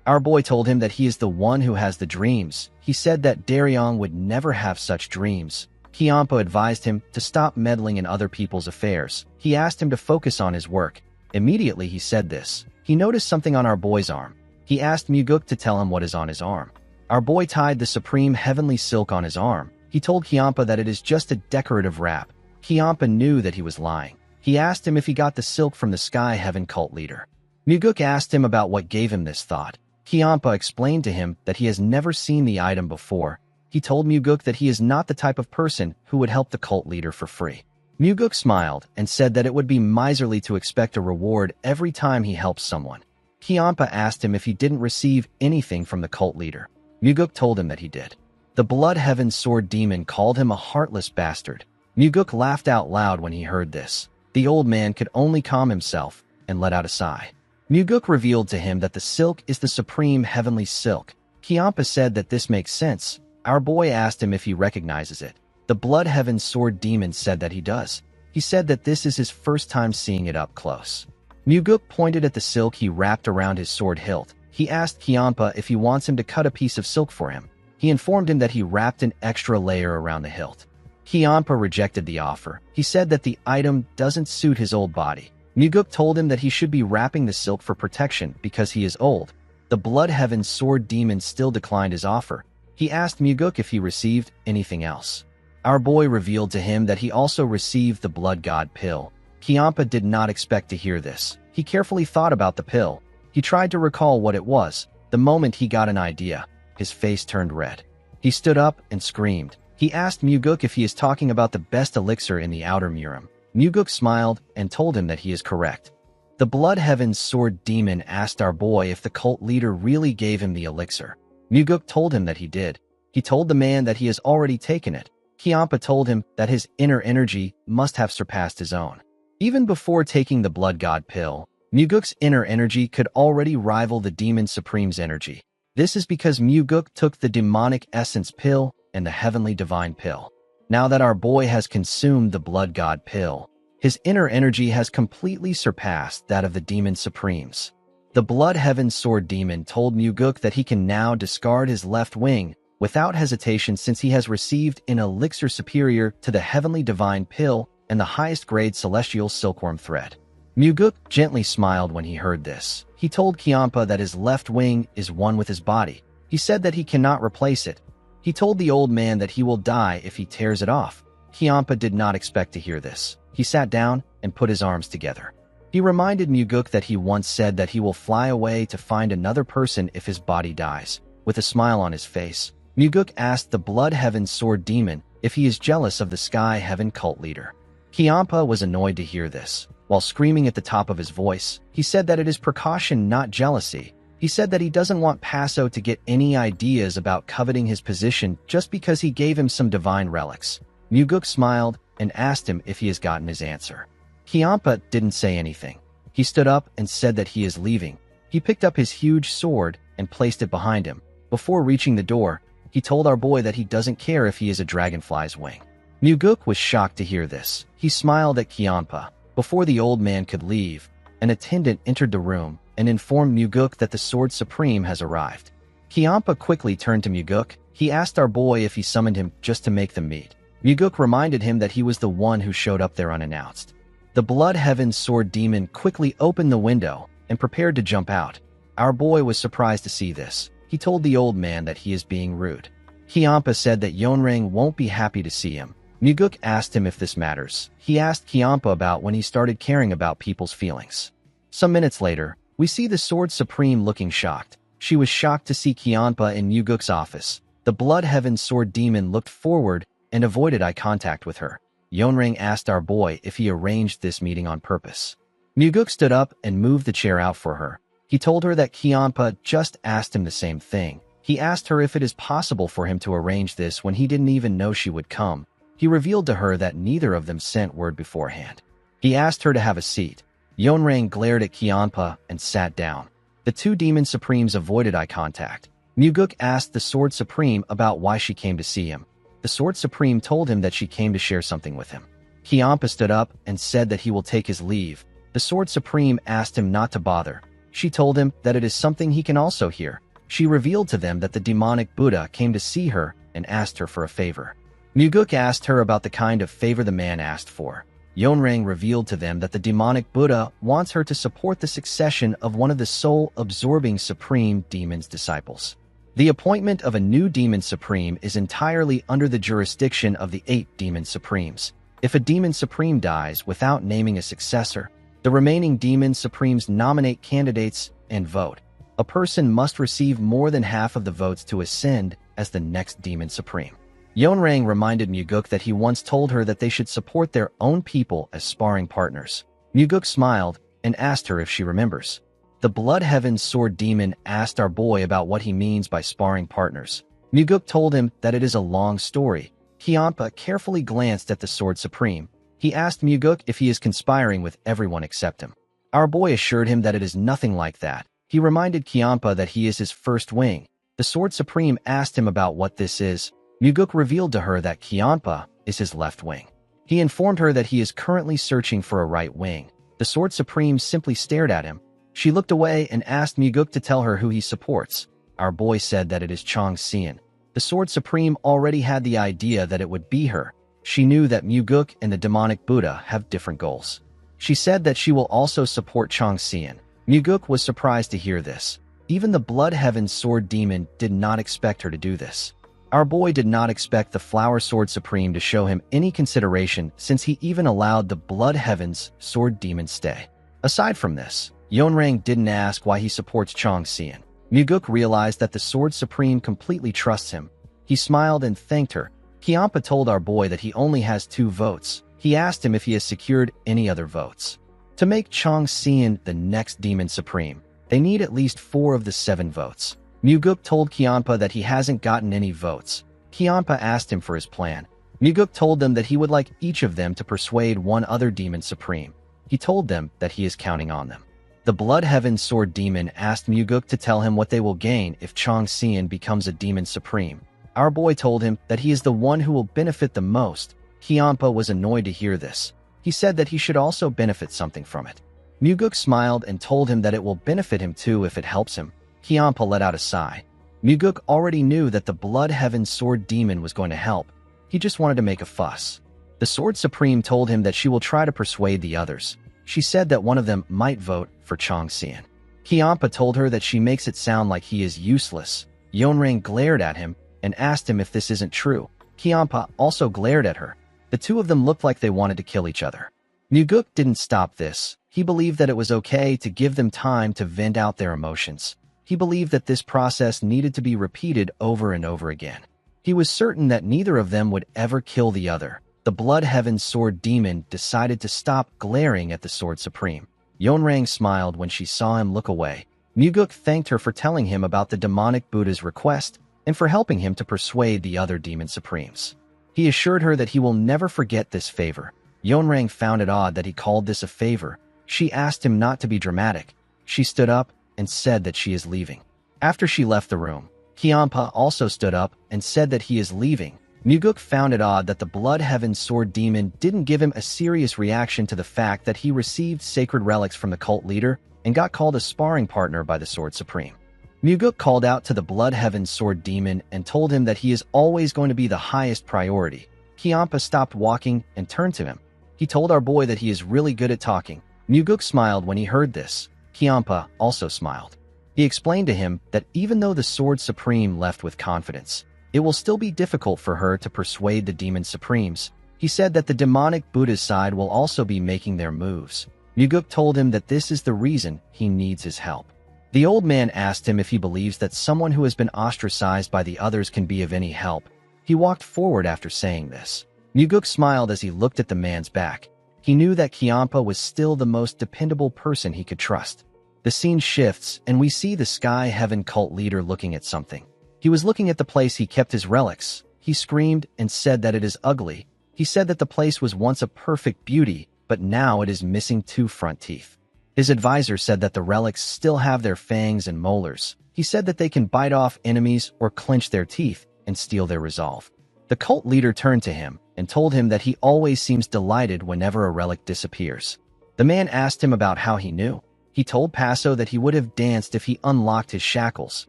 Our boy told him that he is the one who has the dreams. He said that Daryong would never have such dreams. Qianpa advised him to stop meddling in other people's affairs. He asked him to focus on his work. Immediately he said this. He noticed something on our boy's arm. He asked Muguk to tell him what is on his arm. Our boy tied the supreme heavenly silk on his arm. He told Qianpa that it is just a decorative wrap. Qianpa knew that he was lying. He asked him if he got the silk from the Sky Heaven cult leader. Muguk asked him about what gave him this thought. Qianpa explained to him that he has never seen the item before. He told Muguk that he is not the type of person who would help the cult leader for free. Muguk smiled and said that it would be miserly to expect a reward every time he helps someone. Qianpa asked him if he didn't receive anything from the cult leader. Muguk told him that he did. The Blood Heaven's Sword Demon called him a heartless bastard. Muguk laughed out loud when he heard this. The old man could only calm himself and let out a sigh. Muguk revealed to him that the silk is the supreme heavenly silk. Qianpa said that this makes sense. Our boy asked him if he recognizes it. The Blood Heaven's Sword Demon said that he does. He said that this is his first time seeing it up close. Muguk pointed at the silk he wrapped around his sword hilt. He asked Qianpa if he wants him to cut a piece of silk for him. He informed him that he wrapped an extra layer around the hilt. Qianpa rejected the offer. He said that the item doesn't suit his old body. Muguk told him that he should be wrapping the silk for protection because he is old. The Blood Heaven's Sword Demon still declined his offer. He asked Muguk if he received anything else. Our boy revealed to him that he also received the Blood God pill. Qianpa did not expect to hear this. He carefully thought about the pill. He tried to recall what it was. The moment he got an idea, his face turned red. He stood up and screamed. He asked Muguk if he is talking about the best elixir in the Outer Murim. Muguk smiled and told him that he is correct. The Blood Heaven's Sword Demon asked our boy if the cult leader really gave him the elixir. Muguk told him that he did. He told the man that he has already taken it. Qianpa told him that his inner energy must have surpassed his own. Even before taking the Blood God pill, Muguk's inner energy could already rival the Demon Supreme's energy. This is because Muguk took the Demonic Essence pill and the Heavenly Divine pill. Now that our boy has consumed the Blood God pill, his inner energy has completely surpassed that of the Demon Supremes. The Blood Heaven's Sword Demon told Muguk that he can now discard his left wing without hesitation since he has received an elixir superior to the Heavenly Divine pill and the highest grade Celestial Silkworm thread. Muguk gently smiled when he heard this. He told Qianpa that his left wing is one with his body. He said that he cannot replace it. He told the old man that he will die if he tears it off. Qianpa did not expect to hear this. He sat down and put his arms together. He reminded Muguk that he once said that he will fly away to find another person if his body dies. With a smile on his face, Muguk asked the Blood Heaven Sword Demon if he is jealous of the Sky Heaven cult leader. Kiampa was annoyed to hear this. While screaming at the top of his voice, he said that it is precaution, not jealousy. He said that he doesn't want Paso to get any ideas about coveting his position just because he gave him some divine relics. Muguk smiled and asked him if he has gotten his answer. Kiampa didn't say anything. He stood up and said that he is leaving. He picked up his huge sword and placed it behind him. Before reaching the door, he told our boy that he doesn't care if he is a dragonfly's wing. Muguk was shocked to hear this. He smiled at Kiampa. Before the old man could leave, an attendant entered the room and informed Muguk that the Sword Supreme has arrived. Kiampa quickly turned to Muguk. He asked our boy if he summoned him just to make them meet. Muguk reminded him that he was the one who showed up there unannounced. The Blood Heaven Sword Demon quickly opened the window and prepared to jump out. Our boy was surprised to see this. He told the old man that he is being rude. Kiampa said that Yonrang won't be happy to see him. Muguk asked him if this matters. He asked Kiampa about when he started caring about people's feelings. Some minutes later, we see the Sword Supreme looking shocked. She was shocked to see Kiampa in Muguk's office. The Blood Heaven Sword Demon looked forward and avoided eye contact with her. Yonrang asked our boy if he arranged this meeting on purpose. Muguk stood up and moved the chair out for her. He told her that Kiampa just asked him the same thing. He asked her if it is possible for him to arrange this when he didn't even know she would come. He revealed to her that neither of them sent word beforehand. He asked her to have a seat. Yonrang glared at Kiampa and sat down. The two Demon Supremes avoided eye contact. Muguk asked the Sword Supreme about why she came to see him. The Sword Supreme told him that she came to share something with him. Kiampa stood up and said that he will take his leave. The Sword Supreme asked him not to bother. She told him that it is something he can also hear. She revealed to them that the demonic Buddha came to see her and asked her for a favor. Muguk asked her about the kind of favor the man asked for. Yonrang revealed to them that the demonic Buddha wants her to support the succession of one of the soul-absorbing Supreme Demon's disciples. The appointment of a new Demon Supreme is entirely under the jurisdiction of the 8 Demon Supremes. If a Demon Supreme dies without naming a successor, the remaining Demon Supremes nominate candidates and vote. A person must receive more than half of the votes to ascend as the next Demon Supreme. Yonrang reminded Muguk that he once told her that they should support their own people as sparring partners. Muguk smiled and asked her if she remembers. The Blood Heaven Sword Demon asked our boy about what he means by sparring partners. Muguk told him that it is a long story. Kiampa carefully glanced at the Sword Supreme. He asked Muguk if he is conspiring with everyone except him. Our boy assured him that it is nothing like that. He reminded Kiampa that he is his first wing. The Sword Supreme asked him about what this is. Muguk revealed to her that Kiampa is his left wing. He informed her that he is currently searching for a right wing. The Sword Supreme simply stared at him. She looked away and asked Muguk to tell her who he supports. Our boy said that it is Chang Xian. The Sword Supreme already had the idea that it would be her. She knew that Muguk and the demonic Buddha have different goals. She said that she will also support Chang Xian. Muguk was surprised to hear this. Even the Blood Heaven Sword Demon did not expect her to do this. Our boy did not expect the Flower Sword Supreme to show him any consideration since he even allowed the Blood Heaven's Sword Demon stay. Aside from this, Yonrang didn't ask why he supports Chang Xian. Muguk realized that the Sword Supreme completely trusts him. He smiled and thanked her. Kiampa told our boy that he only has 2 votes. He asked him if he has secured any other votes. To make Chang Xian the next Demon Supreme, they need at least 4 of the 7 votes. Muguk told Kiampa that he hasn't gotten any votes. Kiampa asked him for his plan. Muguk told them that he would like each of them to persuade one other Demon Supreme. He told them that he is counting on them. The Blood Heaven Sword Demon asked Muguk to tell him what they will gain if Chang Xian becomes a Demon Supreme. Our boy told him that he is the one who will benefit the most. Kiampa was annoyed to hear this. He said that he should also benefit something from it. Muguk smiled and told him that it will benefit him too if it helps him. Kiampa let out a sigh. Muguk already knew that the Blood Heaven Sword Demon was going to help. He just wanted to make a fuss. The Sword Supreme told him that she will try to persuade the others. She said that one of them might vote for Chang Xian. Kiampa told her that she makes it sound like he is useless. Yonrang glared at him and asked him if this isn't true. Kiampa also glared at her. The two of them looked like they wanted to kill each other. Muguk didn't stop this. He believed that it was okay to give them time to vent out their emotions. He believed that this process needed to be repeated over and over again. He was certain that neither of them would ever kill the other. The Blood Heaven Sword Demon decided to stop glaring at the Sword Supreme. Yeonrang smiled when she saw him look away. Muguk thanked her for telling him about the demonic Buddha's request and for helping him to persuade the other demon supremes. He assured her that he will never forget this favor. Yeonrang found it odd that he called this a favor. She asked him not to be dramatic. She stood up and said that she is leaving. After she left the room, Kiampa also stood up and said that he is leaving. Muguk found it odd that the Blood Heaven Sword Demon didn't give him a serious reaction to the fact that he received sacred relics from the cult leader and got called a sparring partner by the Sword Supreme. Muguk called out to the Blood Heaven Sword Demon and told him that he is always going to be the highest priority. Kiampa stopped walking and turned to him. He told our boy that he is really good at talking. Muguk smiled when he heard this. Kiampa also smiled. He explained to him that even though the Sword Supreme left with confidence, it will still be difficult for her to persuade the Demon Supremes. He said that the demonic Buddha's side will also be making their moves. Muguk told him that this is the reason he needs his help. The old man asked him if he believes that someone who has been ostracized by the others can be of any help. He walked forward after saying this. Muguk smiled as he looked at the man's back. He knew that Kiampa was still the most dependable person he could trust. The scene shifts, and we see the Sky Heaven cult leader looking at something. He was looking at the place he kept his relics. He screamed and said that it is ugly. He said that the place was once a perfect beauty, but now it is missing 2 front teeth. His advisor said that the relics still have their fangs and molars. He said that they can bite off enemies or clench their teeth and steal their resolve. The cult leader turned to him and told him that he always seems delighted whenever a relic disappears. The man asked him about how he knew. He told Paso that he would have danced if he unlocked his shackles.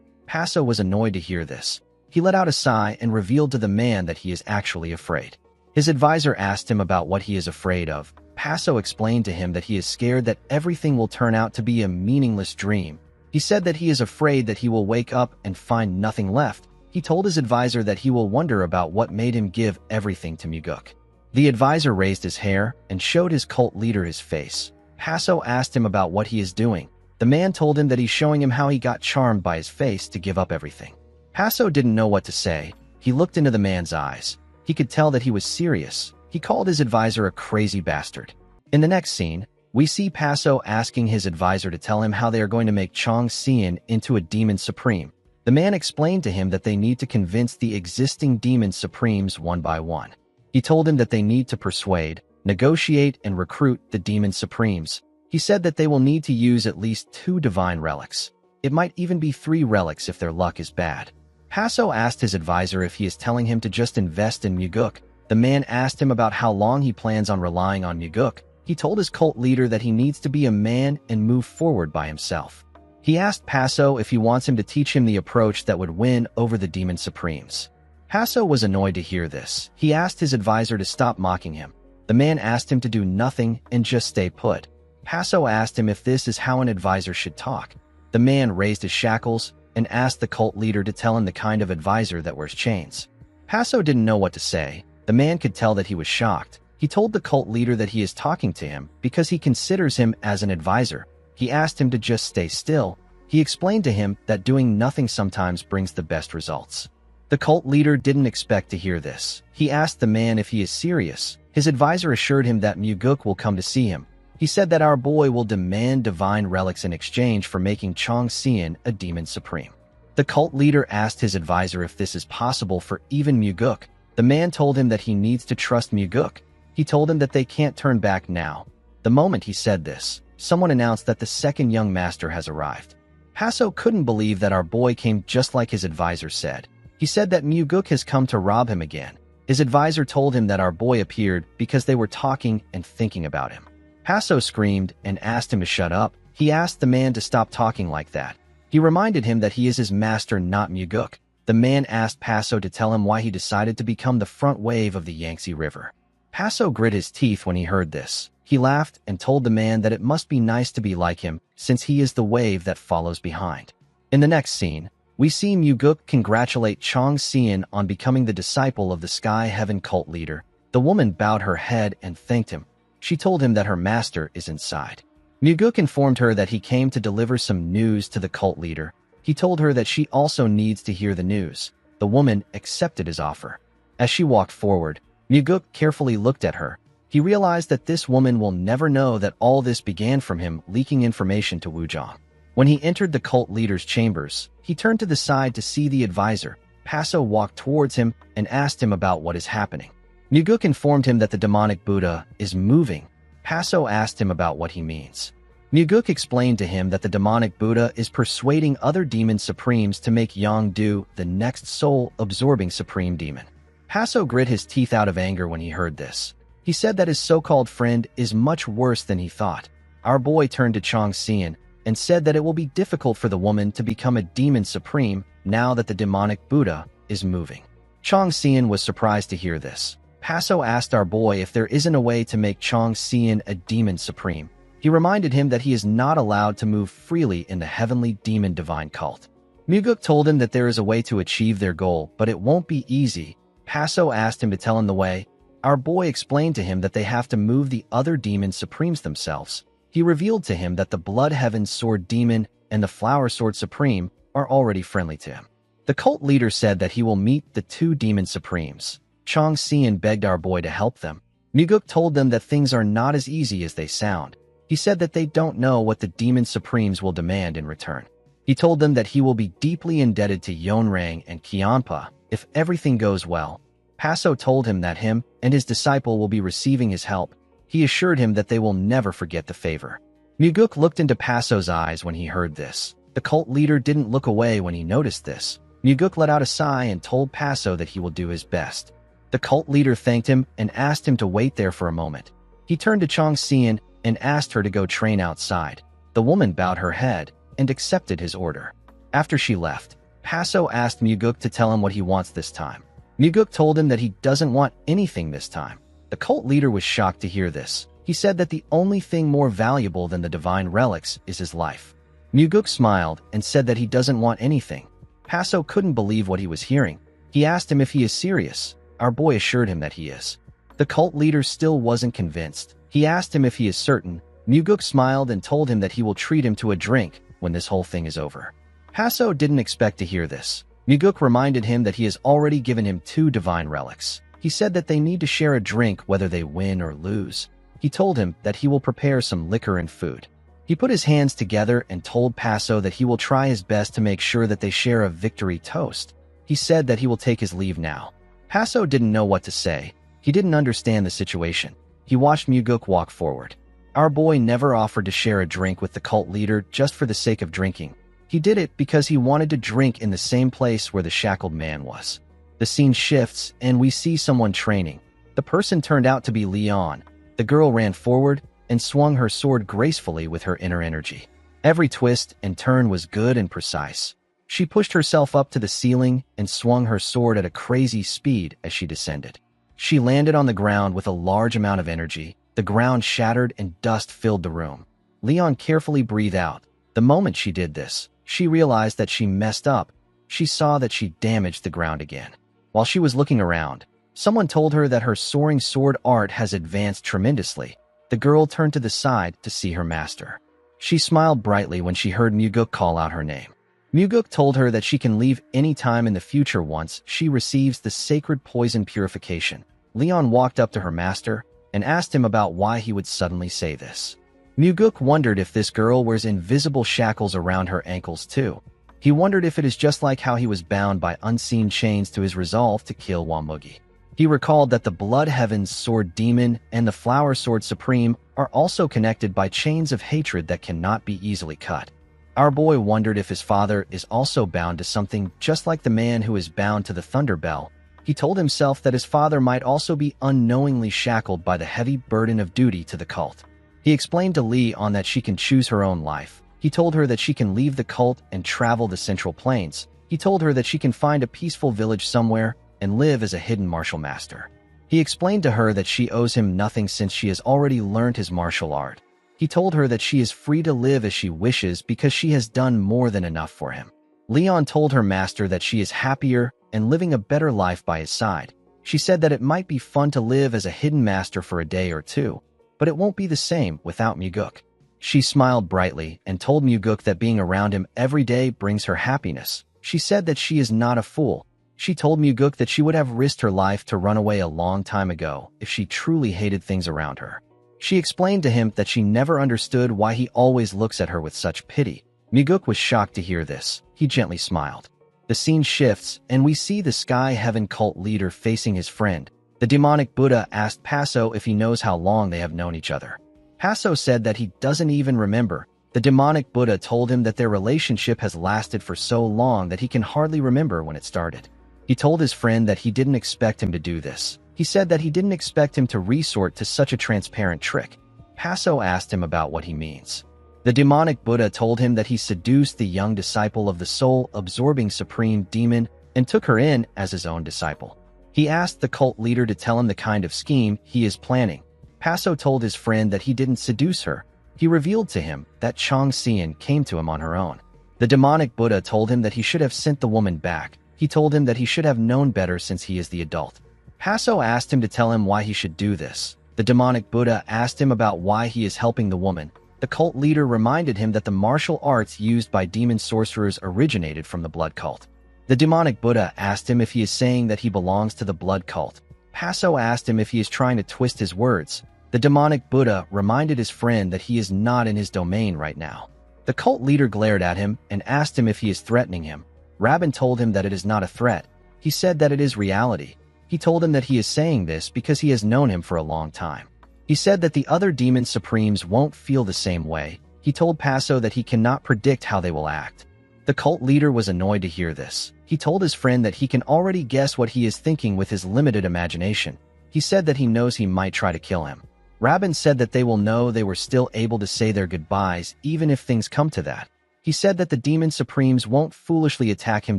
Paso was annoyed to hear this. He let out a sigh and revealed to the man that he is actually afraid. His advisor asked him about what he is afraid of. Paso explained to him that he is scared that everything will turn out to be a meaningless dream. He said that he is afraid that he will wake up and find nothing left. He told his advisor that he will wonder about what made him give everything to Muguk. The advisor raised his hair and showed his cult leader his face. Paso asked him about what he is doing. The man told him that he's showing him how he got charmed by his face to give up everything. Paso didn't know what to say. He looked into the man's eyes. He could tell that he was serious. He called his advisor a crazy bastard. In the next scene, we see Paso asking his advisor to tell him how they are going to make Chong Xian into a demon supreme. The man explained to him that they need to convince the existing demon supremes one by one. He told him that they need to persuade, negotiate, and recruit the demon supremes. He said that they will need to use at least 2 divine relics. It might even be 3 relics if their luck is bad. Paso asked his advisor if he is telling him to just invest in Muguk. The man asked him about how long he plans on relying on Muguk. He told his cult leader that he needs to be a man and move forward by himself. He asked Paso if he wants him to teach him the approach that would win over the demon supremes. Paso was annoyed to hear this. He asked his advisor to stop mocking him. The man asked him to do nothing and just stay put. Paso asked him if this is how an advisor should talk. The man raised his shackles and asked the cult leader to tell him the kind of advisor that wears chains. Paso didn't know what to say. The man could tell that he was shocked. He told the cult leader that he is talking to him because he considers him as an advisor. He asked him to just stay still. He explained to him that doing nothing sometimes brings the best results. The cult leader didn't expect to hear this. He asked the man if he is serious. His advisor assured him that Muguk will come to see him. He said that our boy will demand divine relics in exchange for making Chong Xian a demon supreme. The cult leader asked his advisor if this is possible for even Muguk. The man told him that he needs to trust Muguk. He told him that they can't turn back now. The moment he said this, someone announced that the second young master has arrived. Paso couldn't believe that our boy came just like his advisor said. He said that Muguk has come to rob him again. His advisor told him that our boy appeared because they were talking and thinking about him. Paso screamed and asked him to shut up. He asked the man to stop talking like that. He reminded him that he is his master, not Muguk. The man asked Paso to tell him why he decided to become the front wave of the Yangtze River. Paso grit his teeth when he heard this. He laughed and told the man that it must be nice to be like him, since he is the wave that follows behind. In the next scene, we see Muguk congratulate Chong Xian on becoming the disciple of the Sky Heaven cult leader. The woman bowed her head and thanked him. She told him that her master is inside. Muguk informed her that he came to deliver some news to the cult leader. He told her that she also needs to hear the news. The woman accepted his offer. As she walked forward, Muguk carefully looked at her. He realized that this woman will never know that all this began from him leaking information to Wujong. When he entered the cult leader's chambers, he turned to the side to see the advisor. Paso walked towards him and asked him about what is happening. Muguk informed him that the demonic Buddha is moving. Paso asked him about what he means. Muguk explained to him that the demonic Buddha is persuading other demon supremes to make Yongdu the next soul-absorbing supreme demon. Paso grit his teeth out of anger when he heard this. He said that his so-called friend is much worse than he thought. Our boy turned to Chong Xian and said that it will be difficult for the woman to become a demon supreme now that the demonic Buddha is moving. Chong Xian was surprised to hear this. Paso asked our boy if there isn't a way to make Chong Xian a demon supreme. He reminded him that he is not allowed to move freely in the heavenly demon divine cult. Muguk told him that there is a way to achieve their goal, but it won't be easy. Paso asked him to tell him the way. Our boy explained to him that they have to move the other demon supremes themselves. He revealed to him that the Blood Heaven Sword Demon and the Flower Sword Supreme are already friendly to him. The cult leader said that he will meet the two demon supremes. Chong Xian begged our boy to help them. Muguk told them that things are not as easy as they sound. He said that they don't know what the demon supremes will demand in return. He told them that he will be deeply indebted to Yonrang and Qianpa if everything goes well. Paso told him that him and his disciple will be receiving his help. He assured him that they will never forget the favor. Muguk looked into Paso's eyes when he heard this. The cult leader didn't look away when he noticed this. Muguk let out a sigh and told Paso that he will do his best. The cult leader thanked him and asked him to wait there for a moment. He turned to Chong Xian and asked her to go train outside. The woman bowed her head and accepted his order. After she left, Paso asked Muguk to tell him what he wants this time. Muguk told him that he doesn't want anything this time. The cult leader was shocked to hear this. He said that the only thing more valuable than the divine relics is his life. Muguk smiled and said that he doesn't want anything. Paso couldn't believe what he was hearing. He asked him if he is serious. Our boy assured him that he is. The cult leader still wasn't convinced. He asked him if he is certain. Muguk smiled and told him that he will treat him to a drink when this whole thing is over. Paso didn't expect to hear this. Muguk reminded him that he has already given him 2 divine relics. He said that they need to share a drink whether they win or lose. He told him that he will prepare some liquor and food. He put his hands together and told Paso that he will try his best to make sure that they share a victory toast. He said that he will take his leave now. Paso didn't know what to say. He didn't understand the situation. He watched Muguk walk forward. Our boy never offered to share a drink with the cult leader just for the sake of drinking. He did it because he wanted to drink in the same place where the shackled man was. The scene shifts and we see someone training. The person turned out to be Leon. The girl ran forward and swung her sword gracefully with her inner energy. Every twist and turn was good and precise. She pushed herself up to the ceiling and swung her sword at a crazy speed as she descended. She landed on the ground with a large amount of energy. The ground shattered and dust filled the room. Leon carefully breathed out. The moment she did this, she realized that she messed up. She saw that she damaged the ground again. While she was looking around, someone told her that her soaring sword art has advanced tremendously. The girl turned to the side to see her master. She smiled brightly when she heard Muguk call out her name. Muguk told her that she can leave any time in the future once she receives the sacred poison purification. Leon walked up to her master and asked him about why he would suddenly say this. Muguk wondered if this girl wears invisible shackles around her ankles too. He wondered if it is just like how he was bound by unseen chains to his resolve to kill Wamugi. He recalled that the Blood Heaven's Sword Demon and the Flower Sword Supreme are also connected by chains of hatred that cannot be easily cut. Our boy wondered if his father is also bound to something just like the man who is bound to the Thunder Bell. He told himself that his father might also be unknowingly shackled by the heavy burden of duty to the cult. He explained to Leon that she can choose her own life. He told her that she can leave the cult and travel the Central Plains. He told her that she can find a peaceful village somewhere and live as a hidden martial master. He explained to her that she owes him nothing since she has already learned his martial art. He told her that she is free to live as she wishes because she has done more than enough for him. Leon told her master that she is happier and living a better life by his side. She said that it might be fun to live as a hidden master for a day or two, but it won't be the same without Muguk. She smiled brightly and told Muguk that being around him every day brings her happiness. She said that she is not a fool. She told Muguk that she would have risked her life to run away a long time ago if she truly hated things around her. She explained to him that she never understood why he always looks at her with such pity. Muguk was shocked to hear this. He gently smiled. The scene shifts, and we see the Sky Heaven cult leader facing his friend. The demonic Buddha asked Paso if he knows how long they have known each other. Paso said that he doesn't even remember. The demonic Buddha told him that their relationship has lasted for so long that he can hardly remember when it started. He told his friend that he didn't expect him to do this. He said that he didn't expect him to resort to such a transparent trick. Paso asked him about what he means. The demonic Buddha told him that he seduced the young disciple of the soul-absorbing supreme demon and took her in as his own disciple. He asked the cult leader to tell him the kind of scheme he is planning. Paso told his friend that he didn't seduce her. He revealed to him that Chang Xian came to him on her own. The demonic Buddha told him that he should have sent the woman back. He told him that he should have known better since he is the adult. Paso asked him to tell him why he should do this. The demonic Buddha asked him about why he is helping the woman. The cult leader reminded him that the martial arts used by demon sorcerers originated from the blood cult. The demonic Buddha asked him if he is saying that he belongs to the blood cult. Paso asked him if he is trying to twist his words. The demonic Buddha reminded his friend that he is not in his domain right now. The cult leader glared at him and asked him if he is threatening him. Rabin told him that it is not a threat. He said that it is reality. He told him that he is saying this because he has known him for a long time. He said that the other demon supremes won't feel the same way. He told Paso that he cannot predict how they will act. The cult leader was annoyed to hear this. He told his friend that he can already guess what he is thinking with his limited imagination. He said that he knows he might try to kill him. Rabin said that they will know they were still able to say their goodbyes even if things come to that. He said that the demon supremes won't foolishly attack him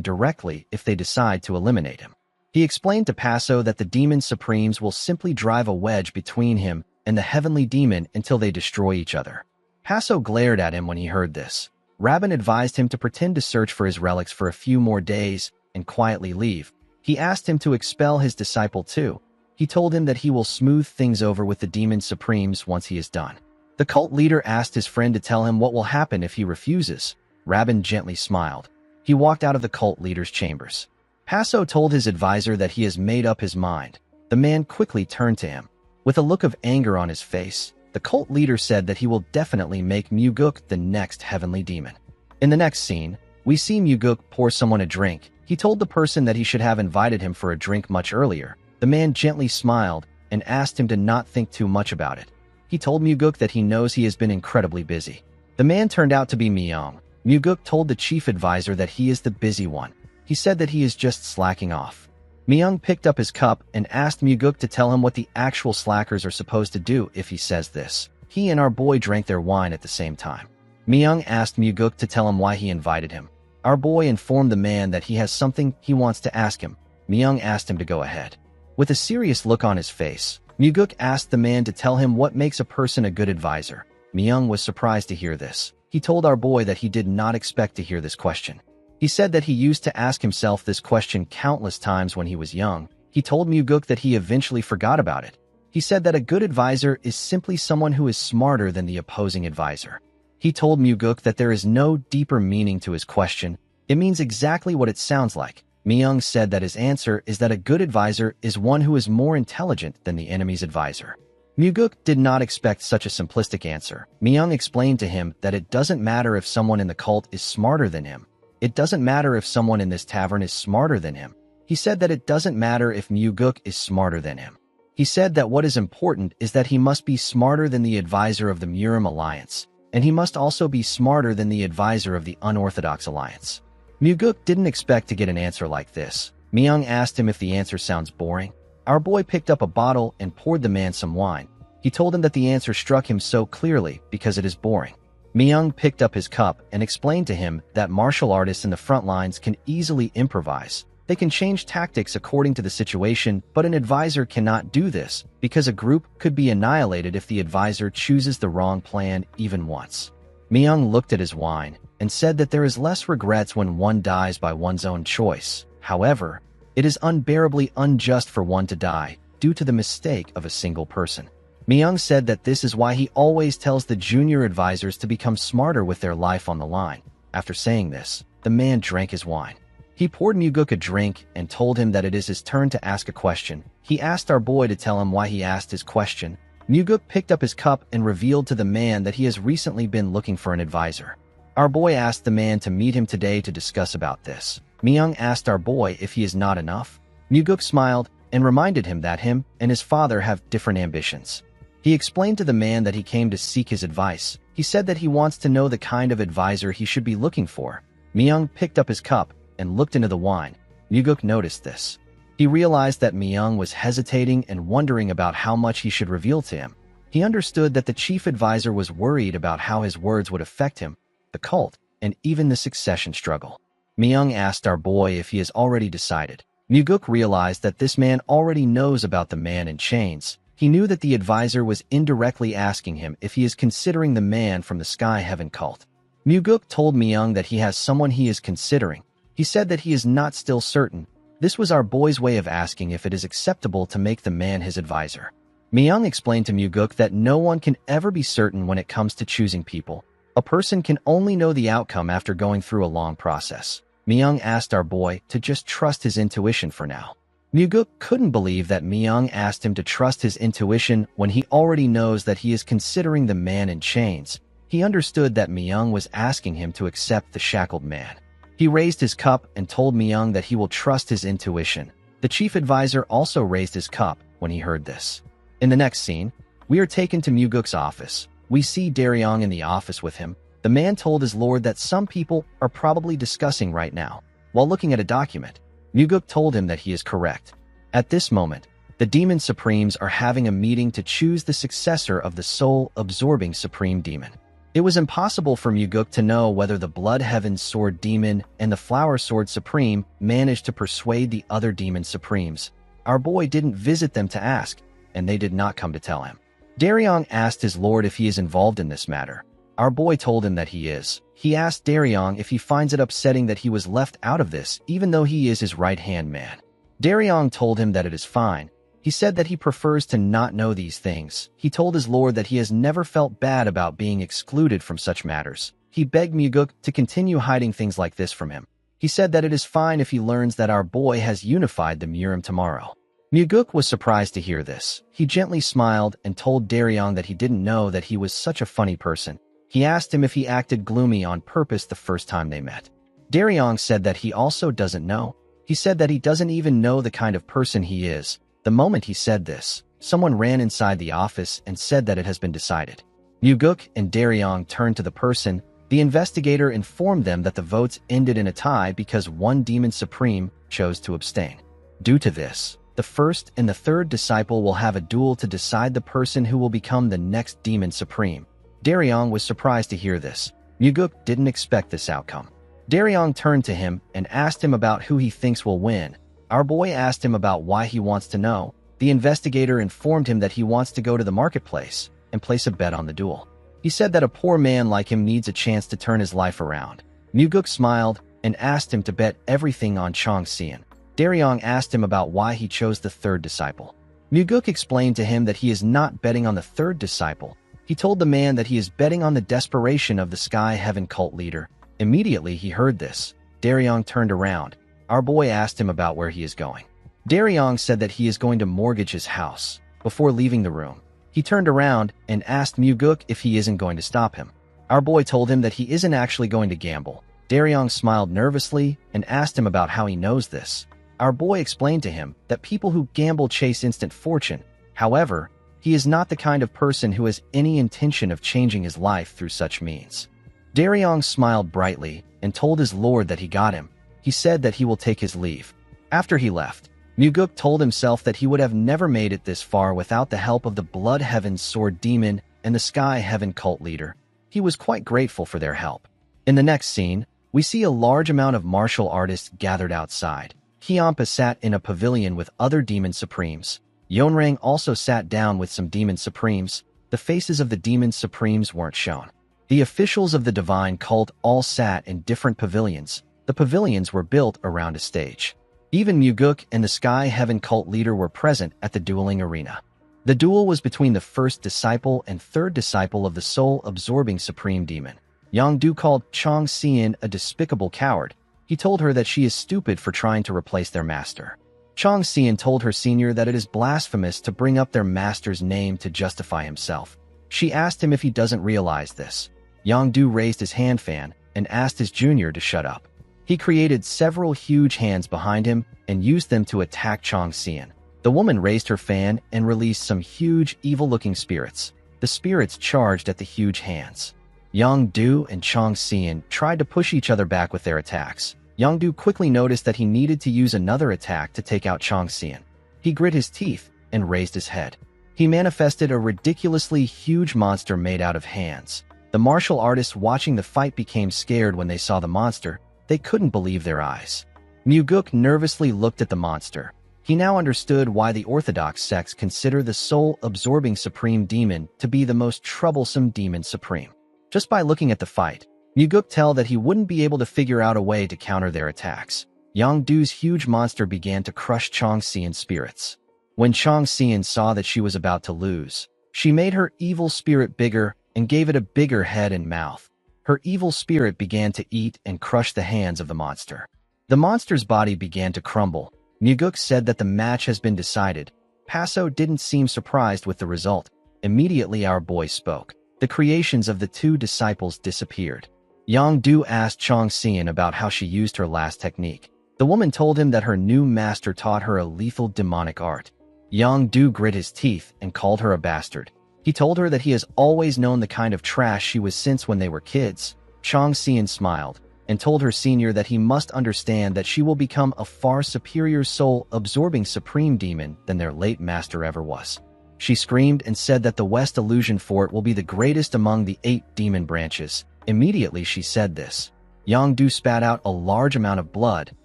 directly if they decide to eliminate him. He explained to Paso that the demon supremes will simply drive a wedge between him and the heavenly demon until they destroy each other. Paso glared at him when he heard this. Rabin advised him to pretend to search for his relics for a few more days and quietly leave. He asked him to expel his disciple too. He told him that he will smooth things over with the demon supremes once he is done. The cult leader asked his friend to tell him what will happen if he refuses. Rabin gently smiled. He walked out of the cult leader's chambers. Paso told his advisor that he has made up his mind. The man quickly turned to him. With a look of anger on his face, the cult leader said that he will definitely make Muguk the next heavenly demon. In the next scene, we see Muguk pour someone a drink. He told the person that he should have invited him for a drink much earlier. The man gently smiled and asked him to not think too much about it. He told Muguk that he knows he has been incredibly busy. The man turned out to be Myung. Muguk told the chief advisor that he is the busy one. He said that he is just slacking off. Myung picked up his cup and asked Muguk to tell him what the actual slackers are supposed to do if he says this. He and our boy drank their wine at the same time. Myung asked Muguk to tell him why he invited him. Our boy informed the man that he has something he wants to ask him. Myung asked him to go ahead. With a serious look on his face, Muguk asked the man to tell him what makes a person a good advisor. Myung was surprised to hear this. He told our boy that he did not expect to hear this question. He said that he used to ask himself this question countless times when he was young. He told Muguk that he eventually forgot about it. He said that a good advisor is simply someone who is smarter than the opposing advisor. He told Muguk that there is no deeper meaning to his question. It means exactly what it sounds like. Myung said that his answer is that a good advisor is one who is more intelligent than the enemy's advisor. Muguk did not expect such a simplistic answer. Myung explained to him that it doesn't matter if someone in the cult is smarter than him. It doesn't matter if someone in this tavern is smarter than him. He said that it doesn't matter if Muguk is smarter than him. He said that what is important is that he must be smarter than the advisor of the Murim Alliance, and he must also be smarter than the advisor of the Unorthodox Alliance. Muguk didn't expect to get an answer like this. Myung asked him if the answer sounds boring. Our boy picked up a bottle and poured the man some wine. He told him that the answer struck him so clearly because it is boring. Myung picked up his cup and explained to him that martial artists in the front lines can easily improvise. They can change tactics according to the situation, but an advisor cannot do this because a group could be annihilated if the advisor chooses the wrong plan even once. Myung looked at his wine and said that there is less regrets when one dies by one's own choice. However, it is unbearably unjust for one to die due to the mistake of a single person. Myung said that this is why he always tells the junior advisors to become smarter with their life on the line. After saying this, the man drank his wine. He poured Myuguk a drink and told him that it is his turn to ask a question. He asked our boy to tell him why he asked his question. Myuguk picked up his cup and revealed to the man that he has recently been looking for an advisor. Our boy asked the man to meet him today to discuss about this. Myung asked our boy if he is not enough. Myuguk smiled and reminded him that him and his father have different ambitions. He explained to the man that he came to seek his advice. He said that he wants to know the kind of advisor he should be looking for. Myung picked up his cup and looked into the wine. Myuguk noticed this. He realized that Myung was hesitating and wondering about how much he should reveal to him. He understood that the chief advisor was worried about how his words would affect him, the cult, and even the succession struggle. Myung asked our boy if he has already decided. Myuguk realized that this man already knows about the man in chains. He knew that the advisor was indirectly asking him if he is considering the man from the Sky Heaven cult. Myuguk told Myung that he has someone he is considering. He said that he is not still certain. This was our boy's way of asking if it is acceptable to make the man his advisor. Myung explained to Myuguk that no one can ever be certain when it comes to choosing people. A person can only know the outcome after going through a long process. Myung asked our boy to just trust his intuition for now. Myuguk couldn't believe that Myung asked him to trust his intuition when he already knows that he is considering the man in chains. He understood that Myung was asking him to accept the shackled man. He raised his cup and told Myung that he will trust his intuition. The chief advisor also raised his cup when he heard this. In the next scene, we are taken to Myuguk's office. We see Daryong in the office with him. The man told his lord that some people are probably discussing right now. While looking at a document, Myuguk told him that he is correct. At this moment, the Demon Supremes are having a meeting to choose the successor of the soul-absorbing Supreme Demon. It was impossible for Myuguk to know whether the Blood Heaven Sword Demon and the Flower Sword Supreme managed to persuade the other Demon Supremes. Our boy didn't visit them to ask, and they did not come to tell him. Daryong asked his lord if he is involved in this matter. Our boy told him that he is. He asked Daryong if he finds it upsetting that he was left out of this, even though he is his right-hand man. Daryong told him that it is fine. He said that he prefers to not know these things. He told his lord that he has never felt bad about being excluded from such matters. He begged Myuguk to continue hiding things like this from him. He said that it is fine if he learns that our boy has unified the Murim tomorrow. Myuguk was surprised to hear this. He gently smiled and told Daryong that he didn't know that he was such a funny person. He asked him if he acted gloomy on purpose the first time they met. Daryong said that he also doesn't know. He said that he doesn't even know the kind of person he is. The moment he said this, someone ran inside the office and said that it has been decided. Myuguk and Daryong turned to the person. The investigator informed them that the votes ended in a tie because one Demon Supreme chose to abstain. Due to this, the first and the third disciple will have a duel to decide the person who will become the next Demon Supreme. Daryong was surprised to hear this. Myuguk didn't expect this outcome. Daryong turned to him and asked him about who he thinks will win. Our boy asked him about why he wants to know. The investigator informed him that he wants to go to the marketplace and place a bet on the duel. He said that a poor man like him needs a chance to turn his life around. Myuguk smiled and asked him to bet everything on Chong Xian. Daryong asked him about why he chose the third disciple. Myuguk explained to him that he is not betting on the third disciple. He told the man that he is betting on the desperation of the Sky Heaven cult leader. Immediately he heard this. Daryong turned around. Our boy asked him about where he is going. Daryong said that he is going to mortgage his house. Before leaving the room, he turned around and asked Myuguk if he isn't going to stop him. Our boy told him that he isn't actually going to gamble. Daryong smiled nervously and asked him about how he knows this. Our boy explained to him that people who gamble chase instant fortune. However, he is not the kind of person who has any intention of changing his life through such means. Daryong smiled brightly and told his lord that he got him. He said that he will take his leave. After he left, Myuguk told himself that he would have never made it this far without the help of the Blood Heaven Sword Demon and the Sky Heaven cult leader. He was quite grateful for their help. In the next scene, we see a large amount of martial artists gathered outside. Hyampa sat in a pavilion with other Demon Supremes. Yeonrang also sat down with some Demon Supremes. The faces of the Demon Supremes weren't shown. The officials of the Divine Cult all sat in different pavilions. The pavilions were built around a stage. Even Myuguk and the Sky Heaven cult leader were present at the dueling arena. The duel was between the first disciple and third disciple of the soul-absorbing supreme demon. Yangdu called Chong Xian a despicable coward. He told her that she is stupid for trying to replace their master. Chong Xian told her senior that it is blasphemous to bring up their master's name to justify himself. She asked him if he doesn't realize this. Yangdu raised his hand fan and asked his junior to shut up. He created several huge hands behind him and used them to attack Chong Xian. The woman raised her fan and released some huge, evil-looking spirits. The spirits charged at the huge hands. Yangdu and Chong Xian tried to push each other back with their attacks. Yangdu quickly noticed that he needed to use another attack to take out Chong Xian. He grit his teeth and raised his head. He manifested a ridiculously huge monster made out of hands. The martial artists watching the fight became scared when they saw the monster. They couldn't believe their eyes. Muguk nervously looked at the monster. He now understood why the Orthodox sects consider the soul-absorbing supreme demon to be the most troublesome demon supreme. Just by looking at the fight, Muguk tell that he wouldn't be able to figure out a way to counter their attacks. Yangdu's huge monster began to crush Chong Xian's spirits. When Chong Xian saw that she was about to lose, she made her evil spirit bigger and gave it a bigger head and mouth. Her evil spirit began to eat and crush the hands of the monster. The monster's body began to crumble. Muguk said that the match has been decided. Paso didn't seem surprised with the result. Immediately our boy spoke. The creations of the two disciples disappeared. Yangdu asked Chong Xian about how she used her last technique. The woman told him that her new master taught her a lethal demonic art. Yangdu grit his teeth and called her a bastard. He told her that he has always known the kind of trash she was since when they were kids. Chong Xian smiled and told her senior that he must understand that she will become a far superior soul-absorbing supreme demon than their late master ever was. She screamed and said that the West Illusion Fort will be the greatest among the 8 demon branches. Immediately she said this. Yangdu spat out a large amount of blood.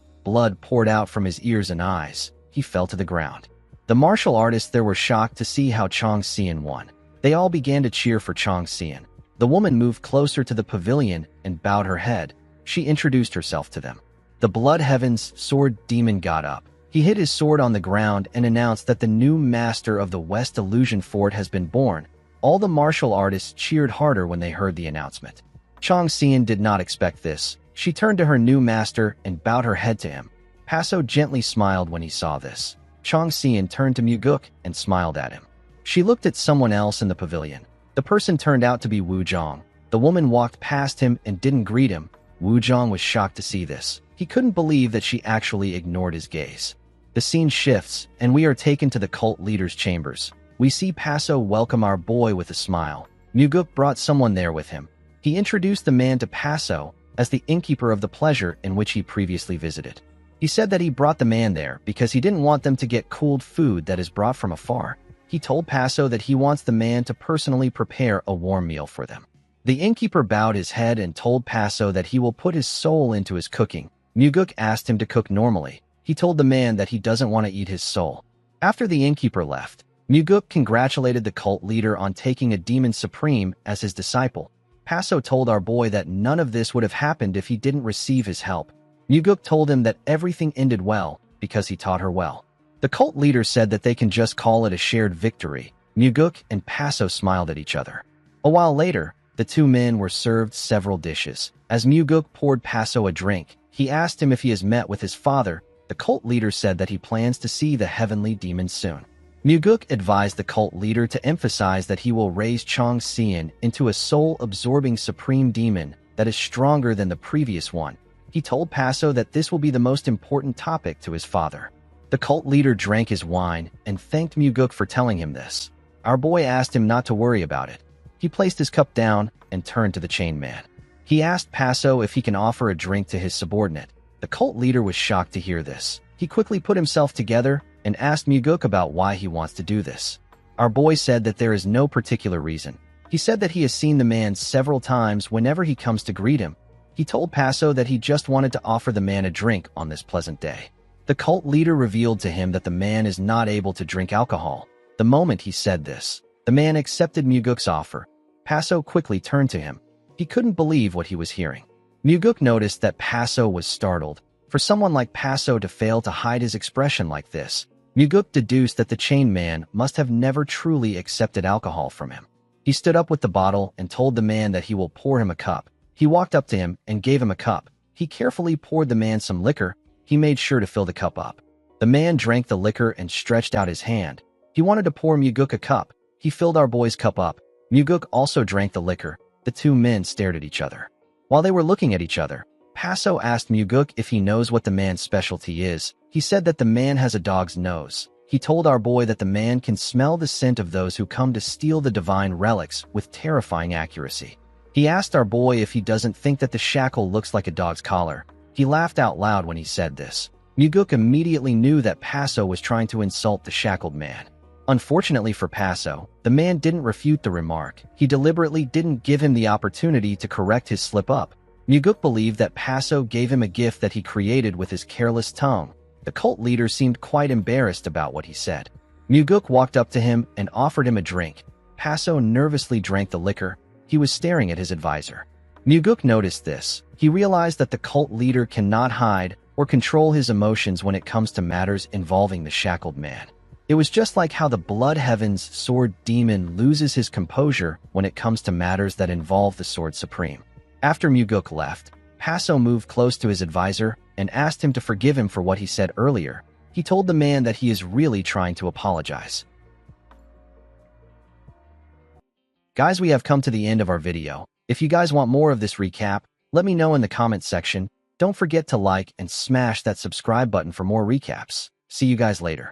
Blood poured out from his ears and eyes. He fell to the ground. The martial artists there were shocked to see how Chong Xian won. They all began to cheer for Chong Xian. The woman moved closer to the pavilion and bowed her head. She introduced herself to them. The Blood Heaven's sword demon got up. He hit his sword on the ground and announced that the new master of the West Illusion Fort has been born. All the martial artists cheered harder when they heard the announcement. Chong Xian did not expect this. She turned to her new master and bowed her head to him. Paso gently smiled when he saw this. Chong Xian turned to Muguk and smiled at him. She looked at someone else in the pavilion. The person turned out to be Wu Zhong. The woman walked past him and didn't greet him. Wu Zhong was shocked to see this. He couldn't believe that she actually ignored his gaze. The scene shifts, and we are taken to the cult leader's chambers. We see Paso welcome our boy with a smile. Muguk brought someone there with him. He introduced the man to Paso as the innkeeper of the pleasure in which he previously visited. He said that he brought the man there because he didn't want them to get cooled food that is brought from afar. He told Paso that he wants the man to personally prepare a warm meal for them. The innkeeper bowed his head and told Paso that he will put his soul into his cooking. Muguk asked him to cook normally. He told the man that he doesn't want to eat his soul. After the innkeeper left, Muguk congratulated the cult leader on taking a demon supreme as his disciple. Paso told our boy that none of this would have happened if he didn't receive his help. Muguk told him that everything ended well because he taught her well. The cult leader said that they can just call it a shared victory. Muguk and Paso smiled at each other. A while later, the two men were served several dishes. As Muguk poured Paso a drink, he asked him if he has met with his father. The cult leader said that he plans to see the heavenly demon soon. Muguk advised the cult leader to emphasize that he will raise Chong Xian into a soul-absorbing supreme demon that is stronger than the previous one. He told Paso that this will be the most important topic to his father. The cult leader drank his wine and thanked Muguk for telling him this. Our boy asked him not to worry about it. He placed his cup down and turned to the chain man. He asked Paso if he can offer a drink to his subordinate. The cult leader was shocked to hear this. He quickly put himself together and asked Muguk about why he wants to do this. Our boy said that there is no particular reason. He said that he has seen the man several times whenever he comes to greet him. He told Paso that he just wanted to offer the man a drink on this pleasant day. The cult leader revealed to him that the man is not able to drink alcohol. The moment he said this, the man accepted Muguk's offer. Paso quickly turned to him. He couldn't believe what he was hearing. Muguk noticed that Paso was startled. For someone like Paso to fail to hide his expression like this, Muguk deduced that the chained man must have never truly accepted alcohol from him. He stood up with the bottle and told the man that he will pour him a cup. He walked up to him and gave him a cup. He carefully poured the man some liquor. He made sure to fill the cup up. The man drank the liquor and stretched out his hand. He wanted to pour Muguk a cup. He filled our boy's cup up. Muguk also drank the liquor. The two men stared at each other. While they were looking at each other, Paso asked Muguk if he knows what the man's specialty is. He said that the man has a dog's nose. He told our boy that the man can smell the scent of those who come to steal the divine relics with terrifying accuracy. He asked our boy if he doesn't think that the shackle looks like a dog's collar. He laughed out loud when he said this. Muguk immediately knew that Paso was trying to insult the shackled man. Unfortunately for Paso, the man didn't refute the remark. He deliberately didn't give him the opportunity to correct his slip-up. Muguk believed that Paso gave him a gift that he created with his careless tongue. The cult leader seemed quite embarrassed about what he said. Muguk walked up to him and offered him a drink. Paso nervously drank the liquor. He was staring at his advisor. Muguk noticed this. He realized that the cult leader cannot hide or control his emotions when it comes to matters involving the shackled man. It was just like how the Blood Heaven's sword demon loses his composure when it comes to matters that involve the Sword Supreme. After Muguk left, Paso moved close to his advisor and asked him to forgive him for what he said earlier. He told the man that he is really trying to apologize. Guys, we have come to the end of our video. If you guys want more of this recap, let me know in the comments section. Don't forget to like and smash that subscribe button for more recaps. See you guys later.